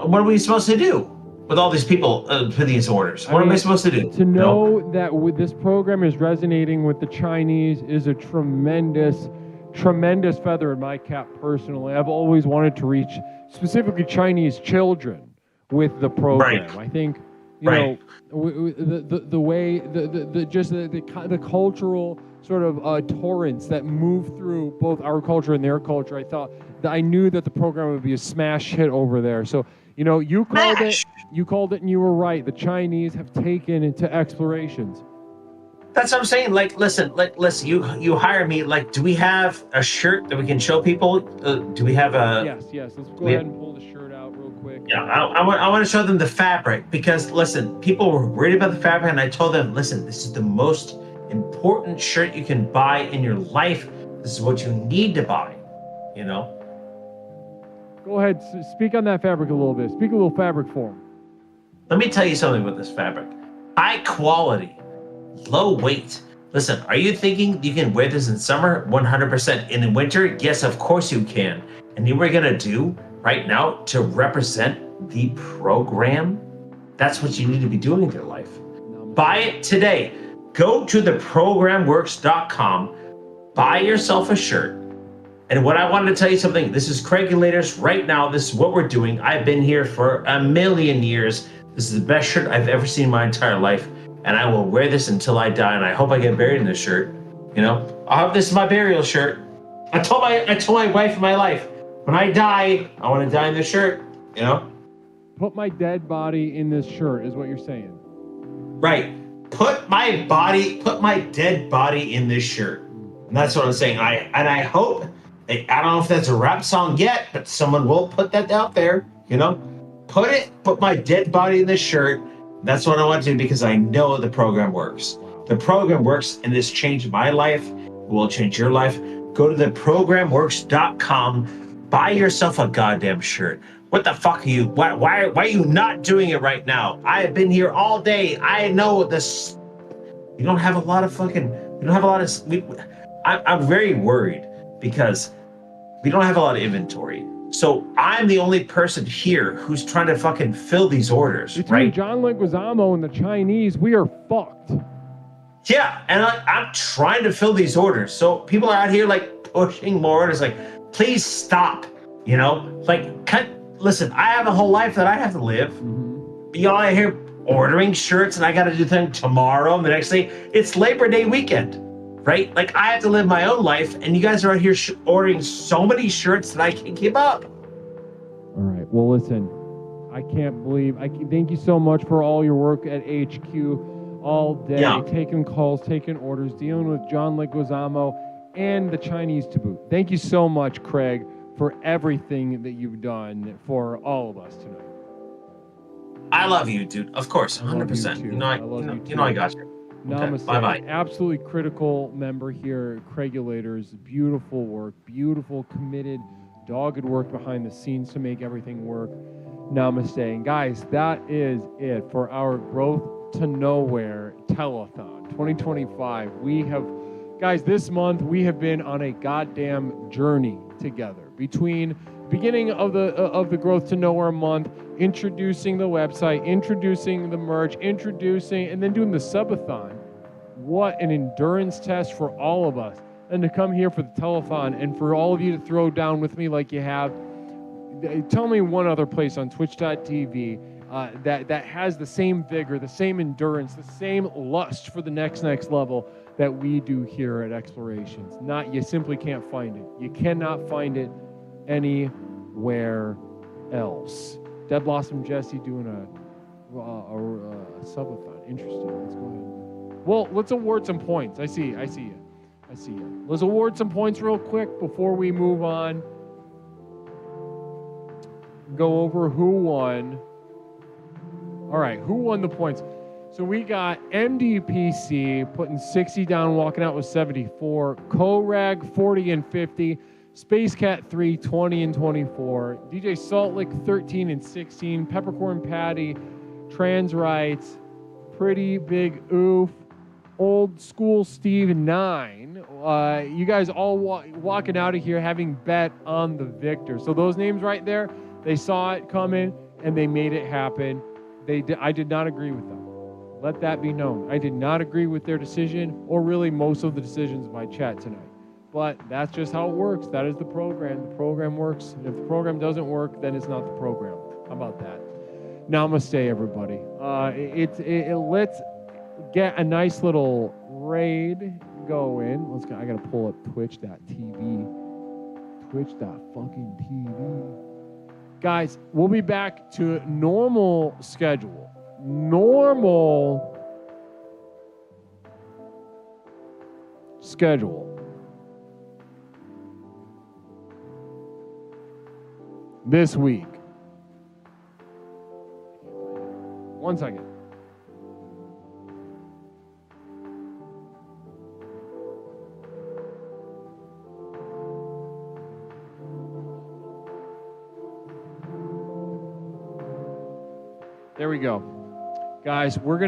[SPEAKER 13] what are we supposed to do with all these people for these orders? What am I supposed to do?
[SPEAKER 6] To know that this program is resonating with the Chinese is a tremendous feather in my cap personally. I've always wanted to reach specifically Chinese children with the program. I think, you know, the way, the cultural sort of torrents that move through both our culture and their culture, I knew that the program would be a smash hit over there. So, you know, you called it and you were right. The Chinese have taken it to explorations.
[SPEAKER 13] That's what I'm saying. Like, listen, you hire me. Like, do we have a shirt that we can show people? Do we have a?
[SPEAKER 6] Yes. Let's go ahead and pull the shirt out real quick.
[SPEAKER 13] Yeah, I want to show them the fabric because, listen, people were worried about the fabric, and I told them, listen, this is the most important shirt you can buy in your life. This is what you need to buy, you know?
[SPEAKER 6] Go ahead, speak on that fabric a little bit. Speak a little fabric for them.
[SPEAKER 13] Let me tell you something with this fabric. High quality, low weight. Listen, are you thinking you can wear this in summer? 100%. In the winter? Yes, of course you can. And you know what we're gonna do right now to represent the program? That's what you need to be doing in your life. Buy it today. Go to theprogramworks.com, buy yourself a shirt. And what I wanted to tell you something, this is Craigulators right now. This is what we're doing. I've been here for a million years. This is the best shirt I've ever seen in my entire life. And I will wear this until I die. And I hope I get buried in this shirt. You know, I'll have this is my burial shirt. I told my wife in my life, when I die, I want to die in this shirt, you know?
[SPEAKER 6] Put my dead body in this shirt is what you're saying.
[SPEAKER 13] Right. Put my dead body in this shirt. And that's what I'm saying. I hope, I don't know if that's a rap song yet, but someone will put that out there, you know? Put my dead body in this shirt. That's what I want to do because I know the program works. The program works and this changed my life. It will change your life. Go to theprogramworks.com, buy yourself a goddamn shirt. What the fuck are you? Why are you not doing it right now? I have been here all day. I know this. You don't have a lot of I'm very worried because we don't have a lot of inventory. So I'm the only person here who's trying to fucking fill these orders, right?
[SPEAKER 6] John Leguizamo and the Chinese, we are fucked.
[SPEAKER 13] Yeah, and I'm trying to fill these orders. So people are out here like pushing more orders, like, please stop, you know? Like, listen, I have a whole life that I have to live. Y'all are here ordering shirts and I got to do things tomorrow and the next day. It's Labor Day weekend. Right? Like, I have to live my own life, and you guys are out here ordering so many shirts that I can't keep up.
[SPEAKER 6] All right. Well, listen, thank you so much for all your work at HQ all day, taking calls, taking orders, dealing with John Leguizamo and the Chinese to boot. Thank you so much, Craig, for everything that you've done for all of us tonight.
[SPEAKER 13] I love you, dude. Of course, 100%. You know I got you.
[SPEAKER 6] Namaste.
[SPEAKER 13] Okay, bye-bye.
[SPEAKER 6] Absolutely critical member here, Craigulators. Beautiful work, beautiful, committed, dogged work behind the scenes to make everything work. Namaste. And guys, that is it for our Growth to Nowhere Telethon 2025. Guys, this month we have been on a goddamn journey together between beginning of the Growth to Nowhere month, introducing the website, introducing the merch, and then doing the subathon. What an endurance test for all of us. And to come here for the telethon and for all of you to throw down with me like you have. Tell me one other place on twitch.tv that has the same vigor, the same endurance, the same lust for the next level that we do here at Explorations. You simply can't find it. You cannot find it anywhere else. Dead Blossom Jesse doing a subathon. Interesting. Let's go ahead. Well, let's award some points. I see you. Let's award some points real quick before we move on. Go over who won. All right, who won the points? So we got MDPC putting 60 down, walking out with 74. Korag 40 and 50. Space Cat 3, 20 and 24. DJ Salt Lick, 13 and 16. Peppercorn Patty, Trans Rights, Pretty Big Oof, Old School Steve, 9. You guys all walking out of here having bet on the victor. So those names right there, they saw it coming and they made it happen. I did not agree with them. Let that be known. I did not agree with their decision, or really most of the decisions of my chat tonight. But that's just how it works. That is the program. The program works. And if the program doesn't work, then it's not the program. How about that? Namaste, everybody. Let's get a nice little raid going. I gotta pull up Twitch.tv. Twitch.fucking.tv. Guys, we'll be back to normal schedule. Normal schedule this week. One second. There we go. Guys, we are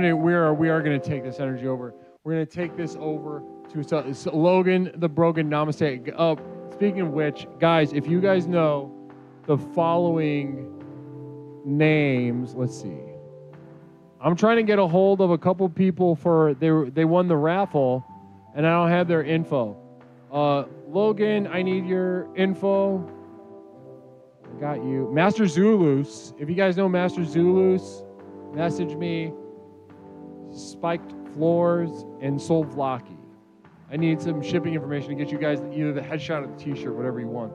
[SPEAKER 6] gonna take this energy over. We're gonna take this over to Logan the Brogan. Namaste. Speaking of which, guys, if you guys know the following names, let's see. I'm trying to get a hold of a couple people for they won the raffle, and I don't have their info. Logan, I need your info. I got you. Master Zulus. If you guys know Master Zulus, message me. Spiked Floors and Soul Vlaki. I need some shipping information to get you guys either the headshot or the t-shirt, whatever you want.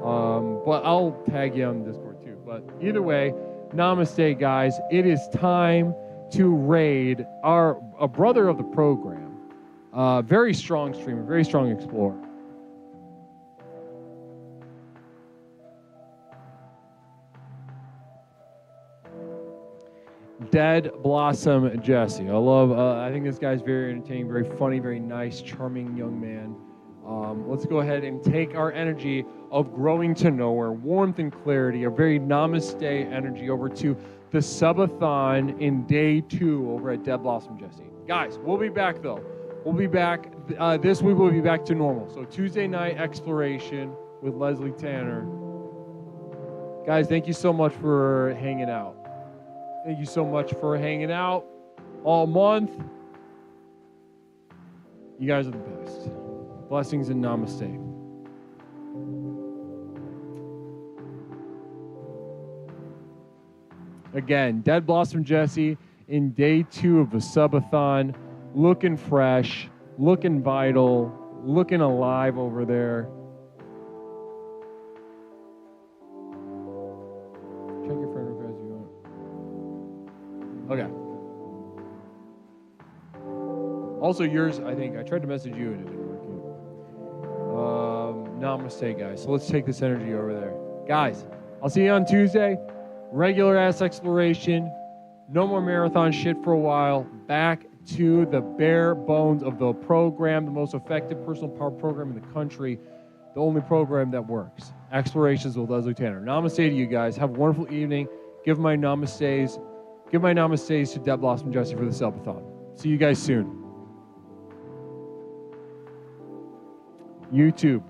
[SPEAKER 6] But I'll tag you on Discord too. But either way, namaste, guys. It is time to raid a brother of the program. Very strong streamer, very strong explorer. Dead Blossom Jesse. I think this guy's very entertaining, very funny, very nice, charming young man. Let's go ahead and take our energy of growing to nowhere, warmth and clarity, a very namaste energy over to the subathon in day 2 over at Dead Blossom Jesse. Guys, we'll be back though. We'll be back. This week we'll be back to normal. So Tuesday night exploration with Leslie Tanner. Guys, thank you so much for hanging out. Thank you so much for hanging out all month. You guys are the best. Blessings and namaste. Again, Dead Blossom Jesse in day 2 of the subathon, looking fresh, looking vital, looking alive over there. Check your friend request if you want. Okay. Also yours, I think, I tried to message you and it didn't work yet. Namaste, guys. So let's take this energy over there. Guys, I'll see you on Tuesday. Regular ass exploration. No more marathon shit for a while. Back to the bare bones of the program, the most effective personal power program in the country, the only program that works. Explorations with Leslie Tanner. Namaste to you guys. Have a wonderful evening. Give my namastes to Dead Blossom Jesse for the subathon. See you guys soon. YouTube.